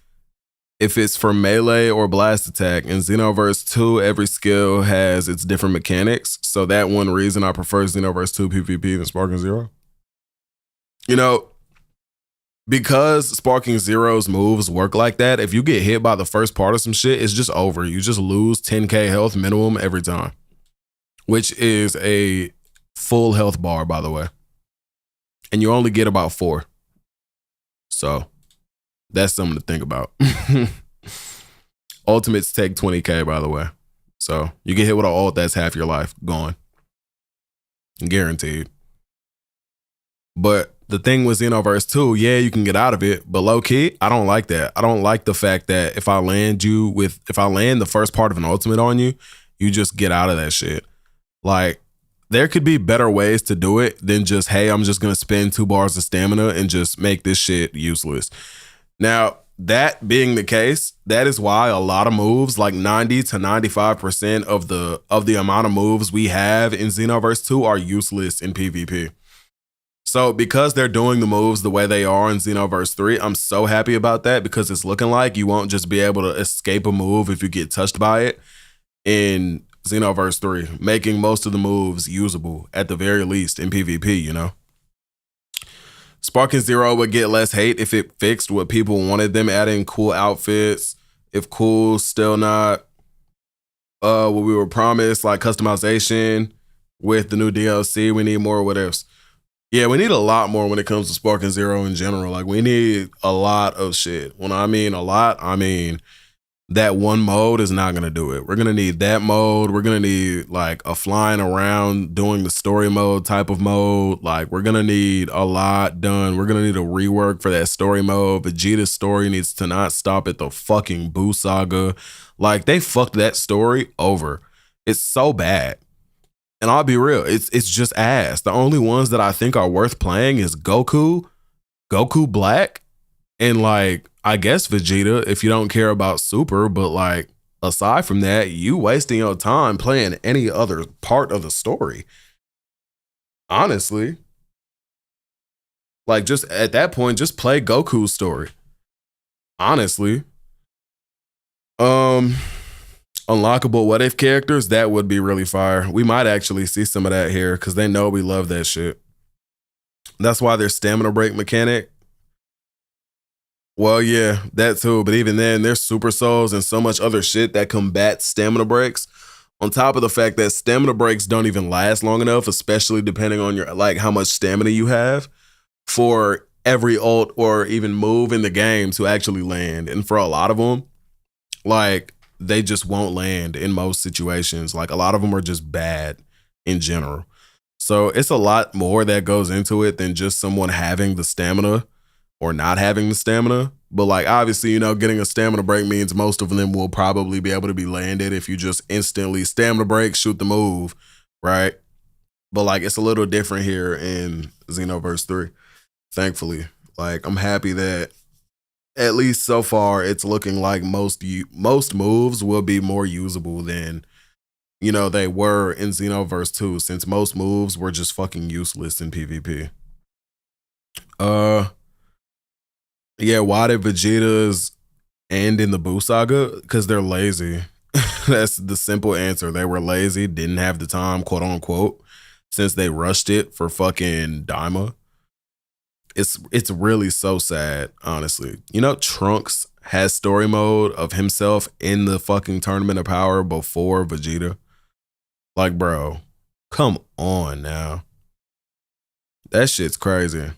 If it's for melee or blast attack. In Xenoverse 2, every skill has its different mechanics. So that one reason I prefer Xenoverse 2 PvP than Sparking Zero. You know, because Sparking Zero's moves work like that, if you get hit by the first part of some shit, it's just over. You just lose 10k health minimum every time, which is a full health bar, by the way. And you only get about 4. So that's something to think about. Ultimates take 20k, by the way. So you get hit with an ult, that's half your life gone. Guaranteed. But the thing with Xenoverse 2, yeah, you can get out of it, but low key, I don't like that. I don't like the fact that if I land the first part of an ultimate on you, you just get out of that shit. Like, there could be better ways to do it than just, hey, I'm just gonna spend 2 bars of stamina and just make this shit useless. Now, that being the case, that is why a lot of moves, like 90 to 95% of the amount of moves we have in Xenoverse 2 are useless in PvP. So because they're doing the moves the way they are in Xenoverse 3, I'm so happy about that, because it's looking like you won't just be able to escape a move if you get touched by it in Xenoverse 3, making most of the moves usable at the very least in PvP, you know? Sparking Zero would get less hate if it fixed what people wanted them, adding cool outfits. If cool's still not what we were promised, like customization with the new DLC, we need more what ifs. Yeah, we need a lot more when it comes to Sparking Zero in general. Like, we need a lot of shit. When I mean a lot, I mean that one mode is not going to do it. We're going to need that mode. We're going to need like a flying around doing the story mode type of mode. Like, we're going to need a lot done. We're going to need a rework for that story mode. Vegeta's story needs to not stop at the fucking Boo Saga. Like, they fucked that story over. It's so bad. And I'll be real, it's just ass. The only ones that I think are worth playing is Goku, Goku Black, and like, I guess Vegeta if you don't care about Super, but like, aside from that, you wasting your time playing any other part of the story. Honestly. Like, just at that point, just play Goku's story. Honestly. unlockable what if characters, that would be really fire. We might actually see some of that here because they know we love that shit. That's why their stamina break mechanic. Well, yeah, that too. But even then, there's super souls and so much other shit that combat stamina breaks. On top of the fact that stamina breaks don't even last long enough, especially depending on your like how much stamina you have for every ult or even move in the game to actually land. And for a lot of them, like they just won't land in most situations. Like a lot of them are just bad in general. So it's a lot more that goes into it than just someone having the stamina or not having the stamina. But like, obviously, you know, getting a stamina break means most of them will probably be able to be landed if you just instantly stamina break, shoot the move, right? But like, it's a little different here in Xenoverse 3, thankfully. Like, I'm happy that at least so far, it's looking like most moves will be more usable than, you know, they were in Xenoverse 2, since most moves were just fucking useless in PvP. Yeah, why did Vegeta's end in the Buu Saga? Because they're lazy. That's the simple answer. They were lazy, didn't have the time, quote unquote, since they rushed it for fucking Daima. It's really so sad, honestly. You know, Trunks has story mode of himself in the fucking Tournament of Power before Vegeta. Like, bro, come on now. That shit's crazy.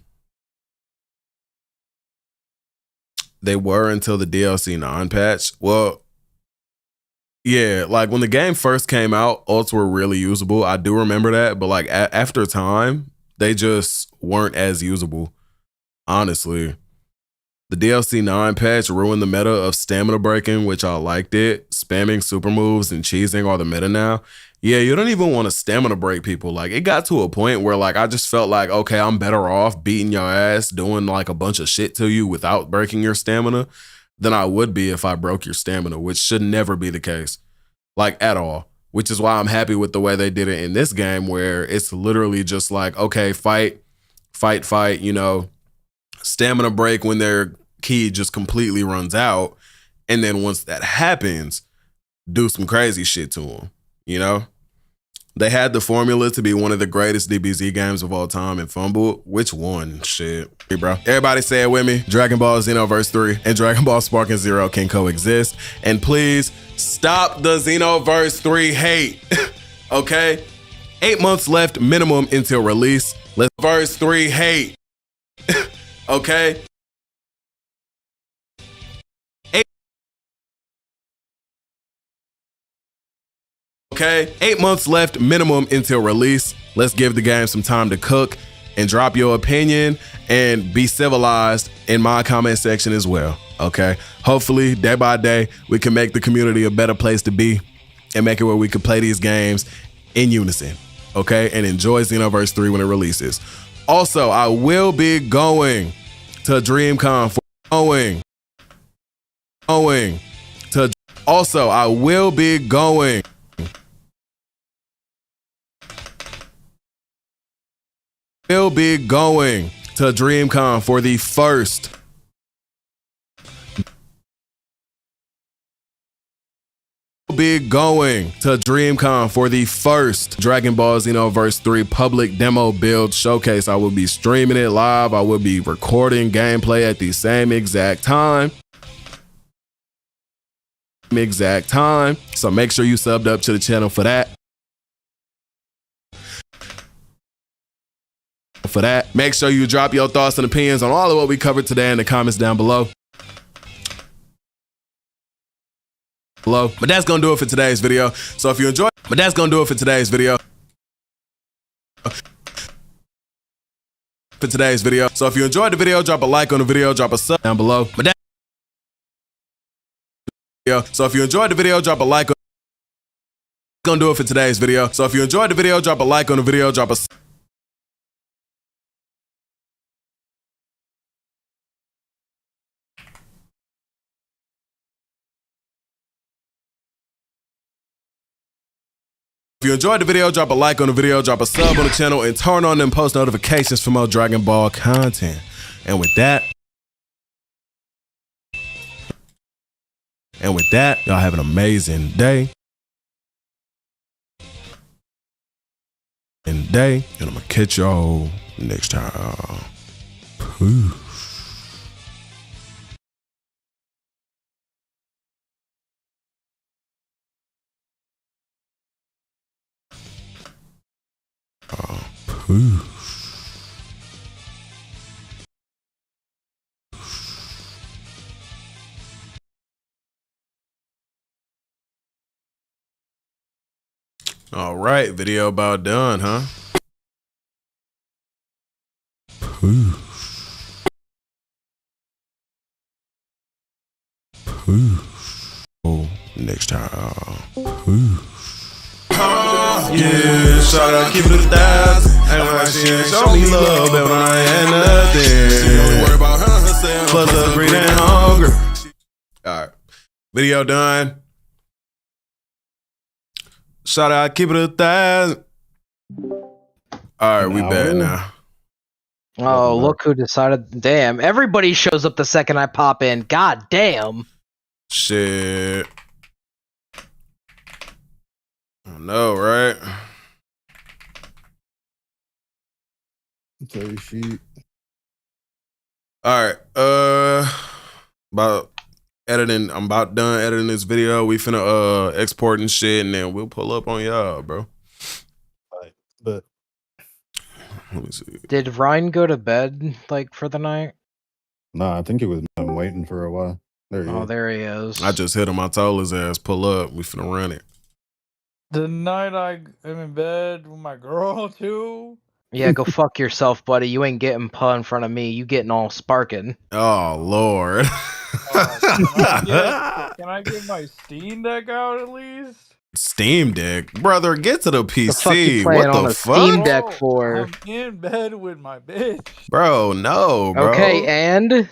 They were until the DLC 9 patch. Well, yeah, like when the game first came out, ults were really usable. I do remember that, but like after time, they just weren't as usable. Honestly, the DLC 9 patch ruined the meta of stamina breaking, which I liked it. Spamming super moves and cheesing are the meta now. Yeah, you don't even want to stamina break people. Like, it got to a point where like I just felt like, okay, I'm better off beating your ass, doing like a bunch of shit to you without breaking your stamina than I would be if I broke your stamina, which should never be the case, like at all. Which is why I'm happy with the way they did it in this game, where it's literally just like, okay, fight, you know, stamina break when their key just completely runs out. And then once that happens, do some crazy shit to them, you know? They had the formula to be one of the greatest DBZ games of all time and fumbled. Which one? Shit. Hey, bro. Everybody say it with me. Dragon Ball Xenoverse 3 and Dragon Ball Sparking Zero can coexist. And please stop the Xenoverse 3 hate. Okay? 8 months left minimum until release. Let's verse 3 hate. Okay? Okay, 8 months left minimum until release. Let's give the game some time to cook and drop your opinion and be civilized in my comment section as well. Okay, hopefully day by day we can make the community a better place to be and make it where we can play these games in unison. Okay, and enjoy Xenoverse 3 when it releases. Also, I will be going to DreamCon for going to. Also, I will be going. Will be going to DreamCon for the first Dragon Ball Xenoverse 3 public demo build showcase. I will be streaming it live. I will be recording gameplay at the same exact time. So make sure you subbed up to the channel for that. Make sure you drop your thoughts and opinions on all of what we covered today in the comments down below. But that's gonna do it for today's video. So if you enjoyed, So if you enjoyed the video, drop a like on the video, drop a sub down below. So if you enjoyed the video, drop a like on. Gonna do it for today's video. So if you enjoyed the video, drop a like on the video, drop a. If you enjoyed the video, drop a like on the video, drop a sub on the channel, and turn on them post notifications for more Dragon Ball content. And with that, y'all have an amazing day. today, and I'm gonna catch y'all next time. Peace. Peace. All right, video about done, huh? Peace. Peace. Oh, next time. Peace. Yeah, shout out, keep it 1,000. Act like she ain't show me love, but when I ain't had nothing. She only worry about herself, plus her greed and hunger. All right, video done. Shout out, keep it 1,000. All right, we back now. Oh, look who decided. Damn, everybody shows up the second I pop in. God damn. Shit. I know, right? Tell you sheet. All right. About editing. I'm about done editing this video. We finna export and shit, and then we'll pull up on y'all, bro. Right, but let me see. Did Ryan go to bed like for the night? Nah, I think he was waiting for a while. There he is. There he is. I just hit him. I told his ass pull up. We finna run it. The night I am in bed with my girl too. Yeah, go fuck yourself, buddy. You ain't getting put in front of me. You getting all sparking. Oh Lord. Can I get my Steam Deck out at least? Steam Deck, brother, get to the PC. The fuck you playing what on the a fuck? Steam Deck for? I'm in bed with my bitch. Bro, no, bro. Okay, and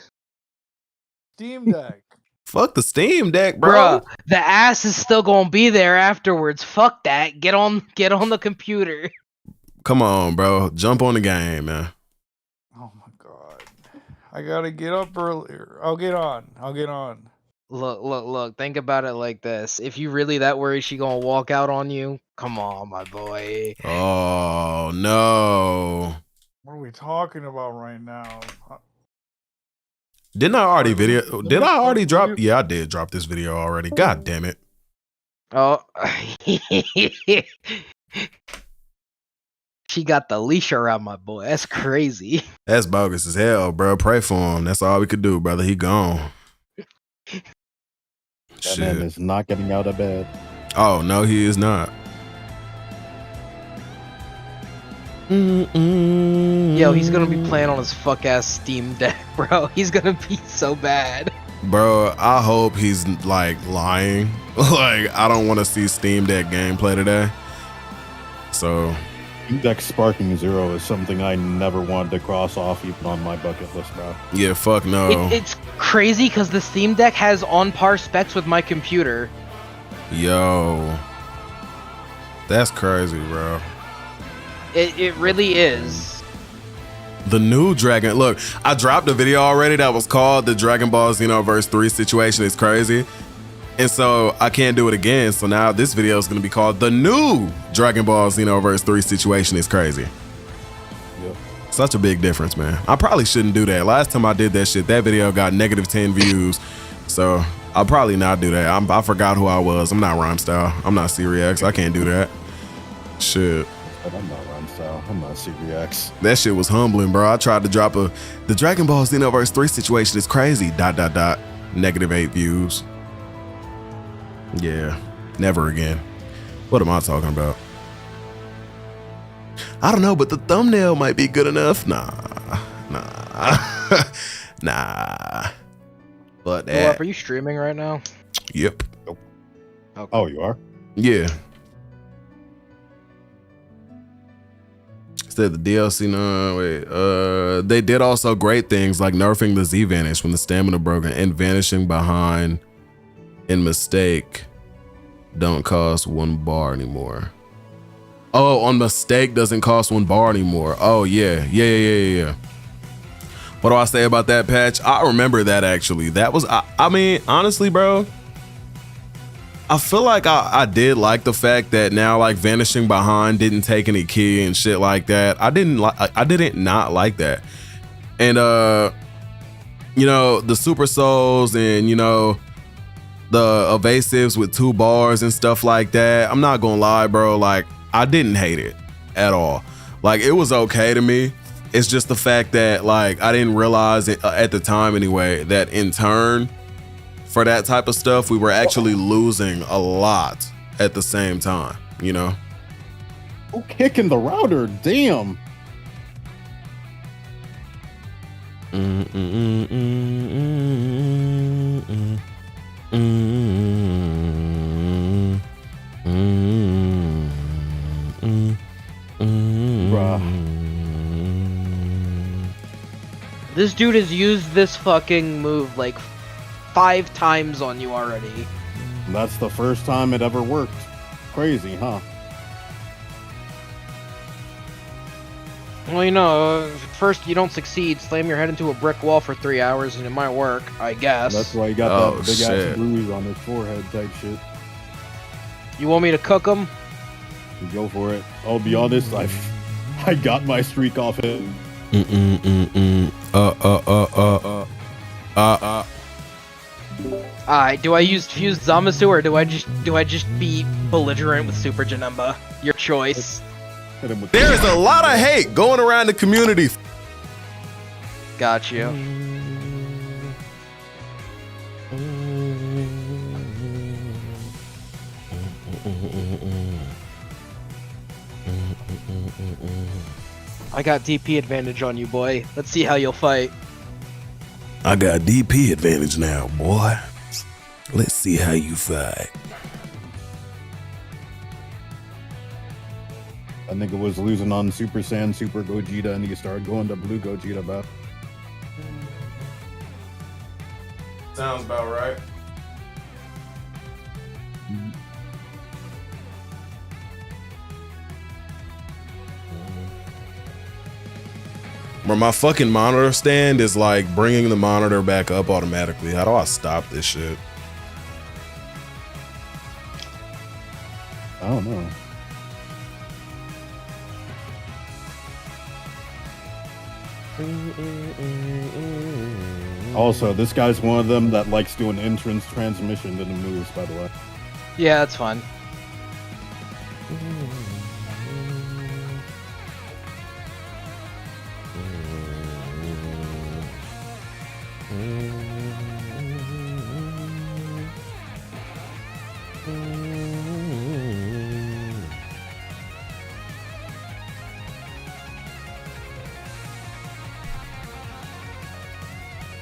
Steam Deck. Fuck the Steam Deck, bro. Bruh, the ass is still gonna be there afterwards. Fuck that. Get on the computer. Come on, bro. Jump on the game, man. Oh my god. I gotta get up earlier. I'll get on. Look. Think about it like this. If you really that worried she gonna walk out on you, come on, my boy. Oh no. What are we talking about right now? Didn't I already video? Did I already drop? Yeah, I did drop this video already. God damn it. Oh. She got the leash around my boy. That's crazy. That's bogus as hell, bro. Pray for him. That's all we could do, brother. He gone. That man is not getting out of bed. Oh, no, he is not. Yo, he's gonna be playing on his fuck ass Steam Deck, bro. He's gonna be so bad. Bro, I hope he's like lying. Like, I don't want to see Steam Deck gameplay today. So Steam Deck Sparking Zero is something I never wanted to cross off even on my bucket list, bro. Yeah, fuck no. It's crazy because the Steam Deck has on par specs with my computer. Yo. That's crazy, bro. It really is. The new Dragon. Look, I dropped a video already that was called the Dragon Ball Xenoverse 3 situation is crazy. And so I can't do it again. So now this video is going to be called the new Dragon Ball Xenoverse 3 situation is crazy. Yep. Such a big difference, man. I probably shouldn't do that. Last time I did that shit, that video got -10 views. So I'll probably not do that. I forgot who I was. I'm not Rhyme Style. I'm not C-Rex. I can't do that. Shit. I'm not Rhyme Style. I'm not C-Rex. That shit was humbling, bro. I tried to drop the Dragon Ball Xenoverse 3 situation is crazy. ... -8 views. Yeah, never again. What am I talking about? I don't know, but the thumbnail might be good enough. Nah. Nah. But that. Are you streaming right now? Yep. Okay. Oh, you are? Yeah. Said the DLC, no, wait. They did also great things like nerfing the Z Vanish when the stamina broke and vanishing behind in mistake don't cost 1 bar anymore. Oh, on mistake doesn't cost 1 bar anymore. Oh, yeah. What do I say about that patch? I remember that actually. That was, I mean, honestly, bro, I feel like I did like the fact that now like vanishing behind didn't take any key and shit like that. I didn't not like that. And you know, the super souls and you know the evasives with 2 bars and stuff like that. I'm not gonna lie, bro. Like I didn't hate it at all. Like it was okay to me. It's just the fact that like I didn't realize it, at the time anyway, that in turn for that type of stuff, we were actually losing a lot at the same time, you know? Oh, kicking the router, damn. This dude has used this fucking move like 5 times on you already. That's the first time it ever worked. Crazy, huh? Well, you know, first you don't succeed, slam your head into a brick wall for 3 hours and it might work, I guess. That's why he got that big ass bruise on his forehead type shit. You want me to cook him? Go for it. I'll be honest, I got my streak off him. Alright, do I use fused Zamasu or do I just be belligerent with Super Janemba? Your choice. There's a lot of hate going around the community. Got you. I got DP advantage on you, boy. Let's see how you'll fight. I got DP advantage now, boy. Let's see how you fight. That nigga was losing on Super Saiyan, Super Gogeta, and he started going to Blue Gogeta, bro. Sounds about right. Bro, my fucking monitor stand is like bringing the monitor back up automatically. How do I stop this shit? I don't know. Also, this guy's one of them that likes doing entrance transmission to the moves, by the way. Yeah, that's fine.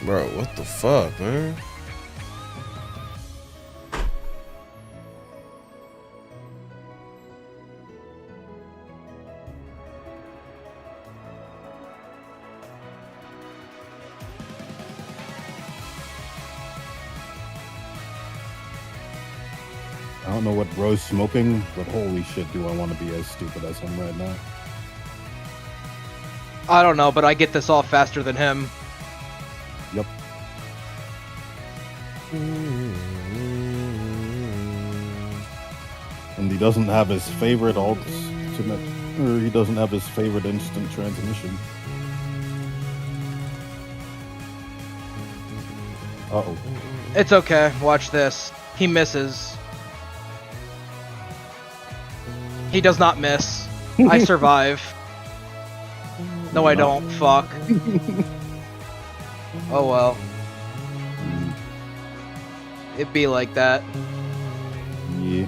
Bro, what the fuck, man? I don't know what bro's smoking, but holy shit, do I want to be as stupid as him right now. I don't know, but I get this off faster than him. Yep. And he doesn't have his favorite ultimate, or he doesn't have his favorite instant transmission. Uh-oh. It's okay, watch this. He misses. He does not miss. I survive. No, I don't. Fuck. Oh well. It be like that. Yeah.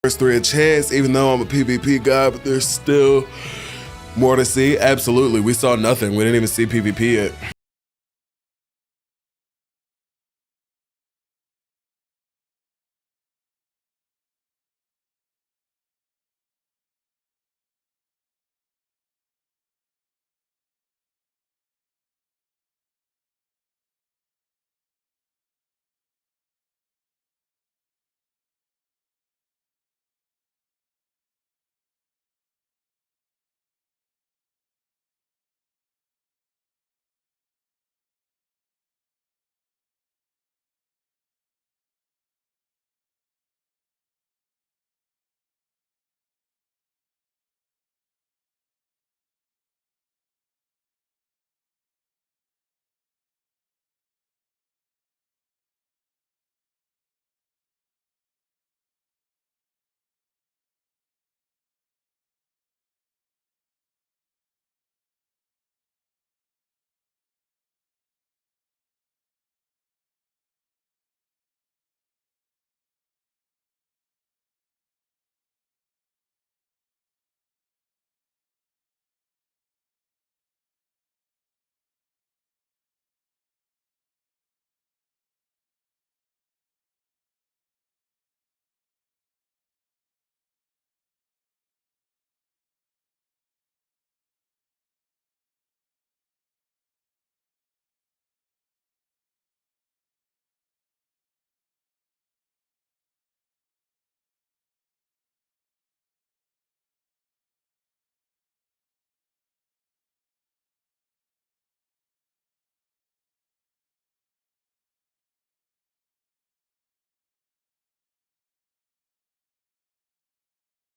First 3 a chance, even though I'm a PvP guy, but there's still more to see. Absolutely, we saw nothing. We didn't even see PvP yet.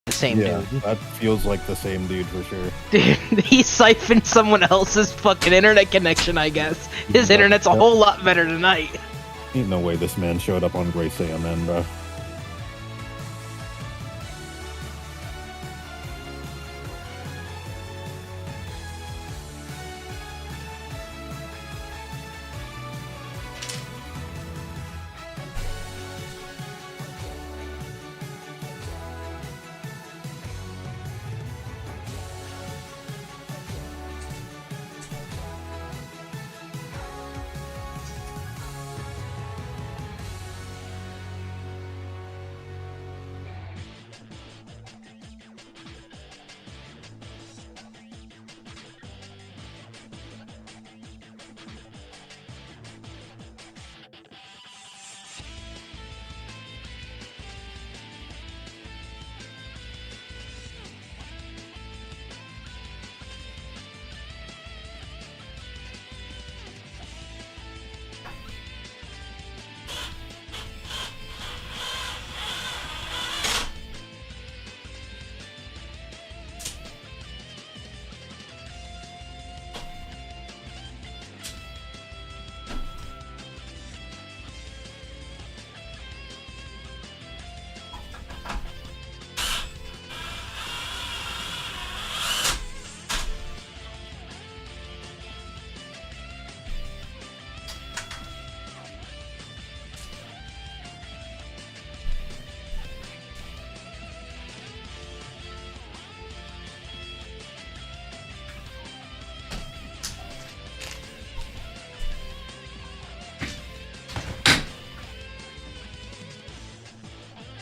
The same dude. That feels like the same dude for sure. Dude, he siphoned someone else's fucking internet connection, I guess. His internet's a whole lot better tonight. Ain't no way this man showed up on Great Saiyan Man, bro.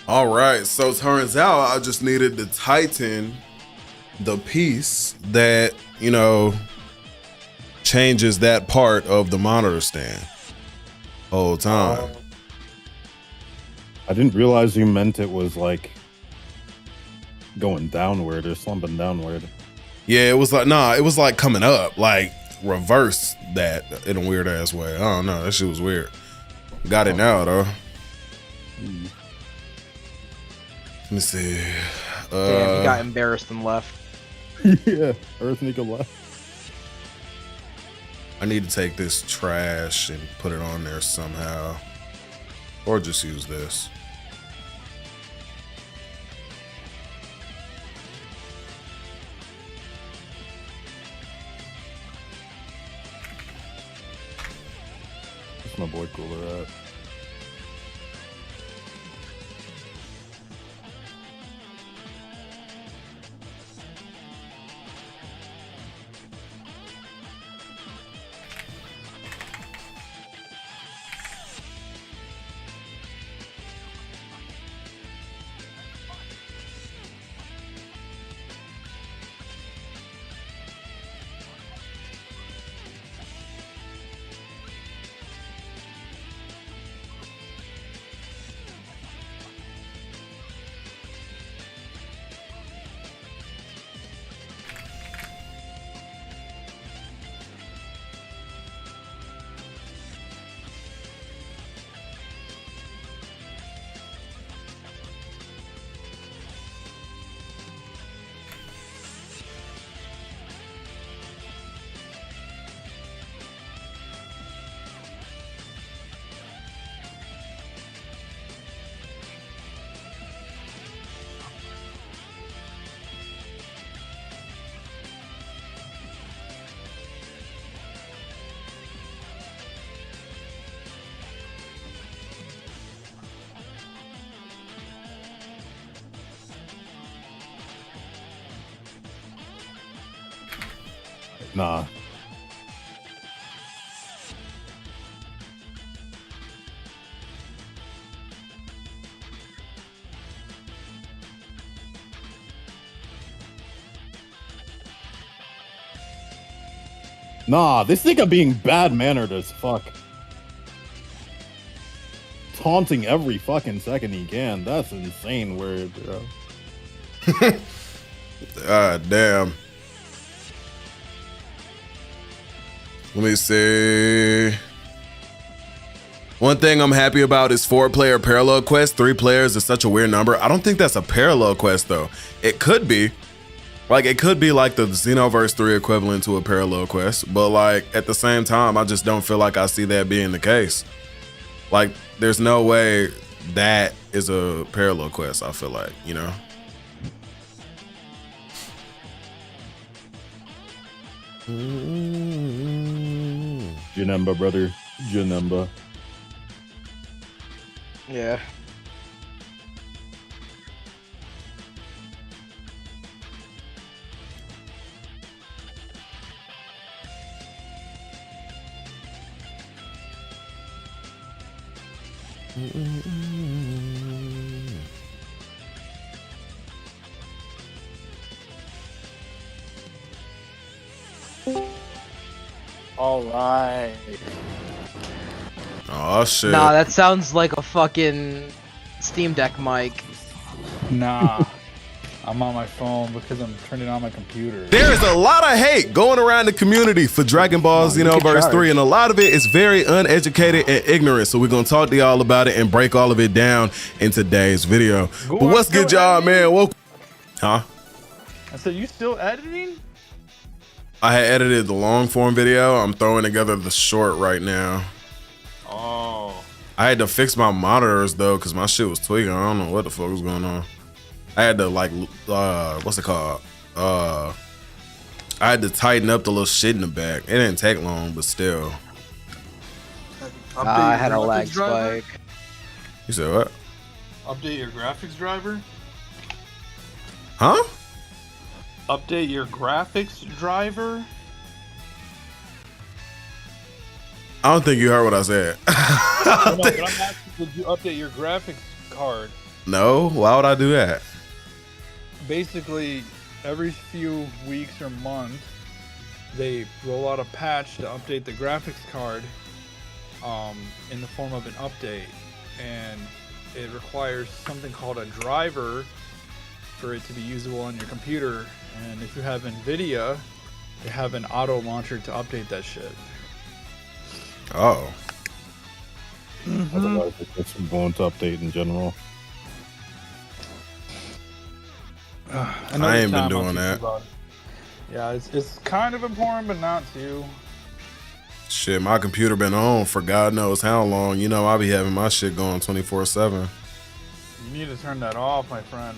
All right, so turns out I just needed to tighten the piece that, you know, changes that part of the monitor stand whole time. I didn't realize you meant it was like going downward or slumping downward. Yeah, it was like, nah, it was like coming up, like reverse that in a weird ass way. I don't know, that shit was weird. Got it now though. Let me see. Damn, he got embarrassed and left. Yeah, Earth Nika left. I need to take this trash and put it on there somehow. Or just use this. Where's my boy Cooler at? Nah. Nah, this nigga being bad-mannered as fuck. Taunting every fucking second he can. That's insane weird, bro. Damn. Let me see. One thing I'm happy about is 4-player parallel quest. 3 players is such a weird number. I don't think that's a parallel quest though. It could be. Like, it could be like the Xenoverse 3 equivalent to a parallel quest, but like at the same time, I just don't feel like I see that being the case. Like, there's no way that is a parallel quest, I feel like, you know? Janemba, brother. Janemba. Yeah. All right. Oh shit. Nah, that sounds like a fucking Steam Deck mic. Nah. I'm on my phone because I'm turning on my computer. There is a lot of hate going around the community for Dragon Ball Xenoverse 3, and a lot of it is very uneducated and ignorant. So we're gonna talk to y'all about it and break all of it down in today's video. But what's good, y'all, man? Welcome. Huh? I said, you still editing? I had edited the long form video. I'm throwing together the short right now. Oh. I had to fix my monitors though, cause my shit was tweaking. I don't know what the fuck was going on. I had to like, what's it called? I had to tighten up the little shit in the back. It didn't take long, but still. I had a lag spike. You said what? Update your graphics driver? Huh? Update your graphics driver? I don't think you heard what I said. No, but I'm asking, did you update your graphics card? No, why would I do that? Basically, every few weeks or months, they roll out a patch to update the graphics card in the form of an update. And it requires something called a driver for it to be usable on your computer. And if you have NVIDIA, they have an auto launcher to update that shit. Oh. Otherwise, it's going to update in general. I ain't been doing that. Yeah, it's kind of important, but not too. Shit, my computer been on for God knows how long. You know, I be having my shit going 24/7. You need to turn that off, my friend.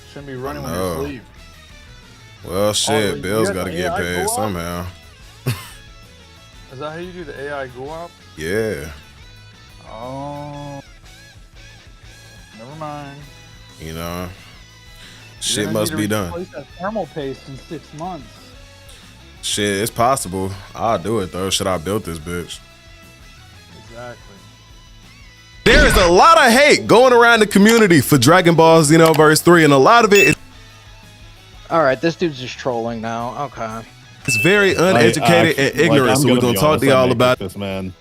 Shouldn't be running when you sleep. Well, shit, you bills got got to the get AI paid go up? somehow. Is that how you do the AI GUWAPP? Yeah. Oh. Never mind. You know, You're shit gonna must need be to done. replace that thermal paste in 6 months. Shit, it's possible. I'll do it though. Should I build this bitch? Exactly. There is a lot of hate going around the community for Dragon Ball Xenoverse 3, and a lot of it is Alright, this dude's just trolling now. Okay. it's very uneducated and ignorant. So we're gonna talk to y'all about this, man.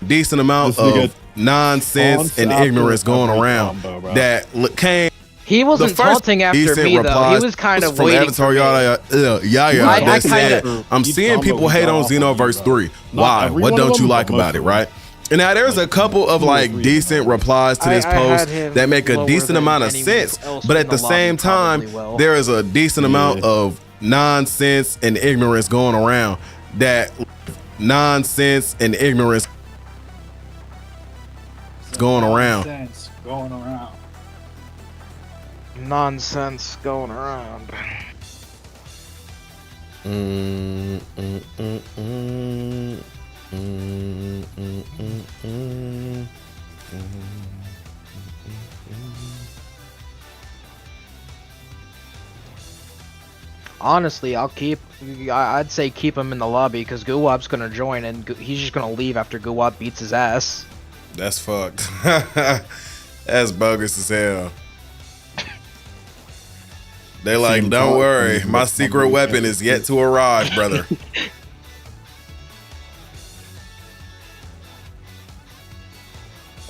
Decent amount of nonsense and ignorance going around that came. He wasn't taunting after me though. He was kind of waiting Avatar, for me. that said, I'm seeing people hate on Xenoverse 3. Why? What don't you like about it, right? And now there's a couple of like decent replies to this post that make a decent amount of sense, but at the same time, there is a decent amount of nonsense and ignorance going around. That nonsense and ignorance going around. Nonsense going around. Nonsense going around. Honestly, I'd say keep him in the lobby because GUWAPP's gonna join and he's just gonna leave after GUWAPP beats his ass. That's fucked. That's bogus as hell. They like, don't worry, my secret weapon is yet to arrive, brother.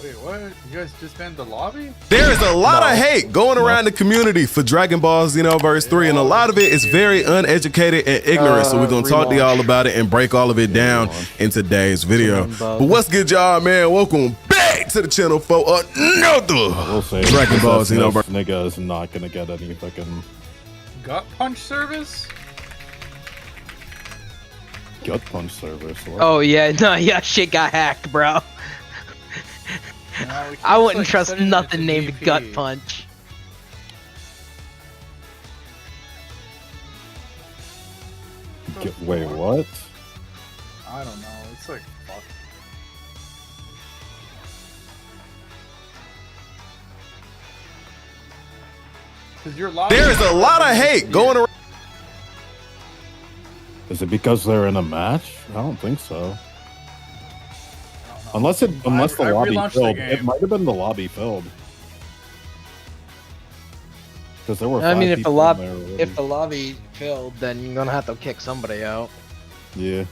Wait, what? You guys disbanded the lobby? There is a lot of hate going around the community for Dragon Ball Xenoverse 3, and a lot of it is very uneducated and ignorant. So we're gonna talk to y'all about it and break all of it down in today's video. But what's good, y'all, man? Welcome back to the channel for another Dragon Ball Xenoverse. Nigga is not gonna get any fucking Gut punch service? gut punch service. What? Oh yeah, no, yeah, shit got hacked, bro. I wouldn't trust nothing named Gut Punch. Wait, what? I don't know. It's like fuck. There is a lot of hate going around. Is it because they're in a match? I don't think so. Unless the lobby filled. It might have been the lobby filled. Because there were. I mean, if the lobby filled, then you're gonna have to kick somebody out. Yeah.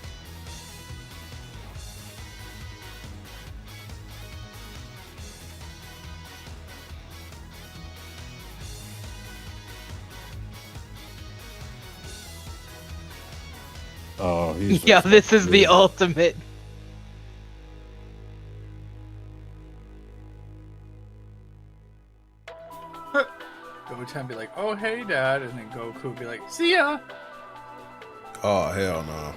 Oh, he's yeah, this is the ultimate. Goten be like, oh hey dad, and then Goku be like, see ya. Oh hell no.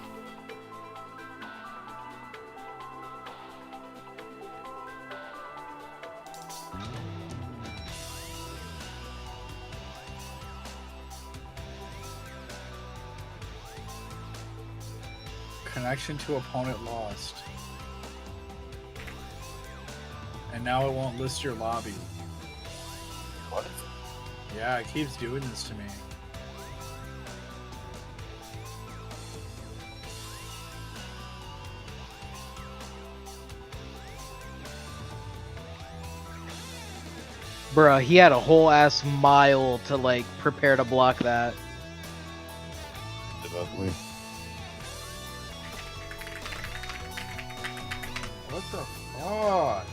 Connection to opponent lost. And now it won't list your lobby. What? Yeah, it keeps doing this to me. Bruh, he had a whole ass mile to like prepare to block that. Definitely. What the fuck?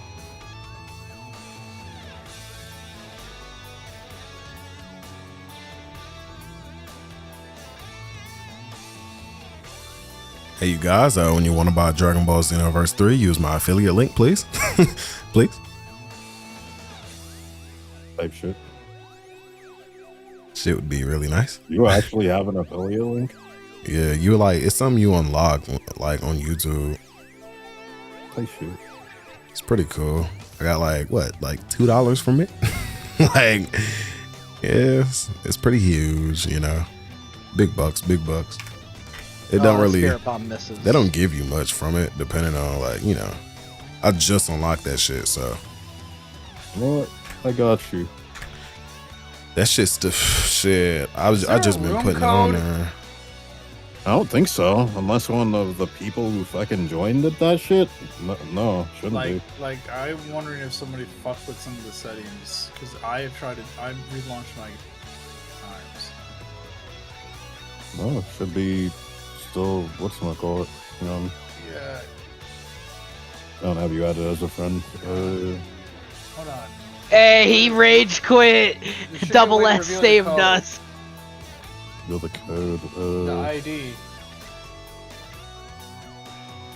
Hey, you guys, when you want to buy Dragon Ball Xenoverse 3, use my affiliate link, please. Please. Type shit. Shit would be really nice. You actually have an affiliate link? Yeah, you like, it's something you unlock like on YouTube. Type shit. It's pretty cool. I got like, what, like $2 from it? Like, yeah, it's pretty huge, you know. Big bucks, big bucks. It don't really, they don't give you much from it, depending on like, you know, I just unlocked that shit, so. What? I got you. That shit's the shit. I just been putting it on there. I don't think so, unless one of the people who fucking joined it that shit. No, shouldn't be. Like I'm wondering if somebody fucked with some of the settings because I've relaunched my times. No, it should be still whatchamacallit. Yeah. I don't have you added as a friend. Hold on. Hey, he rage quit. Double S saved us. Reveal the code. The ID.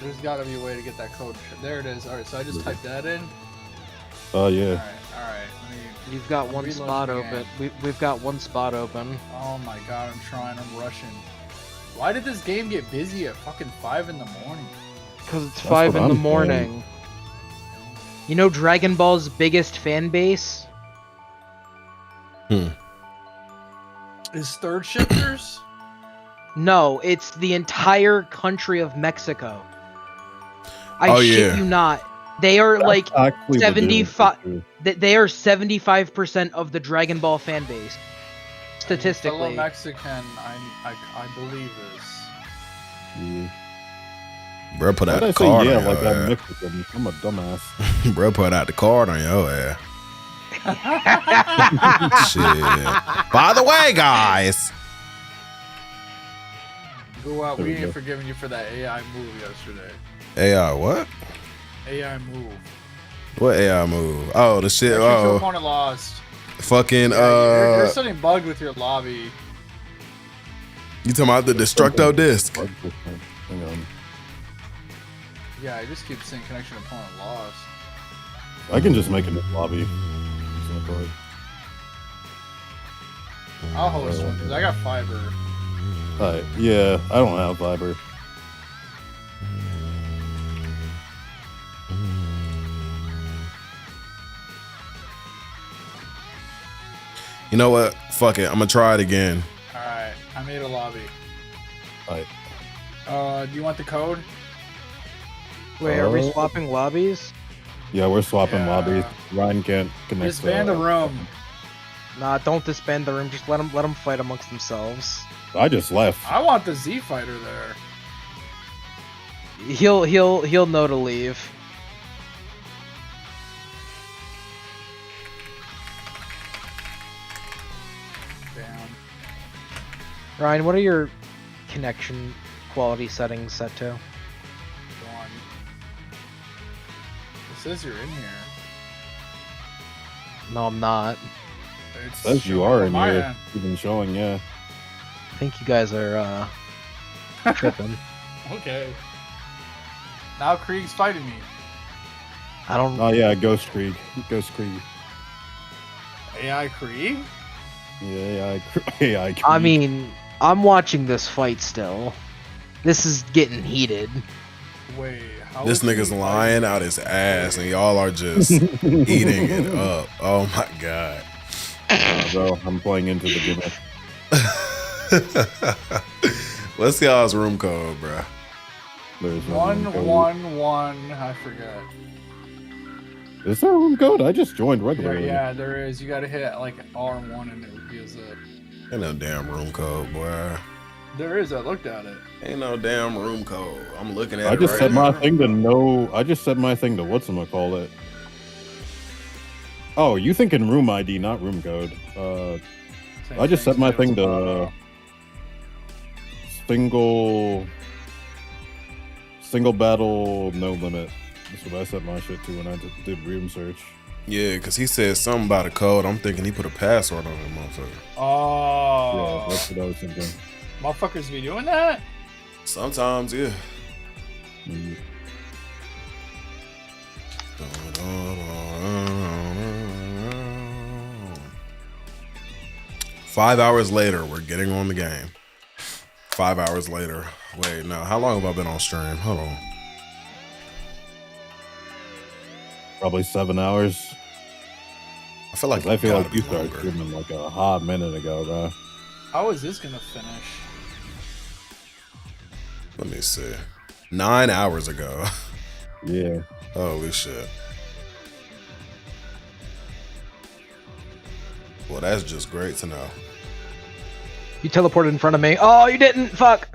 There's got to be a way to get that code. There it is. All right, so I just typed that in. Oh yeah. All right. You've got one spot open. We've got one spot open. Oh my god, I'm trying. I'm rushing. Why did this game get busy at fucking 5 in the morning? Because it's 5 in the morning. You know Dragon Ball's biggest fan base? Is Third Shifters? No, it's the entire country of Mexico. I shit you not. They are like 75. They are 75% of the Dragon Ball fan base. Statistically. Fellow Mexican, I believe this. Yeah. Bro, put out Why'd I the say card yeah on your like I'm ass. Mexican? I'm a dumbass. Bro, put out the card on your ass. Shit. By the way, guys. Go out. There We we go. ain't forgiving you for that AI move yesterday. AI what? AI move. What AI move? Oh, the shit. Your Oh, opponent lost. fucking. There's something bugged with your lobby. You talking about the Destructo disc? Hang on. Yeah, I just keep saying connection opponent lost. I can just make a new lobby. I'll host one because I got fiber. Alright, yeah, I don't have fiber. You know what? Fuck it. I'm gonna try it again. Alright, I made a lobby. Alright. Do you want the code? Wait, are we swapping lobbies? Yeah, we're swapping lobbies. Ryan can't connect. Disband the room. Nah, don't disband the room. Just let them fight amongst themselves. I just left. I want the Z fighter there. He'll know to leave. Damn. Ryan, what are your connection quality settings set to? 1. It says you're in here. No, I'm not. It says you are in here. You've been showing, yeah. I think you guys are tripping. Okay. Now Krieg's fighting me. I don't. Oh yeah, Ghost Krieg. Ghost Krieg. AI Krieg? Yeah, AI Krieg. I mean, I'm watching this fight still. This is getting heated. Wait, how This is nigga's he lying fighting? out his ass, and y'all are just eating it up. Oh my god. Bro, I'm playing into the gimmick. What's y'all's room code, bro? There's no room code. 111. I forgot. Is there a room code? I just joined regularly. Yeah, there is. You gotta hit like R1 and it gives up. Ain't no damn room code, boy. There is. I looked at it. Ain't no damn room code. I'm looking at I it just right set now. my thing to no. I just set my thing to whatchamacallit. Oh, you thinking room ID, not room code. I just set my thing to single battle, no limit. That's what I set my shit to when I did room search. Yeah, because he said something about a code. I'm thinking he put a password on it, motherfucker. Oh. Yeah, that's what I was thinking. Motherfuckers be doing that? Sometimes, yeah. Mm. 5 hours later, we're getting on the game. 5 hours later. Wait, no. How long have I been on stream? Hold on. Probably 7 hours. I feel like you started longer. streaming like a hot minute ago, bro. How is this gonna finish? Let me see. 9 hours ago. Yeah. Holy shit. Well, that's just great to know. You teleported in front of me. Oh, you didn't. Fuck.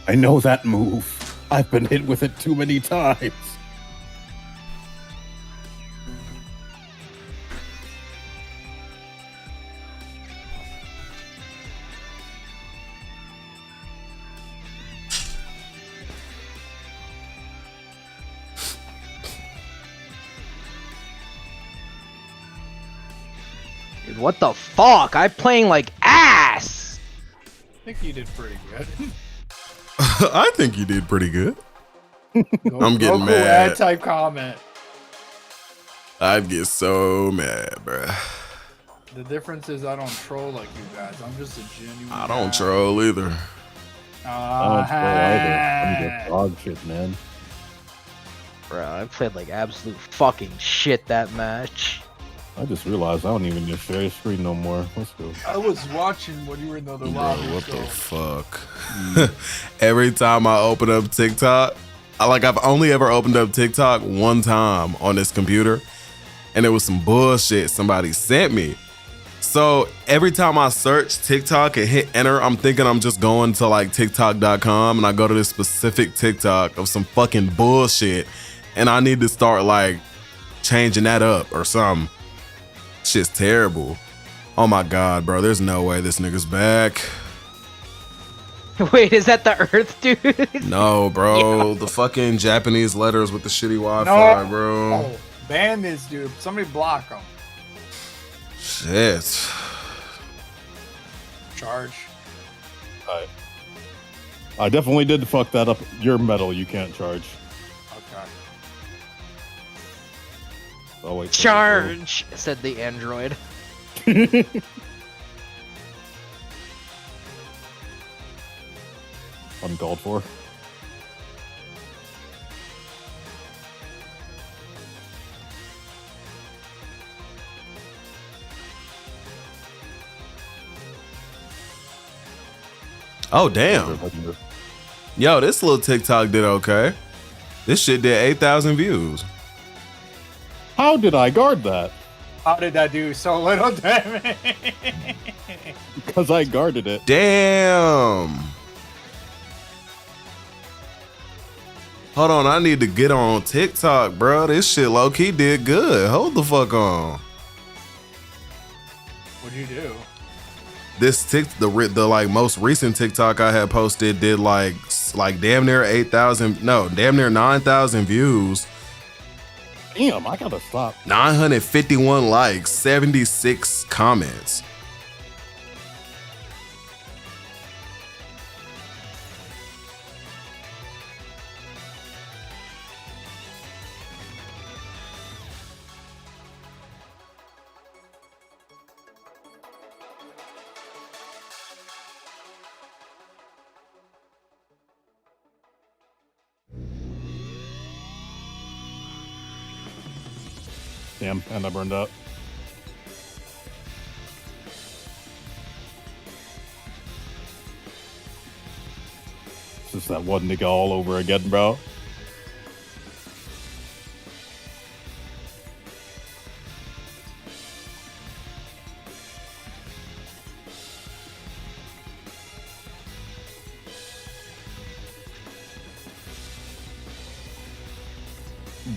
I know that move. I've been hit with it too many times. Dude, what the fuck? I'm playing like ass! I think you did pretty good. I think you did pretty good. I'm getting Goku mad. ad type comment. I get so mad, bruh. The difference is I don't troll like you guys. I'm just a genuine. I don't troll either. I don't troll either. I'm just dog shit, man. Bro, I played like absolute fucking shit that match. I just realized I don't even just share your screen no more. Let's go. I was watching when you were in the other Bro, lobby. what so. the fuck? Every time I open up TikTok, I've only ever opened up TikTok one time on this computer, and it was some bullshit somebody sent me. So every time I search TikTok and hit enter, I'm thinking I'm just going to like TikTok.com, and I go to this specific TikTok of some fucking bullshit, and I need to start like changing that up or something. Shit's terrible. Oh my god, bro. There's no way this nigga's back. Wait, is that the Earth dude? No, bro. Yeah. The fucking Japanese letters with the shitty Wi-Fi, No. bro. Oh, ban this dude. Somebody block him. Shit. Charge. I definitely did fuck that up. Your metal you can't charge. Okay. Oh wait. Charge, said the android. Uncalled for. Oh, damn. Yo, this little TikTok did okay. This shit did 8,000 views. How did I guard that? How did that do so little damage? Because I guarded it. Damn. Hold on, I need to get on TikTok, bro. This shit low-key did good. Hold the fuck on. What'd you do? This the like most recent TikTok I had posted did like damn near 8,000, no, damn near 9,000 views. Damn, I gotta stop. 951 likes, 76 comments. Damn, and I burned up. It's just that one nigga all over again, bro.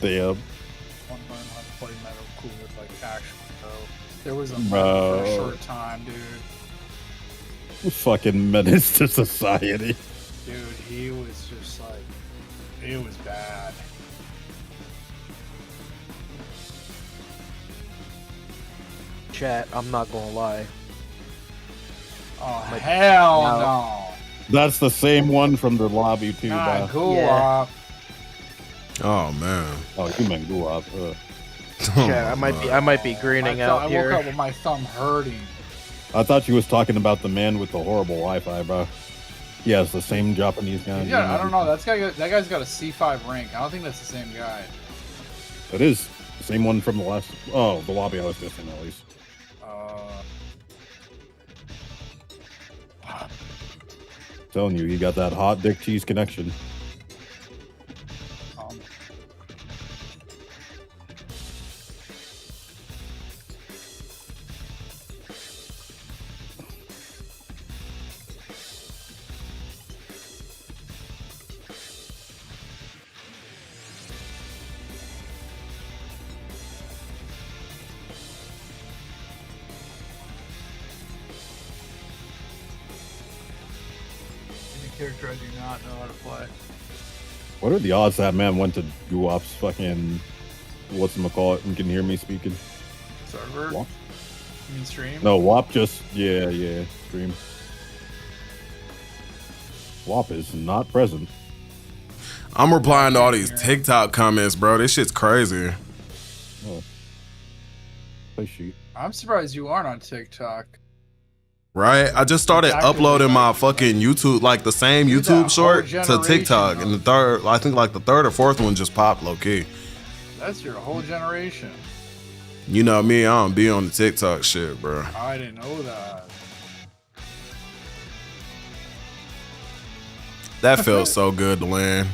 Damn. Play Metal Cool with like actual pro. There was a Bro. for a short time, dude. Fucking menace to society. Dude, he was just like, it was bad. Chat, I'm not gonna lie. Oh hell no! That's the same one from the lobby too, God, bro. GUWAPP. Oh man. Oh, you meant GUWAPP. Yeah, I might be greening out I here. woke up with my thumb hurting. I thought you was talking about the man with the horrible Wi-Fi, bro. Yeah, it's the same Japanese guy. Yeah, I don't know. That guy's got a C5 rank. I don't think that's the same guy. It is the same one from the last. Oh, the lobby I was just in, at least. Telling you, he got that hot dick cheese connection. Character I do not know how to play. What are the odds that man went to GUWAPP's fucking whatchamacallit and can hear me speaking? Server? What? You mean stream? No, WAP just stream. WAP is not present. I'm replying to all these TikTok comments, bro. This shit's crazy. Oh. I'm surprised you aren't on TikTok. Right? I just started uploading my fucking YouTube, like the same YouTube short to TikTok, and I think like the third or fourth one just popped low key. That's your whole generation. You know me, I don't be on the TikTok shit, bro. I didn't know that. That feels so good to land.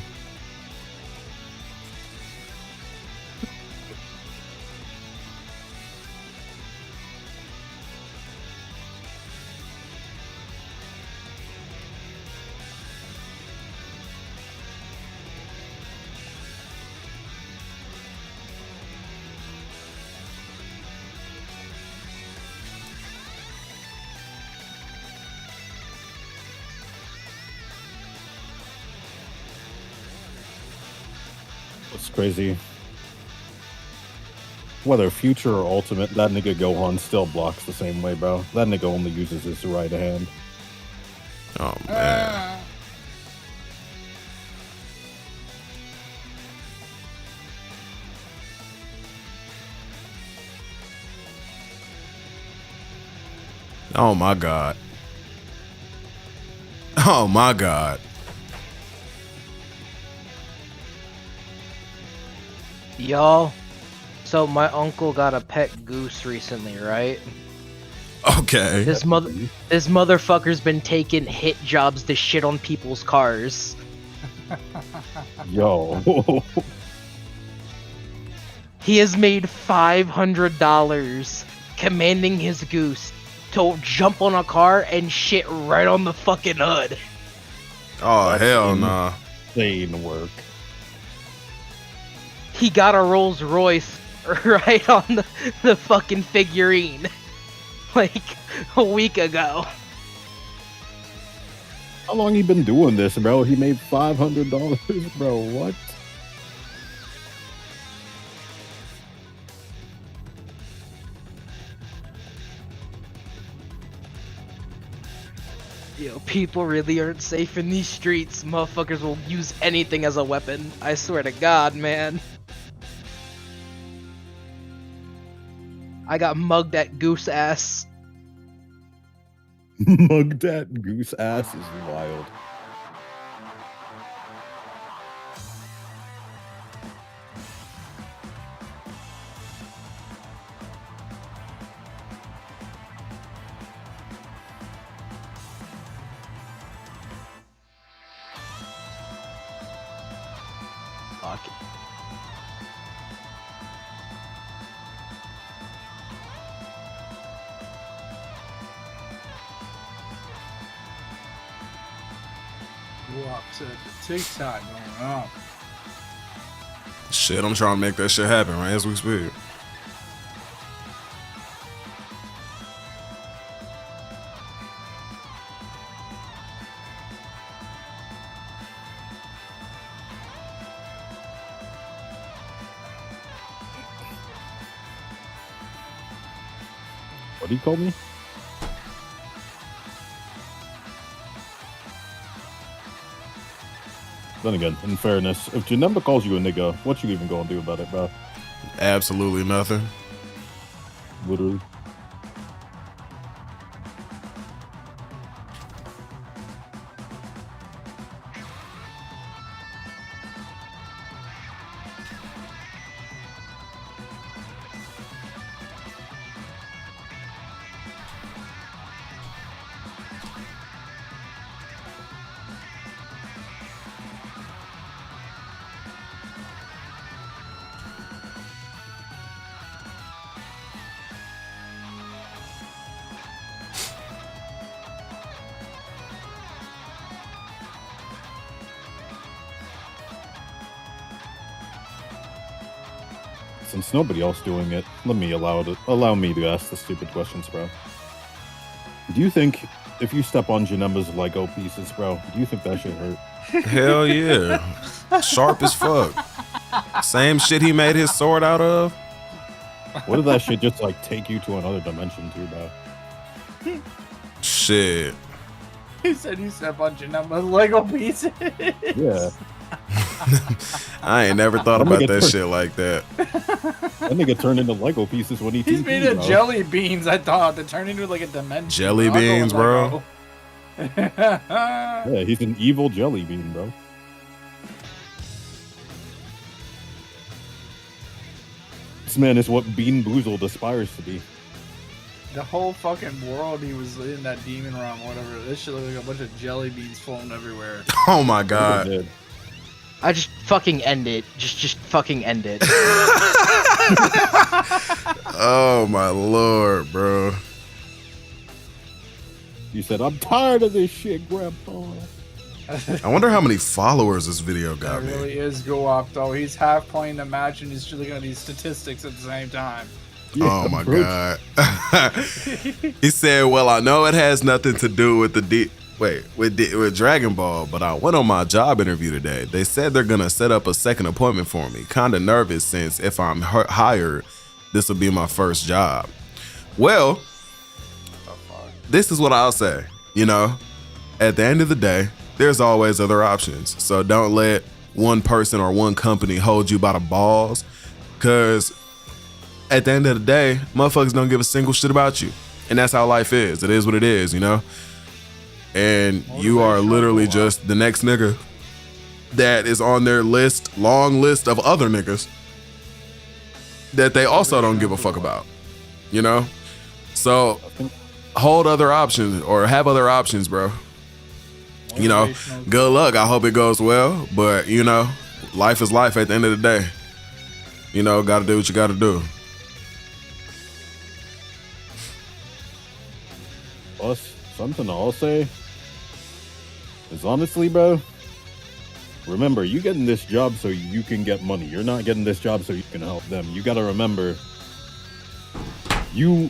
It's crazy. Whether future or ultimate, that nigga Gohan still blocks the same way, bro. That nigga only uses his right hand. Oh man. Oh my god. Oh my god. Y'all, so my uncle got a pet goose recently, right? Okay. This motherfucker's been taking hit jobs to shit on people's cars. Yo. He has made $500 commanding his goose to jump on a car and shit right on the fucking hood. Oh, hell nah. Insane work. He got a Rolls Royce right on the fucking figurine. Like, a week ago. How long he been doing this, bro? He made $500, bro. What? Yo, people really aren't safe in these streets. Motherfuckers will use anything as a weapon. I swear to God, man. I got mugged at goose ass. Mugged at goose ass is wild. Fuck. WAP said the TikTok going on. Shit, I'm trying to make that shit happen right as we speak. What do you call me? Then again, in fairness, if Janemba calls you a nigga, what you even gonna do about it, bro? Absolutely nothing. Literally. Since nobody else doing it, allow me to ask the stupid questions, bro. Do you think if you step on Janemba's Lego pieces, bro, do you think that should hurt? Hell yeah. Sharp as fuck. Same shit he made his sword out of. What if that shit just like take you to another dimension too, bro? Shit. He said you said a bunch of numbers, Lego pieces. Yeah. I ain't never thought about that shit like that. That nigga turned into Lego pieces when he He's TP'd, made of bro. jelly beans, I thought, that turned into like a dimension. Jelly I'll go beans, with bro. Lego. Yeah, he's an evil jelly bean, bro. This man is what Bean Boozled aspires to be. The whole fucking world he was in, that demon realm, whatever. This shit looked like a bunch of jelly beans floating everywhere. Oh my god. I just fucking end it. Just fucking end it. Oh my lord, bro. You said, I'm tired of this shit, Grandpa. I wonder how many followers this video got It me. really is GUWAPP, though. He's half playing the match and he's just looking at these statistics at the same time. Oh my god. He said, well, I know it has nothing to do with with Dragon Ball, but I went on my job interview today. They said they're gonna set up a second appointment for me. Kinda nervous since if I'm hired, this will be my first job. Well, this is what I'll say. You know, at the end of the day, there's always other options. So don't let one person or one company hold you by the balls, because at the end of the day, motherfuckers don't give a single shit about you. And that's how life is. It is what it is, you know? And you are literally just the next nigga that is on their list, long list of other niggas that they also don't give a fuck about, you know? So hold other options or have other options, bro. You know, good luck. I hope it goes well, but you know, life is life at the end of the day. You know, gotta do what you gotta do. Plus, something I'll say is honestly, bro, remember, you getting this job so you can get money. You're not getting this job so you can help them. You gotta remember, you,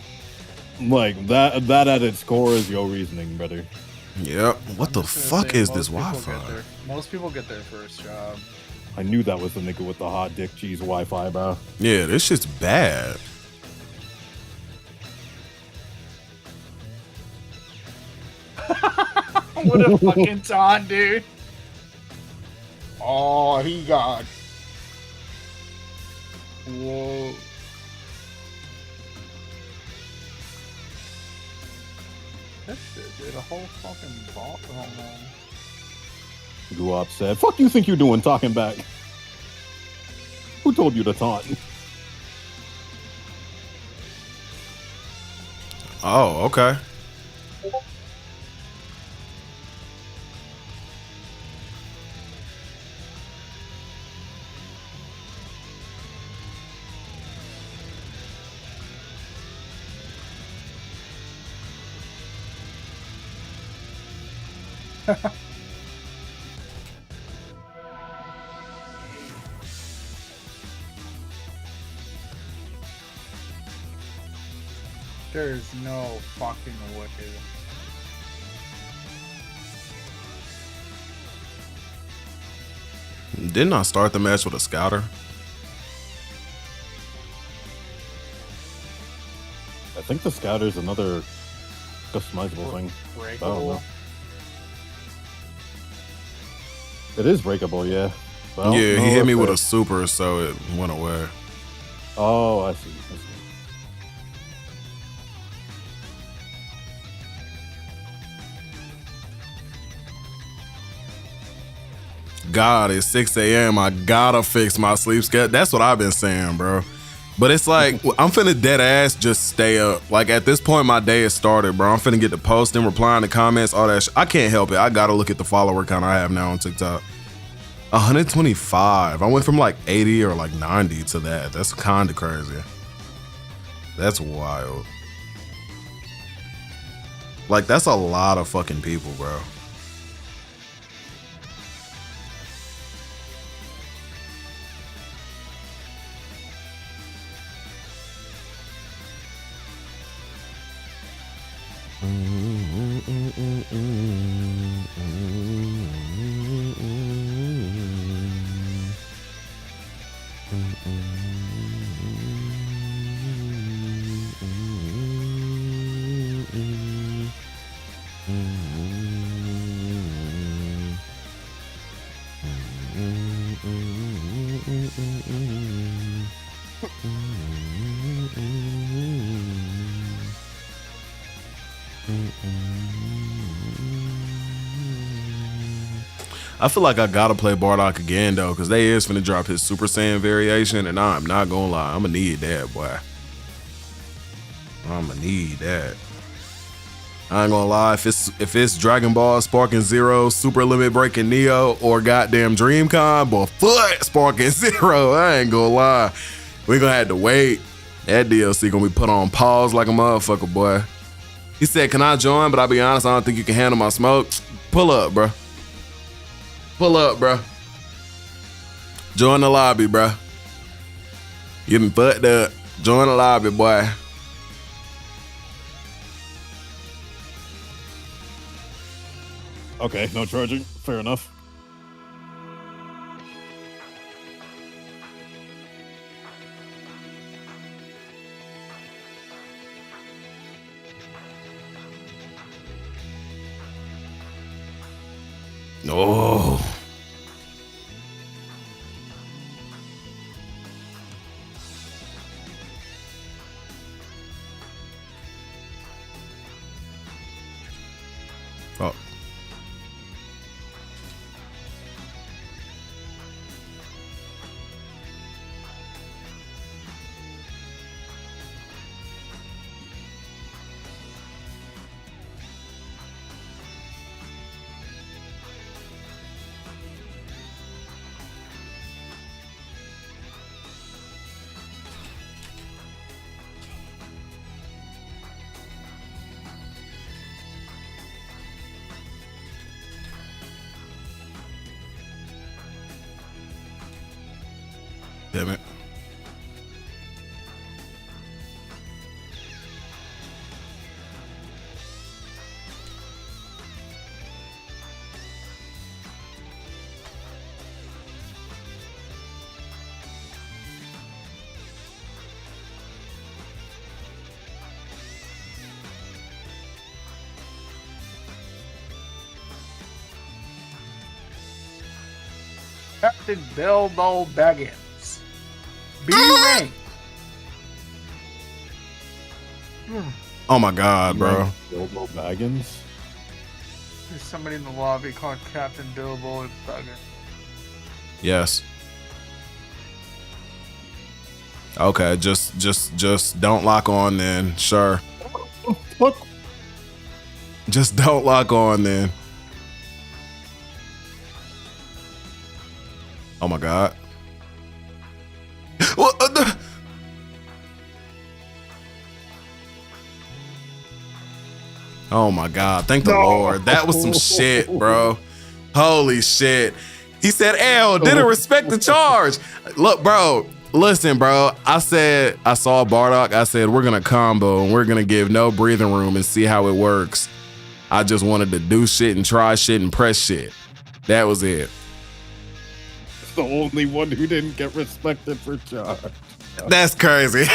like, that at its core is your reasoning, brother. Yep. What the fuck is this Wi-Fi? Most people get their first job. I knew that was the nigga with the hot dick cheese Wi-Fi, bro. Yeah, this shit's bad. What a fucking taunt, dude. Oh, he got. Whoa. That shit did a whole fucking ball. Oh, man. GUWAPP said, fuck you think you're doing talking back? Who told you to taunt? Oh, okay. There's no fucking way. Didn't I start the match with a scouter? I think the scouter's another customizable thing. I don't know. It is breakable, yeah. But I don't Yeah, know he hit if me with it- a super, so it went away. Oh, I see. God, it's 6 a.m. I gotta fix my sleep schedule. That's what I've been saying, bro. But it's like, I'm finna dead ass just stay up. Like, at this point, my day has started, bro. I'm finna get to posting, replying to comments, all that shit. I can't help it. I gotta look at the follower count I have now on TikTok. 125. I went from like 80 or like 90 to that. That's kind of crazy. That's wild. Like, that's a lot of fucking people, bro. I feel like I gotta play Bardock again though, because they is finna drop his Super Saiyan variation, and I'm not gonna lie, I'ma need that, boy. I'ma need that. I ain't gonna lie, if it's Dragon Ball Sparking Zero, Super Limit Breaking Neo, or goddamn Dreamcon, but foot Sparking Zero, I ain't gonna lie. We gonna have to wait. That DLC gonna be put on pause like a motherfucker, boy. He said, can I join? But I'll be honest, I don't think you can handle my smoke. Pull up, bro. Pull up, bro. Join the lobby, bro. You done fucked up. Join the lobby, boy. Okay, no charging. Fair enough. No. Oh. Damn it. Captain Bilbo Baggins. Be ready. Oh my God, bro. Bilbo Baggins? There's somebody in the lobby called Captain Bilbo Baggins. Yes. Okay, just don't lock on then. Sure. What? Just don't lock on then. Oh my God. What the? Oh my God. Thank the Lord. That was some shit, bro. Holy shit. He said, L, didn't respect the charge. Look, bro. Listen, bro. I said, I saw Bardock. I said, we're going to combo and we're going to give no breathing room and see how it works. I just wanted to do shit and try shit and press shit. That was it. The only one who didn't get respected for charge. That's crazy. All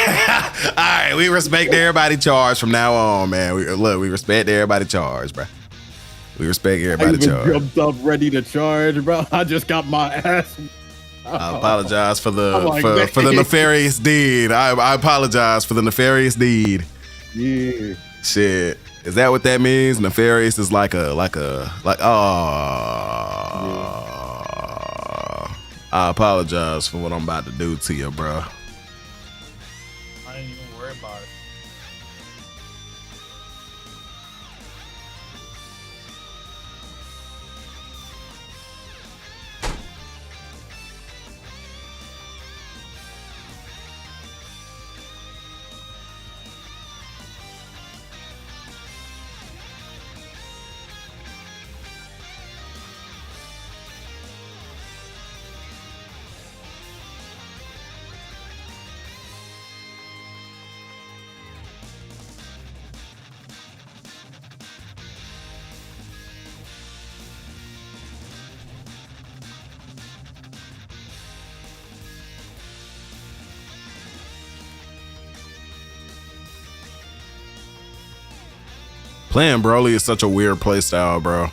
right, we respect everybody charge from now on, man. We respect everybody charge, bro. We respect everybody charge. I jumped up ready to charge, bro. I just got my ass. I apologize for the for the nefarious deed. I apologize for the nefarious deed. Yeah. Shit. Is that what that means? Nefarious is like oh. I apologize for what I'm about to do to you, bro. I didn't even worry about it. Playing Broly is such a weird playstyle, bro.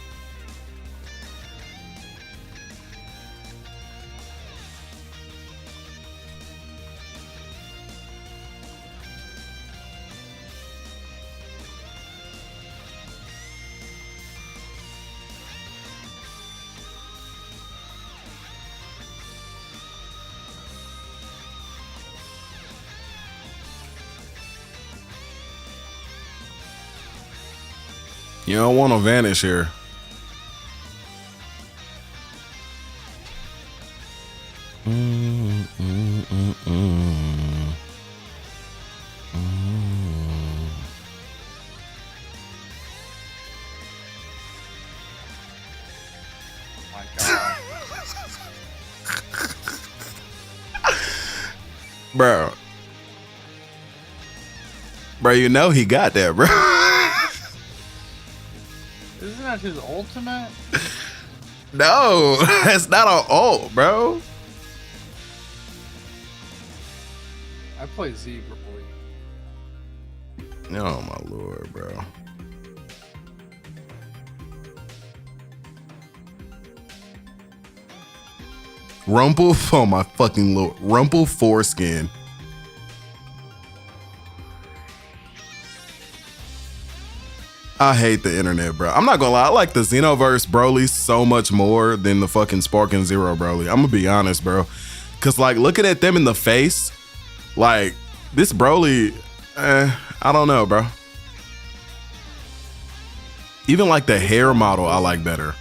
You don't want to vanish here. Bro. Bro, you know he got that, bro. Isn't that his ultimate? No, that's not an ult, bro. I play Zebra Boy. Oh my lord, bro. Rumple, oh my fucking lord. Rumple foreskin. I hate the internet, bro. I'm not gonna lie, I like the Xenoverse Broly so much more than the fucking Spark and Zero Broly. I'm gonna be honest, bro. Cause like looking at them in the face, like this Broly, I don't know, bro. Even like the hair model I like better.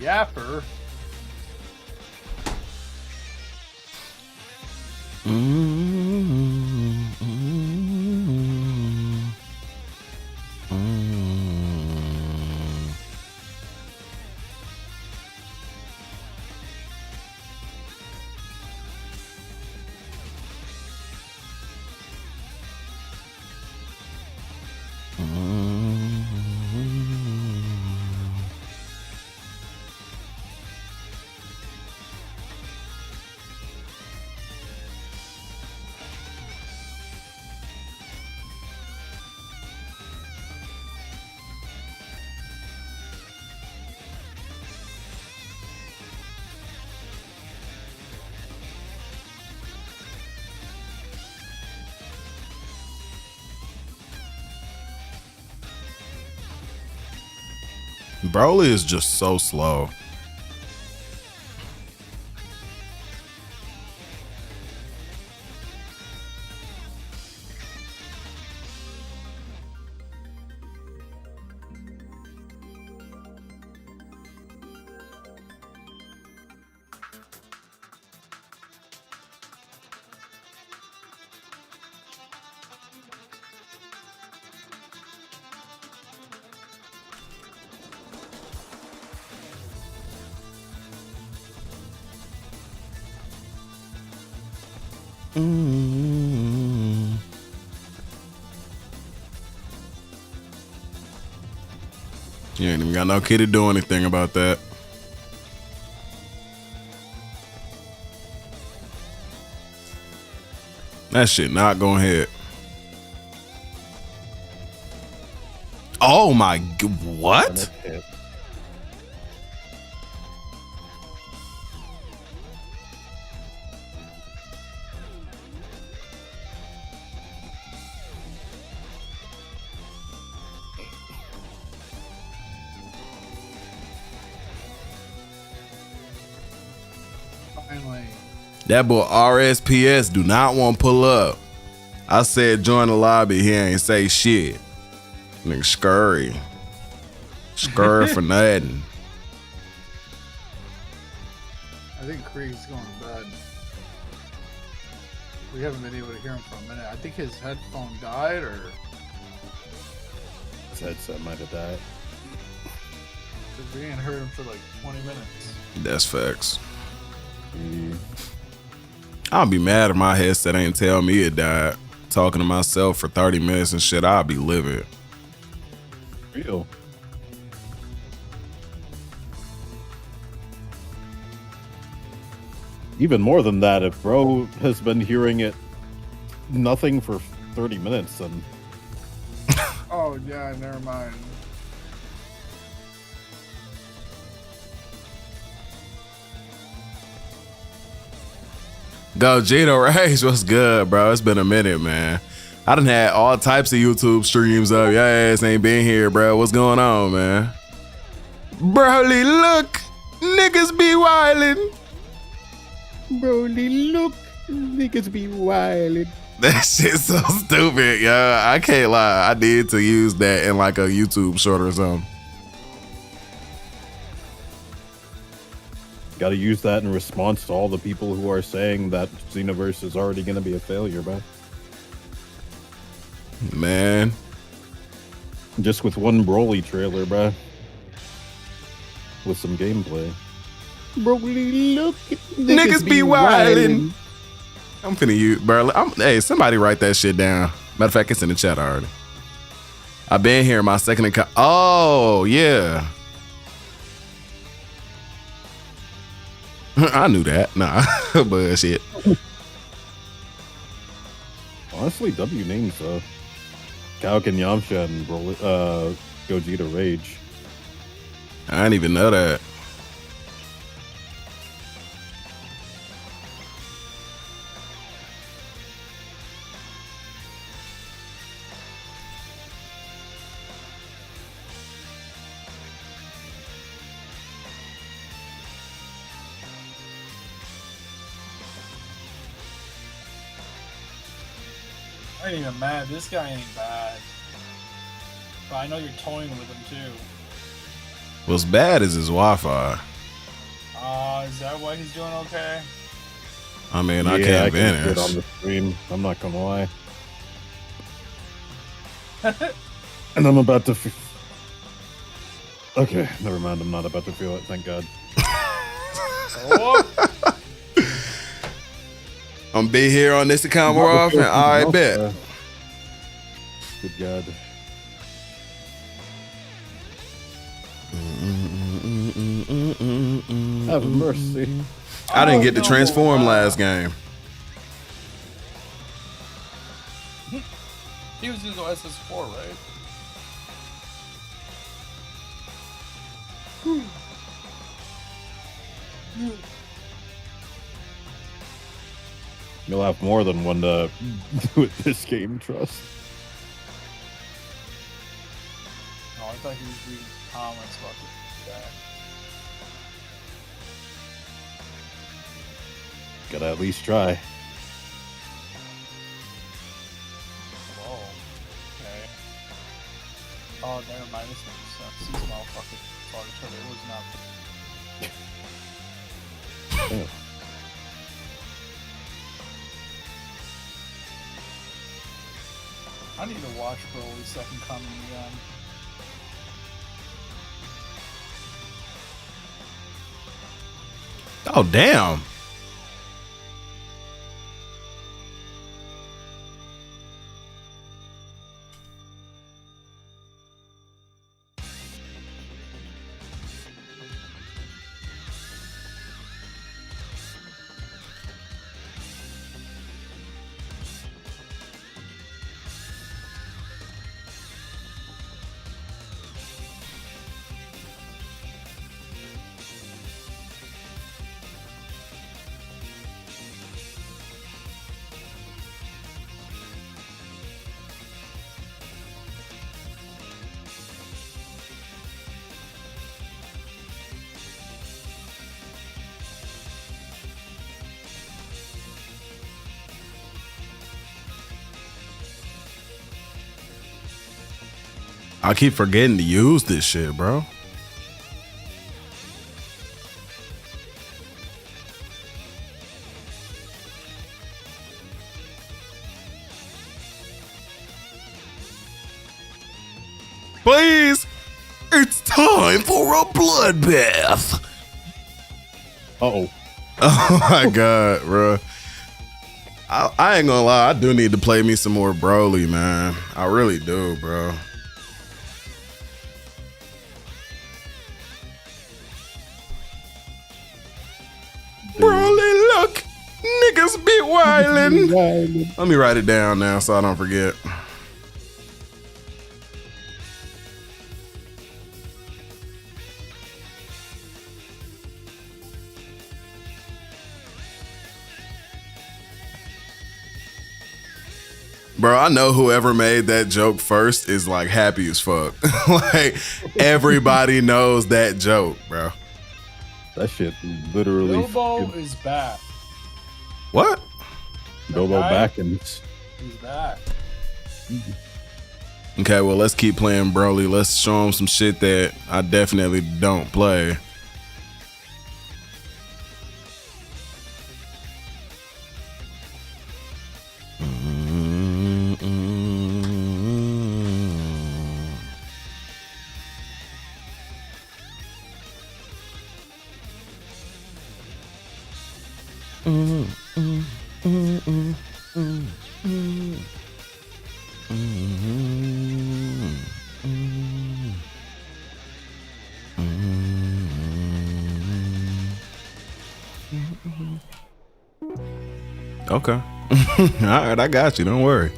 Yapper. Broly is just so slow. You ain't even got no kid to do anything about that. That shit not gonna hit. Oh my, what? That boy RSPS do not want to pull up. I said join the lobby. He ain't say shit. Nigga scurry. Scurry for nothing. I think Krieg's going to bed. We haven't been able to hear him for a minute. I think his headphone died, or His headset might have died. because we ain't heard him for like 20 minutes. That's facts. I'll be mad if my headset ain't tell me it died. Talking to myself for 30 minutes and shit, I'll be livid. Real. Even more than that, if bro has been hearing it nothing for 30 minutes, then Oh yeah, never mind. Gogeta Rage, what's good, bro? It's been a minute, man. I done had all types of YouTube streams up. Your ass ain't been here, bro. What's going on, man? Broly, look! Niggas be wildin'. Broly, look! Niggas be wildin'. That shit's so stupid, yo. I can't lie. I need to use that in like a YouTube short or something. Gotta use that in response to all the people who are saying that Xenoverse is already gonna be a failure, bro. Man. Just with one Broly trailer, bro. With some gameplay. Broly, look! Niggas be wildin'. I'm finna use, bro. Hey, somebody write that shit down. Matter of fact, it's in the chat already. I've been here my second account. Oh, yeah. I knew that. Nah, bullshit. Honestly, W names though. Kaoken Yamcha and Gogeta Rage. I didn't even know that. I ain't even mad. This guy ain't bad. But I know you're toying with him too. What's bad is his Wi-Fi. Is that why he's doing okay? I mean, I can't get vanish. on the stream. I'm not gonna lie. And I'm about to. Okay, never mind. I'm not about to feel it. Thank God. I'm be here on this account more often. I bet. Good God. Have mercy. I didn't get to transform last game. He was using SS4, right? You'll have more than one to do with this game, trust. Oh, I thought he was reading comments about the back. Gotta at least try. Whoa. Okay. Oh, never mind. This makes sense. These motherfuckers fought each other. It was not. I need to watch Broly's second coming again. Oh, damn. I keep forgetting to use this shit, bro. Please, it's time for a bloodbath. Uh-oh. Oh my God, bro. I ain't gonna lie, I do need to play me some more Broly, man. I really do, bro. Broly, look! wildin'. Let me write it down now so I don't forget. Bro, I know whoever made that joke first is like happy as fuck. Like everybody knows that joke, bro. That shit literally. Bilbo is back. What? Bilbo back and He's back. Okay, well, let's keep playing Broly. Let's show him some shit that I definitely don't play. Okay. All right, I got you. Don't worry.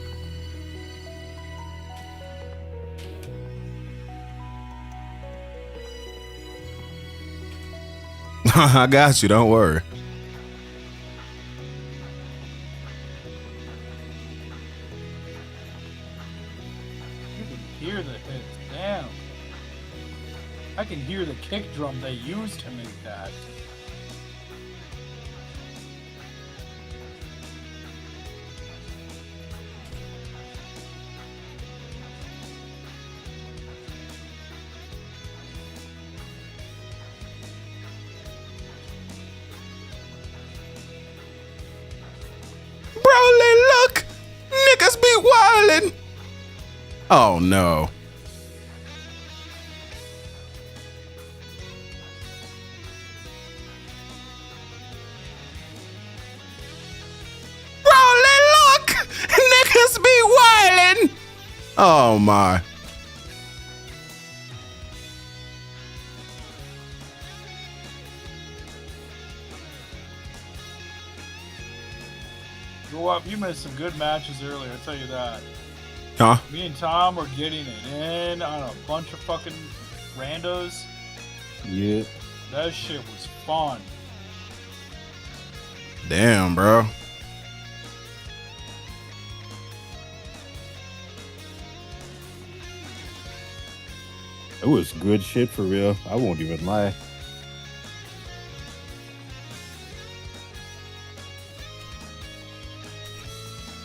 I got you. Don't worry. You can hear the hits. Damn. I can hear the kick drum they used to make that. Broly, look! Niggas be wildin'! Oh no. Broly, look! Niggas be wildin'! Oh my. GUWAPP, you missed some good matches earlier, I'll tell you that. Huh? Me and Tom were getting it in on a bunch of fucking randos. yeah. That shit was fun. Damn, bro. It was good shit for real. I won't even lie.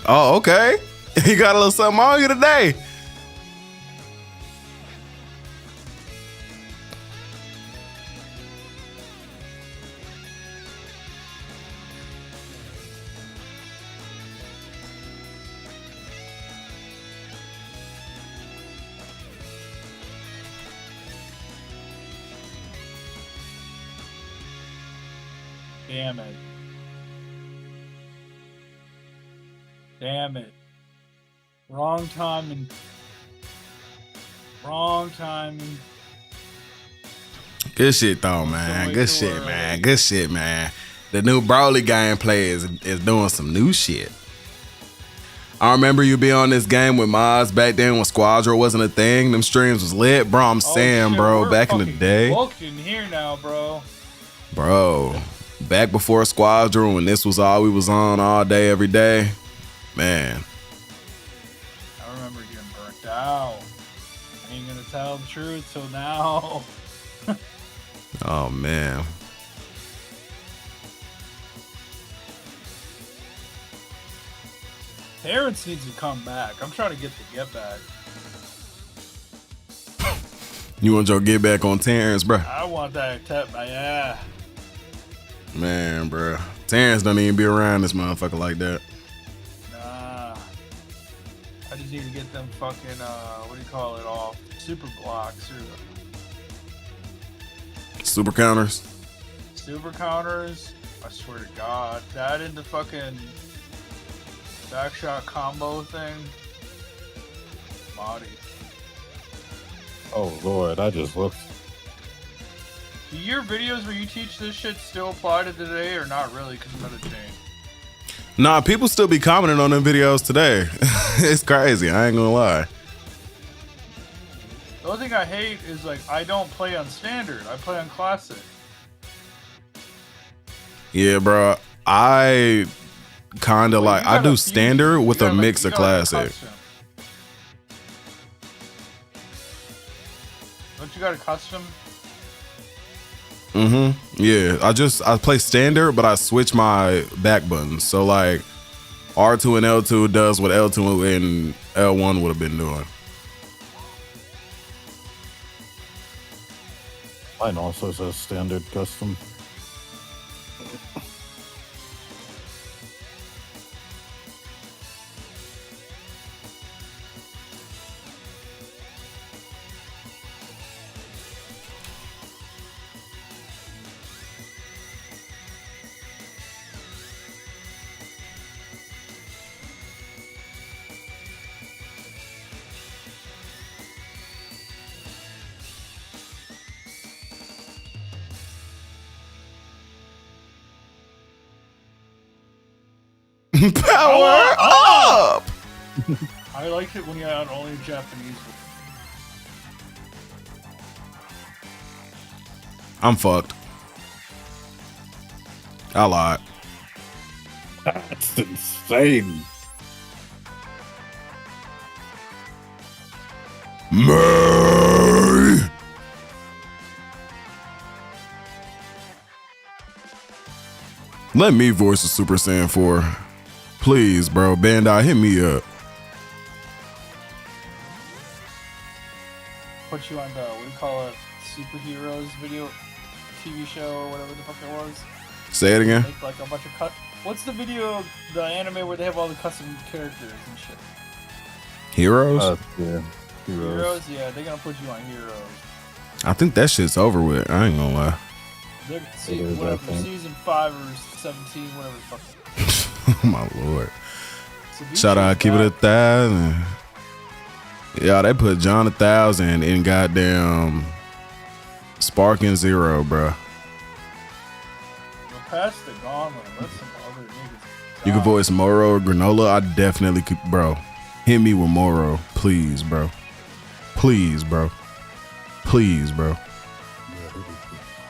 Oh, okay. You got a little something on you today. Damn it. Damn it. Wrong timing. Wrong timing. Good shit though, man. Good shit, man. Good shit, man. The new Broly gameplay is doing some new shit. I remember you being on this game with Maz back then when Squadra wasn't a thing. Them streams was lit, bro. I'm saying, shit, bro, we're back in the fucking day. booked in here now, bro. Bro, back before Squadra when this was all we was on all day, every day. Man. I remember getting burnt out. I ain't gonna tell the truth till now. Oh, man. Terrence needs to come back. I'm trying to get the get back. You want your get back on Terrence, bro? I want that tap my ass. Man, bro. Terrence don't even be around this motherfucker like that. Nah. I just need to get them fucking, what do you call it, off? Super blocks or Super counters. super counters. I swear to God. That in the fucking backshot combo thing. Body. Oh lord, I just looked. Do your videos where you teach this shit still apply to today or not really because of meta chain? Nah, people still be commenting on them videos today. It's crazy. I ain't gonna lie. The only thing I hate is like I don't play on standard. I play on classic. Yeah, bro. I kind of like I do standard with a mix of classic. Don't you got a custom? Yeah, I play standard, but I switch my back buttons. So like R2 and L2 does what L2 and L1 would have been doing. Mine also says standard custom. Power up! I liked it when you had only Japanese. I'm fucked. I lied. That's insane. May. Let me voice a Super Saiyan 4. Please, bro. Bandai, hit me up. Put you on the, what do you call it, superheroes video, TV show or whatever the fuck it was. Say it again. Make like a bunch of what's the video, the anime where they have all the custom characters and shit? Heroes? Yeah. Heroes? Yeah, they're gonna put you on Heroes. I think that shit's over with. I ain't gonna lie. They're season 5 or 17, whatever the fuck. Oh my lord. Shout out, keep it 1,000. Yeah, they put John 1,000 in goddamn Sparking Zero, bro. Past the gauntlet, let some other niggas. You can voice Moro or Granola. I definitely could, bro. Hit me with Moro, please, bro. Please, bro. Please, bro.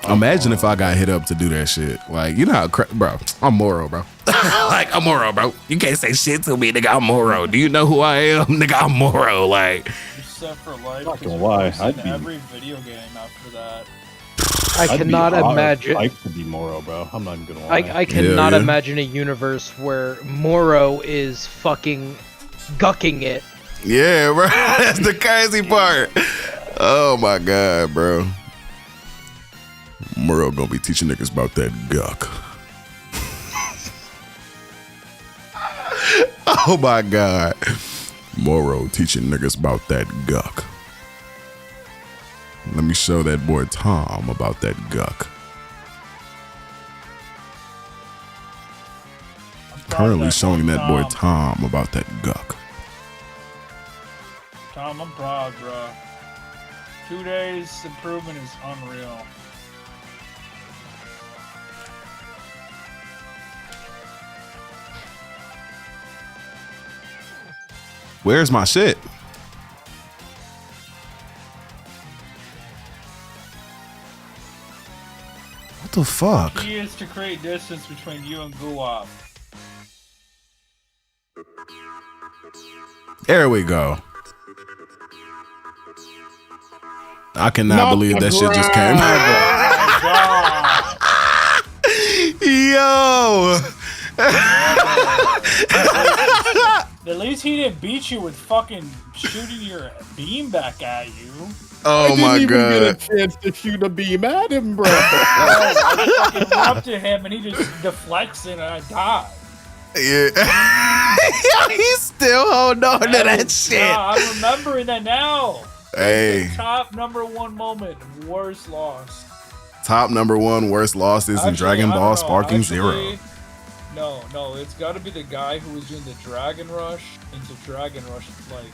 Imagine if I got hit up to do that shit. Like, you know how, bro, I'm Moro, bro. Like, I'm Moro, bro. You can't say shit to me, nigga. I'm Moro. Do you know who I am? Nigga, I'm Moro. Like, You're set for life. Not gonna lie, I'd be every video game after that. I cannot imagine. I could be Moro, bro. I'm not even gonna lie. I cannot imagine a universe where Moro is fucking gucking it. yeah, bro. That's the crazy part. Oh my god, bro. Moro gonna be teaching niggas about that guck. Oh my god. Moro teaching niggas about that guck. Let me show that boy Tom about that guck. Currently showing that boy Tom about that guck. Tom, I'm proud, bro. 2 days improvement is unreal. Where's my shit? What the fuck? The key is to create distance between you and GUWAPP. There we go. I cannot believe that shit just came. Yo. At least he didn't beat you with fucking shooting your beam back at you. Oh my god! I didn't even get a chance to shoot a beam at him, bro. I fucking rapped at him and he just deflects it and I died. Yeah. He's still holding on to that shit. I'm remembering that now. Hey. Top #1 moment, worst loss. Top #1 worst losses in Dragon Ball Sparking Zero. No, it's got to be the guy who was doing the Dragon Rush into Dragon Rush like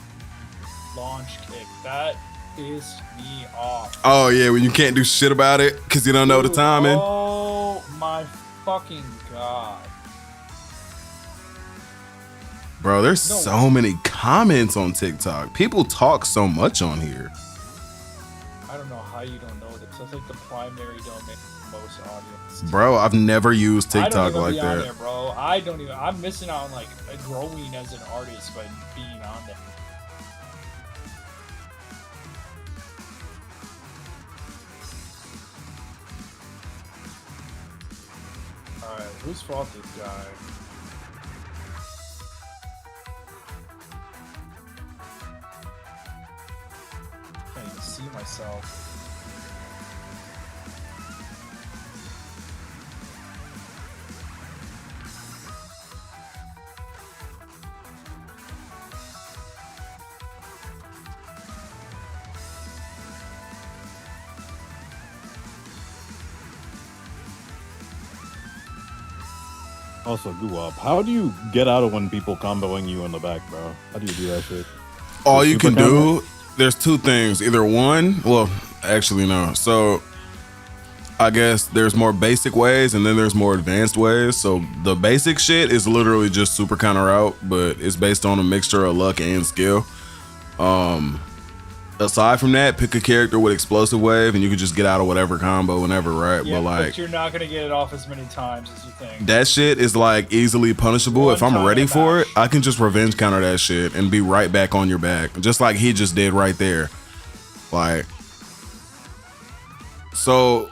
launch kick. That pissed me off. Oh yeah, when you can't do shit about it because you don't know the timing. Oh my fucking god. Bro, there's so many comments on TikTok. People talk so much on here. I don't know how you don't know this. That's like the primary domain for most audience. Bro, I've never used I TikTok don't even like be on that. there, bro. I don't even. I'm missing out on like growing as an artist by being on there. All right, whose fault this guy? Can't even see myself. Also, GUWAPP, how do you get out of when people comboing you in the back, bro? How do you do that shit? All The you super can combo? do, there's two things. Either one, well, actually no. So I guess there's more basic ways and then there's more advanced ways. So the basic shit is literally just super counter out, but it's based on a mixture of luck and skill. Aside from that, pick a character with explosive wave and you can just get out of whatever combo whenever, right? Yeah, but like but you're not gonna get it off as many times as you think. that shit is like easily punishable. If I'm ready for it, I can just revenge counter that shit and be right back on your back. Just like he just did right there. Like, so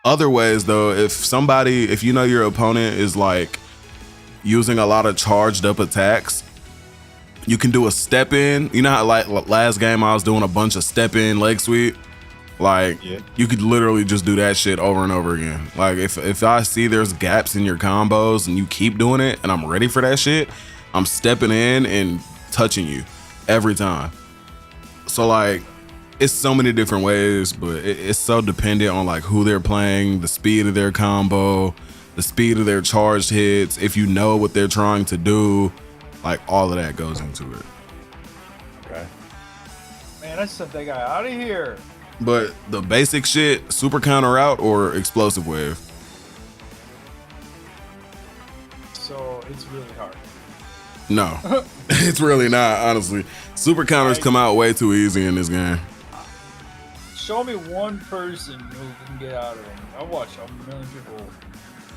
other ways though, if you know your opponent is like using a lot of charged up attacks, you can do a step in. You know how like last game I was doing a bunch of step in leg sweep? Like you could literally just do that shit over and over again. Like if I see there's gaps in your combos and you keep doing it and I'm ready for that shit, I'm stepping in and touching you every time. So like it's so many different ways, but it's so dependent on like who they're playing, the speed of their combo, the speed of their charged hits, if you know what they're trying to do, like all of that goes into it. Okay. Man, I sent that guy out of here. But the basic shit, super counter out or explosive wave. So it's really hard. No, it's really not, honestly. Super counters come out way too easy in this game. Show me one person who can get out of it. I watch a million people.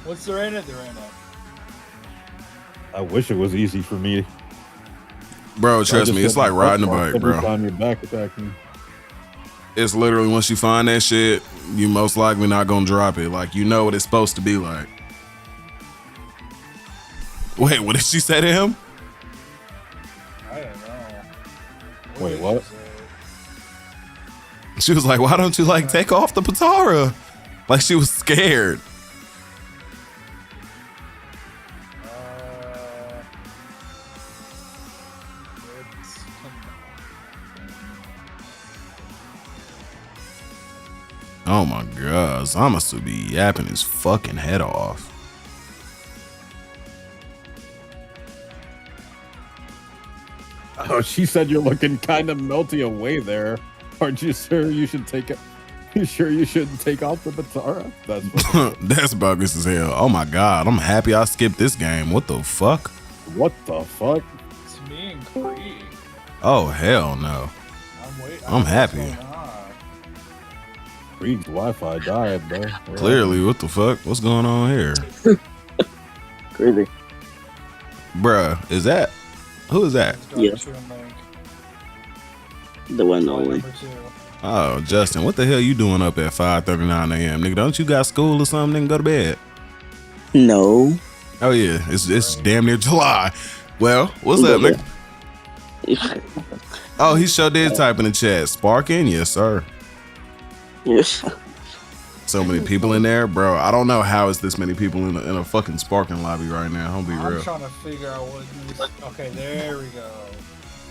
Once they're in it, they're in it. I wish it was easy for me. Bro, trust me, it's like riding a bike, bro. Every time your back attack me. It's literally once you find that shit, you most likely not gonna drop it. Like, you know what it's supposed to be like. Wait, what did she say to him? I don't know. Wait, what? She was like, why don't you like take off the Patara? Like she was scared. Oh my god, Zamasu be yapping his fucking head off. Oh, she said you're looking kind of melty away there. Aren't you sure you should take it? You sure you shouldn't take off the Batara? That's bogus as hell. Oh my god, I'm happy I skipped this game. What the fuck? What the fuck? It's me and Krieg. Oh hell no. I'm happy. Krieg's Wi-Fi died, bro. Clearly, what the fuck? What's going on here? Crazy. Bruh, is that? Who is that? Yes. The one and only. Oh, Justin, what the hell you doing up at 5:39 a.m., nigga? Don't you got school or something? Nigga, go to bed. No. Oh yeah, it's damn near July. Well, what's up, nigga? Oh, he sure did type in the chat. Sparking, yes sir. Yes. So many people in there, bro. I don't know how it's this many people in a fucking Sparking lobby right now. I'll be real. I'm trying to figure out what. Okay, there we go.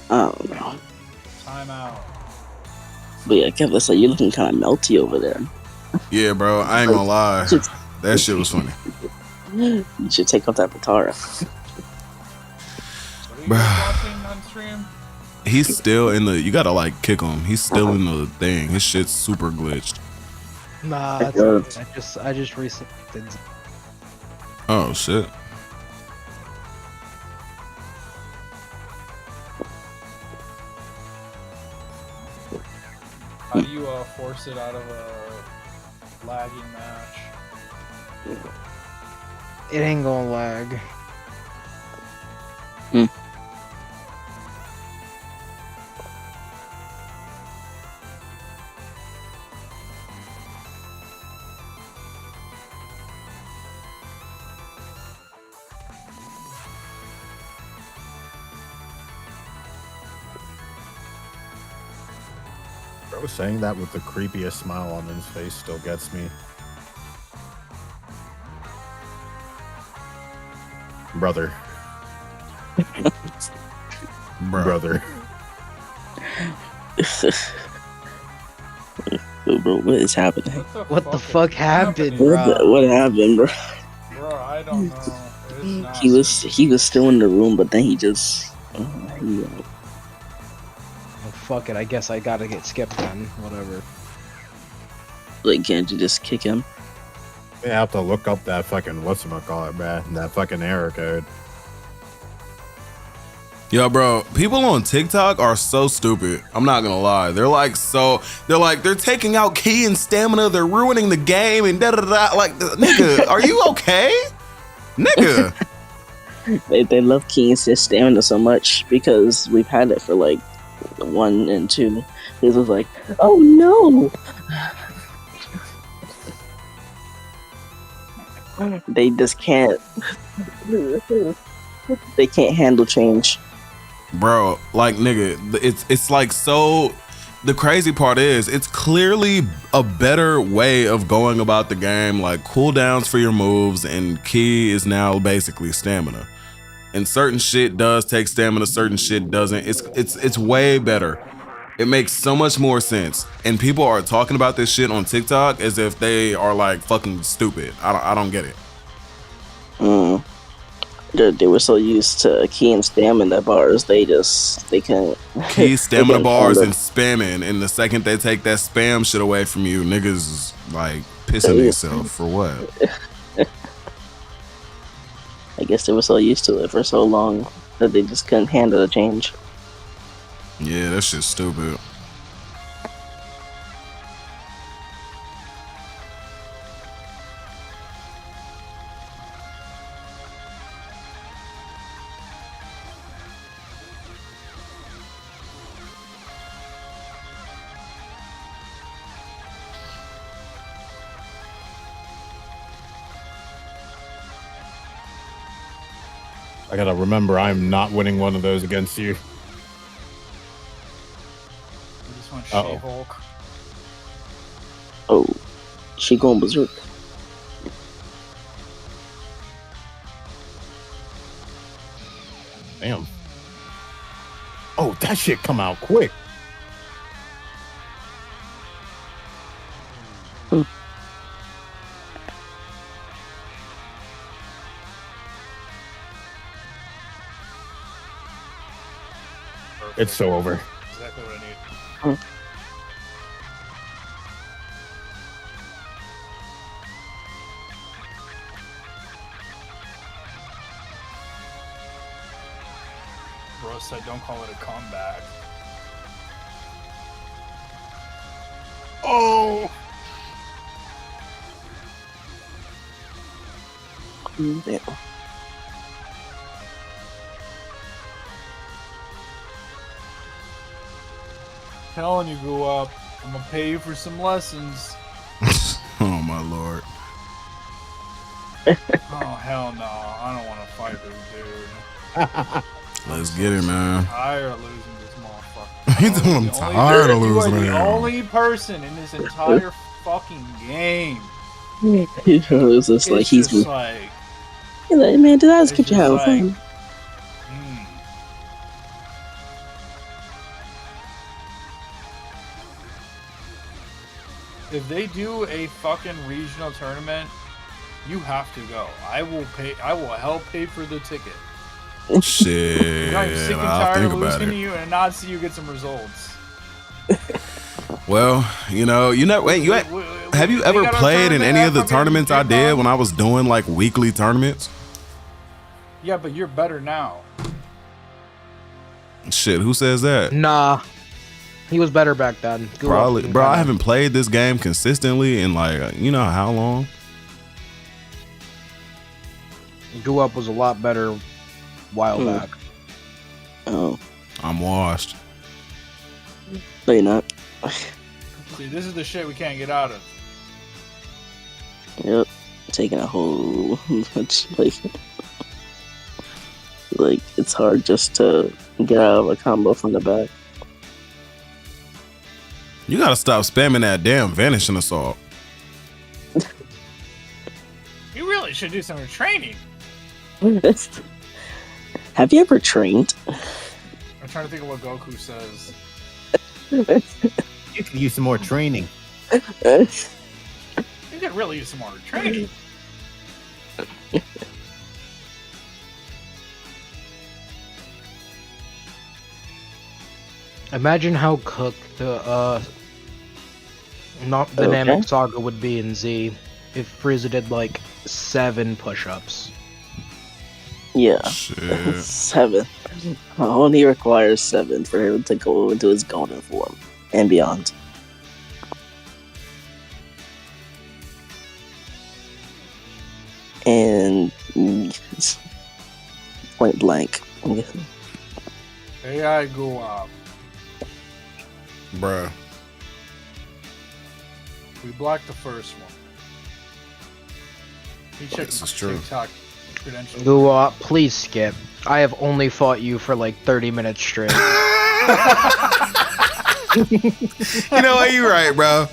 Oh no. Time out. But yeah, Kevin, so you're looking kind of melty over there. Yeah, bro. I ain't gonna lie. That shit was funny. You should take off that Batara. Bro. He's still in the. You gotta like kick him. He's still in the thing. His shit's super glitched. Nah, I just recently did. Oh shit. How do you force it out of a lagging match? It ain't gonna lag. Bro, saying that with the creepiest smile on his face still gets me. Brother. Brother. Bro, what is happening? What the fuck happened, bro? What happened, bro? Bro, I don't know. It's He was still in the room, but then he just. Oh, fuck it. I guess I gotta get skipped then. Whatever. Like, can't you just kick him? You have to look up that fucking whatchamacallit, bruh. That fucking error code. Yo, bro, people on TikTok are so stupid. I'm not gonna lie. They're taking out key and stamina. They're ruining the game and da da da. Like, nigga, are you okay? Nigga. They love key and stamina so much because we've had it for like 1 and 2. This was like, oh no. They just can't. They can't handle change. Bro, like, nigga, it's like, so the crazy part is it's clearly a better way of going about the game, like cooldowns for your moves, and key is now basically stamina. And certain shit does take stamina, certain shit doesn't. It's way better. It makes so much more sense. And people are talking about this shit on TikTok as if they are like fucking stupid. I don't get it. They were so used to key and stamina bars, they couldn't. Key, stamina bars, and spamming. And the second they take that spam shit away from you, niggas is like pissing themselves for what? I guess they were so used to it for so long that they just couldn't handle the change. Yeah, that shit's stupid. I gotta remember, I'm not winning one of those against you. This one's Uh-oh. She-Hulk. Oh, she going berserk. Damn. Oh, that shit come out quick. It's so over. Exactly what I need. Bro said don't call it a comeback. Oh! Yeah. Telling you, go up. I'm gonna pay you for some lessons. Oh my lord. Oh hell no! I don't want to fight this dude. Let's get it, man. I'm tired of losing this motherfucker. He's doing, I'm tired of losing You are it. the only person in this entire fucking game. It's just like It's just like, he's like, man, did I just get you having like, fun? if they do a fucking regional tournament, you have to go. I will help pay for the ticket. Shit, I'm sick and I'll tired think of about losing it. to you and not see you get some results. Well, you know, wait, have you ever played in any of the tournaments I did when I was doing like weekly tournaments? Yeah, but you're better now. Shit, who says that? Nah. He was better back then. Probably, bro. I haven't played this game consistently in like you know how long. GUWAPP was a lot better a while back. Oh. I'm washed. No, you're not. See, this is the shit we can't get out of. Yep. Taking a whole much like it's hard just to get out of a combo from the back. You gotta stop spamming that damn vanishing assault. You really should do some training. Have you ever trained? I'm trying to think of what Goku says. You can use some more training. You could really use some more training. Imagine how cooked the Dynamic Saga would be in Z if Frieza did like 7 push-ups. Yeah. Shit. 7. Only requires 7 for him to go into his golden form and beyond. And point blank. I'm guessing. AI GUWAPP. Bruh. We blocked the first one. He checked This is true. TikTok credentials. GUWAPP, please skip. I have only fought you for like 30 minutes straight. You know what? You right, bro.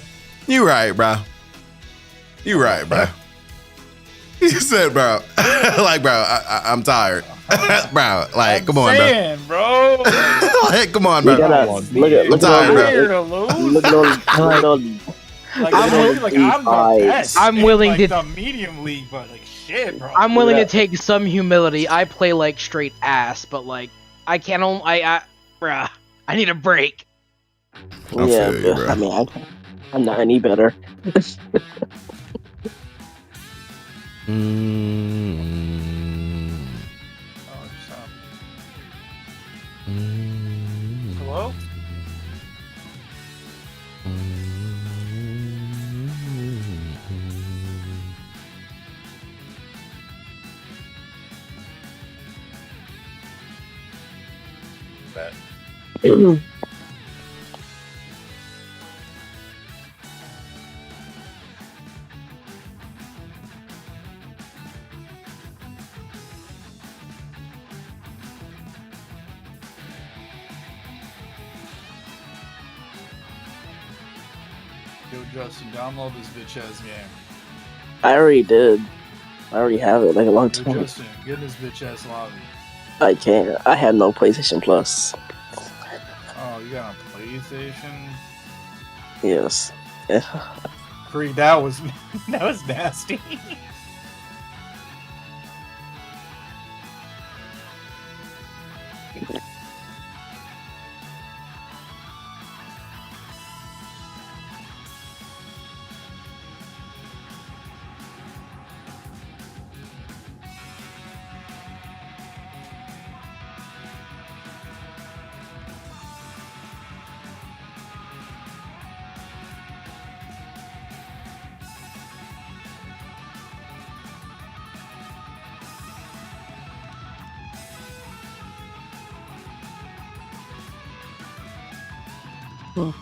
You right, bro. You right, bro. You said, bro. Like, bro, I'm tired. Bro, like, come on, bro. Like, come on, bro. Look at I'm tired, bro. Look at all I'm willing to. The medium league, but like shit, bro. I'm willing to take some humility. I play like straight ass, but like I can't. Bruh, I need a break. Yeah, I mean, I'm not any better. Hello? Yo, Justin, download this bitch ass game. I already did. I already have it like a long Yo, time. Justin, get in this bitch ass lobby. I can't. I had no PlayStation Plus. Oh, you got a PlayStation? Yes. Creed, that was nasty. Oh,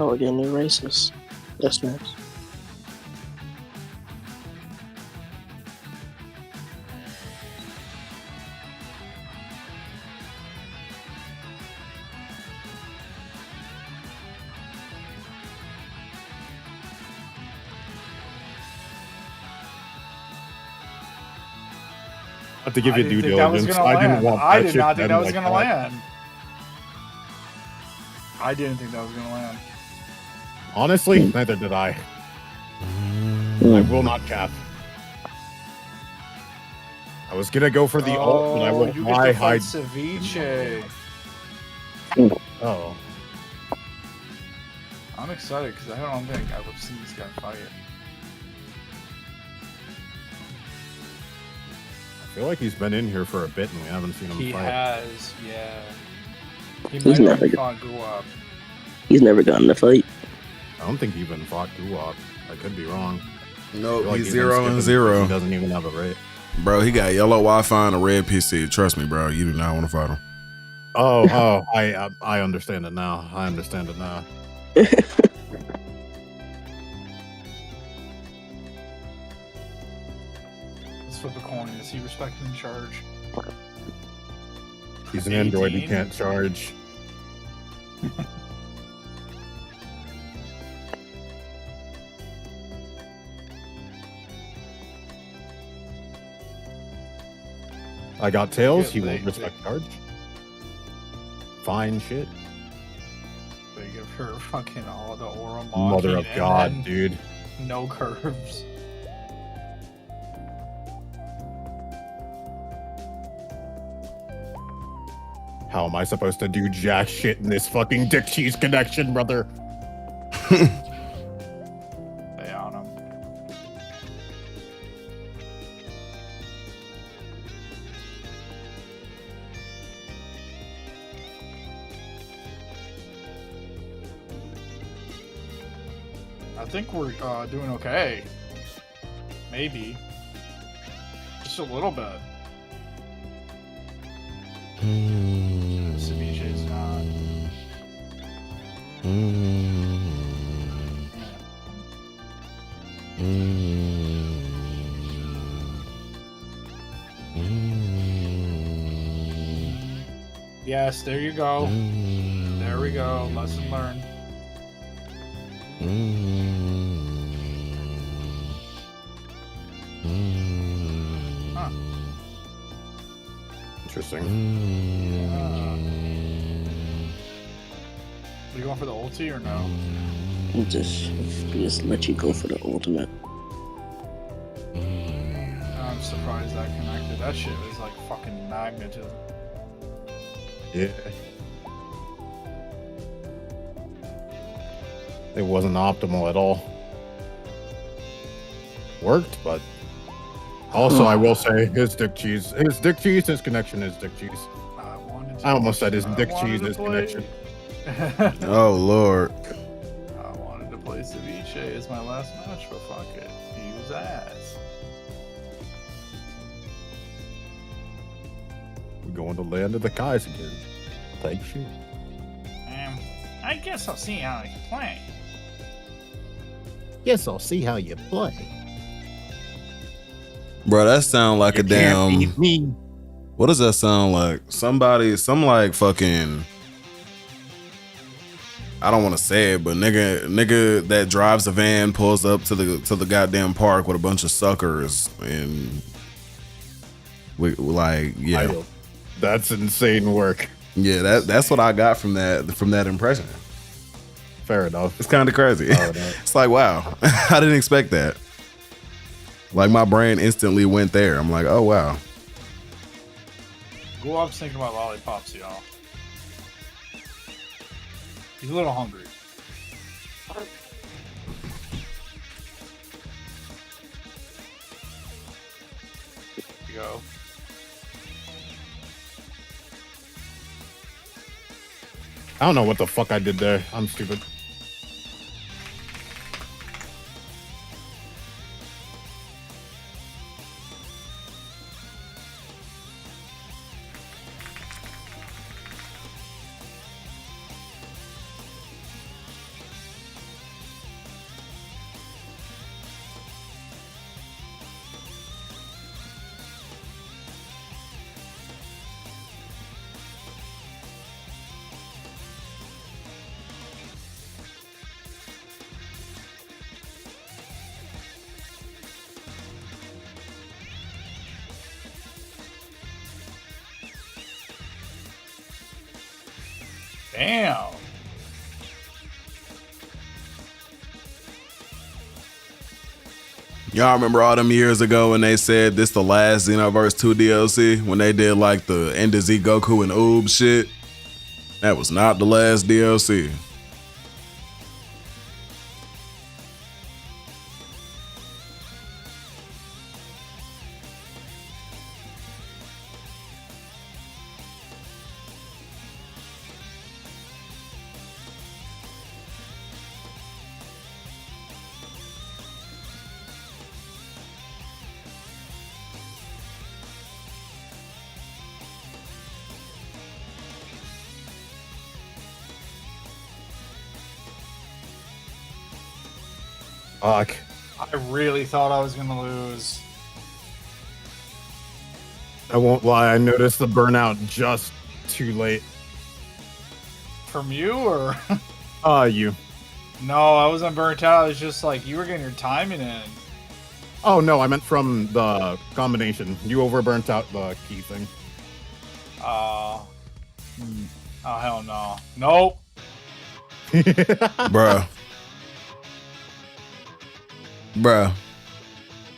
we're getting new races. That's nice. To give you due didn't think that was diligence, gonna I didn't land. want I that did shit not think done that was like gonna that. land. I didn't think that was gonna land. Honestly, neither did I. I will not cap. I was gonna go for the ult, but I will you why get to fight hide. Ceviche. Oh, I'm excited because I don't think I've ever seen this guy fight. I feel like he's been in here for a bit and we haven't seen him He fight. has, yeah. He He's might have never, fought GUWAPP. he's never gotten a fight. I don't think he even fought GUWAPP. I could be wrong. Nope, Like he's been 0 and skipping 0. because he doesn't even have a rate. Bro, he got yellow Wi-Fi and a red PC. Trust me, bro. You do not want to fight him. I understand it now. I understand it now. Let's flip a coin. Is he respected and charge? He's an android. He can't charge. I got tails. He won't respect charge. Fine shit. They give her fucking all the aura Mother of and God, then dude. No curves. How am I supposed to do jack shit in this fucking dick cheese connection, brother? Stay on him. I think we're doing okay. Maybe. Just a little bit. Ceviche's not. Yes, there you go. There we go. Lesson learned. Huh. Interesting. Are you going for the ulti or no? We'll just let you go for the ultimate. I'm surprised that connected. That shit is like fucking magnetism. Yeah. It wasn't optimal at all. Worked, but also I will say his dick cheese, his connection is dick cheese. I almost said his dick cheese, his connection. Oh Lord. I wanted to play Ceviche as my last match, but fuck it. He was ass. We're going to land of the Kais again. Type shit. I guess I'll see how I can play. Yes, I'll see how you play. Bro, that sound like You a can't damn. beat me. What does that sound like? Some like fucking. I don't want to say it, but nigga that drives a van pulls up to the goddamn park with a bunch of suckers and we like yeah. That's insane work. Yeah, that's what I got from that impression. Fair enough. It's kind of crazy. It's like, wow, I didn't expect that. Like my brain instantly went there. I'm like, oh wow. GUWAPP's thinking about lollipops, y'all. He's a little hungry. Here you go. I don't know what the fuck I did there. I'm stupid. Damn. Y'all remember all them years ago when they said this the last Xenoverse 2 DLC? When they did like the End of Z Goku and Oob shit? That was not the last DLC. Fuck. I really thought I was gonna lose. I won't lie, I noticed the burnout just too late. From you or? You. No, I wasn't burnt out. It's just like you were getting your timing in. Oh no, I meant from the combination. You overburnt out the key thing. Oh hell no. Nope. Bruh.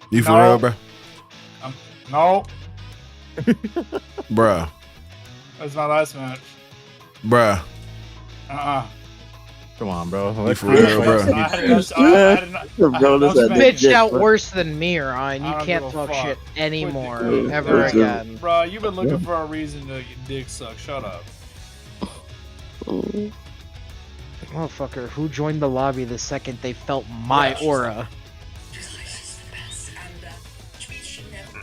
You for No. real, bruh? No. Bruh. That's my last match. Bruh. Come on, bro. You for real, bro? Bitched out worse than me, Ryan. You can't talk shit anymore, ever again. Bro, you've been looking for a reason to get dick suck. Shut up. Motherfucker, who joined the lobby the second they felt my aura?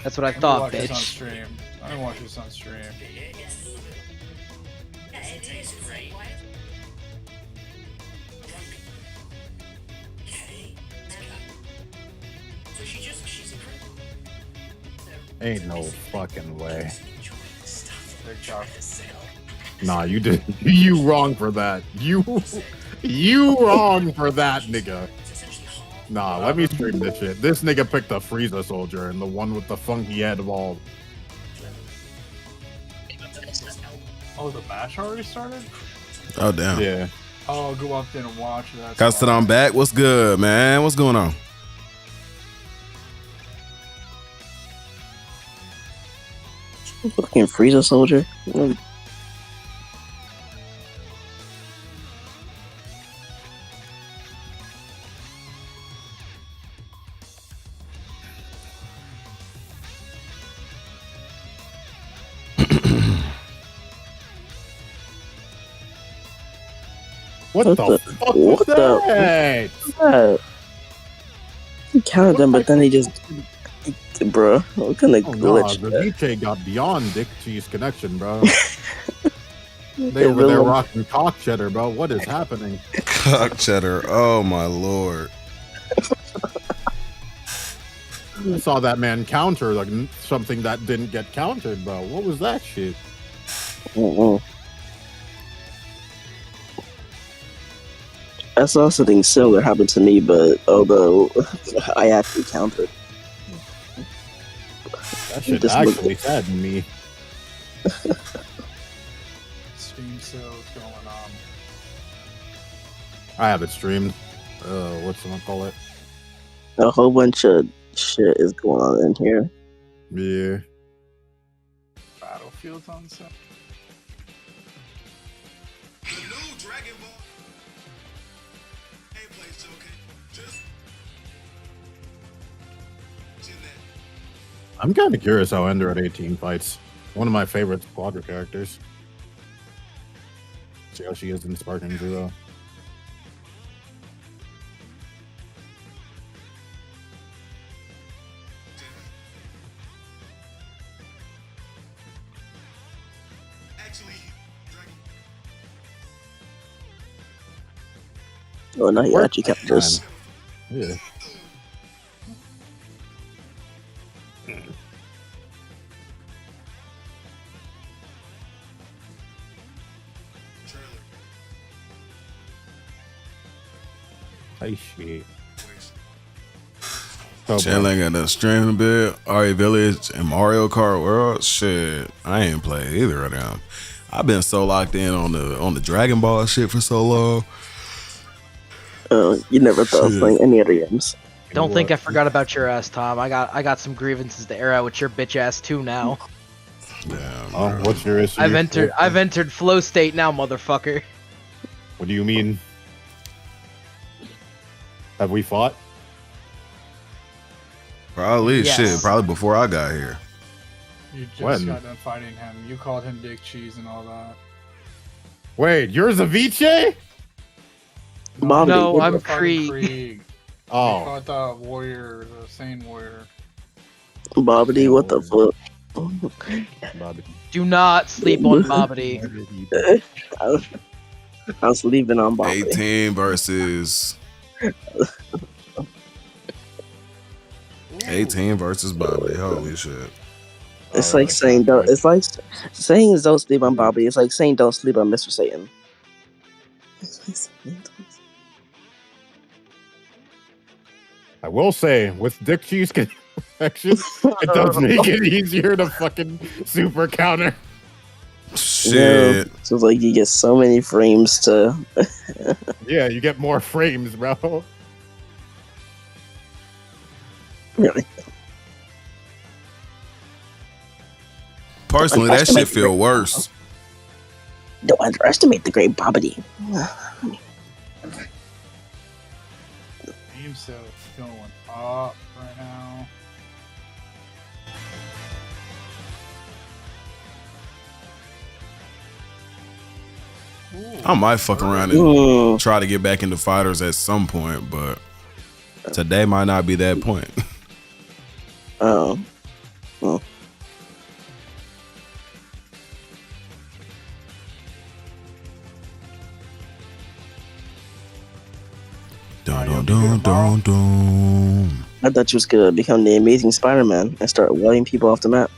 That's what I thought, This on bitch. stream. I didn't watch this on stream. Ain't no fucking way. Big job. Nah, you did. You wrong for that. You wrong for that, nigga. Nah, let me stream this shit. This nigga picked the Frieza soldier and the one with the funky head ball. Oh, the match already started? Oh, damn. Yeah. Oh, go up there and watch that. Custom, I'm back. What's good, man? What's going on? Fucking Frieza soldier. What the fuck was that? He counted them, but then he just, bro, what kind of Oh, glitch? nah, the Vegeta got beyond dick cheese connection, bro. They over there rocking cock cheddar, bro. What is happening? Cock cheddar. Oh, my lord. I saw that man counter like something that didn't get countered, bro. What was that shit? I saw something similar happen to me, but although I actually countered. That shit actually saddened me. Stream sales going on. I have it streamed. What's it call it? A whole bunch of shit is going on in here. Yeah. Battlefield's on set. I'm kind of curious how Ender at 18 fights. One of my favorite Squadra characters. See how she is in Sparking Zero. Oh, no, you actually kept this. Yeah. Hey, shit. Chilling at the streaming bit, RA Village, and Mario Kart World. Shit, I ain't played either of them. I've been so locked in on the Dragon Ball shit for so long. You never thought of playing any other games. Don't think I forgot about your ass, Tom. I got some grievances to air out with your bitch ass too now. Damn, oh, what's your issue? I've entered flow state now, motherfucker. What do you mean? Have we fought? Probably Yes. shit. Probably before I got here. You just When? got done fighting him. You called him dick cheese and all that. Wait, you're Zaviche? Bobby, No, I'm Fighting Krieg. You Oh, fought the warrior, the Saiyan warrior. Bobbity, what the fuck? Bobby. Do not sleep on Bobbity. I was leaving on Bobbity. 18 versus 18 versus Bobby. Holy shit. It's like saying don't. It's like saying don't sleep on Bobby. It's like saying don't sleep on Mr. Satan. I will say, with Dick Cheese Connection, it does make it easier to fucking super counter. Shit. Yeah, so it's like you get so many frames to. Yeah, you get more frames, bro. Really? Personally, that shit feel worse. Don't underestimate the great Bobbity. Game so going up right now. I might fuck around and try to get back into fighters at some point, but today might not be that point. Oh. Well. Dun, dun, dun, dun. I thought you was gonna become the Amazing Spider-Man and start wiping people off the map.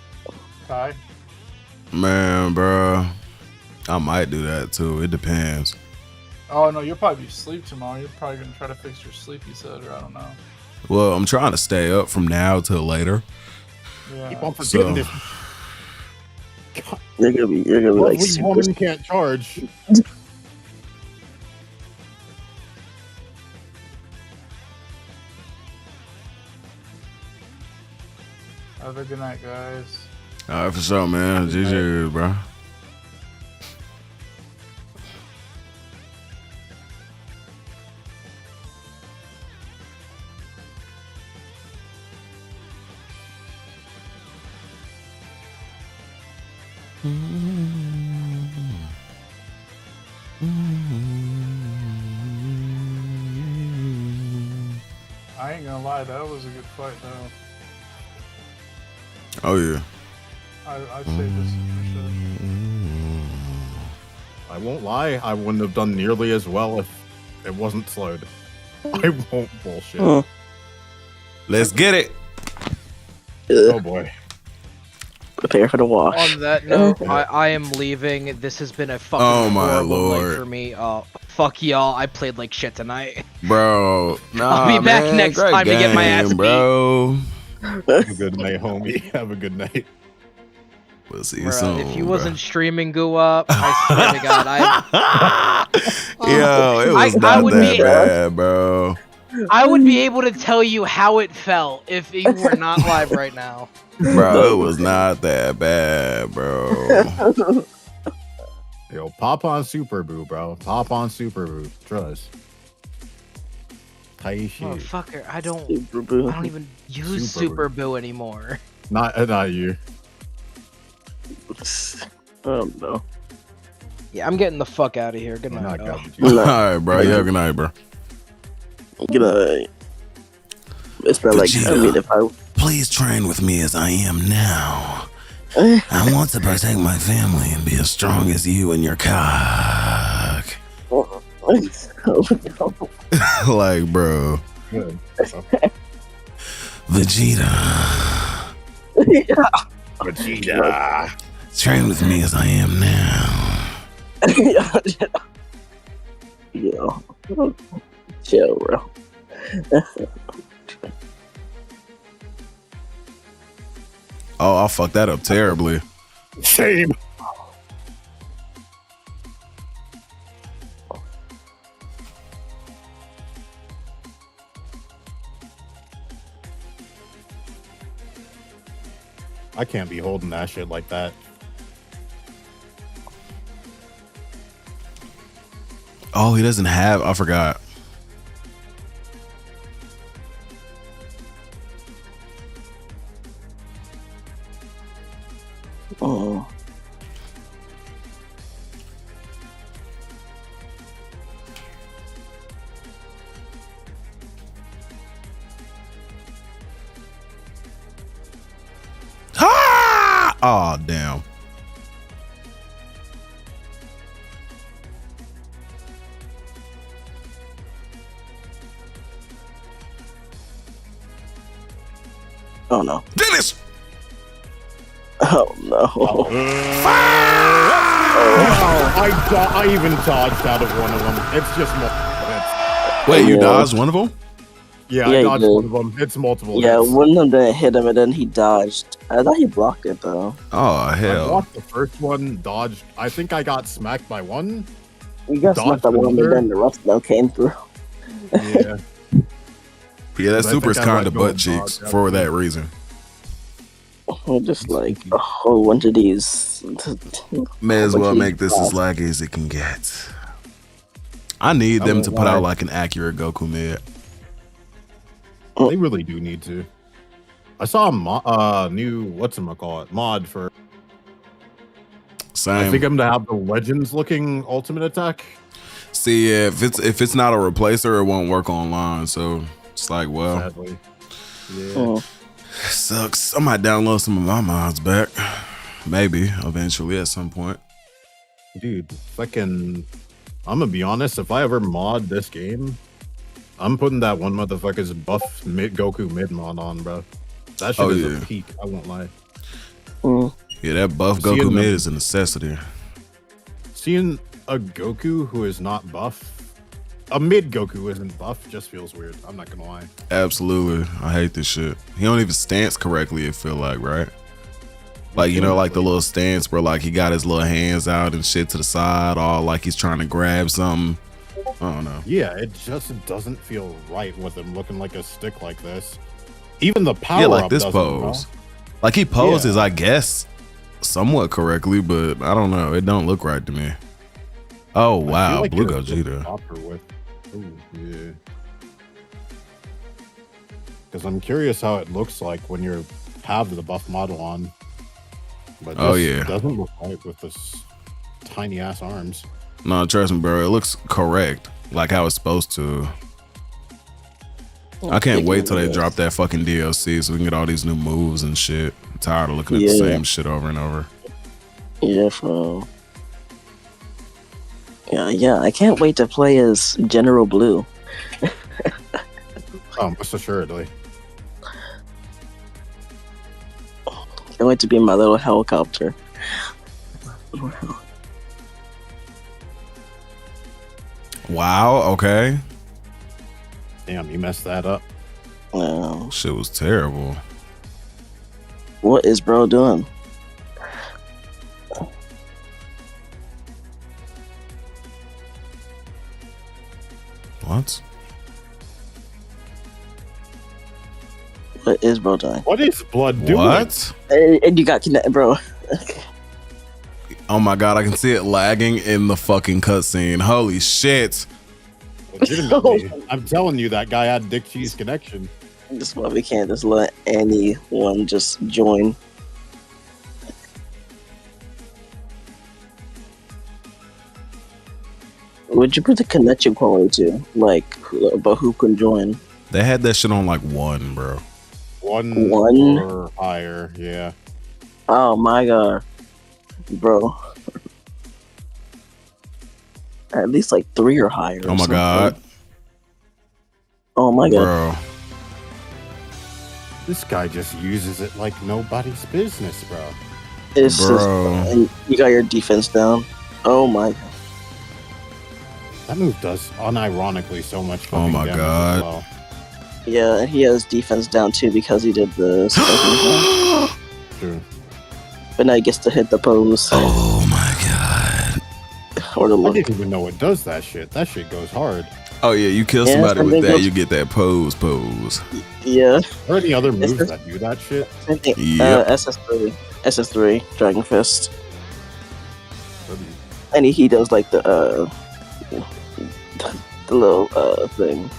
Kai? Man, bro, I might do that too. It depends. Oh no, you'll probably be asleep tomorrow. You're probably gonna try to fix your sleep, you said, or I don't know. Well, I'm trying to stay up from now till later. Yeah. Keep on forgetting this. You're gonna be like super. Woman can't charge. Have a good night, guys. All right, for sure, man. GG, bro. I ain't gonna lie, that was a good fight, though. Oh yeah. I'd say this for sure. I won't lie, I wouldn't have done nearly as well if it wasn't slowed. I won't bullshit. Let's get it. Oh boy. Prepare for the wash. On that note, I am leaving. This has been a fucking Oh my horrible lord. night for me. Fuck y'all. I played like shit tonight. Bro, nah, I'll be back man, next great time to get my ass beat. bro. Have a good night, homie. Have a good night. We'll see you Bruh, soon. if you bruh. wasn't streaming GUWAPP, I swear to God, Yo, it was I not would that be- bad, bro. I would be able to tell you how it felt if you were not live right now. Bro, it was not that bad, bro. Yo, pop on Super Boo, bro. Pop on Super Boo. Trust. Tight shit. Motherfucker, I don't Super-Boo. even use Super Super Boo anymore. Not you. Oh no. Yeah, I'm getting the fuck out of here. Good night. y'all. All right, bro. Yeah, good night, bro. Good night. It's been like, I mean, if I. Please train with me as I am now. I want to protect my family and be as strong as you and your cock. Like, bro. Good. Vegeta. Vegeta. Train with me as I am now. Yo. Chill, bro. Oh, I fucked that up terribly. Same. I can't be holding that shit like that. Oh, he doesn't have. I forgot. Oh. Ah! Oh, damn. Oh no. Finish! Oh no. I even dodged out of one of them. It's just more. Wait, you dodged one of them? Yeah, Yeah, I he dodged did. one of them. It's multiple. Yeah, hits. one of them didn't hit him, and then he dodged. I thought he blocked it though. Oh I hell! blocked the first one, dodged. I think I got smacked by one. You got smacked by one, but then the rest of them came through. Yeah. Yeah, that I super's think I kind of let go butt of cheeks dodge for after. that reason. We're just like a whole bunch of these. May as whole well bunch of make these this as class. laggy as it can get. I need I them won't to put lie. out like an accurate Goku mid. Oh. They really do need to. I saw a new mod for. Same. I think I'm gonna have the Legends looking ultimate attack. See, yeah, if it's not a replacer, it won't work online. So it's like, well, Sadly. Yeah. Oh. sucks. I might download some of my mods back. Maybe eventually at some point. Dude, fucking. I'm gonna be honest. If I ever mod this game, I'm putting that one motherfucker's buff Goku mid mod on, bro. That shit is a peak. I won't lie. Yeah, that buff Seeing Goku mid them- is a necessity. Seeing a Goku who is not buff, a mid Goku who isn't buff, just feels weird. I'm not gonna lie. Absolutely, I hate this shit. He don't even stance correctly. It feel like, right? Like, you know, like the little stance where like he got his little hands out and shit to the side, all like he's trying to grab something. I don't know. Yeah, it just doesn't feel right with him looking like a stick like this. Even the power Yeah, like up this doesn't, pose. bro. Like he poses, I guess, somewhat correctly, but I don't know. It don't look right to me. Oh I feel wow, like Blue it was Gogeta. proper with. Ooh, yeah. Because I'm curious how it looks like when you have the buff model on. But Oh, this yeah. doesn't look right with this tiny ass arms. No, trust me, bro. It looks correct, like how it's supposed to. I can't wait till they drop that fucking DLC so we can get all these new moves and shit. I'm tired of looking at the Yeah. same shit over and over. Yeah, bro. Yeah, I can't wait to play as General Blue. Most assuredly. Can't wait to be in my little helicopter. Wow. Okay. Damn, you messed that up. Shit was terrible. What is bro doing? What? What is bro doing? What is blood doing? What? And you got connected, bro. Oh my god, I can see it lagging in the fucking cutscene. Holy shit. Legitimately, I'm telling you, that guy had Dick Cheese connection. This is why we can't just let anyone just join. Would you put the connection quality to? Like, about who can join? They had that shit on like 1, bro. One One? or higher, yeah. Oh my god. Bro. At least like 3 or higher. Oh my god. Oh my god. Bro. This guy just uses it like nobody's business, bro. It's Bro. just, and you got your defense down. Oh my god. That move does unironically so much Oh fucking my damage god. as well. Yeah, and he has defense down too because he did the True. but now he gets to hit the pose. Oh my god. Or the I look. didn't even know it does that shit. That shit goes hard. Oh yeah, you kill Yeah, somebody with something that, goes- you get that pose. Yeah. Are there any other It's moves just- that do that shit? Same thing. Yep. SS3. SS3, Dragon Fist. And he does like the little thing.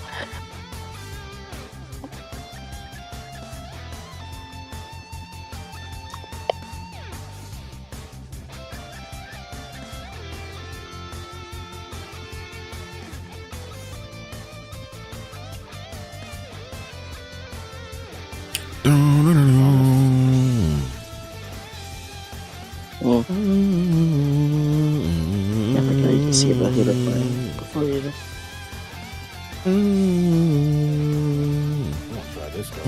I forgot you can see about who they're playing before you do. I'm gonna try this guy.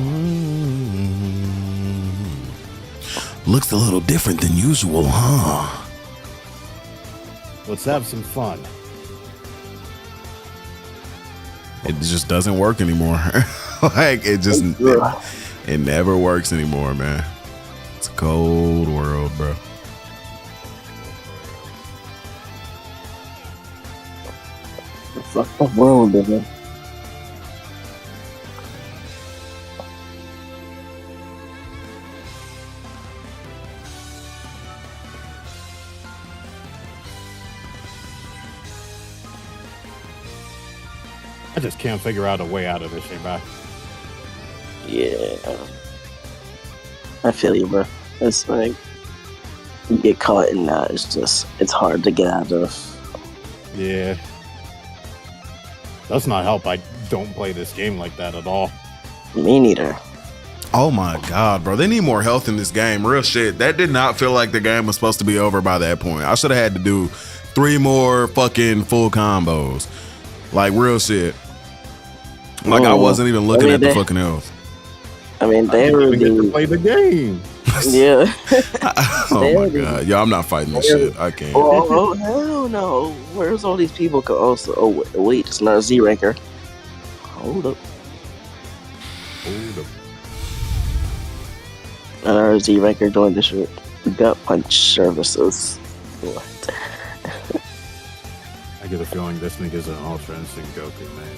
little different than usual, huh? Let's have some fun. It just doesn't work anymore. Like it never works anymore, man. It's a cold world, bro. Fuck the world, man. I just can't figure out a way out of this shit, bro. Yeah. I feel you, bro. It's like, you get caught in that, it's hard to get out of. Yeah. Does not help. I don't play this game like that at all. Me neither. Oh my god, bro. They need more health in this game. Real shit. That did not feel like the game was supposed to be over by that point. I should have had to do 3 more fucking full combos. Like, real shit. Like, I wasn't even looking at the fucking health. I mean, they didn't even get to play the game. Yeah. Oh my god. Yo, I'm not fighting this shit. I can't. Oh, hell no. Where's all these people go? Also, oh, wait, it's not a Z ranker. Hold up. Another Z ranker doing this shit. Gut punch services. What? I get a feeling this nigga's an Ultra Instinct Goku, man.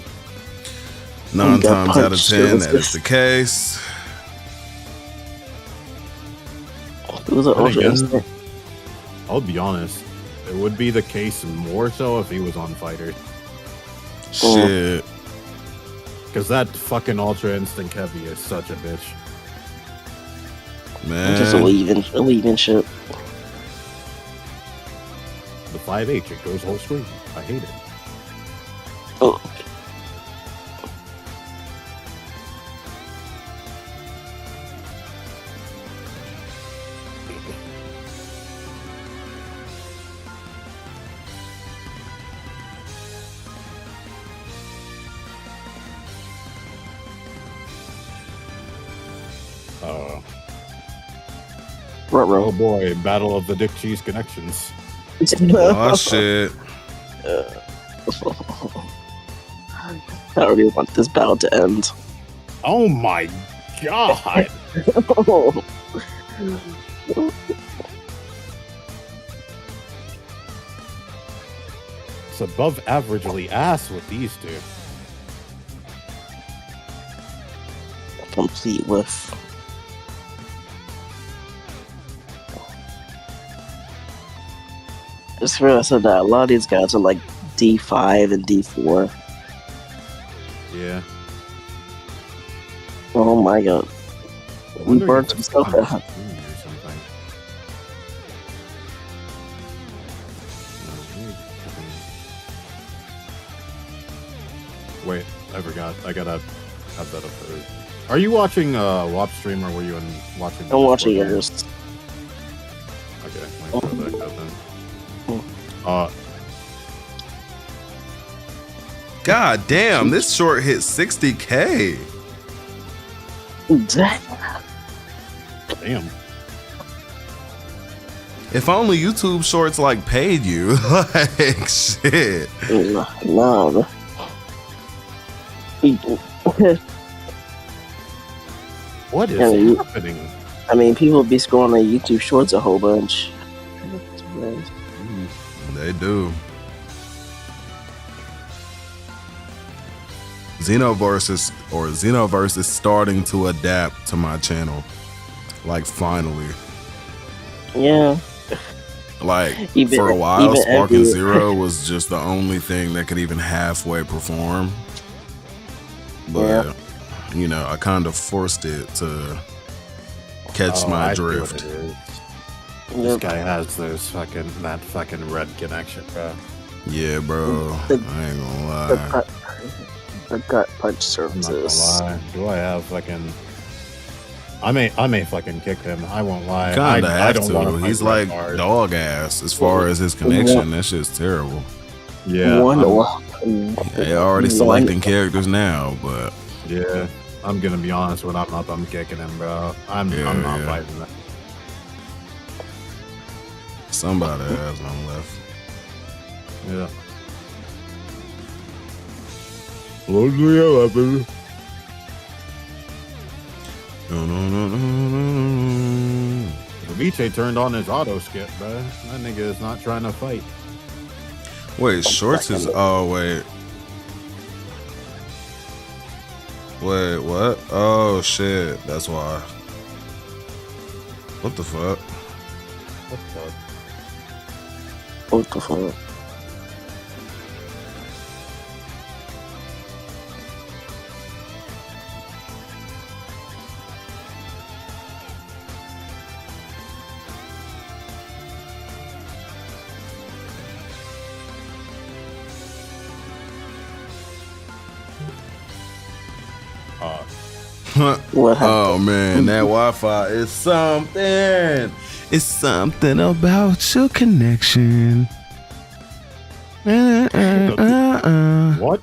9 times out of 10, that is the case. It was an Ultra Instinct. I'll be honest. It would be the case more so if he was on Fighter. Shit. Because that fucking Ultra Instinct Heavy is such a bitch. Man. Just a leaving shit. The 5H, it goes whole screen. I hate it. Oh. Oh boy, Battle of the Dick Cheese Connections. Oh shit. I already want this battle to end. Oh my god! It's above averagely ass with these two. Complete with. Just realized that a lot of these guys are like D5 and D4. Yeah. Oh my god. We burnt himself out. Wait, I forgot. I gotta have that up there. Are you watching WAPP stream or were you watching? I'm watching yours. Okay, wait for that then. God damn, this short hit 60K. Damn. If only YouTube Shorts like paid you. Like shit. No. What is happening? I mean, people be scrolling on YouTube Shorts a whole bunch. They do. Xenoverse is starting to adapt to my channel. Like finally. Yeah. Like for a while, Sparking Zero was just the only thing that could even halfway perform. But you know, I kind of forced it to catch my drift. This guy has that fucking red connection, bro. Yeah, bro. I ain't gonna lie. The gut punch services. Do I have fucking? I may fucking kick him. I won't lie. Kinda I have don't to. He's like dog ass as far as his connection. That shit's terrible. Yeah. They're already selecting characters now, but yeah, I'm gonna be honest. When I'm up, I'm kicking him, bro. I'm not fighting that. Somebody has one left. Yeah. What do we have, baby? Vegeta turned on his auto skip, bro. That nigga is not trying to fight. Wait, Shorts is. Oh, wait. Wait, what? Oh, shit. That's why. What the fuck? What the fuck? What the fuck? Oh man, that Wi-Fi is something. It's something about your connection. What?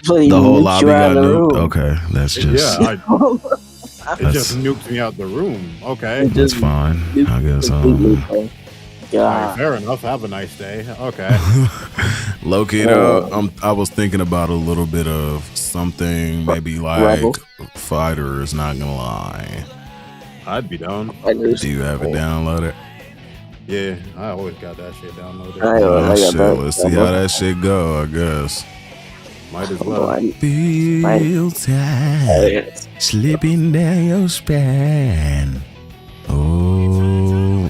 The whole lobby got nuked. Okay, that's just. Yeah, it just nuked me out the room. Okay, that's fine. I guess. Yeah, fair enough. Have a nice day. Okay. Low-key, I was thinking about a little bit of something, maybe like Fighters. Not gonna lie, I'd be down. Do you have it downloaded? Yeah, I always got that shit downloaded. Let's see how that shit go. I guess. Might as well. Feel time slipping down your spine. Oh.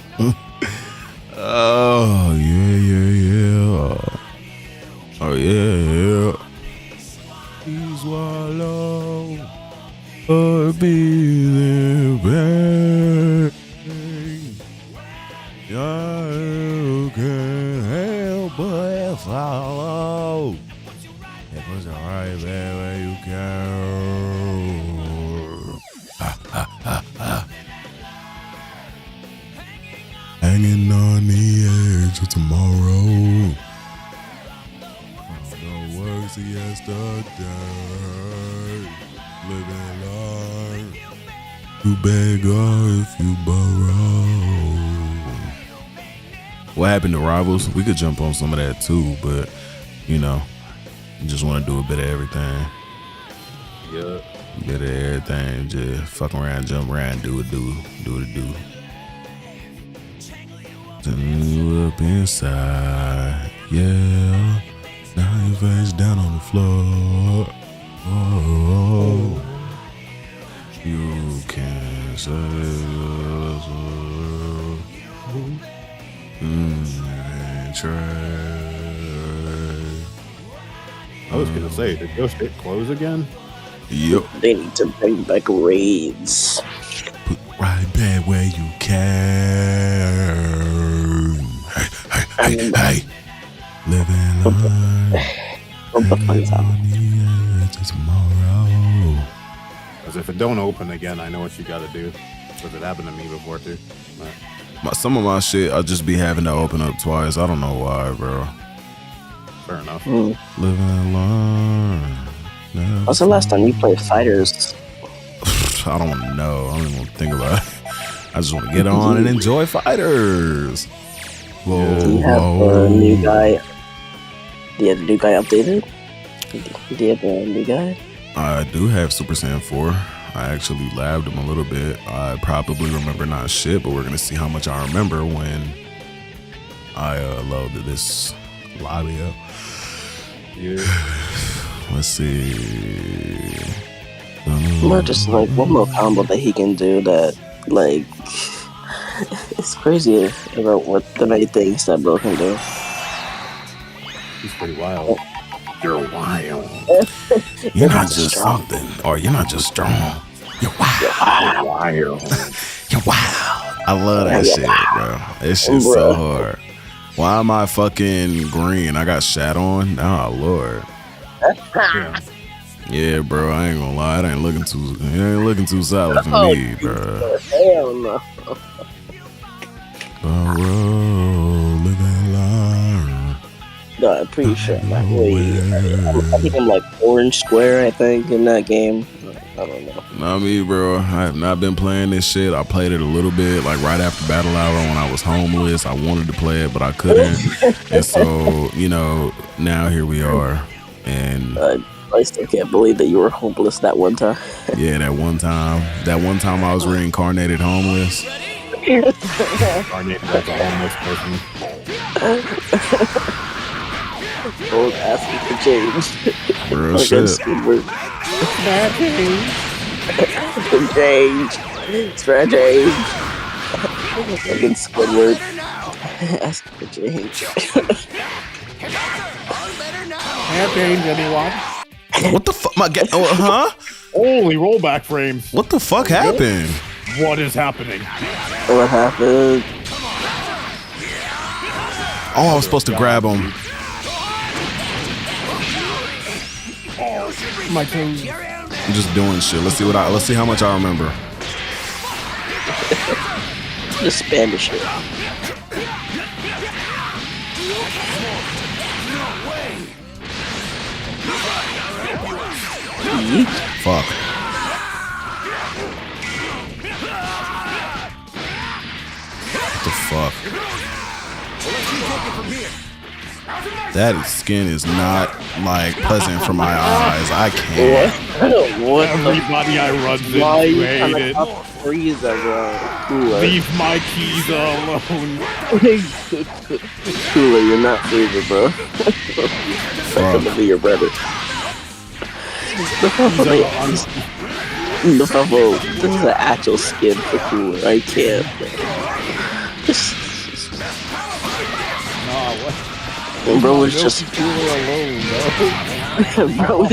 Oh, yeah. Oh, yeah. You swallow or be the pain. You can't help but follow. It was alright, man, where you go. Hanging on the edge of tomorrow. No works yesterday. Living life. You beg or if you borrow. What happened to Rivals? We could jump on some of that too, but you know, you just want to do a bit of everything. Yeah. Bit of everything. Just fuck around, jump around, do it, do. You up inside, yeah. Now your face down on the floor. Oh, you can save I was gonna say, did Ghost hit close again? Yep. They need to bring back raids. Put right back where you can. Hey. Living life. Tomorrow. Because if it don't open again, I know what you gotta do. Because it happened to me before too. Some of my shit, I'll just be having to open up twice. I don't know why, bro. Fair enough. Living life. What's the last time you played Fighters? I don't want to know. I don't even want to think about it. I just want to get on and enjoy Fighters. Whoa, Do you have a new guy? Do you have the new guy updated? Do you have a new guy? I do have Super Saiyan 4. I actually labbed him a little bit. I probably remember not shit, but we're going to see how much I remember when I loaded this lobby up. Yeah. Let's see. Or just like one more combo that he can do that, like, it's crazy about what the many things that bro can do. He's pretty wild. You're wild. You're not just something, or you're not just strong. You're wild. You're wild. I love that shit, bro. That shit's so hard. Why am I fucking green? I got shat on? Oh, Lord. Yeah, bro, I ain't gonna lie. It ain't looking too solid for me, bro. Hell no. Living life. No, I'm pretty sure I'm not really. I think I'm like orange square, I think, in that game. don't know. Not me, bro. I have not been playing this shit. I played it a little bit, like right after Battle Hour when I was homeless. I wanted to play it, but I couldn't. And so, you know, now here we are. And I still can't believe that you were homeless that one time. yeah, that one time I was reincarnated homeless. Reincarnated as a homeless person. Old asking for change. Real Like shit. Squidward. Change. It's for change. Fucking Squidward. Asking for change. Have change, anyone? What the fuck? Huh? Holy rollback frames. What the fuck happened? What is happening? What happened? Oh, I was supposed to grab him. My turn. I'm just doing shit. Let's see how much I remember. Just spam the shit. Fuck. What the fuck? That skin is not like pleasant for my eyes. I can't. Everybody I run into hate it. Leave my keys alone. Cooler, you're not Freezer, bro. Fuck to be your brother. The Fuffle, this is an actual skin for Cooler. I can't. Bro was just alone, bro.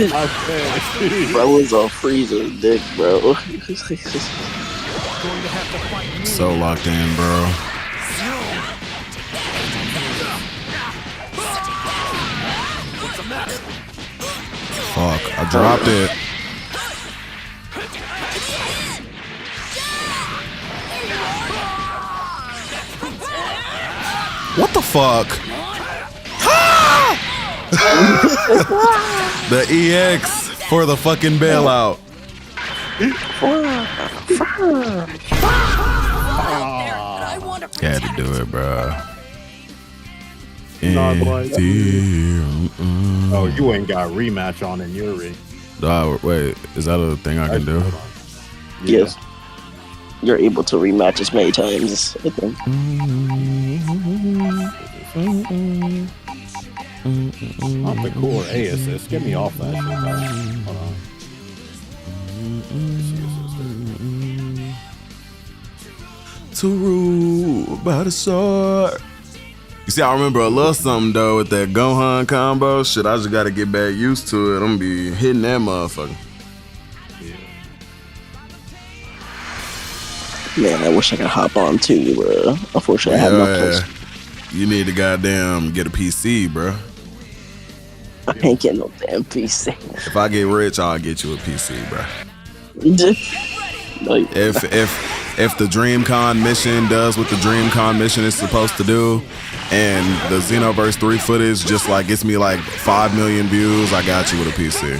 Bro was on Freezer's dick, bro. So locked in, bro. Fuck, I dropped it. What the fuck? The EX for the fucking bailout. Had to do it, bro. Oh, you ain't got rematch on in your ring. Wait, is that a thing I can do? Yes. You're able to rematch as many times, I think. Not the cooler A assist. Get me off that shit, bro. Hold on. To rule by the sword. You see, I remember a little something though with that Gohan combo. Shit, I just gotta get back used to it. I'm gonna be hitting that motherfucker. Man, I wish I could hop on too, bro. Unfortunately, I have no place. You need to goddamn get a PC, bro. I ain't getting no damn PC. If I get rich, I'll get you a PC, bro. If the DreamCon mission does what the DreamCon mission is supposed to do, and the Xenoverse 3 footage just like gets me like 5 million views, I got you with a PC.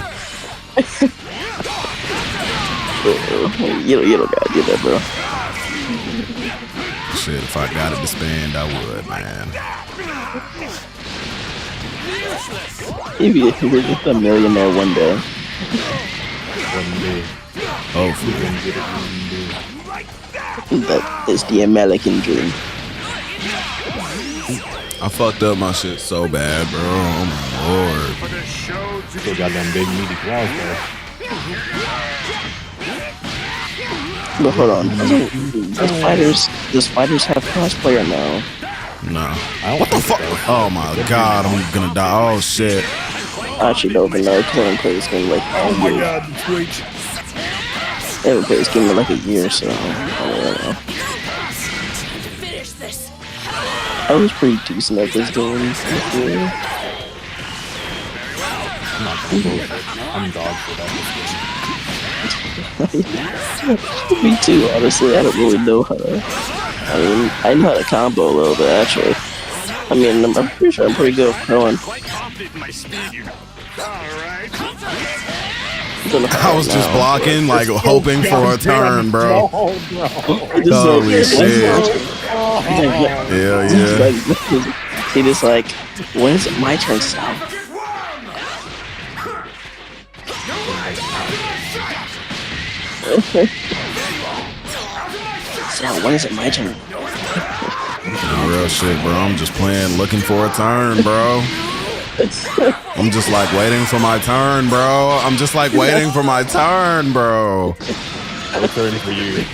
You don't gotta do that, bro. Shit, if I got it to spend, I would, man. Maybe if you were just a millionaire one day. Oh, that is the American dream. I fucked up my shit so bad, bro. Oh my lord. Still got them big meaty claws there. But hold on, does fighters have crossplayer now? No. What the fuck? Oh my god, I'm gonna die. Oh shit. I actually don't even know because I haven't played this game like oh my god, sweet. I haven't played this game in like a year, so I don't know. I was pretty decent at this game before. I'm dog for that. Me too, honestly. I don't really know how to. I know how to combo a little bit, actually. I mean, I'm pretty sure I'm pretty good at throwing. I was just blocking, like hoping for a turn, bro. Holy shit. Yeah. He just like, when is it my turn to stop? So when is it my turn? Real shit, bro. I'm just playing, looking for a turn, bro. I'm just like waiting for my turn, bro. I'm just like waiting for my turn, bro. No turn for you.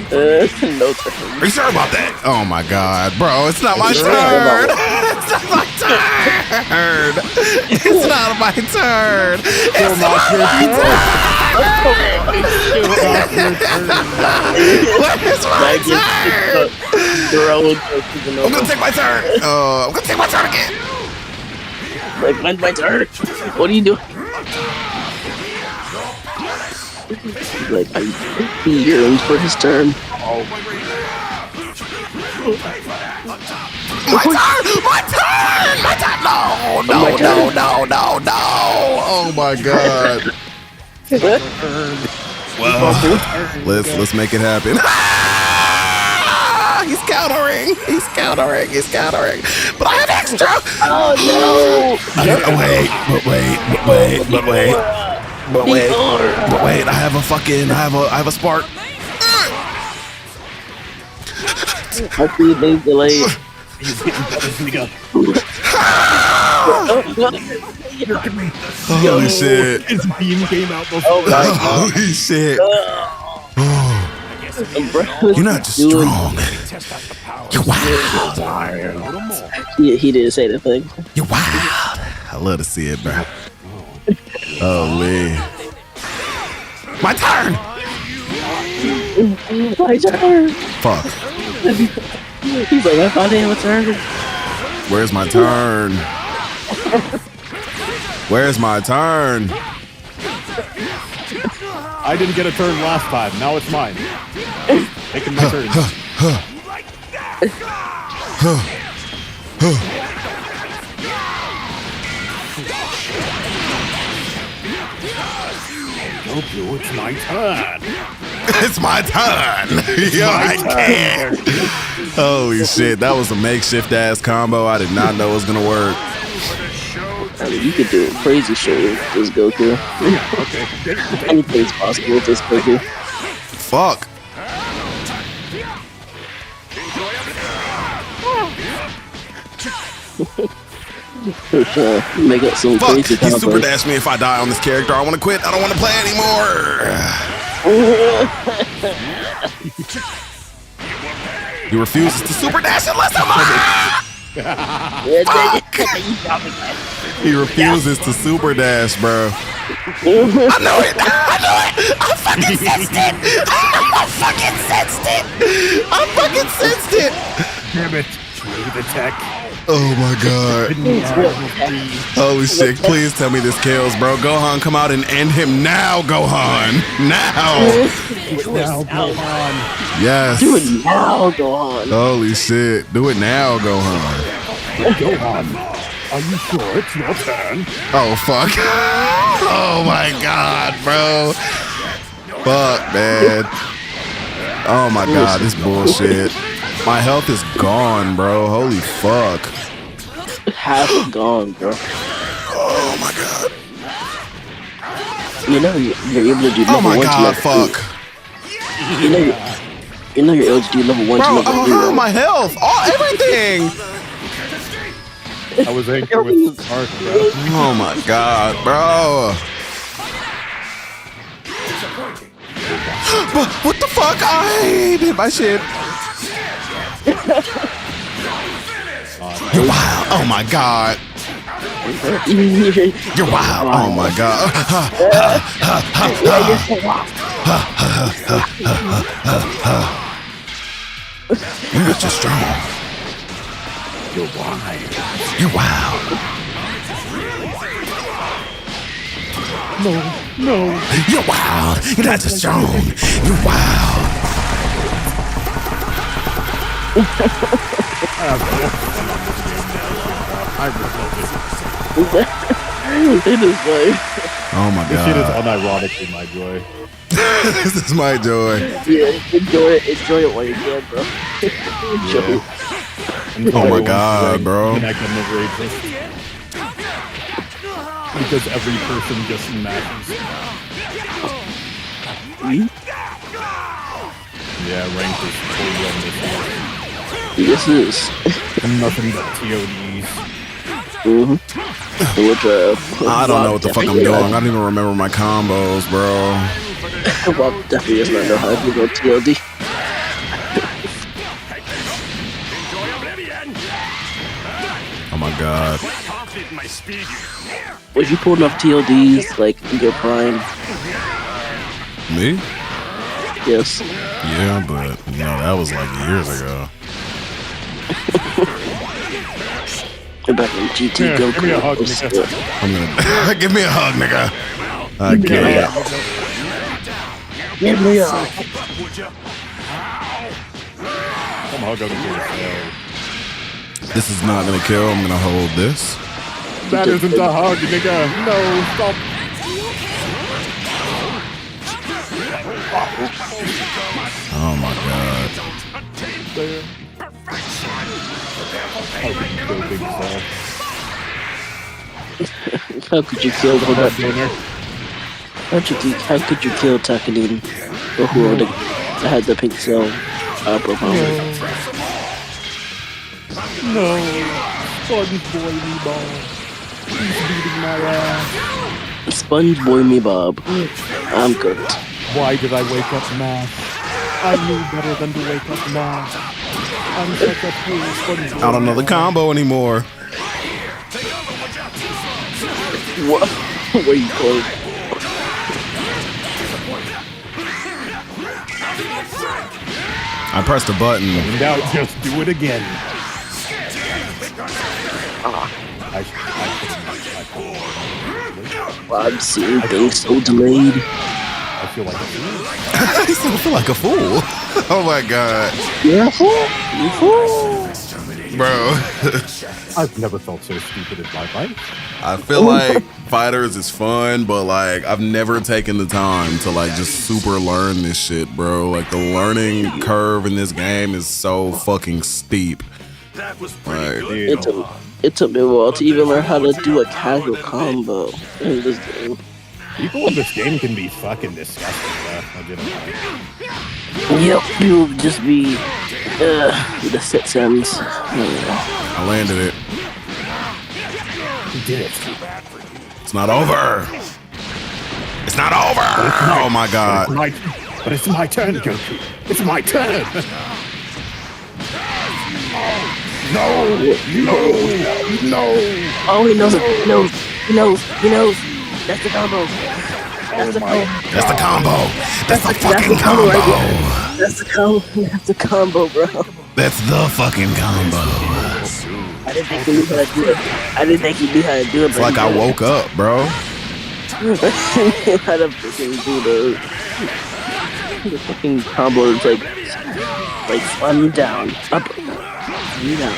No turn. Are you sure about that? Oh my god, bro. It's not my turn. It's not my turn. It's not my turn. It's not my turn. Where's my turn? I'm gonna take my turn. I'm gonna take my turn again. Like, when's my turn? What are you doing? Like, he yearns for his turn. My turn! My turn! My turn! No! Oh my god. Well, let's make it happen. He's countering. But I have extra. Oh no! But wait. I have a spark. Hopefully they delay. Holy shit. His beam came out before. Holy shit. You're not just strong. You're wild. He didn't say the thing. You're wild. I love to see it, bro. Holy. My turn! My turn! Fuck. He's like, I thought I have a turn. Where's my turn? Where's my turn? I didn't get a turn last time. Now it's mine. Taking my turn. Goku, it's my turn. It's my turn. Yo, I can't. Holy shit, that was a makeshift ass combo. I did not know it was gonna work. I mean, you could do a crazy shit with this Goku. Okay. Anything's possible with this Goku. Fuck. Make up some Fuck, crazy he super dashed me. If I die on this character, I want to quit. I don't want to play anymore. He refuses to super dash unless I'm He refuses to super dash, bro. I know it. I fucking sensed it. I fucking sensed it. Damn it. The tech. Oh my god. Holy shit, please tell me this kills, bro. Gohan, come out and end him now, Gohan. Now. Now, Gohan. Yes. Do it now, Gohan. Holy shit. Do it now, Gohan. Gohan, are you sure it's your turn? Oh, fuck. Oh my god, bro. Fuck, man. Oh my god, this bullshit. My health is gone, bro. Holy fuck. Half gone, bro. Oh my god. You know you're able to do level 1 Oh my god, to fuck. You know you're able to do level 1 to Bro, level 3. oh, my health. Everything. I was angry with the heart, bro. Oh my god, bro. What the fuck? I did my shit. You're wild. Oh my god. You're wild. Oh my god. You're not just strong. You're wild. You're wild. No. You're wild. You're not just strong. You're wild. I It is like... Oh my This shit is god. unironically my joy. This is my joy. Yeah, enjoy it while you can, bro. Enjoy. Oh my god, bro. And I can never exist. Because every person just matters. Yeah, ranked is totally on this one. This is. Nothing but TODs. Mm-hmm. I don't know what the fuck I'm doing. I don't even remember my combos, bro. Well, definitely does not know how to go TLD. Oh my god. Was you pulling off TLDs like in your prime? Me? Yes. Yeah, but you know, that was like years ago. Back in GT Goku. Give me a hug, nigga. I'm gonna give me a hug, nigga. I Give me a can't. hug. Give me a hug. Come hug on yourself. This is not gonna kill. I'm gonna hold this. That isn't a hug, nigga. No, stop. Oh my god. How could you kill that dinner? How could you kill Takanin or whoever that had the pink cell profile? No, Sponge Boy Me Bob. He's beating my ass. Sponge Boy Me Bob. I'm good. Why did I wake up now? I knew better than to wake up now. I'm such a fool, Sponge Boy. I don't know the combo anymore. What? Where you going? I pressed a button. Now just do it again. I'm seeing things so delayed. I feel like a fool. I still feel like a fool. Oh my god. You're a fool. You fool. Bro. I've never felt so stupid in my life. I feel like Fighters is fun, but like I've never taken the time to like just super learn this shit, bro. Like the learning curve in this game is so fucking steep. Like, It took me a while to even learn how to do a casual combo in this game. People in this game can be fucking disgusting, bro. I didn't know. Yep, you'll just be the set sense. I landed it. You did it. It's not over. It's not over. Oh my god. But it's my turn, Goku. It's my turn. No. Oh, he knows. He knows. That's the combo. That's the combo. That's the combo. That's the fucking combo. That's the combo. That's the combo, bro. That's the fucking combo. I didn't think he knew how to do it. It's like I woke up, bro. How to freaking do the fucking combo. It's like slam you down, up, you down.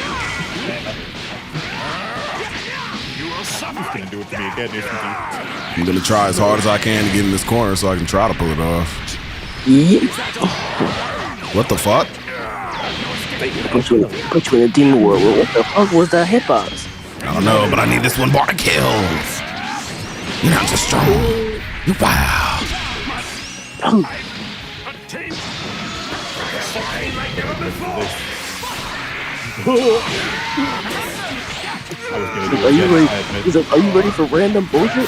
He's gonna do it to me again, isn't he? I'm gonna try as hard as I can to get in this corner so I can try to pull it off. What the fuck? Put you in a demon world. What the fuck was that hitbox? I don't know, but I need this one bar to kill. You're not just strong. You're wild. Are you ready? He's like, are you ready for random bullshit?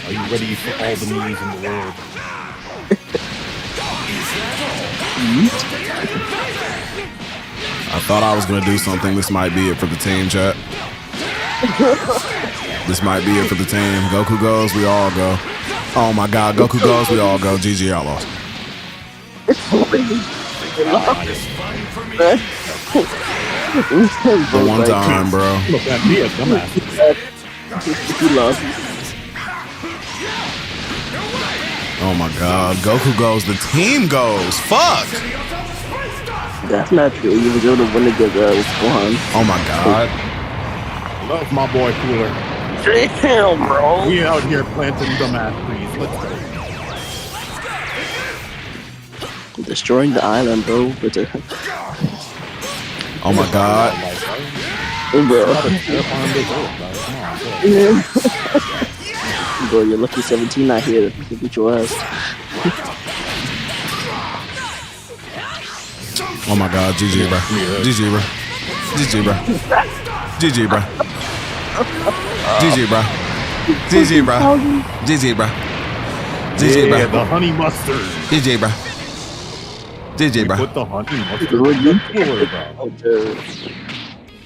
Are you ready for all the knees in the world? I thought I was gonna do something. This might be it for the team, chat. This might be it for the team. Goku goes, we all go. Oh my god, Goku goes, we all go. GG, I lost. The one time, bro. Look at me, a dumbass. He lost. Oh my god, Goku goes, the team goes. Fuck! That's not true. You were able to win against Gohan. Oh my god. Love my boy Cooler. Damn, bro. We out here planting dumbass trees. Let's go. Destroying the island, bro. Oh my god. Bro, you're lucky 17 not here to beat your ass. Oh my god, GG, bro. GG, bro. GG, bro. GG, bro. GG, bro. GG, bro. GG, bro. GG, bro. Yeah, the honey mustard. GG, bro. GG, bro. Put the honey mustard.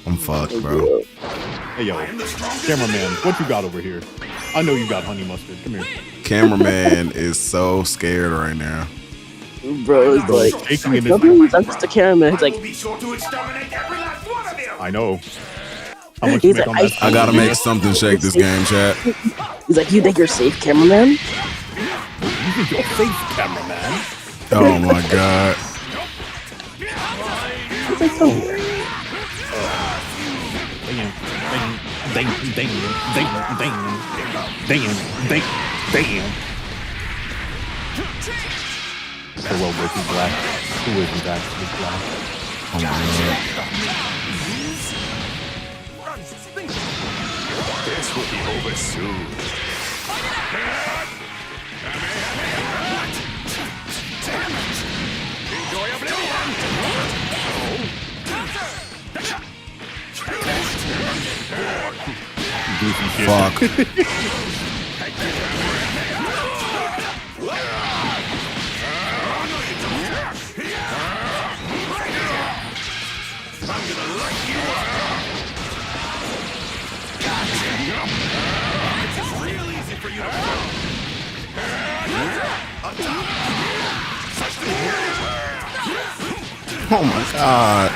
I'm fucked, bro. Hey, yo, cameraman, what you got over here? I know you got honey mustard. Come here. Cameraman is so scared right now. Bro, it's like, that's the cameraman. He's like, I know. How much he's you make like, on that? I gotta make something shake this game, chat. He's like, you think you're safe, cameraman? You think you're safe, cameraman? Oh my god. He's like, come here. Damn. Hello, Goku Black. Who isn't actually black? Oh my god. This will be over soon. Enjoy oblivion! Fuck. Oh my god.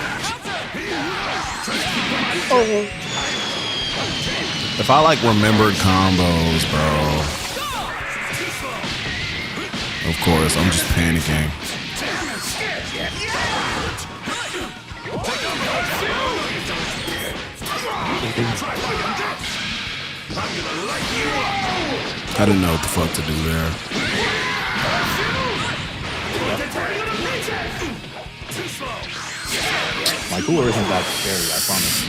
If I like remembered combos, bro. Of course, I'm just panicking. I didn't know what the fuck to do there. My cooler isn't that scary, I promise.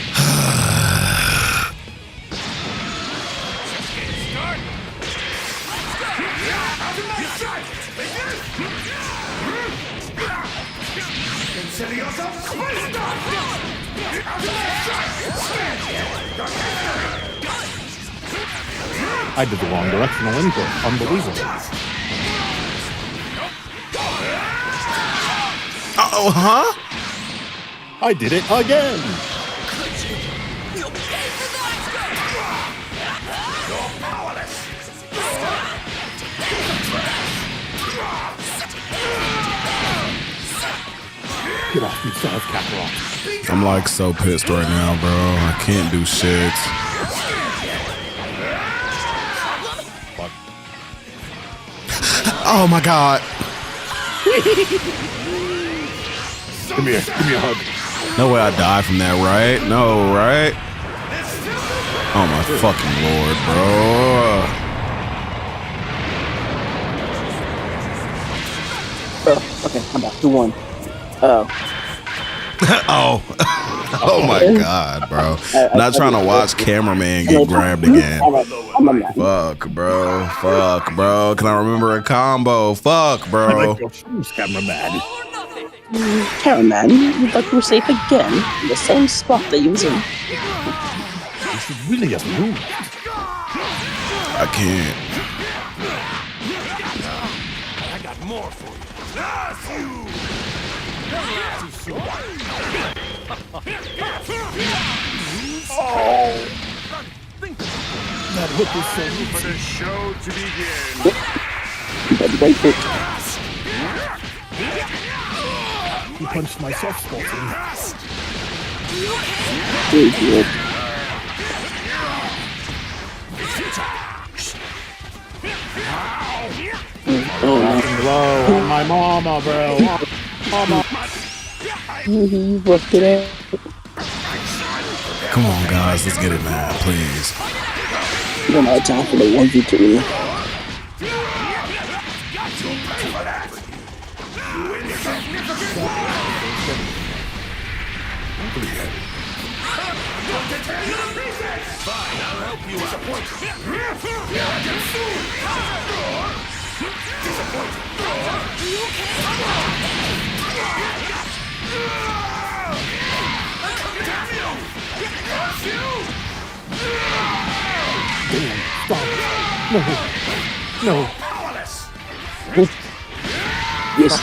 I did the wrong directional input. Unbelievable. Uh-oh, huh? I did it again. Get off me, son of Kakarot. I'm like so pissed right now, bro. I can't do shit. Fuck. Oh my god. Come here, give me a hug. No way I die from that, right? No, right? Oh my fucking lord, bro. Oh, okay, I'm back. 2-1. Oh. Oh. Oh my god, bro. Not trying to watch cameraman get grabbed again. Fuck, bro. Fuck, bro. Can I remember a combo? Fuck, bro. Cameraman. Cameraman, you thought you were safe again in the same spot that you was in. This is really a move. I can't. I got more for you. Oh! That hook is so for the show to begin. He punched my soft spot. Blow on my mama, bro. Mama. You worked it out. Come on, guys. Let's get it, man. Please. You don't have time for the 1v3. Fine, I'll help you Damn, stop. No. No. Yes.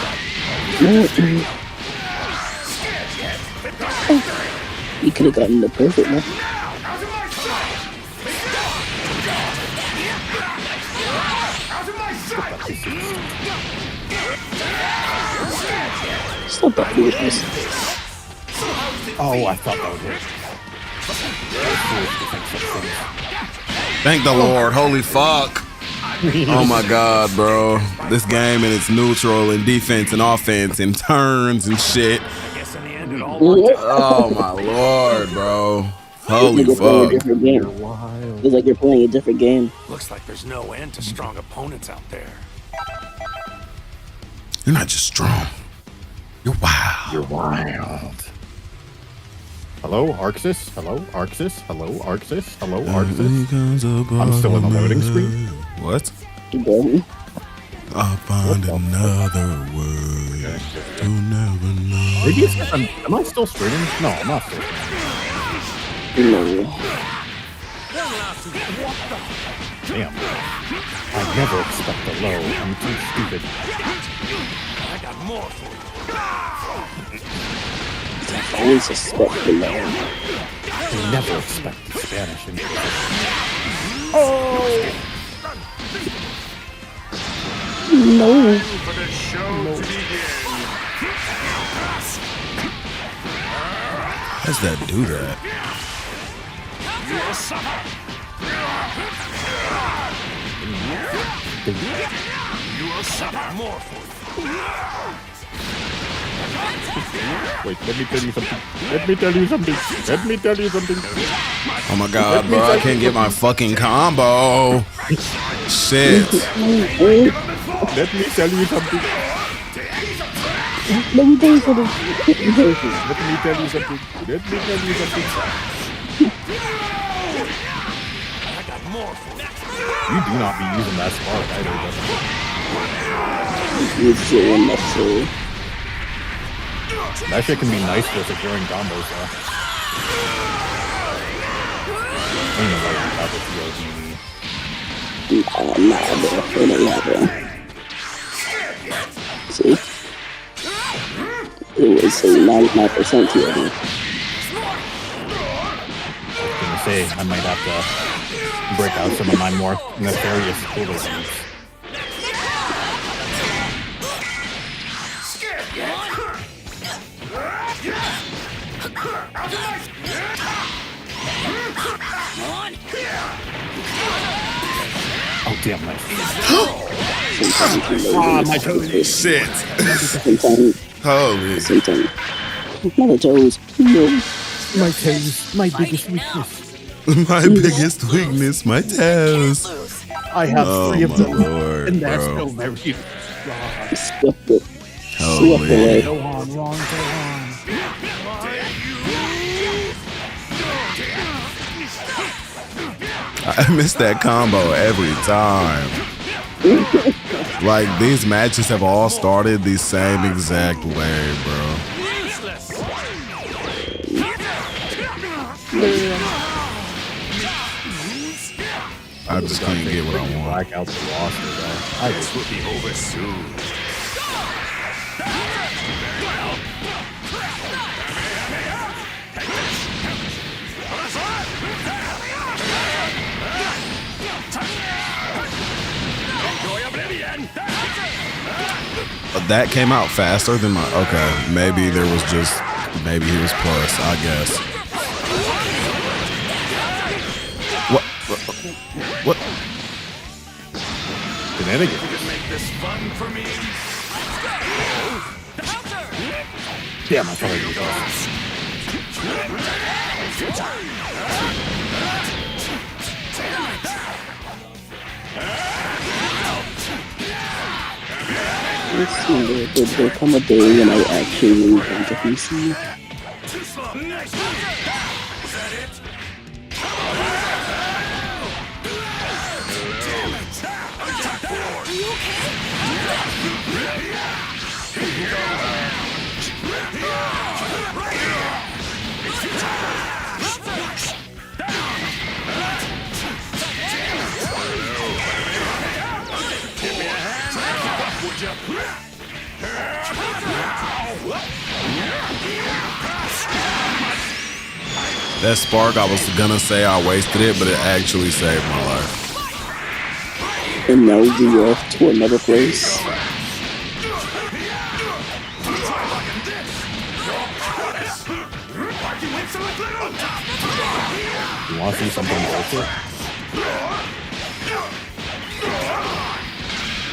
You could have gotten the perfect one. Stop that foolishness. Oh, I thought that was it. Thank the Lord. Holy fuck. Oh my god, bro. This game and it's neutral and defense and offense and turns and shit. Oh my lord, bro. Holy fuck. It's like you're playing a different game. Looks like there's no end to strong opponents out there. You're not just strong. You're wild. You're wild. Hello, Arxis. Hello, Arxis. Hello, Arxis. Hello, Arxis. I'm still in the loading screen. What? I'll find another word to never know. Maybe it's am I still streaming? No, I'm not still streaming. Damn. I never expect a low. I'm too stupid. I got more for you. I always suspect the low. I never expect the Spanish in Oh! No. For the show to begin. How does that do that? You will suffer. You will suffer more for you. Wait, let me tell you something. Let me tell you something. Let me tell you something. Oh my god, bro. I can't get my fucking combo. Shit. Let me tell you something. Let me tell you something. Let me tell you something. Let me tell you something. I got more for you. You do not be using that spark either, You're doing that too. That shit can be nice for securing combos, though. Ain't no way you got the TLDV. Nah, bro. It ain't happening. See? It was a 99% TLD. I was gonna say, I might have to break out some of my more nefarious abilities. Oh damn, nice. Ah, my toes. Shit. Holy. Sometimes. My toes. No. My toes. My biggest weakness. My biggest weakness, my toes. I have 3 of them. Lord, and they're bro. still very Holy. Go on, wrong, go on. I miss that combo every time. Like, these matches have all started the same exact way, bro. I just couldn't get what I want. Black out the roster, bro. This will be over soon. That came out faster than my. Okay, maybe there was just. Maybe he was plus, I guess. What? Shenanigans. You can make this fun for me. Damn, I thought you There'll come a day when I actually move into PC. That spark, I was gonna say I wasted it, but it actually saved my life. And now we're off to another place. You want to see something bullshit?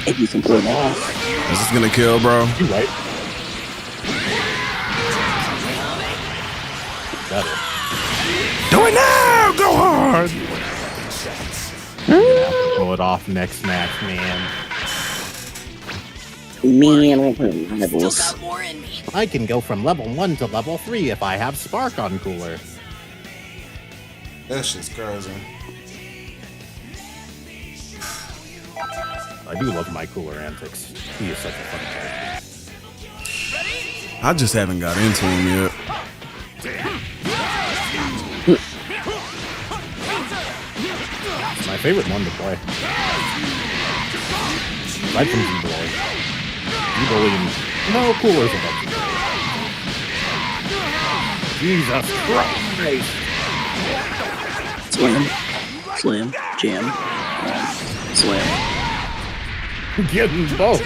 If you can pull it off. Is this gonna kill, bro? You right. Got it. Do it now! Go hard! Pull it off next match, man. Man, I'm putting levels. I can go from level 1 to level 3 if I have Spark on Cooler. That shit's crazy. I do love my Cooler antics. He is such a fun character. I just haven't got into him yet. It's my favorite one to play. Aside from Z-Boy. Z-Boy and... No, Cooler's above Z-Boy. Jesus Christ! Slam. Slam. Jam. Slam. Getting both.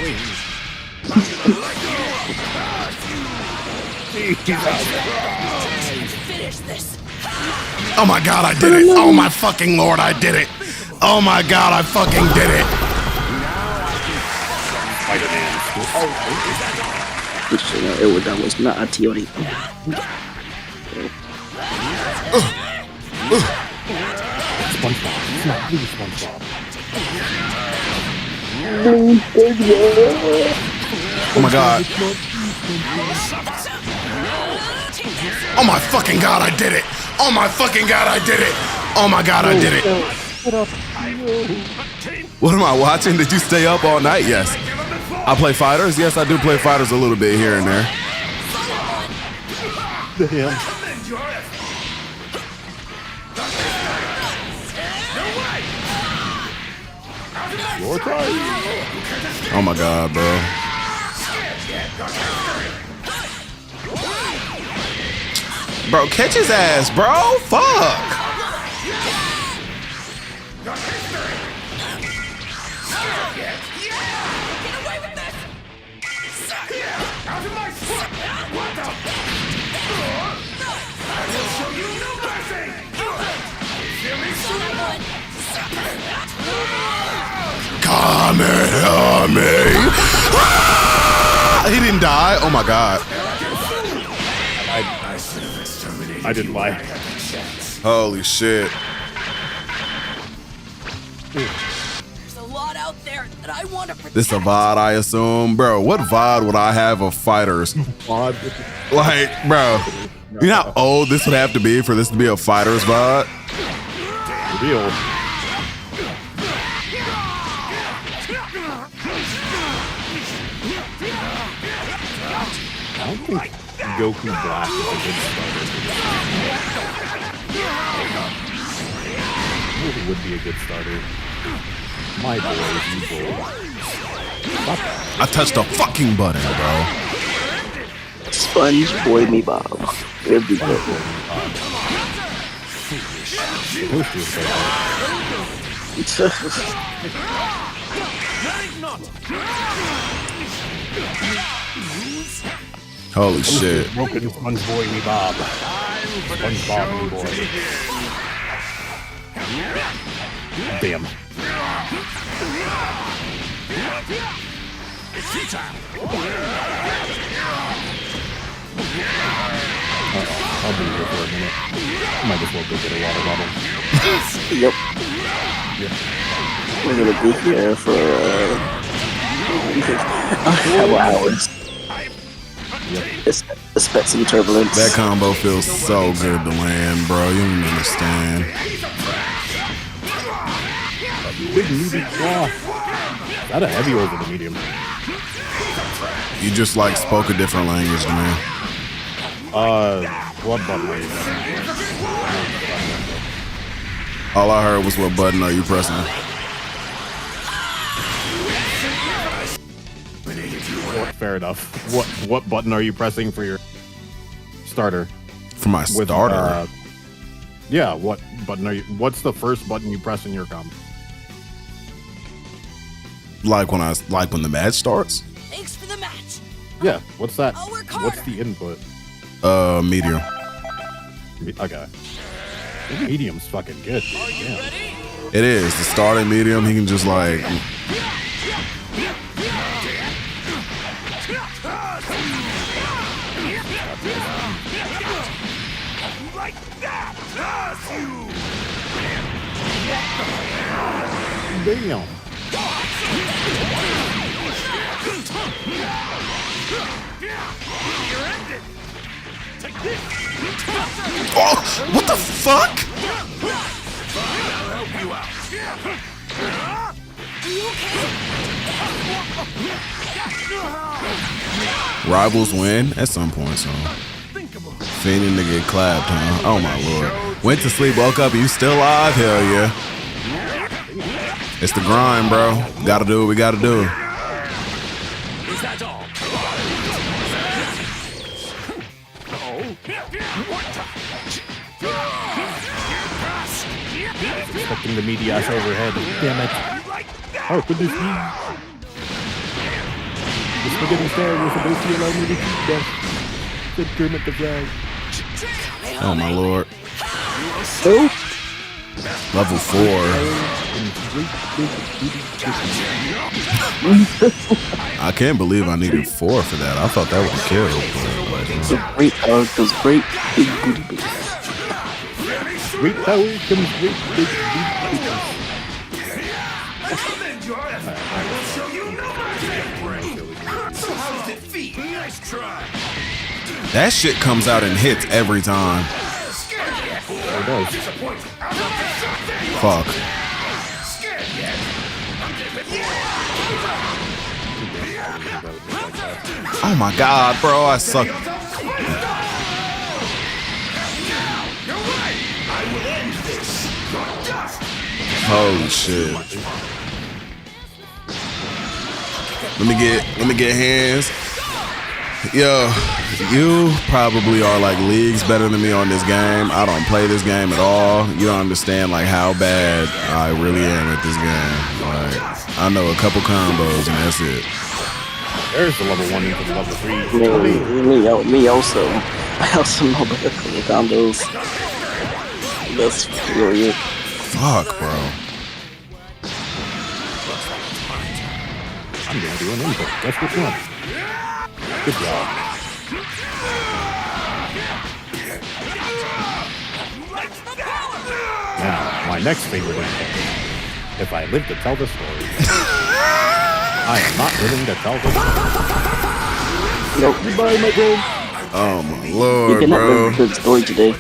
Oh my god, I did it! Oh my fucking lord, I did it! Oh my god, I fucking did it! That was not a theory. SpongeBob. It's not really SpongeBob. Oh my god. Oh my fucking god, I did it! Oh my fucking god, I did it! Oh my god, I did it! What am I watching? Did you stay up all night? Yes. I play fighters? Yes, I do play fighters a little bit here and there. Damn. Your turn. Oh my god, bro. Bro, catch his ass, bro. Fuck. Kamehameha! He didn't die. Oh my god. I didn't lie. Holy shit. There's a lot out there that I want to protect. This a VOD, I assume. Bro, what VOD would I have of fighters? Like, bro, you know how old this would have to be for this to be a fighters VOD? Real. I don't think Goku Black is a good starter. It would be a good starter. My boy, you boy. I touched a fucking button, bro. Sponge boy me Bob. It'd be good. Holy shit. Broken Sponge boy me Bob. SpongeBob me boy. Damn. I'll be here for a minute. Might as well go get a water bottle. Yep. Yep. We're gonna be here for Couple hours. Expect some turbulence. That combo feels so good to land, bro. You don't understand. Is that a heavy or is it a medium? You just like spoke a different language, man. What button are you pressing? All I heard was what button are you pressing? Fair enough. What button are you pressing for your starter? For my starter? Yeah, what button are you? What's the first button you press in your combo? Like when the match starts? Thanks for the match. Yeah, what's that? What's the input? Medium. Okay. Medium's fucking good, dude. Damn. It is. The starting medium, he can just like. Like that! Damn. Oh, what the fuck? Rivals win at some point, so fiending to get clapped, huh? Oh my lord. Went to sleep, woke up, and you still alive? Hell yeah. It's the grind, bro. Gotta do what we gotta do. Is that all? Expecting the meaty ass overhead. Damn it. Oh, goodness me. The spaghetti star was supposed to allow me to keep that. Said Kermit the Frog. Oh my lord. Who? Level 4. I can't believe I needed 4 for that. I thought that would kill. Great power comes great big booty bitches. Great power comes great big booty That shit comes out and hits every time. It does. Fuck. Oh my god, bro, I suck. Holy shit. Let me get hands. Yo, you probably are like leagues better than me on this game. I don't play this game at all. You don't understand like how bad I really am at this game. Like, I know a couple combos and that's it. There's the level 1 into the level 3. Me also. I also know about the combos. That's really it. Fuck, bro. I'm gonna do an input. That's what you want. Good job. Now, my next favorite input. If I live to tell the story, I am not willing to tell the story. Nope. Goodbye, my friend. Oh my lord, you cannot bro. live the story today.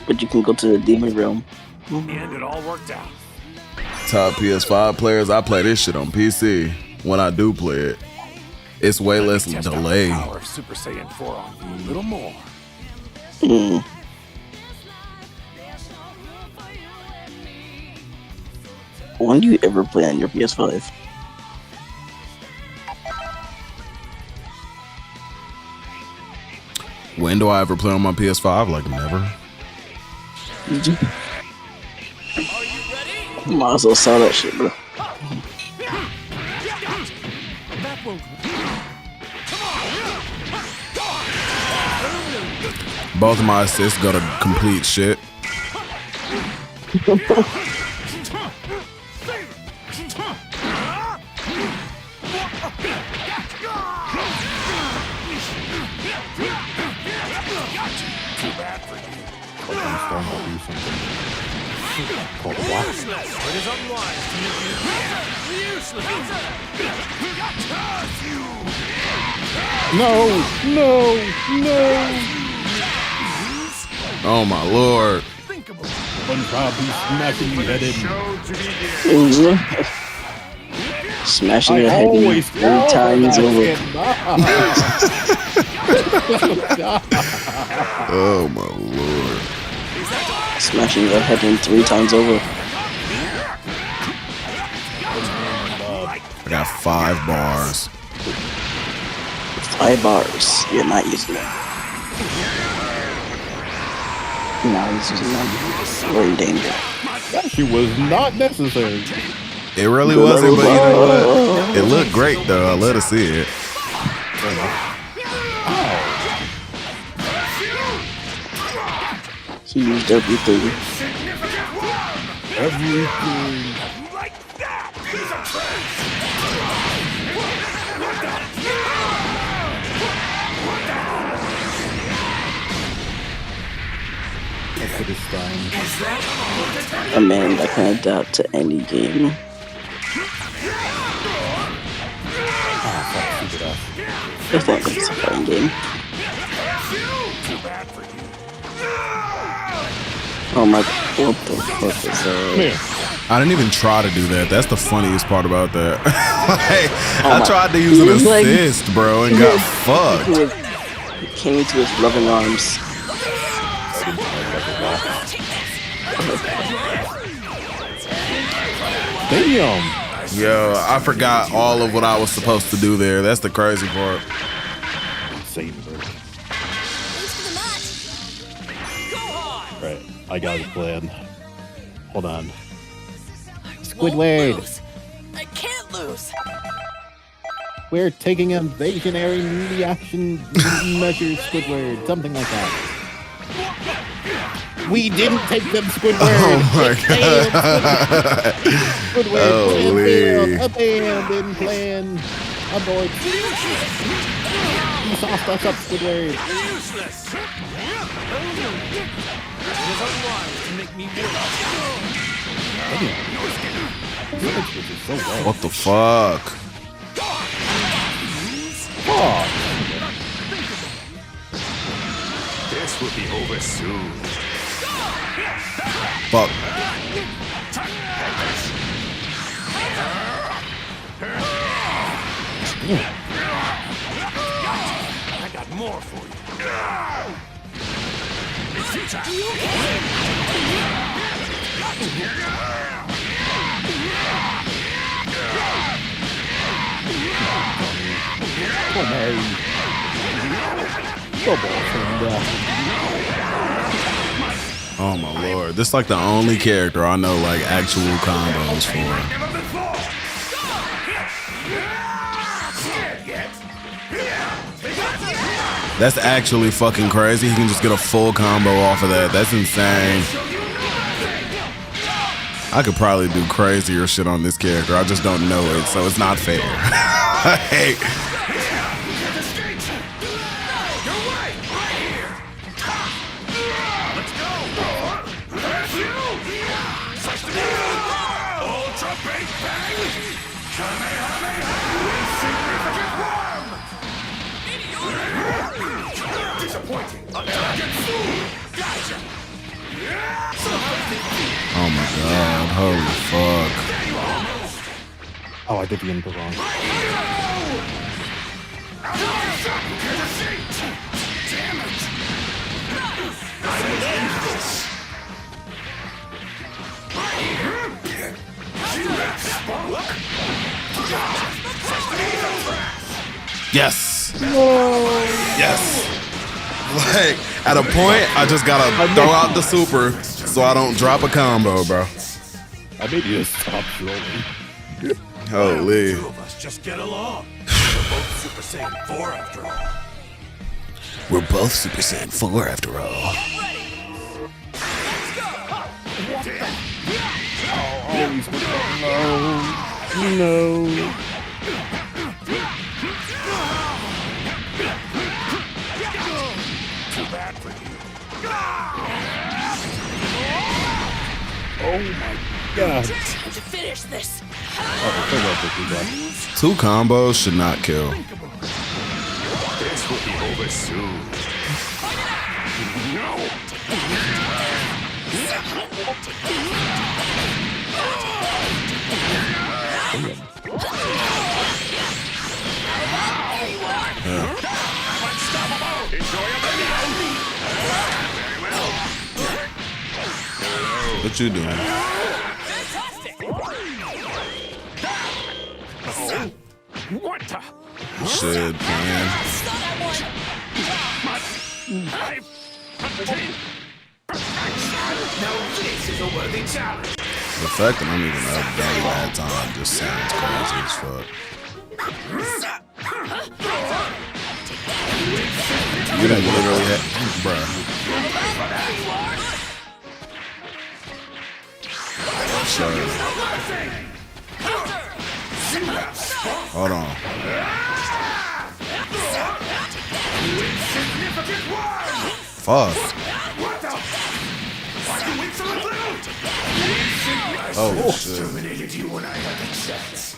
But you can go to the demon realm. And it all worked out. Top PS5 players, I play this shit on PC. When I do play it, it's way less delay. Power of Super Saiyan 4 on you a little more. When do you ever play on your PS5? When do I ever play on my PS5? Like never. Might as well sell that shit, bro. Both of my assists go to complete shit. Called what? It is unwise to make you useless. No! Oh my lord. SpongeBob, he's smashing your head in. Smashing your head in 3 times over. Oh my lord. Smashing your head in 3 times over. I got 5 bars. 5 bars. You're not using it. No, he's using them. We're in danger. That shit was not necessary. It really wasn't, but you know what? It looked great though. I love to see it. He used everything. A man that can adapt to any game. It's not like it's a fun game. Oh my, what the fuck is that? I didn't even try to do that. That's the funniest part about that. I tried to use an assist, bro, and got fucked. He came into his loving arms. Damn. Yo, I forgot all of what I was supposed to do there. That's the crazy part. Right, I got a plan. Hold on. Squidward, I can't lose. we're taking invasionary reaction measures, Squidward. Something like that. We didn't take them, Squidward. Oh my god. Squidward, abandoned plan. Abort. You sauced us up, Squidward. Useless. It is unwise to make me What the fuck? This will be over soon. Fuck. I got more for you. Oh my lord. This is like the only character I know like actual combos for. That's actually fucking crazy. He can just get a full combo off of that. That's insane. I could probably do crazier shit on this character. I just don't know it, so it's not fair. Hey. Oh my god, holy fuck. Oh, I did the input wrong. Yes. Yes. Like, at a point, I just gotta throw out the super so I don't drop a combo, bro. I made you stop trolling. Holy. Two of us just get along. We're both Super Saiyan 4 after all. We're both Super Saiyan 4 after all. No. Oh my god. Time to finish this. Two combos should not kill. This will be over soon. No. What you doing? What the? Shit, man. Now this is a worthy challenge. The fact that I'm even up that bad time just sounds crazy as fuck. You didn't literally have, bruh. Sorry. Hold on. Fuck. Oh shit. Terminated you when I had the chance.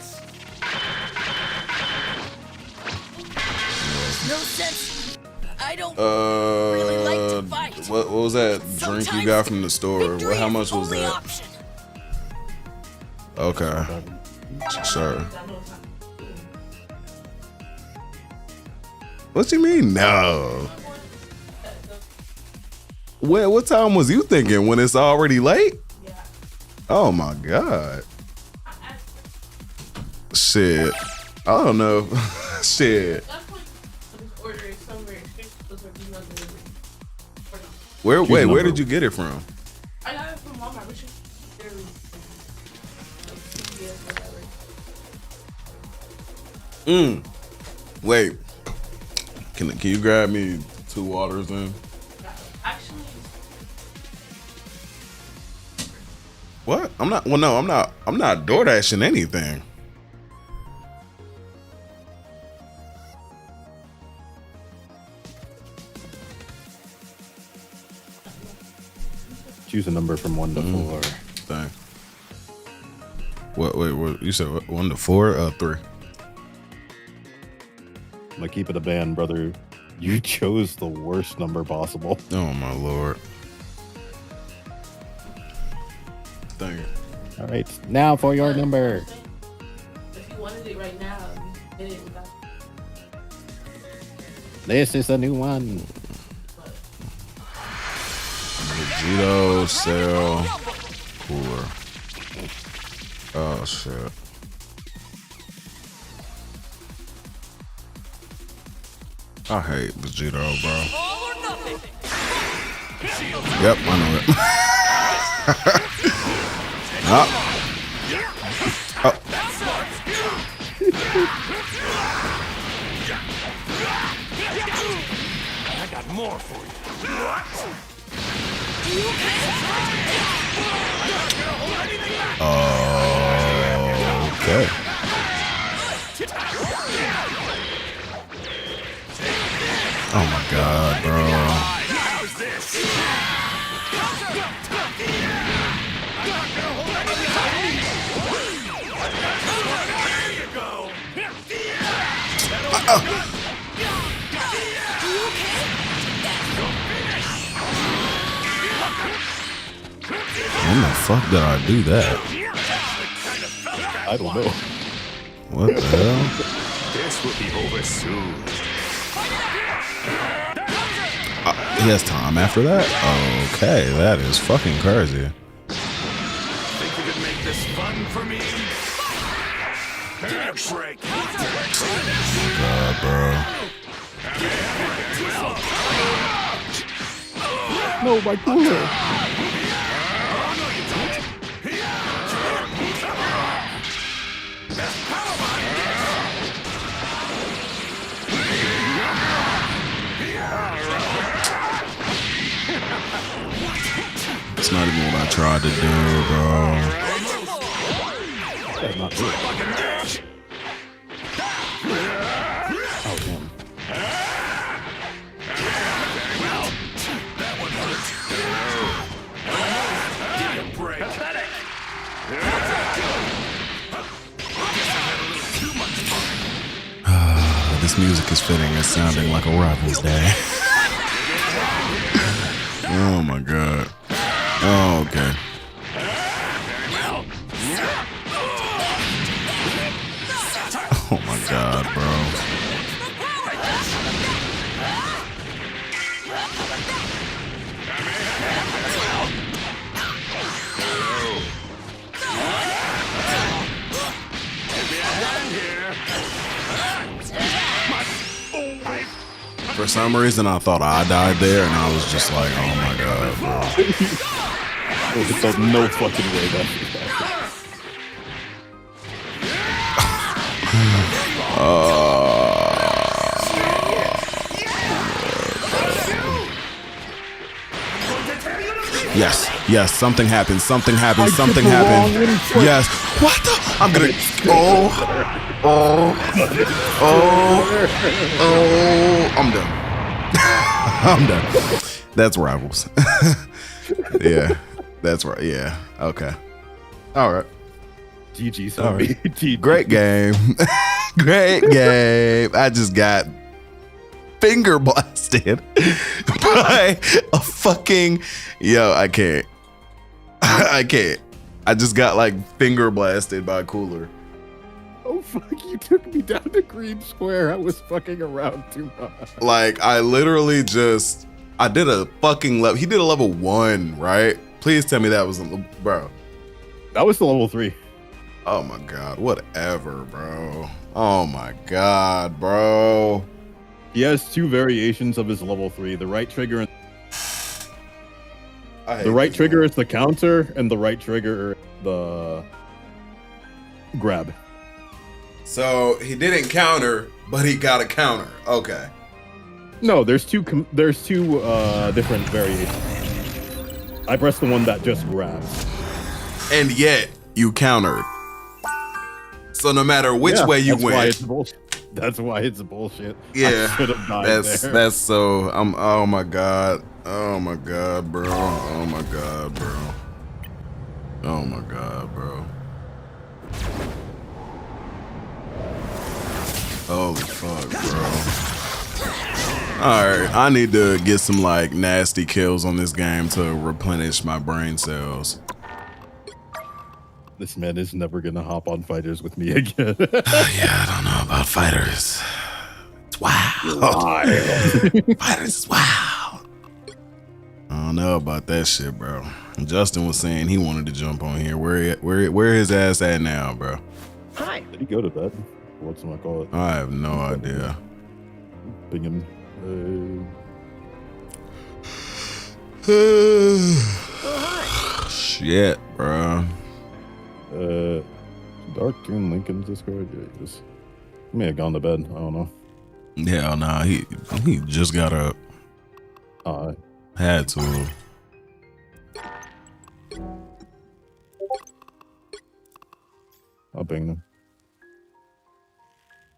No sense. I don't really like to fight. What was that drink you got from the store? What? How much was that? Option. Okay. Sure. What you mean? No. What time was you thinking? When it's already late? Oh my god. Shit. I don't know. Shit. Where did you get it from? I got it from Walmart, which is Wait. Can you grab me 2 waters then? actually. What? I'm not DoorDashing anything. Choose a number from 1 to 4. Dang. What? You said what, 1 to 4? 3. I'm gonna keep it a band, brother. You chose the worst number possible. Oh my lord. Dang it. All right, now for your number. If you wanted it right now, you get it without. This is the new one. Vegeta Cell Cooler. Oh shit. I hate Vegeta, bro. Yep, I know it. Oh. I got more for you. Okay. Oh my god, bro. How's this? There you go. When the fuck did I do that? I don't know. What the hell? This will be over soon. He has time after that? Okay, that is fucking crazy. Think you could make this fun for me? Break. God, bro. No, my cooler. It's not even what I tried to do, bro. That's not good. Oh, damn. That one hurt. Give me a break. Pathetic. This music is fitting. It's sounding like a Rivals Day. Oh my god. Oh, okay. Oh my god, bro. For some reason, I thought I died there, and I was just like, oh my god, bro. There's no fucking way that should happen. Yes, something happened. Something happened. Yes. What the? I'm gonna. I'm done. I'm done. That's Rivals. Yeah, that's right. Yeah. Okay. All right. GG, sorry. Right. Great game. Great game. I just got finger blasted by a fucking I can't. I can't. I just got like finger blasted by a cooler. Oh fuck, you took me down to Green Square. I was fucking around too much. Like I literally just I did a fucking level. He did a level 1, right? Please tell me that was bro. That was the level 3. Oh my god, whatever, bro. Oh my god, bro. He has 2 variations of his level 3. The right trigger and the right trigger is the counter, and the right trigger is the grab. So he didn't counter, but he got a counter. Okay. No, there's two different variations. I pressed the one that just grabs. And yet you countered. So no matter which way you went. That's why it's bullshit. Yeah. I should have died there. That's so oh my god. Oh my god, bro. Oh my god, bro. Oh my god, bro. Holy fuck, bro. Alright, I need to get some like nasty kills on this game to replenish my brain cells. This man is never gonna hop on fighters with me again. Yeah, I don't know about fighters. It's wild. Fighters is wild. I don't know about that shit, bro. Justin was saying he wanted to jump on here. Where his ass at now, bro? Hi. Did he go to bed? What's my call it? I have no idea. Ping him. Shit, bro. Dark Green Lincoln's Discord. Yeah, he may have gone to bed. I don't know. Yeah, nah, he just got up. Had to. I'll ping them.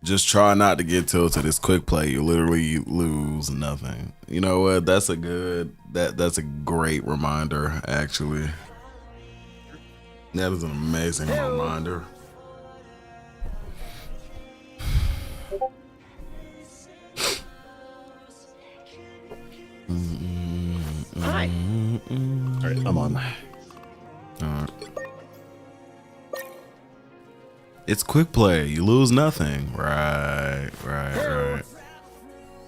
Just try not to get tilted. It's quick play. You literally lose nothing. You know what? That's a great reminder, actually. That is an amazing reminder. Hi. Alright, I'm on. Alright. It's quick play. You lose nothing. Right.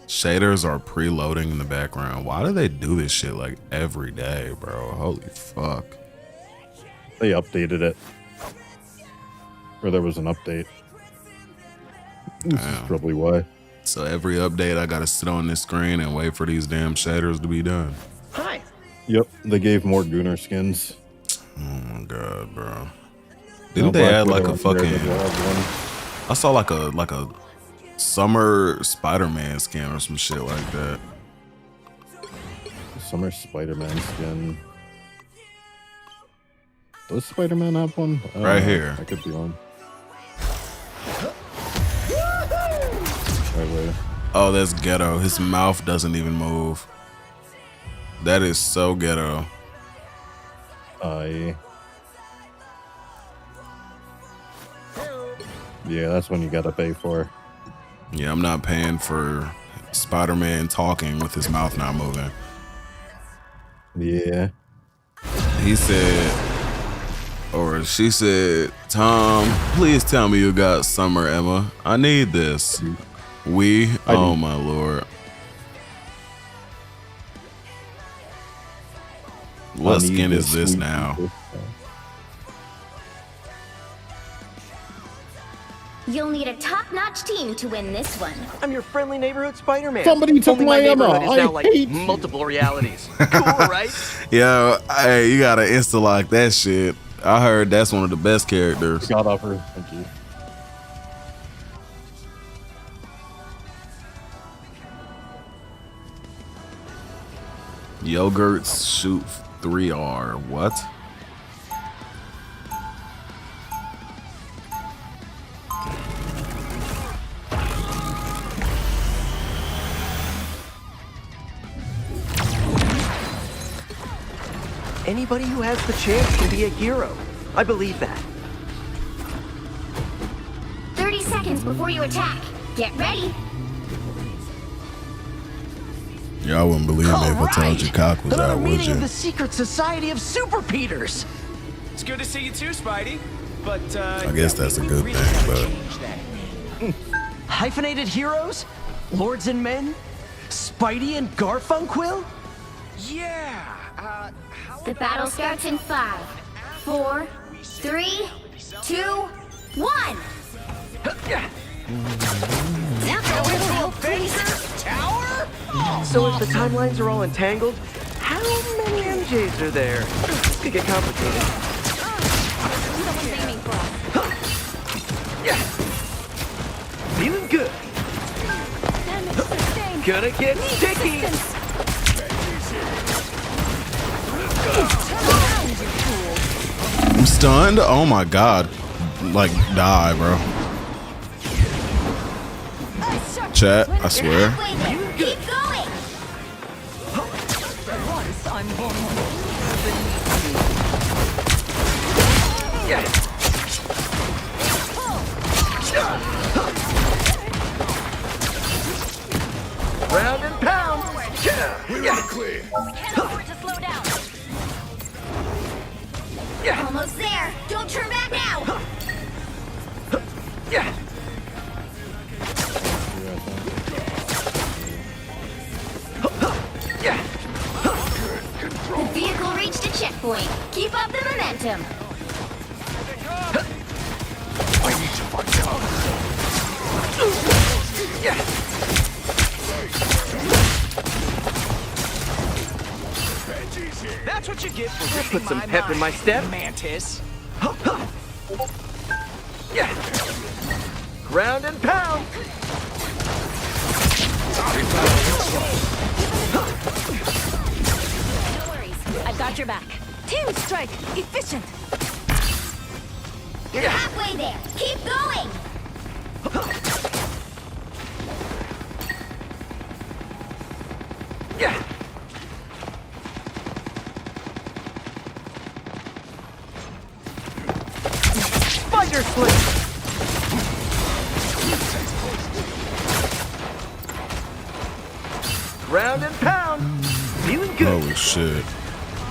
Shaders are preloading in the background. Why do they do this shit like every day, bro? Holy fuck. They updated it. Or there was an update. This is probably why. So every update I gotta sit on this screen and wait for these damn shaders to be done. Hi. Yep, they gave more Gooner skins. Oh my god, bro. Didn't they add like a fucking I saw like a summer Spider-Man skin or some shit like that. Summer Spider-Man skin. Does Spider-Man have one? Right here. I could be on. Right way. Oh, that's ghetto. His mouth doesn't even move. That is so ghetto. Yeah, that's when you gotta pay for. Yeah, I'm not paying for Spider-Man talking with his mouth not moving. Yeah. He said, or she said, Tom, please tell me you got Summer Emma. I need this. Oh my lord. What skin is this now? You'll need a top-notch team to win this one. I'm your friendly neighborhood Spider-Man. Somebody took Only my Emma. neighborhood is I now like hate you. multiple realities. Cool, right? Yo, hey, you gotta insta-lock that shit. I heard that's one of the best characters. God offer. Thank you. Yogurts shoot 3R. What? Anybody who has the chance can be a hero. I believe that. 30 seconds before you attack. Get ready. Y'all wouldn't believe me if I told you cock was Another out, would meeting you? of the Secret Society of Super Peters. It's good to see you too, Spidey. But I guess that's a good thing, Hyphenated heroes? Lords and men? Spidey and Garfunkel? Yeah. The battle starts in 5, 4, 3, 2, 1. Tower? So if the timelines are all entangled, how many MJs are there? This could get complicated. Feeling good. Gonna get sticky. I'm stunned. Oh my god. Like, die, bro. Chat, I swear. Keep going. Round and pound. We're clear. Almost there. Don't turn back now. The vehicle reached a checkpoint. Keep up the momentum. I need to find out. That's what you get for Put reading some my pep mind, in my step. Mantis. Ground and pound. No worries. I've got your back. Team strike. Efficient. You're halfway there. Keep going. Spider Slam. Ground and pound. Feeling good. Holy shit.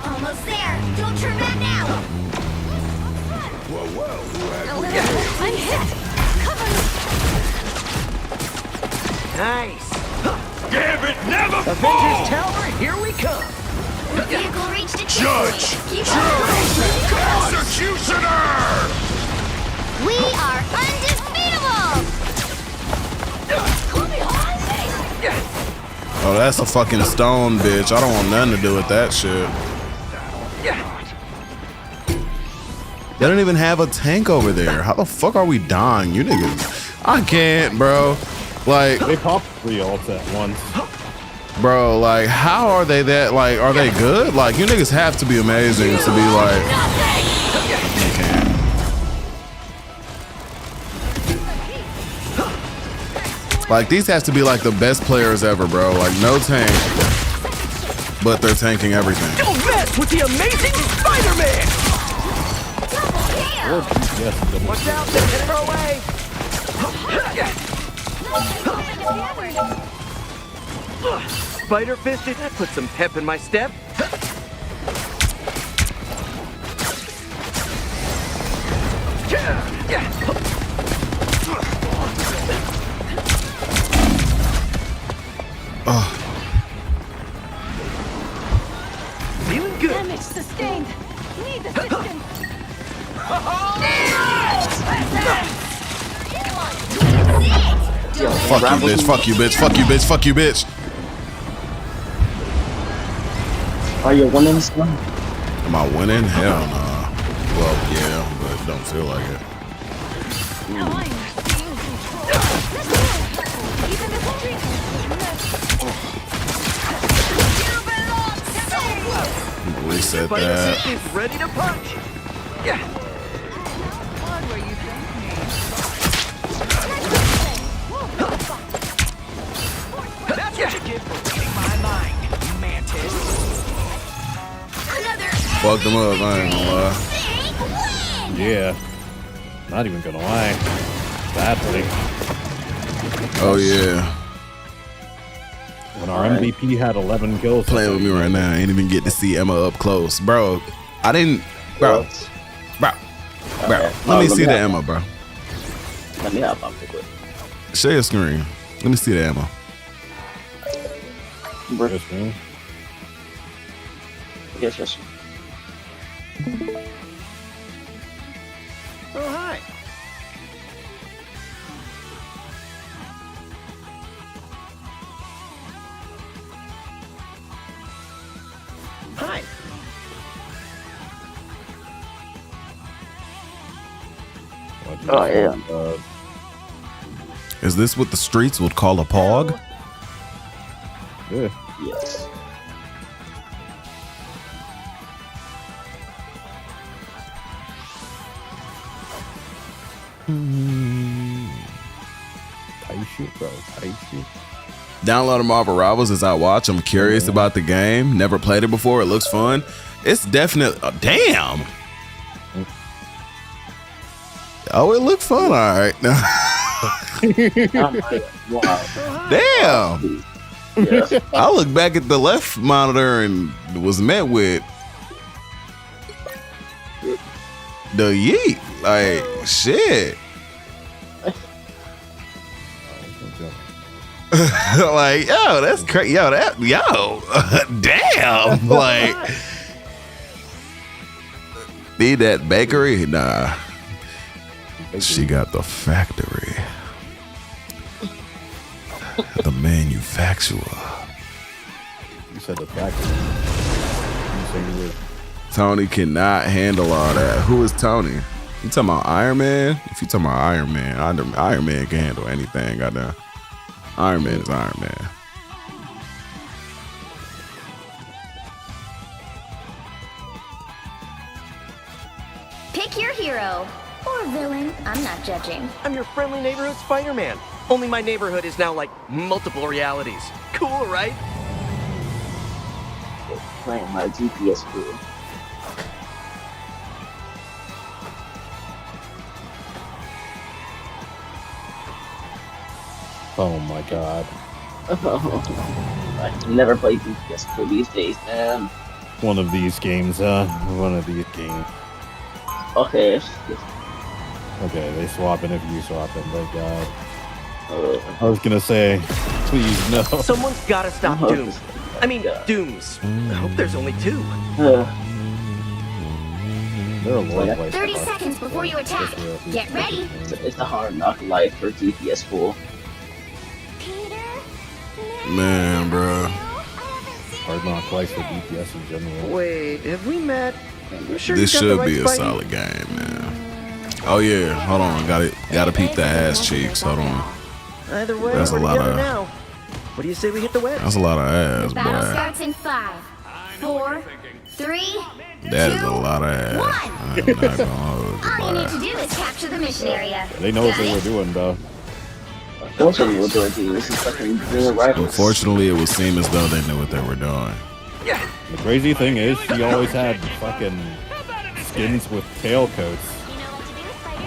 Almost there. Don't turn back now. I'm hit. Cover me. Nice. Damn it, never Avengers fall! Tower, here we come. The vehicle reached a Judge! checkpoint. Keep Executioner! We are undefeatable. Oh, that's a fucking stone, bitch. I don't want nothing to do with that shit. They don't even have a tank over there. How the fuck are we dying? You niggas. I can't, bro. Like, they popped 3 ults at once. Bro, like, how are they that, like, are they good? Like, you niggas have to be amazing to be like, you can't. Like, these have to be like the best players ever, bro. Like, no tank, but they're tanking everything. Don't mess with the amazing Spider-Man! Yes, Watch out, they're away! Spider fisted, that put some pep in my step. Feeling good. Damage sustained. Need assistance. Fuck you, bitch. Fuck you, bitch. Fuck you, bitch. Fuck you, bitch. Are you winning this one? Am I winning? Hell nah. Well, yeah, but don't feel like it. Reset that. Is ready to punch. Yeah. That's what you get for reading my mind, Mantis. Fucked them up, I ain't gonna lie. Yeah. Not even gonna lie. Badly. Oh, yeah. When our MVP had 11 kills. Playing with me right now. I ain't even get to see Emma up close. Bro, I didn't. Bro. Let me see the Emma, bro. Let me hop up real quick. Share your screen. Let me see the Emma. Yes. Oh, hi. Hi. Oh, yeah. Is this what the streets would call a pog? Yeah. Yes. Tight shit, bro. Tight shit. Download Marvel Rivals as I watch. I'm curious about the game. Never played it before. It looks fun. It's definitely. Damn. Oh, it looked fun. All right. Wow. Damn. Yeah. I looked back at the left monitor and was met with the yeet. Like, shit. Like, yo, that's crazy. Yo, damn. Like, need that bakery? Nah. She got the factory. The manufacturer. You said the factory. You said you would. Tony cannot handle all that. Who is Tony? You talking about Iron Man? If you talking about Iron Man, Iron Man can handle anything. Goddamn. Iron Man is Iron Man. Pick your hero. Or villain. I'm not judging. I'm your friendly neighborhood Spider-Man. Only my neighborhood is now like multiple realities. Cool, right? Playing my GPS pool. Oh my god. I never play GPS pool these days, man. One of these games, one of these games. Okay. Okay, they swapping if you swapping, thank god. I was gonna say, please no. Someone's gotta stop Dooms. I mean, Dooms. I hope there's only two. They're a long way. 30 seconds before you attack. Get ready. It's a hard knock life for GPS pool. Man, bro. Hard knock life for DPS in general. Wait, have we met? Sure This should be a solid game, man. Oh yeah, hold on. Gotta peep the ass cheeks. Hold on. Either way, That's a we're lot together of. now. What do you say we hit the web? That's a lot of ass, Battle boy. starts in 5, 4, 3. That is a lot of ass. I'm not gonna hold you, All you boy. need to do is capture the mission area. They know what they were doing, though. Don't tell me what they're doing. This is fucking real rivals. Unfortunately, it would seem as though they knew what they were doing. The crazy thing is, she always had fucking skins with tailcoats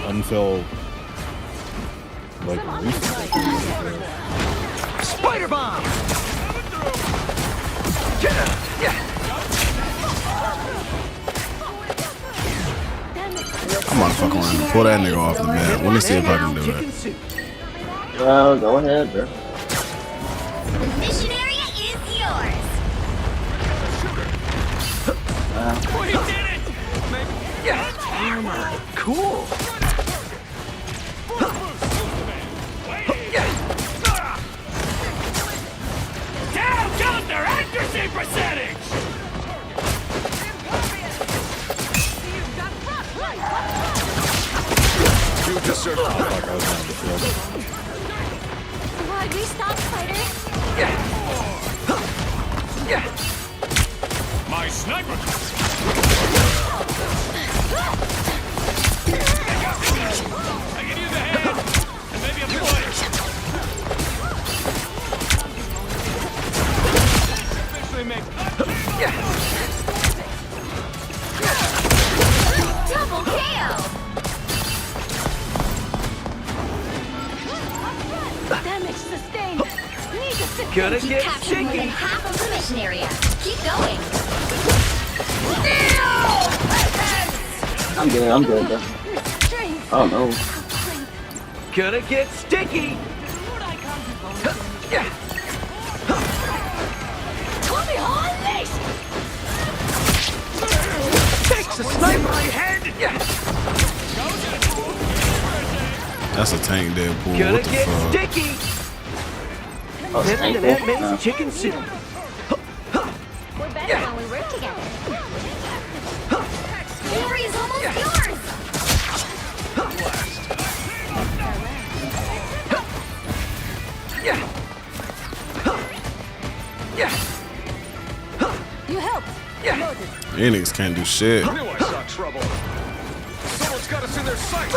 until like recently. Spider bomb! I'm about to fuck around and pull that nigga off the map. Let me see if I can do it. Well, go ahead, bro. The mission area is yours. We did it! Armor. Cool. Down goes their accuracy percentage! You just searched for Why we stop, fighter? My sniper! I can use a hand, and maybe a bullet. Officially make Double KO! Damage sustained. Need to Gonna keep get capturing more than sticky. half of the mission area. Keep going. I'm good, bro. Oh no. Gonna get sticky. Takes a sniper head. That's a tank Deadpool. Gonna What the get fuck? sticky. Living in Ant-Man's chicken soup. We're better when we work together. Glory is almost yours. You helped. Promoted. Enix can't do shit. I knew I saw trouble. Someone's got us in their sights.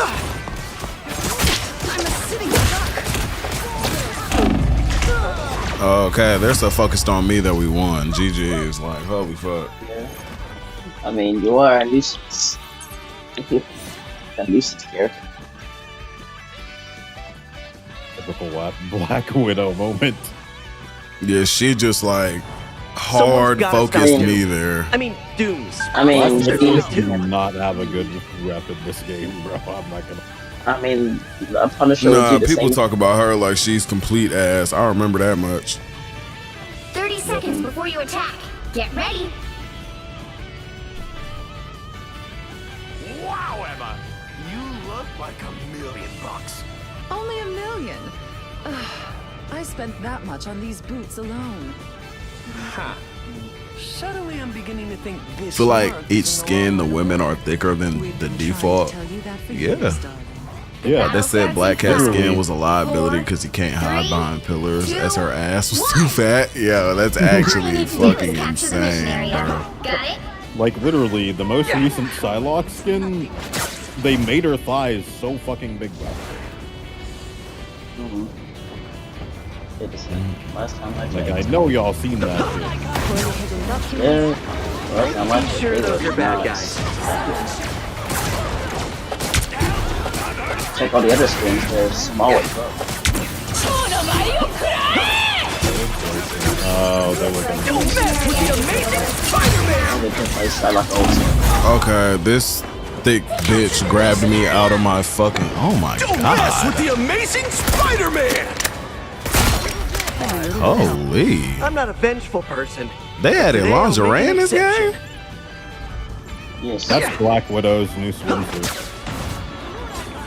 I'm a sitting duck. Okay, they're so focused on me that we won. GG is like, holy fuck. Yeah. I mean, you are a nuisance. A nuisance character. Typical Black Widow moment. Yeah, she just like Someone's hard gotta focused stop me Doom. there. I mean, Dooms. I mean, Do not have a good rep in this game, bro. I'm not gonna. I mean, Punisher would Nah, do the people same. talk about her like she's complete ass. I remember that much. 30 seconds before you attack. Get ready. Wow, Emma! You look like $1,000,000. Only $1 million. Ugh, I spent that much on these boots alone. Ha! Suddenly I'm beginning to think I this feel like each skin, the women are thicker than the default. Yeah. Yeah, They said Black Cat skin was a liability because he can't hide behind pillars as her ass was too fat. Yeah, that's actually fucking insane, bro. Got it? Like literally, the most recent Psylocke skin, they made her thighs so fucking big, bro. Did the same last time I Like played. I know y'all seen that shit. Yeah. Last time I I'm played, sure it those was are bad nuts. guys. Check all the other skins, they're small as fuck. Oh, they were gonna. Don't mess with the amazing Spider-Man! They can play Psylocke also. Okay, this thick bitch grabbed me out of my fucking. Oh my Don't mess with god. the amazing Spider-Man! Holy. I'm not a vengeful person. They added Today I'll lingerie make in an this game? exception. Yes. That's Black Widow's new swimsuit.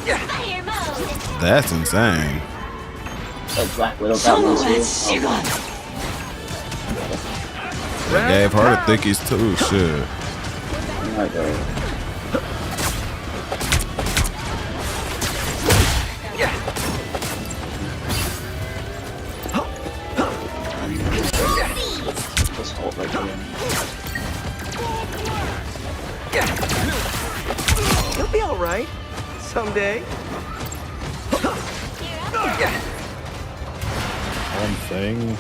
Fire mode. That's insane. Like Black Widow got one too. They gave her the thickies too, shit. Oh my god. Just hold right here. You'll be alright. Someday. All I'm saying,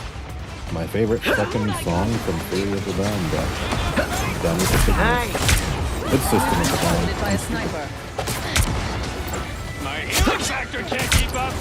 my favorite second song from Fury of the Down, bro. Down with the signal. Nice. It's System of the Down. By a sniper. My healing factor can't keep up.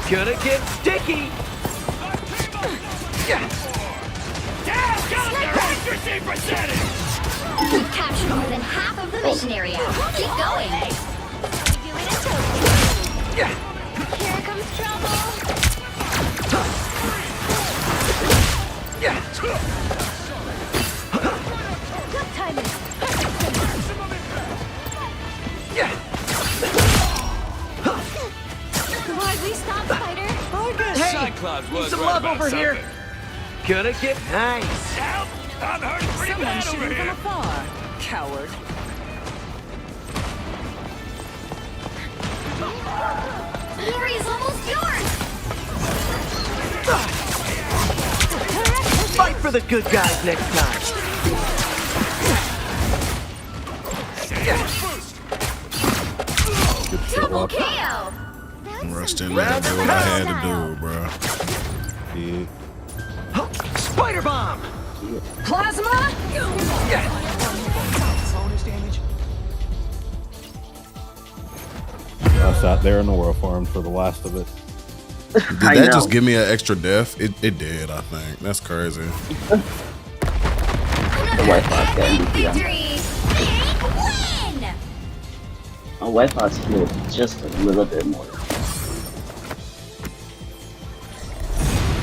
Gonna get sticky. We've captured more than half of the mission area. Keep going. Here comes trouble. Good timing. Why'd we stop, Spider? Hey, need some love over here. Gonna get nice. Someone shooting from afar. Coward. The area's almost yours. Fight for the good guys next time. Double KO. Rushed in there, do what I had to do, bro. Spider bomb. Plasma. I sat there in the world farm for the last of it. Did that just give me an extra death? It did, I think. That's crazy. The Wi-Fi's got MVP. Big win. My Wi-Fi's healed just a little bit more.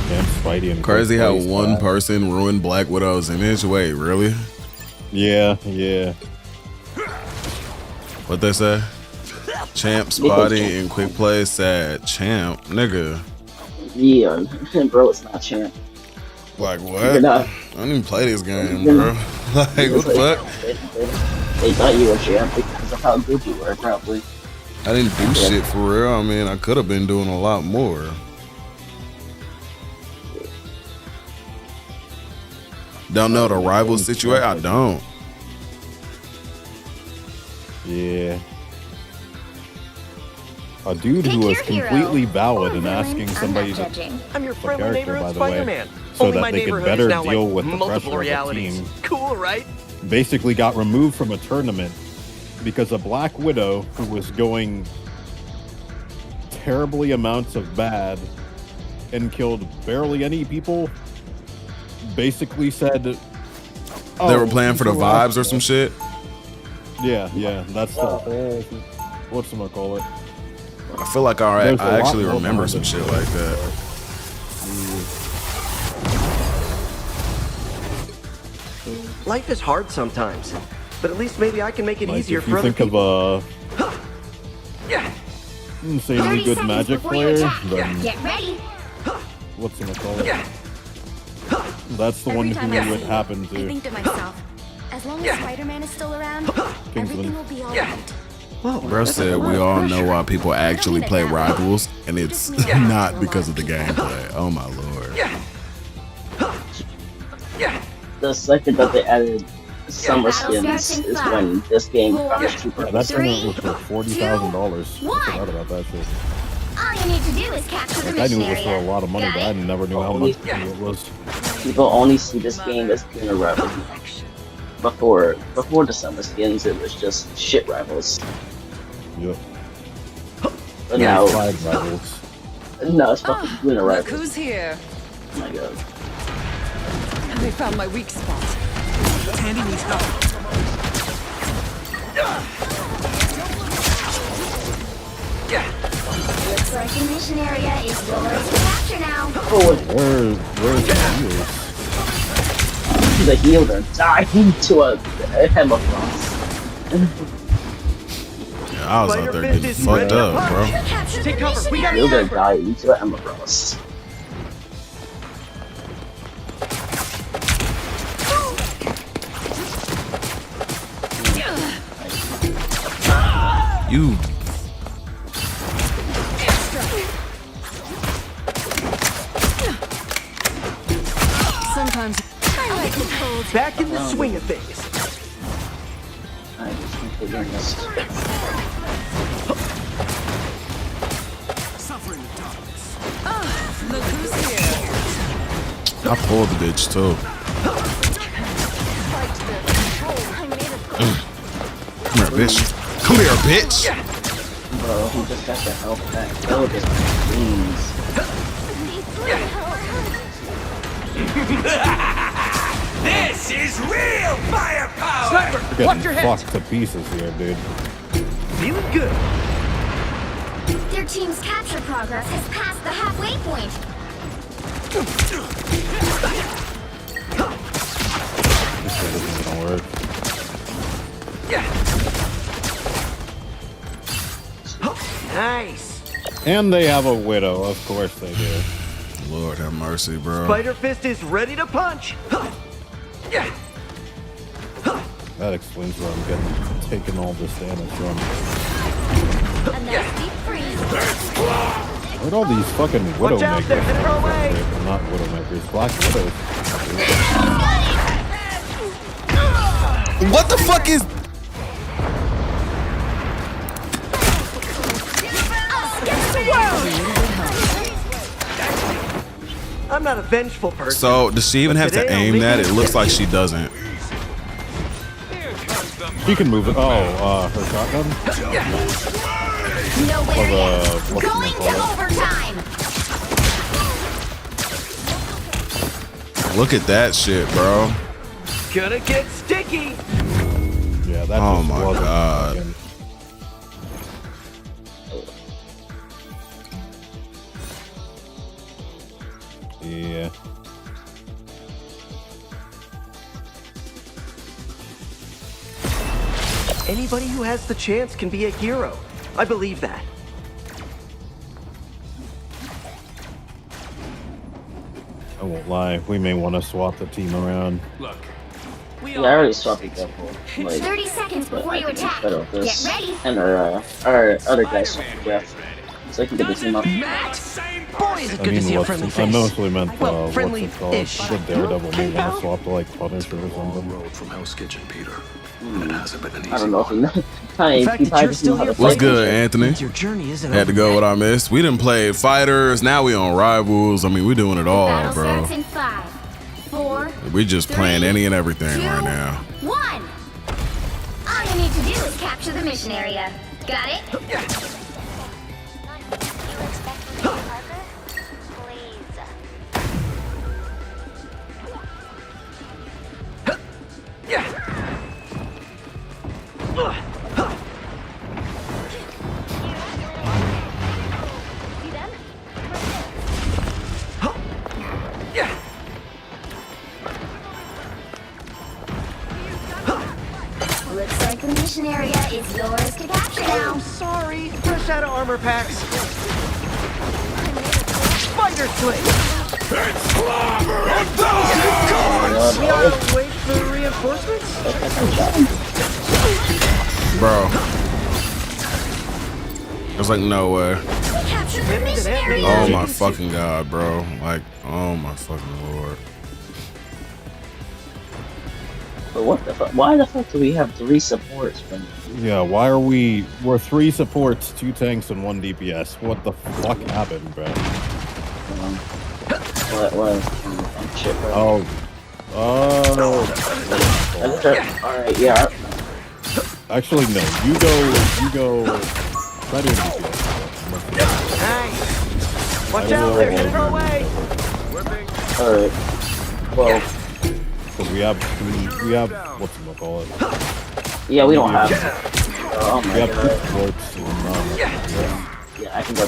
Damn Spidey and Crazy how one person ruined Black Widow's image. Wait, really? Yeah. What they say? Champ, Spotty, and Quick Play sad. Champ, nigga. Yeah, bro, it's not champ. Like what? I don't even play this game, bro. Like what the fuck? They thought you were champ because of how good you were, probably. I didn't do shit for real. I mean, I could have been doing a lot more. Don't know the rival situation? I don't. Yeah. A dude who was completely valid in asking somebody to I'm your a friendly character, neighborhood by the way, Spider-Man. so Only that my they could neighborhood better is now deal like with the multiple pressure of realities. the team. Cool, right? Basically got removed from a tournament because a Black Widow who was going terribly amounts of bad and killed barely any people basically said they were playing for the vibes or some shit. Yeah, that's the whole whatchamacallit. I feel like I actually remember some shit like that. Life is hard sometimes, but at least maybe I can make it Like easier if for you other think people. of insanely good Magic player, then Get ready. whatchamacallit? That's the one who it would happen I to. think to myself, as long as Spider-Man is still around, everything will be alright. Bro said we all know why people actually play Rivals, and it's not because of the gameplay. Oh my lord. The second that they added summer skins is when this game becomes cheaper. That tournament was for $40,000. I forgot about that shit. All you need to do is capture the Like, I mission knew it was for a area. lot of money, but I never knew how much it was. People only see this game as being a rival. Before the summer skins, it was just shit rivals. Yep. But now, Flag Rivals. no, it's fucking winter Look rivals. who's here. Oh my god. They found my weak spot. Tandy needs help. Looks like the mission area is yours to capture now. Oh, Where's the healers? the healer died to a Hemofrost. Yeah, I was out there getting fucked up, bro. Take cover. We got Healer died into a Hemofrost. You. Sometimes I like the cold. Back in the swing of things. I just configuring this. Suffering the darkness. look who's here. I pulled the bitch too. Come here, bitch. Come here, bitch. Bro, bro. He just got the health back. Oh, this please. This is real firepower! Sniper, watch your head! Fucked to pieces here, dude. Feeling good. Their team's capture progress has passed the halfway point. This shit isn't gonna work. Nice. And they have a widow, of course they do. Lord have mercy, bro. Spider Fist is ready to punch. That explains where I'm getting taking all this damage from. Where'd all these fucking Widowmakers come from? Not Widowmakers, Black Widows. What the fuck is... I'm not a vengeful person. So, does she even have to aim that? It looks like she doesn't. She can move it. Oh, her shotgun? Going to overtime. Look at that shit, bro. Gonna get sticky. Yeah, that oh just my wasn't god. fucking... Yeah. Anybody who has the chance can be a hero. I believe that. I won't lie, we may want to swap the team around. Look. Yeah, I already swapped it before. Like, 30 seconds before you attack. Get ready. And our other guys swapped, yeah. So I can get the team up. Boy, is it good to see a friendly face. I mostly meant, Well, what's it called? friendly-ish. The Daredevil may want to swap to, like, Punisher or something. From Hell's Kitchen, Peter. It hasn't been an easy I don't know if What's good, Anthony? Your journey isn't Had to go what I missed. We done played fighters, now we on rivals. I mean, we doing it all, bro. In 5, 4, We just playing any and everything right now. 1. All you need to do is capture the mission area. Got it? Looks like the mission area is yours to capture now. Oh, sorry. Fresh out of armor packs. Spider Swing. It's clobber! We ought to wait for reinforcements? Bro. There's like no way. Capture the mission area. Oh my fucking god, bro. Like, oh my fucking lord. But what the fuck? Why the fuck do we have 3 supports? Yeah, why are we're 3 supports, 2 tanks, and 1 DPS? What the fuck happened, bro? What? Shit, bro. Oh. Alright, yeah. Actually, no. You go. Try doing DPS. Nice. Watch out, they're headed our way. Alright. Well. Because we have whatchamacallit. Yeah, we don't have. Oh my we have god. 2 supports. Yeah, I can go